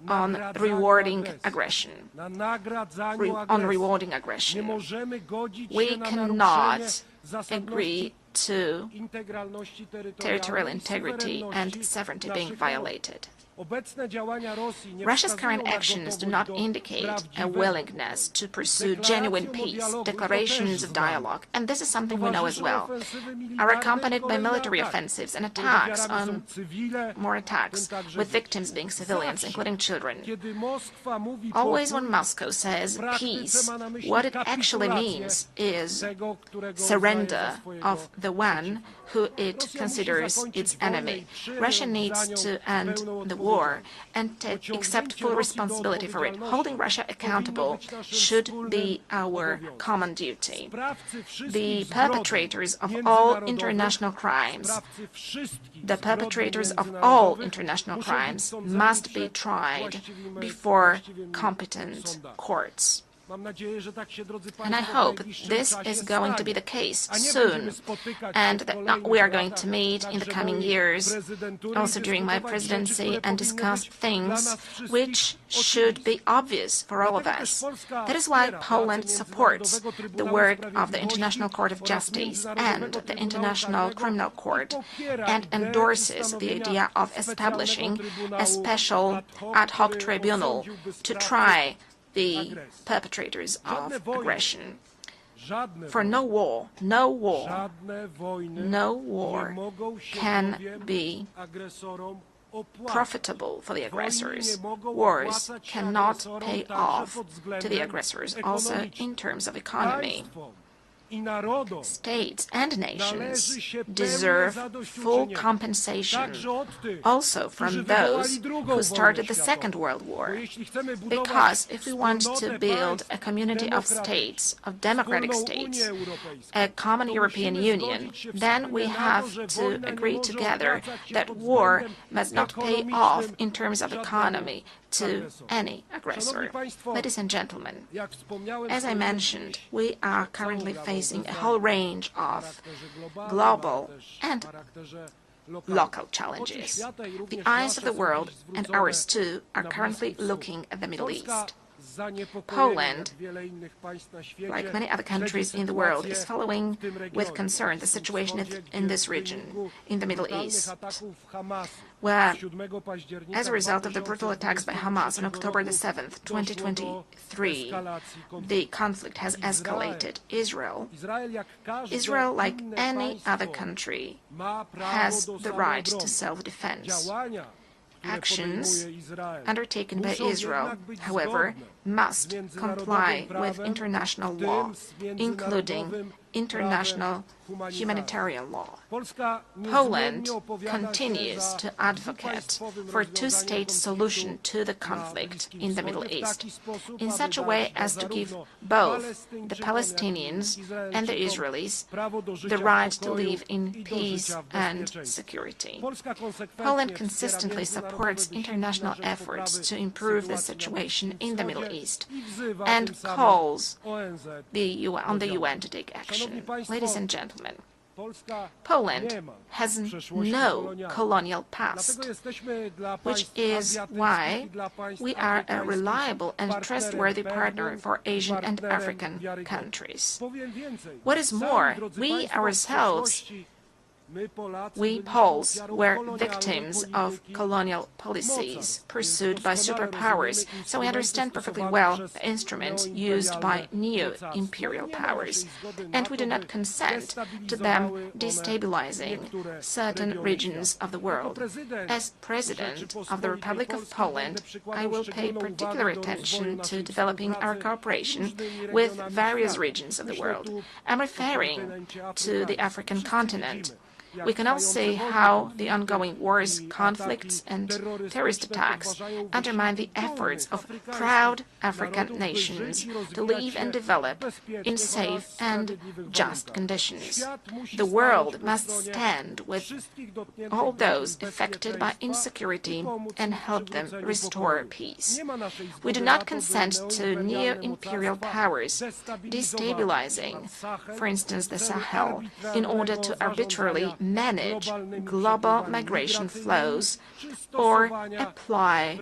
on rewarding aggression. We cannot agree to territorial integrity and sovereignty being violated. Russia's current actions do not indicate a willingness to pursue genuine peace, declarations of dialogue, and this is something we know as well, are accompanied by military offensives and attacks on more attacks, with victims being civilians, including children. Always when Moscow says peace, what it actually means is surrender of the one who it considers its enemy. Russia needs to end the war and accept full responsibility for it. Holding Russia accountable should be our common duty. The perpetrators of all international crimes, must be tried before competent courts. And I hope this is going to be the case soon, and that we are going to meet in the coming years, also during my presidency, and discuss things which should be obvious for all of us. That is why Poland supports the work of the International Court of Justice and the International Criminal Court, and endorses the idea of establishing a special ad hoc tribunal to try the perpetrators of aggression. For no war can be profitable for the aggressors. Wars cannot pay off to the aggressors, also in terms of economy. States and nations deserve full compensation, also from those who started the Second World War. Because if we want to build a community of states, of democratic states, a common European Union, then we have to agree together that war must not pay off in terms of economy to any aggressor. Ladies and gentlemen, as I mentioned, we are currently facing a whole range of global and local challenges. The eyes of the world, and ours too, are currently looking at the Middle East. Poland, like many other countries in the world, is following with concern the situation in this region, in the Middle East, where, as a result of the brutal attacks by Hamas on October the 7th, 2023, the conflict has escalated. Israel, like any other country, has the right to self-defense. Actions undertaken by Israel, however, must comply with international law, including international humanitarian law. Poland continues to advocate for a two-state solution to the conflict in the Middle East, in such a way as to give both the Palestinians and the Israelis the right to live in peace and security. Poland consistently supports international efforts to improve the situation in the Middle East and calls on the UN to take action. Ladies and gentlemen, Poland has no colonial past, which is why we are a reliable and trustworthy partner for Asian and African countries. What is more, we ourselves, we Poles, were victims of colonial policies pursued by superpowers, so we understand perfectly well the instruments used by neo-imperial powers, and we do not consent to them destabilizing certain regions of the world. As President of the Republic of Poland, I will pay particular attention to developing our cooperation with various regions of the world. I'm referring to the African continent. We can all see how the ongoing wars, conflicts, and terrorist attacks undermine the efforts of proud African nations to live and develop in safe and just conditions. The world must stand with all those affected by insecurity and help them restore peace. We do not consent to neo-imperial powers destabilizing, for instance, the Sahel, in order to arbitrarily manage global migration flows or apply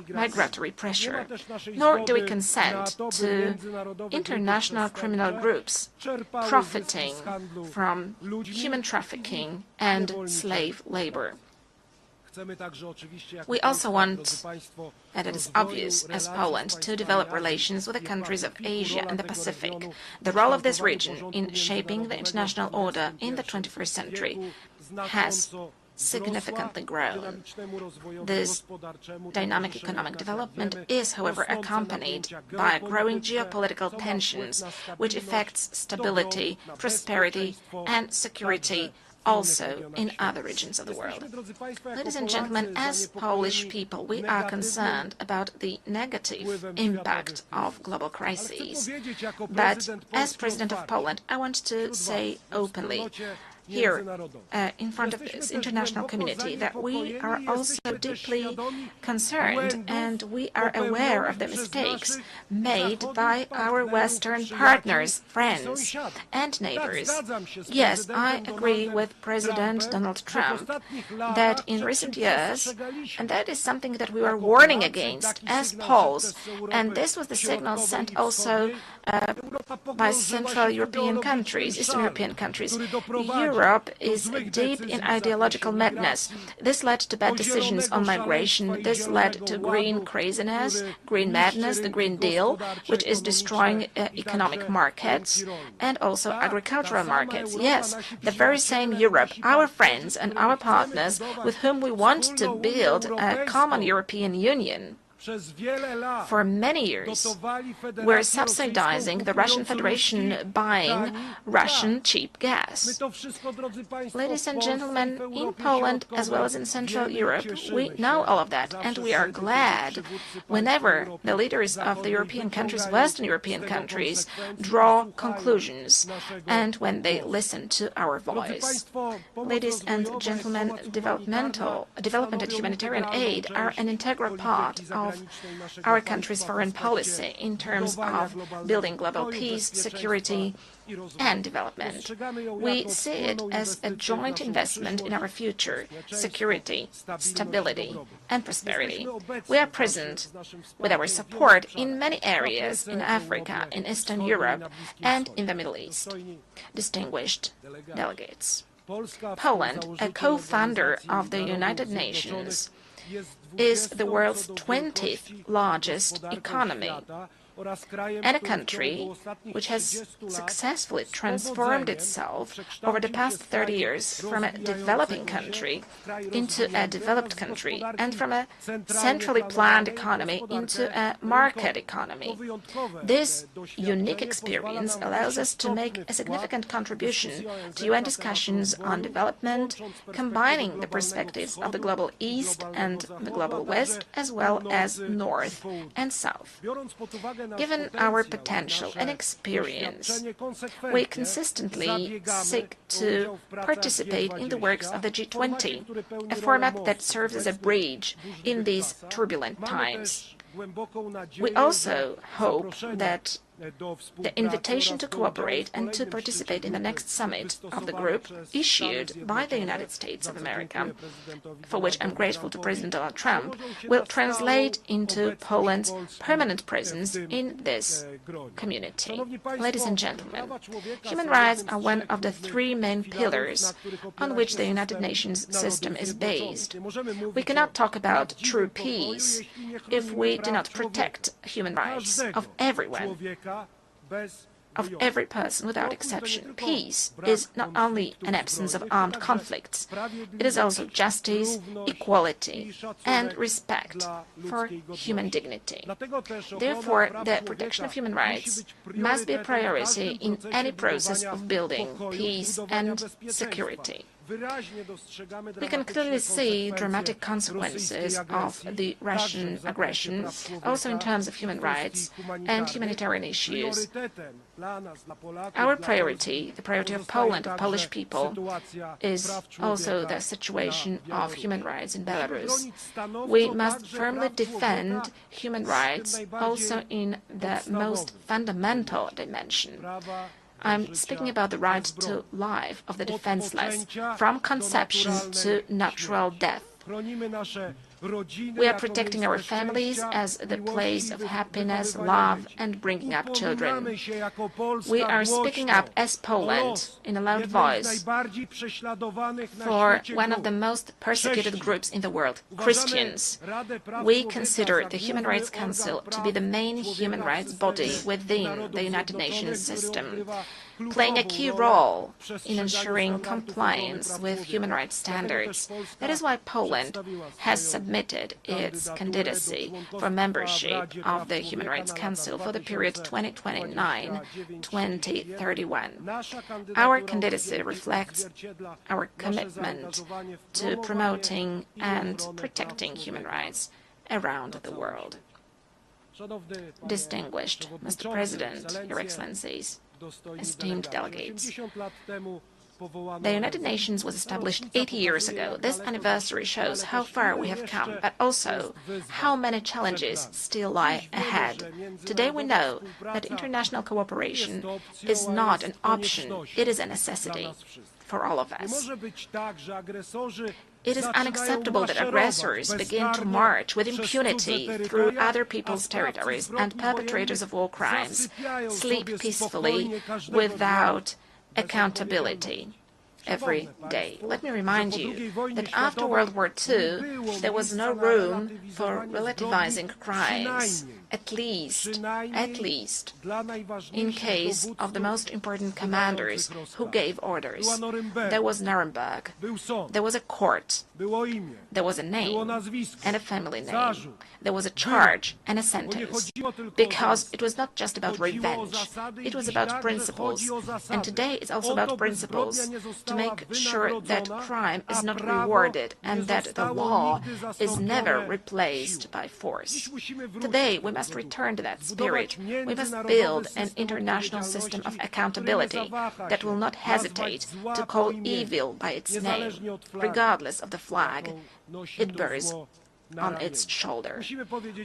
migratory pressure. Nor do we consent to international criminal groups profiting from human trafficking and slave labor. We also want, and it is obvious as Poland, to develop relations with the countries of Asia and the Pacific. The role of this region in shaping the international order in the 21st century has significantly grown. This dynamic economic development is, however, accompanied by growing geopolitical tensions, which affects stability, prosperity, and security also in other regions of the world. Ladies and gentlemen, as Polish people, we are concerned about the negative impact of global crises. But as President of Poland, I want to say openly here in front of this international community that we are also deeply concerned and we are aware of the mistakes made by our Western partners, friends and neighbors. Yes, I agree with President Donald Trump that in recent years, and that is something that we were warning against as Poles, and this was the signal sent also by Central European countries, Eastern European countries. Europe is deep in ideological madness. This led to bad decisions on migration. This led to green craziness, green madness, the Green Deal, which is destroying economic markets and also agricultural markets. Yes, the very same Europe, our friends and our partners with whom we want to build a common European Union. For many years, we're subsidizing the Russian Federation buying Russian cheap gas. Ladies and gentlemen, in Poland as well as in Central Europe, we know all of that, and we are glad whenever the leaders of the European countries, Western European countries, draw conclusions and when they listen to our voice. Ladies and gentlemen, development and humanitarian aid are an integral part of our country's foreign policy in terms of building global peace, security, and development. We see it as a joint investment in our future, security, stability, and prosperity. We are present with our support in many areas in Africa, in Eastern Europe, and in the Middle East. Distinguished delegates, Poland, a co-founder of the United Nations, is the world's 20th largest economy and a country which has successfully transformed itself over the past 30 years from a developing country into a developed country and from a centrally planned economy into a market economy. This unique experience allows us to make a significant contribution to UN discussions on development, combining the perspectives of the global East and the global West, as well as North and South. Given our potential and experience, we consistently seek to participate in the works of the G20, a format that serves as a bridge in these turbulent times. We also hope that the invitation to cooperate and to participate in the next summit of the group issued by the United States of America, for which I'm grateful to President Donald Trump, will translate into Poland's permanent presence in this community. Ladies and gentlemen, human rights are one of the three main pillars on which the United Nations system is based. We cannot talk about true peace if we do not protect human rights of everyone, of every person without exception. Peace is not only an absence of armed conflicts, it is also justice, equality, and respect for human dignity. Therefore, the protection of human rights must be a priority in any process of building peace and security. We can clearly see dramatic consequences of the Russian aggression, also in terms of human rights and humanitarian issues. Our priority, the priority of Poland, of Polish people, is also the situation of human rights in Belarus. We must firmly defend human rights also in the most fundamental dimension. I'm speaking about the right to life of the defenseless, from conception to natural death. We are protecting our families as the place of happiness, love, and bringing up children. We are speaking up as Poland in a loud voice for one of the most persecuted groups in the world, Christians. We consider the Human Rights Council to be the main human rights body within the United Nations system, playing a key role in ensuring compliance with human rights standards. That is why Poland has submitted its candidacy for membership of the Human Rights Council for the period 2029-2031. Our candidacy reflects our commitment to promoting and protecting human rights around the world. Distinguished Mr. President, Your Excellencies, esteemed delegates, the United Nations was established 80 years ago. This anniversary shows how far we have come, but also how many challenges still lie ahead. Today we know that international cooperation is not an option, it is a necessity for all of us. It is unacceptable that aggressors begin to march with impunity through other people's territories and perpetrators of war crimes sleep peacefully without accountability every day. Let me remind you that after World War II, there was no room for relativizing crimes, at least in case of the most important commanders who gave orders. There was Nuremberg, there was a court, there was a name and a family name, there was a charge and a sentence, because it was not just about revenge, it was about principles. And today it's also about principles to make sure that crime is not rewarded and that the law is never replaced by force. Today we must return to that spirit. We must build an international system of accountability that will not hesitate to call evil by its name, regardless of the flag it bears on its shoulder.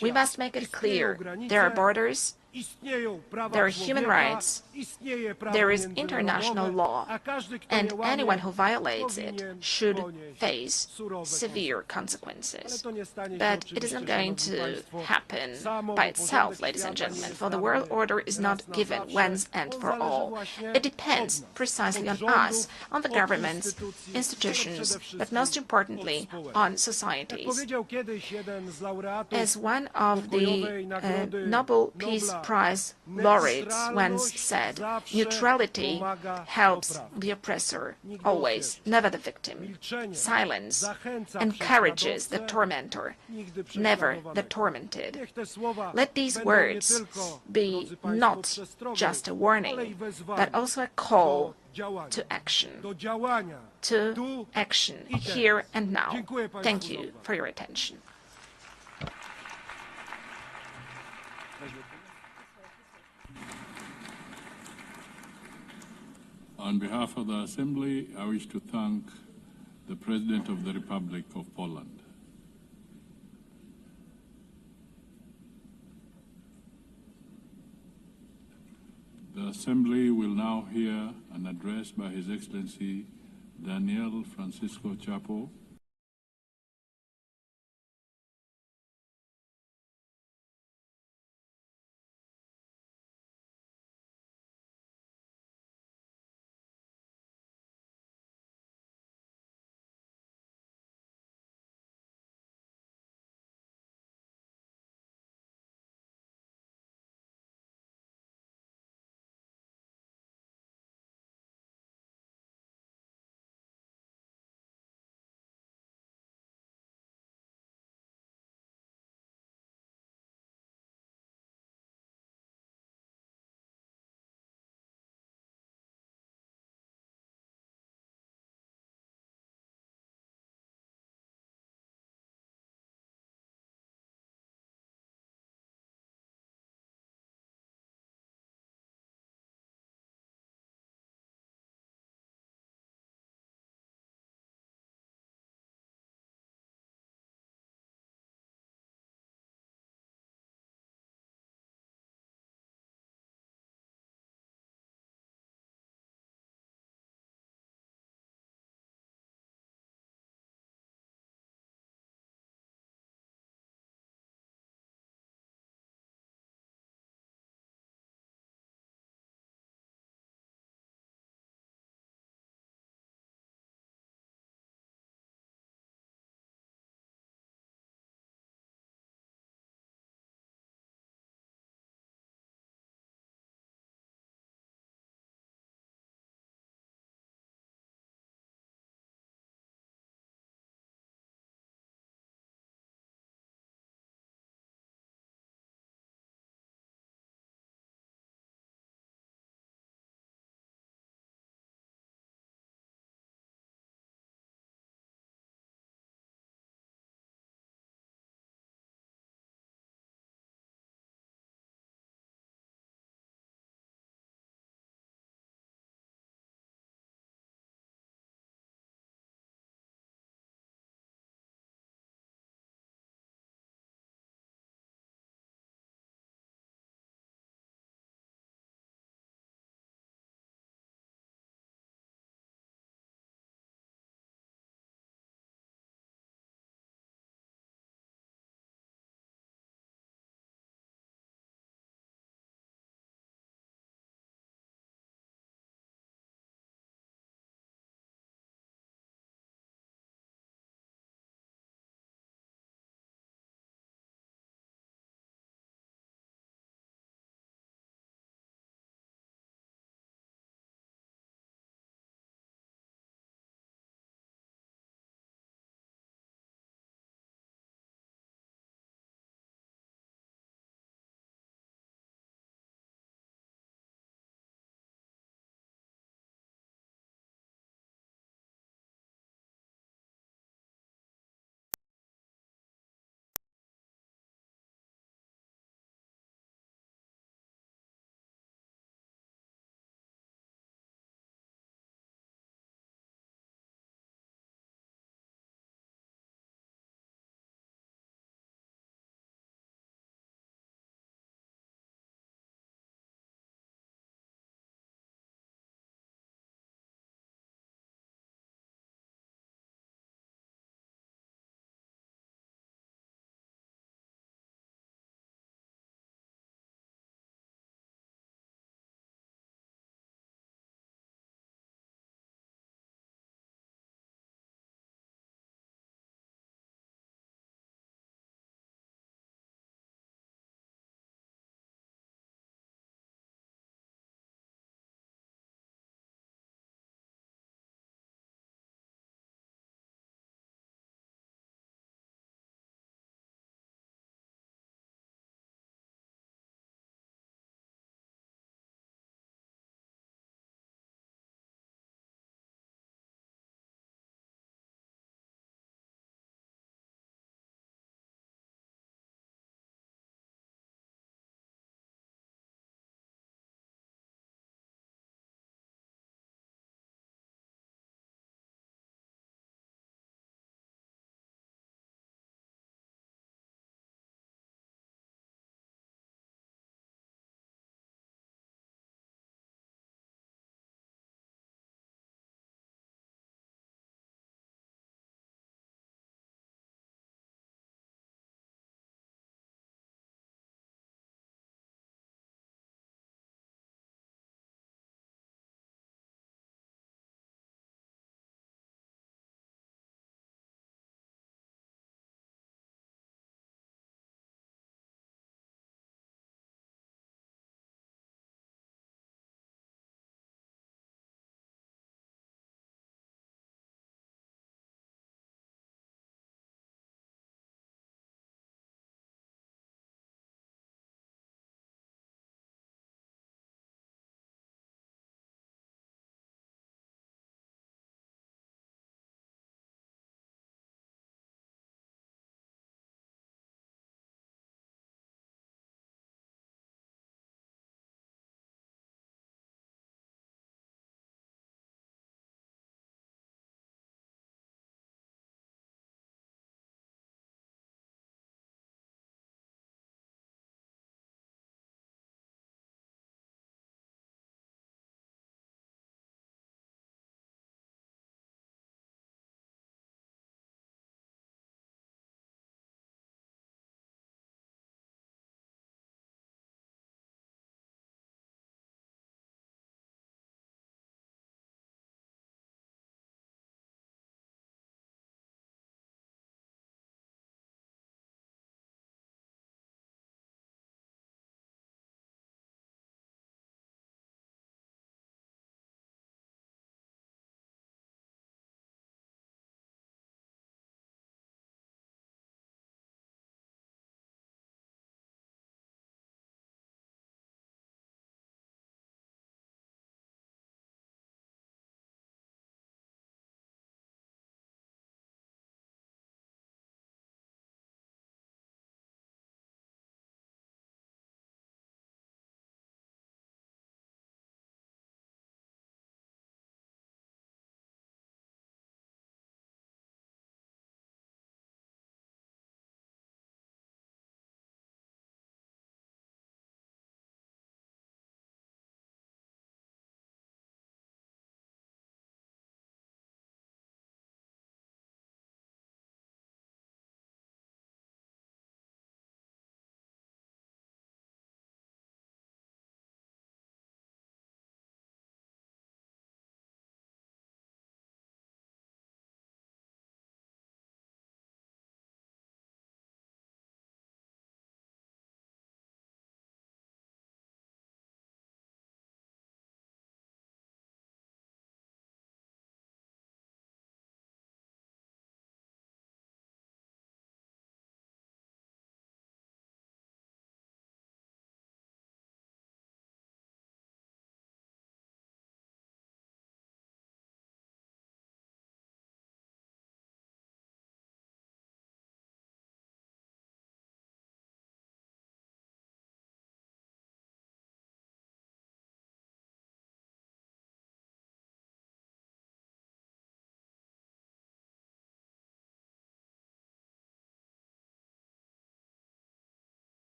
We must make it clear there are borders, there are human rights, there is international law, and anyone who violates it should face severe consequences. But it is not going to happen by itself, ladies and gentlemen, for the world order is not given once and for all. It depends precisely on us, on the governments, institutions, but most importantly, on societies. As one of the Nobel Peace Prize laureates once said, neutrality helps the oppressor always, never the victim. Silence encourages the tormentor, never the tormented. Let these words be not just a warning, but also a call to action. To action, here and now. Thank you for your attention. On behalf of the Assembly, I wish to thank the President of the Republic of Poland. The Assembly will now hear an address by His Excellency Daniel Francisco Chapo,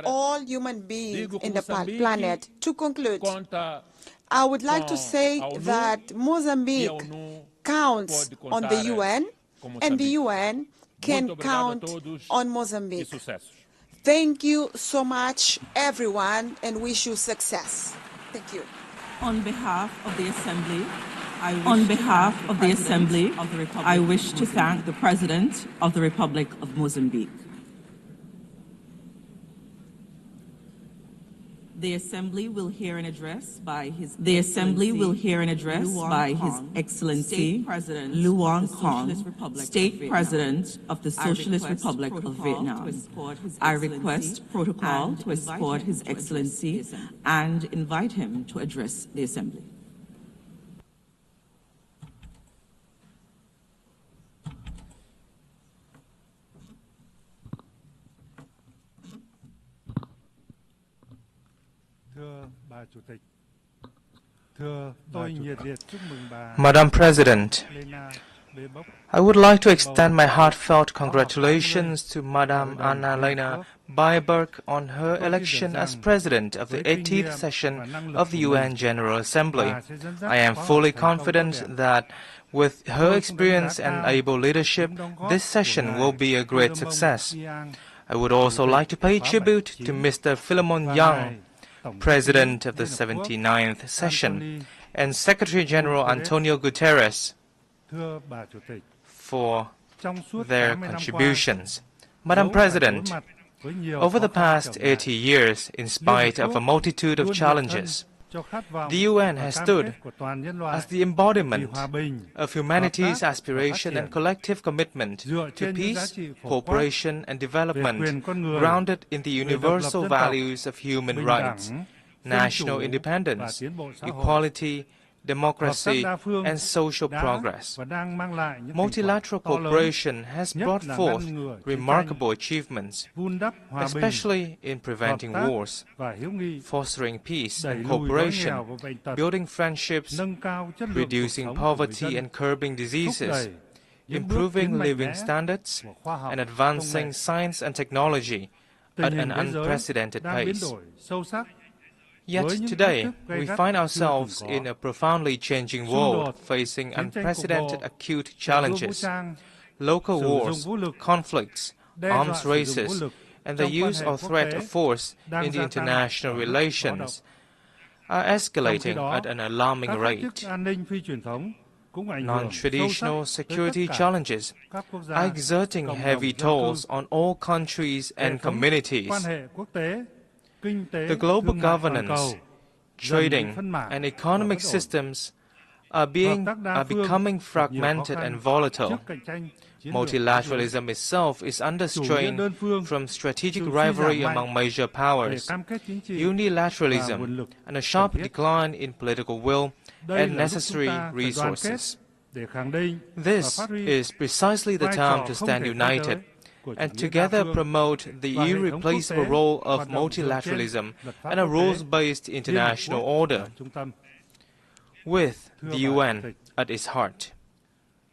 all human beings in the planet. To conclude, I would like to say that Mozambique counts on the UN, and the UN can count on Mozambique. Thank you so much, everyone, and wish you success. Thank you. On behalf of the Assembly, I wish to thank the President of the Republic of Mozambique. The Assembly will hear an address by His Excellency Luong Kong, State President of the Socialist Republic of Vietnam. I request protocol to escort His Excellency and invite him to address the Assembly. Madam President, I would like to extend my heartfelt congratulations to Madam Anna-Lena Baerbock on her election as President of the 18th session of the UN General Assembly. I am fully confident that with her experience and able leadership, this session will be a great success. I would also like to pay tribute to Mr. Philemon Yang, President of the 79th session, and Secretary General Antonio Guterres for their contributions. Madam President, over the past 80 years, in spite of a multitude of challenges, the UN has stood as the embodiment of humanity's aspiration and collective commitment to peace, cooperation, and development, grounded in the universal values of human rights, national independence, equality, democracy, and social progress. Multilateral cooperation has brought forth remarkable achievements, especially in preventing wars, fostering peace and cooperation, building friendships, reducing poverty and curbing diseases, improving living standards, and advancing science and technology at an unprecedented pace. Yet today, we find ourselves in a profoundly changing world, facing unprecedented acute challenges. Local wars, conflicts, arms races, and the use or threat of force in the international relations are escalating at an alarming rate. Non-traditional security challenges are exerting heavy tolls on all countries and communities. The global governance, trading, and economic systems are becoming fragmented and volatile. Multilateralism itself is under strain from strategic rivalry among major powers, unilateralism, and a sharp decline in political will and necessary resources. This is precisely the time to stand united and together promote the irreplaceable role of multilateralism and a rules-based international order, with the UN at its heart.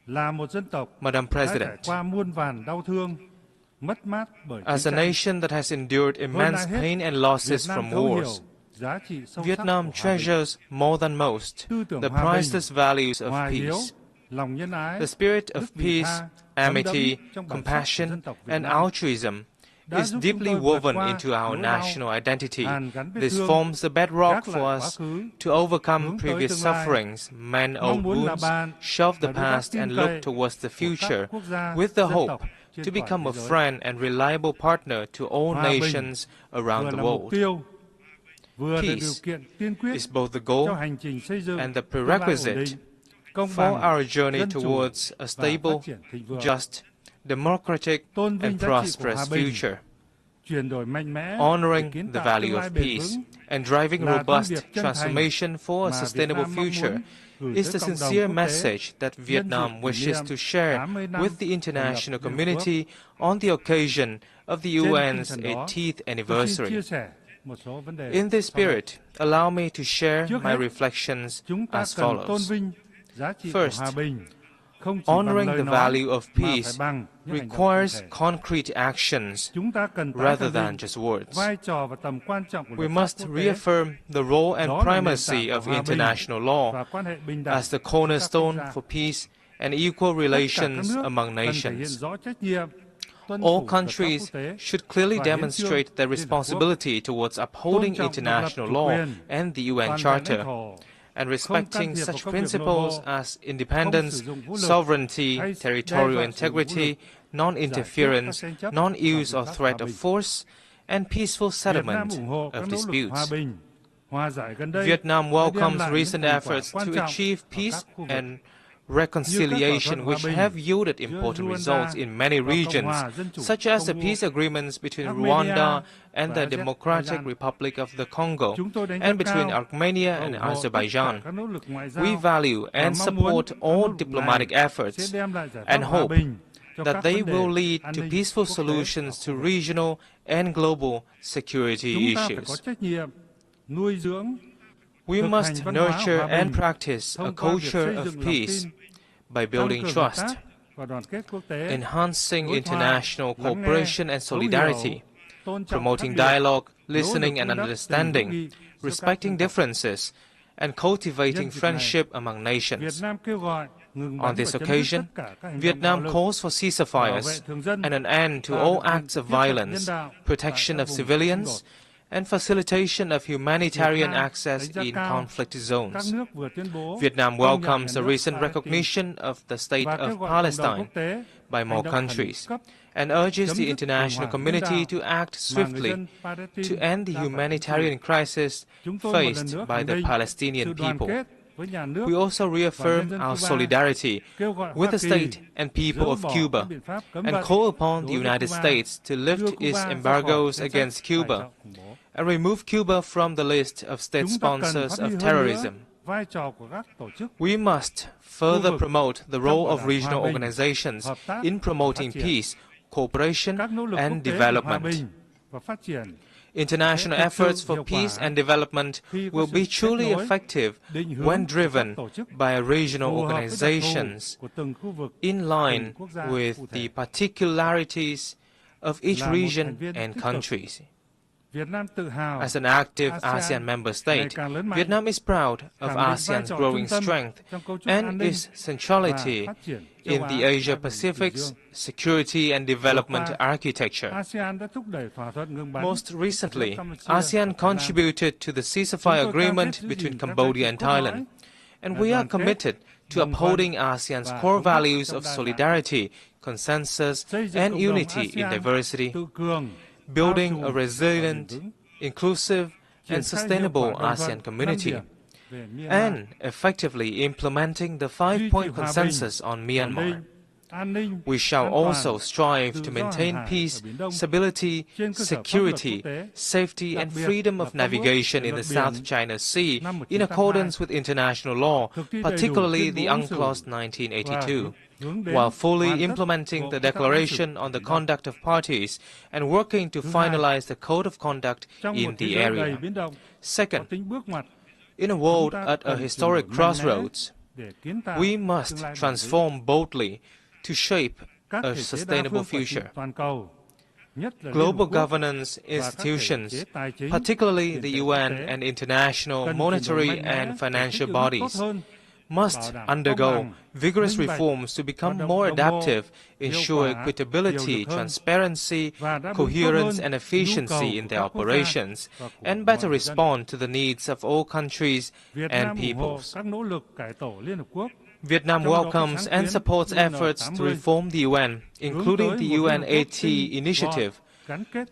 Madam President, as a nation that has endured immense pain and losses from wars, Vietnam treasures more than most the priceless values of peace. The spirit of peace, amity, compassion, and altruism is deeply woven into our national identity. This forms the bedrock for us to overcome previous sufferings, mend old wounds, shelve the past, and look towards the future with the hope to become a friend and reliable partner to all nations around the world. Peace is both the goal and the prerequisite for our journey towards a stable, just, democratic, and prosperous future. Honoring the value of peace and driving robust transformation for a sustainable future is the sincere message that Vietnam wishes to share with the international community on the occasion of the UN's 80th anniversary. In this spirit, allow me to share my reflections as follows. First, Honoring the value of peace requires concrete actions rather than just words. We must reaffirm the role and primacy of international law as the cornerstone for peace and equal relations among nations. All countries should clearly demonstrate their responsibility towards upholding international law and the UN Charter, and respecting such principles as independence, sovereignty, territorial integrity, non-interference, non-use or threat of force, and peaceful settlement of disputes. Vietnam welcomes recent efforts to achieve peace and reconciliation which have yielded important results in many regions, such as the peace agreements between Rwanda and the Democratic Republic of the Congo, and between Armenia and Azerbaijan. We value and support all diplomatic efforts and hope that they will lead to peaceful solutions to regional and global security issues. We must nurture and practice a culture of peace by building trust, enhancing international cooperation and solidarity, promoting dialogue, listening and understanding, respecting differences, and cultivating friendship among nations. On this occasion, Vietnam calls for ceasefires and an end to all acts of violence, protection of civilians, and facilitation of humanitarian access in conflict zones. Vietnam welcomes the recent recognition of the State of Palestine by more countries and urges the international community to act swiftly to end the humanitarian crisis faced by the Palestinian people. We also reaffirm our solidarity with the state and people of Cuba and call upon the United States to lift its embargoes against Cuba and remove Cuba from the list of state sponsors of terrorism. We must further promote the role of regional organizations in promoting peace, cooperation, and development. International efforts for peace and development will be truly effective when driven by regional organizations in line with the particularities of each region and countries. As an active ASEAN member state, Vietnam is proud of ASEAN's growing strength and its centrality in the Asia-Pacific's security and development architecture. Most recently, ASEAN contributed to the ceasefire agreement between Cambodia and Thailand, and we are committed to upholding ASEAN's core values of solidarity, consensus, and unity in diversity, building a resilient, inclusive, and sustainable ASEAN community, and effectively implementing the 5-point consensus on Myanmar. We shall also strive to maintain peace, stability, security, safety, and freedom of navigation in the South China Sea in accordance with international law, particularly the UNCLOS 1982. While fully implementing the Declaration on the Conduct of Parties and working to finalize the Code of Conduct in the area. Second, in a world at a historic crossroads, we must transform boldly to shape a sustainable future. Global governance institutions, particularly the UN and international monetary and financial bodies, must undergo vigorous reforms to become more adaptive, ensure equitability, transparency, coherence, and efficiency in their operations, and better respond to the needs of all countries and peoples. Vietnam welcomes and supports efforts to reform the UN, including the UN APT initiative,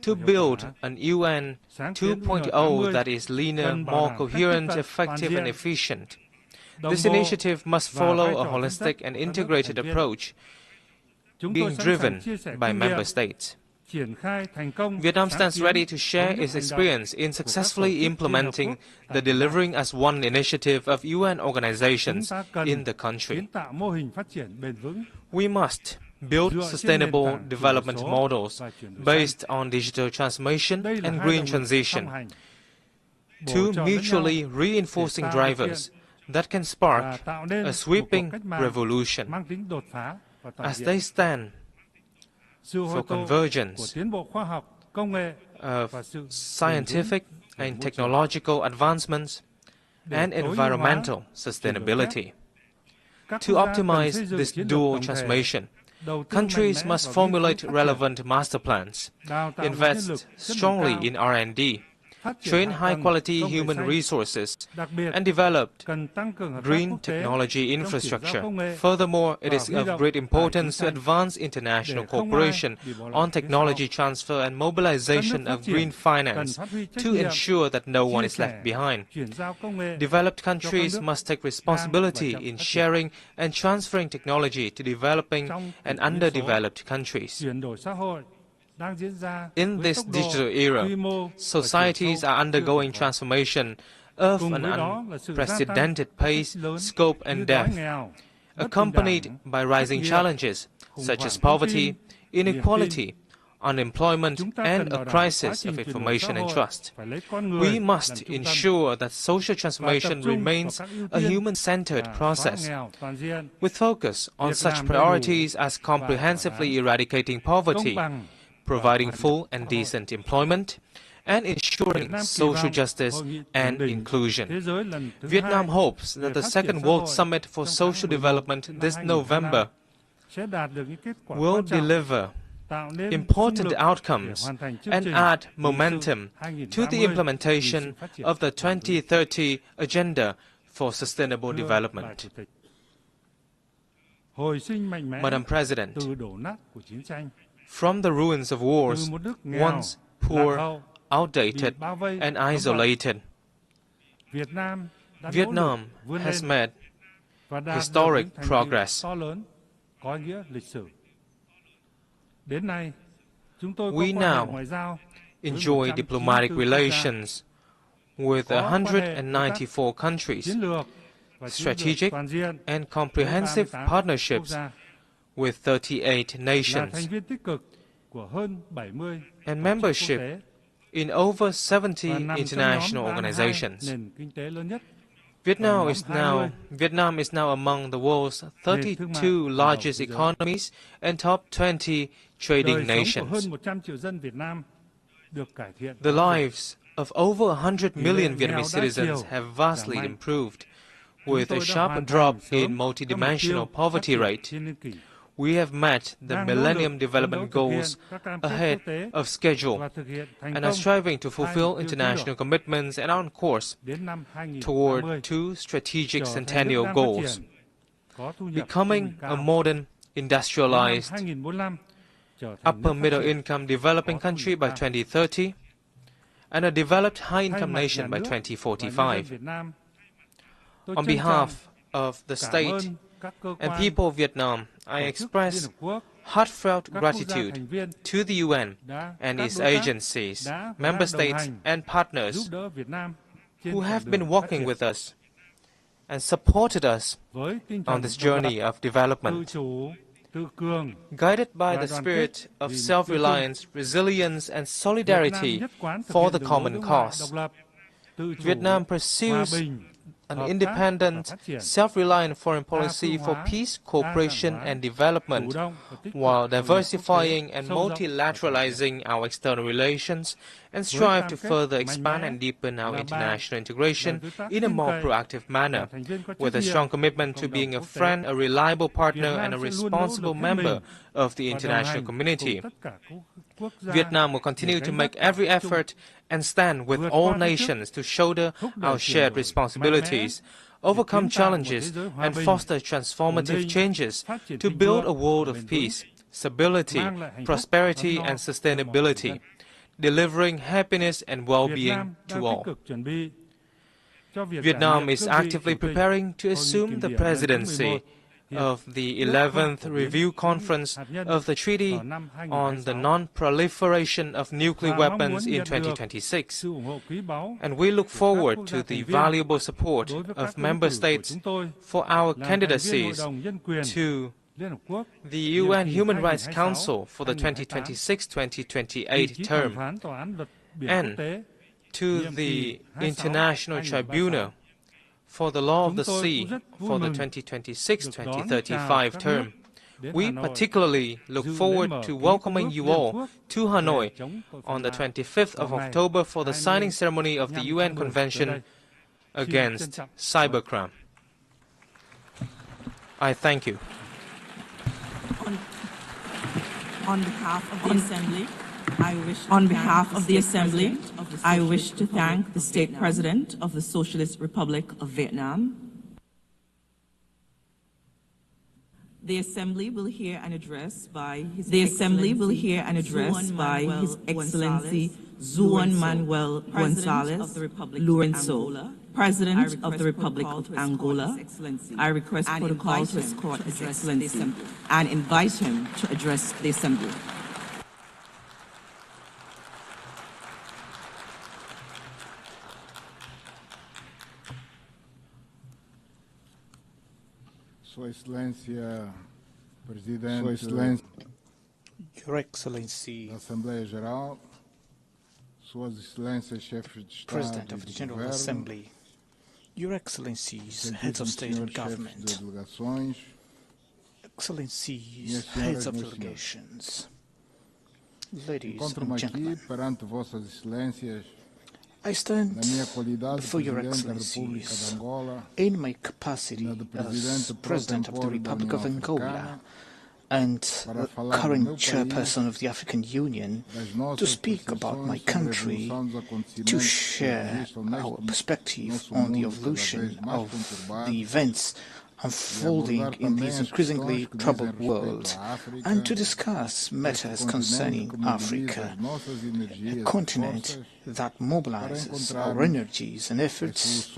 to build an UN 2.0 that is leaner, more coherent, effective, and efficient. This initiative must follow a holistic and integrated approach being driven by member states. Vietnam stands ready to share its experience in successfully implementing the Delivering as One initiative of UN organizations in the country. We must build sustainable development models based on digital transformation and green transition, two mutually reinforcing drivers that can spark a sweeping revolution as they stand for convergence of scientific and technological advancements and environmental sustainability. To optimize this dual transformation, countries must formulate relevant master plans, invest strongly in R&D, train high-quality human resources, and develop green technology infrastructure. Furthermore, it is of great importance to advance international cooperation on technology transfer and mobilization of green finance to ensure that no one is left behind. Developed countries must take responsibility in sharing and transferring technology to developing and underdeveloped countries. In this digital era, societies are undergoing transformation of an unprecedented pace, scope and depth, accompanied by rising challenges such as poverty, inequality, unemployment and a crisis of information and trust. We must ensure that social transformation remains a human-centered process, with focus on such priorities as comprehensively eradicating poverty, providing full and decent employment, and ensuring social justice and inclusion. Vietnam hopes that the Second World Summit for Social Development this November will deliver important outcomes and add momentum to the implementation of the 2030 Agenda for Sustainable Development. Madam President, from the ruins of wars, once poor, outdated, and isolated, Vietnam has made historic progress. We now enjoy diplomatic relations with 194 countries, strategic and comprehensive partnerships with 38 nations, and membership in over 70 international organizations. Vietnam is now among the world's 32 largest economies and top 20 trading nations. The lives of over 100 million Vietnamese citizens have vastly improved, with a sharp drop in multidimensional poverty rate. We have met the Millennium Development Goals ahead of schedule and are striving to fulfill international commitments and are on course toward two strategic centennial goals: becoming a modern, industrialized, upper-middle income developing country by 2030 and a developed high-income nation by 2045. On behalf of the state and people of Vietnam, I express heartfelt gratitude to the UN and its agencies, member states and partners who have been working with us and supported us on this journey of development. Guided by the spirit of self-reliance, resilience and solidarity for the common cause, Vietnam pursues an independent, self-reliant foreign policy for peace, cooperation and development, while diversifying and multilateralizing our external relations, and strive to further expand and deepen our international integration in a more proactive manner, with a strong commitment to being a friend, a reliable partner and a responsible member of the international community. Vietnam will continue to make every effort and stand with all nations to shoulder our shared responsibilities, overcome challenges, and foster transformative changes to build a world of peace, stability, prosperity, and sustainability, delivering happiness and well-being to all. Vietnam is actively preparing to assume the presidency of the 11th Review Conference of the Treaty on the Non-Proliferation of Nuclear Weapons in 2026, and we look forward to the valuable support of Member States for our candidacies to the UN Human Rights Council for the 2026-2028 term, and to the International Tribunal For the Law of the Sea for the 2026-2035 term, we particularly look forward to welcoming you all to Hanoi on the 25th of October for the signing ceremony of the UN Convention against Cybercrime. I thank you. On behalf of the Assembly, I wish to thank the State President of the Socialist Republic of Vietnam. The Assembly will hear an address by His Excellency Juan Manuel Gonzalez Lourenço, President of the Republic of Angola. I request protocol to escort His Excellency and invite him to address the Assembly. Sua Excelência, Presidente, Your Excellency, Assembleia Geral, Suas Excelências, Chefes de Estado President of the General Assembly, Your Excellencies, Heads of State and Government, Excellencies, Heads of Delegations, Ladies and Gentlemen, I stand before Your Excellencies in my capacity as President of the Republic of Angola and the current chairperson of the African Union to speak about my country, to share our perspective on the evolution of the events unfolding in this increasingly troubled world, and to discuss matters concerning Africa, a continent that mobilizes our energies and efforts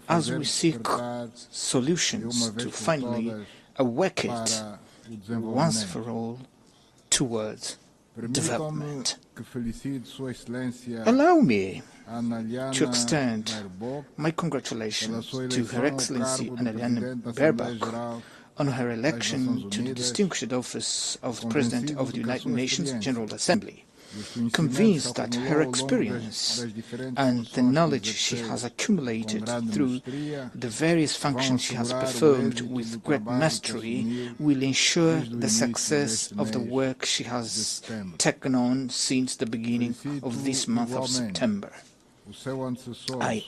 as we seek solutions to finally awake it once for all towards development. Allow me to extend my congratulations to Her Excellency Annalena Baerbock on her election to the distinguished office of President of the United Nations General Assembly, convinced that her experience and the knowledge she has accumulated through the various functions she has performed with great mastery will ensure the success of the work she has taken on since the beginning of this month of September. I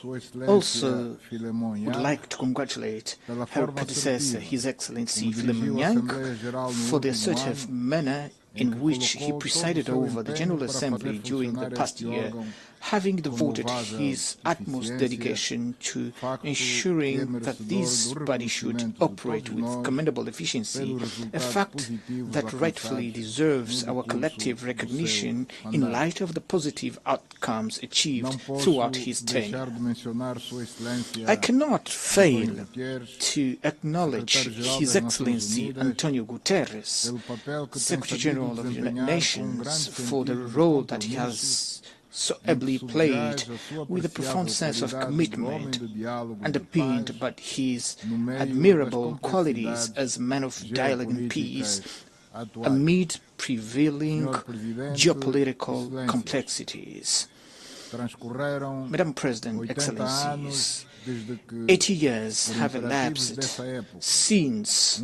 also would like to congratulate her predecessor, His Excellency Philemon Yang, for the assertive manner in which he presided over the General Assembly during the past year, having devoted his utmost dedication to ensuring that this body should operate with commendable efficiency, a fact that rightfully deserves our collective recognition in light of the positive outcomes achieved throughout his tenure. I cannot fail to acknowledge His Excellency Antonio Guterres, Secretary General of the United Nations, for the role that he has so ably played with a profound sense of commitment, underpinned by his admirable qualities as a man of dialogue and peace amid prevailing geopolitical complexities. Madam President, Excellencies, 80 years have elapsed since,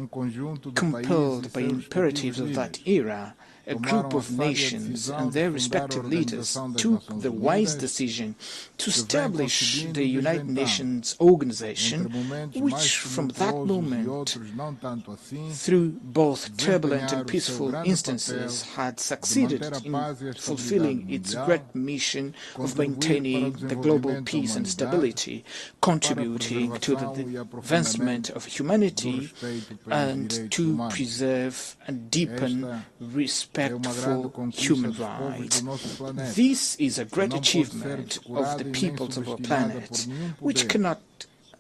compelled by imperatives of that era, a group of nations and their respective leaders took the wise decision to establish the United Nations organization, which from that moment, through both turbulent and peaceful instances, had succeeded in fulfilling its great mission of maintaining the global peace and stability, contributing to the advancement of humanity and to preserve and deepen respect for human rights. This is a great achievement of the peoples of our planet, which cannot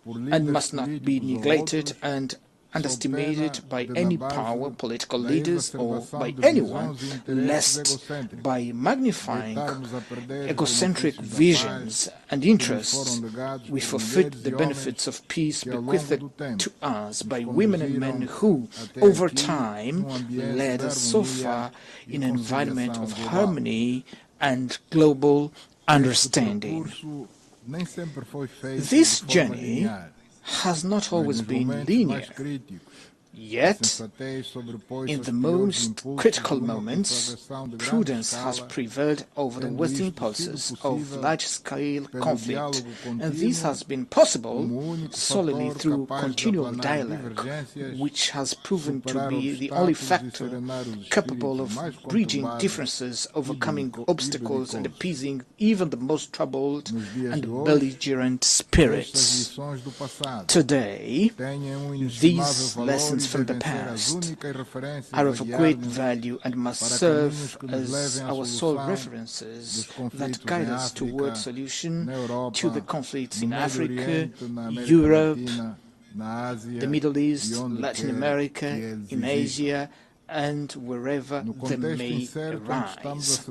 and must not be neglected and underestimated by any power, political leaders, or by anyone, lest by magnifying egocentric visions and interests, we forfeit the benefits of peace bequeathed to us by women and men who, over time, led us so far in an environment of harmony and global understanding. This journey has not always been linear. Yet, in the most critical moments, prudence has prevailed over the Western impulses of large-scale conflict, and this has been possible solely through continual dialogue, which has proven to be the only factor capable of bridging differences, overcoming obstacles, and appeasing even the most troubled and belligerent spirits. Today, these lessons from the past are of great value and must serve as our sole references that guide us toward solution to the conflicts in Africa, Europe, the Middle East, Latin America, in Asia, and wherever they may arise.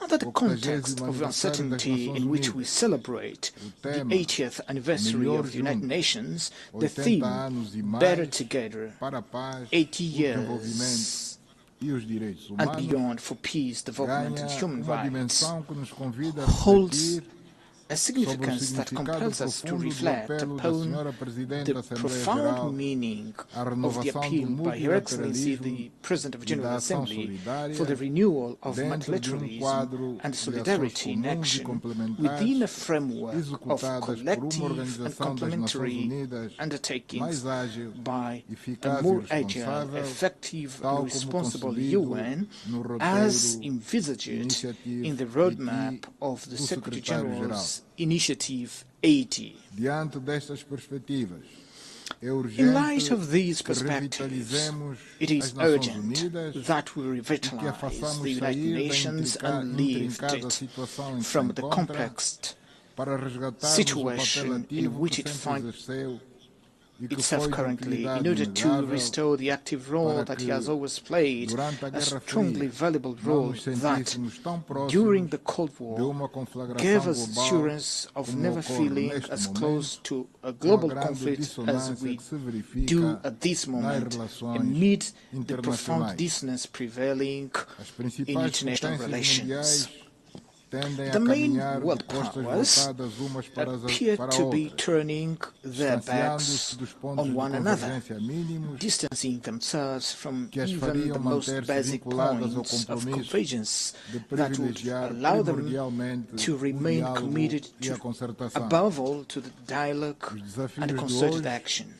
Under the context of uncertainty in which we celebrate the 80th anniversary of the United Nations, the theme, Better Together, 80 years and beyond for peace, development and human rights, holds a significance that compels us to reflect upon the profound meaning of the appeal by Her Excellency the President of the General Assembly for the renewal of multilateralism and solidarity in action within a framework of collective and complementary undertakings by a more agile, effective and responsible UN as envisaged in the roadmap of the Secretary General's Initiative 80. In light of these perspectives, it is urgent that we revitalize the United Nations and lift it from the complex situation in which it finds itself currently, in order to restore the active role that he has always played, a strongly valuable role that, during the Cold War, gave us assurance of never feeling as close to a global conflict as we do at this moment, amid the profound dissonance prevailing in international relations. The main world powers appear to be turning their backs on one another, distancing themselves from even the most basic points of convergence that would allow them to remain committed to, above all, to the dialogue and concerted action.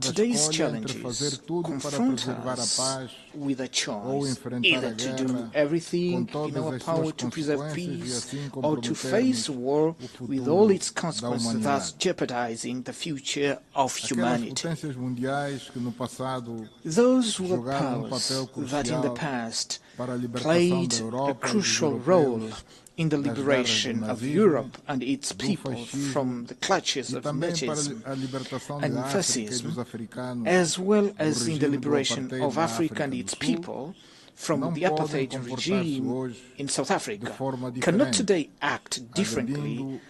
Today's challenges confront us with a choice, either to do everything in our power to preserve peace or to face war with all its consequences, thus jeopardizing the future of humanity. Those world powers that in the past played a crucial role in the liberation of Europe and its people from the clutches of Nazism and fascism, as well as in the liberation of Africa and its people from the apartheid regime in South Africa, cannot today act differently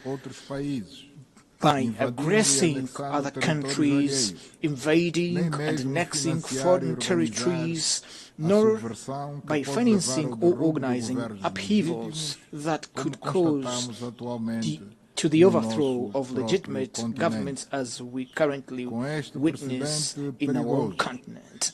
by aggressing other countries, invading and annexing foreign territories, nor by financing or organizing upheavals that could cause the overthrow of legitimate governments as we currently witness in our own continent.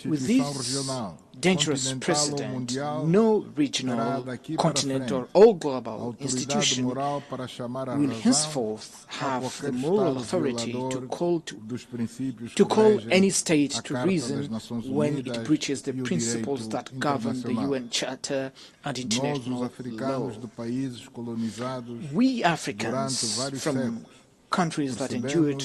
With this dangerous precedent, no regional, continental or global institution will henceforth have the moral authority to call any state to reason when it breaches the principles that govern the UN Charter and international law. We Africans from countries that endured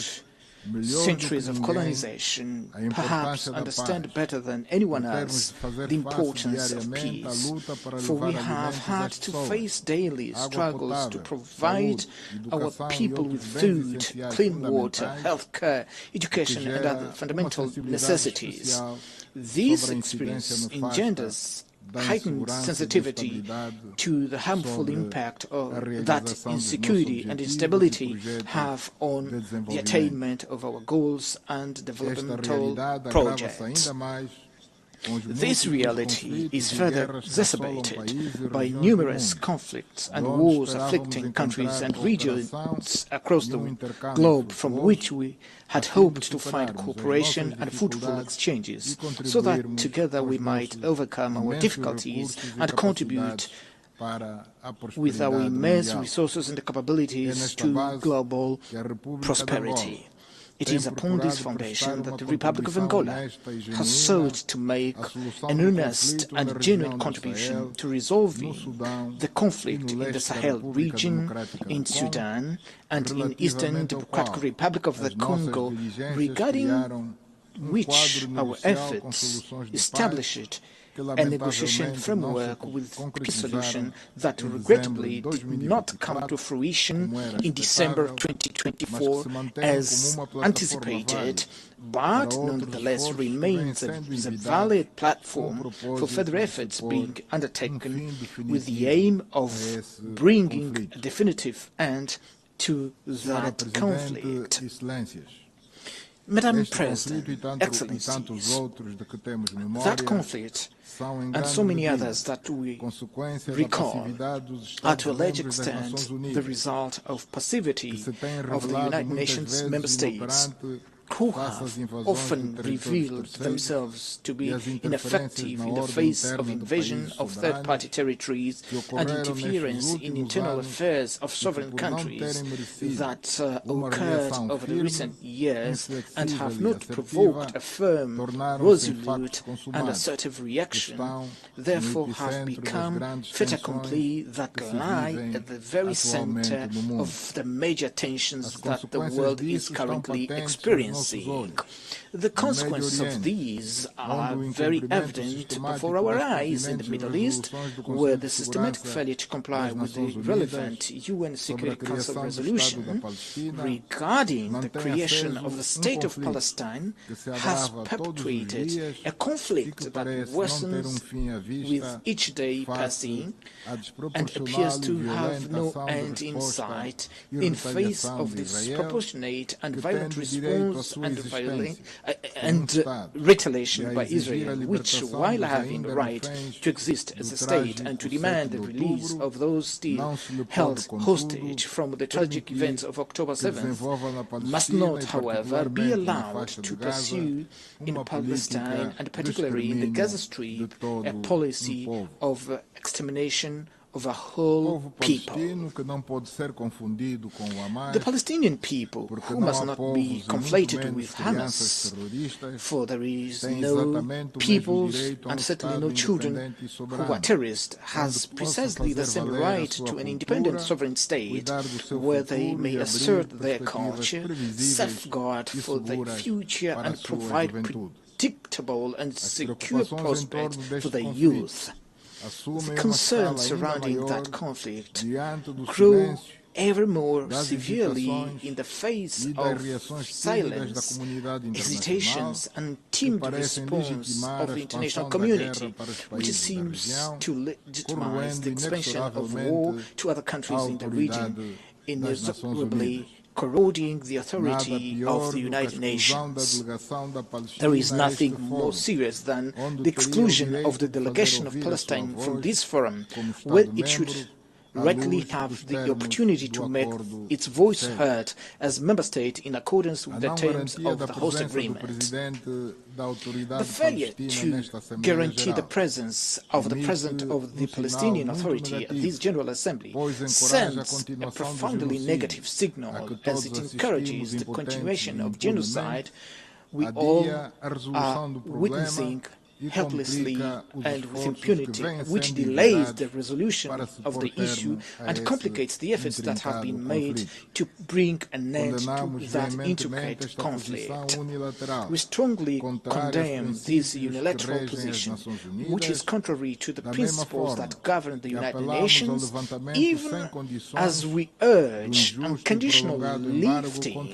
centuries of colonization perhaps understand better than anyone else the importance of peace, for we have had to face daily struggles to provide our people with food, clean water, health care, education and other fundamental necessities. This experience engenders heightened sensitivity to the harmful impact that insecurity and instability have on the attainment of our goals and developmental projects. This reality is further exacerbated by numerous conflicts and wars afflicting countries and regions across the globe, from which we had hoped to find cooperation and fruitful exchanges, so that together we might overcome our difficulties and contribute with our immense resources and capabilities to global prosperity. It is upon this foundation that the Republic of Angola has sought to make an earnest and genuine contribution to resolving the conflict in the Sahel region, in Sudan, and in Eastern Democratic Republic of the Congo, regarding which our efforts established a negotiation framework with a solution that regrettably did not come to fruition in December 2024 as anticipated, but nonetheless remains as a valid platform for further efforts being undertaken with the aim of bringing a definitive end to that conflict. Madam President, Excellencies, that conflict and so many others that we recall are to a large extent the result of passivity of the United Nations member states, who have often revealed themselves to be ineffective in the face of invasion of third-party territories and interference in internal affairs of sovereign countries that occurred over the recent years and have not provoked a firm, resolute and assertive reaction, therefore have become fait accompli that lie at the very center of the major tensions that the world is currently experiencing. The consequences of these are very evident before our eyes in the Middle East, where the systematic failure to comply with the relevant UN Security Council resolution regarding the creation of the State of Palestine has perpetuated a conflict that worsens with each day passing and appears to have no end in sight in face of the disproportionate and violent response and retaliation by Israel, which, while having the right to exist as a state and to demand the release of those still held hostage from the tragic events of October 7th, must not, however, be allowed to pursue in Palestine, and particularly in the Gaza Strip, a policy of extermination of a whole people. The Palestinian people, who must not be conflated with Hamas, for there is no peoples and certainly no children who are terrorists, has precisely the same right to an independent sovereign state where they may assert their culture, safeguard for their future and provide predictable and secure prospects for their youth. The concerns surrounding that conflict grow ever more severely in the face of silence, hesitations and timid response of the international community, which seems to legitimize the expansion of war to other countries in the region, inexorably corroding the authority of the United Nations. There is nothing more serious than the exclusion of the delegation of Palestine from this forum, where it should rightly have the opportunity to make its voice heard as member state in accordance with the terms of the host agreement. The failure to guarantee the presence of the President of the Palestinian Authority at this General Assembly sends a profoundly negative signal as it encourages the continuation of genocide we all are witnessing helplessly and with impunity, which delays the resolution of the issue and complicates the efforts that have been made to bring an end to that intricate conflict. We strongly condemn this unilateral position, which is contrary to the principles that govern the United Nations, even as we urge unconditional lifting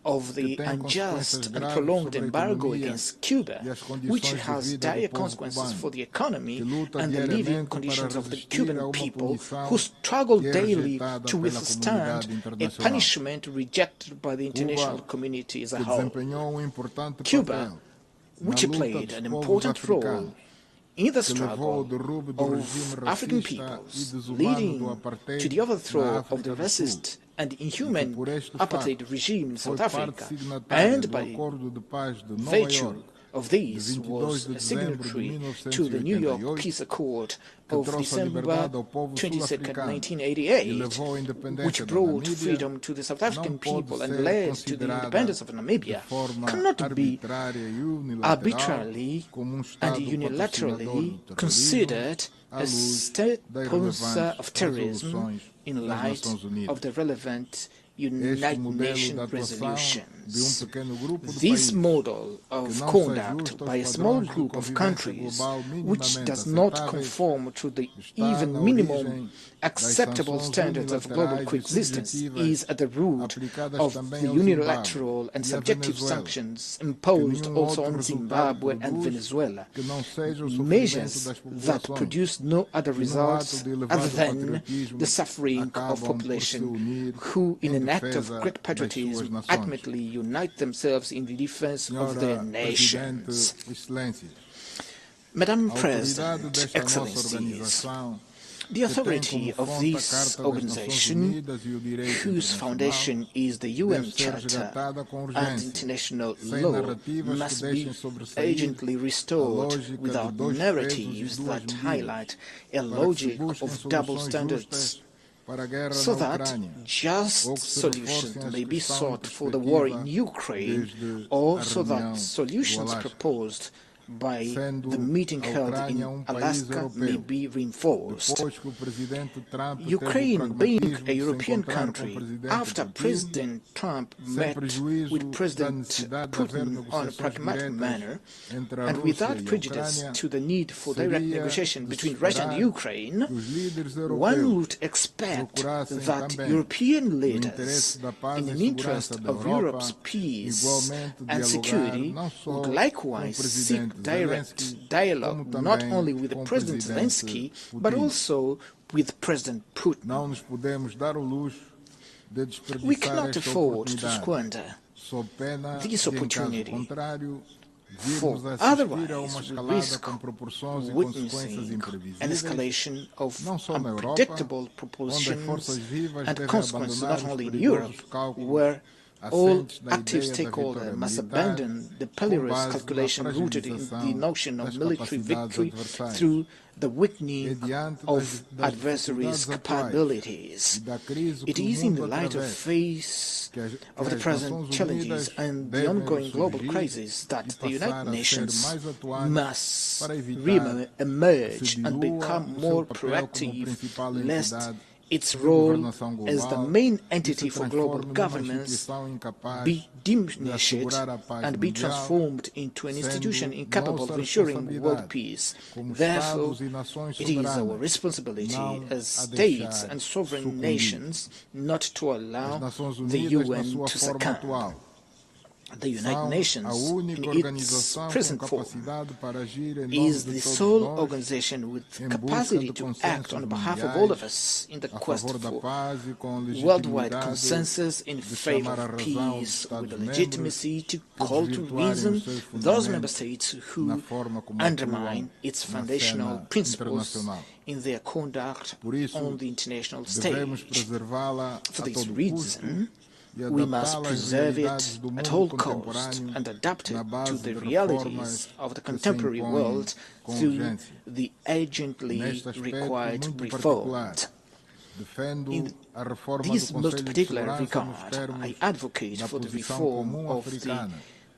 of the unjust and prolonged embargo against Cuba, which has dire consequences for the economy and the living conditions of the Cuban people, who struggle daily to withstand a punishment rejected by the international community as a whole. Cuba which played an important role in the struggle of African peoples, leading to the overthrow of the racist and inhuman apartheid regime in South Africa, and by virtue of this was a signatory to the New York Peace Accord of December 22nd, 1988, which brought freedom to the South African people and led to the independence of Namibia, cannot be arbitrarily and unilaterally considered a state sponsor of terrorism in light of the relevant United Nations resolutions. This model of conduct by a small group of countries, which does not conform to the even minimum acceptable standards of global coexistence, is at the root of the unilateral and subjective sanctions imposed also on Zimbabwe and Venezuela, measures that produce no other results other than the suffering of population who, in an act of great patriotism, ultimately unite themselves in the defense of their nations. Madam President, Excellencies, the authority of this organization, whose foundation is the UN Charter and international law, must be urgently restored without narratives that highlight a logic of double standards, so that just solutions may be sought for the war in Ukraine, or so that solutions proposed by the meeting held in Alaska may be reinforced. Ukraine, being a European country, after President Trump met with President Putin on a pragmatic manner, and without prejudice to the need for direct negotiation between Russia and Ukraine, one would expect that European leaders, in the interest of Europe's peace and security, would likewise seek direct dialogue not only with President Zelensky, but also with President Putin. We cannot afford to squander this opportunity, for otherwise we risk witnessing an escalation of unpredictable proportions and consequences not only in Europe, where all active stakeholders must abandon the polarized calculation rooted in the notion of military victory through the weakening of adversaries' capabilities. It is in the light of face of the present challenges and the ongoing global crisis that the United Nations must re-emerge and become more proactive, lest its role as the main entity for global governance be diminished and be transformed into an institution incapable of ensuring world peace. Therefore, it is our responsibility as states and sovereign nations not to allow the UN to succumb. The United Nations, in its present form, is the sole organization with capacity to act on behalf of all of us in the quest for worldwide consensus in favor of peace, with the legitimacy to call to reason those member states who undermine its foundational principles in their conduct on the international stage. For this reason, we must preserve it at all costs and adapt it to the realities of the contemporary world through the urgently required reforms. In this most particular regard, I advocate for the reform of the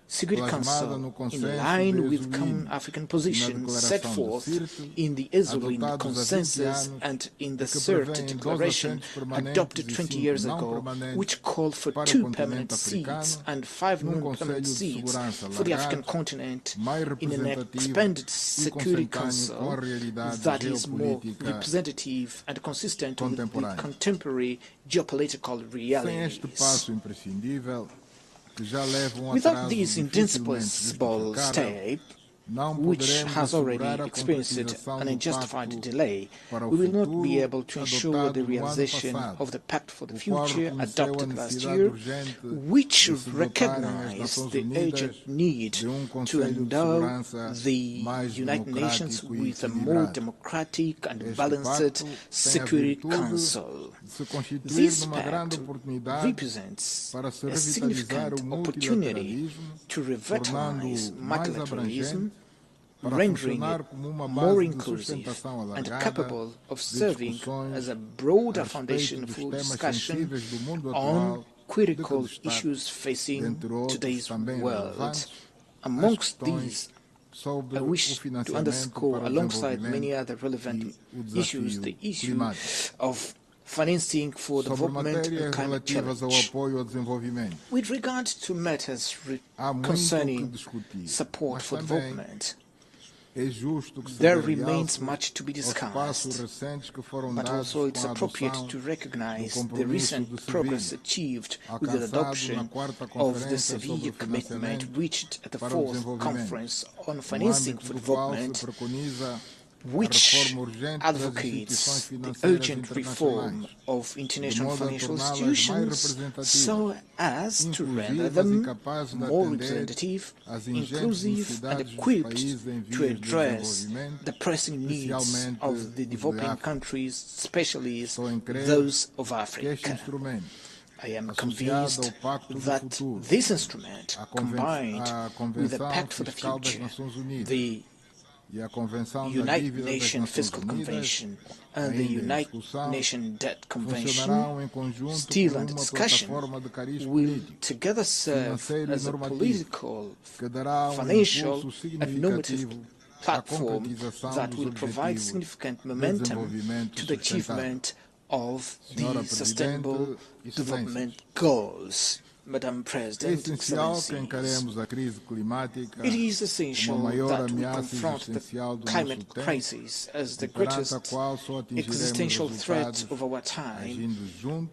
Security Council in line with common African positions set forth in the Esalen Consensus and in the CERT Declaration adopted 20 years ago, which called for 2 permanent seats and 5 non-permanent seats for the African continent in an expanded Security Council that is more representative and consistent with the contemporary geopolitical realities. Without this indispensable step, which has already experienced an unjustified delay, we will not be able to ensure the realization of the Pact for the Future adopted last year, which recognized the urgent need to endow the United Nations with a more democratic and balanced Security Council. This pact represents a significant opportunity to revitalize multilateralism, rendering it more inclusive and capable of serving as a broader foundation for discussion on critical issues facing today's world. Amongst these, I wish to underscore, alongside many other relevant issues, the issue of financing for development and climate challenge. With regard to matters concerning support for development, there remains much to be discussed, but also it's appropriate to recognize the recent progress achieved with the adoption of the Seville commitment reached at the fourth conference on financing for development, which advocates the urgent reform of international financial institutions so as to render them more representative, inclusive and equipped to address the pressing needs of the developing countries, especially those of Africa. I am convinced that this instrument, combined with the Pact for the Future, the United Nations Fiscal Convention and the United Nations Debt Convention, still under discussion, will together serve as a political, financial and normative platform that will provide significant momentum to the achievement of the Sustainable Development Goals. Madam President, Excellencies, it is essential that we confront the climate crisis as the greatest existential threat of our time,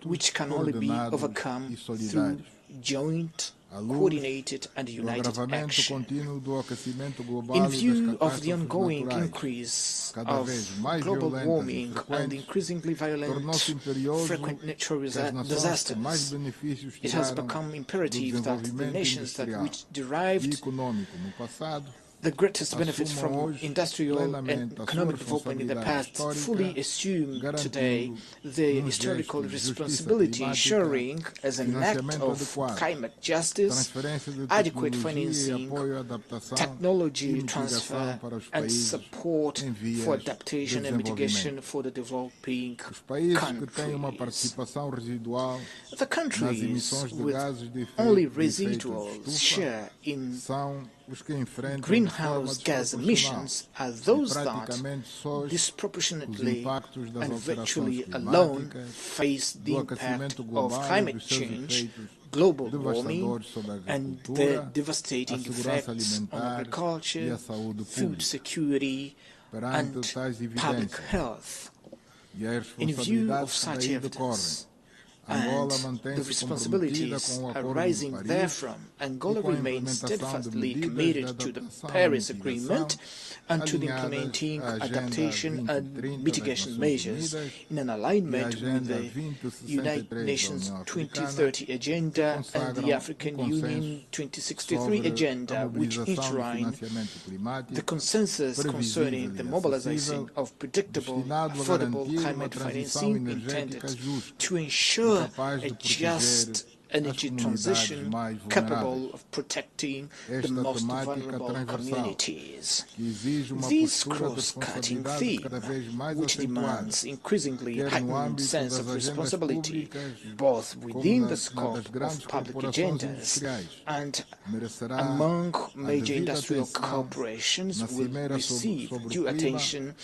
which can only be overcome through joint, coordinated and united action. In view of the ongoing increase of global warming and increasingly violent, frequent natural disasters, it has become imperative that the nations which derived the greatest benefits from industrial and economic development in the past fully assume today the historical responsibility, ensuring as an act of climate justice, adequate financing, technology transfer and support for adaptation and mitigation for the developing countries. The countries with only residual share in greenhouse gas emissions are those that disproportionately and virtually alone face the impact of climate change, global warming and their devastating effects on agriculture, food security and public health. In view of such evidence, and the responsibilities arising therefrom, Angola remains steadfastly committed to the Paris Agreement and to the implementing adaptation and mitigation measures in an alignment with the United Nations 2030 Agenda and the African Union 2063 Agenda, which enshrine the consensus concerning the mobilization of predictable, affordable climate financing intended to ensure a just energy transition capable of protecting the most vulnerable communities. This cross-cutting theme, which demands increasingly heightened sense of responsibility, both within the scope of public agendas and among major industrial corporations, will receive due attention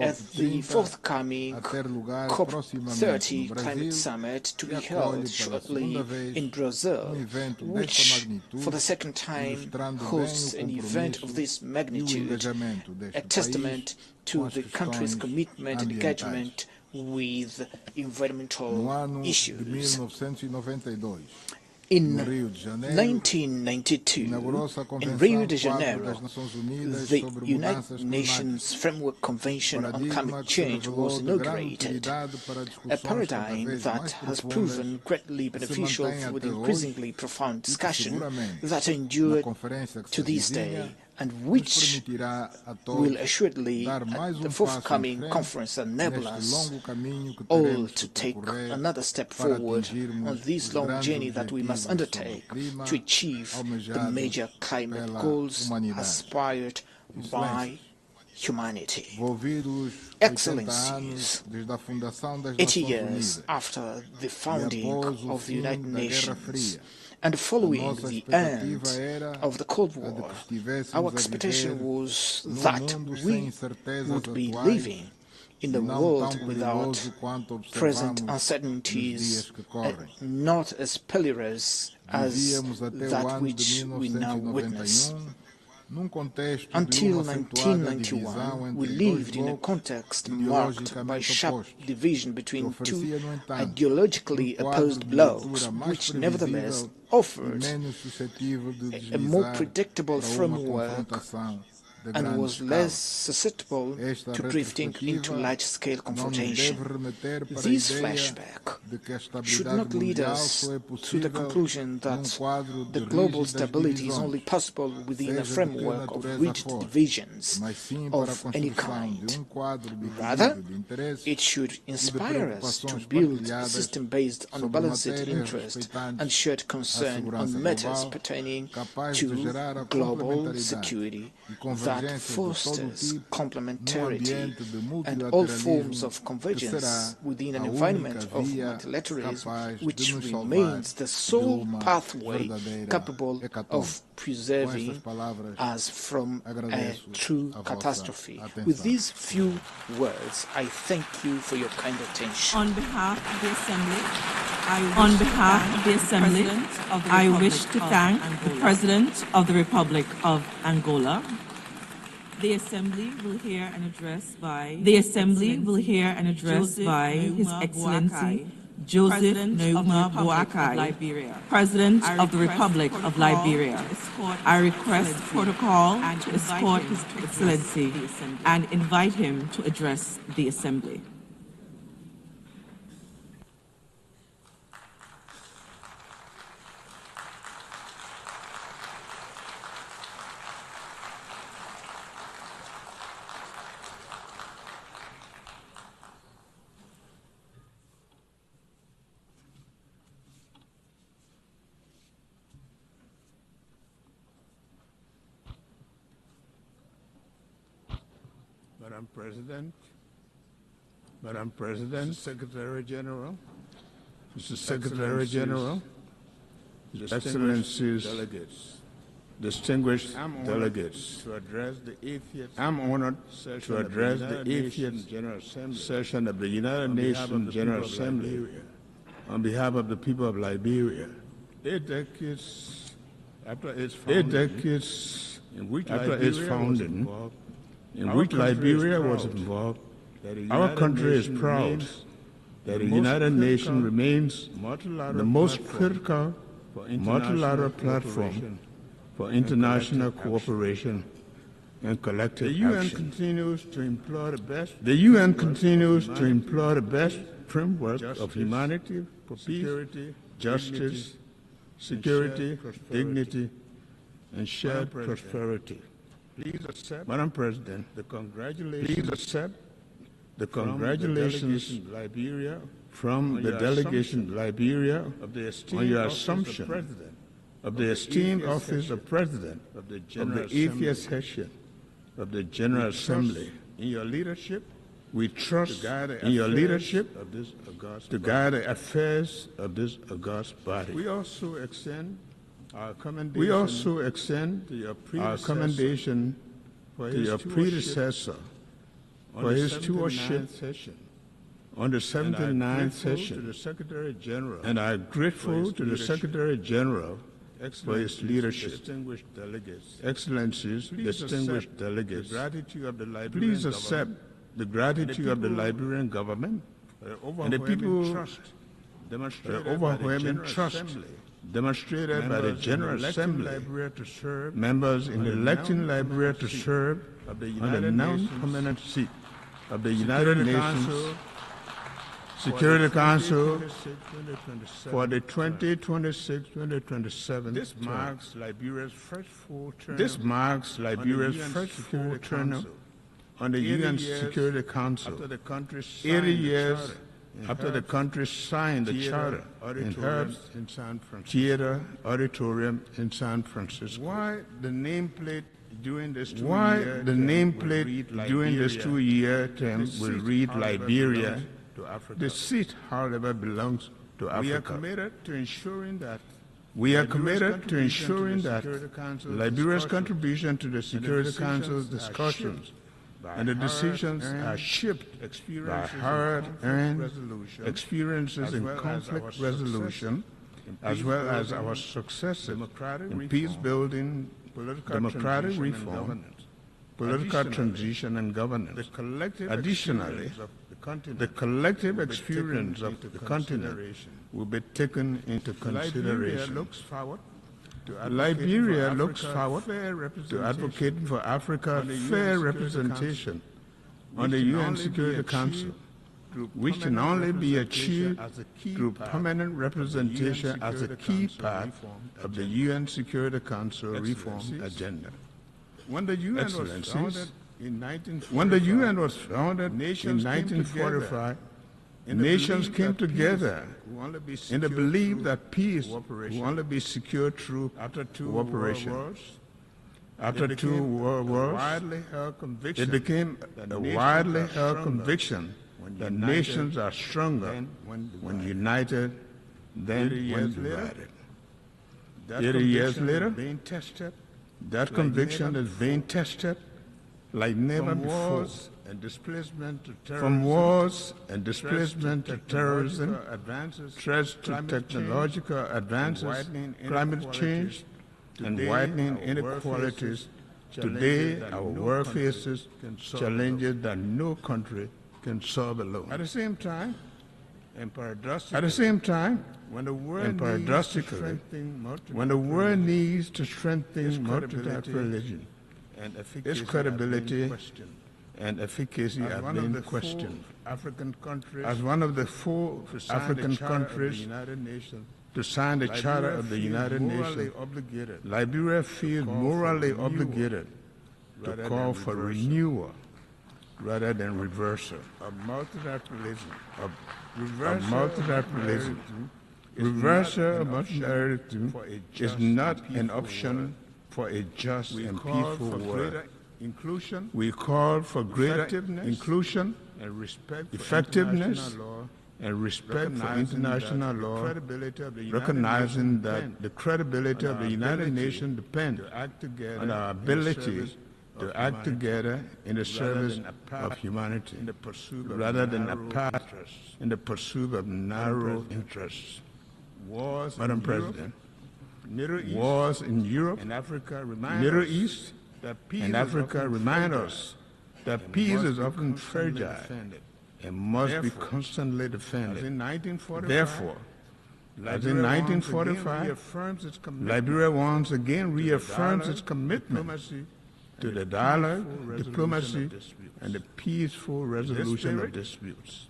at the forthcoming COP30 climate summit to be held shortly in Brazil, which for the second time hosts an event of this magnitude, a testament to the country's commitment and engagement with environmental issues. In 1992, in Rio de Janeiro, the United Nations Framework Convention on Climate Change was inaugurated, a paradigm that has proven greatly beneficial for the increasingly profound discussion that endured to this day, and which will assuredly, at the forthcoming conference, enable us all to take another step forward on this long journey that we must undertake to achieve the major climate goals aspired by humanity. Excellencies, 80 years after the founding of the United Nations, and following the end of the Cold War, our expectation was that we would be living in a world without present uncertainties, not as perilous as that which we now witness. Until 1991, we lived in a context marked by sharp division between two ideologically opposed blocks, which nevertheless offered a more predictable framework and was less susceptible to drifting into large-scale confrontation. This flashback should not lead us to the conclusion that the global stability is only possible within a framework of rigid divisions of any kind. Rather, it should inspire us to build a system based on balanced interest and shared concern on matters pertaining to global security that fosters complementarity and all forms of convergence within an environment of multilateralism which remains the sole pathway capable of preserving us from a true catastrophe. With these few words, I thank you for your kind attention. On behalf of the Assembly, I wish to thank the President of the Republic of Angola. The Assembly will hear an address by His Excellency Joseph Numa Boakai, President of the Republic of Liberia. I request protocol to escort His Excellency and invite him to address the Assembly. Madam President, Secretary General, Mr. Secretary General, Excellencies, distinguished delegates, I'm honored to address the 80th session of the United Nations General Assembly on behalf of the people of Liberia. 8 decades after its founding, in which Liberia was involved, our country is proud that the United Nations remains the most critical multilateral platform for international cooperation and collective action. The UN continues to employ the best framework of humanity, security, justice, security, dignity, and shared prosperity. Please accept, Madam President, the congratulations from the delegation of Liberia on your assumption of the esteemed office of President of the 80th session of the General Assembly. In your leadership, we trust in your leadership to guide the affairs of this august body. We also extend our commendation to your predecessor for his stewardship on the 79th session, and I am grateful to the Secretary General for his leadership. Excellencies, distinguished delegates, please accept the gratitude of the Liberian government and the people, the overwhelming trust demonstrated by the General Assembly, members in electing Liberia to serve on the non-permanent seat of the United Nations Security Council for the 2026-2027 This marks Liberia's first full term on the UN Security Council, 80 years after the country signed the Charter in Herbst Theater Auditorium in San Francisco. Why the nameplate during this two-year term will read Liberia? The seat, however, belongs to Africa. We are committed to ensuring that Liberia's contribution to the Security Council's discussions and the decisions are shaped by hard-earned experiences in conflict resolution, as well as our successes in peace-building, democratic reform, political transition, and governance. Additionally, the collective experience of the continent will be taken into consideration. Liberia looks forward to advocating for Africa's fair representation on the UN Security Council, which can only be achieved through permanent representation as a key part of the UN Security Council reform agenda. When the UN was founded in 1945, nations came together in the belief that peace will only be secured through cooperation. After two world wars, it became a widely held conviction that nations are stronger when united than when divided. 80 years later, that conviction is being tested like never before. From wars and displacement to terrorism, threats to technological advances, climate change, and widening inequalities, today our world faces challenges that no country can solve alone. At the same time, and paradoxically, when the world needs to strengthen multilateralism, its credibility and efficacy have been questioned. As one of the 4 African countries to sign the Charter of the United Nations, Liberia feels morally obligated to call for renewal rather than reversal of multilateralism. Reversal of multilateralism is not an option for a just and peaceful world. We call for greater inclusion, effectiveness, and respect for international law, recognizing that the credibility of the United Nations depends on our ability to act together in the service of humanity, rather than apart in the pursuit of narrow interests. Madam President, wars in Europe and Middle East and Africa remind us that peace is often fragile and must be constantly defended. Therefore, as in 1945, Liberia once again reaffirms its commitment to the dialogue, diplomacy, and the peaceful resolution of disputes.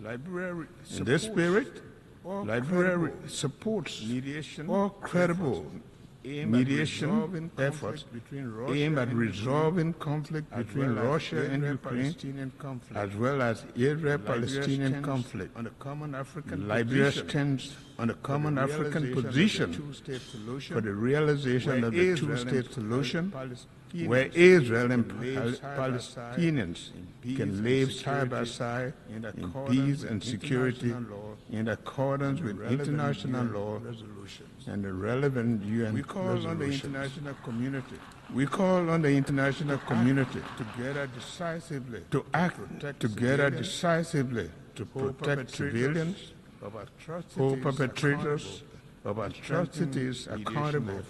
In this spirit, Liberia supports all credible mediation efforts aimed at resolving conflict between Russia and Ukraine, as well as Israel-Palestinian conflict. Liberia stands on a common African position for the realization of the two-state solution, where Israel and Palestinians can live side by side in peace and security in accordance with international law and the relevant UN resolutions. We call on the international community to act together decisively to protect civilians, hold perpetrators of atrocities accountable,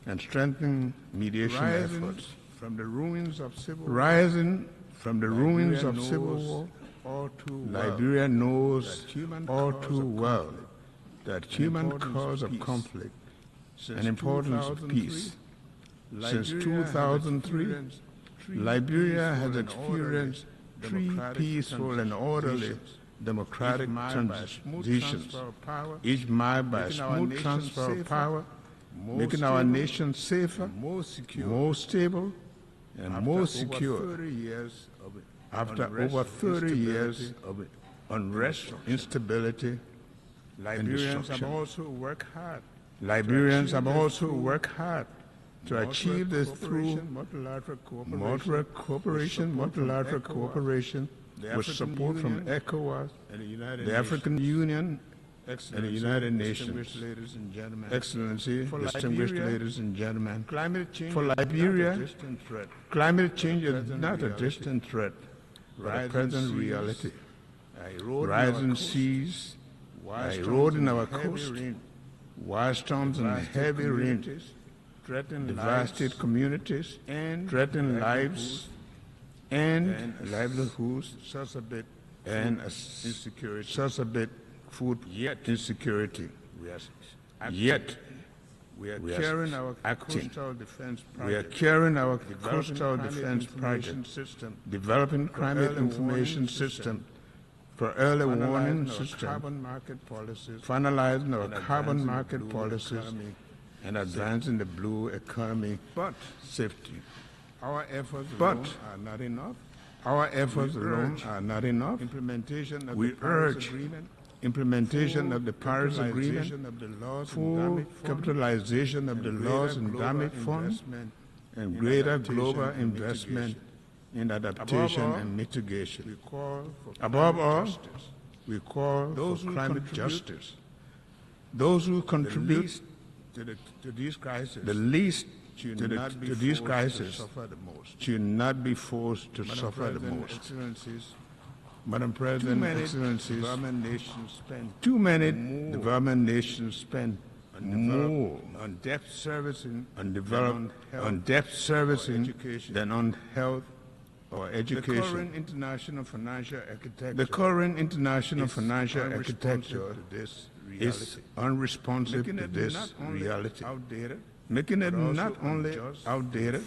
and strengthen mediation efforts. Rising from the ruins of civil war, Liberia knows all too well that human cause of conflict and importance of peace. Since 2003, Liberia has experienced 3 peaceful and orderly democratic transitions, each marked by a smooth transfer of power, making our nation safer, more stable, and more secure. After over 30 years of unrest, instability, Liberians have also worked hard to achieve this through multilateral cooperation with support from ECOWAS, the African Union, and the United Nations. Excellency, distinguished ladies and gentlemen, for Liberia, climate change is not a distant threat, but a present reality. Rising seas, eroding our coast, wildstorms and heavy rain devastate communities, threaten lives and livelihoods, and exacerbate food insecurity. Yet, we are carrying our coastal defense project, developing climate information system for early warning system, finalizing our carbon market policies, and advancing the blue economy safety. Our efforts alone are not enough. We urge implementation of the Paris Agreement, full capitalization of the loss and damage fund, and greater global investment in adaptation and mitigation. Above all, we call for climate justice. Those who contribute to these crises, the least to these crises, should not be forced to suffer the most. Madam President, Excellencies, too many development nations spend more on debt servicing than on health or education. The current international financial architecture is unresponsive to this reality, making it not only outdated,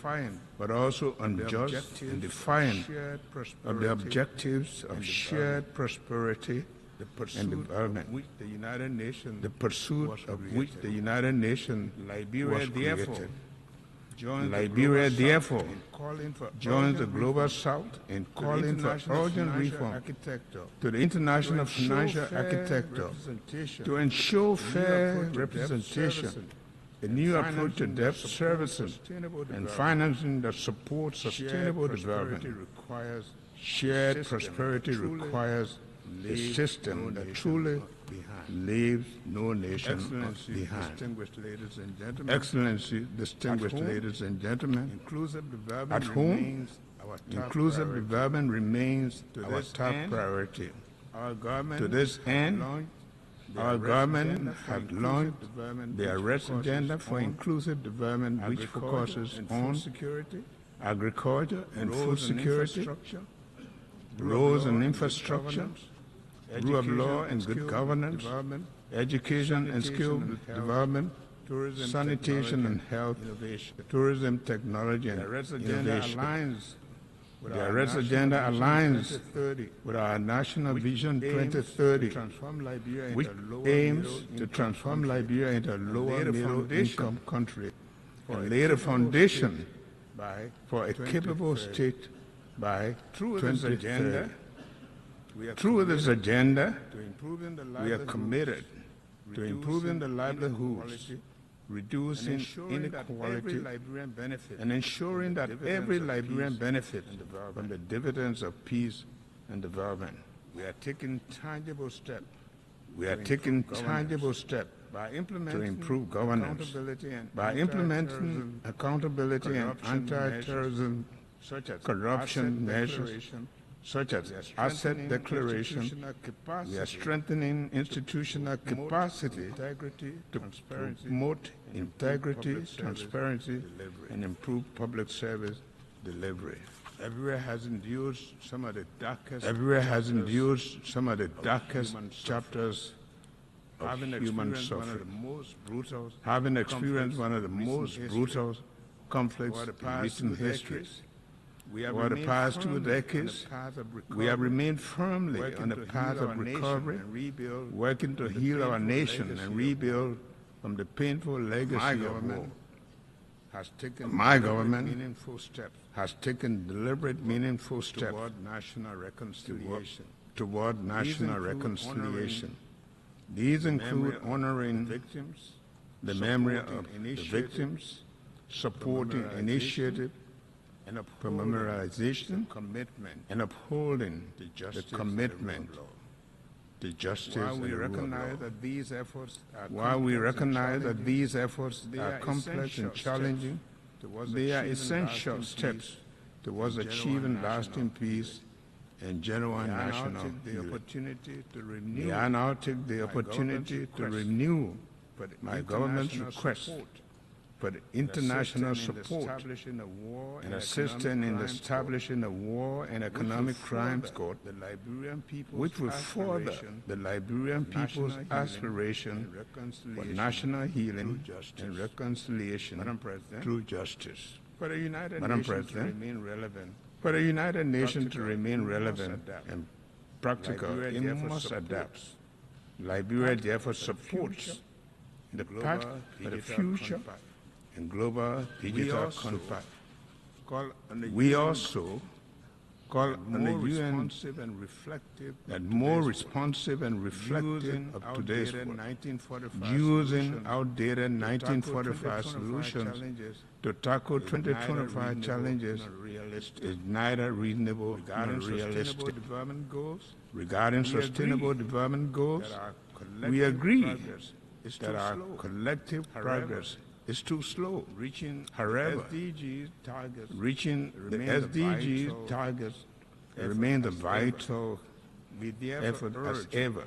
but also unjust and defiant of the objectives of shared prosperity and development, the pursuit of which the United Nations was created. Liberia, therefore, joins the Global South in calling for urgent reform to the international financial architecture to ensure fair representation, a new approach to debt servicing and financing that supports sustainable development. Shared prosperity requires a system that truly leaves no nation behind. Excellency, distinguished ladies and gentlemen, at home, inclusive development remains our top priority. To this end, our government has launched the Arrest Agenda for Inclusive Development, which focuses on agriculture and food security, roads and infrastructure, rule of law and good governance, education and skill development, sanitation and health, tourism, technology, and innovation. The Arrest Agenda aligns with our National Vision 2030, which aims to transform Liberia into a lower middle-income country and lay the foundation for a capable state by 2030. Through this agenda, we are committed to improving the livelihoods, reducing inequality, and ensuring that every Liberian benefits from the dividends of peace and development. We are taking tangible steps. To improve governance, by implementing accountability and anti-terrorism, corruption measures, such as asset declaration. We are strengthening institutional capacity to promote integrity, transparency, and improve public service delivery. Everywhere has endured some of the darkest chapters of human suffering. having experienced one of the most brutal conflicts in recent history. Over the past 2 decades, we have remained firmly on the path of recovery, working to heal our nation and rebuild from the painful legacy of war. My government has taken deliberate, meaningful steps toward national reconciliation. These include honoring the memory of the victims, supporting initiative for memorialization, and upholding the commitment to justice and the rule of law. While we recognize that these efforts are complex and challenging, they are essential steps towards achieving lasting peace and genuine national healing. May I now take the opportunity to renew my government's request for the international support and assistance in establishing a war and economic crimes court, which will further the Liberian people's aspiration for national healing and reconciliation through justice. Madam President, for the United Nations to remain relevant and practical, it must adapt. Liberia therefore supports the path for the future and global digital compact. We also call on the UN that more responsive and reflective of today's world, using outdated 1945 solutions to tackle 2025 challenges is neither reasonable nor realistic. Regarding sustainable development goals, we agree that our collective progress is too slow. However, reaching the SDG targets remains a vital effort as ever.